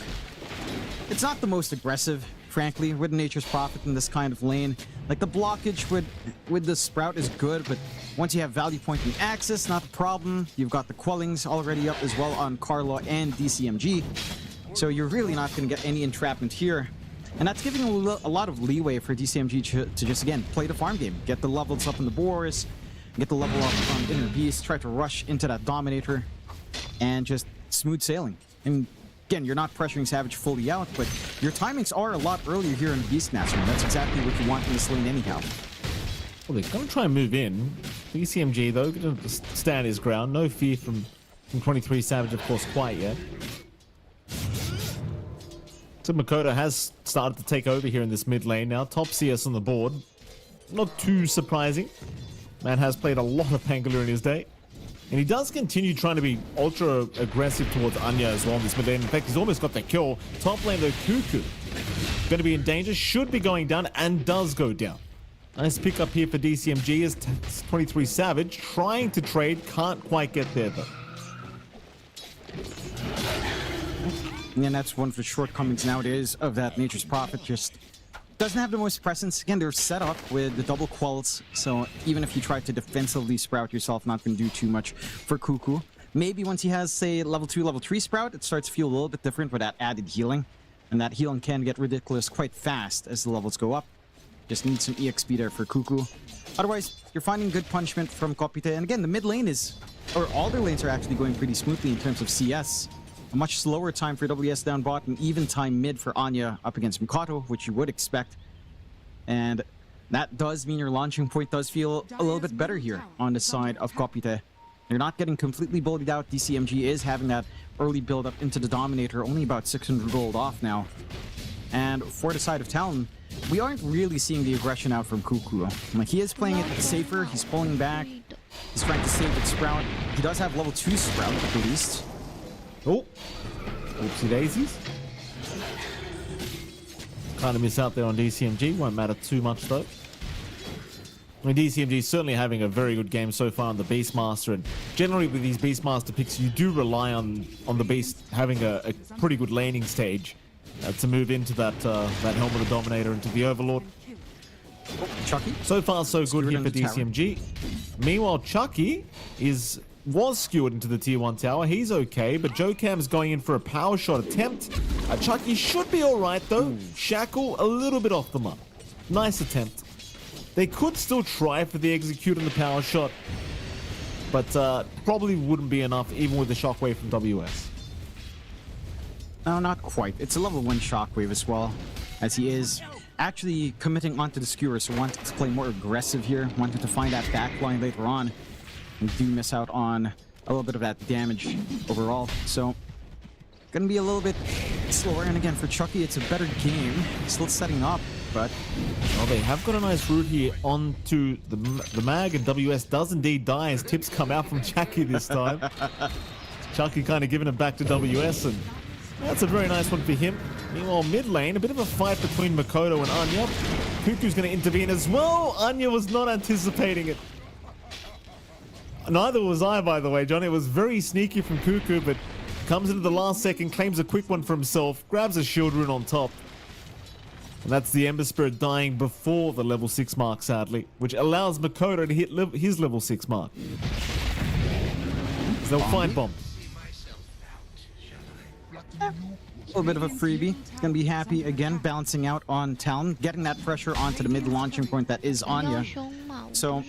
It's not the most aggressive, frankly, with Nature's Prophet in this kind of lane. Like, the blockage with the Sprout is good, but once you have value point and access, not a problem. You've got the Quellings already up as well on Carlo and DCMG. So you're really not going to get any entrapment here. And that's giving a lot of leeway for DCMG to just, again, play the farm game. Get the levels up in the boars, get the level up on Inner Beast, try to rush into that Dominator, and just smooth sailing. And again, you're not pressuring Savage fully out, but your timings are a lot earlier here in Beastmaster, and that's exactly what you want in this lane anyhow. Well, they're going to try and move in. DCMG, though, going to stand his ground. No fear from 23 Savage, of course, quite yet. So Makoto has started to take over here in this mid lane now. Top CS on the board. Not too surprising. Man has played a lot of Pangolin in his day. And he does continue trying to be ultra aggressive towards Anya as well in this mid lane. In fact, he's almost got the kill. Top lane, though, Cuckoo going to be in danger. Should be going down and does go down. Nice pick up here for DCMG as 23 Savage trying to trade. Can't quite get there, though. And that's one of the shortcomings nowadays of that Nature's Prophet. Just doesn't have the most presence. Again, they're set up with the double quells, so even if you try to defensively sprout yourself, not going to do too much for Cuckoo. Maybe once he has, say, level 2, level 3 sprout, it starts to feel a little bit different with that added healing. And that healing can get ridiculous quite fast as the levels go up. Just need some EXP there for Cuckoo. Otherwise, you're finding good punishment from Kopite. And again, the mid lane is, or all their lanes are actually going pretty smoothly in terms of CS. A much slower time for WS down bot, and even time mid for Anya up against Mikato, which you would expect. And that does mean your launching point does feel a little bit better here on the side of Kopite. You're not getting completely bullied out. DCMG is having that early build up into the Dominator, only about 600 gold off now. And for the side of Talon, we aren't really seeing the aggression out from Cuckoo. Like, he is playing it safer, he's pulling back, he's trying to save its Sprout. He does have level 2 Sprout at the least. Oh, oopsie daisies. Kind of miss out there on DCMG. Won't matter too much though. I mean, DCMG is certainly having a very good game so far on the Beastmaster, and generally with these Beastmaster picks, you do rely on the Beast having a pretty good laning stage to move into that Helm of the Dominator into the Overlord. Chucky? So far, so good here for DCMG. Meanwhile, Chucky was skewered into the tier 1 tower. He's okay, but Joe Cam's going in for a power shot attempt. Chucky should be all right, though. Shackle a little bit off the mark. Nice attempt. They could still try for the execute on the power shot, but probably wouldn't be enough, even with the shockwave from WS. No, not quite. It's a level 1 shockwave as well, as he is actually committing onto the skewer, so wanted to play more aggressive here, wanted to find that backline later on. And do miss out on a little bit of that damage overall. So, gonna be a little bit slower. And again, for Chucky, it's a better game. Still setting up, but... Well, they have got a nice route here onto the mag, and WS does indeed die as tips come out from Chucky this time. Chucky kind of giving it back to WS, and that's a very nice one for him. Meanwhile, mid lane, a bit of a fight between Makoto and Anya. Cuckoo's going to intervene as well. Anya was not anticipating it. Neither was I, by the way, John. It was very sneaky from Cuckoo, but comes into the last second, claims a quick one for himself, grabs a shield rune on top. And that's the Ember Spirit dying before the level 6 mark, sadly, which allows Makoto to hit his level 6 mark. So they'll find bomb. A little bit of a freebie. Gonna be happy again, balancing out on Talon, getting that pressure onto the mid launching point that is Anya. So...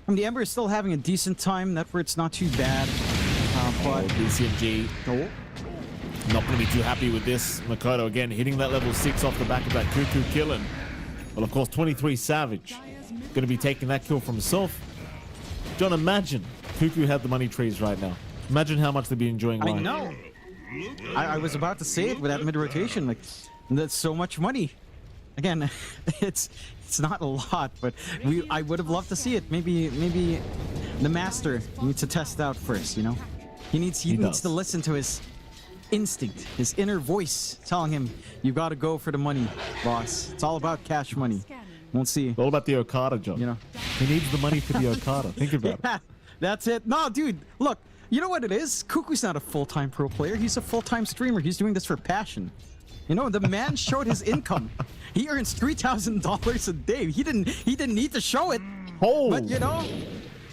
the Ember is still having a decent time. That where it's not too bad. But DCMG not going to be too happy with this. Makoto again hitting that level 6 off the back of that Cuckoo kill. And, well, of course, 23 Savage going to be taking that kill from himself. John, imagine Cuckoo had the money trees right now. Imagine how much they'd be enjoying life. I know. I was about to say it with that mid rotation. Like, that's so much money. Again, it's not a lot, but I would have loved to see it. Maybe the master needs to test out first, you know? He needs to listen to his instinct, his inner voice telling him, you gotta go for the money, boss. It's all about cash money. We'll see. It's all about the Okada, John. You know? He needs the money for the Okada. Think about it. That's it. No, dude, look, you know what it is? Cuckoo's not a full-time pro player. He's a full-time streamer. He's doing this for passion. You know, the man showed his income. He earns $3,000 a day. He didn't need to show it. Oh. But you know,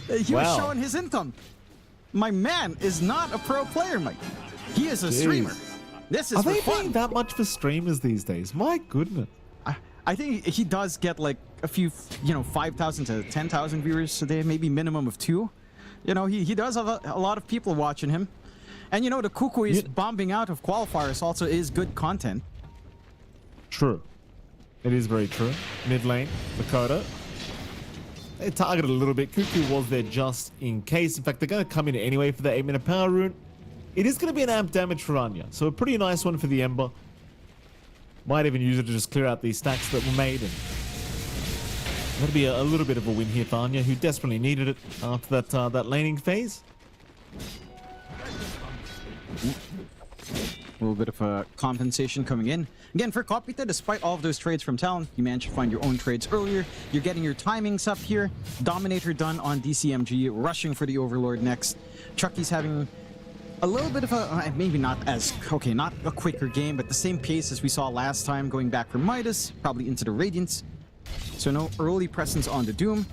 He was Wow. showing his income. My man is not a pro player, Mike. He is a streamer. This is Are for they fun. paying that much for streamers these days? My goodness. I think he does get like a few, 5,000 to 10,000 viewers a day, maybe minimum of 2. He does have a lot of people watching him. And the Cuckoo is bombing out of Qualifiers also is good content. True. It is very true. Mid lane, Dakota. They targeted a little bit. Cuckoo was there just in case. In fact, they're going to come in anyway for the 8-minute power rune. It is going to be an amp damage for Anya, so a pretty nice one for the Ember. Might even use it to just clear out these stacks that were made. And that'll be a little bit of a win here for Anya, who desperately needed it after that laning phase. A little bit of a compensation coming in. Again, for Kopita, despite all of those trades from Talon, you managed to find your own trades earlier. You're getting your timings up here. Dominator done on DCMG, rushing for the Overlord next. Chucky's having a little bit of a, maybe not a quicker game, but the same pace as we saw last time, going back from Midas, probably into the Radiance. So no early presence on the Doom,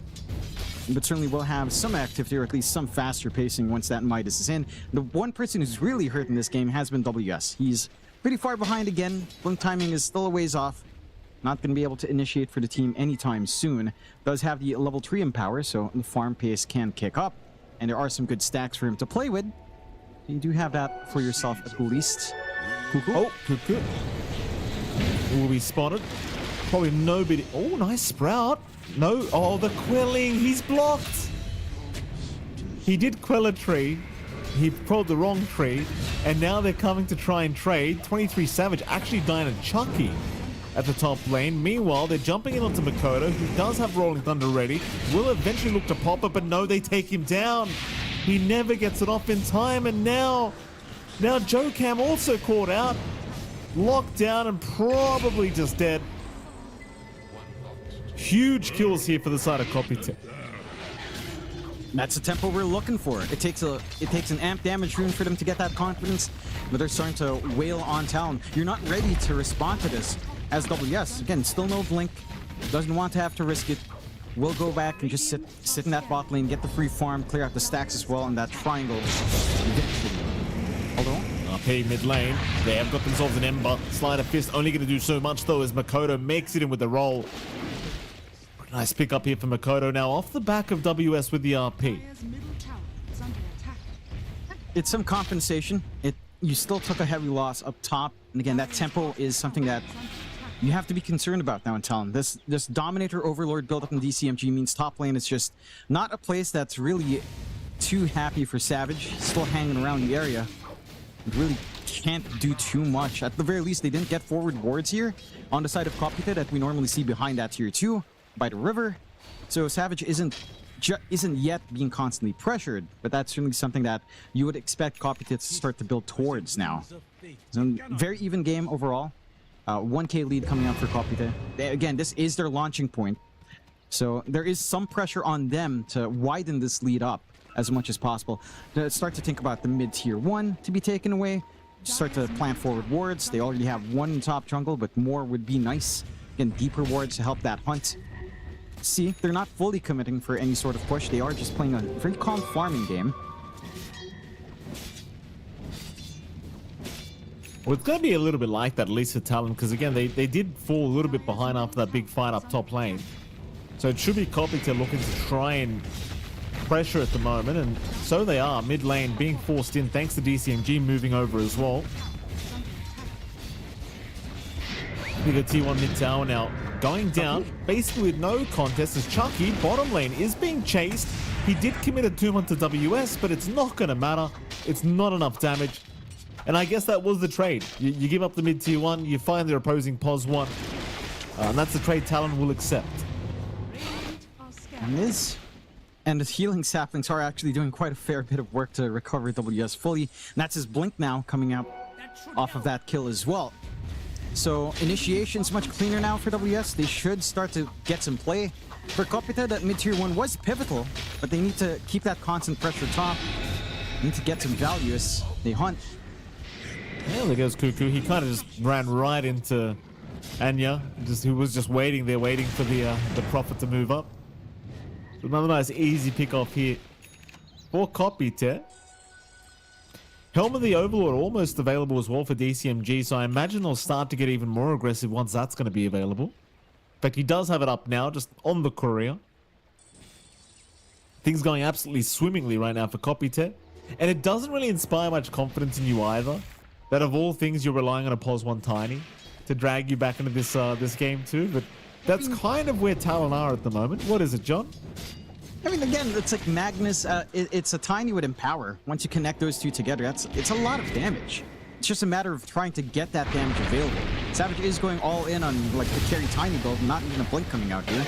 but certainly will have some activity, or at least some faster pacing once that Midas is in. The one person who's really hurt in this game has been WS. He's pretty far behind again. Blink timing is still a ways off. Not going to be able to initiate for the team anytime soon. Does have the level 3 empower, so the farm pace can kick up. And there are some good stacks for him to play with. You do have that for yourself at least. Cuckoo. Oh, Cuckoo. Will be spotted. Probably nobody. Oh, nice sprout. No. Oh, the quelling. He's blocked. He did quell a tree. He pulled the wrong tree. And now they're coming to try and trade. 23 Savage actually dying a Chucky at the top lane. Meanwhile, they're jumping in onto Makoto, who does have Rolling Thunder ready. Will eventually look to pop it, but no, they take him down. He never gets it off in time, and now Joe Cam also caught out, locked down, and probably just dead. Huge kills here for the side of Kopita. That's the tempo we're looking for. It takes an amp damage rune for them to get that confidence, but they're starting to wail on Talon. You're not ready to respond to this as WS. Again, still no blink. Doesn't want to have to risk it. We'll go back and just sit in that bot lane, get the free farm, clear out the stacks as well, and that triangle. Hold on. RP mid lane. They have got themselves an Ember. Sleight of Fist only going to do so much though as Makoto makes it in with the roll. Nice pick up here for Makoto now off the back of WS with the RP. Dire's middle tower is under attack. It's some compensation. You still took a heavy loss up top, and again, that tempo is something that you have to be concerned about now in Talon. This Dominator Overlord build up in DCMG means top lane is just not a place that's really too happy for Savage. Still hanging around the area. It really can't do too much. At the very least, they didn't get forward wards here on the side of Kopita that we normally see behind that tier 2 by the river. So Savage isn't yet being constantly pressured, but that's certainly something that you would expect Kopita to start to build towards now. So very even game overall. 1k lead coming out for Kopita. Again, this is their launching point. So there is some pressure on them to widen this lead up as much as possible. To start to think about the mid-tier 1 to be taken away. Start to plant forward wards. They already have one in top jungle, but more would be nice. Again, deeper wards to help that hunt. See, they're not fully committing for any sort of push. They are just playing a very calm farming game. Well, it's going to be a little bit like that, at least for Talon, because again, they did fall a little bit behind after that big fight up top lane. So it should be Kopita looking to try and pressure at the moment, and so they are. Mid lane being forced in thanks to DCMG moving over as well. The T1 mid tower now going down, basically with no contest as Chucky, bottom lane, is being chased. He did commit a 2-1 to WS, but it's not going to matter. It's not enough damage. And I guess that was the trade. You give up the mid tier 1, you find their opposing POS 1. And that's the trade Talon will accept. And the healing saplings are actually doing quite a fair bit of work to recover WS fully. And that's his blink now coming out off of that kill as well. So initiation's much cleaner now for WS. They should start to get some play. For Kopita, that mid-tier 1 was pivotal, but they need to keep that constant pressure top. Need to get some value as they hunt. Yeah, there goes Cuckoo. He kind of just ran right into Anya, who was just waiting there, waiting for the Prophet to move up. So another nice easy pick off here for Kopite. Helm of the Overlord almost available as well for DCMG, so I imagine they'll start to get even more aggressive once that's going to be available. In fact, he does have it up now, just on the courier. Things going absolutely swimmingly right now for Kopite. And it doesn't really inspire much confidence in you either, that of all things you're relying on a +1 Tiny to drag you back into this game too, but that's kind of where Talon are at the moment. What is it, John? I mean, again, it's like Magnus, it's a Tiny with Empower. Once you connect those two together, it's a lot of damage. It's just a matter of trying to get that damage available. Savage is going all in on like the carry Tiny build, not even a Blink coming out here.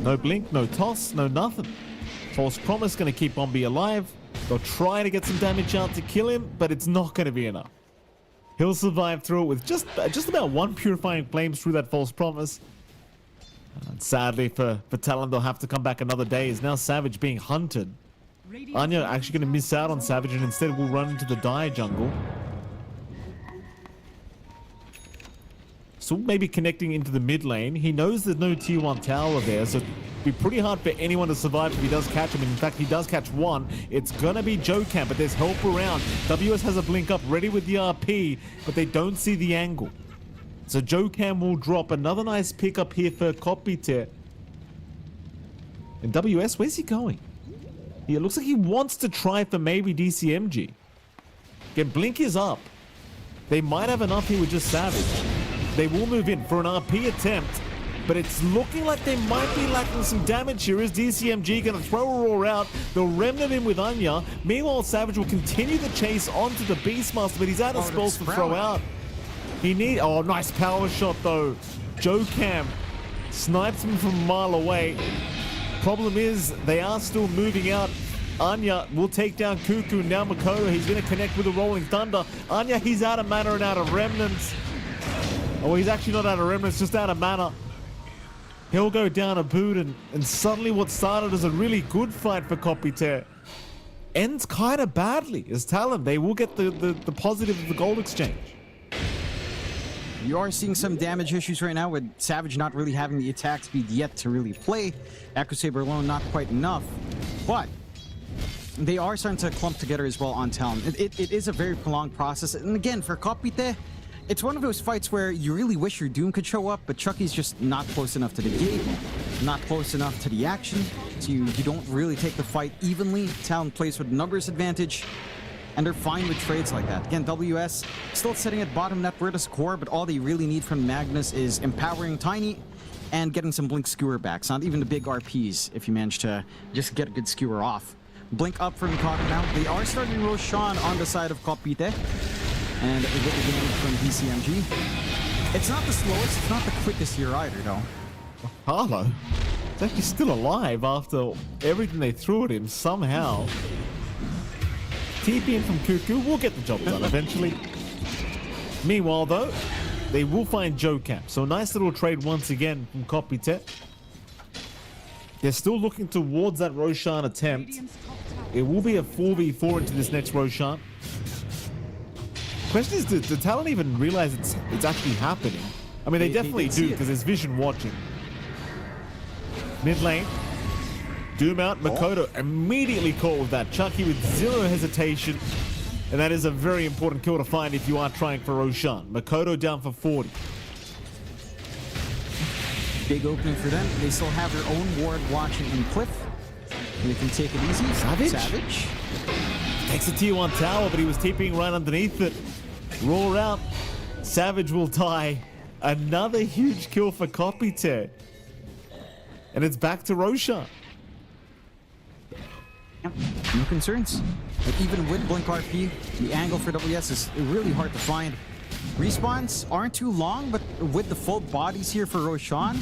No Blink, no Toss, no nothing. False Promise going to keep Bombi alive. They'll try to get some damage out to kill him, but it's not going to be enough. He'll survive through it with just about one Purifying Flames through that False Promise. And sadly for Talon, they'll have to come back another day. Is now Savage being hunted. Anya actually going to miss out on Savage and instead will run into the Dire jungle. So maybe connecting into the mid lane. He knows there's no tier 1 tower there, so it'd be pretty hard for anyone to survive if he does catch him. And in fact, he does catch one. It's gonna be Joe-Cam, but there's help around. WS has a blink up ready with the RP, but they don't see the angle. So Joe-Cam will drop another nice pick up here for Kopite. And WS, where's he going? It looks like he wants to try for maybe DCMG. Again, blink is up. They might have enough here with just Savage. They will move in for an RP attempt, but it's looking like they might be lacking some damage here. Is DCMG going to throw a roar out? They'll remnant in with Anya. Meanwhile, Savage will continue the chase onto the Beastmaster, but he's out of spells to throw out. Oh, nice power shot though. Joe-Cam snipes him from a mile away. Problem is, they are still moving out. Anya will take down Cuckoo. Now Makoto, he's going to connect with the Rolling Thunder. Anya, he's out of mana and out of remnants. Oh, he's actually not out of remnants, just out of mana. He'll go down a boot, and suddenly what started as a really good fight for Kopite ends kind of badly as Talon. They will get the positive of the gold exchange. You are seeing some damage issues right now with Savage not really having the attack speed yet to really play. Echo Saber alone not quite enough, but they are starting to clump together as well on Talon. It is a very prolonged process, and again, for Kopite, it's one of those fights where you really wish your Doom could show up, but Chucky's just not close enough to the gate, not close enough to the action, so you don't really take the fight evenly. Talon plays with numbers advantage, and they're fine with trades like that. Again, WS still sitting at bottom net Virtus core, but all they really need from Magnus is empowering Tiny and getting some Blink Skewer backs, not even the big RPs if you manage to just get a good Skewer off. Blink up from Mikado now. They are starting Roshan on the side of Kopite. And with the damage from DCMG. It's not the slowest, it's not the quickest here either, though. Harlow, he's actually still alive after everything they threw at him somehow. TP in from Cuckoo will get the job done eventually. Meanwhile, though, they will find Joe-Cam. So a nice little trade once again from Kopite. They're still looking towards that Roshan attempt. It will be a 4v4 into this next Roshan. Question is, did Talon even realize it's actually happening? I mean, they definitely do, because there's vision watching. Mid lane. Doom out. Makoto immediately caught with that. Chucky with zero hesitation. And that is a very important kill to find if you are trying for Roshan. Makoto down for 40. Big opening for them. They still have their own ward watching in Cliff. They can take it easy. Savage. Takes a tier 1 tower, but he was TPing right underneath it. Roar out. Savage will die. Another huge kill for Kopite. And it's back to Roshan. Yep, no concerns. Like even with Blink RP, the angle for WS is really hard to find. Respawns aren't too long, but with the full bodies here for Roshan,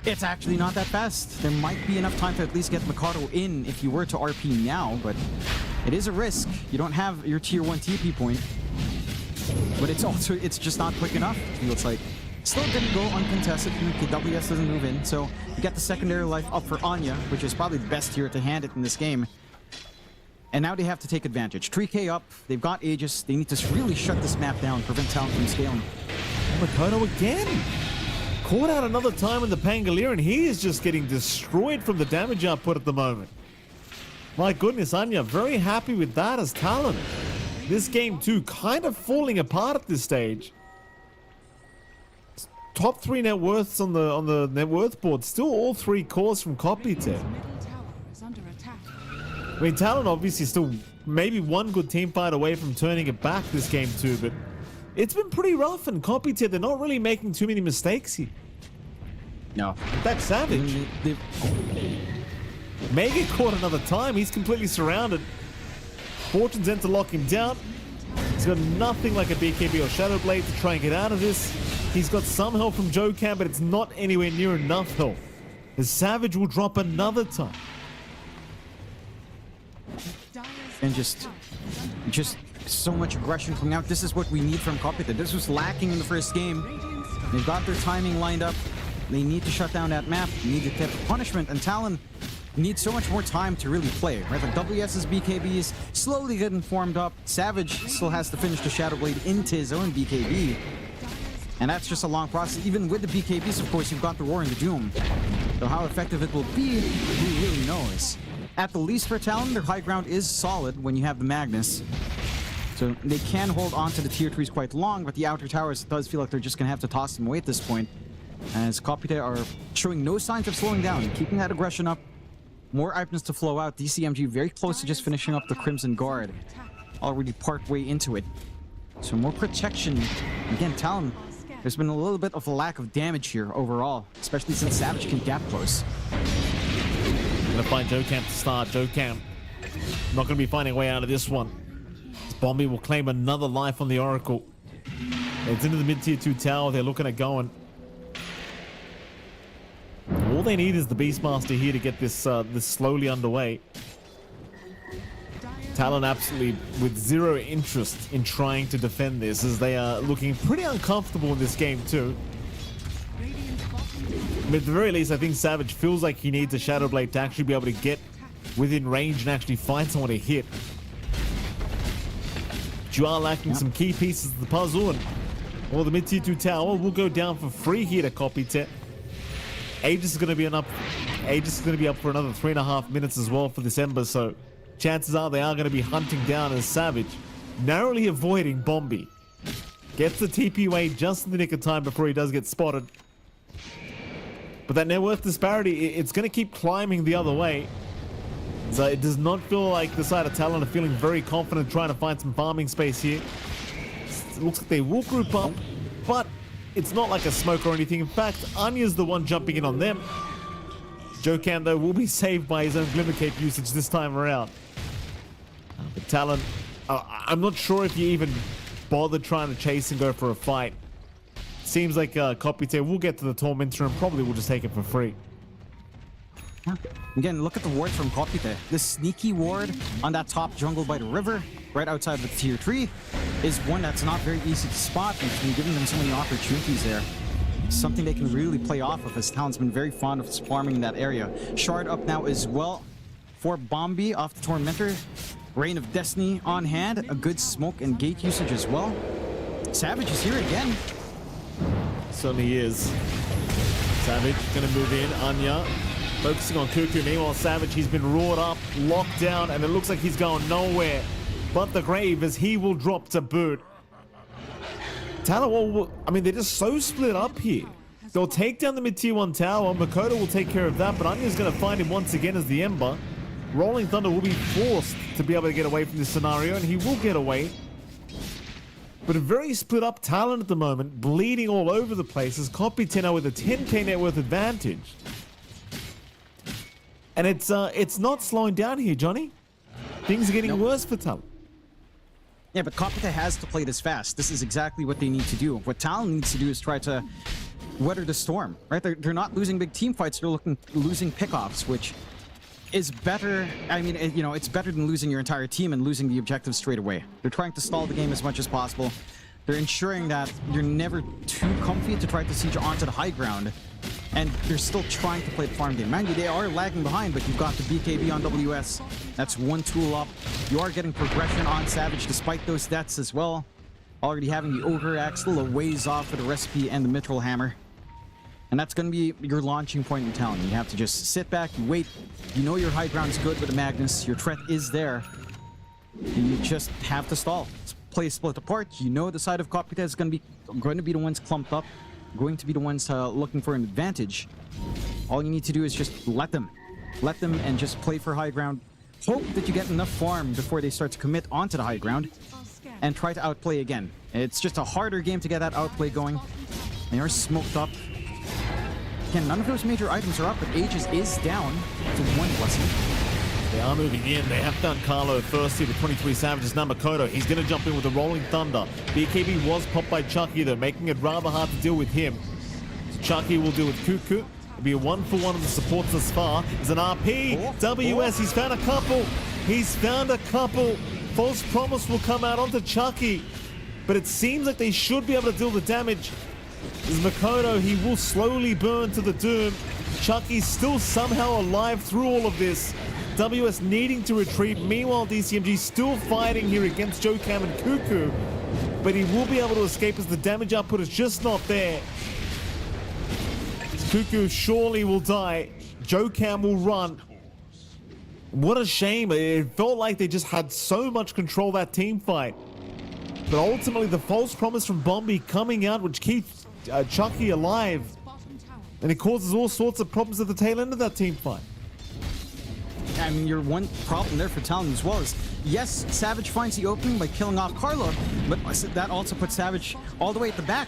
it's actually not that fast. There might be enough time to at least get Mikado in if you were to RP now, but it is a risk. You don't have your tier 1 TP point. But it's just not quick enough, it looks like. Still didn't go uncontested. The WS doesn't move in, so you get the secondary life up for Anya, which is probably the best tier to hand it in this game. And now they have to take advantage. 3k up, they've got Aegis. They need to really shut this map down, prevent Talon from scaling. Makoto again. caught out another time in the Pangolier, and he is just getting destroyed from the damage output at the moment. My goodness, Anya, very happy with that as Talon. This game too, kind of falling apart at this stage. Top 3 net worths on the net worth board, still all 3 cores from Kopite. Middle tower is under attack. I mean, Talon obviously still maybe one good team fight away from turning it back this game too, but it's been pretty rough, and Kopite, they're not really making too many mistakes here. No. That's Savage. May get caught another time. He's completely surrounded. Fortune's End to lock him down. He's got nothing like a BKB or Shadow Blade to try and get out of this. He's got some help from Jokan, but it's not anywhere near enough help. The Savage will drop another time. And just so much aggression coming out. This is what we need from Kopite. This was lacking in the first game. They've got their timing lined up. They need to shut down that map. They need to get the punishment. And Talon needs so much more time to really play. Right? Like WS's BKB is slowly getting formed up. Savage still has to finish the Shadow Blade into his own BKB. And that's just a long process. Even with the BKBs, of course, you've got the Roar and the Doom. So how effective it will be, who really knows? At the least for Talon, their high ground is solid when you have the Magnus. So they can hold on to the tier 3s quite long, but the outer towers, it does feel like they're just going to have to toss them away at this point. As Kopite are showing no signs of slowing down, keeping that aggression up. More items to flow out. DCMG very close to just finishing up the Crimson Guard. Already part way into it. So more protection. Again, Talon, there's been a little bit of a lack of damage here overall, especially since Savage can gap close. Gonna find Jokamp to start. Jokamp not gonna be finding a way out of this one. Bombi will claim another life on the Oracle. It's into the mid-tier 2 tower. They're looking at going. All they need is the Beastmaster here to get this this slowly underway. Talon absolutely with zero interest in trying to defend this, as they are looking pretty uncomfortable in this game too. But at the very least, I think Savage feels like he needs a Shadow Blade to actually be able to get within range and actually find someone to hit. But you are lacking some key pieces of the puzzle, and the mid-tier 2 tower will go down for free here to Kopite. Aegis is going to be up for another 3.5 minutes as well for this Ember, so chances are they are going to be hunting down as Savage, narrowly avoiding Bombi. Gets the TP away just in the nick of time before he does get spotted. But that net worth disparity, it's going to keep climbing the other way. So it does not feel like the side of Talon are feeling very confident trying to find some farming space here. It looks like they will group up, but it's not like a smoke or anything. In fact, Anya's the one jumping in on them. Jokan, though, will be saved by his own Glimmer Cape usage this time around. But Talon, I'm not sure if you even bother trying to chase and go for a fight. Seems like Kopite will get to the Tormentor and probably will just take it for free. Again, look at the ward from Kopite. This sneaky ward on that top jungle by the river, right outside of the tier 3, is one that's not very easy to spot. We've been giving them so many opportunities there. Something they can really play off of, as Talon's been very fond of farming in that area. Shard up now as well for Bombi off the Tormentor. Reign of Destiny on hand. A good smoke and gate usage as well. Savage is here again. Certainly is. Savage gonna move in. Anya focusing on Cuckoo. Meanwhile, Savage, he's been roared up, locked down, and it looks like he's going nowhere but the grave, as he will drop to boot. Talon, I mean, they're just so split up here. They'll take down the mid-tier 1 tower. Makoto will take care of that, but Anya's going to find him once again as the Ember. Rolling Thunder will be forced to be able to get away from this scenario, and he will get away. But a very split up Talon at the moment, bleeding all over the place, as Kopite now with a 10k net worth advantage. And it's not slowing down here, Johnny. Things are getting worse for Talon. Yeah, but Kopite has to play this fast. This is exactly what they need to do. What Talon needs to do is try to weather the storm, right? They're not losing big team fights. They're losing pickoffs, which is better. I mean, it's better than losing your entire team and losing the objective straight away. They're trying to stall the game as much as possible. They're ensuring that you're never too comfy to try to siege onto the high ground. And they're still trying to play the farm game. Mind you, they are lagging behind, but you've got the BKB on WS. That's one tool up. You are getting progression on Savage despite those deaths as well. Already having the Ogre Axe still a ways off for the Recipe and the Mithril Hammer. And that's going to be your launching point in Talon. You have to just sit back, you wait. You know your high ground's good with the Magnus. Your threat is there. You just have to stall. Play split apart. You know the side of Kopita is going to be the ones clumped up, going to be the ones looking for an advantage. All you need to do is just let them and just play for high ground. Hope that you get enough farm before they start to commit onto the high ground, and try to outplay again. It's just a harder game to get that outplay going. They are smoked up. Again, none of those major items are up, but Aegis is down to 1 blessing. They are moving in. They have found Carlo first here with 23 Savages. Now Makoto, he's going to jump in with a Rolling Thunder. BKB was popped by Chucky, though, making it rather hard to deal with him. So Chucky will deal with Cuckoo. It'll be a 1-for-1 of the supports thus far. There's an RP. WS, he's found a couple. He's found a couple. False Promise will come out onto Chucky. But it seems like they should be able to deal the damage. As Makoto, he will slowly burn to the doom. Chucky's still somehow alive through all of this. WS needing to retreat. Meanwhile, DCMG still fighting here against Jokam and Cuckoo. But he will be able to escape as the damage output is just not there. Cuckoo surely will die. Jokam will run. What a shame. It felt like they just had so much control of that team fight. But ultimately, the False Promise from Bombi coming out, which keeps Chucky alive. And it causes all sorts of problems at the tail end of that team fight. I mean, your one problem there for Talon as well is, yes, Savage finds the opening by killing off Carlo, but that also puts Savage all the way at the back.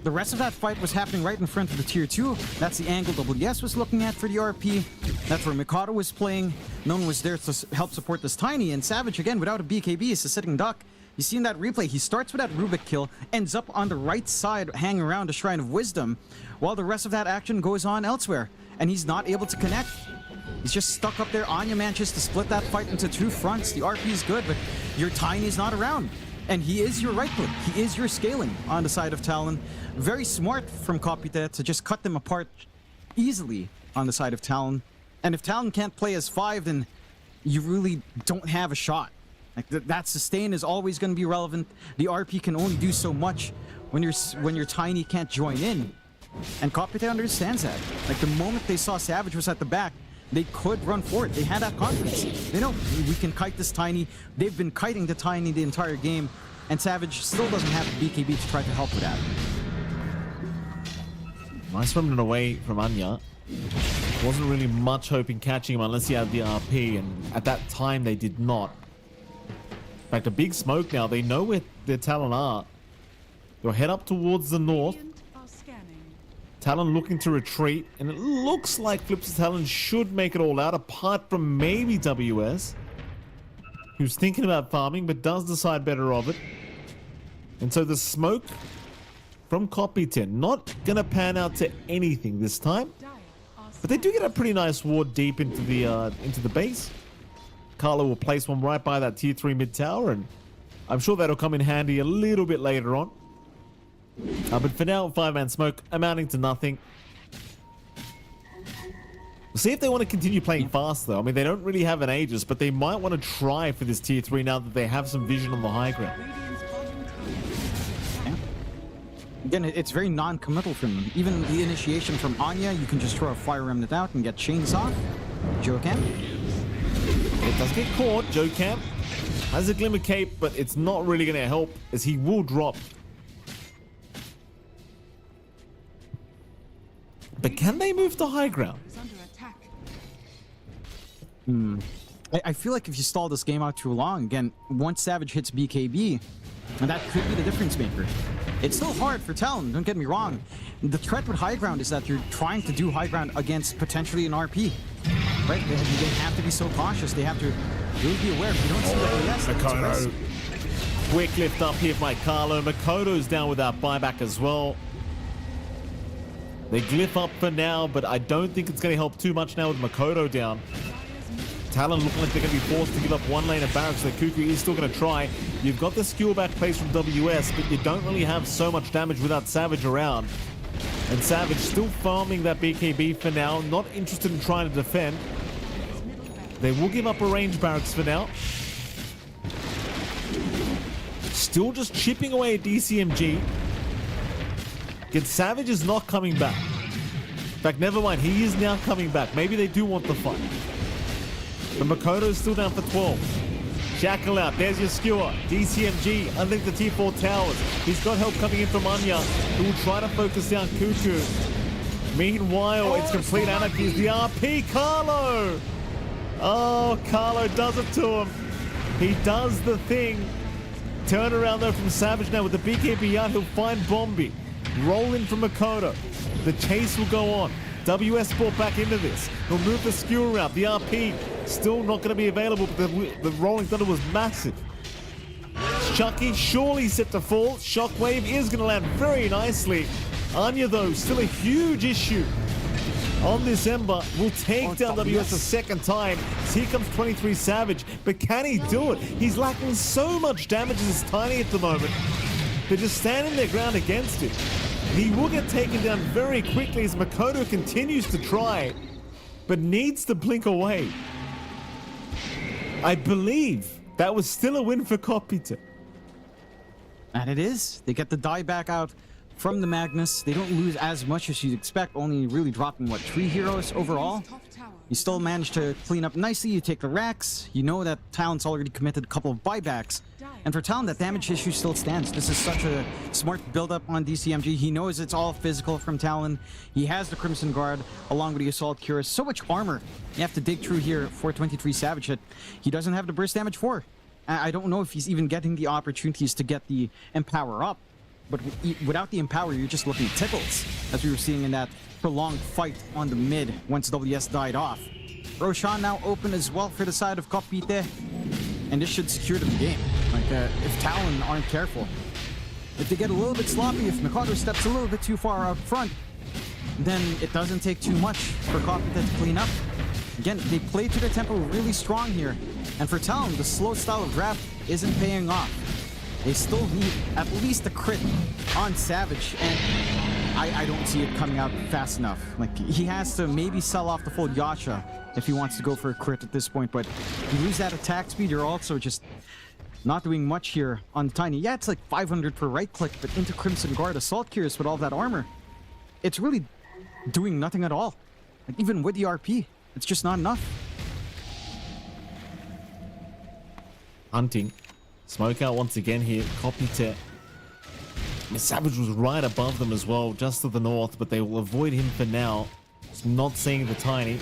The rest of that fight was happening right in front of the tier 2. That's the angle WS was looking at for the RP. That's where Mikado was playing. No one was there to help support this Tiny, and Savage, again, without a BKB, is a sitting duck. You see in that replay, he starts with that Rubik kill, ends up on the right side, hanging around the Shrine of Wisdom, while the rest of that action goes on elsewhere, and he's not able to connect. He's just stuck up there. Anya manages to split that fight into 2 fronts. The RP is good, but your Tiny is not around. And he is your right click. He is your scaling on the side of Talon. Very smart from Kopita to just cut them apart easily on the side of Talon. And if Talon can't play as 5, then you really don't have a shot. Like that sustain is always going to be relevant. The RP can only do so much when your Tiny can't join in. And Kopita understands that. Like the moment they saw Savage was at the back, they could run forward. They had that confidence. They know we can kite this Tiny. They've been kiting the Tiny the entire game, and Savage still doesn't have the BKB to try to help with that. Nice running away from Anya. Wasn't really much hope in catching him unless he had the RP, and at that time they did not. In fact, a big smoke now. They know where their Talon are. They'll head up towards the north. Talon looking to retreat, and it looks like Flips' Talon should make it all out, apart from maybe WS, who's thinking about farming, but does decide better of it. And so the smoke from Kopita, not going to pan out to anything this time, but they do get a pretty nice ward deep into the base. Carlo will place one right by that tier 3 mid tower, and I'm sure that'll come in handy a little bit later on. But for now, 5-man smoke amounting to nothing. We'll see if they want to continue playing fast, though. I mean, they don't really have an Aegis, but they might want to try for this tier 3 now that they have some vision on the high ground. Yeah. Again, it's very non-committal from them. Even the initiation from Anya, you can just throw a Fire Remnant out and get chains off. Jokam. It does get caught. Jokam has a Glimmer Cape, but it's not really going to help, as he will drop. But can they move to high ground? I feel like if you stall this game out too long, again, once Savage hits BKB, and that could be the difference maker. It's still hard for Talon, don't get me wrong. The threat with high ground is that you're trying to do high ground against potentially an RP. Right? They have to be so cautious. They have to really be aware. If you don't see that, Makoto. Quick lift up here by Carlo. Makoto's down with that buyback as well. They glyph up for now, but I don't think it's going to help too much now with Makoto down. Talon looking like they're going to be forced to give up one lane of barracks, so Cuckoo is still going to try. You've got the skewer back place from WS, but you don't really have so much damage without Savage around. And Savage still farming that BKB for now, not interested in trying to defend. They will give up a range barracks for now. Still just chipping away at DCMG. Yet Savage is not coming back. fact, never mind. He is now coming back. Maybe they do want the fight. But Makoto's still down for 12. Shackle out. There's your skewer. DCMG, unlink the T4 towers. He's got help coming in from Anya, who will try to focus down Cuckoo. Meanwhile, it's complete anarchy. The RP, Carlo! Oh, Carlo does it to him. He does the thing. Turn around though from Savage now with the BKB out. He'll find Bombi. Roll in from Makoto. The chase will go on. WS brought back into this. He'll move the skewer out. The RP still not going to be available, but the Rolling Thunder was massive. Chucky surely set to fall. Shockwave is going to land very nicely. Anya, though, still a huge issue on this Ember. Will take down WS a second time. So here comes 23 Savage, but can he do it? He's lacking so much damage as his Tiny at the moment. They're just standing their ground against him. He will get taken down very quickly as Makoto continues to try, but needs to blink away. I believe that was still a win for Kopita. And it is. They get the die back out from the Magnus. They don't lose as much as you'd expect, only really dropping, what, 3 heroes overall? You still manage to clean up nicely. You take the racks. You know that Talon's already committed a couple of buybacks. And for Talon, that damage issue still stands. This is such a smart build-up on DCMG. He knows it's all physical from Talon. He has the Crimson Guard along with the Assault Cures. So much armor you have to dig through here for 23 Savage that he doesn't have the burst damage for. I don't know if he's even getting the opportunities to get the Empower up. But without the Empower, you're just looking tickles, as we were seeing in that prolonged fight on the mid once WS died off. Roshan now open as well for the side of Kopite, and this should secure the game. Like, if Talon aren't careful. If they get a little bit sloppy, if Makoto steps a little bit too far up front, then it doesn't take too much for Kopite to clean up. Again, they play to their tempo really strong here, and for Talon, the slow style of draft isn't paying off. They still need at least a crit on Savage, and I don't see it coming out fast enough. Like, he has to maybe sell off the full Yasha if he wants to go for a crit at this point, but you lose that attack speed, you're also just not doing much here on Tiny. Yeah, it's like 500 per right click, but into Crimson Guard, Assault Cures with all that armor, it's really doing nothing at all. Like, even with the RP, it's just not enough. Hunting. Smoke out once again here. Kopite. Savage was right above them as well, just to the north, but they will avoid him for now. Just not seeing the Tiny.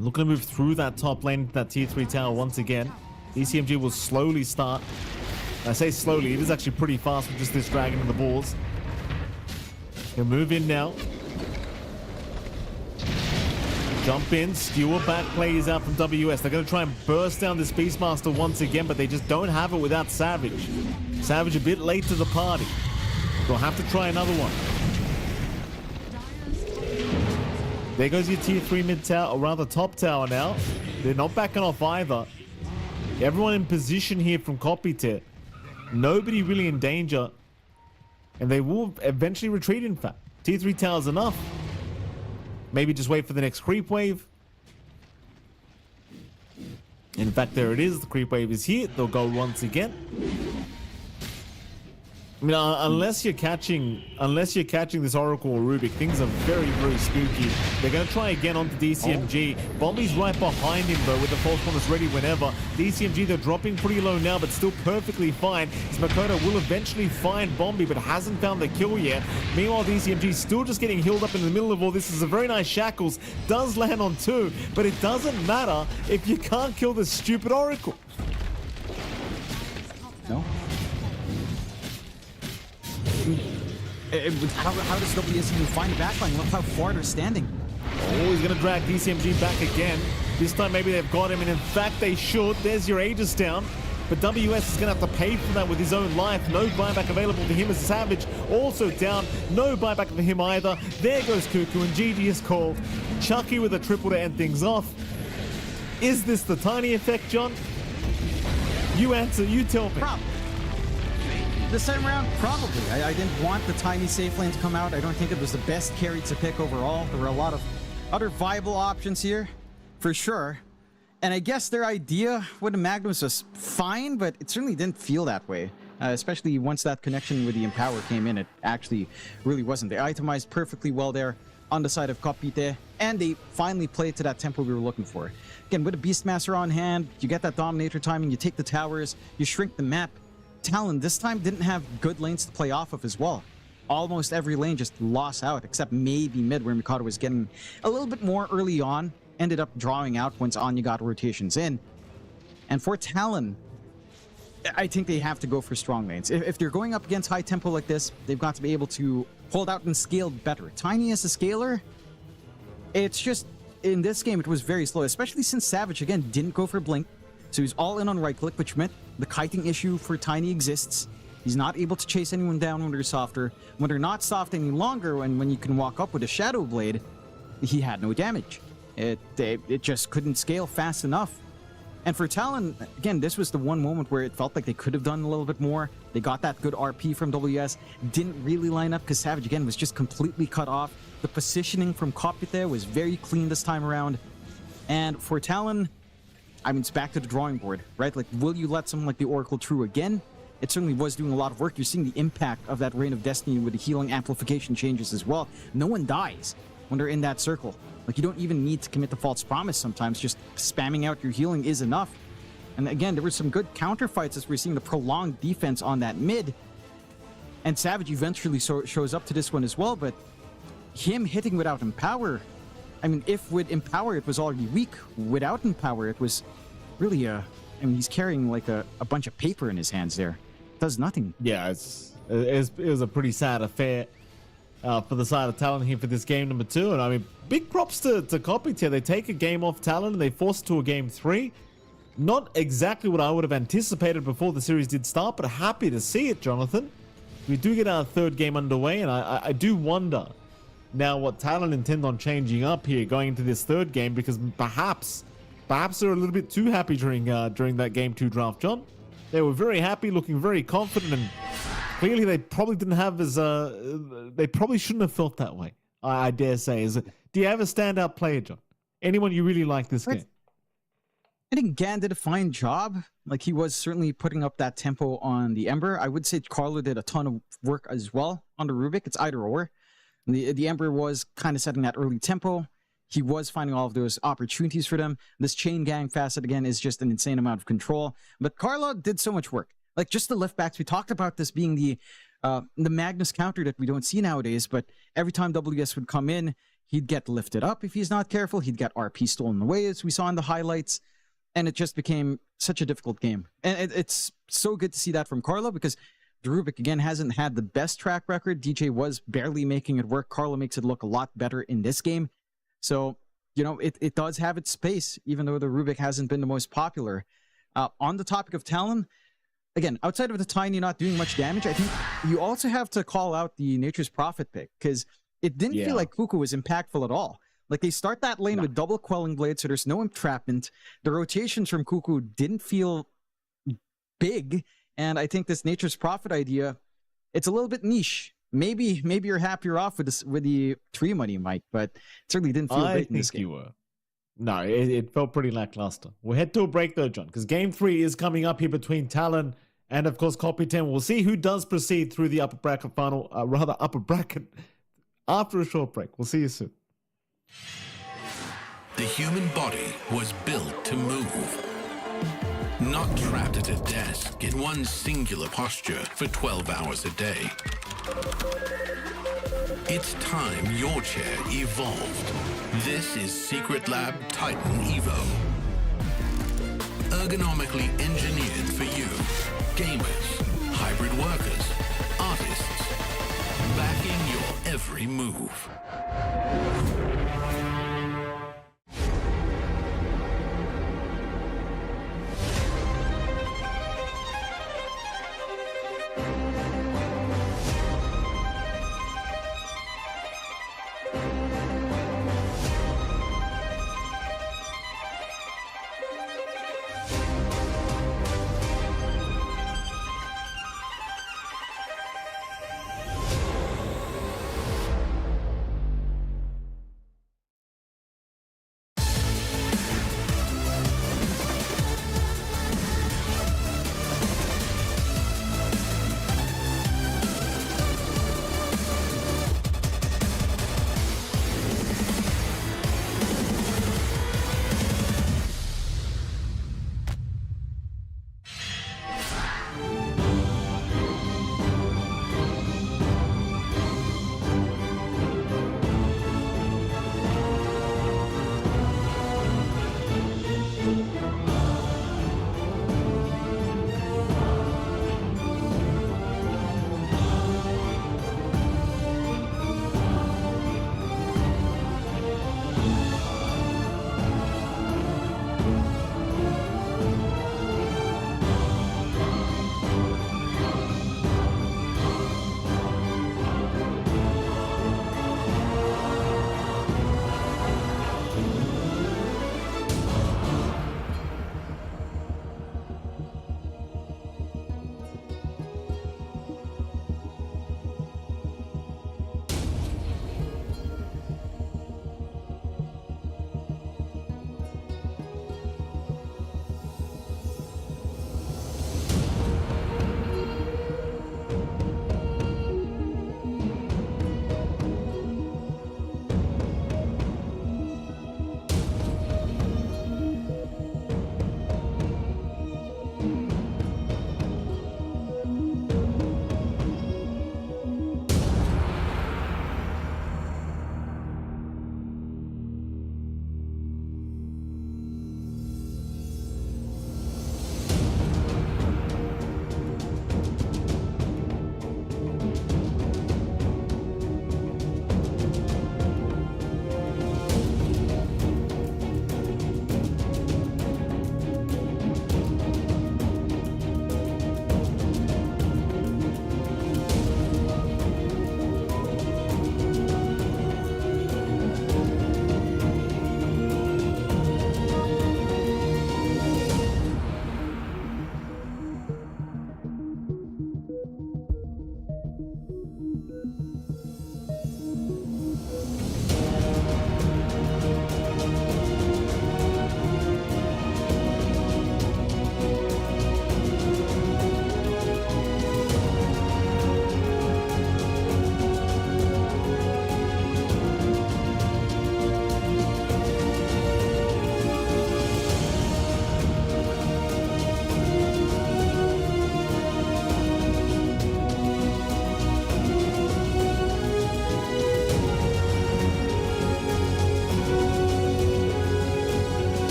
Looking to move through that top lane into that tier 3 tower once again. DCMG will slowly start. I say slowly, it is actually pretty fast with just this dragon and the balls. He'll move in now. Jump in, skewer back plays out from WS. They're going to try and burst down this Beastmaster once again, but they just don't have it without Savage. Savage a bit late to the party. They'll have to try another one. There goes your tier 3 mid tower, or rather top tower now. They're not backing off either. Everyone in position here from Kopite. Nobody really in danger. And they will eventually retreat, in fact. Tier 3 tower's enough. Maybe just wait for the next creep wave. In fact, there it is. The creep wave is here. They'll go once again. I mean, unless you're catching this Oracle or Rubik, things are very, very spooky. They're going to try again onto DCMG. Bombi's right behind him, though, with the false promise ready whenever. DCMG, they're dropping pretty low now, but still perfectly fine. As Makoto will eventually find Bombi, but hasn't found the kill yet. Meanwhile, DCMG still just getting healed up in the middle of all this. Is a very nice Shackles. Does land on 2, but it doesn't matter if you can't kill this stupid Oracle. No. How does WS even find a backline? Look how far they're standing. Oh, he's going to drag DCMG back again. This time maybe they've got him, and in fact they should. There's your Aegis down. But WS is going to have to pay for that with his own life. No buyback available to him as Savage. Also down. No buyback for him either. There goes Cuckoo, and GG is called. Chucky with a triple to end things off. Is this the Tiny effect, John? You answer, you tell me. Probably. This time around, probably. I didn't want the Tiny safe lane to come out. I don't think it was the best carry to pick overall. There were a lot of other viable options here, for sure. And I guess their idea with the Magnus was fine, but it certainly didn't feel that way. especially once that connection with the Empower came in. It actually really wasn't. They itemized perfectly well there on the side of Kopite, and they finally played to that tempo we were looking for. Again, with a Beastmaster on hand, you get that Dominator timing, you take the towers, you shrink the map. Talon this time didn't have good lanes to play off of as well. Almost every lane just lost out, except maybe mid, where Mikado was getting a little bit more early on, ended up drawing out once Anya got rotations in. And for Talon, I think they have to go for strong lanes. If they're going up against high tempo like this, they've got to be able to hold out and scale better. Tiny as a scaler, it's just, in this game, it was very slow, especially since Savage, again, didn't go for Blink. So he's all in on right click, which meant the kiting issue for Tiny exists. He's not able to chase anyone down when they're softer. When they're not soft any longer, and when you can walk up with a Shadow Blade, he had no damage. It just couldn't scale fast enough. And for Talon, again, this was the one moment where it felt like they could have done a little bit more. They got that good RP from WS, didn't really line up because Savage, again, was just completely cut off. The positioning from Kopite was very clean this time around. And for Talon, I mean, it's back to the drawing board, right? Like, will you let someone like the Oracle True again? It certainly was doing a lot of work. You're seeing the impact of that Reign of Destiny with the healing amplification changes as well. No one dies when they're in that circle. Like, you don't even need to commit the false promise sometimes. Just spamming out your healing is enough. And again, there were some good counter fights as we're seeing the prolonged defense on that mid. And Savage eventually shows up to this one as well, but him hitting without Empower, I mean, if with Empower it was already weak, without Empower it was really I mean, he's carrying like a bunch of paper in his hands there. Does nothing. Yeah, it was a pretty sad affair for the side of Talon here for this game number 2. And I mean, big props to Kopite here. They take a game off Talon and they force it to a game 3. Not exactly what I would have anticipated before the series did start, but happy to see it, Jonathan. We do get our third game underway, and I do wonder now what Talon intend on changing up here going into this third game, because perhaps they're a little bit too happy during that game 2 draft, John. They were very happy, looking very confident, and clearly they probably didn't have they probably shouldn't have felt that way, I dare say. Do you have a standout player, John? Anyone you really like this game? I think Gan did a fine job. Like, he was certainly putting up that tempo on the Ember. I would say Carlo did a ton of work as well on the Rubik. It's either or. The Ember was kind of setting that early tempo. He was finding all of those opportunities for them. This chain gang facet, again, is just an insane amount of control. But Carlo did so much work. Like, just the lift backs. We talked about this being the Magnus counter that we don't see nowadays, but every time WS would come in, he'd get lifted up if he's not careful. He'd get RP stolen away, as we saw in the highlights. And it just became such a difficult game. And it's so good to see that from Carlo, because Rubik, again, hasn't had the best track record. DJ was barely making it work. Carlo makes it look a lot better in this game. So, you know, it does have its space, even though the Rubik hasn't been the most popular. On the topic of Talon, again, outside of the Tiny not doing much damage, I think you also have to call out the Nature's Prophet pick, because it didn't feel like Kuku was impactful at all. Like, they start that lane with double Quelling Blade, so there's no entrapment. The rotations from Kuku didn't feel big, and I think this Nature's Prophet idea, it's a little bit niche. Maybe you're happier off with the 3 money, Mike, but it certainly didn't feel great in this game. You were. No, it felt pretty lackluster. We'll head to a break though, John, because game 3 is coming up here between Talon and, of course, Kopite. We'll see who does proceed through the upper bracket final, upper bracket, after a short break. We'll see you soon. The human body was built to move. Not trapped at a desk in one singular posture for 12 hours a day. It's time your chair evolved. This is Secret Lab Titan Evo. Ergonomically engineered for you. Gamers, hybrid workers, artists. Backing your every move.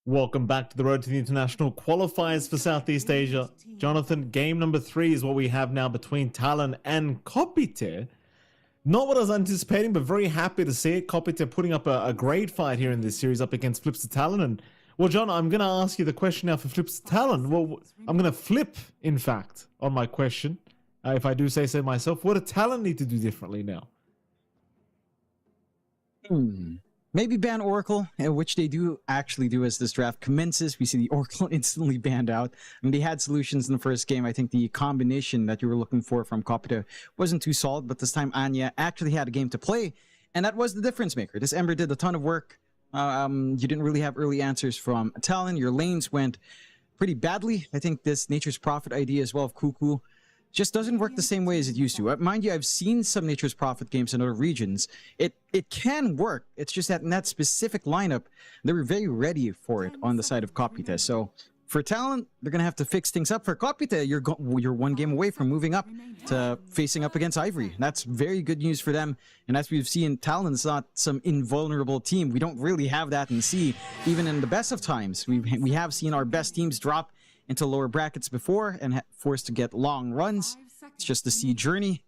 Welcome back to the road to the international qualifiers for Southeast Asia. Jonathan, game number 3 is what we have now between Talon and Kopite. Not what I was anticipating, but very happy to see it. Kopite putting up a great fight here in this series up against Flipster Talon. And, well, John, I'm going to ask you the question now for Flipster Talon. Well, I'm going to flip, in fact, on my question, if I do say so myself. What do Talon need to do differently now? Maybe ban Oracle, which they do actually do as this draft commences. We see the Oracle instantly banned out. I mean, they had solutions in the first game. I think the combination that you were looking for from Kopita wasn't too solid, but this time Anya actually had a game to play, and that was the difference maker. This Ember did a ton of work. You didn't really have early answers from Talon. Your lanes went pretty badly. I think this Nature's Prophet idea as well of Cuckoo just doesn't work the same way as it used to. Mind you, I've seen some Nature's Prophet games in other regions. It can work. It's just that in that specific lineup, they were very ready for it on the side of Kopita. So for Talon, they're going to have to fix things up. For Kopita, you're one game away from moving up to facing up against Ivory. That's very good news for them. And as we've seen, Talon's not some invulnerable team. We don't really have that in C. Even in the best of times, we have seen our best teams drop into lower brackets before and forced to get long runs. It's just the C journey.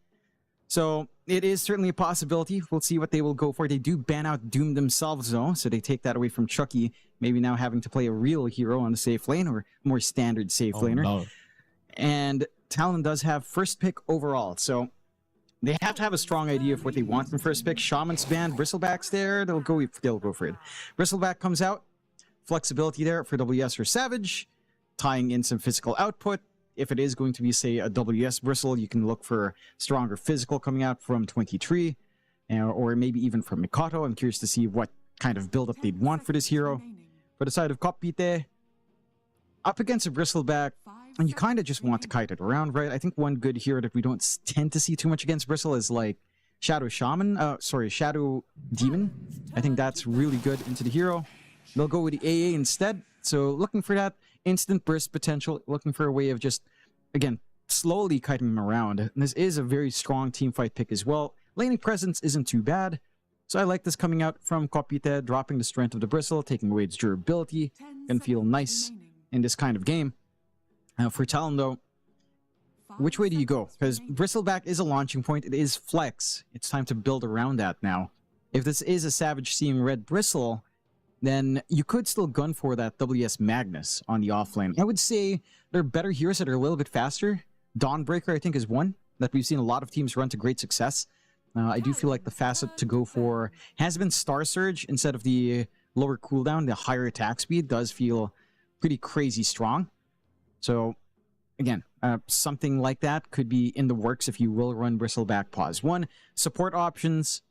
So it is certainly a possibility. We'll see what they will go for. They do ban out Doom themselves though, so they take that away from Chucky, maybe now having to play a real hero on the safe lane or more standard safe laner. No. And Talon does have first pick overall, so they have to have a strong idea of what they want from first pick. Shaman's banned, Bristleback's there, they'll go for it. Bristleback comes out, flexibility there for WS or Savage, tying in some physical output. If it is going to be, say, a WS Bristle, you can look for stronger physical coming out from 23, or maybe even from Mikoto. I'm curious to see what kind of build-up they'd want for this hero. For the side of Kopite, up against a Bristleback, and you kind of just want to kite it around, right? I think one good hero that we don't tend to see too much against Bristle is like Shadow Demon. I think that's really good into the hero. They'll go with the AA instead. So looking for that instant burst potential, looking for a way of just, again, slowly kiting him around. And this is a very strong teamfight pick as well. Laning presence isn't too bad. So I like this coming out from Kopite, dropping the strength of the Bristle, taking away its durability, and feel nice in this kind of game. For Talon though, which way do you go? Because Bristleback is a launching point, it is flex. It's time to build around that now. If this is a Savage Seam Red Bristle, then you could still gun for that WS Magnus on the offlane. I would say there are better heroes that are a little bit faster. Dawnbreaker, I think, is one that we've seen a lot of teams run to great success. I do feel like the fastest to go for has been Star Surge instead of the lower cooldown. The higher attack speed does feel pretty crazy strong. So, again, something like that could be in the works if you will run Bristleback Pause 1. Support options,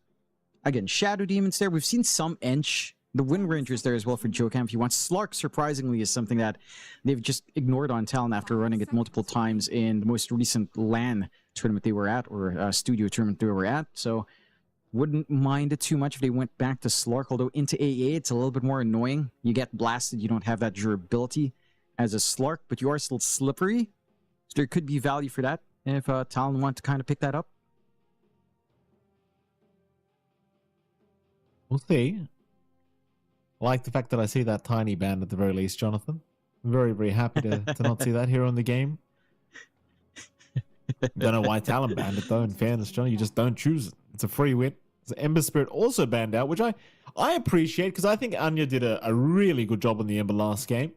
again, Shadow Demon's there. We've seen some Ench. The Wind Ranger's there as well for Jokam if you want. Slark, surprisingly, is something that they've just ignored on Talon after running it multiple times in the most recent LAN tournament they were at, or studio tournament they were at. So wouldn't mind it too much if they went back to Slark, although into AA it's a little bit more annoying. You get blasted, you don't have that durability as a Slark, but you are still slippery. So there could be value for that if Talon want to kind of pick that up. We'll see. I like the fact that I see that tiny band at the very least, Jonathan. I'm very, very happy to not see that here on the game. Don't know why Talon banned it, though, in fairness, John. You just don't choose it. It's a free win. So Ember Spirit also banned out, which I appreciate, because I think Anya did a really good job on the Ember last game.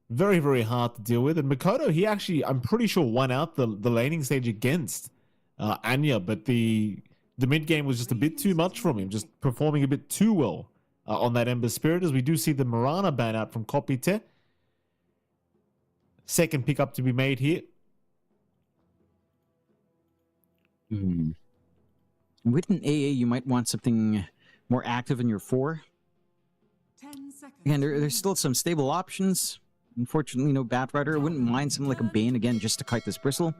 Very, very hard to deal with. And Mikoto, he actually, I'm pretty sure, won out the laning stage against Anya, but the mid game was just a bit too much from him, just performing a bit too well on that Ember Spirit, as we do see the Mirana ban out from Kopite. Second pickup to be made here. With an AA, you might want something more active in your 4. Again, there's still some stable options. Unfortunately, no Batrider. I wouldn't mind something like a Bane, again, just to kite this Bristle.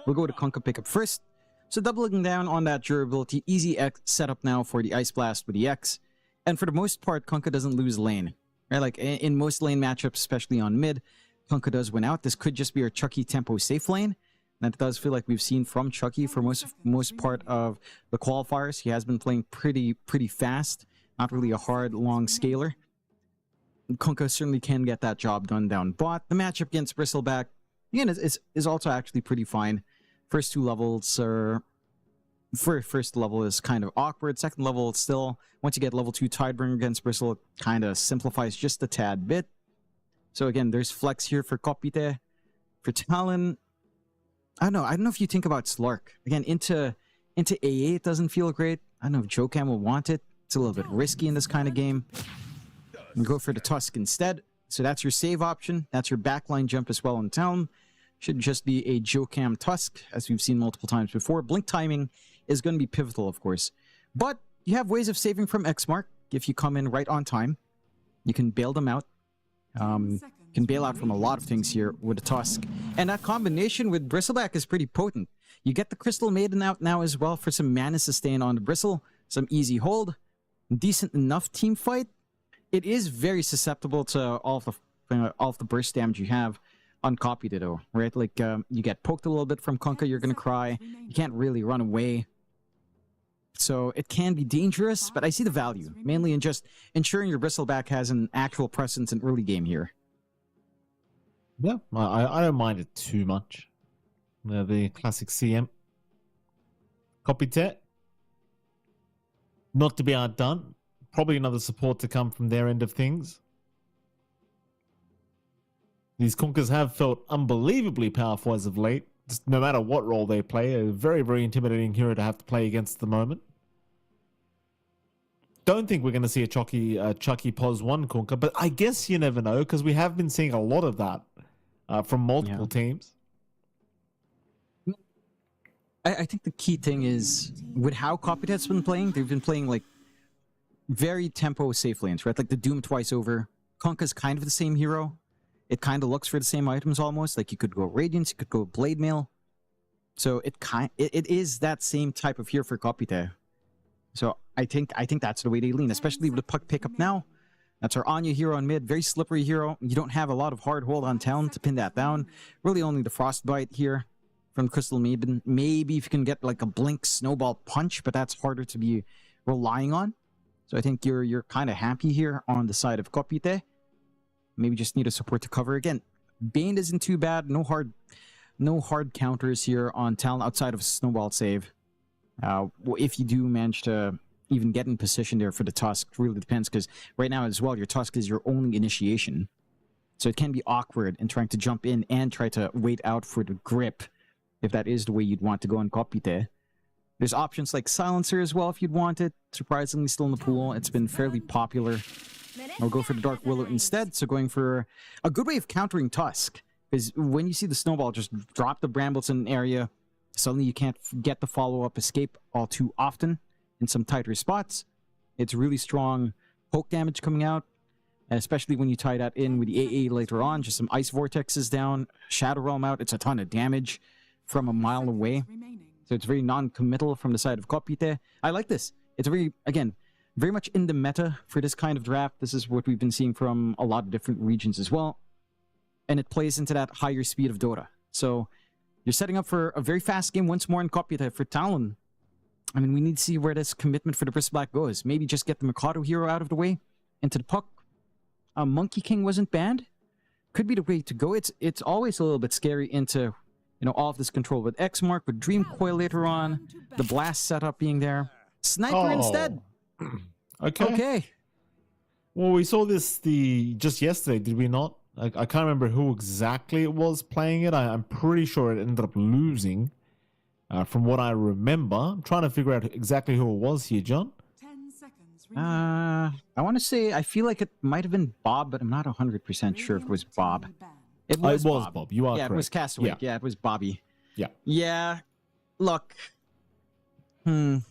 We'll go to Kunkka pickup first. So doubling down on that durability, easy X setup now for the Ice Blast with the X. And for the most part, Kunkka doesn't lose lane. Right? Like in most lane matchups, especially on mid, Kunkka does win out. This could just be our Chucky tempo safe lane. That does feel like we've seen from Chucky for most part of the qualifiers. He has been playing pretty fast. Not really a hard, long scaler. Kunkka certainly can get that job done down bot. The matchup against Bristleback, again, is also actually pretty fine. First two levels are... First level is kind of awkward. Second level, it's still... Once you get level 2 Tidebringer against Bristle, it kind of simplifies just a tad bit. So again, there's flex here for Kopite. For Talon, I don't know if you think about Slark. Again, into AA, it doesn't feel great. I don't know if Jokam will want it. It's a little bit risky in this kind of game. And go for the Tusk instead. So that's your save option. That's your backline jump as well in Talon. Should just be a Jokam Tusk, as we've seen multiple times before. Blink timing is going to be pivotal, of course. But you have ways of saving from Xmark if you come in right on time. You can bail them out. Can bail out from a lot of things here with a Tusk. And that combination with Bristleback is pretty potent. You get the Crystal Maiden out now as well for some mana sustain on the Bristle. Some easy hold. Decent enough team fight. It is very susceptible to all of the burst damage you have uncopied it though, right? Like, you get poked a little bit from Kunkka, you're gonna cry. You can't really run away. So it can be dangerous, but I see the value, mainly in just ensuring your Bristleback has an actual presence in early game here. Yeah, I don't mind it too much. The classic CM. Kopite. Not to be outdone. Probably another support to come from their end of things. These Kunkkas have felt unbelievably powerful as of late. Just no matter what role they play, a very, very intimidating hero to have to play against at the moment. Don't think we're going to see a Chucky Pos 1 Kunkka, but I guess you never know, because we have been seeing a lot of that from multiple teams. I think the key thing is, with how Kopite's been playing, they've been playing like very tempo safe lanes, right? Like the Doom twice over. Kunkka's kind of the same hero. It kind of looks for the same items almost. Like you could go Radiance, you could go Blade Mail. So it is that same type of hero for Kopite. So I think that's the way they lean, especially with the puck pickup now. That's our Anya hero on mid, very slippery hero. You don't have a lot of hard hold on town to pin that down. Really only the Frostbite here from Crystal Maiden. Maybe if you can get like a Blink Snowball Punch, but that's harder to be relying on. So I think you're kind of happy here on the side of Kopite. Maybe just need a support to cover again. Bane isn't too bad. No hard counters here on Talon outside of a Snowball save. If you do manage to even get in position there for the Tusk, really depends, because right now as well, your Tusk is your only initiation. So it can be awkward in trying to jump in and try to wait out for the grip, if that is the way you'd want to go in Kopite. There's options like Silencer as well if you'd want it. Surprisingly still in the pool. It's been fairly popular. I'll go for the Dark Willow instead, so going for a good way of countering Tusk. Because when you see the Snowball just drop the Brambles in an area, suddenly you can't get the follow-up escape all too often in some tighter spots. It's really strong poke damage coming out, especially when you tie that in with the AA later on. Just some Ice Vortexes down, Shadow Realm out. It's a ton of damage from a mile away. So it's very non-committal from the side of Kopite. I like this. It's very, again, very much in the meta for this kind of draft. This is what we've been seeing from a lot of different regions as well. And it plays into that higher speed of Dota. So you're setting up for a very fast game once more in Kopite for Talon. I mean, we need to see where this commitment for the Bristleback goes. Maybe just get the Mikado hero out of the way into the puck. Monkey King wasn't banned. Could be the way to go. It's always a little bit scary into, you know, all of this control with Xmark, with Dream Coil later on, the Blast setup being there. Sniper instead. Okay. Well, we saw this just yesterday, did we not? I can't remember who exactly it was playing it. I'm pretty sure it ended up losing, from what I remember. I'm trying to figure out exactly who it was here, John. 10 seconds I want to say, I feel like it might have been Bob, but I'm not 100% sure if it was Bob. It was Bob. You are correct. It was Castaway. Yeah, it was Bobby. Yeah. Yeah. Look. I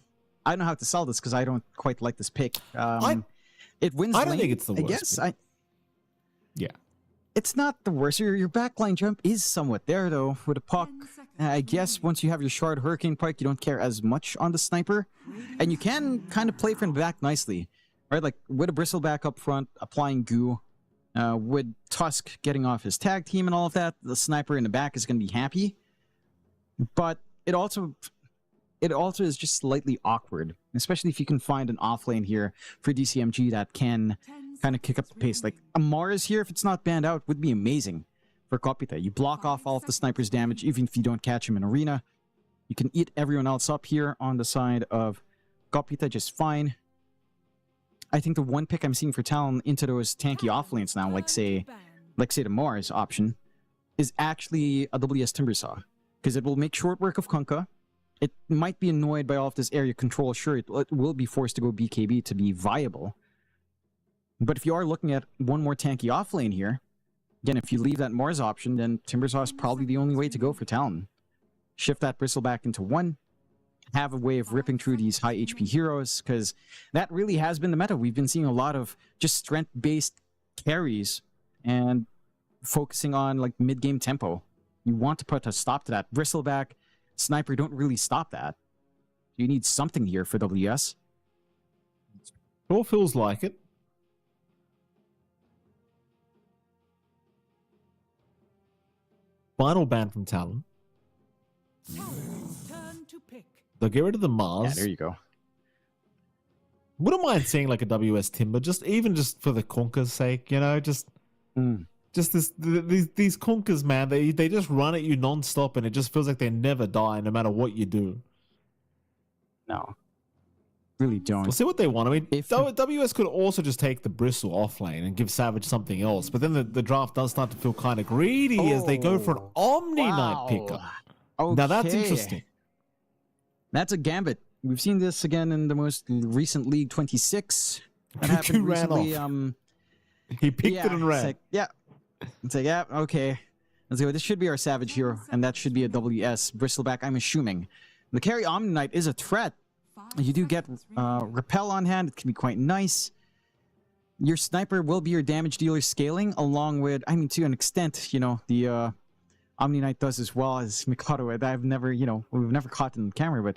don't know how to sell this because I don't quite like this pick. It wins I don't lane, think it's the worst. I guess. Yeah. It's not the worst. Your backline jump is somewhat there, though, with a puck. I guess once you have your Shard Hurricane Pike, you don't care as much on the Sniper. And you can kind of play from the back nicely. Right? Like, with a Bristleback up front, applying goo. With Tusk getting off his tag team and all of that, the Sniper in the back is going to be happy. But it also is just slightly awkward, especially if you can find an offlane here for DCMG that can kind of kick up the pace. Like a Mars here, if it's not banned out, would be amazing for Kopita. You block off all of the sniper's damage, even if you don't catch him in arena. You can eat everyone else up here on the side of Kopita just fine. I think the one pick I'm seeing for Talon into those tanky off lanes now, like say the Mars option, is actually a WS Timbersaw. Because it will make short work of Kunkka. It might be annoyed by all of this area control. Sure, it will be forced to go BKB to be viable. But if you are looking at one more tanky off lane here, again, if you leave that Mars option, then Timbersaw is probably the only way to go for Talon. Shift that Bristleback into 1. Have a way of ripping through these high HP heroes, because that really has been the meta. We've been seeing a lot of just strength-based carries and focusing on like mid-game tempo. You want to put a stop to that. Bristleback, Sniper don't really stop that. You need something here for WS. Sure feels like it. Final ban from Talon. Turn to pick. They'll get rid of the Mars. Yeah, there you go. Wouldn't mind seeing like a WS Timber, just for the Conker's sake, you know, just these Conkers, man, they just run at you non-stop, and it just feels like they never die no matter what you do. No, really don't. We'll see what they want. I mean, If- WS could also just take the Bristle off lane and give Savage something else, but then the draft does start to feel kind of greedy as they go for an Omni Knight pickup. Okay. Now that's interesting. That's a gambit. We've seen this again in the most recent League 26. That Cuckoo happened ran recently. off. He picked it and it's ran. like, yeah. It's like, yeah, okay. Let's go. This should be our Savage hero, and that should be a WS Bristleback, I'm assuming. The carry Omni Knight is a threat. You do get Repel on hand. It can be quite nice. Your Sniper will be your damage dealer scaling, along with, I mean, to an extent, you know, the Omni Knight does as well as Mikado. I've never, you know, we've never caught it in the camera, but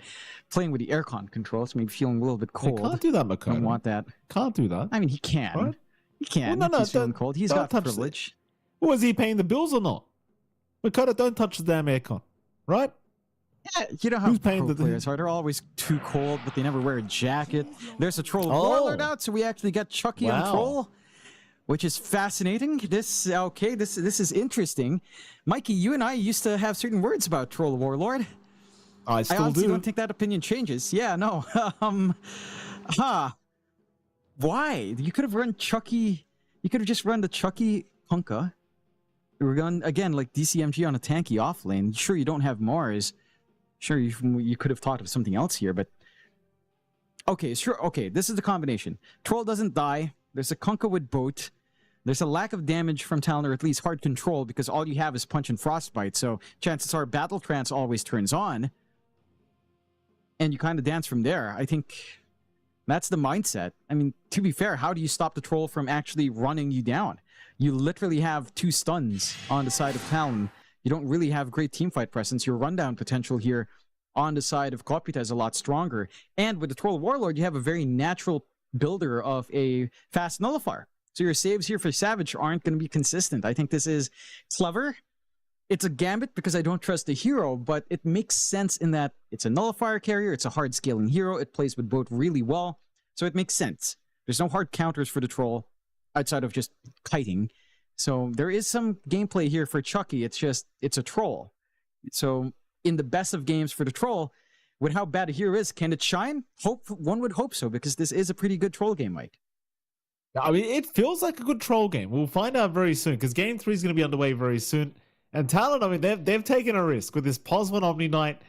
playing with the aircon controls, maybe feeling a little bit cold. Can't do that, Mikado. Don't want that. Can't do that. I mean, he can. Right? He can. Well, no, He's feeling don't- cold. He's don't got touch privilege. Was he paying the bills or not? Mikado, don't touch the damn aircon, right? Yeah, you know how Who's paying pro the- players are. They're always too cold, but they never wear a jacket. There's a Troll Oh. Warlord out, so we actually got Chucky on Wow. Troll, which is fascinating. This is interesting. Mikey, you and I used to have certain words about Troll Warlord. I I still honestly do. don't think that opinion changes. Yeah, no. Why? You could have run Chucky. You could have just run the Chucky Punka. We're going again like DCMG on a tanky off lane. Sure, you don't have Mars. Sure, you could have thought of something else here, but okay, sure. Okay, this is the combination. Troll doesn't die. There's a Kunkka with boat. There's a lack of damage from Talon, or at least hard control, because all you have is Punch and Frostbite. So chances are Battle Trance always turns on, and you kind of dance from there. I think that's the mindset. I mean, to be fair, how do you stop the Troll from actually running you down? You literally have 2 stuns on the side of Talon. You don't really have great teamfight presence. Your rundown potential here on the side of Kopita is a lot stronger. And with the Troll Warlord, you have a very natural builder of a fast nullifier. So your saves here for Savage aren't going to be consistent. I think this is clever. It's a gambit because I don't trust the hero, but it makes sense in that it's a nullifier carrier, it's a hard scaling hero, it plays with both really well, so it makes sense. There's no hard counters for the Troll outside of just kiting. So there is some gameplay here for Chucky. It's just, it's a Troll. So in the best of games for the Troll, with how bad a hero is, can it shine? One would hope so, because this is a pretty good Troll game, Mike. I mean, it feels like a good Troll game. We'll find out very soon, because Game 3 is going to be underway very soon. And Talon, I mean, they've taken a risk with this Pos 1 Omni Knight.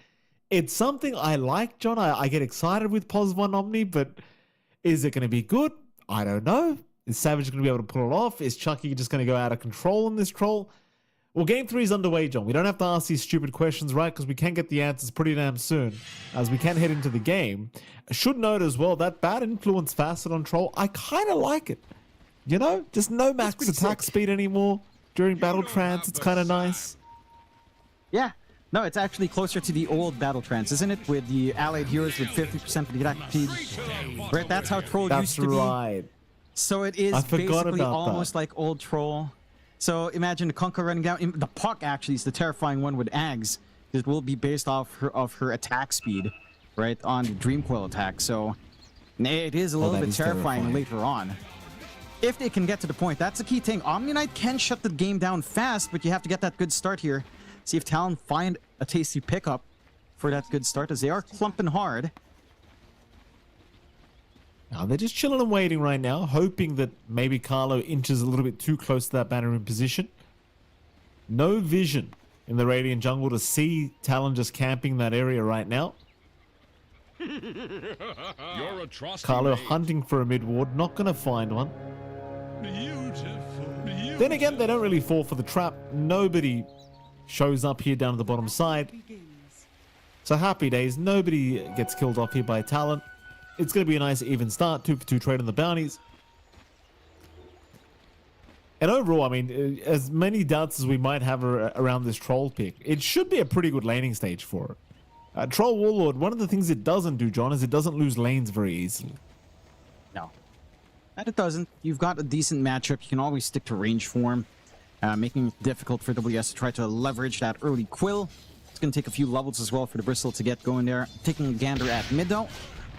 It's something I like, John. I get excited with Pos 1 Omni, but is it going to be good? I don't know. Is Savage going to be able to pull it off? Is Chucky just going to go out of control in this Troll? Well, Game 3 is underway, John. We don't have to ask these stupid questions, right? Because we can get the answers pretty damn soon as we can head into the game. I should note as well, that bad influence facet on Troll, I kind of like it. You know, just no max attack speed anymore during Battle Trance. It's kind of nice. Yeah. No, it's actually closer to the old Battle Trance, isn't it? With the allied heroes with 50% of the attack speed. Right, that's how Troll used to be. That's right. So it is I forgot basically about almost that. like old Troll. So imagine the Kunkka running down. The Puck actually is the terrifying one with Ags. It will be based off her attack speed, right, on the Dream Coil attack. So it is a little that bit is terrifying terrifying. later on. if they can get to the point. That's the key thing. Omni-Knight can shut the game down fast, but you have to get that good start here. See if Talon find a tasty pickup for that good start, as they are clumping hard. Now they're just chilling and waiting right now, hoping that maybe Carlo inches a little bit too close to that banner in position. No vision in the Radiant jungle to see Talon just camping that area right now. Carlo hunting for a mid ward, not going to find one. Beautiful. Then again, they don't really fall for the trap. Nobody shows up here down at the bottom side. So happy days. Nobody gets killed off here by Talon. It's going to be a nice even start. 2 for 2 trade on the bounties. And overall, I mean, as many doubts as we might have around this troll pick, it should be a pretty good laning stage for it. Troll Warlord, one of the things it doesn't do, John, is it doesn't lose lanes very easily. No. And it doesn't. You've got a decent matchup. You can always stick to range form, making it difficult for WS to try to leverage that early Quill. It's going to take a few levels as well for the Bristle to get going there. Taking a gander at mid, though.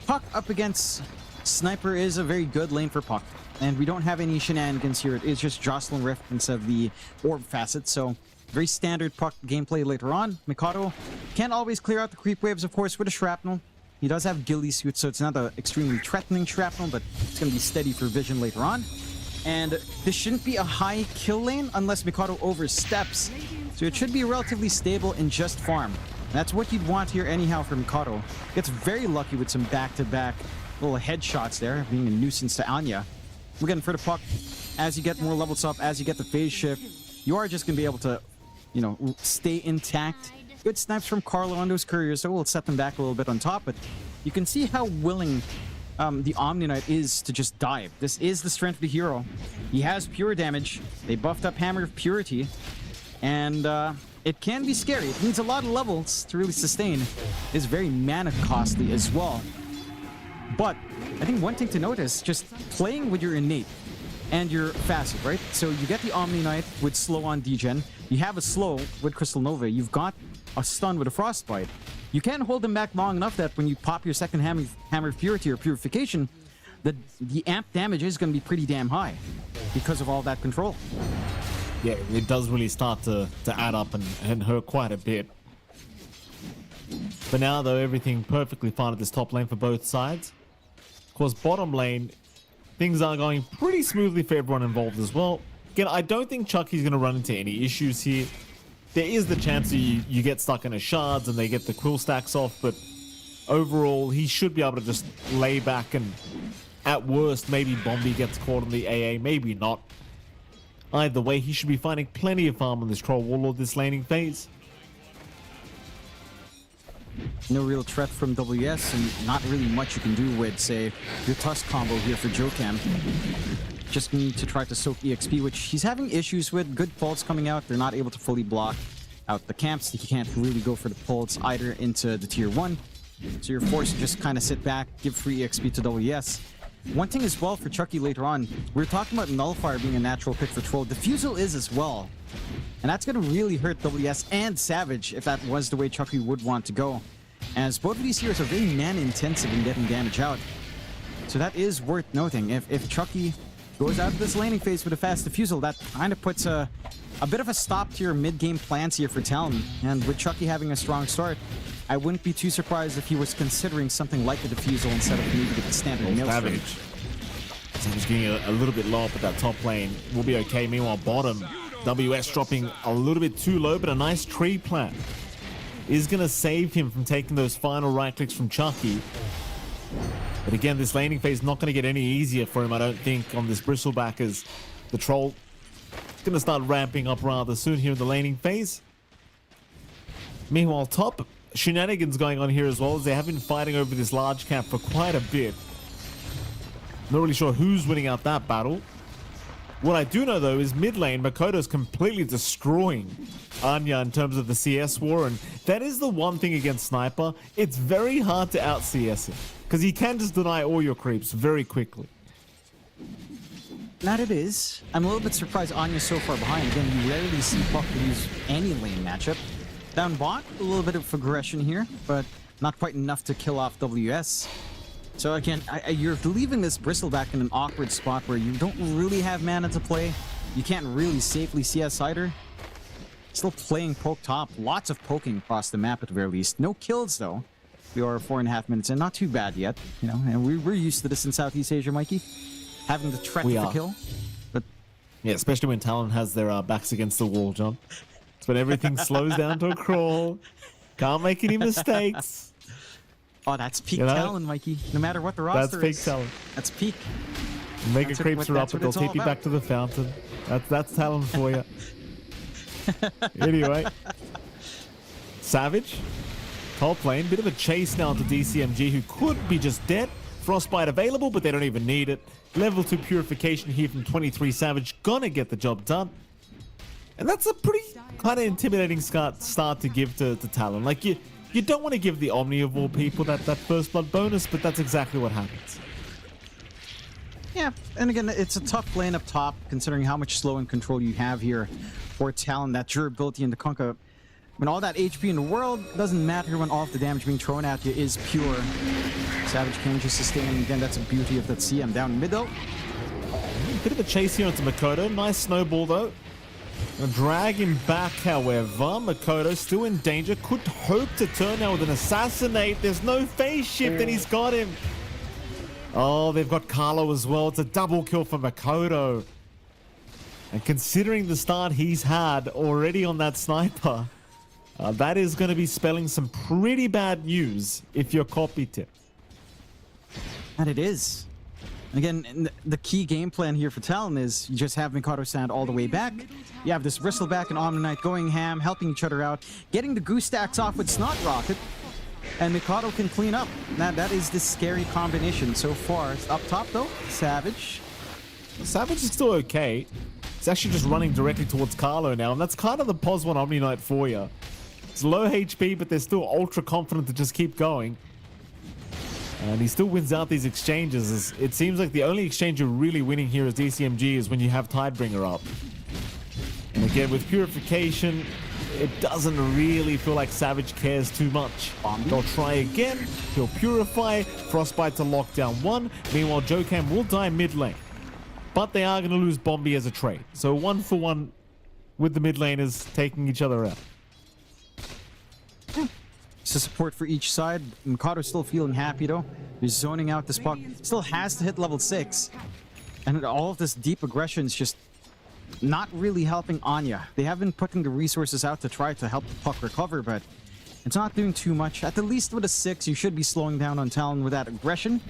Puck up against Sniper is a very good lane for Puck. And we don't have any shenanigans here. It is just Jocelyn Rift instead of the Orb Facet. So very standard Puck gameplay later on. Mikado can't always clear out the creep waves, of course, with a Shrapnel. He does have Ghillie Suit, so it's not an extremely threatening Shrapnel, but it's going to be steady for vision later on. And this shouldn't be a high kill lane unless Mikado oversteps. So it should be relatively stable in just farm. And that's what you'd want here anyhow for Mikado. Gets very lucky with some back-to-back little headshots there, being a nuisance to Anya. Again, for the Puck, as you get more levels up, as you get the phase shift, you are just going to be able to, you know, stay intact. Good snipes from Carlo on those couriers, so we'll set them back a little bit on top, but you can see how willing the Omni-Knight is to just dive. This is the strength of the hero. He has pure damage. They buffed up Hammer of Purity, and it can be scary. It needs a lot of levels to really sustain. It's very mana costly as well. But I think one thing to notice, just playing with your innate and your facet, right? So you get the Omni-Knight with slow on degen. You have a slow with Crystal Nova. You've got a stun with a Frostbite. You can't hold them back long enough that when you pop your second Hammer of Purity or Purification, the amp damage is going to be pretty damn high because of all that control. Yeah, it does really start to add up and hurt quite a bit. For now, though, everything perfectly fine at this top lane for both sides. Of course, bottom lane, things are going pretty smoothly for everyone involved as well. Again, I don't think Chucky's going to run into any issues here. There is the chance that you get stuck in a shards and they get the quill stacks off, but overall, he should be able to just lay back and, at worst, maybe Bombi gets caught on the AA, maybe not. Either way, he should be finding plenty of farm on this Troll Warlord this laning phase. No real threat from WS, and not really much you can do with, say, your Tusk combo here for Jokam. Just need to try to soak EXP, which he's having issues with. Good pulls coming out. They're not able to fully block out the camps. He can't really go for the pulls either into the tier 1. So you're forced to just kind of sit back, give free EXP to WS. One thing as well for Chucky later on, we were talking about Nullifier being a natural pick for Troll. Diffusal is as well. And that's going to really hurt WS and Savage if that was the way Chucky would want to go, as both of these heroes are very mana-intensive in getting damage out. So that is worth noting. If Chucky goes out of this laning phase with a fast Diffusal, that kind of puts a bit of a stop to your mid-game plans here for Talon. And with Chucky having a strong start, I wouldn't be too surprised if he was considering something like a Diffusal instead of maybe the standard Maelstrom. Savage getting a little bit low up at that top lane. We'll be okay. Meanwhile, bottom, WS dropping a little bit too low, but a nice tree plant is going to save him from taking those final right clicks from Chucky. But again, this laning phase is not going to get any easier for him, I don't think, on this Bristleback, as the Troll is going to start ramping up rather soon here in the laning phase. Meanwhile, top, shenanigans going on here as well, as they have been fighting over this large cap for quite a bit. Not really sure who's winning out that battle. What I do know, though, is mid lane, Makoto's completely destroying Anya in terms of the CS war, and that is the one thing against Sniper. It's very hard to out-CS him, because he can just deny all your creeps very quickly. That it is. I'm a little bit surprised Anya's so far behind. Again, you rarely see Puck lose any lane matchup. Down bot, a little bit of aggression here, but not quite enough to kill off WS. So again, you're leaving this Bristleback in an awkward spot where you don't really have mana to play. You can't really safely CS Cider. Still playing poke top. Lots of poking across the map at the very least. No kills though. We are 4.5 minutes in. Not too bad yet, you know. And we're used to this in Southeast Asia, Mikey. Having the threat for kill. But yeah, especially when Talon has their backs against the wall, John. It's when everything slows down to a crawl. Can't make any mistakes. Oh, that's peak Talon, Mikey. No matter what the roster is. That's peak Talon. That's peak. Mega creeps are up, but they'll take you back to the fountain. That's Talon for you. Anyway. Savage. Cold Plane. Bit of a chase now to DCMG, who could be just dead. Frostbite available, but they don't even need it. Level 2 Purification here from 23 Savage. Gonna get the job done. And that's a pretty kind of intimidating start to give to Talon. Like, you don't want to give the Omni of all people that first blood bonus, but that's exactly what happens. Yeah, and again, it's a tough lane up top, considering how much slow and control you have here for Talon. That durability and the Kunkka. When all that HP in the world doesn't matter when all of the damage being thrown at you is pure. Savage can just sustain, and again, that's the beauty of that CM down mid though. Bit of a chase here onto Makoto. Nice snowball though. Gonna drag him back, however. Makoto still in danger. Could hope to turn now with an assassinate. There's no phase shift, and he's got him. Oh, they've got Carlo as well. It's a double kill for Makoto. And considering the start he's had already on that sniper, that is going to be spelling some pretty bad news if you're copy tip. And it is. Again, the key game plan here for Talon is you just have Mikado stand all the way back. You have this Bristleback and Omni Knight going ham, helping each other out, getting the goose stacks off with Snot Rocket, and Mikado can clean up. That is the scary combination so far. Up top though, Savage. Savage is still okay. He's actually just running directly towards Carlo now, and that's kind of the Pos 1 Omni Knight for you. It's low HP, but they're still ultra confident to just keep going. And he still wins out these exchanges. It seems like the only exchange you're really winning here as DCMG is when you have Tidebringer up. And again, with Purification, it doesn't really feel like Savage cares too much. They'll try again. He'll Purify. Frostbite to lock down 1. Meanwhile, Jokam will die mid lane. But they are going to lose Bombi as a trade. So 1-for-1 with the mid laners taking each other out. It's a support for each side. Mikado's still feeling happy though. He's zoning out this puck. Still has to hit level 6. And all of this deep aggression is just not really helping Anya. They have been putting the resources out to try to help the puck recover, but it's not doing too much. At the least with a 6, you should be slowing down on Talon with that aggression.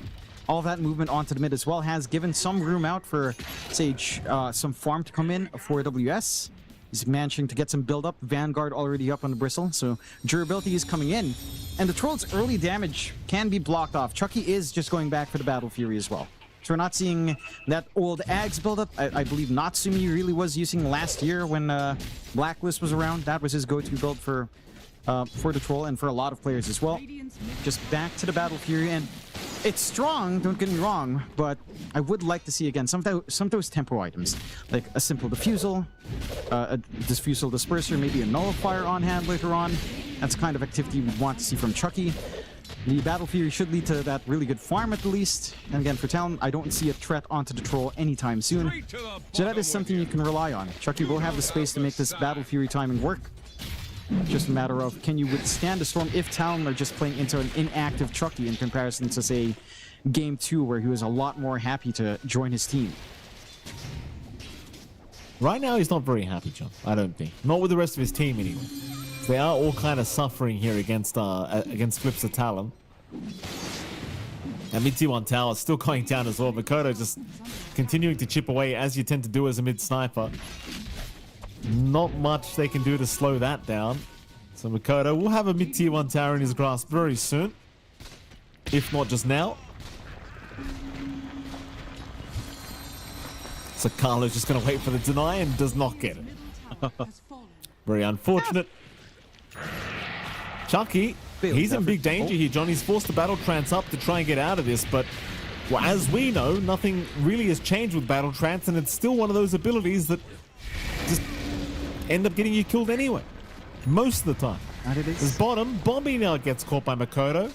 All that movement onto the mid as well has given some room out for Sage, some farm to come in for WS. He's managing to get some build up. Vanguard already up on the Bristle, so durability is coming in. And the Troll's early damage can be blocked off. Chucky is just going back for the Battle Fury as well. So we're not seeing that old Ags build-up. I believe Natsumi really was using last year when Blacklist was around. That was his go-to build for the Troll and for a lot of players as well. Just back to the Battle Fury, and it's strong, don't get me wrong, but I would like to see again some of those tempo items, like a simple diffusal, a diffusal disperser, maybe a nullifier on hand later on. That's the kind of activity we want to see from Chucky. The Battle Fury should lead to that really good farm at the least. And again, for Talon, I don't see a threat onto the Troll anytime soon. So that is something you can rely on. Chucky will have the space to make this Battle Fury timing work. Just a matter of, can you withstand the storm if Talon are just playing into an inactive Chucky in comparison to, say, Game 2, where he was a lot more happy to join his team. Right now, he's not very happy, John. I don't think. Not with the rest of his team, anyway. They are all kind of suffering here against Flips of Talon. And mid T1 Tower still going down as well. Makoto just continuing to chip away, as you tend to do as a mid sniper. Not much they can do to slow that down. So Makoto will have a mid tier 1 tower in his grasp very soon. If not just now. So Carlo's just going to wait for the deny and does not get it. Very unfortunate. Chucky, he's in big danger here, John. He's forced to battle trance up to try and get out of this, but well, as we know, nothing really has changed with battle trance, and it's still one of those abilities that just end up getting you killed anyway. Most of the time. And it is. This bottom, Bombi now gets caught by Makoto.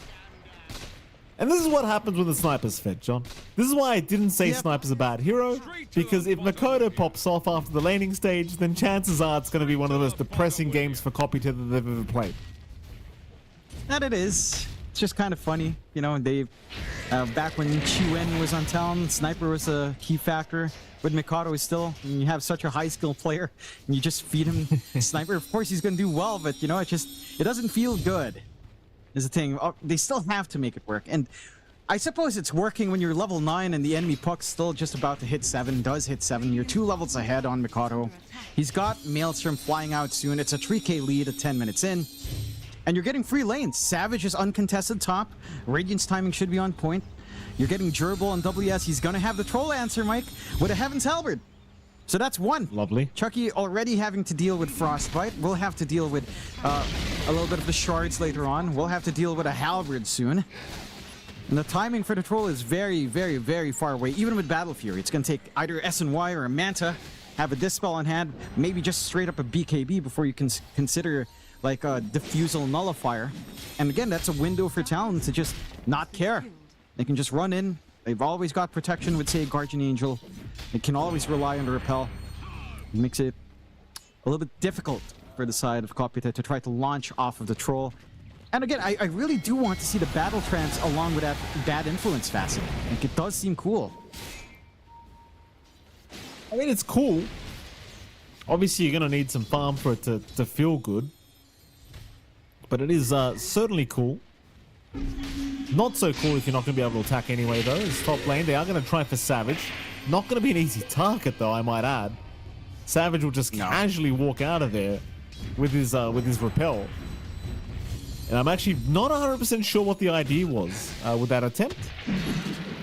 And this is what happens when the sniper's fed, John. This is why I didn't say sniper's a bad hero, because if Makoto pops off after the laning stage, then chances are it's going to be one of the most depressing games for Copycat that they've ever played. That it is. It's just kind of funny, you know. They back when Chiwen was on town, sniper was a key factor. With Mikado is still, and you have such a high skill player, and you just feed him sniper. Of course, he's gonna do well, but you know, it doesn't feel good. Is the thing. They still have to make it work, and I suppose it's working when you're level 9 and the enemy puck's still just about to hit 7. Does hit 7. You're 2 levels ahead on Mikado. He's got Maelstrom flying out soon. It's a 3K lead at 10 minutes in. And you're getting free lanes. Savage is uncontested top. Radiant's timing should be on point. You're getting Gerbil and WS. He's going to have the troll answer, Mike, with a Heaven's Halberd. So that's 1. Lovely. Chucky already having to deal with Frostbite. We'll have to deal with a little bit of the shards later on. We'll have to deal with a Halberd soon. And the timing for the troll is very, very, very far away. Even with Battle Fury, it's going to take either SNY or a Manta, have a Dispel on hand, maybe just straight up a BKB before you can consider like a Diffusal Nullifier. And again, that's a window for Talon to just not care. They can just run in. They've always got protection with, say, Guardian Angel. They can always rely on the Repel. It makes it a little bit difficult for the side of Copycat to try to launch off of the troll. And again, I really do want to see the battle trance along with that bad influence facet. Like, it does seem cool. I mean, it's cool. Obviously, you're going to need some farm for it to feel good. But it is certainly cool. Not so cool if you're not going to be able to attack anyway, though. It's top lane. They are going to try for Savage. Not going to be an easy target, though, I might add. Savage will just casually walk out of there with his repel. And I'm actually not 100% sure what the idea was with that attempt.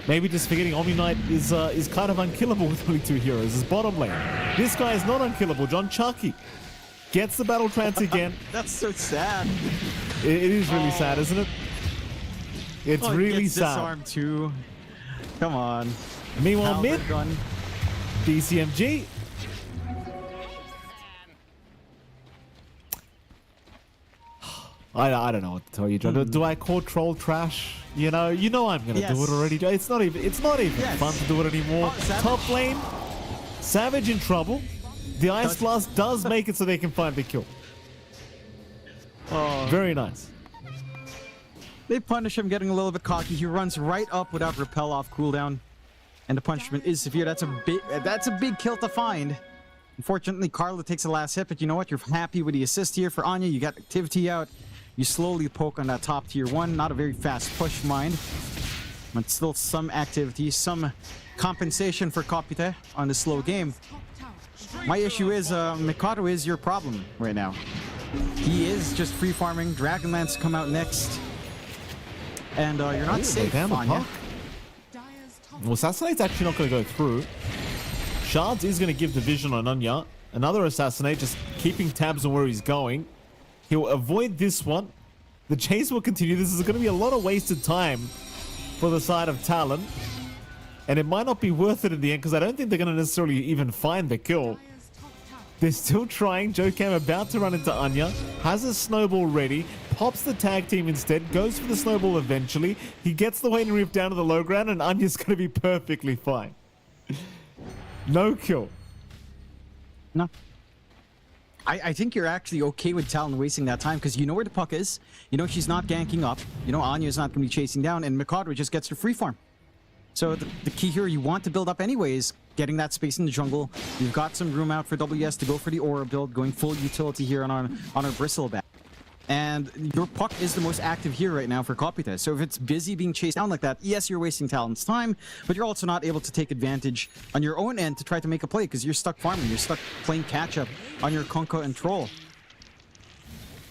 Maybe just forgetting Omni Knight is kind of unkillable with only 2 heroes. His bottom lane. This guy is not unkillable. John Chucky gets the battle trance again. That's so sad. It is really sad, isn't it? It's really gets sad. Disarmed too. Come on. Meanwhile, mid, gun. DCMG. I don't know what to tell you, John. Do I call troll trash? You know I'm gonna do it already. It's not even fun to do it anymore. Top lane, Savage in trouble. The Ice Blast does make it so they can find the kill. Very nice. They punish him, getting a little bit cocky. He runs right up without repel off cooldown, and the punishment is severe. That's a big kill to find. Unfortunately, Carla takes the last hit, but you know what? You're happy with the assist here for Anya. You got activity out. You slowly poke on that top tier 1. Not a very fast push, mind, but still some activity, some compensation for Copycat on the slow game. My issue is Mikado is your problem right now. He is just free farming. Dragonlance come out next. And you're not safe, Anya. Well, Assassinate's actually not going to go through. Shards is going to give the vision on Anya. Another Assassinate, just keeping tabs on where he's going. He'll avoid this one. The chase will continue. This is going to be a lot of wasted time for the side of Talon. And it might not be worth it in the end, because I don't think they're going to necessarily even find the kill. They're still trying. Joe Cam about to run into Anya. Has a snowball ready. Pops the tag team instead. Goes for the snowball eventually. He gets the Wayne Reef down to the low ground, and Anya's going to be perfectly fine. No kill. No. I think you're actually okay with Talon wasting that time, because you know where the puck is. You know she's not ganking up. You know Anya's not going to be chasing down, and Mikado just gets her free farm. So the key here you want to build up anyway is getting that space in the jungle. You've got some room out for WS to go for the aura build, going full utility here on our bristleback. And your puck is the most active here right now for Copycat. So if it's busy being chased down like that, yes, you're wasting Talon's time, but you're also not able to take advantage on your own end to try to make a play, because you're stuck farming. You're stuck playing catch-up on your Kunkka and Troll.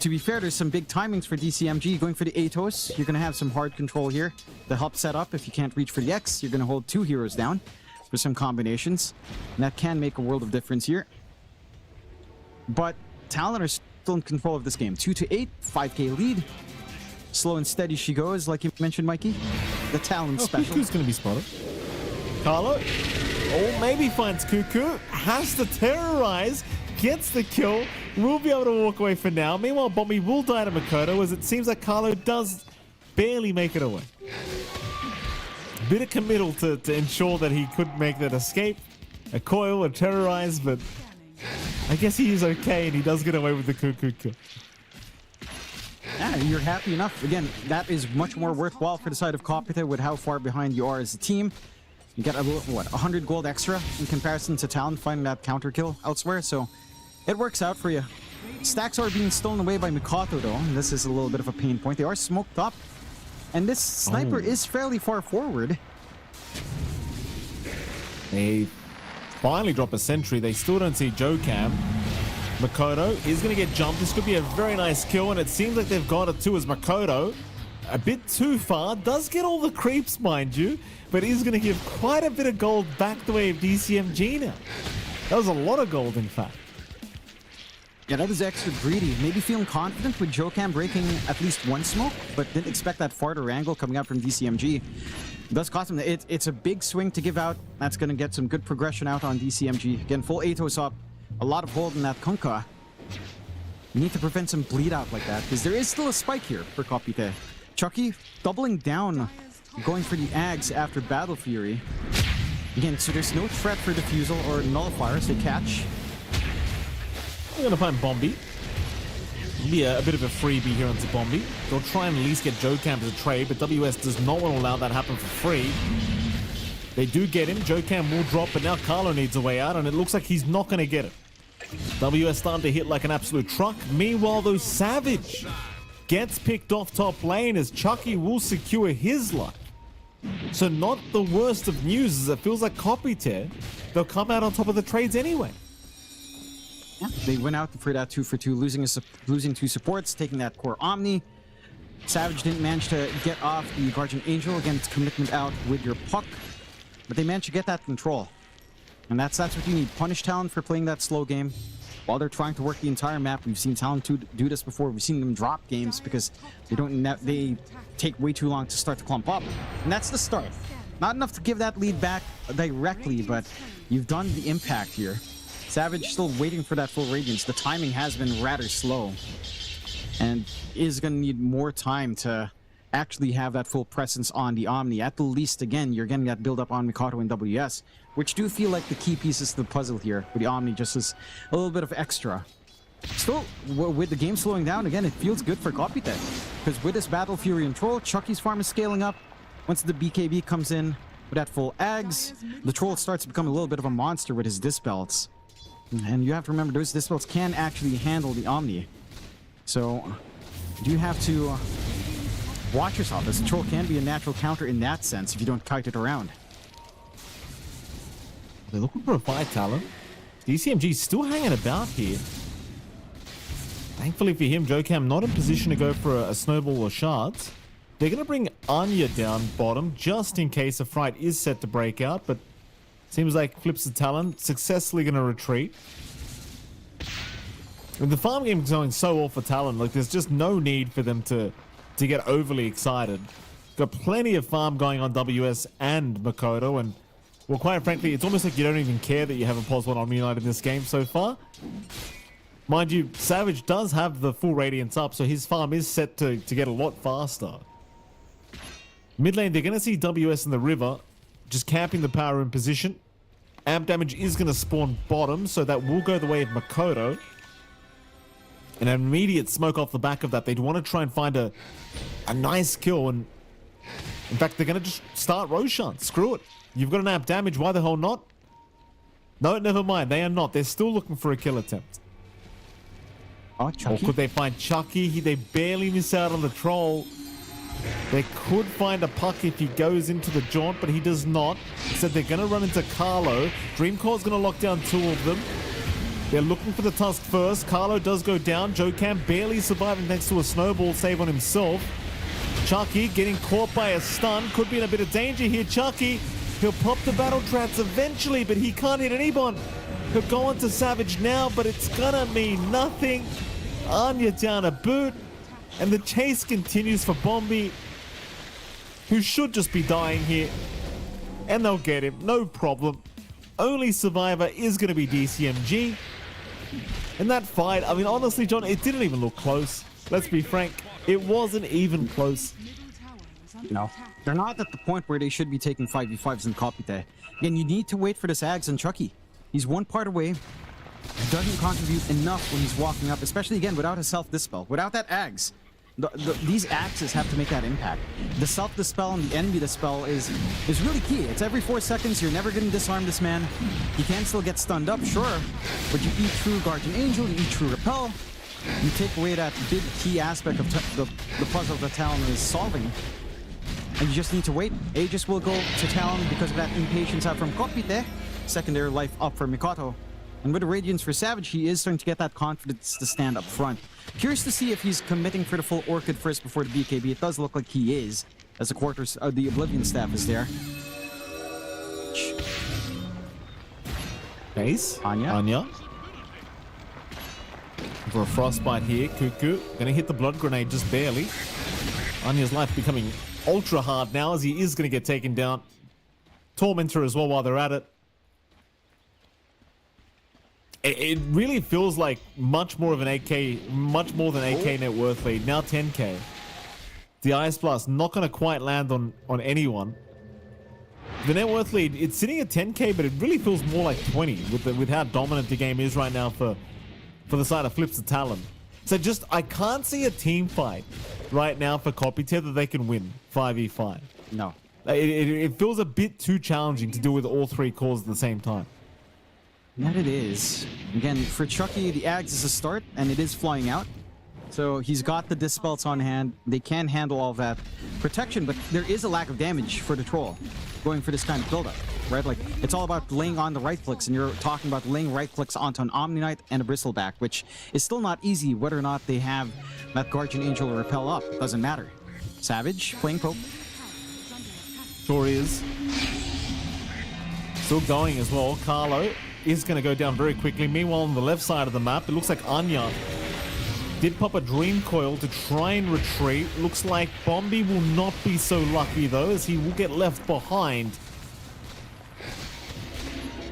To be fair, there's some big timings for DCMG. Going for the Atos, you're going to have some hard control here to help set up. If you can't reach for the X, you're going to hold 2 heroes down for some combinations. And that can make a world of difference here. But Talon are still in control of this game. 2-8, 5k lead. Slow and steady she goes, like you mentioned, Mikey. The Talon special. Cuckoo's going to be spotted. Carlo. Oh, maybe finds Cuckoo. Has to terrorize. Gets the kill. Will be able to walk away for now. Meanwhile, Bombi will die to Makoto, as it seems like Carlo does barely make it away. bit of committal to ensure that he could make that escape. A coil, a terrorize, but I guess he is okay and he does get away with the cuckoo kill. Yeah, you're happy enough. Again, that is much more worthwhile for the side of Kopita with how far behind you are as a team. You get a little, 100 gold extra in comparison to Talon finding that counter kill elsewhere, so it works out for you. Stacks are being stolen away by Mikoto though, and this is a little bit of a pain point. They are smoked up, and this sniper is fairly far forward. They finally drop a sentry. They still don't see Jokam. Makoto is going to get jumped. This could be a very nice kill, and it seems like they've got it too as Makoto. A bit too far. Does get all the creeps, mind you, but is going to give quite a bit of gold back the way of DCMG now. That was a lot of gold, in fact. Yeah, that was extra greedy. Maybe feeling confident with Jokam breaking at least one smoke, but didn't expect that farther angle coming out from DCMG. It does cost him. It's a big swing to give out. That's going to get some good progression out on DCMG. Again, full Atos up. A lot of hold in that Kunkka. You need to prevent some bleed out like that, because there is still a spike here for Kopite. Chucky doubling down, going for the Ags after Battle Fury. Again, so there's no threat for Diffusal or Nullifiers. They catch. We're going to find Bombi. Be a bit of a freebie here onto Bombi. They'll try and at least get Jokam as a trade, but WS does not want to allow that to happen for free. They do get him. Jokam will drop, but now Carlo needs a way out, and it looks like he's not going to get it. WS starting to hit like an absolute truck. Meanwhile, though, Savage gets picked off top lane as Chucky will secure his life. So not the worst of news, as it feels like Kopite, they'll come out on top of the trades anyway. Yeah, they went out for that 2-for-2, losing 2 supports, taking that core Omni. Savage didn't manage to get off the Guardian Angel. Again, it's commitment out with your puck. But they managed to get that control. And that's what you need. Punish Talon for playing that slow game while they're trying to work the entire map. We've seen Talon do this before. We've seen them drop games because they take way too long to start to clump up. And that's the start. Not enough to give that lead back directly, but you've done the impact here. Savage still waiting for that full Radiance. The timing has been rather slow and is going to need more time to actually have that full presence on the Omni. At the least, again, you're getting that build up on Mikoto and WS, which do feel like the key pieces to the puzzle here, with the Omni just as a little bit of extra. Still, with the game slowing down, again, it feels good for Kopite, because with this Battle Fury and Troll, Chucky's farm is scaling up. Once the BKB comes in with that full Ags, the Troll starts to become a little bit of a monster with his Dispels. And you have to remember, those Dispels can actually handle the Omni. So, you have to watch yourself, as the Troll can be a natural counter in that sense if you don't kite it around. They're looking for a fight, Talon. DCMG's still hanging about here. Thankfully for him, Jokam not in position to go for a snowball or shards. They're going to bring Anya down bottom just in case a fight is set to break out, but seems like Flips of Talon successfully going to retreat. And the farm game is going so well for Talon, like there's just no need for them to get overly excited. Got plenty of farm going on WS and Makoto, and well, quite frankly, it's almost like you don't even care that you have a pos 1 Omni Knight in this game so far. Mind you, Savage does have the full Radiance up, so his farm is set to get a lot faster. Mid lane, they're going to see WS in the river, just camping the power in position. Amp damage is going to spawn bottom, so that will go the way of Makoto. An immediate smoke off the back of that. They'd want to try and find a nice kill, and in fact, they're going to just start Roshan. Screw it. You've got an amp damage, why the hell not? No, never mind. They are not. They're still looking for a kill attempt. Oh, Chucky. Or could they find Chucky? They barely miss out on the Troll. They could find a puck if he goes into the jaunt, but he does not. So they're going to run into Carlo. Dreamcore's going to lock down 2 of them. They're looking for the Tusk first. Carlo does go down. Jokam barely surviving thanks to a snowball save on himself. Chucky getting caught by a stun. Could be in a bit of danger here. Chucky, he'll pop the battle trats eventually, but he can't hit anyone. He'll go on to Savage now, but it's gonna mean nothing. Anya down a boot, and the chase continues for Bombi, who should just be dying here. And they'll get him, no problem. Only survivor is going to be DCMG. In that fight, I mean, honestly, John, it didn't even look close. Let's be frank. It wasn't even close. No, they're not at the point where they should be taking 5v5s in Kopite. Again, you need to wait for this Ags and Chucky. He's one part away. He doesn't contribute enough when he's walking up, especially again without a self-dispel. Without that Ags, these axes have to make that impact. The self-dispel and the enemy dispel is really key. It's every 4 seconds. You're never going to disarm this man. He can still get stunned up, sure, but you eat through Guardian Angel, you eat through Repel. You take away that big key aspect of the puzzle that Talon is solving. And you just need to wait. Aegis will go to Talon because of that impatience out from Kopite. Secondary life up for Mikoto. And with the Radiance for Savage, he is starting to get that confidence to stand up front. Curious to see if he's committing for the full Orchid first before the BKB. It does look like he is, as the Oblivion staff is there. Nice. Anya. For a frostbite here, Cuckoo gonna hit the blood grenade just barely. Anya's life becoming ultra hard now as he is gonna get taken down. Tormentor as well while they're at it. It really feels like much more than 8k net worth lead. Now 10k. The Ice Blast not gonna quite land on anyone. The net worth lead, it's sitting at 10k, but it really feels more like 20 with how dominant the game is right now for the side of Flips of Talon. So I can't see a team fight right now for Kopite that they can win 5v5. No. It feels a bit too challenging to do with all 3 cores at the same time. That it is. Again, for Chucky, the Ags is a start, and it is flying out. So he's got the Dispels on hand. They can handle all that protection, but there is a lack of damage for the Troll going for this kind of buildup, right? Like, it's all about laying on the right clicks, and you're talking about laying right clicks onto an Omni Knight and a Bristleback, which is still not easy whether or not they have that Guardian Angel or Repel up. It doesn't matter. Savage, playing Poke. Sure is. Still going as well. Carlo is going to go down very quickly. Meanwhile, on the left side of the map, it looks like Anya did pop a Dream Coil to try and retreat. Looks like Bombi will not be so lucky, though, as he will get left behind.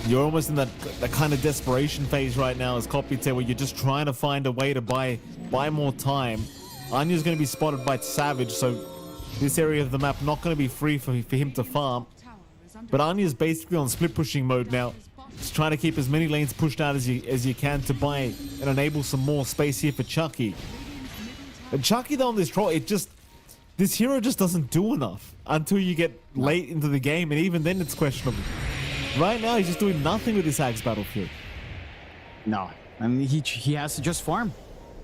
You're almost in that kind of desperation phase right now as Kopite, where you're just trying to find a way to buy more time. Anya's going to be spotted by Savage, so this area of the map not going to be free for him to farm. But Anya's basically on split pushing mode now. Just trying to keep as many lanes pushed out as you can to buy and enable some more space here for Chucky. And Chucky, though, on this troll, this hero just doesn't do enough until you get late into the game, and even then it's questionable. Right now, he's just doing nothing with this Axe Battlefield. No, I mean, he has to just farm,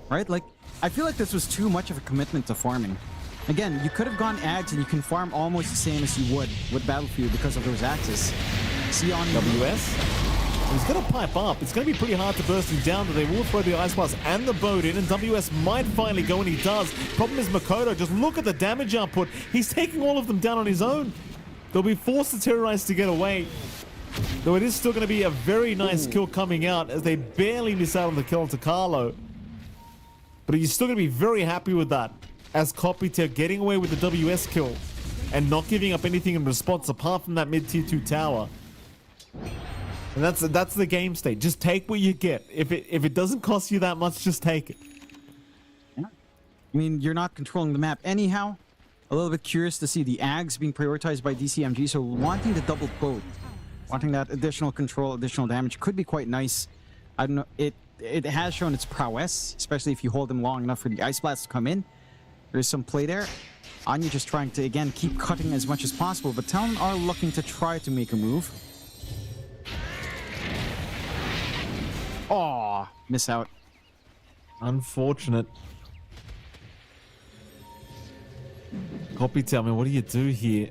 right? Like, I feel like this was too much of a commitment to farming. Again, you could have gone Ags and you can farm almost the same as you would with Battlefield because of those axes. See on WS. He's going to pipe up. It's going to be pretty hard to burst him down, but they will throw the Ice Blast and the boat in, and WS might finally go, and he does. Problem is Makoto, just look at the damage output. He's taking all of them down on his own. They'll be forced to terrorize to get away. Though it is still going to be a very nice kill coming out as they barely miss out on the kill to Carlo. But you're still going to be very happy with that, as Kopite getting away with the WS kill and not giving up anything in response apart from that mid-tier 2 tower. And that's the game state. Just take what you get. If it doesn't cost you that much, just take it. Yeah. I mean, you're not controlling the map anyhow. A little bit curious to see the Ags being prioritized by DCMG, so wanting the double boat, wanting that additional control, additional damage could be quite nice. I don't know. It has shown its prowess, especially if you hold them long enough for the Ice Blast to come in. There's some play there. Anya just trying to, again, keep cutting as much as possible, but Talon are looking to try to make a move. Aw, miss out. Unfortunate. Kopite, I mean, what do you do here?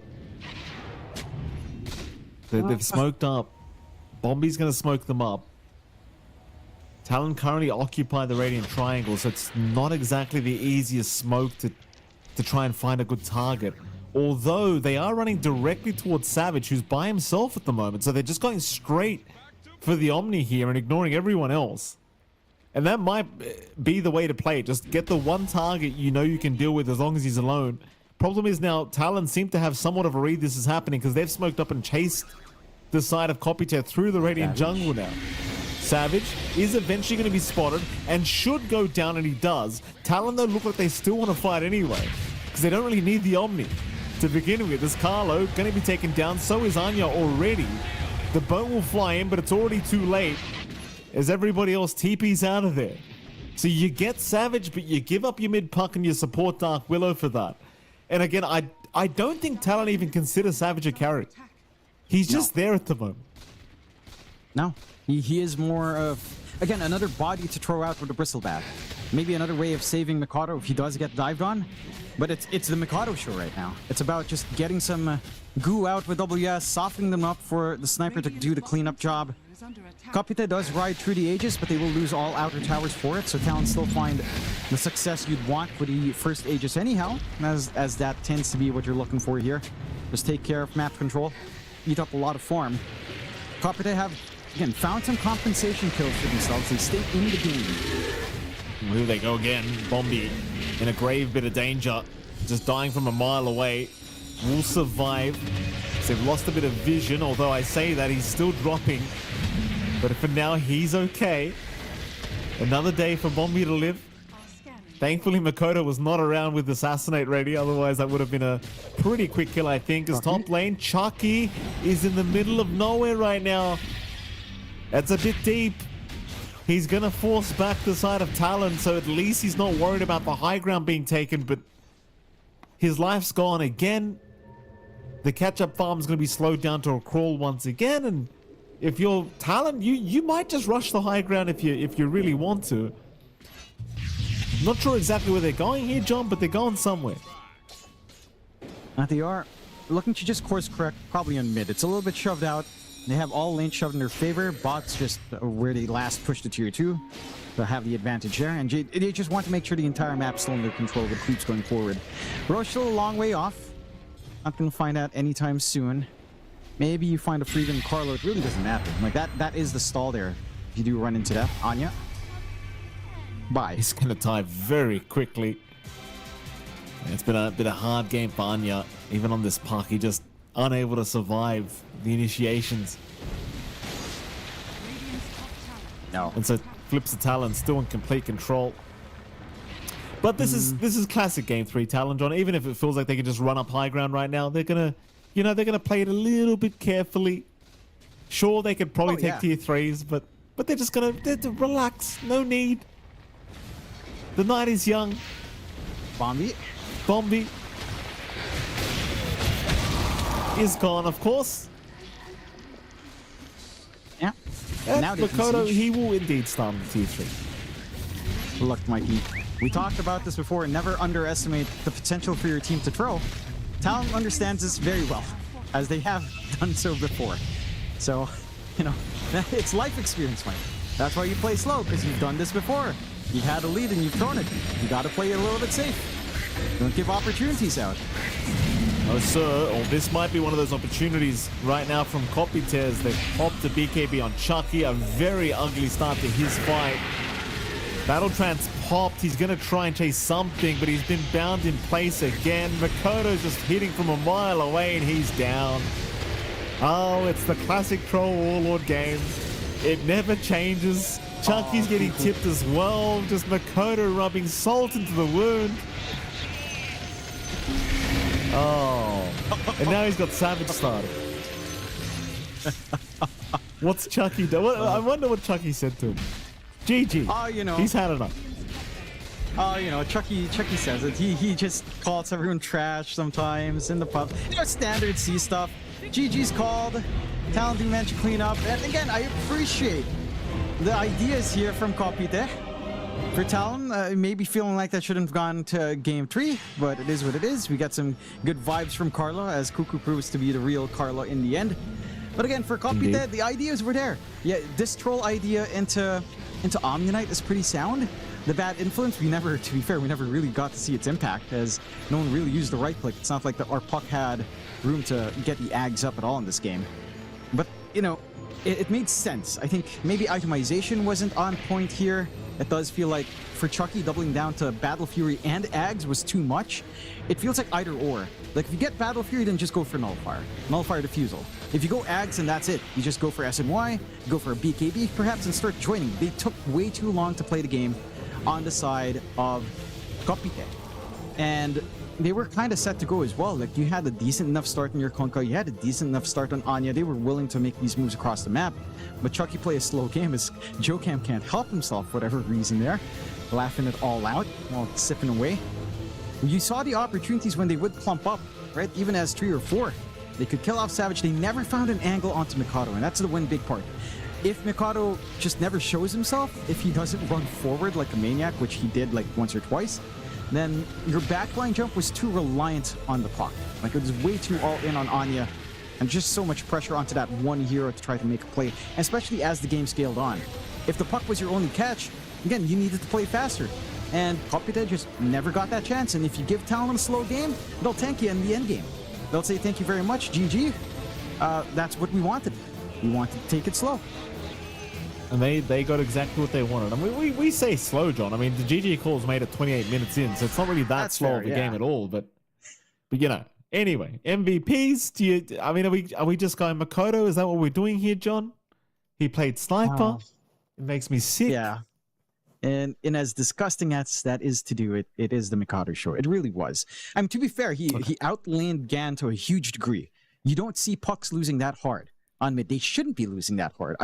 They've smoked up. Bombi's going to smoke them up. Talon currently occupy the Radiant Triangle, so it's not exactly the easiest smoke to try and find a good target. Although they are running directly towards Savage, who's by himself at the moment, so they're just going straight for the Omni here and ignoring everyone else. And that might be the way to play it. Just get the one target you know you can deal with as long as he's alone. Problem is now, Talon seem to have somewhat of a read this is happening because they've smoked up and chased the side of Kopite through the Radiant Jungle now. Savage is eventually going to be spotted and should go down, and he does. Talon, though, look like they still want to fight anyway because they don't really need the Omni. to begin with. This Carlo going to be taken down. So is Anya already. The boat will fly in, but it's already too late as everybody else TP's out of there. So you get Savage, but you give up your mid puck and you support Dark Willow for that. And again, I don't think Talon even considers Savage a carry. He's just there at the moment. No, he is more of, again, another body to throw out with a bristle bat. Maybe another way of saving Mikado if he does get dived on. But it's the Mikado show right now. It's about just getting some goo out with WS, softening them up for the sniper to do the cleanup job. Kapite does ride through the ages, but they will lose all outer towers for it, so Talon still find the success you'd want with the first aegis anyhow, as that tends to be what you're looking for here. Just take care of map control, eat up a lot of farm. Kapite have, again, found some compensation kills for themselves. They stay in the game. Here they go again. Bombi in a grave bit of danger, just dying from a mile away. Will survive. So they've lost a bit of vision, although I say that he's still dropping. But for now, he's okay. Another day for Bombi to live. Thankfully, Makoto was not around with Assassinate ready. Otherwise, that would have been a pretty quick kill, I think. As top lane, Chucky is in the middle of nowhere right now. That's a bit deep. He's going to force back the side of Talon, so at least he's not worried about the high ground being taken, but his life's gone again. The catch-up farm is going to be slowed down to a crawl once again, and if you're Talon, you might just rush the high ground if you really want to. Not sure exactly where they're going here, John, but they're going somewhere. They are looking to just course correct, probably on mid. It's a little bit shoved out. They have all lanes shoved in their favor. Bots just where they last pushed to tier 2. They'll have the advantage there. And they just want to make sure the entire map's still under control with creeps going forward. Roche still a long way off. Not going to find out anytime soon. Maybe you find a freedom Carlo. It really doesn't matter. Like that is the stall there. If you do run into that. Anya. Bye. He's going to die very quickly. It's been a hard game for Anya. Even on this puck, he just unable to survive the initiations. No. And so flips the Talon, still in complete control. But this is classic game 3 Talon, John. Even if it feels like they can just run up high ground right now, they're gonna play it a little bit carefully. Sure, they could probably take tier 3s, but they're just gonna relax. No need. The night is young. Bombi is gone, of course. Yeah. Now Makoto, he will indeed start on tier 3. Look, Mikey. We talked about this before. Never underestimate the potential for your team to throw. Talon understands this very well, as they have done so before. So, it's life experience, Mike. That's why you play slow, because you've done this before. You've had a lead and you've thrown it. You got to play it a little bit safe. Don't give opportunities out. Oh, sir. Oh, this might be one of those opportunities right now from Copytez. They've popped a BKB on Chucky. A very ugly start to his fight. Battle Trance popped. He's going to try and chase something, but he's been bound in place again. Makoto's just hitting from a mile away, and he's down. Oh, it's the classic Troll Warlord game. It never changes. Chucky's getting tipped as well. Just Makoto rubbing salt into the wound. Oh. And now he's got Savage started. What's Chucky done? I wonder what Chucky said to him. GG. He's had enough. Chucky says it. He just calls everyone trash sometimes in the pub. Standard C stuff. GG's called. Talon do mention clean up. And again, I appreciate the ideas here from Kopite. For Talon, maybe feeling like that shouldn't have gone to game 3, but it is what it is. We got some good vibes from Carlo, as Cuckoo proves to be the real Carlo in the end. But again, for Kopite, the ideas were there. Yeah, this troll idea into Omnionite is pretty sound. The bad influence, to be fair, we never really got to see its impact, as no one really used the right click. It's not like our puck had room to get the Ags up at all in this game. But, it made sense. I think maybe itemization wasn't on point here. It does feel like for Chucky, doubling down to Battle Fury and Ags was too much. It feels like either or. Like if you get Battle Fury, then just go for Nullifier. Nullifier Defusal. If you go Ags, and that's it. You just go for SNY, go for a BKB perhaps, and start joining. They took way too long to play the game on the side of Kopite. And they were kind of set to go as well. Like, you had a decent enough start on your Kunkka, you had a decent enough start on Anya. They were willing to make these moves across the map. But Chucky play a slow game as Jocam can't help himself for whatever reason there, laughing it all out while sipping away. You saw the opportunities when they would clump up, right? Even as 3 or 4, they could kill off Savage. They never found an angle onto Mikado, and that's the one big part. If Mikado just never shows himself, if he doesn't run forward like a maniac, which he did like once or twice, then your backline jump was too reliant on the puck. Like, it was way too all in on Anya, and just so much pressure onto that one hero to try to make a play, especially as the game scaled on. If the puck was your only catch, again, you needed to play faster. And Kopite just never got that chance. And if you give Talon a slow game, they'll tank you in the end game. They'll say, thank you very much, GG. That's what we wanted. We wanted to take it slow. And they got exactly what they wanted. I mean, we say slow, John. I mean, the GG calls made it 28 minutes in, so it's not really that That's slow fair, of a yeah. game at all. But you know, anyway, MVPs. I mean, are we just going Makoto? Is that what we're doing here, John? He played sniper. It makes me sick. Yeah. And as disgusting as that is to do, it is the Mikado show. It really was. I mean, to be fair, he outlaned Gan to a huge degree. You don't see pucks losing that hard on mid. They shouldn't be losing that hard.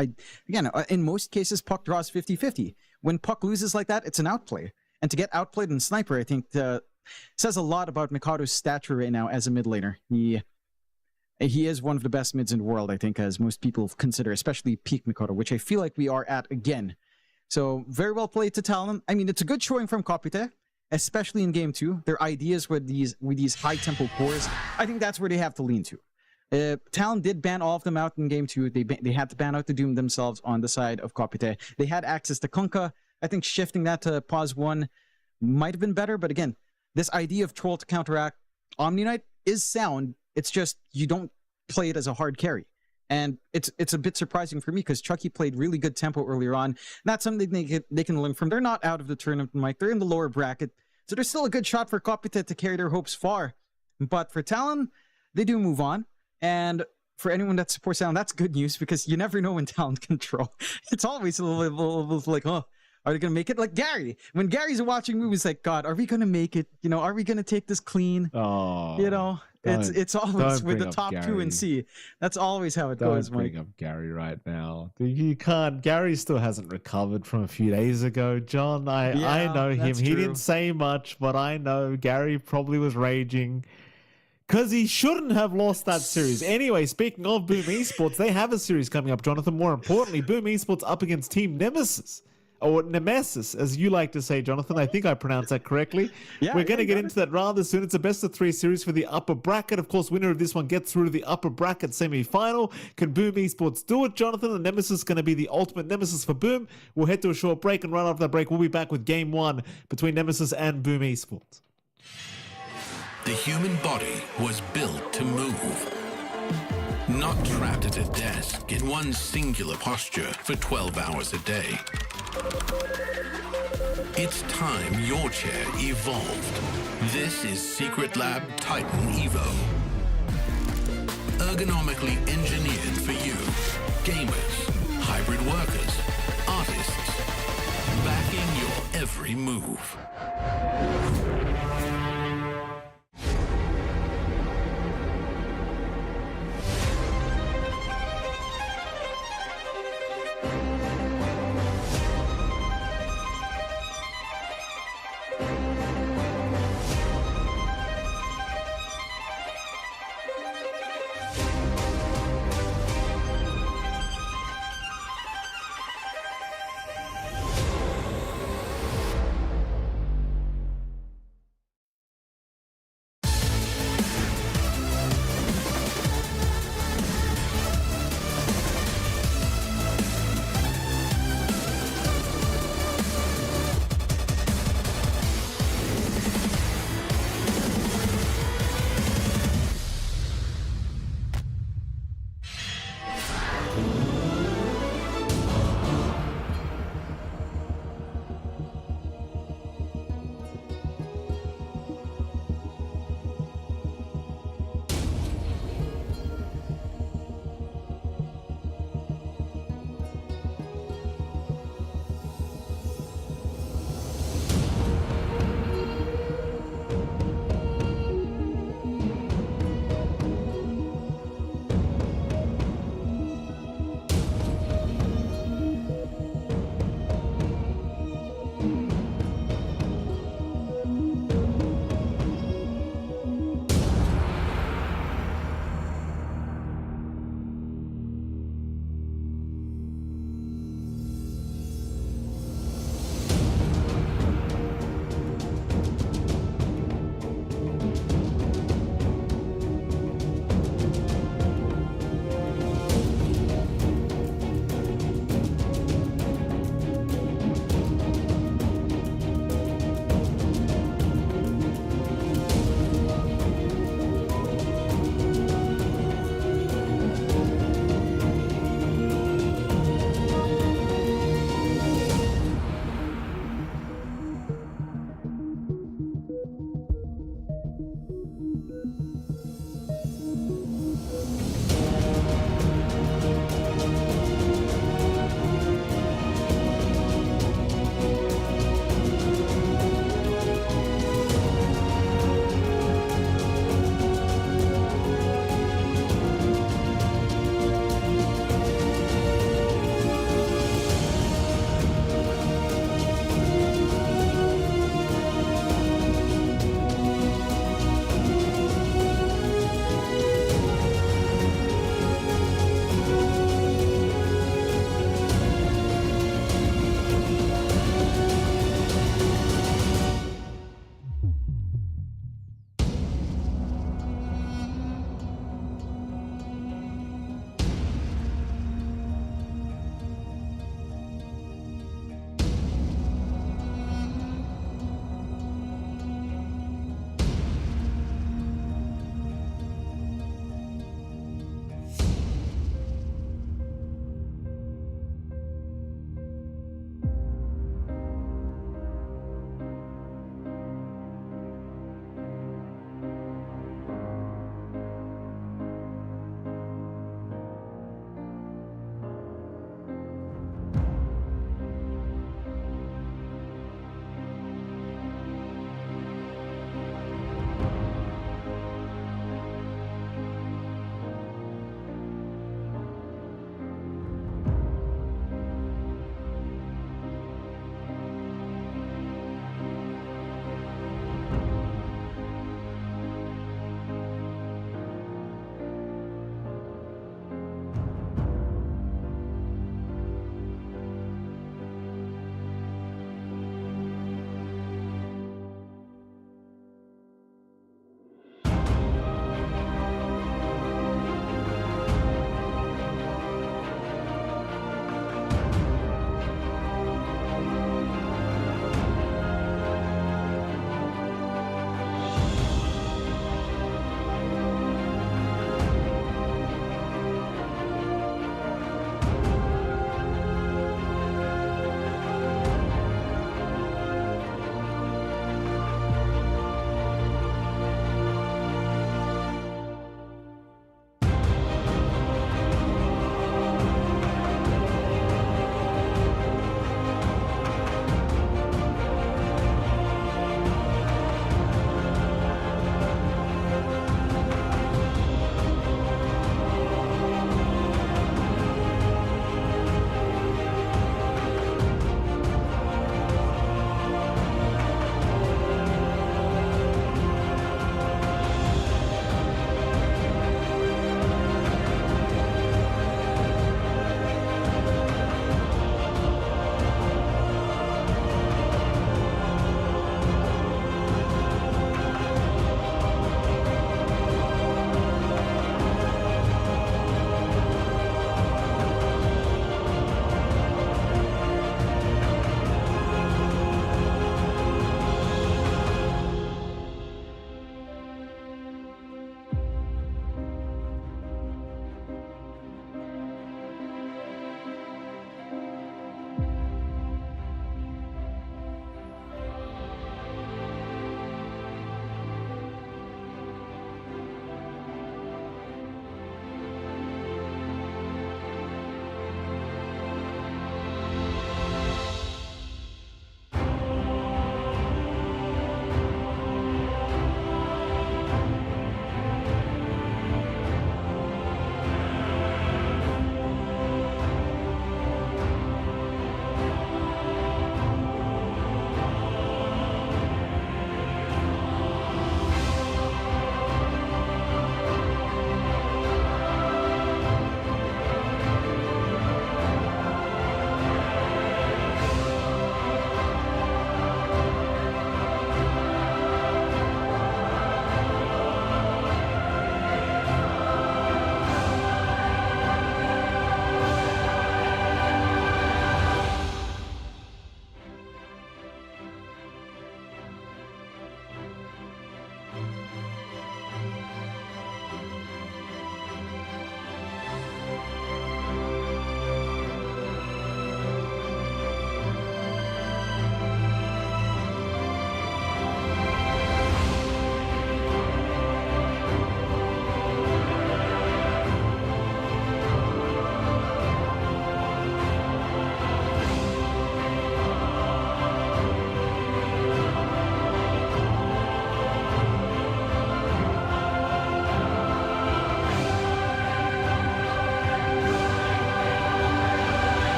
Again, in most cases, puck draws 50-50. When puck loses like that, it's an outplay. And to get outplayed in sniper, I think says a lot about Mikado's stature right now as a mid laner. He is one of the best mids in the world, I think, as most people consider, especially peak Mikado, which I feel like we are at again. So very well played to Talon. I mean, it's a good showing from Kopite, especially in game 2. Their ideas with these high tempo cores, I think that's where they have to lean to. Talon did ban all of them out in game 2. They had to ban out the Doom themselves on the side of Kopite. They had access to Kunkka. I think shifting that to pause 1 might have been better, but again, this idea of troll to counteract Omni Knight is sound. It's just you don't play it as a hard carry. And it's a bit surprising for me because Chucky played really good tempo earlier on. That's something they can learn from. They're not out of the tournament, Mike. They're in the lower bracket. So there's still a good shot for Kopite to carry their hopes far. But for Talon, they do move on. And for anyone that supports Talon, that's good news because you never know when Talon can throw. It's always a little like, oh, are they going to make it? Like Gary. When Gary's watching movies, like, God, are we going to make it? You know, are we going to take this clean? Oh, you know? It's always with the top 2 and C. That's always how it goes, Mike. Don't bring up Gary right now. You can't. Gary still hasn't recovered from a few days ago, John. I know him. that's He true. didn't say much, but I know Gary probably was raging because he shouldn't have lost that series. Anyway, speaking of Boom Esports, they have a series coming up, Jonathan. More importantly, Boom Esports up against Team Nemesis. Or Nemesis, as you like to say, Jonathan. I think I pronounced that correctly. We're going to get into that rather soon. It's a best-of-3 series for the upper bracket. Of course, winner of this one gets through to the upper bracket semi-final. Can Boom Esports do it, Jonathan? The Nemesis is going to be the ultimate Nemesis for Boom. We'll head to a short break, and right after that break, we'll be back with Game 1 between Nemesis and Boom Esports. The human body was built to move. Not trapped at a desk in one singular posture for 12 hours a day. It's time your chair evolved. This is Secret Lab Titan Evo. Ergonomically engineered for you. Gamers, hybrid workers, artists. Backing your every move.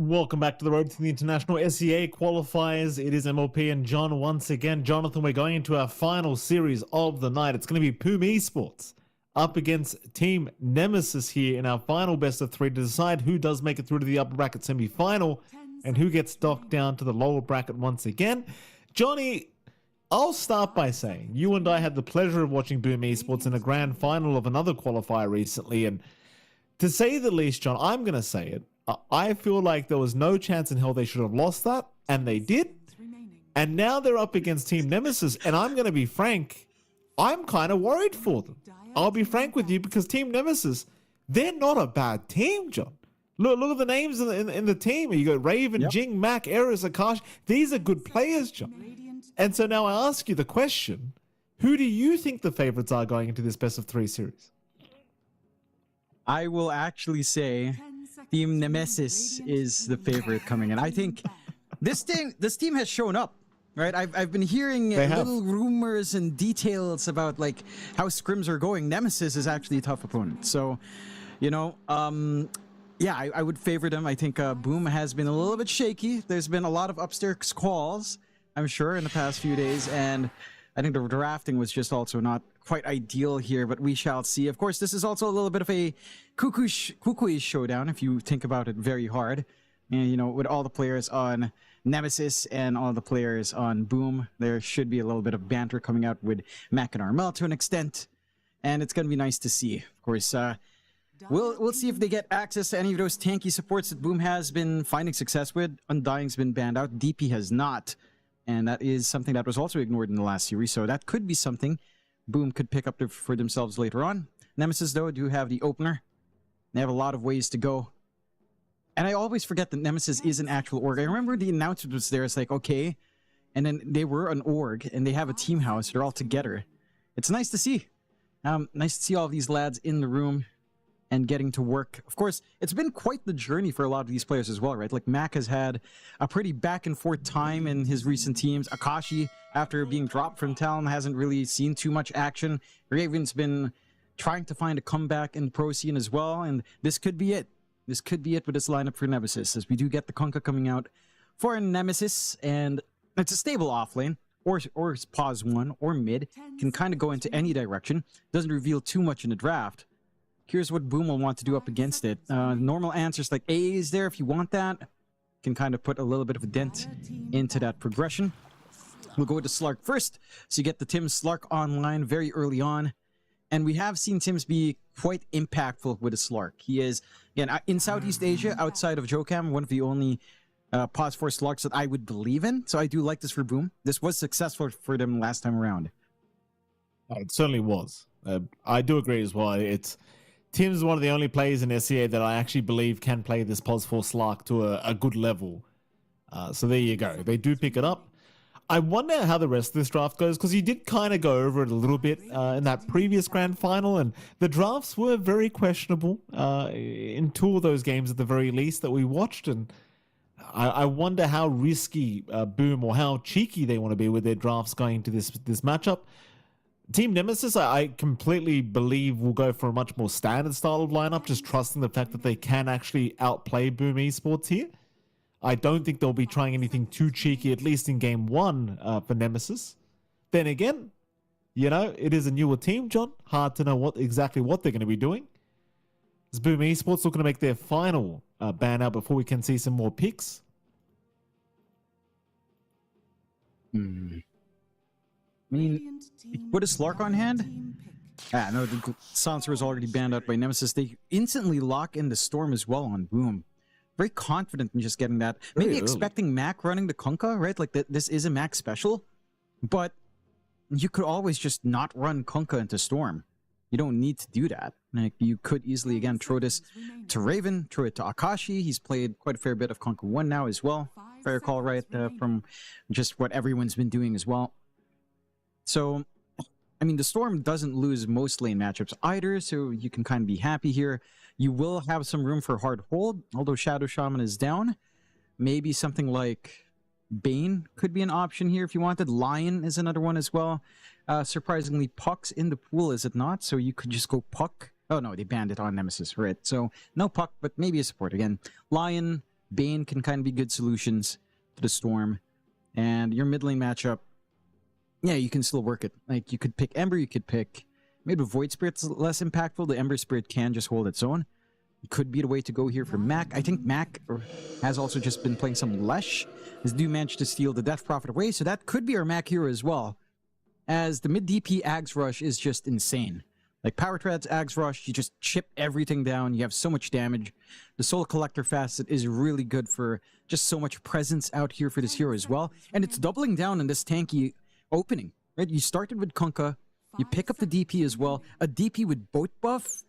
Welcome back to the road to the international SEA qualifiers. It is MLP and John once again. Jonathan, we're going into our final series of the night. It's going to be Poom Esports up against Team Nemesis here in our final best of three to decide who does make it through to the upper bracket semi-final and who gets docked down to the lower bracket once again. Johnny, I'll start by saying you and I had the pleasure of watching Boom Esports in a grand final of another qualifier recently, and to say the least, John, I'm going to say it. I feel like there was no chance in hell they should have lost that, and they did. And now they're up against Team Nemesis, and I'm going to be frank, I'm kind of worried for them. I'll be frank with you, because Team Nemesis, they're not a bad team, John. Look at the names in the team. You got Raven, Jing, Mac, Eris, Akash. These are good players, John. And so now I ask you the question, who do you think the favorites are going into this best of three series? I will actually say Team Nemesis is the favorite coming in. I think this team has shown up, right? I've been hearing little rumors and details about like how scrims are going. Nemesis is actually a tough opponent. So, you know, yeah, I would favor them. I think Boom has been a little bit shaky. There's been a lot of upstairs calls, I'm sure, in the past few days, and I think the drafting was just also not quite ideal here, but we shall see. Of course, this is also a little bit of a cuckoo showdown if you think about it very hard. And, you know, with all the players on Nemesis and all the players on Boom, there should be a little bit of banter coming out with Mac and Armel to an extent, and it's going to be nice to see. Of course, we'll see if they get access to any of those tanky supports that Boom has been finding success with. Undying's been banned out, DP has not, and that is something that was also ignored in the last series, so that could be something Boom could pick up for themselves later on. Nemesis, though, do have the opener. They have a lot of ways to go. And I always forget that Nemesis is an actual org. I remember the announcement was there. It's like, okay. And then they were an org, and they have a team house. They're all together. It's nice to see. Nice to see all these lads in the room and getting to work. Of course, it's been quite the journey for a lot of these players as well, right? Like, Mac has had a pretty back-and-forth time in his recent teams. Akashi, after being dropped from Talon, hasn't really seen too much action. Raven's been trying to find a comeback in the pro scene as well, and this could be it. This could be it with this lineup for Nemesis, as we do get the Kunkka coming out for Nemesis, and it's a stable offlane, or pause one, or mid. Can kind of go into any direction. Doesn't reveal too much in the draft. Here's what Boom will want to do up against it. Normal answers like A is there if you want that. Can kind of put a little bit of a dent into that progression. We'll go to Slark first. So you get the Tim Slark online very early on. And we have seen Tim's be quite impactful with a Slark. He is, again, in Southeast Asia, outside of Jokam, one of the only pause 4 Slarks that I would believe in. So I do like this for Boom. This was successful for them last time around. It certainly was. I do agree as well. Tim's one of the only players in SEA that I actually believe can play this pos 4 Slark to a good level. So there you go. They do pick it up. I wonder how the rest of this draft goes, because you did kind of go over it a little bit in that previous grand final, and the drafts were very questionable in two of those games at the very least that we watched, and I wonder how risky Boom or how cheeky they want to be with their drafts going into this matchup. Team Nemesis, I completely believe will go for a much more standard style of lineup, just trusting the fact that they can actually outplay Boom Esports here. I don't think they'll be trying anything too cheeky, at least in game one for Nemesis. Then again, you know, it is a newer team, John. Hard to know exactly what they're going to be doing. Is Boom Esports looking to make their final ban out before we can see some more picks? I mean, put a Slark on hand? No, the Sansa is already banned out by Nemesis. They instantly lock in the Storm as well on Boom. Very confident in just getting that. Maybe expecting Mac running the Kunkka, right? Like, this is a Mac special. But you could always just not run Kunkka into Storm. You don't need to do that. Like, you could easily, again, throw this to Raven, throw it to Akashi. He's played quite a fair bit of Kunkka 1 now as well. If I recall right, from just what everyone's been doing as well. So, I mean, the Storm doesn't lose most lane matchups either, so you can kind of be happy here. You will have some room for hard hold, although Shadow Shaman is down. Maybe something like Bane could be an option here if you wanted. Lion is another one as well. Surprisingly, Puck's in the pool, is it not? So you could just go Puck. Oh no, they banned it on Nemesis, right? So no Puck, but maybe a support again. Lion, Bane can kind of be good solutions to the Storm. And your mid lane matchup, yeah, you can still work it. Like, you could pick Ember, you could pick... Maybe Void Spirit's less impactful. The Ember Spirit can just hold its own. It could be the way to go here for Mac. I think Mac has also just been playing some Lesh. As do manage to steal the Death Prophet away, so that could be our Mac hero as well. As the mid DP Ags Rush is just insane. Like Power Treads, Ags Rush, you just chip everything down. You have so much damage. The Soul Collector facet is really good for just so much presence out here for this hero as well. And it's doubling down on this tanky opening. Right? You started with Kunkka. You pick up the DP as well. A DP with boat buff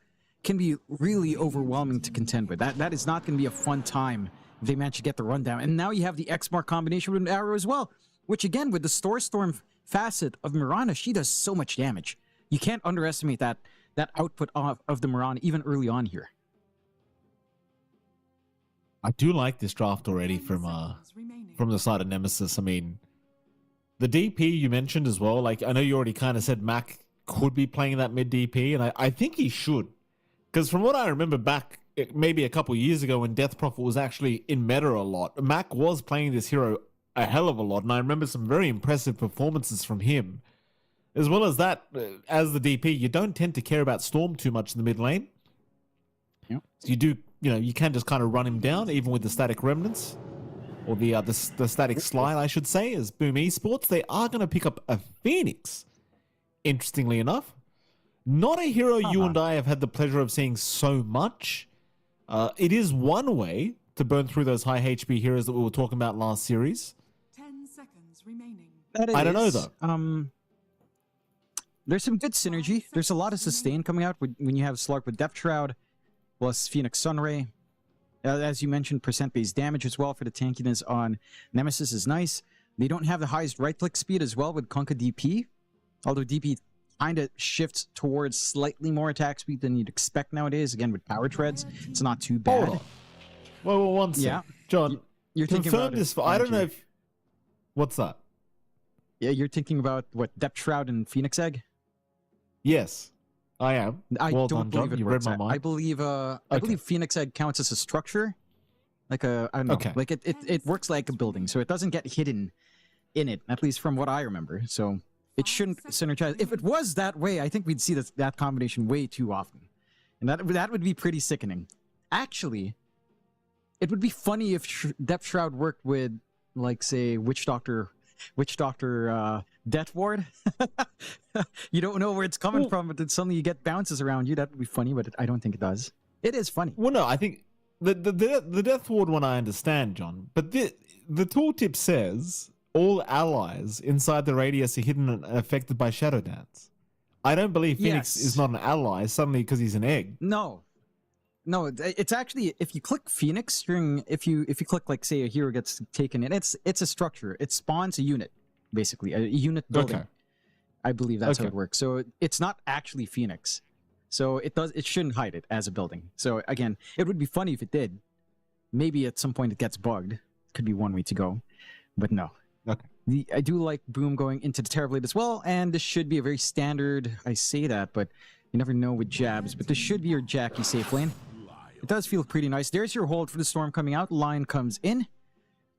can be really overwhelming to contend with. That is not going to be a fun time if they manage to get the rundown. And now you have the X-Mark combination with an arrow as well, which again, with the Storm facet of Mirana, she does so much damage. You can't underestimate that output of the Mirana even early on here. I do like this draft already from the side of Nemesis. I mean, the DP you mentioned as well, like, I know you already kind of said Mac could be playing that mid DP, and I think he should. Because from what I remember back, maybe a couple years ago when Death Prophet was actually in meta a lot, Mac was playing this hero a hell of a lot, and I remember some very impressive performances from him. As well as that, as the DP, you don't tend to care about Storm too much in the mid lane. Yep. So you do, you can just kind of run him down, even with the static remnants. Or the static slide, I should say, as Boom Esports. They are going to pick up a Phoenix, interestingly enough. Not a hero you and I have had the pleasure of seeing so much. It is one way to burn through those high HP heroes that we were talking about last series. 10 seconds remaining. I don't know, though. There's some good synergy. There's a lot of sustain coming out when you have Slark with Depth Shroud, plus Phoenix Sunray. As you mentioned, percent-based damage as well for the tankiness on Nemesis is nice. They don't have the highest right-click speed as well with Kunkka DP, although DP kind of shifts towards slightly more attack speed than you'd expect nowadays. Again, with Power Treads, it's not too bad. Hold on. Well, one second. Yeah. John, you're thinking about this. I don't know if... What's that? Yeah, you're thinking about, what, Depth Shroud and Phoenix Egg? Yes, I am. I well don't done, believe John. it You works. read my mind. I believe Phoenix Egg counts as a structure. Like I don't know. Okay. Like it works like a building, so it doesn't get hidden in it, at least from what I remember. So it shouldn't synergize. If it was that way, I think we'd see that combination way too often. And that would be pretty sickening. Actually, it would be funny if Depth Shroud worked with, like, say, Witch Doctor Death Ward. You don't know where it's coming from, but then suddenly you get bounces around you. That would be funny, but I don't think it does. It is funny. Well, no, I think the Death Ward one I understand, John, but the tooltip says all allies inside the radius are hidden and affected by Shadow Dance. I don't believe Phoenix is not an ally suddenly because he's an egg. No, it's actually, if you click Phoenix during, if you click, like, say a hero gets taken in, it's a structure. It spawns a unit, basically a unit building. Okay. I believe that's how it works. So it's not actually Phoenix. So it shouldn't hide it as a building. So again, it would be funny if it did. Maybe at some point it gets bugged. Could be one way to go, but no. Okay. I do like Boom going into the Terrorblade as well, and this should be a very standard, I say that, but you never know with jabs, but this should be your Jackie safe lane. It does feel pretty nice. There's your hold for the Storm coming out. Line comes in.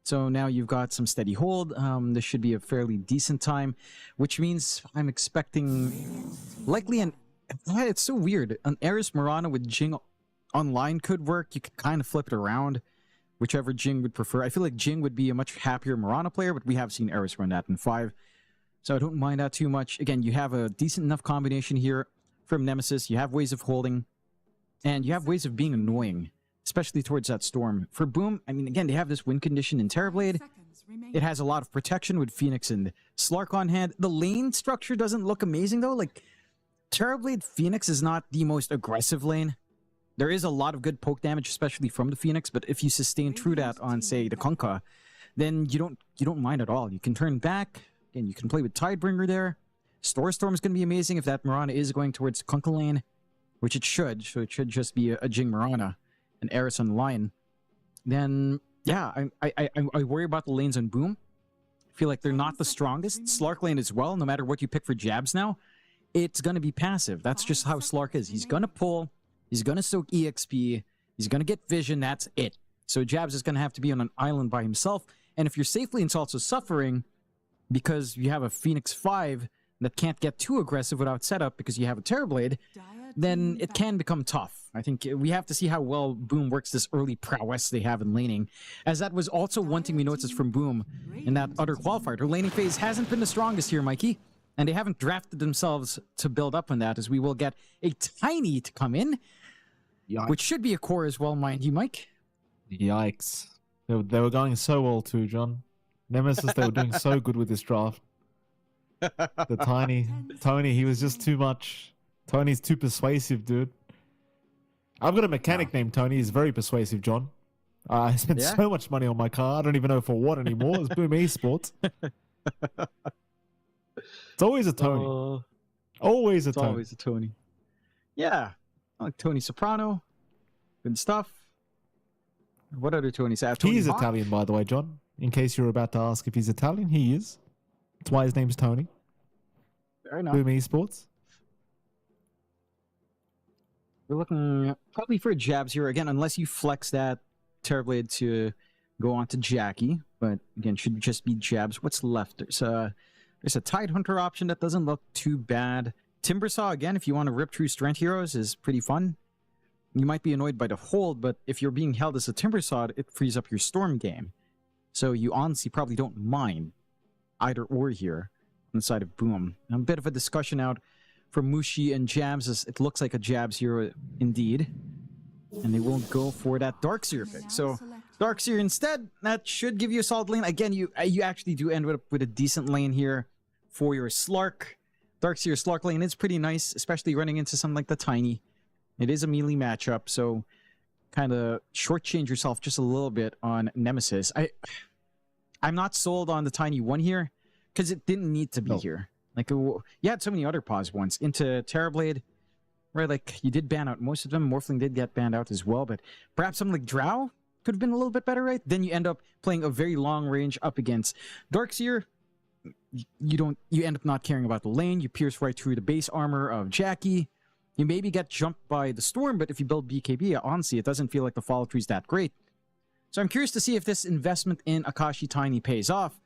So now you've got some steady hold. This should be a fairly decent time, which means I'm expecting likely it's so weird. An Eris Mirana with Jing online could work. You could kind of flip it around, whichever Jing would prefer. I feel like Jing would be a much happier Mirana player, but we have seen Eris run that in 5. So I don't mind that too much. Again, you have a decent enough combination here from Nemesis. You have ways of holding, and you have ways of being annoying, especially towards that Storm. For Boom, I mean, again, they have this win condition in Terrorblade. It has a lot of protection with Phoenix and Slark on hand. The lane structure doesn't look amazing, though. Like, Terrorblade Phoenix is not the most aggressive lane. There is a lot of good poke damage, especially from the Phoenix, but if you sustain through that on, say, the Kunkka, then you don't mind at all. You can turn back, and you can play with Tidebringer there. Storm is going to be amazing if that Mirana is going towards Kunkka lane, which it should. So it should just be a Jing Mirana, an Eris on the line. Then, yeah, I worry about the lanes on Boom. I feel like they're not the strongest. Slark lane as well, no matter what you pick for jabs now, it's going to be passive. That's just how Slark is. He's going to pull, he's going to soak EXP, he's going to get vision, that's it. So Jabs is going to have to be on an island by himself. And if your safe lane's also suffering because you have a Phoenix 5 that can't get too aggressive without setup because you have a Terrorblade, then it can become tough. I think we have to see how well Boom works this early prowess they have in laning, as that was also one thing we noticed from Boom in that other qualifier. Their laning phase hasn't been the strongest here, Mikey, and they haven't drafted themselves to build up on that, as we will get a Tiny to come in, which should be a core as well, mind you, Mike. Yikes. They were going so well too, John. Nemesis, they were doing so good with this draft. The Tony, he was just too much. Tony's too persuasive, dude. I've got a mechanic named Tony. He's very persuasive, John. I spent so much money on my car. I don't even know for what anymore. It's Boom Esports. It's always a Tony. Always a Tony. Always a Tony. Yeah. I like Tony Soprano. Good stuff. What other Tonys have? He's Italian, by the way, John. In case you're about to ask if he's Italian, he is. That's why his name's Tony. Fair enough. Boom Esports. We're looking probably for Jabs here again, unless you flex that Terrorblade to go on to Jackie. But again, should just be Jabs. What's left? There's a Tidehunter option that doesn't look too bad. Timbersaw, again, if you want to rip through strength heroes, is pretty fun. You might be annoyed by the hold, but if you're being held as a Timbersaw, it frees up your Storm game. So you honestly probably don't mind either or here on the side of Boom. A bit of a discussion out from Mushi and Jabs, as it looks like a Jabs hero indeed. And they won't go for that Darkseer pick. So Darkseer instead, that should give you a solid lane. Again, you actually do end up with a decent lane here for your Slark. Darkseer Slark lane is pretty nice, especially running into something like the Tiny. It is a melee matchup, so kind of shortchange yourself just a little bit on Nemesis. I'm not sold on the Tiny one here, because it didn't need to be here. Like, you had so many other pause ones into Terrorblade, right? Like, you did ban out most of them. Morphling did get banned out as well, but perhaps something like Drow could have been a little bit better, right? Then you end up playing a very long range up against Darkseer. You end up not caring about the lane. You pierce right through the base armor of Jackie. You maybe get jumped by the Storm, but if you build BKB, honestly, it doesn't feel like the follow through is that great. So I'm curious to see if this investment in Akashi Tiny pays off.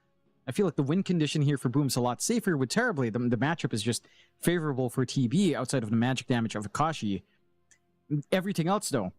I feel like the win condition here for Boom is a lot safer with Terrorblade. The matchup is just favorable for TB outside of the magic damage of Akashi. Everything else, though,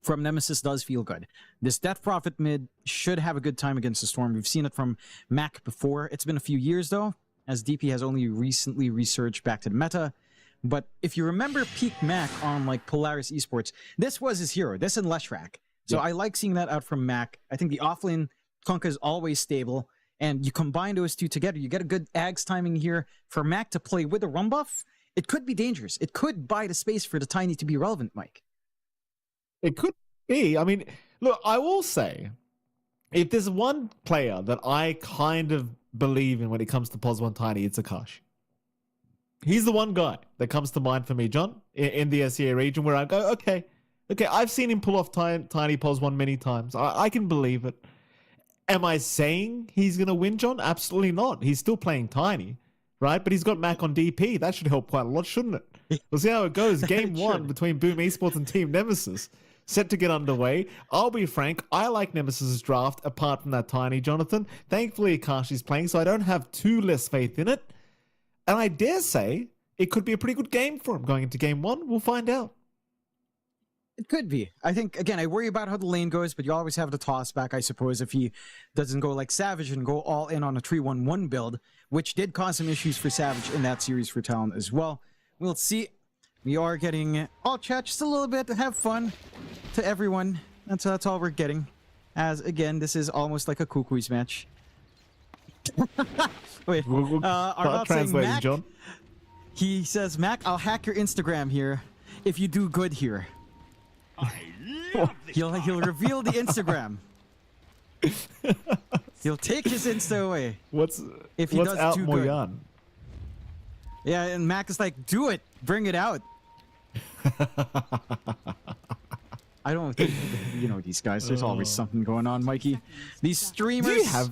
from Nemesis does feel good. This Death Prophet mid should have a good time against the Storm. We've seen it from Mac before. It's been a few years, though, as DP has only recently resurged back to the meta. But if you remember peak Mac on like Polaris Esports, this was his hero, this and Leshrac. So I like seeing that out from Mac. I think the offlane Kunkka is always stable, and you combine those two together, you get a good Ags timing here for Mac to play with a Rum buff. It could be dangerous. It could buy the space for the Tiny to be relevant, Mike. It could be. I mean, look, I will say, if there's one player that I kind of believe in when it comes to Pos 1 Tiny, it's Akash. He's the one guy that comes to mind for me, John, in the SEA region, where I go, okay, I've seen him pull off Tiny Pos 1 many times. I can believe it. Am I saying he's going to win, John? Absolutely not. He's still playing Tiny, right? But he's got Mac on DP. That should help quite a lot, shouldn't it? We'll see how it goes. Game one between Boom Esports and Team Nemesis set to get underway. I'll be frank, I like Nemesis's draft apart from that Tiny, Jonathan. Thankfully, Akashi's playing, so I don't have too less faith in it. And I dare say it could be a pretty good game for him going into game one. We'll find out. It could be. I think, again, I worry about how the lane goes, but you always have the toss back, I suppose, if he doesn't go like Savage and go all in on a 3-1-1 build, which did cause some issues for Savage in that series for Talon as well. We'll see. We are getting all chat just a little bit to have fun to everyone. That's all we're getting. As, again, this is almost like a Kukui's match. Wait, Arnold saying Mac, John. He says, Mac, I'll hack your Instagram here if you do good here. He'll reveal the Instagram. He'll take his Insta away. If he does out too Moyan? Good. Yeah, and Mac is like, do it, bring it out. I don't think, you know, these guys. There's always something going on, Mikey. These streamers.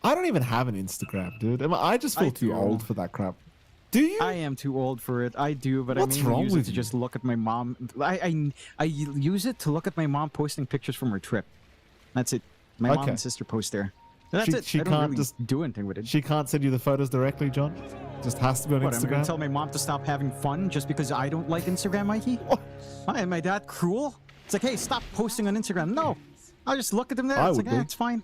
I don't even have an Instagram, dude. I just feel too old for that crap. Do you? I am too old for it. I do, but What's I mainly wrong use it with to you? just look at my mom. I use it to look at my mom posting pictures from her trip. That's it. My mom Okay. and sister post there. That's it. She I don't can't really just do anything with it. She can't send you the photos directly, John. Just has to be on What, I'm gonna Instagram. tell my mom to stop having fun just because I don't like Instagram, Mikey? Why, am my dad cruel? It's like, hey, stop posting on Instagram. No, I'll just look at them there. I It's would like, be. it's fine.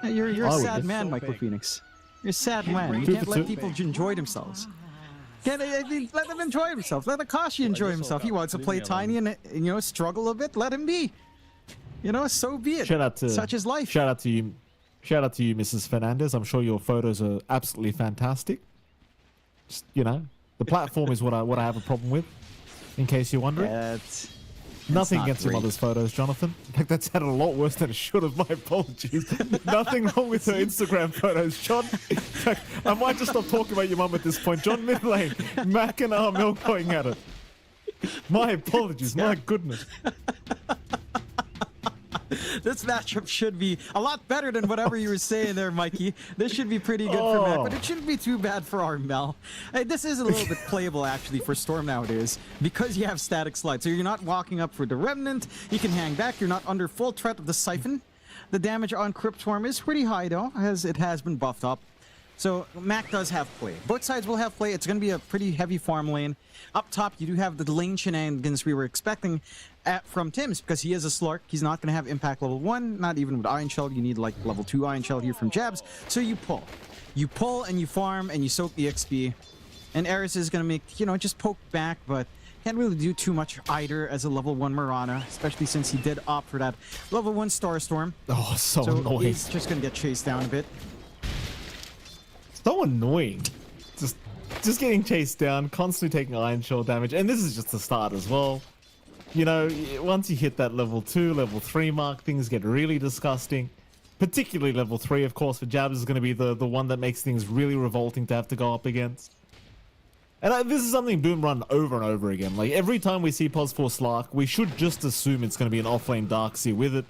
Yeah, you're a I would sad be. man, Michael Phoenix. You're a sad man. You Two can't for let two. people enjoy themselves. Can't let them enjoy himself. Let Akashi enjoy himself. He wants to play tiny and struggle a bit. Let him be. So be it. Shout out to Such is life. Shout out to you, Mrs. Fernandez. I'm sure your photos are absolutely fantastic. Just, the platform is what I have a problem with. In case you're wondering, nothing not against your great. mother's photos, Jonathan. In fact, that sounded a lot worse than it should have. My apologies. Nothing wrong with her Instagram photos, John. In fact, I might just stop talking about your mum at this point. John mid lane, Mac and Armel going at it. My apologies. My goodness. This matchup should be a lot better than whatever you were saying there, Mikey. This should be pretty good for Mac, but it shouldn't be too bad for Armel. Hey, this is a little bit playable, actually, for Storm nowadays, because you have static slide. So you're not walking up for the Remnant. You can hang back. You're not under full threat of the Siphon. The damage on Crypt Swarm is pretty high, though, as it has been buffed up. So Mac does have play. Both sides will have play. It's going to be a pretty heavy farm lane. Up top, you do have the lane shenanigans we were expecting from Tim's, because he is a Slark. He's not going to have impact level 1, not even with Iron Shell. You need like level 2 Iron Shell here from Jabs. So you pull. You pull and you farm and you soak the XP. And Eris is going to make, just poke back, but can't really do too much either as a level 1 Mirana, especially since he did opt for that level 1 Starstorm. Oh, so So annoying. he's just going to get chased down a bit. So annoying. Just getting chased down, constantly taking Iron Shell damage, and this is just the start as well. Once you hit that level 2, level 3 mark, things get really disgusting. Particularly level 3, of course, for Jabs is going to be the one that makes things really revolting to have to go up against. And this is something Boom run over and over again. Like, every time we see Pos 4 Slark, we should just assume it's going to be an offlane Darkseer with it.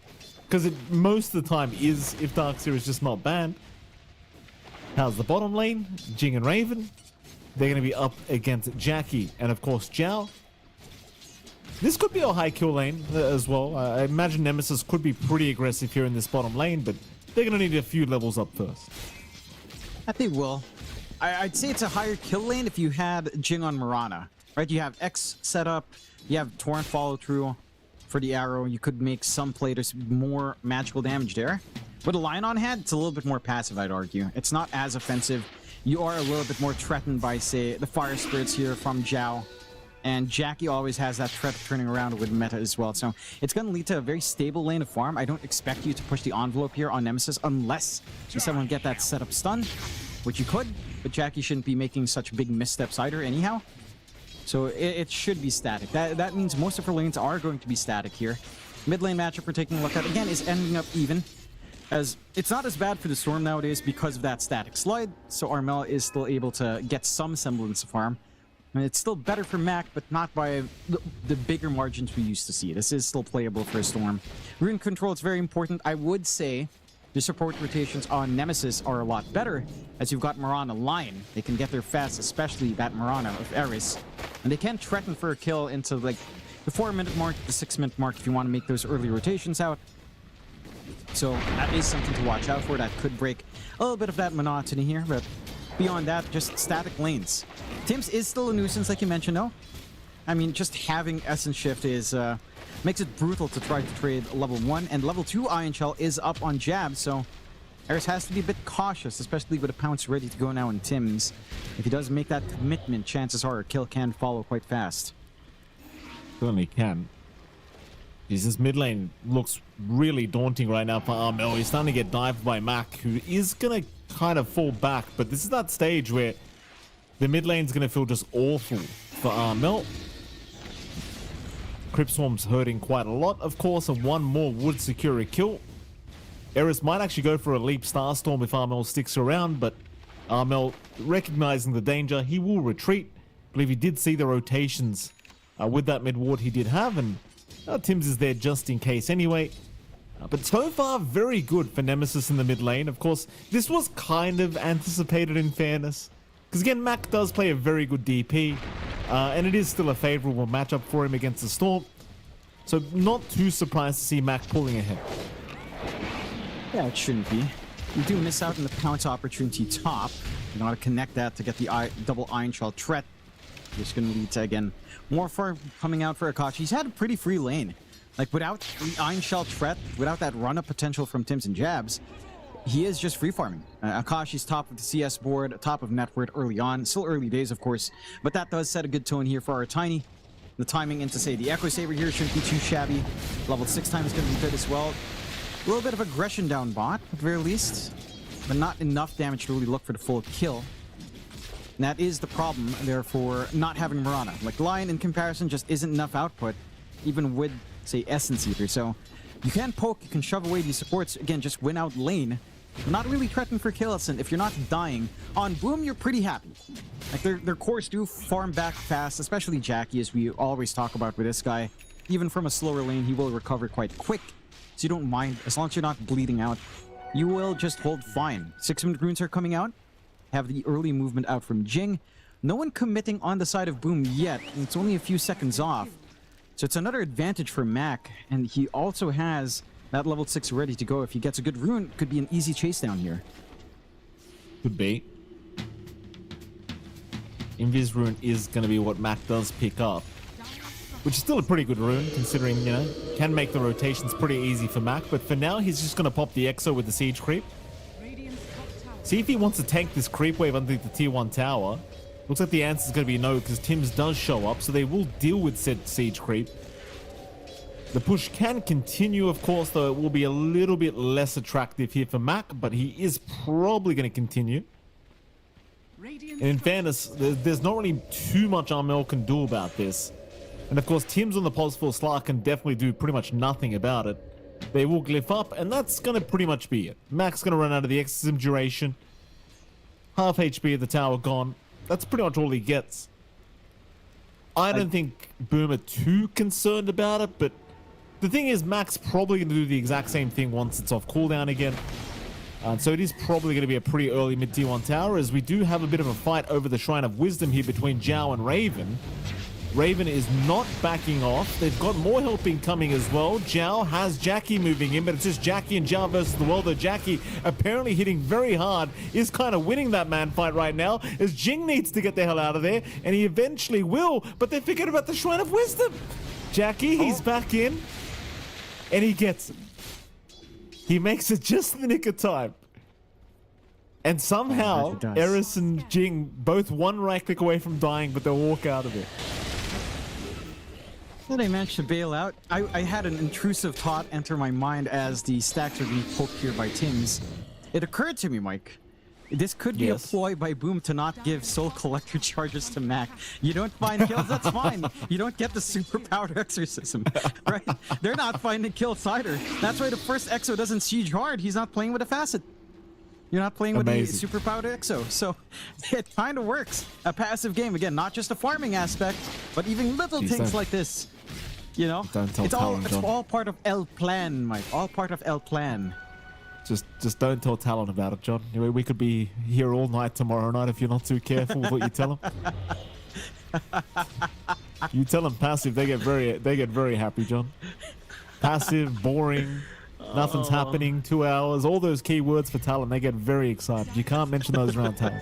Because it most of the time is, if Darkseer is just not banned. How's the bottom lane? Jing and Raven. They're going to be up against Jackie and, of course, Zhao. This could be a high kill lane as well. I imagine Nemesis could be pretty aggressive here in this bottom lane, but they're going to need a few levels up first. I think will. I'd say it's a higher kill lane if you had Jing on Mirana, right? You have X set up, you have Torrent follow through for the arrow. You could make some players more magical damage there. With a Lion on head, it's a little bit more passive, I'd argue. It's not as offensive. You are a little bit more threatened by, say, the Fire Spirits here from Zhao. And Jackie always has that threat of turning around with meta as well. So it's going to lead to a very stable lane of farm. I don't expect you to push the envelope here on Nemesis unless you someone get that setup stun, which you could. But Jackie shouldn't be making such big missteps either anyhow. So it should be static. That means most of her lanes are going to be static here. Mid lane matchup we're taking a look at, again, is ending up even. As it's not as bad for the Storm nowadays because of that static slide. So Armel is still able to get some semblance of farm. I mean, it's still better for Mac, but not by the bigger margins we used to see. This is still playable for a Storm. Rune control is very important. I would say the support rotations on Nemesis are a lot better, as you've got Mirana Lion. They can get there fast, especially that Mirana of Eris. And they can threaten for a kill into like the 4-minute mark, the 6-minute mark if you want to make those early rotations out. So that is something to watch out for. That could break a little bit of that monotony here, but beyond that, just static lanes. Tim's is still a nuisance, like you mentioned, though. I mean, just having Essence Shift is makes it brutal to try to trade level 1, and level 2 Iron Shell is up on Jab, so Eris has to be a bit cautious, especially with a pounce ready to go now in Tim's. If he does make that commitment, chances are a kill can follow quite fast. Certainly can. This mid lane looks really daunting right now for Armel. He's starting to get dived by Mac, who is going to kind of fall back, but this is that stage where the mid lane's going to feel just awful for Armel. Crypt Swarm's hurting quite a lot, of course, and one more would secure a kill. Eris might actually go for a Leap Starstorm if Armel sticks around, but Armel, recognizing the danger, he will retreat. I believe he did see the rotations with that mid ward he did have, and Tim's is there just in case anyway. But so far, very good for Nemesis in the mid lane. Of course, this was kind of anticipated in fairness. Because again, Mac does play a very good DP, and it is still a favorable matchup for him against the Storm. So not too surprised to see Mac pulling ahead. Yeah, it shouldn't be. You do miss out on the pounce opportunity top. You want to connect that to get the double Iron Shell threat. Just going to lead to, again, more farm coming out for Akashi. He's had a pretty free lane. Like, without the Iron Shell threat, without that run-up potential from Tims and Jabs, he is just free farming. Akashi's top of the CS board, top of Network early on. Still early days, of course, but that does set a good tone here for our Tiny. The timing into, say, the Echo Saber here shouldn't be too shabby. Level 6 time is going to be good as well. A little bit of aggression down bot, at the very least, but not enough damage to really look for the full kill. And that is the problem, therefore, not having Mirana. Like, Lion, in comparison, just isn't enough output, even with, say, Essence Eater. So, you can poke, you can shove away these supports, again, just win out lane. Not really threatened for kills, and if you're not dying, on Boom, you're pretty happy. Like, their cores do farm back fast, especially Jackie, as we always talk about with this guy. Even from a slower lane, he will recover quite quick, so you don't mind. As long as you're not bleeding out, you will just hold fine. 6-minute runes are coming out. Have the early movement out from Jing. No one committing on the side of Boom yet, and it's only a few seconds off. So it's another advantage for Mac, and he also has that level 6 ready to go. If he gets a good rune, could be an easy chase down here. Could be. Invis rune is going to be what Mac does pick up, which is still a pretty good rune, considering, you know, can make the rotations pretty easy for Mac. But for now, he's just going to pop the Exo with the Siege Creep. See if he wants to tank this creep wave underneath the tier 1 tower. Looks like the answer is going to be no, because Tims does show up, so they will deal with said Siege Creep. The push can continue, of course, though it will be a little bit less attractive here for Mac, but he is probably going to continue. And in fairness, there's not really too much Armel can do about this. And of course, Tims on the pulse full Slar can definitely do pretty much nothing about it. They will glyph up, and that's going to pretty much be it. Mac's going to run out of the exorcism duration. Half HP at the tower gone. That's pretty much all he gets. I don't think Boom are too concerned about it, but the thing is, Mac's probably going to do the exact same thing once it's off cooldown again. So it is probably going to be a pretty early mid tier 1 tower, as we do have a bit of a fight over the Shrine of Wisdom here between Zhao and Raven. Raven is not backing off. They've got more helping coming as well. Zhao has Jackie moving in, but it's just Jackie and Zhao versus the world, though Jackie apparently hitting very hard, is kind of winning that man fight right now, as Jing needs to get the hell out of there, and he eventually will, but they forget about the Shrine of Wisdom. Jackie, he's back in, and he gets it. He makes it just in the nick of time. And somehow, Eris and Jing both one right click away from dying, but they'll walk out of it. Well, they managed to bail out. I had an intrusive thought enter my mind as the stacks are being poked here by Tims. It occurred to me, Mike, this could be a ploy by Boom to not give Soul Collector charges to Mac. You don't find kills, that's fine. You don't get the superpowered exorcism, right? They're not finding kills either. That's why the first Exo doesn't siege hard. He's not playing with a facet. You're not playing with the superpowered Exo, so it kind of works. A passive game, again, not just a farming aspect, but even little things like this. You know, it's all part of El Plan, Mike. All part of El Plan. Just don't tell Talon about it, John. We could be here all night tomorrow night if you're not too careful with what you tell them. You tell them passive, they get very happy, John. Passive, boring, nothing's happening, 2 hours, all those keywords for Talon, they get very excited. You can't mention those around Talon.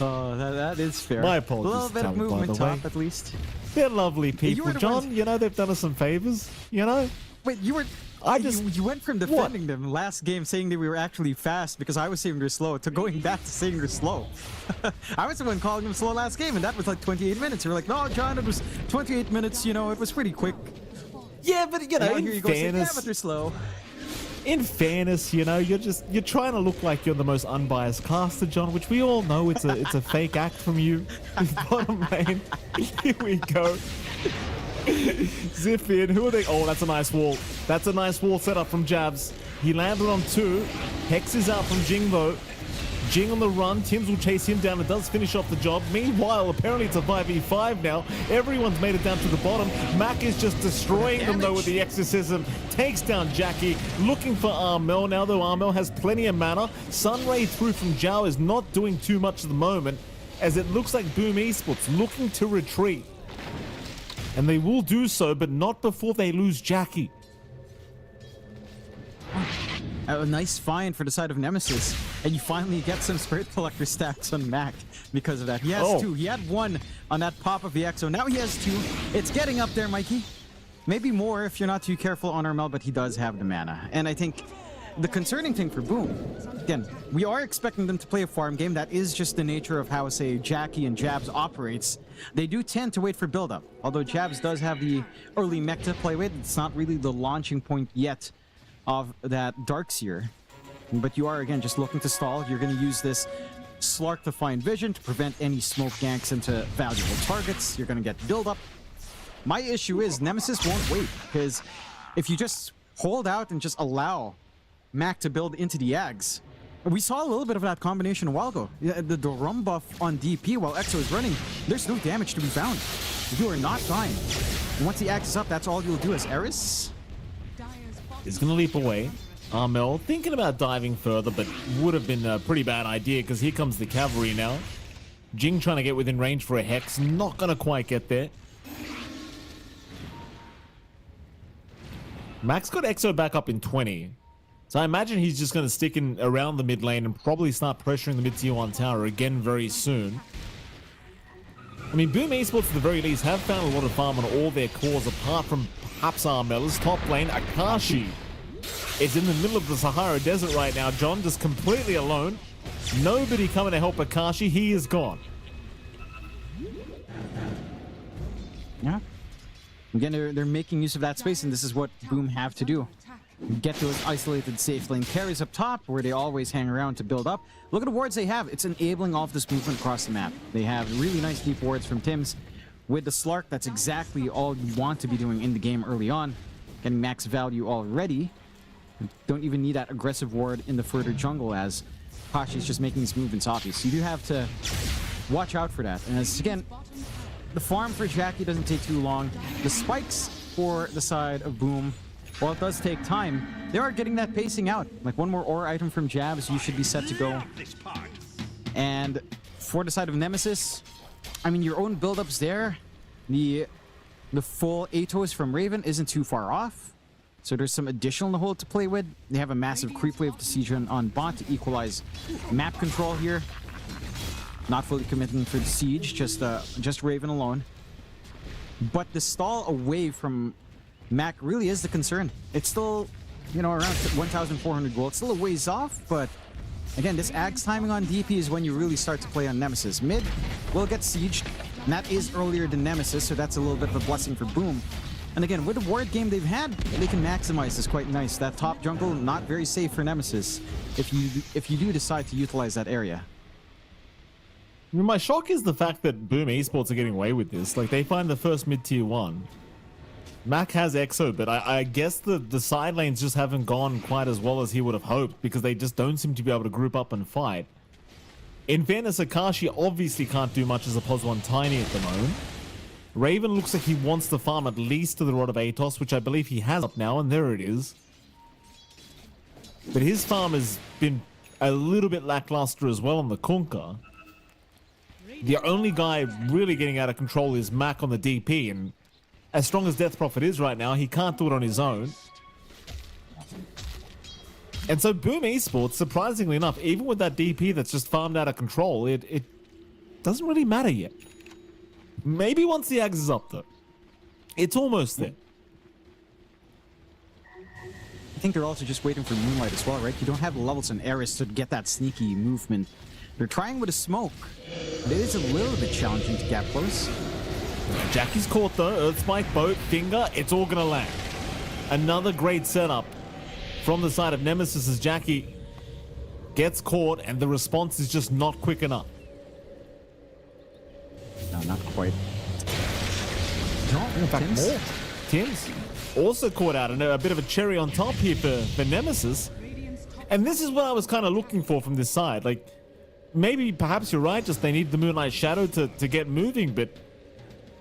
Oh, that is fair. My apologies. A little bit of movement top, at least. They're lovely people, John. You know, they've done us some favors, you know? Wait, you went from defending them last game saying that we were actually fast because I was saying they're slow to going back to saying they're slow. I was the one calling them slow last game, and that was like 28 minutes. You were like, no, John, it was 28 minutes, you know, it was pretty quick. Yeah, but you know, in fairness, yeah, but they're slow. In fairness, you know, you're trying to look like you're the most unbiased caster, John, which we all know it's a fake act from you. Bottom lane. Here we go. Zip in. Who are they? Oh, that's a nice wall. That's a nice wall setup from Jabs. He landed on 2. Hex is out from Jing though. Jing on the run. Tims will chase him down and does finish off the job. Meanwhile, apparently it's a 5v5 now. Everyone's made it down to the bottom. Mac is just destroying them though with the exorcism. Takes down Jackie. Looking for Armel now though. Armel has plenty of mana. Sunray through from Zhao is not doing too much at the moment, as it looks like Boom Esports looking to retreat. And they will do so, but not before they lose Jackie. A nice find for the side of Nemesis, and you finally get some Spirit Collector stacks on Mac because of that. He has two. He had one on that pop of the Exo. Now he has two. It's getting up there, Mikey. Maybe more if you're not too careful on Armel, but he does have the mana. And I think the concerning thing for Boom, again, we are expecting them to play a farm game. That is just the nature of how, say, Jackie and Jabs operates. They do tend to wait for build-up. Although Jabs does have the early mech to play with, it's not really the launching point yet of that Darkseer. But you are, again, just looking to stall. You're going to use this Slark to find vision to prevent any smoke ganks into valuable targets. You're going to get build-up. My issue is Nemesis won't wait, because if you just hold out and just allow Mac to build into the Ags, we saw a little bit of that combination a while ago. The rum buff on DP while Exo is running, there's no damage to be found. You are not dying. And once the Ags is up, that's all you'll do as Eris. Is going to leap away. Armel thinking about diving further, but would have been a pretty bad idea because here comes the cavalry now. Jing trying to get within range for a Hex. Not going to quite get there. Max got Exo back up in 20. So I imagine he's just going to stick in around the mid lane and probably start pressuring the mid-tier 1 tower again very soon. I mean, Boom Esports at the very least have found a lot of farm on all their cores apart from perhaps Armel's top lane. Akashi is in the middle of the Sahara Desert right now. John just completely alone. Nobody coming to help Akashi. He is gone. Yeah. Again, they're making use of that space, and this is what Boom have to do. Get those isolated safe lane carries up top, where they always hang around to build up. Look at the wards they have. It's enabling all of this movement across the map. They have really nice deep wards from Tims. With the Slark, that's exactly all you want to be doing in the game early on. Getting max value already. Don't even need that aggressive ward in the further jungle, as Pashi's just making these movements obvious. You do have to watch out for that. And as, again, the farm for Jackie doesn't take too long. The spikes for the side of Boom, while it does take time, they are getting that pacing out. Like one more ore item from Jabs, you should be set to go. And for the side of Nemesis, I mean, your own build-ups there. The full Atos from Raven isn't too far off. So there's some additional in the hold to play with. They have a massive creep wave to siege on bot to equalize map control here. Not fully committing for the siege, just Raven alone. But the stall away from Mac really is the concern. It's still, you know, around 1,400 gold. It's still a ways off, but again, this Ags timing on DP is when you really start to play on Nemesis. Mid will get sieged, and that is earlier than Nemesis, so that's a little bit of a blessing for Boom. And again, with the ward game they've had, they can maximize this quite nice. That top jungle, not very safe for Nemesis if you do decide to utilize that area. I mean, my shock is the fact that Boom Esports are getting away with this. Like, they find the first mid-tier 1. Mac has Exo, but I guess the side lanes just haven't gone quite as well as he would have hoped, because they just don't seem to be able to group up and fight. In fairness, Akashi obviously can't do much as a +1 Tiny at the moment. Raven looks like he wants to farm at least to the Rod of Atos, which I believe he has up now, and there it is. But his farm has been a little bit lackluster as well on the Kunkka. The only guy really getting out of control is Mac on the DP, and as strong as Death Prophet is right now, he can't do it on his own. And so Boom Esports, surprisingly enough, even with that DP that's just farmed out of control, it doesn't really matter yet. Maybe once the Ags is up, though. It's almost there. I think they're also just waiting for Moonlight as well, right? You don't have the levels in Eris to get that sneaky movement. They're trying with a smoke. But it is a little bit challenging to gap close. Jackie's caught though. Earthspike, boat, finger. It's all gonna land. Another great setup from the side of Nemesis as Jackie gets caught, and the response is just not quick enough. No, not quite. In fact, more. Tims also caught out, and a bit of a cherry on top here for Nemesis. And this is what I was kind of looking for from this side. Like, maybe perhaps you're right, just they need the Moonlight Shadow to get moving, but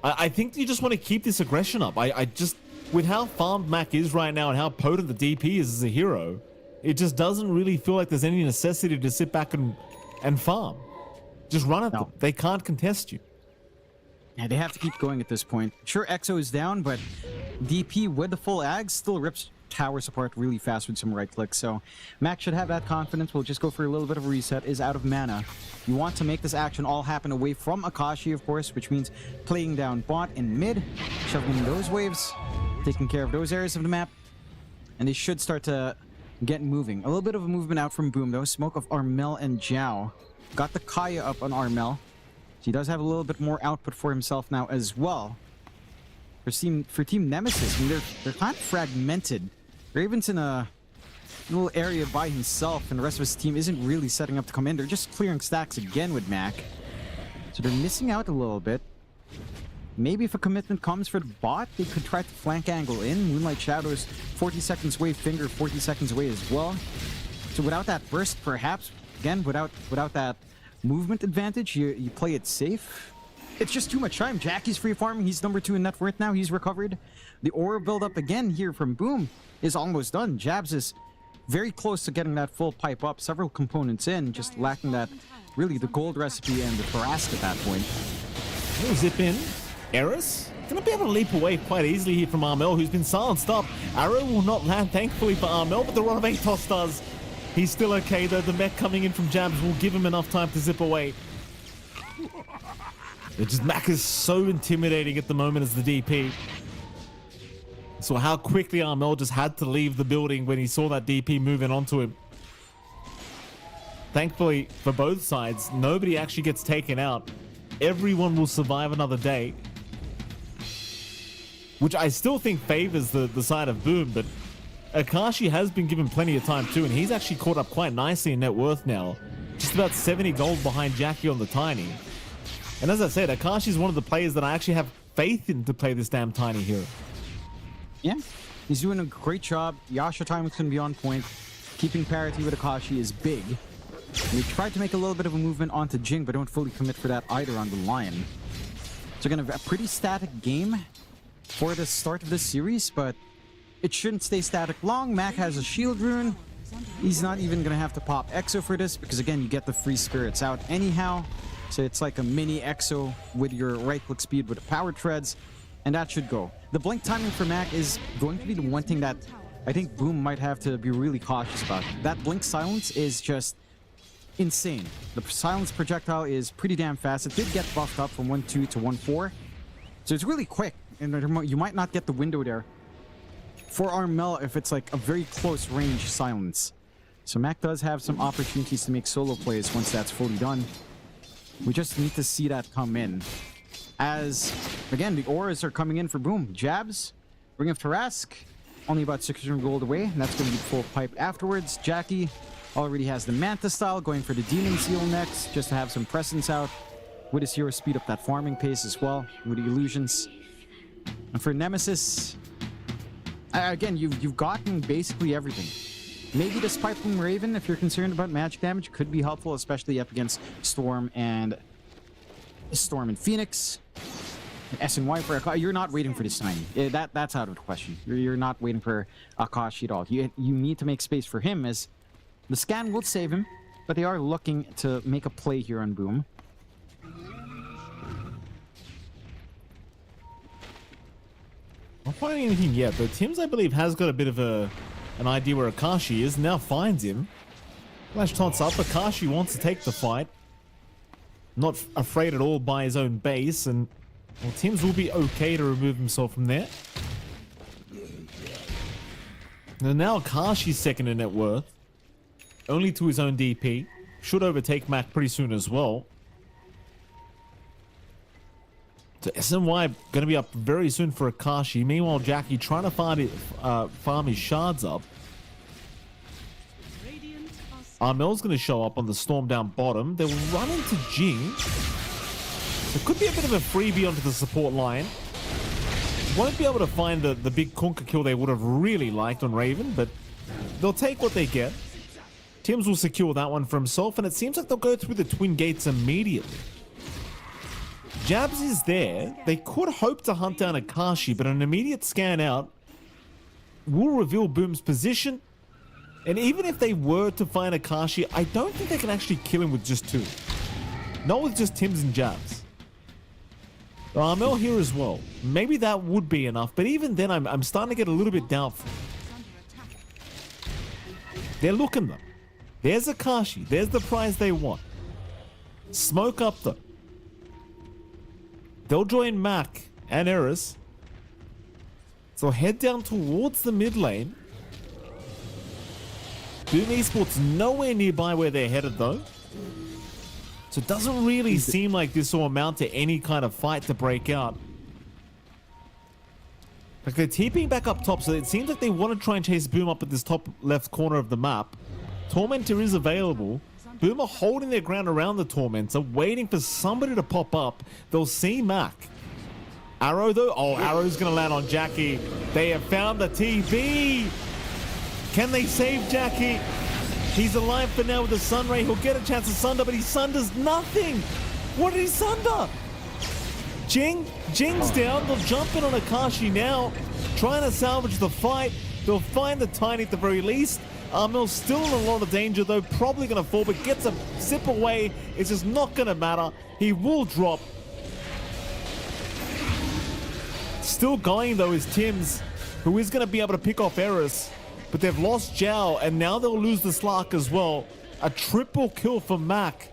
I think you just want to keep this aggression up. I just, with how farmed Mac is right now and how potent the DP is as a hero, it just doesn't really feel like there's any necessity to sit back and farm. Just run at them. They can't contest you. Yeah, they have to keep going at this point. Sure, Exo is down, but DP with the full Ag still rips towers apart really fast with some right clicks. So Mac should have that confidence. We'll just go for a little bit of a reset. Is out of mana. You want to make this action all happen away from Akashi, of course, which means playing down bot and mid, shoving those waves, taking care of those areas of the map, and they should start to get moving. A little bit of a movement out from Boom, though. Smoke of Armel and Zhao. Got the Kaya up on Armel. So he does have a little bit more output for himself now as well. For Team Nemesis, I mean, they're kind of fragmented. Raven's in a little area by himself, and the rest of his team isn't really setting up to come in. They're just clearing stacks again with Mac. So they're missing out a little bit. Maybe if a commitment comes for the bot, they could try to flank angle in. Moonlight Shadows 40 seconds away, Finger 40 seconds away as well. So without that burst, perhaps, again, without that movement advantage, you play it safe. It's just too much time. Jackie's free farming. He's number 2 in net worth now. He's recovered. The aura build-up again here from Boom is almost done. Jabs is very close to getting that full pipe up. Several components in, just lacking that, really, the gold recipe and the Tarask at that point. He'll zip in. Eris gonna be able to leap away quite easily here from Armel, who's been silenced up. Arrow will not land, thankfully, for Armel, but the run of Atos does. He's still okay, though. The mech coming in from Jabs will give him enough time to zip away. Mac is so intimidating at the moment as the DP. So how quickly Armel just had to leave the building when he saw that DP moving onto him. Thankfully, for both sides, nobody actually gets taken out. Everyone will survive another day. Which I still think favors the side of Boom, but Akashi has been given plenty of time too, and he's actually caught up quite nicely in net worth now. Just about 70 gold behind Jackie on the Tiny. And as I said, Akashi is one of the players that I actually have faith in to play this damn Tiny hero. Yeah, he's doing a great job. Yasha time is going to be on point. Keeping parity with Akashi is big. We tried to make a little bit of a movement onto Jing, but don't fully commit for that either on the Lion. So going to have a pretty static game for the start of this series, but it shouldn't stay static long. Mac has a shield rune. He's not even going to have to pop Exo for this, because again, you get the free spirits out anyhow. So it's like a mini Exo with your right-click speed with the power treads, and that should go. The blink timing for Mac is going to be the one thing that I think Boom might have to be really cautious about. That blink silence is just insane. The silence projectile is pretty damn fast. It did get buffed up from 1.2 to 1.4, so it's really quick, and you might not get the window there for Armel if it's like a very close range silence. So Mac does have some opportunities to make solo plays once that's fully done. We just need to see that come in. As, again, the auras are coming in for Boom. Jabs, Ring of Tarask, only about 600 gold away, and that's going to be full pipe afterwards. Jackie already has the Manta style, going for the Demon Seal next, just to have some presence out. With his hero speed up that farming pace as well, with the illusions. And for Nemesis, again, you've gotten basically everything. Maybe the Spiteful Raven, if you're concerned about magic damage, could be helpful, especially up against Storm and Phoenix. SNY for Akashi. You're not waiting for this Tiny. That's out of the question. You're not waiting for Akashi at all. You need to make space for him, as the scan will save him, but they are looking to make a play here on Boom. Not finding anything yet, but Tim's, I believe, has got a bit of an idea where Akashi is. Now finds him. Flash taunts up. Akashi wants to take the fight. Not afraid at all by his own base, and well, Tim's will be okay to remove himself from there. And now Akashi's second in net worth. Only to his own DP. Should overtake Mac pretty soon as well. So SNY going to be up very soon for Akashi. Meanwhile, Jackie trying to farm his shards up. Armel's going to show up on the storm down bottom. They'll run into Jing. It could be a bit of a freebie onto the support line. Won't be able to find the big Kunkka kill they would have really liked on Raven, but they'll take what they get. Tims will secure that one for himself, and it seems like they'll go through the twin gates immediately. Jabs is there. They could hope to hunt down Akashi, but an immediate scan out will reveal Boom's position. And even if they were to find Akashi, I don't think they can actually kill him with just 2. Not with just Tims and Jabs. Armel here as well. Maybe that would be enough, but even then I'm starting to get a little bit doubtful. They're looking though. There's Akashi. There's the prize they want. Smoke up though. They'll join Mac and Eris. So head down towards the mid lane. Boom Esports nowhere nearby where they're headed though. So it doesn't really seem like this will amount to any kind of fight to break out. Like they're TPing back up top, so it seems like they want to try and chase Boom up at this top left corner of the map. Tormentor is available. Boom are holding their ground around the Tormentor, waiting for somebody to pop up. They'll see Mac. Arrow though? Oh, Arrow's going to land on Jackie. They have found the TB. Can they save Jackie? He's alive for now with the Sunray. He'll get a chance to sunder, but he sunders nothing. What did he sunder? Jing's down. They'll jump in on Akashi now, trying to salvage the fight. They'll find the Tiny at the very least. Armel's still in a lot of danger though, probably going to fall, but gets a zip away. It's just not going to matter. He will drop. Still going though is Tims, who is going to be able to pick off Eris, but they've lost Zhao, and now they'll lose the Slark as well. A triple kill for Mac.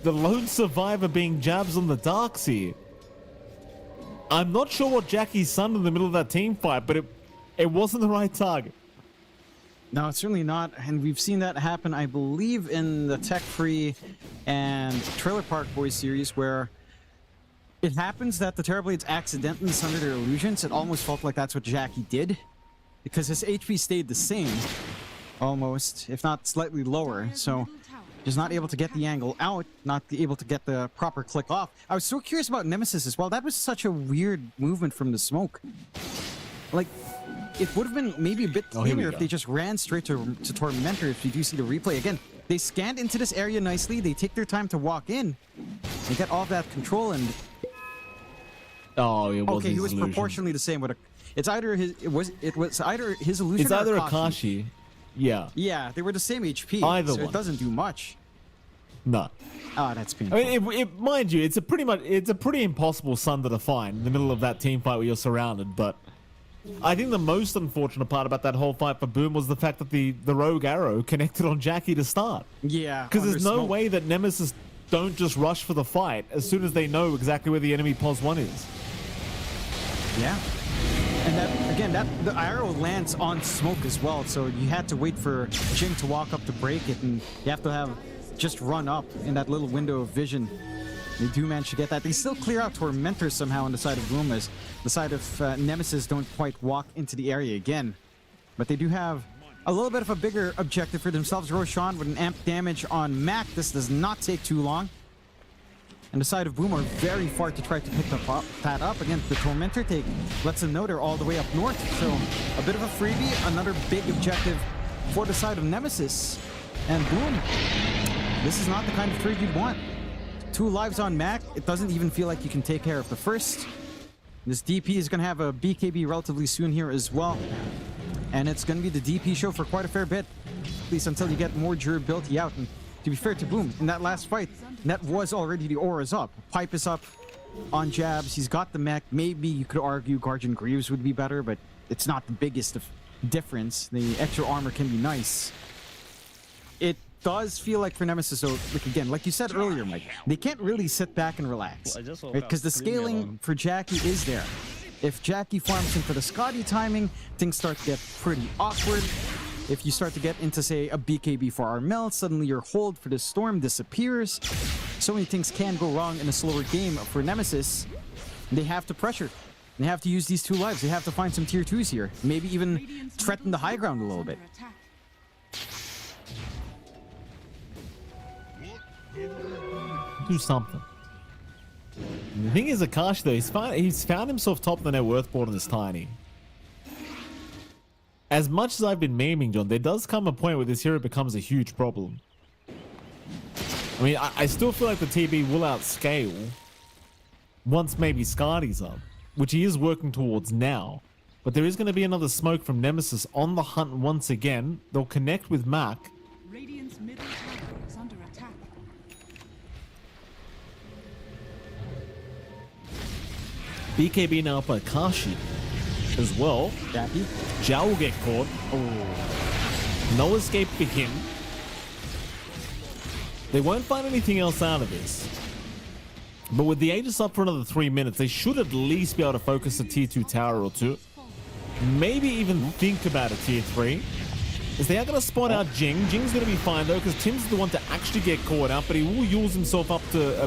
The lone survivor being Jabs on the Darks here. I'm not sure what Jackie's sunned in the middle of that team fight, but it wasn't the right target. No, it's certainly not, and we've seen that happen, I believe, in the Tech Free and Trailer Park Boys series, where it happens that the Terrorblades accidentally sunder their illusions. It almost felt like that's what Jackie did, because his HP stayed the same, almost, if not slightly lower, so just not able to get the angle out, not able to get the proper click off. I was so curious about Nemesis as well. That was such a weird movement from the smoke. Like, it would have been maybe a bit cleaner if they just ran straight to Tormentor. If you do see the replay again, they scanned into this area nicely. They take their time to walk in. They get all that control, and okay, he was illusion. Proportionally the same. With it's either his it was either his illusion. It's either Akashi. Yeah. Yeah, they were the same HP. Either so one. It doesn't do much. No. Ah, that's painful. I mean, mind you, it's a pretty impossible sunder to find in the middle of that team fight where you're surrounded, but I think the most unfortunate part about that whole fight for Boom was the fact that the rogue arrow connected on Jackie to start. Yeah. Because there's no way that Nemesis don't just rush for the fight as soon as they know exactly where the enemy POS 1 is. Yeah. And that, again, the arrow lands on smoke as well, so you had to wait for Jing to walk up to break it, and you have to have just run up in that little window of vision. They do manage to get that. They still clear out Tormentor somehow on the side of Boom, as the side of Nemesis don't quite walk into the area again. But they do have a little bit of a bigger objective for themselves. Roshan with an amp damage on Mac. This does not take too long. And the side of Boom are very far to try to pick that up. Again, the Tormentor take lets them know they're all the way up north. So a bit of a freebie, another big objective for the side of Nemesis. And Boom, this is not the kind of trade you'd want. 2 lives on Mac. It doesn't even feel like you can take care of the first. This DP is going to have a BKB relatively soon here as well. And it's going to be the DP show for quite a fair bit. At least until you get more durability out. And to be fair to Boom, in that last fight, that was already the auras up. Pipe is up on Jabs. He's got the mech. Maybe you could argue Guardian Greaves would be better, but it's not the biggest of difference. The extra armor can be nice. It does feel like for Nemesis, so like again, like you said earlier, Mike, they can't really sit back and relax, right? Because the scaling for Jackie is there. If Jackie farms in for the Scotty timing, things start to get pretty awkward. If you start to get into, say, a BKB for Armel, suddenly your hold for the Storm disappears. So many things can go wrong in a slower game for Nemesis. They have to pressure. They have to use these 2 lives. They have to find some tier 2s here. Maybe even threaten the high ground a little bit. Do something. The thing is, Akash though, he's found himself top of the net worth board on this Tiny. as much as I've been memeing, John, there does come a point where this hero becomes a huge problem. I mean, I still feel like the TB will outscale once maybe Scardy's up, which he is working towards now. But there is going to be another smoke from Nemesis on the hunt once again. They'll connect with Mac. Radiant's middle tower is under attack. BKB now up by Kashi as well. Jackie. Zhao will get caught. Oh. No escape for him. They won't find anything else out of this. But with the Aegis up for another 3 minutes, they should at least be able to focus a tier 2 tower or two. Maybe even think about a tier 3. As they are going to spawn out Jing. Jing's going to be fine though, because Tim's the one to actually get caught out, but he will use himself up to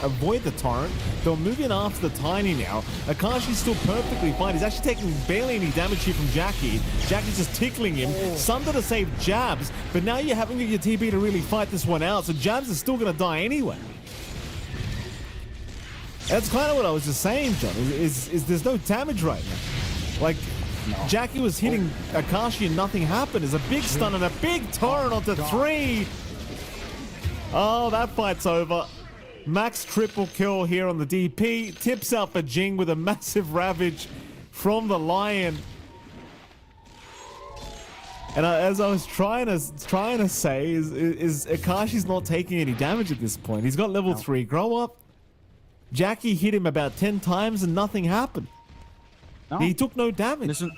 avoid the torrent. They'll move in after the Tiny now. Akashi's still perfectly fine. He's actually taking barely any damage here from Jackie. Jackie's just tickling him. Sunder to save Jabs, but now you're having your TB to really fight this one out, so Jabs is still going to die anyway. That's kind of what I was just saying, John, is there's no damage right now. Like, Jackie was hitting Akashi and nothing happened. There's a big stun and a big torrent onto 3. Oh, that fight's over. Max triple kill here on the DP. Tips out for Jing with a massive ravage from the Lion. And as I was trying to say, is Akashi's not taking any damage at this point. He's got level 3 grow up. Jackie hit him about 10 times and nothing happened. No. He took no damage. Listen,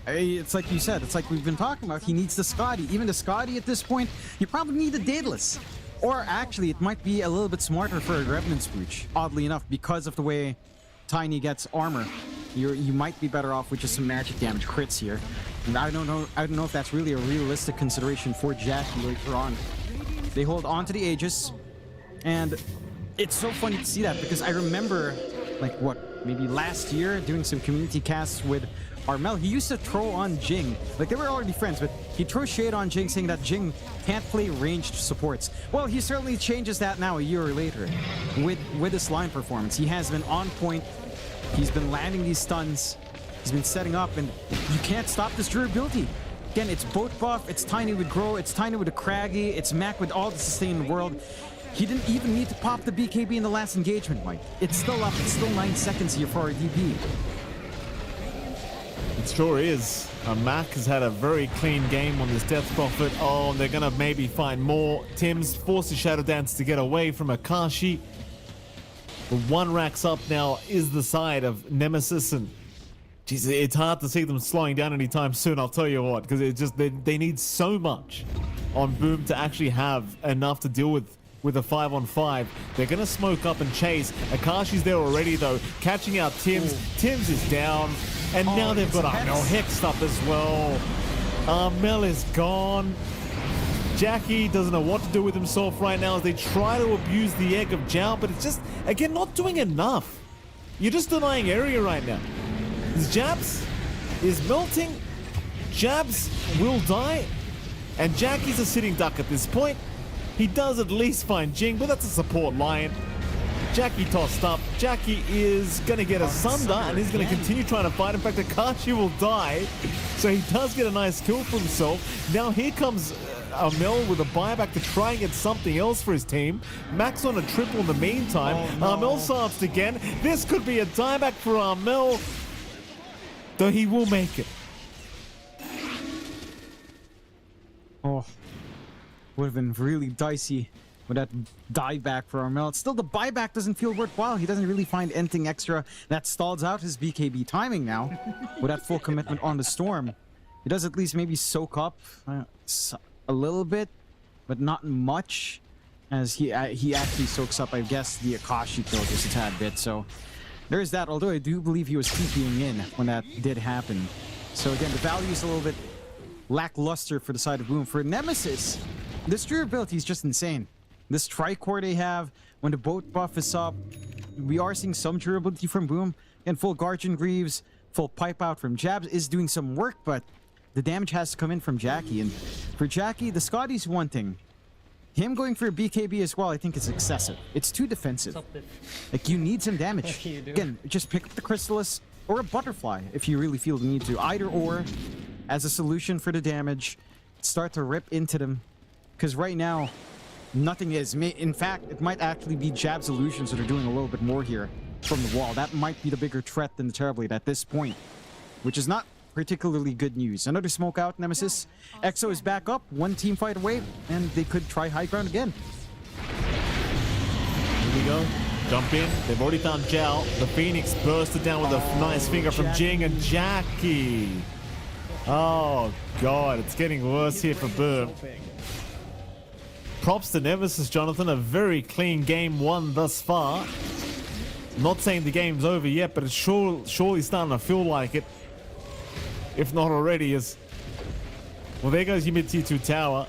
it's like you said, it's like we've been talking about. He needs the Scotty. Even the Scotty at this point, you probably need a Daedalus. Or actually, it might be a little bit smarter for a Revenant Spooch, oddly enough, because of the way Tiny gets armor. You might be better off with just some magic damage crits here. And I don't know if that's really a realistic consideration for Jackie later on. They hold on to the Aegis, and it's so funny to see that because I remember, like, what, maybe last year doing some community casts with Armel. He used to throw on Jing. Like, they were already friends, but he'd throw shade on Jing, saying that Jing can't play ranged supports. Well, he certainly changes that now a year later with his line performance. He has been on point. He's been landing these stuns. He's been setting up, and you can't stop this durability. Again, it's boat buff, it's Tiny with Grow, it's Tiny with a Craggy, it's Mac with all the sustain in the world. He didn't even need to pop the BKB in the last engagement, Mike. It's still up. It's still 9 seconds here for our DP. It sure is. Mac has had a very clean game on this Death Prophet. Oh, and they're going to maybe find more. Tim's forces Shadow Dance to get away from Akashi. The one racks up now is the side of Nemesis, and geez, it's hard to see them slowing down anytime soon, I'll tell you what, because it just they need so much on Boom to actually have enough to deal with a 5-on-5. They're going to smoke up and chase. Akashi's there already, though, catching out Tims. Tims is down, and now they've got Armel Hexed up as well. Armel is gone. Jackie doesn't know what to do with himself right now as they try to abuse the egg of Zhao, but it's just, again, not doing enough. You're just denying area right now. His Jabs is melting. Jabs will die, and Jackie's a sitting duck at this point. He does at least find Jing, but that's a support Lion. Jackie tossed up. Jackie is going to get a Sunder, and he's going to continue trying to fight. In fact, Akashi will die, so he does get a nice kill for himself. Now here comes Armel with a buyback to try and get something else for his team. Max on a triple in the meantime. Armel silenced again. This could be a dieback for Armel, though he will make it. Oh, would have been really dicey with that dieback for Armel. Still, the buyback doesn't feel worthwhile. He doesn't really find anything extra that stalls out his BKB timing now with that full commitment on the Storm. He does at least maybe soak up a little bit, but not much, as he actually soaks up, I guess, the Akashi kill just a tad bit. So there's that, although I do believe he was TPing in when that did happen. So again, the value is a little bit lackluster for the side of Boom. For Nemesis, this durability is just insane. This Tricore they have, when the boat buff is up, we are seeing some durability from Boom. And full Guardian Greaves, full pipe out from Jabs is doing some work, but the damage has to come in from Jackie. And for Jackie, the Scotty's one thing. Him going for a BKB as well, I think is excessive. It's too defensive. Like, you need some damage. Again, just pick up the Chrysalis or a Butterfly if you really feel the need to. Either or. as a solution for the damage, start to rip into them. Because right now, nothing is. In fact, it might actually be Jab's illusions that are doing a little bit more here from the wall. That might be the bigger threat than the Terrorblade at this point, which is not particularly good news. Another smoke out, Nemesis. EXO is back up, one team fight away, and they could try high ground again. Here we go. Jump in. They've already found Zhao. The Phoenix bursted down with a nice finger from Jing and Jackie. Oh, God. It's getting worse here for Boom. Props to Nemesis, Jonathan. A very clean game won thus far. Not saying the game's over yet, but it's surely starting to feel like it. If not already, is... Well, there goes your mid-tier 2 tower.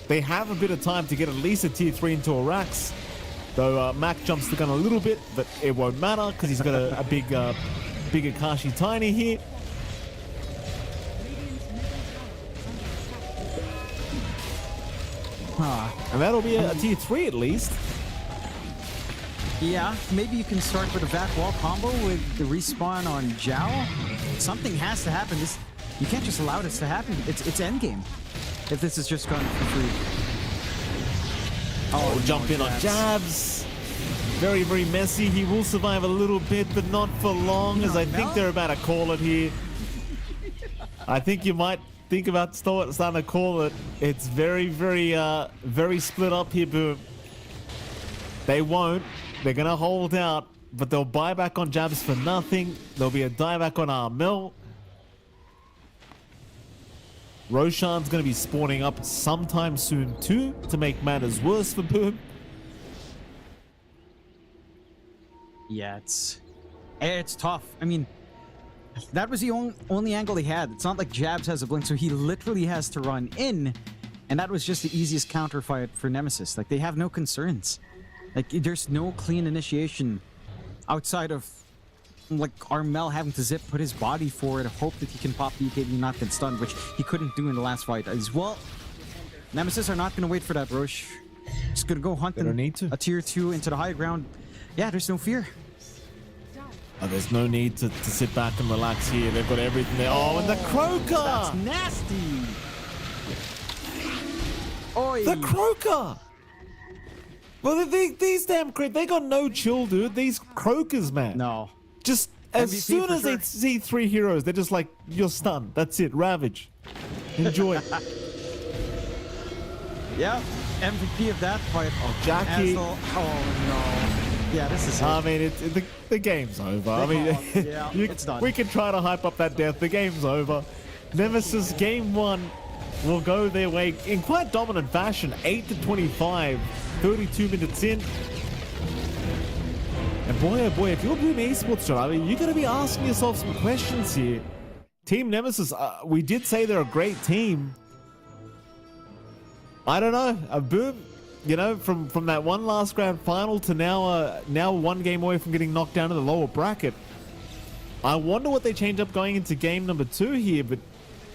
They have a bit of time to get at least a tier 3 into Arax. Though Mac jumps the gun a little bit, but it won't matter because he's got a big Akashi Tiny here. And that'll be a tier 3 at least. Yeah, maybe you can start with a back wall combo with the respawn on Zhao. Something has to happen. You can't just allow this to happen. It's endgame if this is just gone for free. Oh, jump in on jabs. Very, very messy. He will survive a little bit, but not for long, as I think they're about to call it here. I think you might think about starting to call it. It's very, very, very split up here, Boom. They won't. They're going to hold out, but they'll buy back on jabs for nothing. There'll be a dieback on Armel. Roshan's going to be spawning up sometime soon too, to make matters worse for Boom. Yeah, it's tough. I mean, that was the only angle he had. It's not like Jabs has a blink, so he literally has to run in, and that was just the easiest counter fight for Nemesis. Like, they have no concerns. Like, there's no clean initiation outside of, like, Armel having to put his body forward, hope that he can pop BKB and not get stunned, which he couldn't do in the last fight as well. Nemesis are not going to wait for that, Roche. Just going to go hunt a tier 2 into the high ground. Yeah, there's no fear. Oh, there's no need to sit back and relax here. They've got everything there. Oh, and the Croaker! That's nasty! Oi! The Croaker! Well, these damn they got no chill, dude. These Croakers, man. No. Just as MVP soon as they see 3 heroes, they're just like, you're stunned. That's it. Ravage. Enjoy. Yeah. MVP of that fight. Oh, Jackie. Oh, no. Yeah, this is it. I mean, the game's over. I mean, yeah, it's done. We can try to hype up that death. The game's over. Nemesis game 1 will go their way in quite dominant fashion. 8-25, 32 minutes in. And boy, oh boy, if you're Boom Esports, John, I mean, you're going to be asking yourself some questions here. Team Nemesis, we did say they're a great team. I don't know. Boom, you know, from that one last grand final to now 1 game away from getting knocked down to the lower bracket. I wonder what they change up going into game number 2 here, but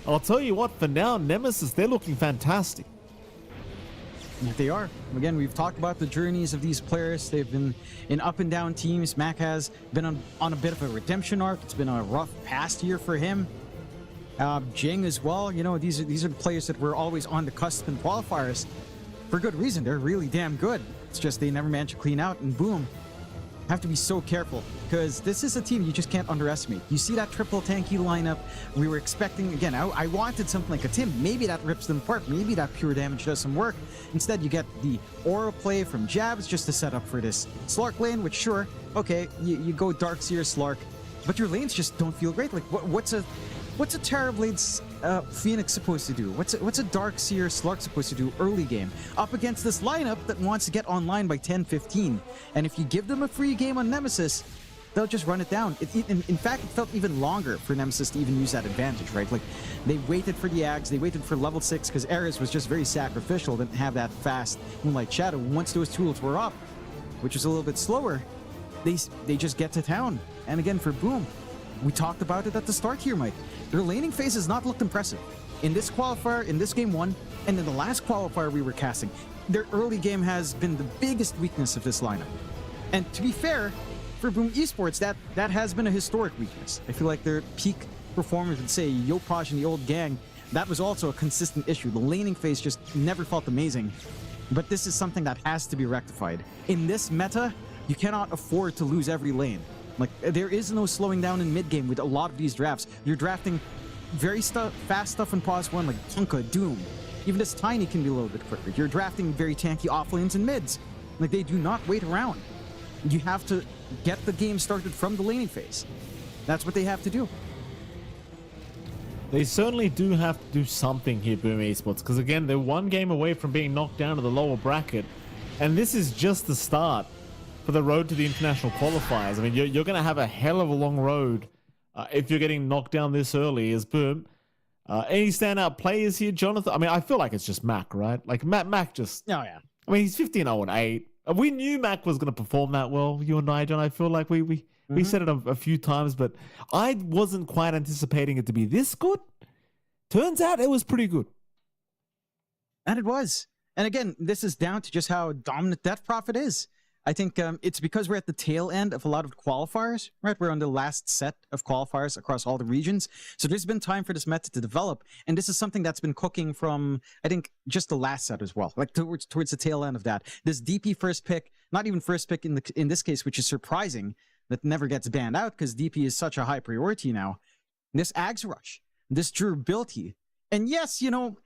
I'll tell you what, for now, Nemesis, they're looking fantastic. They are. Again, we've talked about the journeys of these players. They've been in up and down teams. Mac has been on a bit of a redemption arc. It's been a rough past year for him. Jing as well. You know, these are the players that were always on the cusp in qualifiers. For good reason. They're really damn good. It's just they never managed to clean out, and Boom have to be so careful, because this is a team you just can't underestimate. You see that triple tanky lineup. We were expecting, again, I wanted something like a Tim. Maybe that rips them apart. Maybe that pure damage doesn't work. Instead, you get the aura play from Jabs just to set up for this Slark lane, which sure, okay, you go Darkseer, Slark, but your lanes just don't feel great. Like, what's a Terrorblade's Phoenix supposed to do? What's a Darkseer Slark supposed to do early game up against this lineup that wants to get online by 10-15? And if you give them a free game on Nemesis, they'll just run it down. In fact, it felt even longer for Nemesis to even use that advantage, right? Like, they waited for the Ags, they waited for level 6, because Ares was just very sacrificial, didn't have that fast Moonlight Shadow. Once those tools were up, which was a little bit slower, they just get to town. And again, for Boom, we talked about it at the start here, Mike. Their laning phase has not looked impressive. In this qualifier, in this game 1, and in the last qualifier we were casting, their early game has been the biggest weakness of this lineup. And to be fair, for Boom Esports, that has been a historic weakness. I feel like their peak performers would say, Yoposh and the old gang, that was also a consistent issue. The laning phase just never felt amazing. But this is something that has to be rectified. In this meta, you cannot afford to lose every lane. Like, there is no slowing down in mid-game with a lot of these drafts. You're drafting very fast stuff in pause 1, like Tonka, Doom. Even this Tiny can be a little bit quicker. You're drafting very tanky off lanes and mids. Like, they do not wait around. You have to get the game started from the laning phase. That's what they have to do. They certainly do have to do something here, Boom Esports, because again, they're one game away from being knocked down to the lower bracket, and this is just the start for the road to the international qualifiers. I mean, you're going to have a hell of a long road if you're getting knocked down this early as Boom. Any standout players here, Jonathan? I mean, I feel like it's just Mac, right? Like, Mac just... Oh, yeah. I mean, he's 15-0-8. We knew Mac was going to perform that well, you and I, John. I feel like we said it a few times, but I wasn't quite anticipating it to be this good. Turns out it was pretty good. And it was. And again, this is down to just how dominant Death Prophet is. I think it's because we're at the tail end of a lot of qualifiers, right? We're on the last set of qualifiers across all the regions. So there's been time for this meta to develop. And this is something that's been cooking from, I think, just the last set as well, like towards the tail end of that. This DP first pick, not even first pick in this case, which is surprising, that never gets banned out because DP is such a high priority now. This Ags Rush, this durability. And yes, you know,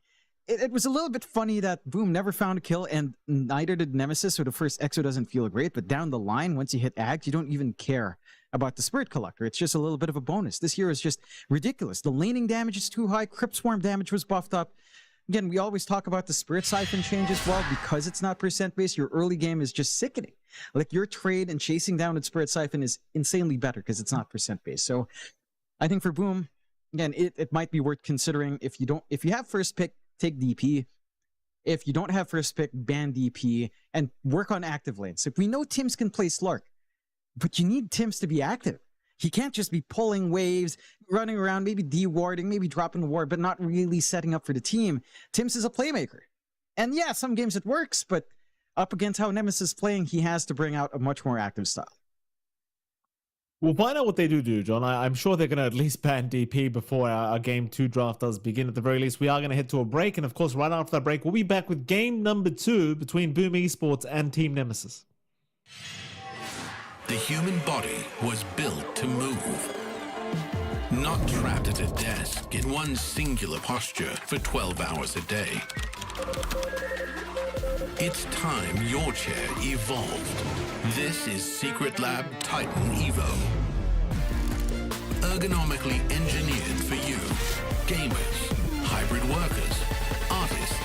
it was a little bit funny that Boom never found a kill, and neither did Nemesis, so the first Exo doesn't feel great, but down the line, once you hit Ags, you don't even care about the Spirit Collector. It's just a little bit of a bonus. This hero is just ridiculous. The laning damage is too high, Crypt Swarm damage was buffed up. Again, we always talk about the Spirit Siphon change as well, because it's not percent-based, your early game is just sickening. Like, your trade and chasing down with Spirit Siphon is insanely better because it's not percent-based. So, I think for Boom, again, it might be worth considering. If you have first pick, take DP. If you don't have first pick, ban DP and work on active lanes. If we know Tims can play Slark, but you need Tims to be active. He can't just be pulling waves, running around, maybe de-warding, maybe dropping a ward, but not really setting up for the team. Tims is a playmaker. And yeah, some games it works, but up against how Nemesis is playing, he has to bring out a much more active style. We'll find out what they do, John. I'm sure they're going to at least ban DP before our Game 2 draft does begin. At the very least, we are going to head to a break. And of course, right after that break, we'll be back with game number 2 between Boom Esports and Team Nemesis. The human body was built to move. Not trapped at a desk in one singular posture for 12 hours a day. It's time your chair evolved. This is Secret Lab Titan Evo. Ergonomically engineered for you. Gamers, hybrid workers, artists.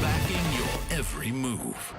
Backing your every move.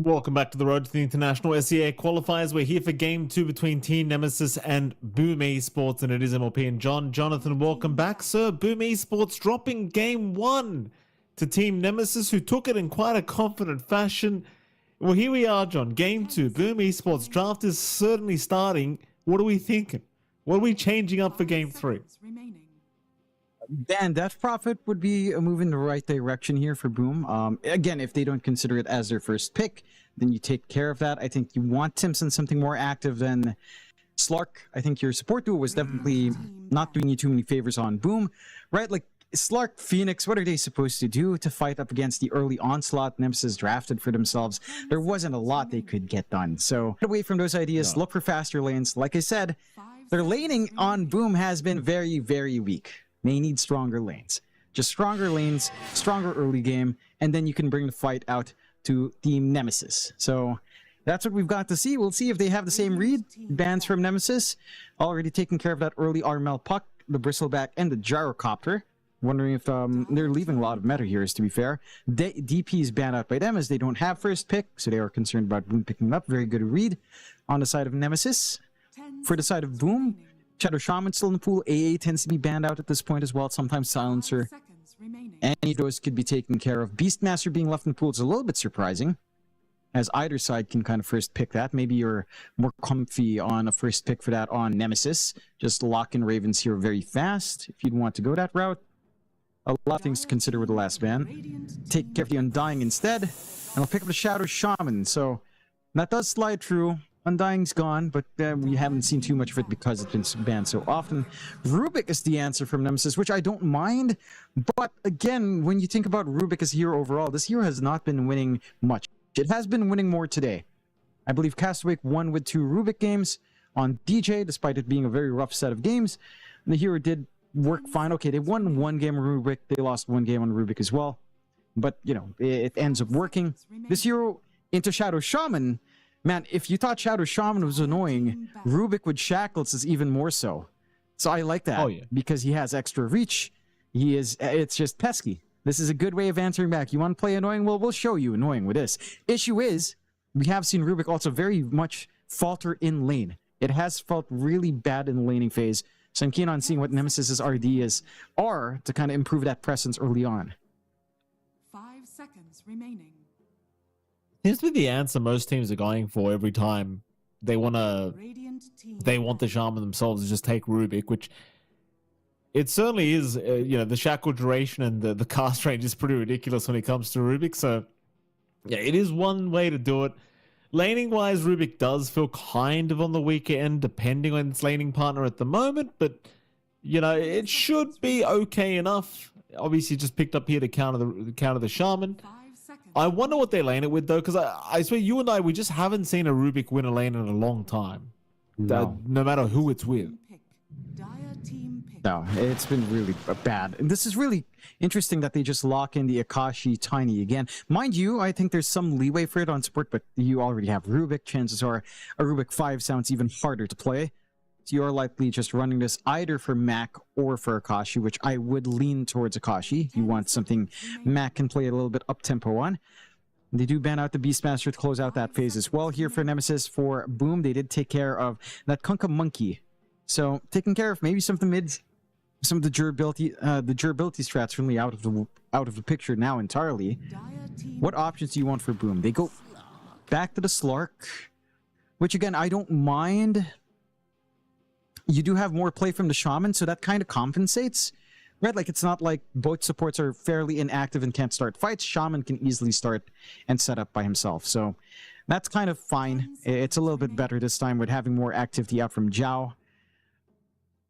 Welcome back to the Road to the International SEA Qualifiers. We're here for Game 2 between Team Nemesis and Boom Esports, and it is MLP and John. Jonathan, welcome back, sir. Boom Esports dropping Game 1 to Team Nemesis, who took it in quite a confident fashion. Well, here we are, John. Game 2. Boom Esports draft is certainly starting. What are we thinking? What are we changing up for Game 3? Dan, Death Prophet would be a move in the right direction here for Boom. Again, if they don't consider it as their first pick, then you take care of that. I think you want Timson something more active than Slark. I think your support duo was definitely not doing you too many favors on Boom, right? Like, Slark, Phoenix, what are they supposed to do to fight up against the early onslaught Nemesis drafted for themselves? There wasn't a lot they could get done. So, get away from those ideas, look for faster lanes. Like I said, their laning on Boom has been very, very weak. They need stronger lanes. Just stronger lanes, stronger early game, and then you can bring the fight out to Team Nemesis. So that's what we've got to see. We'll see if they have the same read. Bans from Nemesis. Already taking care of that early Armel Puck, the Bristleback, and the Gyrocopter. Wondering if they're leaving a lot of meta here, to be fair. DP is banned out by them as they don't have first pick, so they are concerned about Boom picking up. Very good read on the side of Nemesis. For the side of Boom, Shadow Shaman still in the pool. AA tends to be banned out at this point as well. Sometimes Silencer. Any of those could be taken care of. Beastmaster being left in the pool is a little bit surprising, as either side can kind of first pick that. Maybe you're more comfy on a first pick for that on Nemesis. Just lock in Ravens here very fast if you'd want to go that route. A lot of things to consider with the last ban. Take care of the Undying instead, and I'll pick up the Shadow Shaman. So that does slide through. Undying's gone, but we haven't seen too much of it because it's been banned so often. Rubik is the answer from Nemesis, which I don't mind. But again, when you think about Rubik as a hero overall, this hero has not been winning much. It has been winning more today. I believe Castaway won with 2 Rubik games on DJ, despite it being a very rough set of games. And the hero did work fine. Okay, they won 1 game on Rubik. They lost 1 game on Rubik as well. But, you know, it ends up working. This hero into Shadow Shaman. Man, if you thought Shadow Shaman was annoying, Rubik with Shackles is even more so. So I like that. Because he has extra reach. He is, it's just pesky. This is a good way of answering back. You want to play annoying? Well, we'll show you annoying with this. Issue is, we have seen Rubik also very much falter in lane. It has felt really bad in the laning phase. So I'm keen on seeing what Nemesis's RD are to kind of improve that presence early on. 5 seconds remaining. Seems to be the answer most teams are going for every time they want the Shaman themselves to just take Rubik, which it certainly is. You know, the shackle duration and the cast range is pretty ridiculous when it comes to Rubik. So yeah, it is one way to do it. Laning wise, Rubik does feel kind of on the weaker end, depending on its laning partner at the moment. But you know, it should be okay enough. Obviously, just picked up here to counter the Shaman. I wonder what they lane it with, though, because I swear you and I, we just haven't seen a Rubik win a lane in a long time. No matter who it's with. No, it's been really bad. And this is really interesting that they just lock in the Akashi Tiny again. Mind you, I think there's some leeway for it on support, but you already have Rubik. Chances are a Rubik 5 sounds even harder to play. So you're likely just running this either for Mac or for Akashi, which I would lean towards Akashi. You want something Mac can play a little bit up-tempo on. They do ban out the Beastmaster to close out that phase as well. Here for Nemesis, for Boom, they did take care of that Kunkka Monkey. So taking care of maybe some of the mids, some of the durability strats really out of the picture now entirely. What options do you want for Boom? They go back to the Slark, which again, I don't mind. You do have more play from the Shaman, so that kind of compensates, right? Like, it's not like both supports are fairly inactive and can't start fights. Shaman can easily start and set up by himself, so that's kind of fine. It's a little bit better this time with having more activity out from Zhao.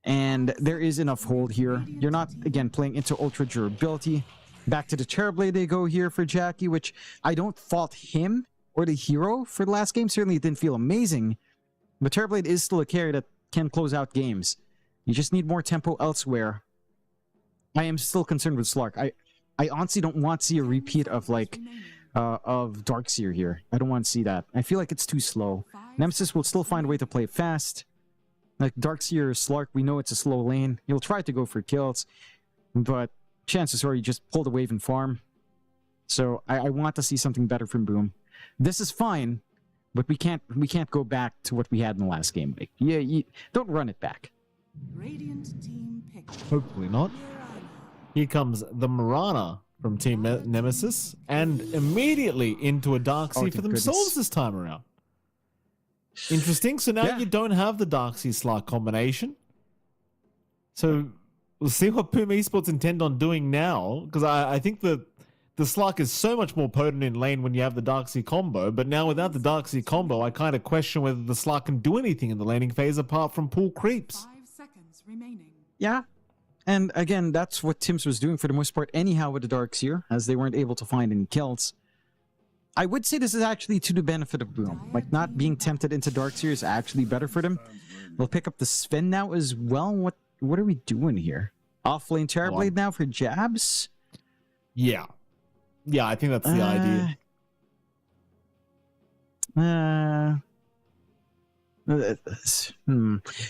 And there is enough hold here. You're not, again, playing into ultra durability. Back to the Terrorblade they go here for Jackie, which I don't fault him or the hero for the last game. Certainly it didn't feel amazing, but Terrorblade is still a carry that can close out games. You just need more tempo elsewhere. I am still concerned with Slark. I honestly don't want to see a repeat of of Darkseer here. I don't want to see that. I feel like it's too slow. Nemesis will still find a way to play fast. Like Darkseer or Slark, we know it's a slow lane. You'll try to go for kills, but chances are you just pull the wave and farm. So I want to see something better from Boom. this is fine, but we can't go back to what we had in the last game. Like, don't run it back. Radiant team pick. Hopefully not. Here comes the Mirana from Team Nemesis, and immediately into a Darkseid thank for themselves goodness. this time around. Interesting. So now Yeah. you don't have the Darkseid Slark combination. So we'll see what Boom Esports intend on doing now, because I think the Slark is so much more potent in lane when you have the Darkseid combo, but now without the Darkseid combo, I kind of question whether the Slark can do anything in the laning phase apart from pull creeps. 5 seconds remaining. Yeah. And again, that's what Tims was doing for the most part anyhow with the Darkseer, as they weren't able to find any kills. I would say this is actually to the benefit of Boom. Like, not being tempted into Darkseer is actually better for them. They'll pick up the Sven now as well. What are we doing here? Offlane Terrorblade now for jabs? Yeah. Yeah, I think that's the idea.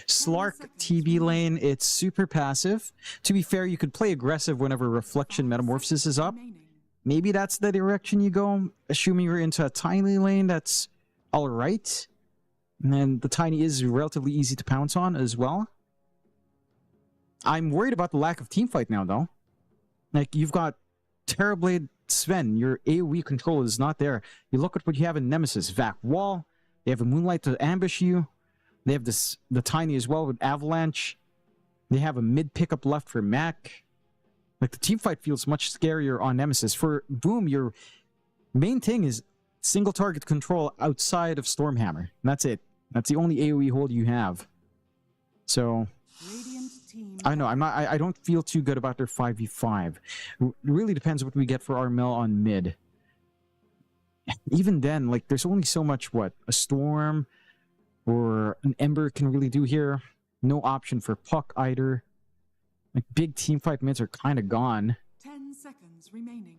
Slark TB lane, it's super passive. To be fair, you could play aggressive whenever Reflection Metamorphosis is up. Remaining. Maybe that's the direction you go. Assuming you're into a tiny lane, that's alright. And then the tiny is relatively easy to pounce on as well. I'm worried about the lack of teamfight now, though. Like, you've got Terrorblade Sven, your AoE control is not there. You look at what you have in Nemesis, Vac Wall. They have a Moonlight to ambush you. They have the Tiny as well with Avalanche. They have a mid pickup left for Mac. Like, the teamfight feels much scarier on Nemesis. For Boom, your main thing is single target control outside of Stormhammer. And that's it. That's the only AoE hold you have. So Radiant team. I know I don't feel too good about their 5v5. It really depends what we get for Armel on mid. Even then, like, there's only so much what a Storm or an Ember can really do here. No option for Puck either. Like, big teamfight mids are kind of gone. 10 seconds remaining.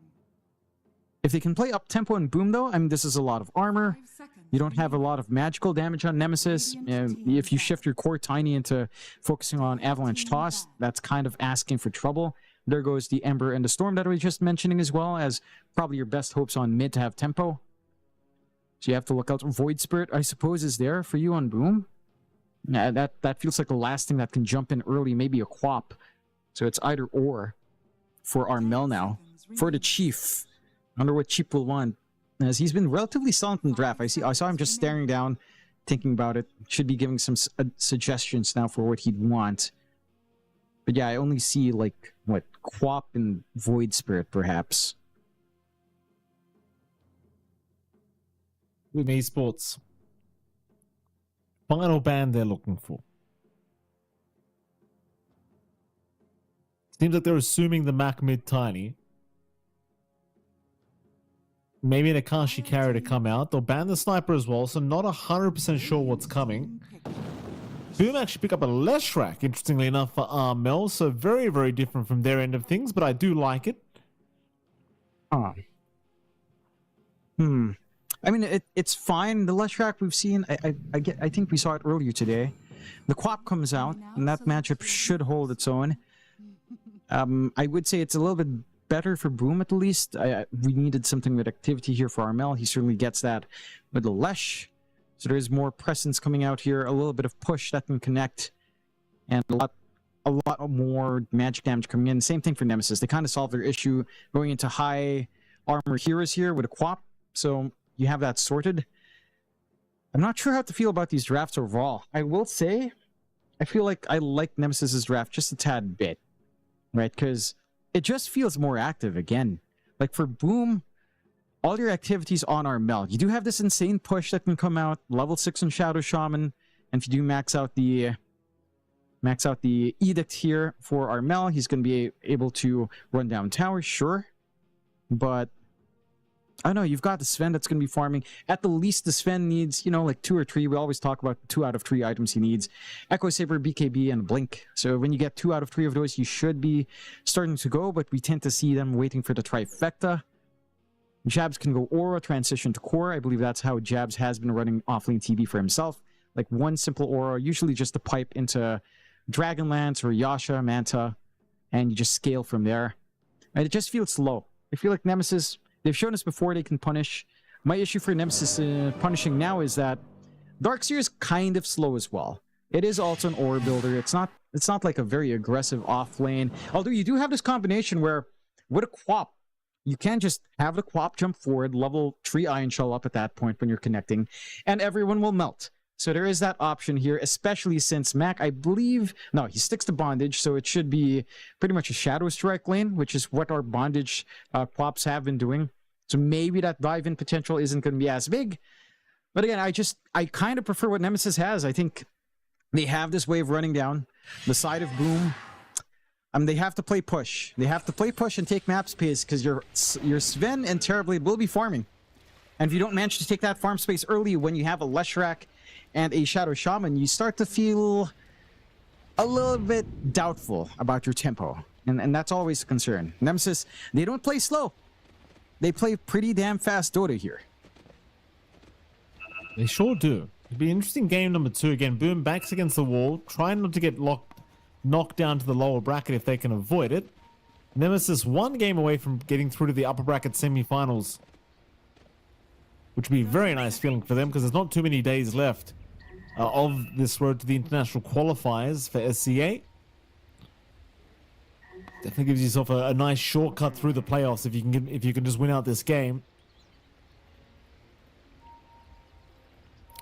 If they can play up tempo and Boom, though, I mean, this is a lot of armor. 5 seconds. You don't have a lot of magical damage on Nemesis. If you shift your core Tiny into focusing on Avalanche Toss, that's kind of asking for trouble. There goes the Ember and the Storm that we were just mentioning as well, as probably your best hopes on mid to have tempo. So you have to look out. Void Spirit, I suppose, is there for you on Boom. That feels like the last thing that can jump in early, maybe a Quap. So it's either or for Armel now. For the Chief, I wonder what Chief will want, as he's been relatively silent in the draft. I saw him just staring down, thinking about it. Should be giving some suggestions now for what he'd want. But yeah, I only see, like, what, Quap and Void Spirit, perhaps. With esports. Final band they're looking for. Seems like they're assuming the Mac mid tiny. Maybe an Akashi carry to come out. They'll ban the sniper as well, so not 100% sure what's coming. Boom actually pick up a Leshrac, interestingly enough, for Armel, so very, very different from their end of things, but I do like it. I mean, it's fine. The Leshrac we've seen, I think we saw it earlier today. The Quap comes out, and that matchup should hold its own. I would say it's a little bit better for Boom, at least. We needed something with activity here for Armel. He certainly gets that with the Lesh. So there is more presence coming out here, a little bit of push that can connect, and a lot more magic damage coming in. Same thing for Nemesis. They kind of solved their issue going into high armor heroes here with a Quap. So you have that sorted. I'm not sure how to feel about these drafts overall. I will say, I feel like I like Nemesis's draft just a tad bit, right? Because it just feels more active again. Like for Boom, all your activities on Armel. You do have this insane push that can come out, level 6 on Shadow Shaman, and if you do max out the Edict here for Armel, he's going to be able to run down towers, sure. But I don't know, you've got the Sven that's going to be farming. At the least, the Sven needs, like 2 or 3. We always talk about 2 out of 3 items he needs. Echo Saber, BKB, and Blink. So when you get 2 out of 3 of those, you should be starting to go, but we tend to see them waiting for the trifecta. Jabs can go Aura, transition to Core. I believe that's how Jabs has been running offlane TB for himself. Like one simple Aura, usually just a pipe into Dragonlance or Yasha, Manta, and you just scale from there. And it just feels slow. I feel like Nemesis, they've shown us before they can punish My issue for Nemesis punishing now is that Darkseer is kind of slow as well. It is also an ore builder. It's not like a very aggressive off lane. Although you do have this combination where with a Quap, you can just have the Quap jump forward, level 3 Iron Shell up at that point when you're connecting, and everyone will melt. So there is that option here, especially since Mac, I believe, no, he sticks to Bondage, so it should be pretty much a Shadow Strike lane, which is what our Bondage Quaps have been doing. So maybe that dive-in potential isn't going to be as big. But again, I kind of prefer what Nemesis has. I think they have this way of running down the side of Boom. They have to play push. They have to play push and take map space because your Sven and Terrorblade will be farming. And if you don't manage to take that farm space early when you have a Leshrac and a Shadow Shaman, you start to feel a little bit doubtful about your tempo. And that's always a concern. Nemesis, they don't play slow. They play pretty damn fast Dota here. They sure do. It'd be an interesting game number 2. Again, Boom backs against the wall, trying not to get knocked down to the lower bracket if they can avoid it. Nemesis 1 game away from getting through to the upper bracket semi-finals, which would be a very nice feeling for them because there's not too many days left of this road to the international qualifiers for SCA. Definitely gives yourself a nice shortcut through the playoffs if you can just win out this game.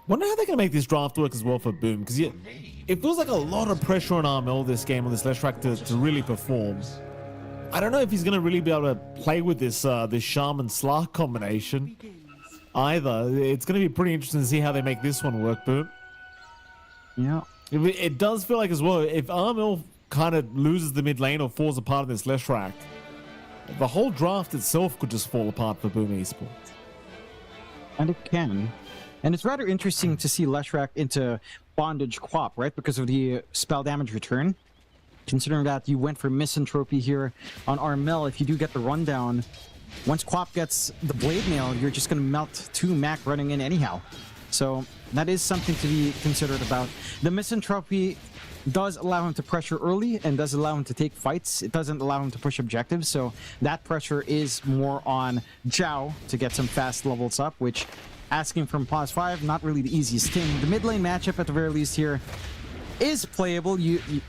Wonder how they're going to make this draft work as well for Boom, because it feels like a lot of pressure on Armel this game, on this Leshrac to really perform. I don't know if he's going to really be able to play with this Shaman Slark combination either. It's going to be pretty interesting to see how they make this one work, Boom. Yeah. It does feel like as well, if Armel kind of loses the mid lane or falls apart in this Leshrac, the whole draft itself could just fall apart for Boom Esports. And it can. And it's rather interesting to see Leshrac into Bondage Quap, right? Because of the spell damage return. Considering that you went for Misanthropy here on Armel, if you do get the rundown, once Quap gets the Blade Mail, you're just going to melt 2 Mac running in anyhow. So that is something to be considered about. The Misanthropy does allow him to pressure early and does allow him to take fights. It doesn't allow him to push objectives, so that pressure is more on Zhao to get some fast levels up, which, asking from pause 5, not really the easiest thing. The mid lane matchup, at the very least here, is playable.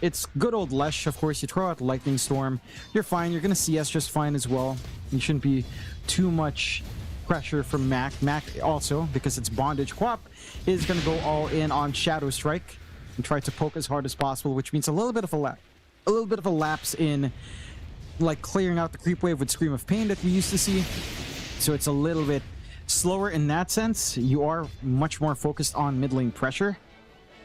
It's good old Lesh, of course. You throw out Lightning Storm, you're fine. You're going to CS just fine as well. You shouldn't be too much pressure from Mac. Mac also, because it's Bondage Quap, is going to go all in on Shadow Strike and try to poke as hard as possible, which means a little bit of a lapse in like clearing out the creep wave with Scream of Pain that we used to see. So it's a little bit slower in that sense. You are much more focused on mid lane pressure,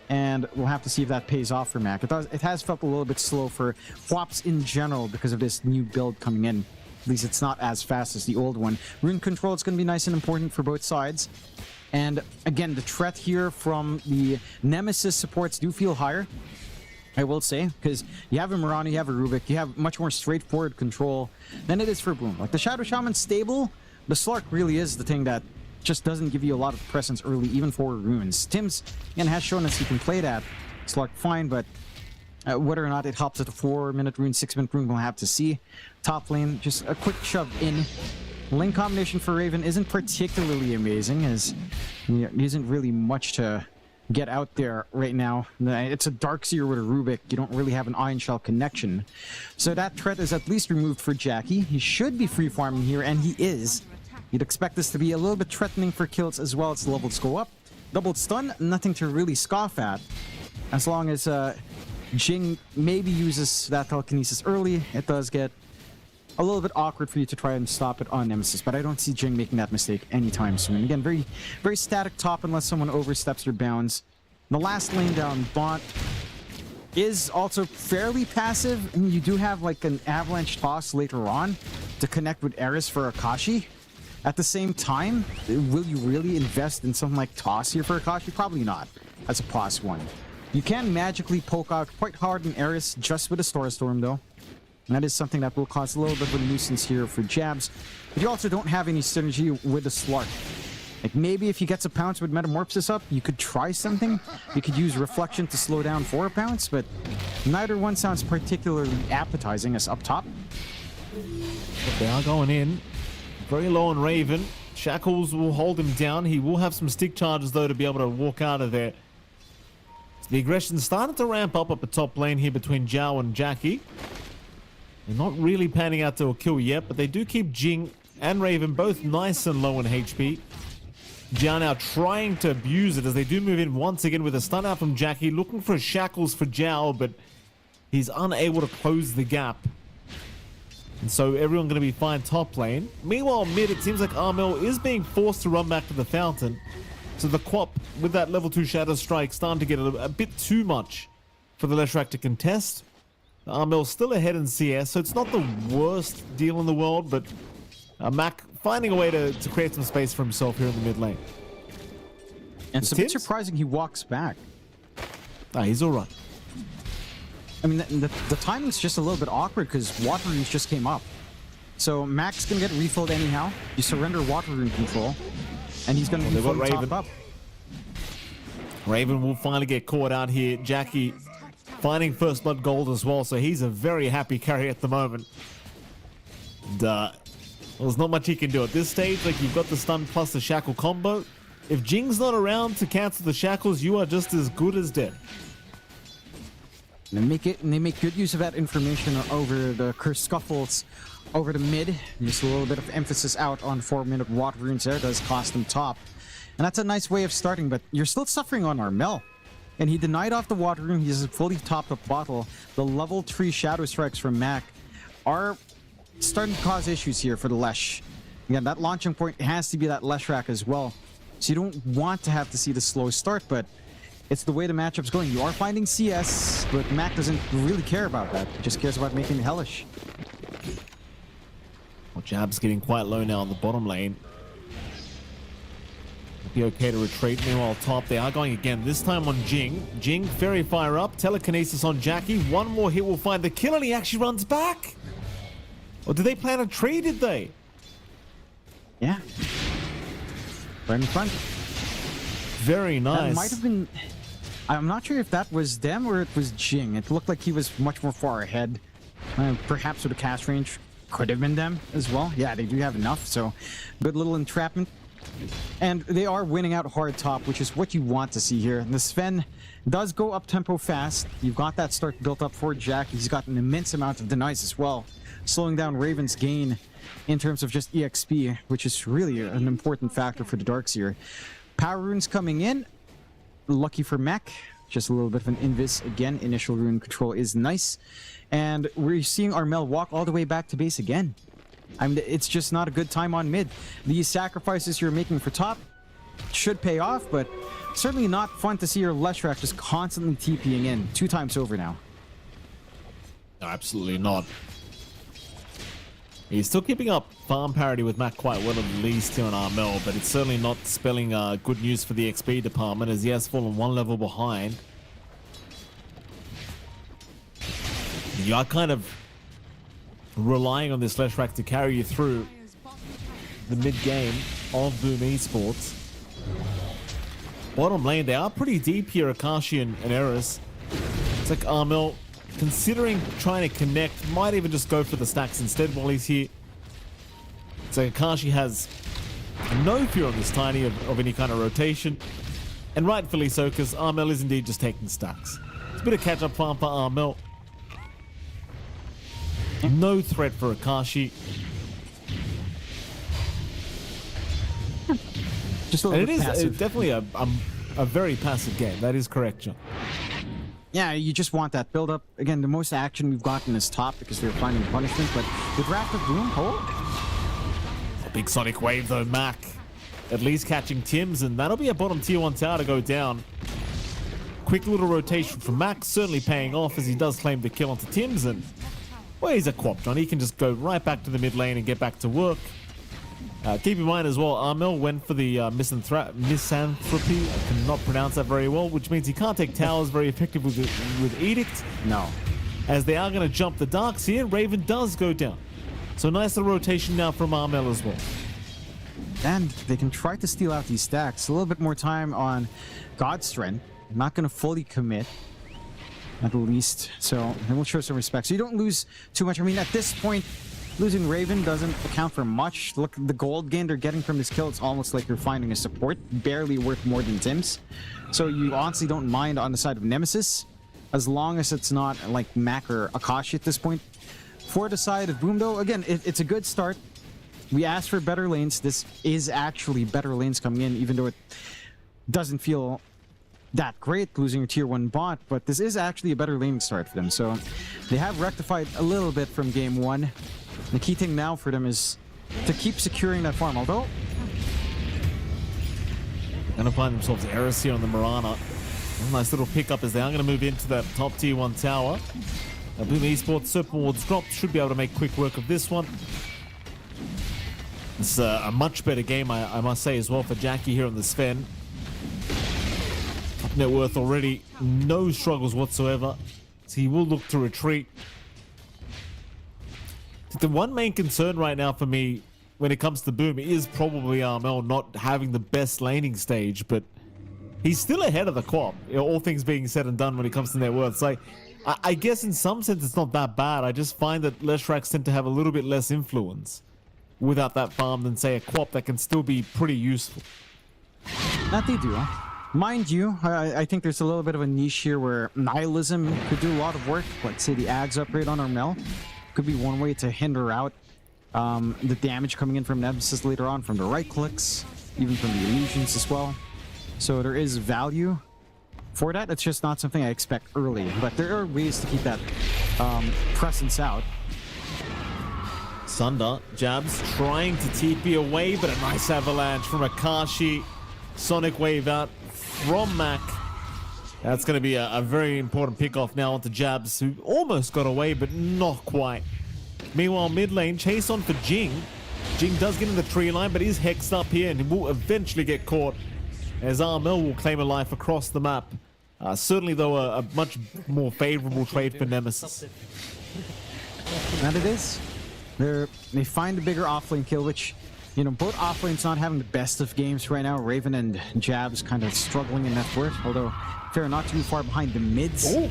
and we'll have to see if that pays off for Mac. It has felt a little bit slow for Quaps in general because of this new build coming in. At least it's not as fast as the old one. Rune control is going to be nice and important for both sides. And again, the threat here from the Nemesis supports do feel higher, I will say, because you have a Mirana, you have a Rubik, you have much more straightforward control than it is for Boom. Like the Shadow Shaman's stable, the Slark really is the thing that just doesn't give you a lot of presence early, even for runes. Tim's, again, has shown us he can play that Slark fine, but whether or not it helps at a 4-minute rune, 6-minute rune, we'll have to see. Top lane, just a quick shove in. Lane combination for Raven isn't particularly amazing, as there isn't really much to get out there right now. It's a Darkseer with a Rubik. You don't really have an Iron Shell connection. So that threat is at least removed for Jackie. He should be free farming here, and he is. You'd expect this to be a little bit threatening for kills as well as the levels go up. Doubled stun, nothing to really scoff at. As long as Jing maybe uses that telekinesis early, it does get a little bit awkward for you to try and stop it on Nemesis, but I don't see Jing making that mistake anytime soon. Again, very, very static top unless someone oversteps their bounds. The last lane down, Bont is also fairly passive, and you do have like an avalanche toss later on to connect with Eris for Akashi. At the same time, will you really invest in something like toss here for Akashi? Probably not, as a plus one. You can magically poke out quite hard in Eris just with a Star Storm though. And that is something that will cause a little bit of a nuisance here for Jabs. But you also don't have any synergy with the Slark. Like maybe if he gets a pounce with Metamorphosis up, you could try something. You could use Reflection to slow down for a pounce, but neither one sounds particularly appetizing as up top. But they are going in. Very low on Raven. Shackles will hold him down. He will have some stick charges, though, to be able to walk out of there. The aggression started to ramp up the top lane here between Zhao and Jackie. They're not really panning out to a kill yet, but they do keep Jing and Raven both nice and low in HP. Zhao now trying to abuse it as they do move in once again with a stun out from Jackie, looking for Shackles for Zhao, but he's unable to close the gap. And so everyone going to be fine top lane. Meanwhile, mid, it seems like Armel is being forced to run back to the fountain. So the Quap with that level 2 Shadow Strike starting to get a bit too much for the Leshrac to contest. Armel's still ahead in CS, so it's not the worst deal in the world, but Mac finding a way to create some space for himself here in the mid lane. And it's a bit surprising he walks back. He's all right. I mean, the timing's just a little bit awkward because Water Runes just came up. So Mac's going to get refilled anyhow. You surrender Water Rune control, and he's going to be fully topped up. Raven will finally get caught out here. Jackie finding first blood gold as well, so he's a very happy carry at the moment. And, well, there's not much he can do at this stage. Like, you've got the stun plus the shackle combo. If Jing's not around to cancel the shackles, you are just as good as dead. And they make good use of that information over the curse scuffles over the mid. Just a little bit of emphasis out on 4-minute Water Runes there. Does cost them top. And that's a nice way of starting, but you're still suffering on Armel. And he denied off the Water Rune. He's a fully topped up bottle. The level 3 Shadow Strikes from Mac are starting to cause issues here for the Lesh. Again, that launching point has to be that Leshrac as well. So you don't want to have to see the slow start, but it's the way the matchup's going. You are finding CS, but Mac doesn't really care about that. He just cares about making it hellish. Well, Jab's getting quite low now on the bottom lane. Be okay to retreat. Meanwhile, top, they are going again, this time on Jing. Jing, Fairy Fire up, telekinesis on Jackie. One more hit will find the kill, and he actually runs back. Or did they plan a trade, did they? Yeah. Right in front. Very nice. That might have been... I'm not sure if that was them or it was Jing. It looked like he was much more far ahead. Perhaps with a cast range. Could have been them as well. Yeah, they do have enough, so good little entrapment. And they are winning out hard top, which is what you want to see here. The Sven does go up tempo fast. You've got that start built up for Jack. He's got an immense amount of denies as well, slowing down Raven's gain in terms of just EXP, which is really an important factor for the Darkseer. Power runes coming in. Lucky for Mac. Just a little bit of an invis again. Initial rune control is nice. And we're seeing Armel walk all the way back to base again. I mean, it's just not a good time on mid. These sacrifices you're making for top should pay off, but certainly not fun to see your Leshrac just constantly TPing in 2 times over now. No, absolutely not. He's still keeping up farm parity with Mac quite well at least here on Armel, but it's certainly not spelling good news for the XP department as he has fallen 1 level behind. You are kind of relying on this Leshrac to carry you through the mid-game of Boom Esports. Bottom lane, they are pretty deep here, Akashi and Eris. It's like Armel, considering trying to connect, might even just go for the stacks instead while he's here. So Akashi has no fear on this Tiny of any kind of rotation. And rightfully so, because Armel is indeed just taking stacks. It's a bit of catch-up farm for Armel. No threat for Akashi. Just a little bit passive. It's definitely a very passive game. That is correct, John. Yeah, you just want that build up. Again, the most action we've gotten is top because they're finding punishment, but the draft of Boom, A big Sonic Wave though, Mac. At least catching Tims, and that'll be a bottom tier 1 tower to go down. Quick little rotation from Mac, certainly paying off as he does claim the kill onto Tims, and well, he's a Quap, John. He can just go right back to the mid lane and get back to work. Keep in mind as well, Armel went for the misanthropy. I cannot pronounce that very well, which means he can't take towers very effectively with Edict. No. As they are going to jump the Darks here, Raven does go down. So nice little rotation now from Armel as well. And they can try to steal out these stacks. A little bit more time on Godstrength. Not going to fully commit, at least. So they will show some respect. So you don't lose too much. I mean, at this point, Losing Raven doesn't account for much. Look, the gold gain they're getting from this kill, it's almost like you're finding a support, barely worth more than Tim's. So you honestly don't mind on the side of Nemesis, as long as it's not like Mac or Akashi at this point. For the side of Boom, though, again, it's a good start. We asked for better lanes. This is actually better lanes coming in, even though it doesn't feel that great losing your tier 1 bot, but this is actually a better laning start for them. So they have rectified a little bit from game 1. The key thing now for them is to keep securing that farm, although Gonna find themselves errors here on the Mirana. Nice little pickup as they are gonna move into that top tier 1 tower. Boom Esports Serpentward's dropped, should be able to make quick work of this one. It's a much better game, I must say, as well for Jackie here on the Sven. Top net worth already, no struggles whatsoever. So he will look to retreat. The one main concern right now for me when it comes to Boom is probably Armel not having the best laning stage, but he's still ahead of the Quap, all things being said and done when it comes to net worth. So I guess in some sense it's not that bad. I just find that Leshraks tend to have a little bit less influence without that farm than, say, a Quap that can still be pretty useful. that they do. Mind you, I think there's a little bit of a niche here where Nihilism could do a lot of work. Like, say, the Ags upgrade on Armel could be one way to hinder out the damage coming in from Nemesis later on, from the right clicks, even from the illusions as well. So there is value for that. It's just not something I expect early, but there are ways to keep that presence out. Sunder, Jabs trying to TP away, but a nice avalanche from Akashi. Sonic wave out from Mac. That's going to be a very important pick-off now onto Jabs, who almost got away, but not quite. Meanwhile, mid lane, chase on for Jing. Jing does get in the tree line, but is hexed up here and will eventually get caught as Armel will claim a life across the map. Certainly, though, a much more favorable trade for Nemesis. And it is. They find a bigger offlane kill, which, you know, both offlanes not having the best of games right now. Raven and Jabs kind of struggling in net worth, although they're not too far behind the mids. Ooh.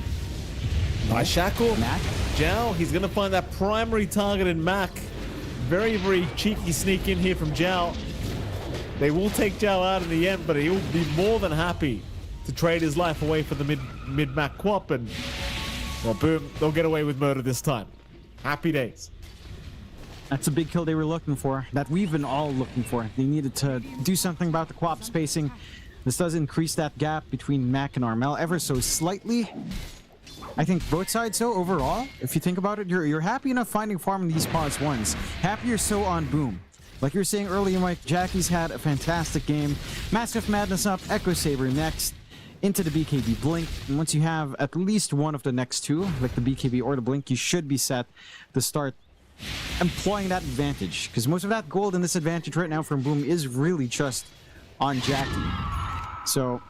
Nice shackle. Mac. Zhao, he's going to find that primary target in Mac. Very, very cheeky sneak in here from Zhao. They will take Zhao out in the end, but he'll be more than happy to trade his life away for the mid-Mac Quap, and, well, boom, they'll get away with murder this time. Happy days. That's a big kill they were looking for, that we've been all looking for. They needed to do something about the Quap spacing. This does increase that gap between Mac and Armel ever so slightly. I think both sides, though, overall, if you think about it, you're happy enough finding farm in these pause ones. Happier so on Boom. Like you were saying earlier, Mike, Jackie's had a fantastic game. Mask of Madness up, Echo Saber next, into the BKB Blink. And once you have at least one of the next two, like the BKB or the Blink, you should be set to start employing that advantage. Because most of that gold in this advantage right now from Boom is really just on Jackie. So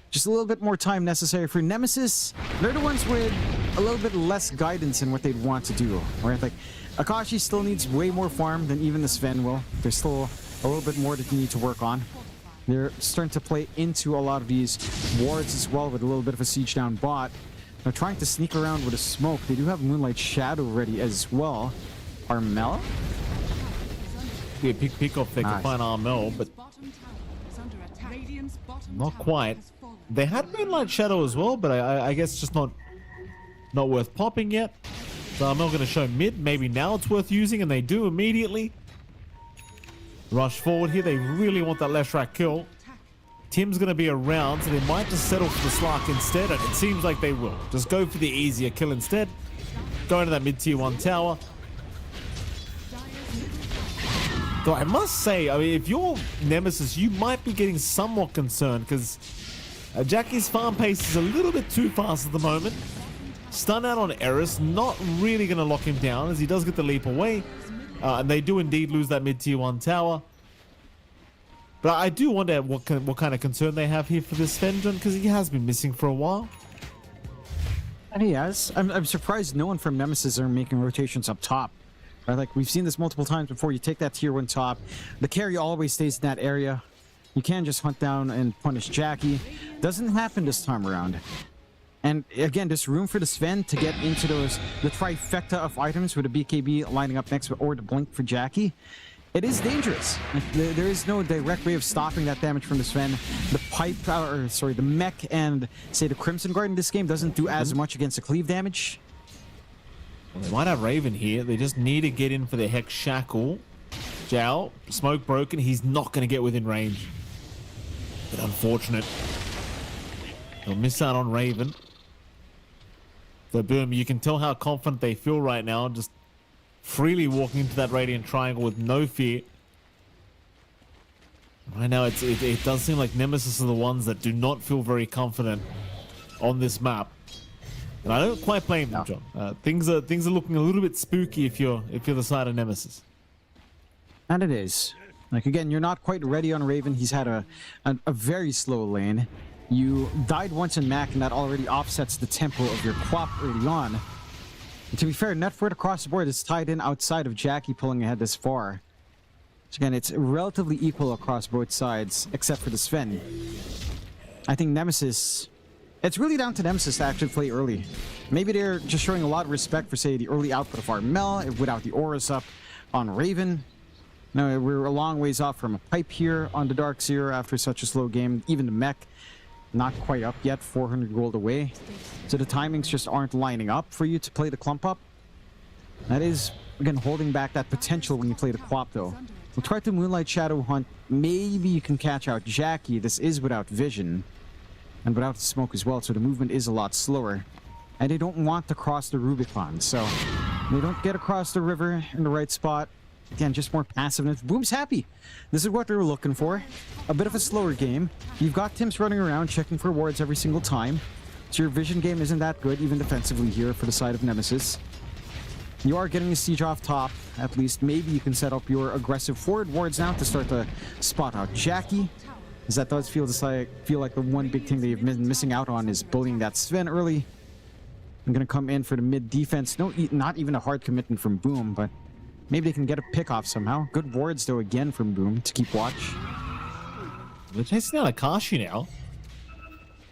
just a little bit more time necessary for Nemesis. They're the ones with a little bit less guidance in what they'd want to do. Right? Like, Akashi still needs way more farm than even the Sven will. There's still a little bit more that you need to work on. They're starting to play into a lot of these wards as well with a little bit of a siege down bot. They're trying to sneak around with a smoke. They do have Moonlight Shadow ready as well. Armel? Yeah, pick off they can find Armel, but not quite. They had Moonlight Shadow as well, but I guess just not worth popping yet. So I'm not going to show mid. Maybe now it's worth using, and they do immediately. Rush forward here. They really want that Leshrak kill. Tim's going to be around, so they might just settle for the Slark instead, and it seems like they will. Just go for the easier kill instead. Go into that mid-tier 1 tower. Though I must say, I mean, if you're Nemesis, you might be getting somewhat concerned, because Jackie's farm pace is a little bit too fast at the moment. Stun out on Eris, not really going to lock him down as he does get the leap away. And they do indeed lose that mid-tier 1 tower. But I do wonder what kind of concern they have here for this Fendron, because he has been missing for a while. And he has. I'm surprised no one from Nemesis are making rotations up top. Right? Like, we've seen this multiple times before. You take that tier 1 top, the carry always stays in that area. You can't just hunt down and punish Jackie. Doesn't happen this time around. And again, there's room for the Sven to get into the trifecta of items with the BKB lining up next, or the Blink for Jackie. It is dangerous. Like, there is no direct way of stopping that damage from the Sven. The pipe, or sorry, the mech and say the Crimson Guard in this game doesn't do as much against the cleave damage. Well, they might have Raven here. They just need to get in for the Hex Shackle. Jao, smoke broken. He's not going to get within range. But unfortunate. They'll miss out on Raven. So Boom, you can tell how confident they feel right now, just freely walking into that Radiant Triangle with no fear. Right now, it does seem like Nemesis are the ones that do not feel very confident on this map, and I don't quite blame them, John. Things are looking a little bit spooky if you're the side of Nemesis. And it is. Like, again, you're not quite ready on Raven. He's had a very slow lane. You died once in Mac, and that already offsets the tempo of your Quap early on. And to be fair, net worth across the board is tied in outside of Jackie pulling ahead this far. So again, it's relatively equal across both sides, except for the Sven. I think Nemesis... It's really down to Nemesis to actually play early. Maybe they're just showing a lot of respect for, say, the early output of Armel without the auras up on Raven. No, we're a long ways off from a pipe here on the Dark Seer after such a slow game. Even the mech, not quite up yet, 400 gold away. So the timings just aren't lining up for you to play the clump up. That is, again, holding back that potential when you play the Quap, though. We'll try to Moonlight Shadow Hunt. Maybe you can catch out Jackie. This is without vision. And without the smoke as well, so the movement is a lot slower. And they don't want to cross the Rubicon, so they don't get across the river in the right spot. Again, just more passiveness. Boom's happy. This is what they were looking for. A bit of a slower game. You've got Tim's running around checking for wards every single time. So your vision game isn't that good, even defensively here for the side of Nemesis. You are getting a siege off top. At least maybe you can set up your aggressive forward wards now to start to spot out Jackie. As that does feel like the one big thing they've been missing out on is bullying that Sven early. I'm going to come in for the mid defense. No, not even a hard commitment from Boom, but maybe they can get a pick off somehow. Good wards, though, again from Boom to keep watch. They're chasing out Akashi now.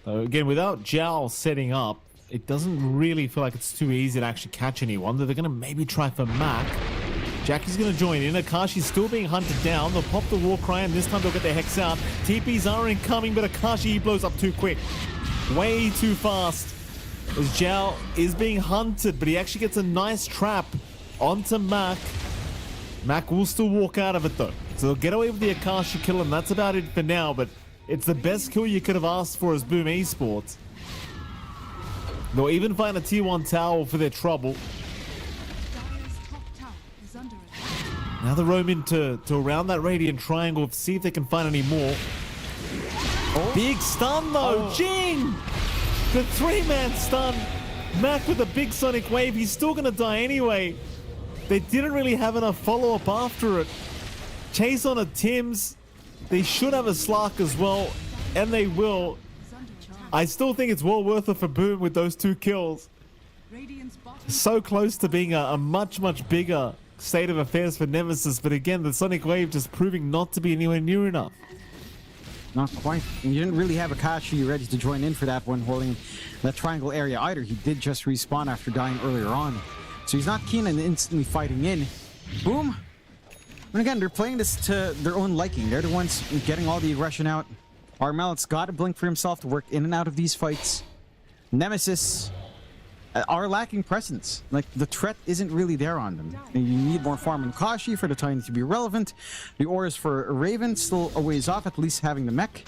Again, without Jao setting up, it doesn't really feel like it's too easy to actually catch anyone. They're going to maybe try for Mac. Jackie's going to join in. Akashi's still being hunted down. They'll pop the war cry, and this time they'll get their Hex out. TPs are incoming, but Akashi blows up too quick. Way too fast. As Jao is being hunted, but he actually gets a nice trap onto Mac. Mac will still walk out of it, though. So they'll get away with the Akashi kill, and that's about it for now, but it's the best kill you could have asked for as Boom Esports. They'll even find a tier 1 tower for their trouble. Now they roam into around that Radiant Triangle to see if they can find any more. Oh. Big stun though, Jing! The 3-man stun. Mac with a big sonic wave. He's still gonna die anyway. They didn't really have enough follow-up after it. Chase on a Tim's. They should have a Slark as well, and they will. I still think it's well worth it for Boom with those 2 kills. So close to being a much, much bigger state of affairs for Nemesis, but again, the Sonic Wave just proving not to be anywhere near enough. Not quite. And you didn't really have Akashi ready to join in for that one, holding that triangle area either. He did just respawn after dying earlier on. So he's not keen on instantly fighting in. Boom! And again, they're playing this to their own liking. They're the ones getting all the aggression out. Armel's got to blink for himself to work in and out of these fights. Nemesis are lacking presence. Like, the threat isn't really there on them. You need more farm and Kashi for the time to be relevant. The auras for Raven still a ways off, at least having the mech.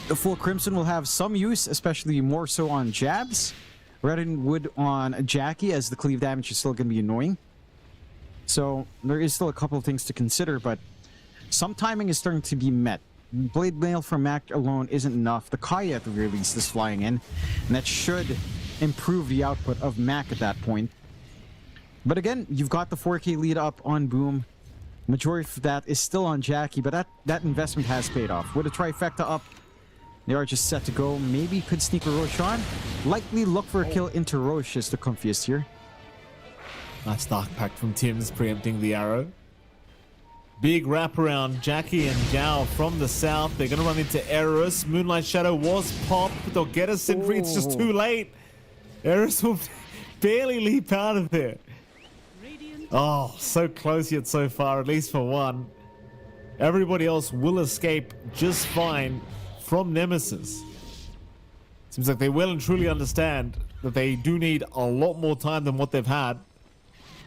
The full Crimson will have some use, especially more so on jabs, rather than would on Jackie, as the cleave damage is still going to be annoying. So there is still a couple of things to consider, but some timing is starting to be met. Blade Mail from Mac alone isn't enough. The Kaya at the very least is flying in, and that should improve the output of Mac at that point. But again, you've got the 4K lead up on Boom. Majority of that is still on Jackie, but that investment has paid off. With a trifecta up, they are just set to go. Maybe could sneak a Roche on. Likely look for a kill into Roche is the comfiest here. Nice Dark Pact from Tim's preempting the arrow. Big wraparound, Jackie and Gao from the south. They're going to run into Eris. Moonlight Shadow was popped, but they'll get a Sentry. It's just too late. Eris will barely leap out of there. Oh, so close yet so far, at least for one. Everybody else will escape just fine from Nemesis. Seems like they well and truly understand that they do need a lot more time than what they've had.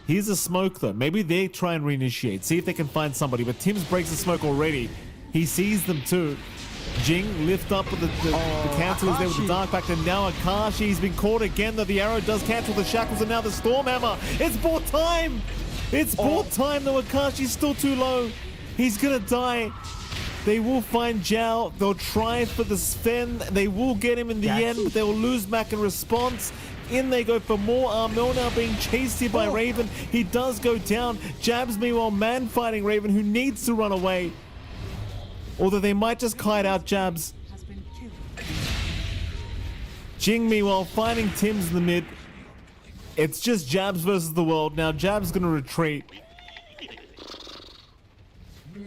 Here's a smoke though. Maybe they try and reinitiate, see if they can find somebody. But Tim's breaks the smoke already. He sees them too. Jing lift up with the cancel is there with the dark back, and now Akashi's been caught again, though the arrow does cancel the shackles, and now the Stormhammer. It's bought time. It's bought time though. Akashi's still too low. He's gonna die. They will find Zhao. They'll try for the Sven. They will get him in the end, but they will lose Mac in response. In they go for more. Armel now being chased here by Raven. He does go down. Jabs meanwhile man fighting Raven, who needs to run away. Although they might just kite out Jabs. Jing meanwhile finding Tim's in the mid. It's just Jabs versus the world. Now Jabs gonna retreat.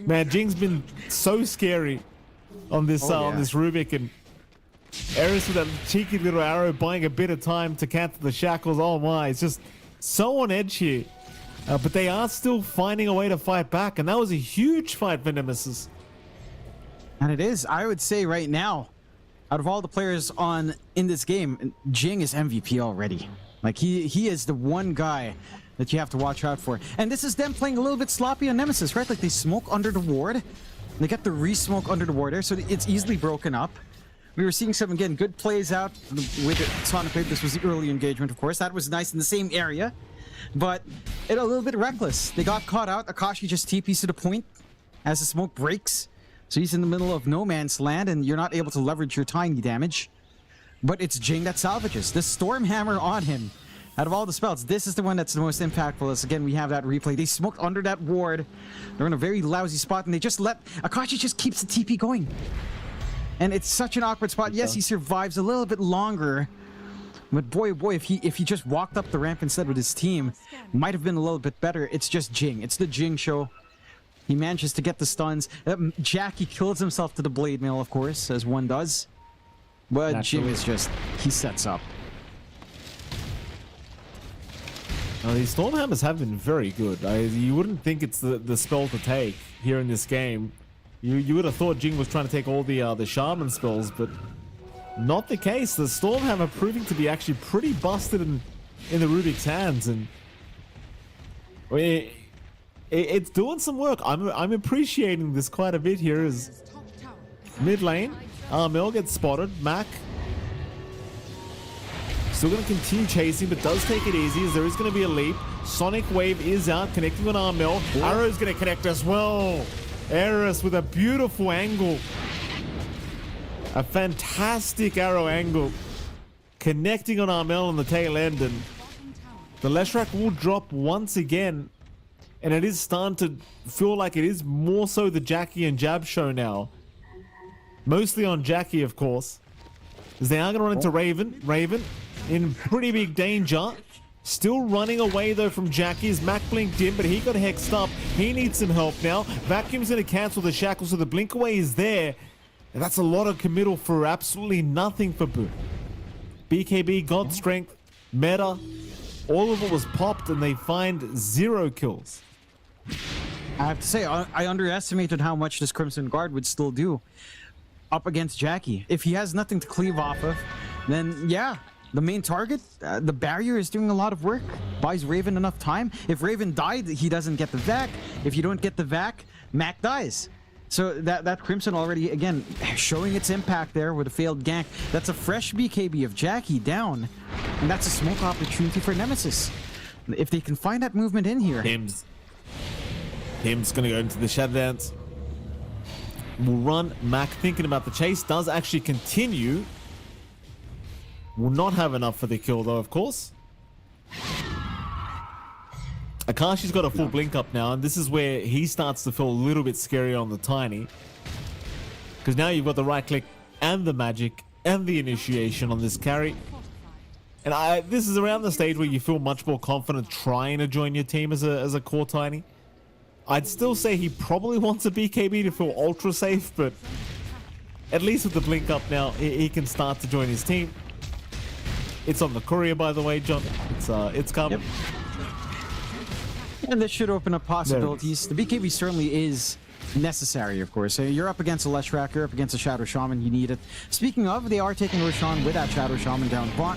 Man, Jing's been so scary on this Rubik, and Eris with that cheeky little arrow buying a bit of time to cancel the shackles. Oh my, it's just so on edge here. But they are still finding a way to fight back, and that was a huge fight for Nemesis. And it is, I would say right now, out of all the players in this game, Jing is MVP already. Like he is the one guy that you have to watch out for. And this is them playing a little bit sloppy on Nemesis, right? Like they smoke under the ward. They get the re-smoke under the ward there, so it's easily broken up. We were seeing some, again, good plays out with Sonic Wave. This was the early engagement, of course. That was nice in the same area, but a little bit reckless. They got caught out. Akashi just TPs to the point as the smoke breaks. So he's in the middle of no man's land, and you're not able to leverage your tiny damage. But it's Jing that salvages. The Stormhammer on him. Out of all the spells, this is the one that's the most impactful. As again, we have that replay. They smoked under that ward. They're in a very lousy spot, and they just let Akashi just keeps the TP going. And it's such an awkward spot. Yes, he survives a little bit longer. But boy, oh boy, if he just walked up the ramp instead with his team, might have been a little bit better. It's just Jing. It's the Jing show. He manages to get the stuns. Jackie kills himself to the blade mail, of course, as one does. But Jing is just, he sets up. Now, these Stormhammers have been very good. You wouldn't think it's the spell to take here in this game. You would have thought Jing was trying to take all the Shaman spells, but not the case. The Stormhammer proving to be actually pretty busted in the Rubik's hands, and it's doing some work. I'm appreciating this quite a bit here. As mid lane, Armel gets spotted. Mac still going to continue chasing, but does take it easy as there is going to be a leap. Sonic Wave is out, connecting on Armel. Arrow's going to connect as well. Eris with a beautiful angle. A fantastic arrow angle. Connecting on Armel on the tail end, and the Leshrac will drop once again. And it is starting to feel like it is more so the Jackie and Jab show now. Mostly on Jackie, of course. As they are going to run into Raven. Raven in pretty big danger. Still running away though from Jackie as Mac blinked in, but he got hexed up. He needs some help now. Vacuum's going to cancel the shackles, so the blink away is there. And that's a lot of committal for absolutely nothing for Boot. BKB, God Strength, Meta, all of it was popped, and they find 0 kills. I have to say, I underestimated how much this Crimson Guard would still do up against Jackie. If he has nothing to cleave off of, then yeah, the main target, the barrier is doing a lot of work. Buys Raven enough time. If Raven died, he doesn't get the vac. If you don't get the vac, Mac dies. So that Crimson already, again, showing its impact there with a failed gank. That's a fresh BKB of Jackie down. And that's a smoke opportunity for Nemesis. If they can find that movement in here. Tim's gonna go into the Shadow Dance. Will run. Mac thinking about the chase. Does actually continue. Will not have enough for the kill though, of course. Akashi's got a full blink up now, and this is where he starts to feel a little bit scary on the Tiny. Because now you've got the right click and the magic and the initiation on this carry. And this is around the stage where you feel much more confident trying to join your team as a core Tiny. I'd still say he probably wants a BKB to feel ultra safe, but at least with the blink up now, he can start to join his team. It's on the courier, by the way, John. It's coming. Yep. And this should open up possibilities. The BKB certainly is necessary, of course. So you're up against a Leshrac, you're up against a Shadow Shaman, you need it. Speaking of, they are taking Roshan with that Shadow Shaman down bot.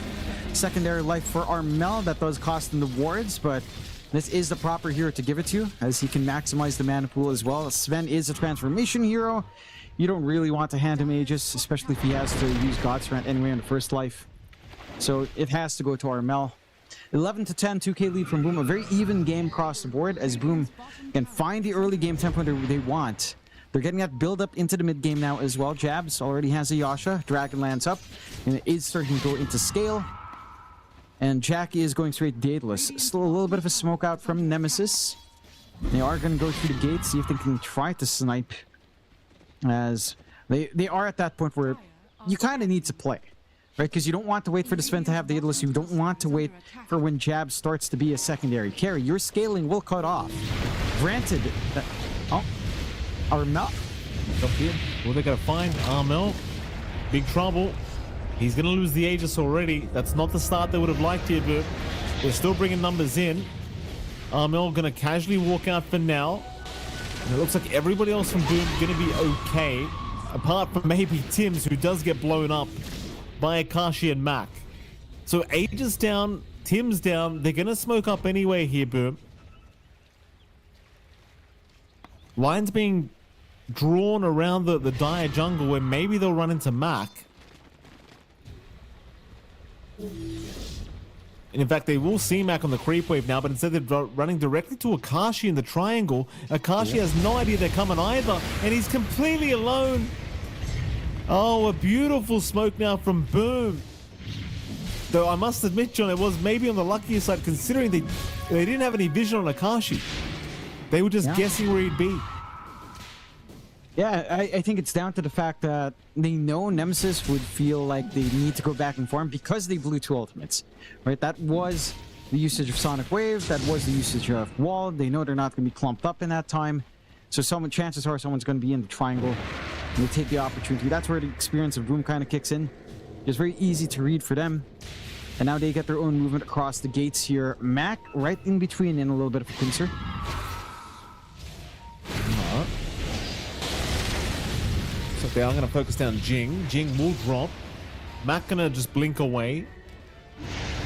Secondary life for Armel, that does cost him the wards, but this is the proper hero to give it to, as he can maximize the mana pool as well. Sven is a transformation hero. You don't really want to hand him Aegis, especially if he has to use God's Rant anyway in the first life. So it has to go to Armel. 11 to 10, 2k lead from Boom. A very even game across the board as Boom can find the early game tempo they want. They're getting that build up into the mid game now as well. Jabs already has a Yasha. Dragonlance up. And it is starting to go into scale. And Jack is going straight Daedalus. Still a little bit of a smoke out from Nemesis. They are going to go through the gate, see if they can try to snipe. As they are at that point where you kind of need to play. Right, because you don't want to wait for the Sven to have Daedalus. You don't want to wait for when Jab starts to be a secondary carry. Your scaling will cut off. Granted, Armel. Up here. Well, they're going to find Armel. Big trouble. He's going to lose the Aegis already. That's not the start they would have liked here, but they're still bringing numbers in. Armel going to casually walk out for now. And it looks like everybody else from Boom going to be okay. Apart from maybe Tim's, who does get blown up by Akashi and Mac. So Aegis down, Tim's down. They're going to smoke up anyway here, Boom. Lines being drawn around the dire jungle where maybe they'll run into Mac. And in fact, they will see Mac on the creep wave now, but instead they're running directly to Akashi in the triangle. Akashi has no idea they're coming either, and he's completely alone. Oh, a beautiful smoke now from Boom. Though I must admit, John, it was maybe on the luckier side, considering they didn't have any vision on Akashi. They were just guessing where he'd be. Yeah, I think it's down to the fact that they know Nemesis would feel like they need to go back and form because they blew 2 ultimates. Right? That was the usage of Sonic Wave. That was the usage of Wall. They know they're not going to be clumped up in that time. So chances are someone's going to be in the triangle. And they take the opportunity. That's where the experience of Boom kind of kicks in. It's very easy to read for them. And now they get their own movement across the gates here. Mac right in between in a little bit of a pincer. So they are going to focus down Jing. Jing will drop. Mac going to just blink away.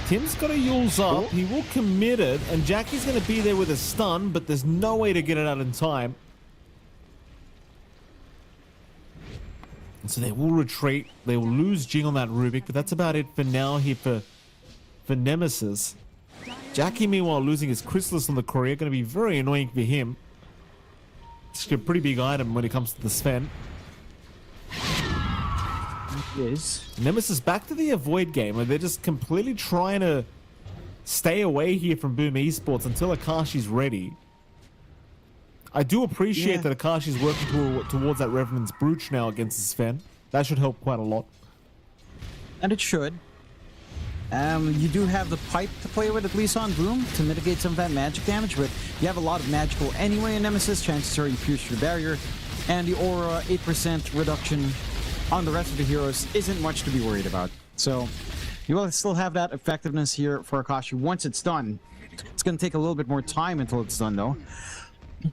Tim's got a Yule's up. He will commit it. And Jackie's going to be there with a stun, but there's no way to get it out in time. And so they will retreat. They will lose Jing on that Rubik, but that's about it for now here for Nemesis. Jackie, meanwhile, losing his Chrysalis on the Courier. Going to be very annoying for him. It's a pretty big item when it comes to the Sven. Is Nemesis back to the avoid game where they're just completely trying to stay away here from Boom Esports until Akashi's ready. I do appreciate that Akashi's working towards that Revenant's Brooch now against Sven. That should help quite a lot. And it should. You do have the pipe to play with, at least on Boom, to mitigate some of that magic damage, but you have a lot of magical anyway in Nemesis. Chances are you pierce your barrier, and the aura 8% reduction on the rest of the heroes isn't much to be worried about. So you will still have that effectiveness here for Akashi once it's done. It's going to take a little bit more time until it's done, though.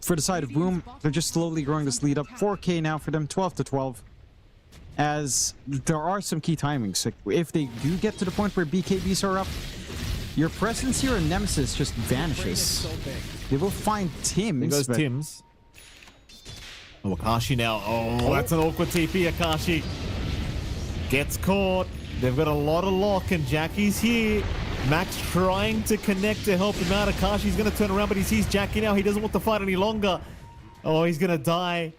For the side of Boom, they're just slowly growing this lead up. 4k now for them, 12 to 12. As there are some key timings. Like if they do get to the point where BKBs are up, your presence here in Nemesis just vanishes. They will find Tim's. There goes Tim's. Oh, Akashi now. Oh, that's an awkward TP. Akashi gets caught. They've got a lot of lock, and Jackie's here. Max trying to connect to help him out. Akashi's going to turn around, but he sees Jackie now. He doesn't want to fight any longer. Oh, he's going to die.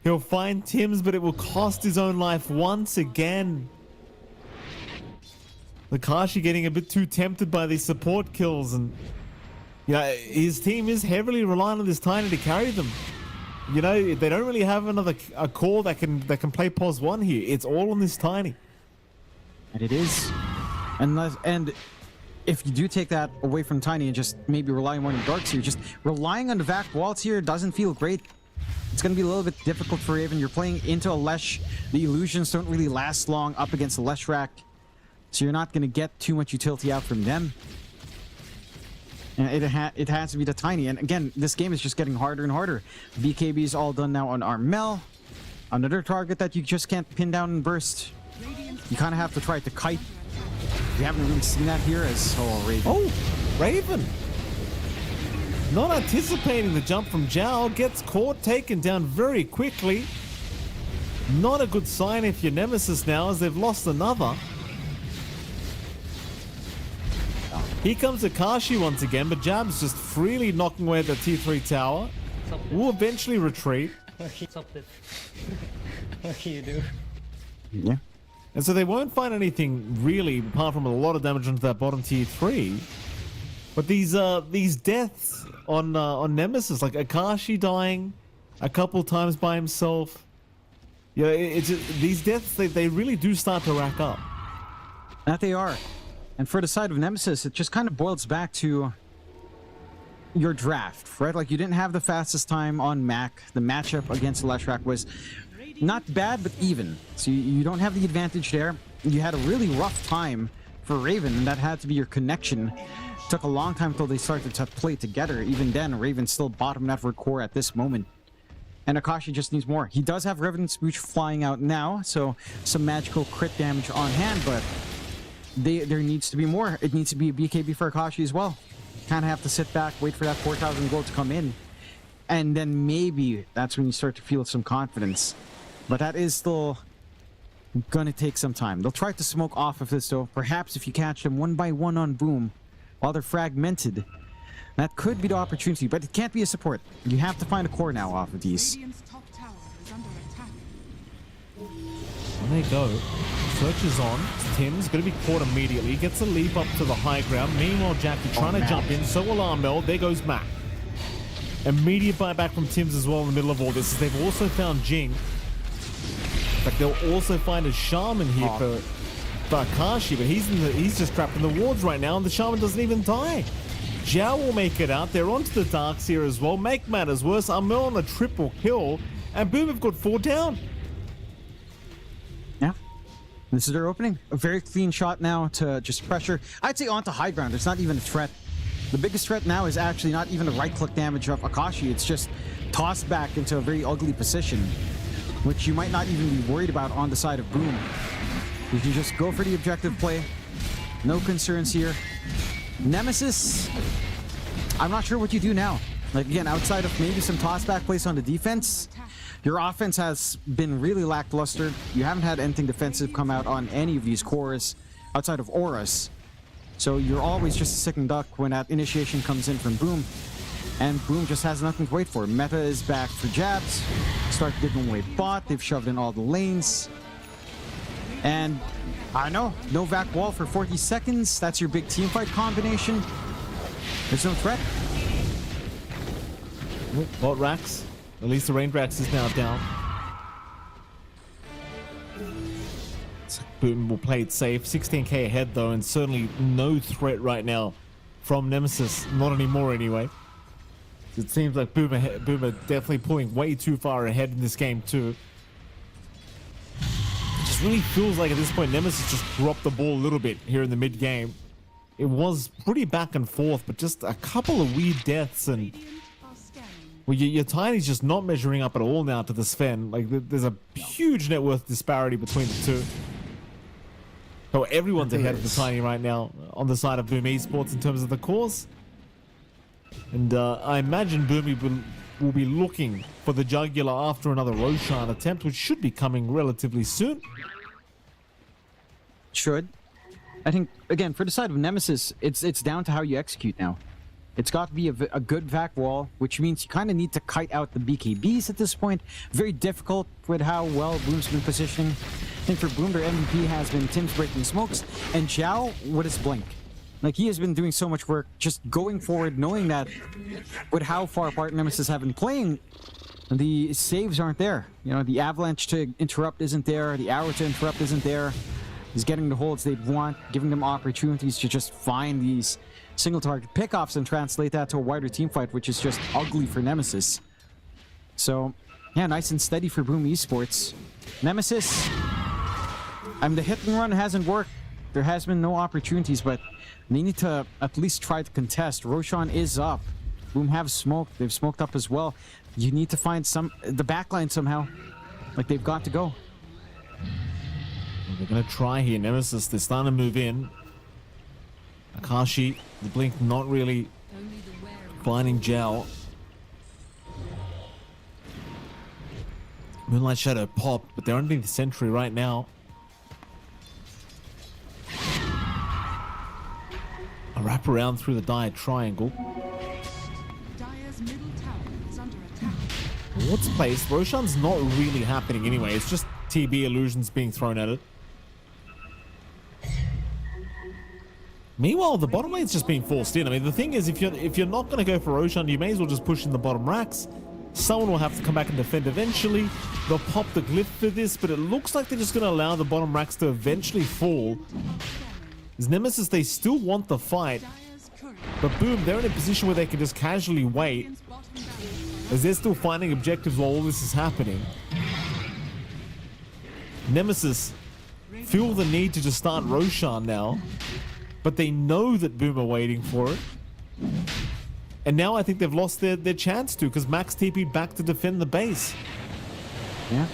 He'll find Tim's, but it will cost his own life once again. Akashi getting a bit too tempted by these support kills, and his team is heavily reliant on this Tiny to carry them. You know, they don't really have a core that can play pos 1 here. It's all on this Tiny. And it is. And if you do take that away from Tiny and just maybe relying more on the darks here, just relying on the Vac walls here doesn't feel great. It's going to be a little bit difficult for Raven. You're playing into a Lesh. The illusions don't really last long up against the Leshrac, so you're not going to get too much utility out from them. And it has to be the Tiny. And again, this game is just getting harder and harder. BKB is all done now on Armel. Another target that you just can't pin down and burst. You kind of have to try to kite. We haven't really seen that here as Raven. Oh, Raven! Not anticipating the jump from Zhao, gets caught, taken down very quickly. Not a good sign if you're Nemesis now, as they've lost another. Here comes Akashi once again, but Jab's just freely knocking away at the T3 tower. Will eventually retreat. What can you do? Yeah. And so they won't find anything really, apart from a lot of damage onto that bottom tier 3. But these deaths on Nemesis, like Akashi dying a couple times by himself. Yeah, it's these deaths, they really do start to rack up. That they are. And for the side of Nemesis, it just kind of boils back to your draft, right? Like, you didn't have the fastest time on Mac. The matchup against Leshrac was not bad, but even. So you don't have the advantage there. You had a really rough time for Raven, and that had to be your connection. Took a long time until they started to play together. Even then, Raven still bottom net for core at this moment. And Akashi just needs more. He does have Revenant Smooch flying out now, so some magical crit damage on hand, but there needs to be more. It needs to be a BKB for Akashi as well. Kind of have to sit back, wait for that 4,000 gold to come in. And then maybe that's when you start to feel some confidence. But that is still gonna take some time. They'll try to smoke off of this though. Perhaps if you catch them one by one on Boom while they're fragmented, that could be the opportunity, but it can't be a support. You have to find a core now off of these. Radiant's top tower is under attack. And there you go. Search is on. Tim's going to be caught immediately. He gets a leap up to the high ground. Meanwhile, Jackie trying to jump in. So will Armel. There goes Mac. Immediate buyback from Tim's as well in the middle of all this. They've also found Jing. But they'll also find a Shaman here for Akashi, but he's just trapped in the wards right now, and the Shaman doesn't even die. Zhao will make it out. They're onto the darks here as well. Make matters worse, Armel on a triple kill, and boom, have got 4 down. Yeah. This is their opening. A very clean shot now to just pressure. I'd say onto high ground. It's not even a threat. The biggest threat now is actually not even the right-click damage of Akashi. It's just tossed back into a very ugly position, which you might not even be worried about on the side of Boom. You can just go for the objective play. No concerns here. Nemesis, I'm not sure what you do now. Like, again, outside of maybe some toss-back plays on the defense, your offense has been really lackluster. You haven't had anything defensive come out on any of these cores outside of Auras. So you're always just a sitting duck when that initiation comes in from Boom. And Boom just has nothing to wait for. Meta is back for jabs. Start digging away bot. They've shoved in all the lanes. And I know, no vac wall for 40 seconds. That's your big teamfight combination. There's no threat. Bot Rax. At least the range Rax is now down. Boom will play it safe. 16k ahead though, and certainly no threat right now from Nemesis. Not anymore anyway. It seems like Boom are definitely pulling way too far ahead in this game too. It just really feels like at this point Nemesis just dropped the ball a little bit here in the mid game. It was pretty back and forth, but just a couple of weird deaths, and well, your Tiny's just not measuring up at all now to the Sven. Like, there's a huge net worth disparity between the two. So everyone's ahead of the Tiny right now on the side of Boom Esports in terms of the cores. And I imagine Boomy will be looking for the Jugular after another Roshan attempt, which should be coming relatively soon. Should. I think, again, for the side of Nemesis, it's down to how you execute now. It's got to be a good vac wall, which means you kind of need to kite out the BKBs at this point. Very difficult with how well Boom's been positioning. I think for Boom, their MVP has been Tim's breaking smokes, and Zhao with his blink. Like, he has been doing so much work just going forward, knowing that with how far apart Nemesis have been playing, the saves aren't there. You know, the avalanche to interrupt isn't there, the arrow to interrupt isn't there. He's getting the holds they want, giving them opportunities to just find these single target pickoffs and translate that to a wider team fight, which is just ugly for Nemesis. So, yeah, nice and steady for Boom Esports. Nemesis, the hit and run hasn't worked. There has been no opportunities, but they need to at least try to contest. Roshan is up. Boom have smoked. They've smoked up as well. You need to find the backline somehow. Like, they've got to go. They're going to try here. Nemesis, they're starting to move in. Akashi, the blink not really finding Gel. Moonlight Shadow popped, but they're underneath the sentry right now. A wrap around through the dire triangle. Dire's middle tower is under attack. What's placed? Roshan's not really happening anyway. It's just TB illusions being thrown at it. Meanwhile, the bottom lane's just being forced in. I mean, the thing is, if you're not going to go for Roshan, you may as well just push in the bottom racks. Someone will have to come back and defend eventually. They'll pop the glyph for this, but it looks like they're just going to allow the bottom racks to eventually fall. As Nemesis, they still want the fight, Dire's courier but boom, they're in a position where they can just casually wait, against bottom barracks. as they're still finding objectives while all this is happening. Nemesis feel the need to just start Roshan now, but they know that Boom are waiting for it. And now I think they've lost their chance to, because Max TP'd back to defend the base. Yeah.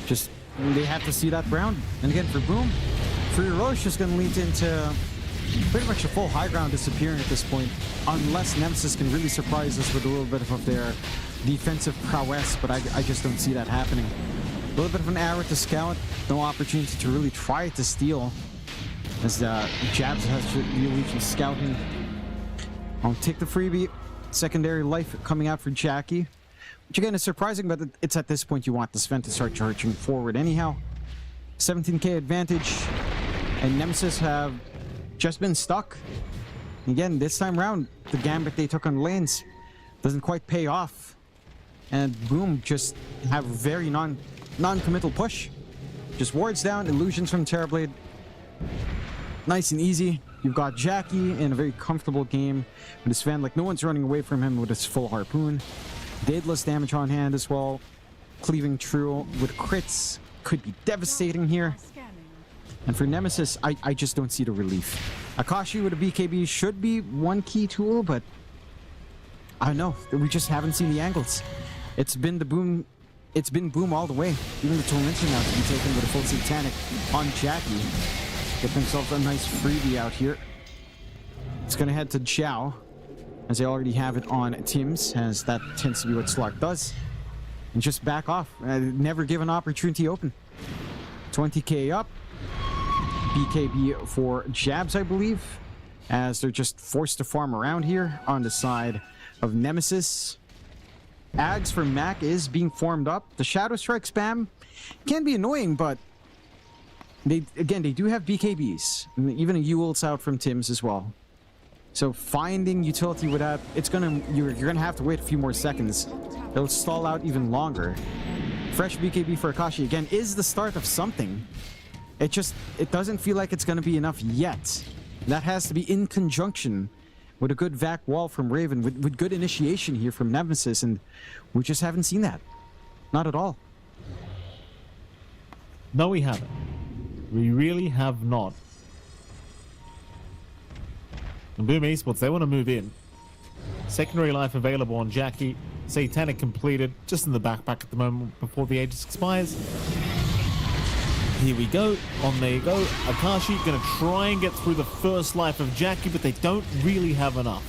Just, they have to see that round. And again, for Boom, Free Roche is going to lead into pretty much a full high ground disappearing at this point, unless Nemesis can really surprise us with a little bit of their defensive prowess, but I just don't see that happening. A little bit of an arrow to scout, no opportunity to really try to steal, as Jabs has the Legion scouting. I'll take the freebie. Secondary life coming out for Jackie, which again is surprising, but it's at this point you want the Sven to start charging forward anyhow. 17k advantage, and Nemesis have just been stuck. Again, this time around, the gambit they took on lanes doesn't quite pay off, and Boom just have a very non-committal push. Just wards down, illusions from Terrorblade. Nice and easy. You've got Jackie in a very comfortable game with his Sven, like no one's running away from him with his full harpoon. Daedalus damage on hand as well. Cleaving true with crits could be devastating here. Scanning. And for Nemesis, I just don't see the relief. Akashi with a BKB should be one key tool, but I don't know. We just haven't seen the angles. It's been the Boom. It's been Boom all the way. Even the Tormentor now to be taken with a full Satanic on Jackie. Get themselves a nice freebie out here. It's going to head to Zhao, as they already have it on Tim's, as that tends to be what Slark does. And just back off. Never give an opportunity open. 20k up. BKB for Jabs, I believe, as they're just forced to farm around here on the side of Nemesis. Ags for Mac is being formed up. The Shadow Strike spam can be annoying, but they do have BKBs. And even a Yule's out from Tim's as well. So finding utility with that, you're gonna have to wait a few more seconds. It'll stall out even longer. Fresh BKB for Akashi again is the start of something. It doesn't feel like it's gonna be enough yet. That has to be in conjunction with a good vac wall from Raven, with good initiation here from Nemesis, and we just haven't seen that. Not at all. No, we haven't. We really have not. And Boom Esports, they want to move in. Secondary life available on Jackie. Satanic completed, just in the backpack at the moment before the Aegis expires. Here we go. On there you go. Akashi going to try and get through the first life of Jackie, but they don't really have enough.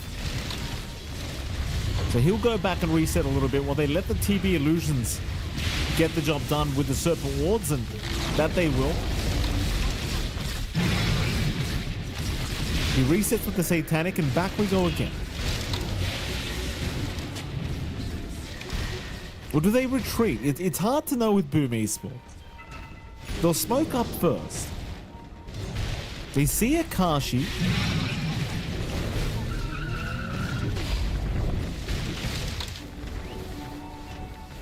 So he'll go back and reset a little bit while they let the TB illusions get the job done with the Serpent Wards, and that they will. He resets with the Satanic, and back we go again. Or do they retreat? It's hard to know with Boom Esports. They'll smoke up first. They see Akashi.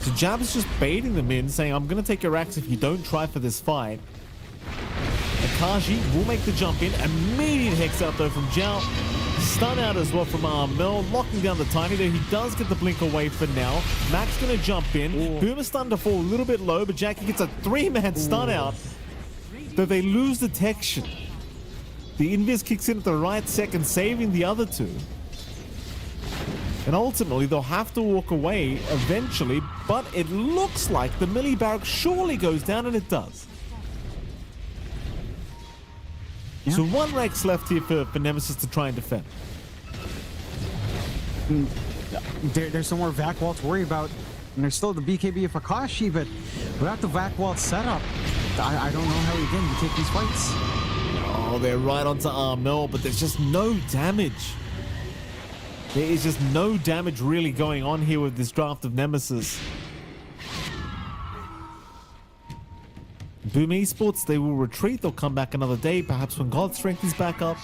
So Jab is just baiting them in, saying, I'm going to take your axe if you don't try for this fight. Akashi will make the jump in. Immediate hex out though from Zhao. Stun out as well from Mel, locking down the Tiny there. He does get the blink away for now. Mac's going to jump in. Boomer's starting to fall a little bit low, but Jackie gets a 3-man stun out. Though they lose detection. The invis kicks in at the right second, saving the other two. And ultimately, they'll have to walk away eventually, but it looks like the melee barrack surely goes down, and it does. Yeah. So 1 Rex left here for Nemesis to try and defend. There's some more vac wall to worry about. And there's still the BKB of Akashi, but without the vac wall set up, I don't know how again you take these fights. Oh, they're right onto Armel, but there's just no damage. There is just no damage really going on here with this draft of Nemesis. Boom Esports, they will retreat. They'll come back another day, perhaps when God's Strength is back up.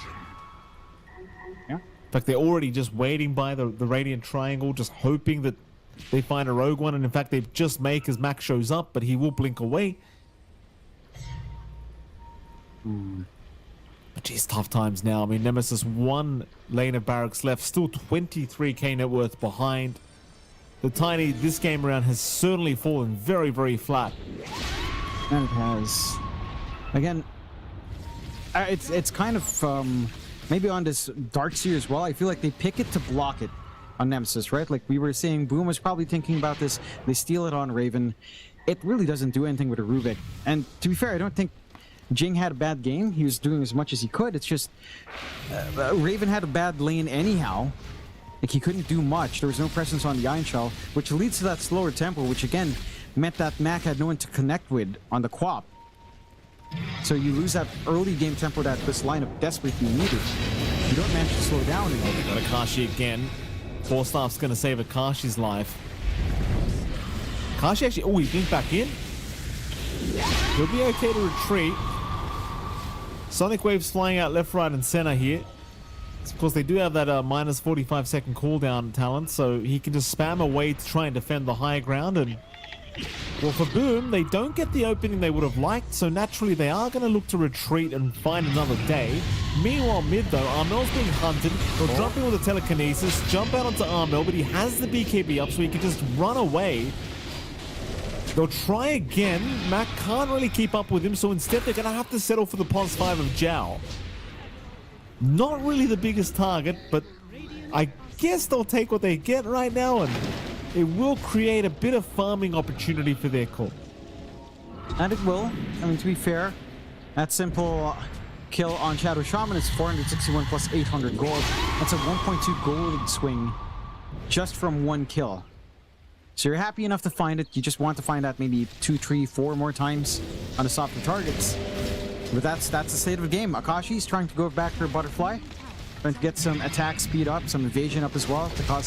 Yeah. In fact, they're already just waiting by the Radiant Triangle, just hoping that they find a Rogue One. And in fact, they just may because Max shows up, but he will blink away. But geez, tough times now. I mean, Nemesis 1 lane of barracks left, still 23k net worth behind. The Tiny, this game around, has certainly fallen very, very flat. And it has. Again, it's kind of maybe on this Dark Seer as well. I feel like they pick it to block it on Nemesis, right? Like we were saying, Boom was probably thinking about this. They steal it on Raven. It really doesn't do anything with a Rubik. And to be fair, I don't think Jing had a bad game. He was doing as much as he could. It's just Raven had a bad lane anyhow. Like he couldn't do much. There was no presence on the Iron Shell, which leads to that slower tempo, which again meant that Mac had no one to connect with on the Quap. So you lose that early game tempo that this lineup desperately needed. You don't manage to slow down anymore. Got Akashi again. Forstaff's going to save Akashi's life. Akashi actually... Oh, he blinked back in. He'll be okay to retreat. Sonic Wave's flying out left, right, and center here. Of course, they do have that minus 45-second cooldown talent, so he can just spam away to try and defend the high ground. And well, for Boom, they don't get the opening they would have liked, so naturally they are going to look to retreat and find another day. Meanwhile, mid though, Armel's being hunted. They'll jump in with the telekinesis, jump out onto Armel, but he has the BKB up, so he can just run away. They'll try again. Mac can't really keep up with him, so instead they're going to have to settle for the pos 5 of Zhao. Not really the biggest target, but I guess they'll take what they get right now, and it will create a bit of farming opportunity for their core. And it will. I mean, to be fair, that simple kill on Shadow Shaman is 461 plus 800 gold. That's a 1.2 gold swing just from one kill. So you're happy enough to find it. You just want to find that maybe 2, 3, 4 more times on the softer targets. But that's the state of the game. Akashi's trying to go back for a butterfly. Trying to get some attack speed up, some evasion up as well to cause some